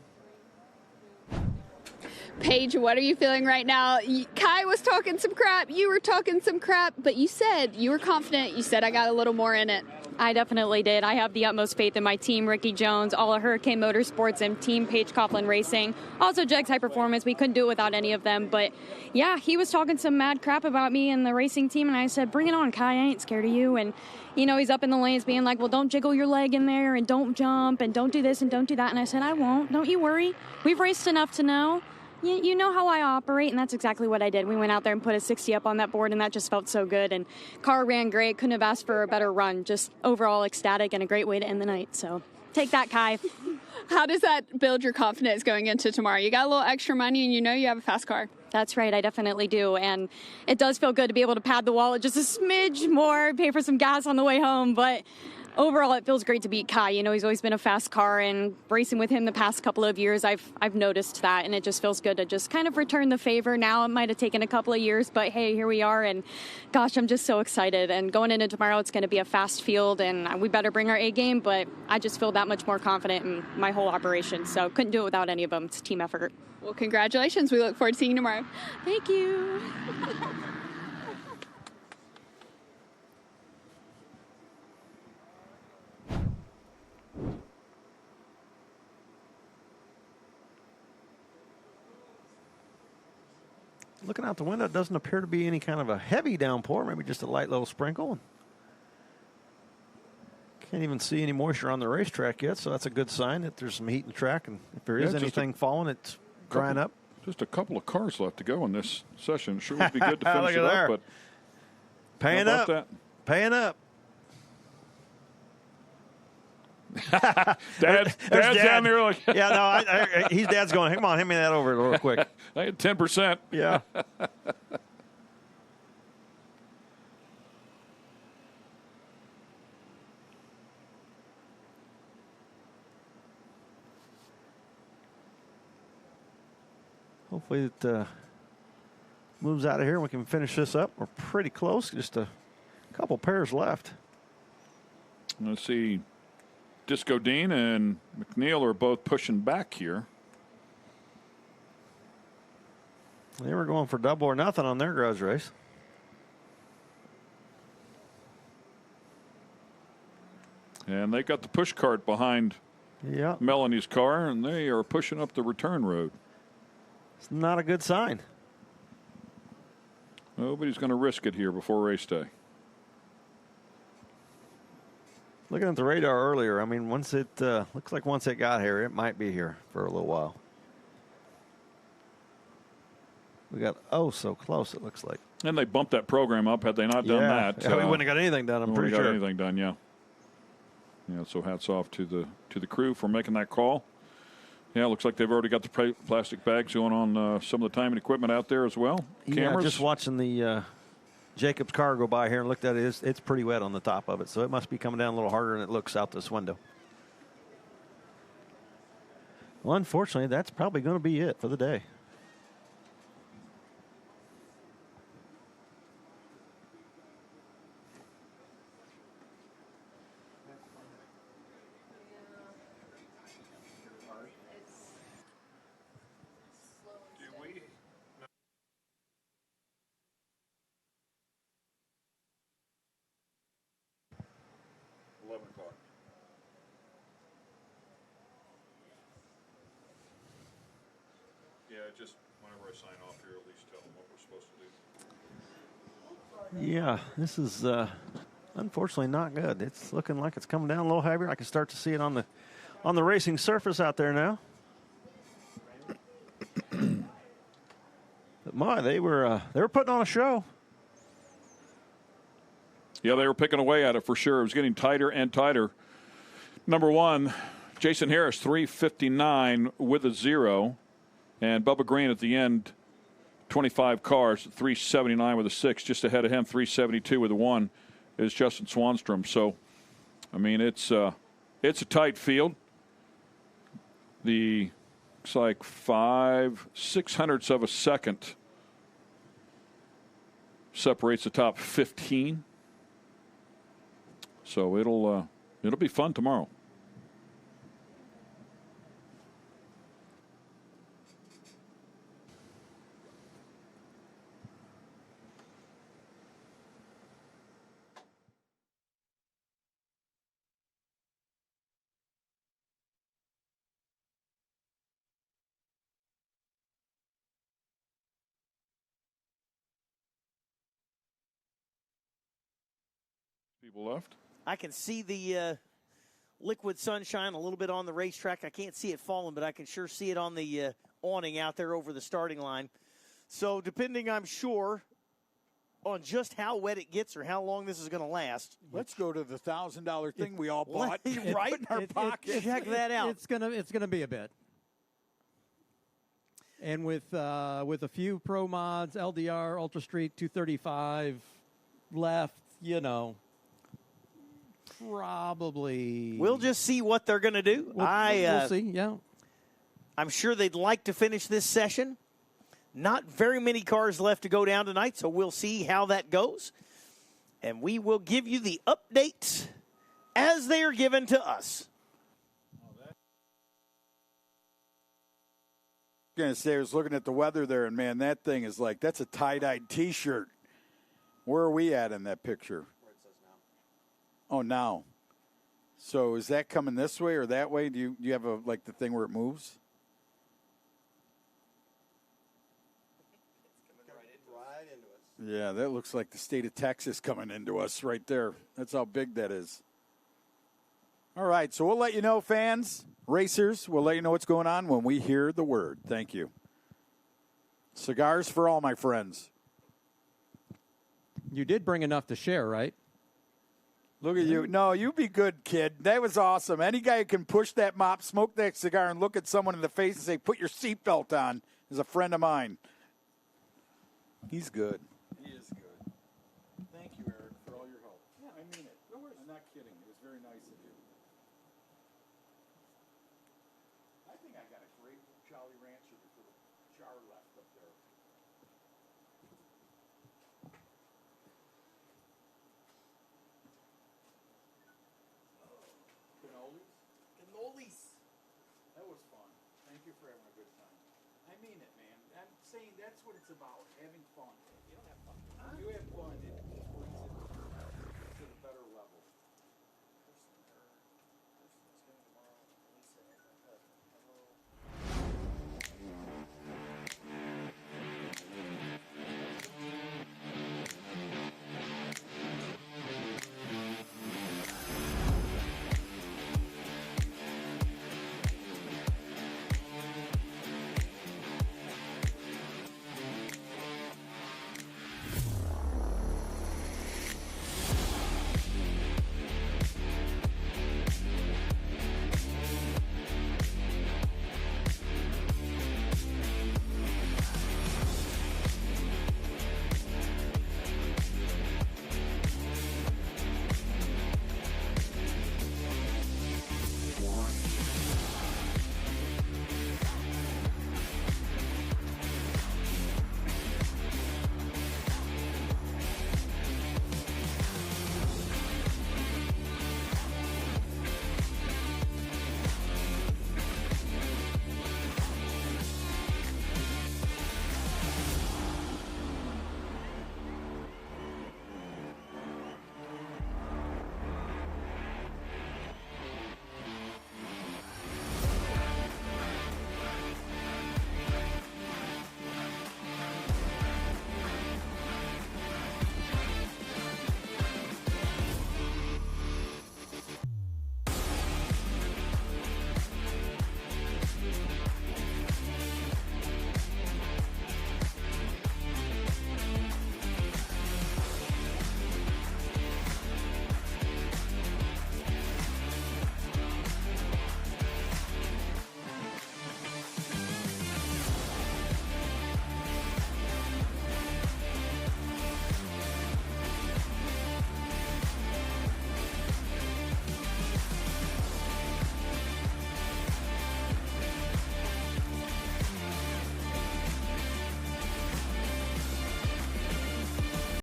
Paige, what are you feeling right now? Kai was talking some crap. You were talking some crap, but you said you were confident. You said I got a little more in it. I definitely did. I have the utmost faith in my team, Ricky Jones, all of Hurricane Motorsports, and Team Paige Coughlin Racing. Also, Jegs High Performance. We couldn't do it without any of them. But, yeah, he was talking some mad crap about me and the racing team, and I said, bring it on, Kai. I ain't scared of you. And, you know, he's up in the lanes being like, well, don't jiggle your leg in there and don't jump and don't do this and don't do that. And I said, I won't. Don't you worry. We've raced enough to know. You know how I operate, and that's exactly what I did. We went out there and put a 60 up on that board, and that just felt so good. And car ran great. Couldn't have asked for a better run. Just overall ecstatic and a great way to end the night. So take that, Kai. How does that build your confidence going into tomorrow? You got a little extra money, and you know you have a fast car. That's right. I definitely do. And it does feel good to be able to pad the wallet just a smidge more, pay for some gas on the way home. But overall, it feels great to beat Kai. You know, he's always been a fast car, and racing with him the past couple of years, I've noticed that, and it just feels good to just kind of return the favor. Now it might have taken a couple of years, but hey, here we are, and gosh, I'm just so excited. And going into tomorrow, it's going to be a fast field, and we better bring our A game, but I just feel that much more confident in my whole operation, so couldn't do it without any of them. It's a team effort. Well, congratulations. We look forward to seeing you tomorrow. Thank you. Looking out the window, it doesn't appear to be any kind of a heavy downpour, maybe just a light little sprinkle. Can't even see any moisture on the racetrack yet, so that's a good sign that there's some heat in the track, and if there is anything falling, it's drying up. Just a couple of cars left to go in this session. Sure would be good to finish it up, but paying how up. about Paying up. Dad's down there like yeah, no, Dad's going, come on, hand me that over real quick. I had 10%. Yeah. Hopefully it moves out of here and we can finish this up. We're pretty close, just a couple pairs left. Let's see. Disco Dean and McNeil are both pushing back here. They were going for double or nothing on their garage race. And they got the push cart behind Melanie's car, and they are pushing up the return road. It's not a good sign. Nobody's going to risk it here before race day. Looking at the radar earlier, I mean, once it looks like once it got here, it might be here for a little while. We got so close, it looks like. And they bumped that program up. Had they not done that, we wouldn't have got anything done. I'm pretty sure. Anything done, yeah. So hats off to the crew for making that call. Yeah, it looks like they've already got the plastic bags going on some of the timing equipment out there as well. Cameras. Yeah, just watching the Jacob's car go by here and looked at it. It's pretty wet on the top of it, so it must be coming down a little harder than it looks out this window. Well, unfortunately, that's probably going to be it for the day. Just whenever I sign off here, at least tell them what we're supposed to do. Yeah, this is unfortunately not good. It's looking like it's coming down a little heavier. I can start to see it on the racing surface out there now. But they were putting on a show. Yeah, they were picking away at it for sure. It was getting tighter and tighter. Number one, Jason Harris, 359 with a 0. And Bubba Green at the end, 25 cars, 379 with a 6. Just ahead of him, 372 with a 1 is Justin Swanstrom. So, I mean, it's a tight field. The looks like 6/600ths of a second separates the top 15. So it'll be fun tomorrow. People left. I can see the liquid sunshine a little bit on the racetrack. I can't see it falling, but I can sure see it on the awning out there over the starting line. So depending, I'm sure, on just how wet it gets or how long this is going to last. Let's go to the $1,000 thing we all bought. Right in our pocket. Check that out. It's gonna be a bit. And with a few Pro Mods, LDR, Ultra Street 235 left, probably. We'll just see what they're going to do. We'll see, yeah. I'm sure they'd like to finish this session. Not very many cars left to go down tonight, so we'll see how that goes. And we will give you the updates as they are given to us. I was going to say, I was looking at the weather there, and, man, that thing is like, that's a tie-dyed T-shirt. Where are we at in that picture? Where it says now. Oh, now. So is that coming this way or that way? Do you have the thing where it moves? Right into us. Yeah, that looks like the state of Texas coming into us right there. That's how big that is. All right, so we'll let you know, fans, racers. We'll let you know what's going on when we hear the word. Thank you. Cigars for all my friends. You did bring enough to share, right? Look at you. No, you be good, kid. That was awesome. Any guy who can push that mop, smoke that cigar, and look at someone in the face and say, put your seatbelt on, is a friend of mine. He's good. He is good. Thank you, Eric, for all your help. Yeah, I mean it. I'm not kidding. It was very nice of you. I think I got a great Jolly Rancher before the jar left up there. Cannolis? That was fun. Thank you for having a good time. I mean it, man. I'm saying that's what it's about, having fun. You don't have fun. You have fun.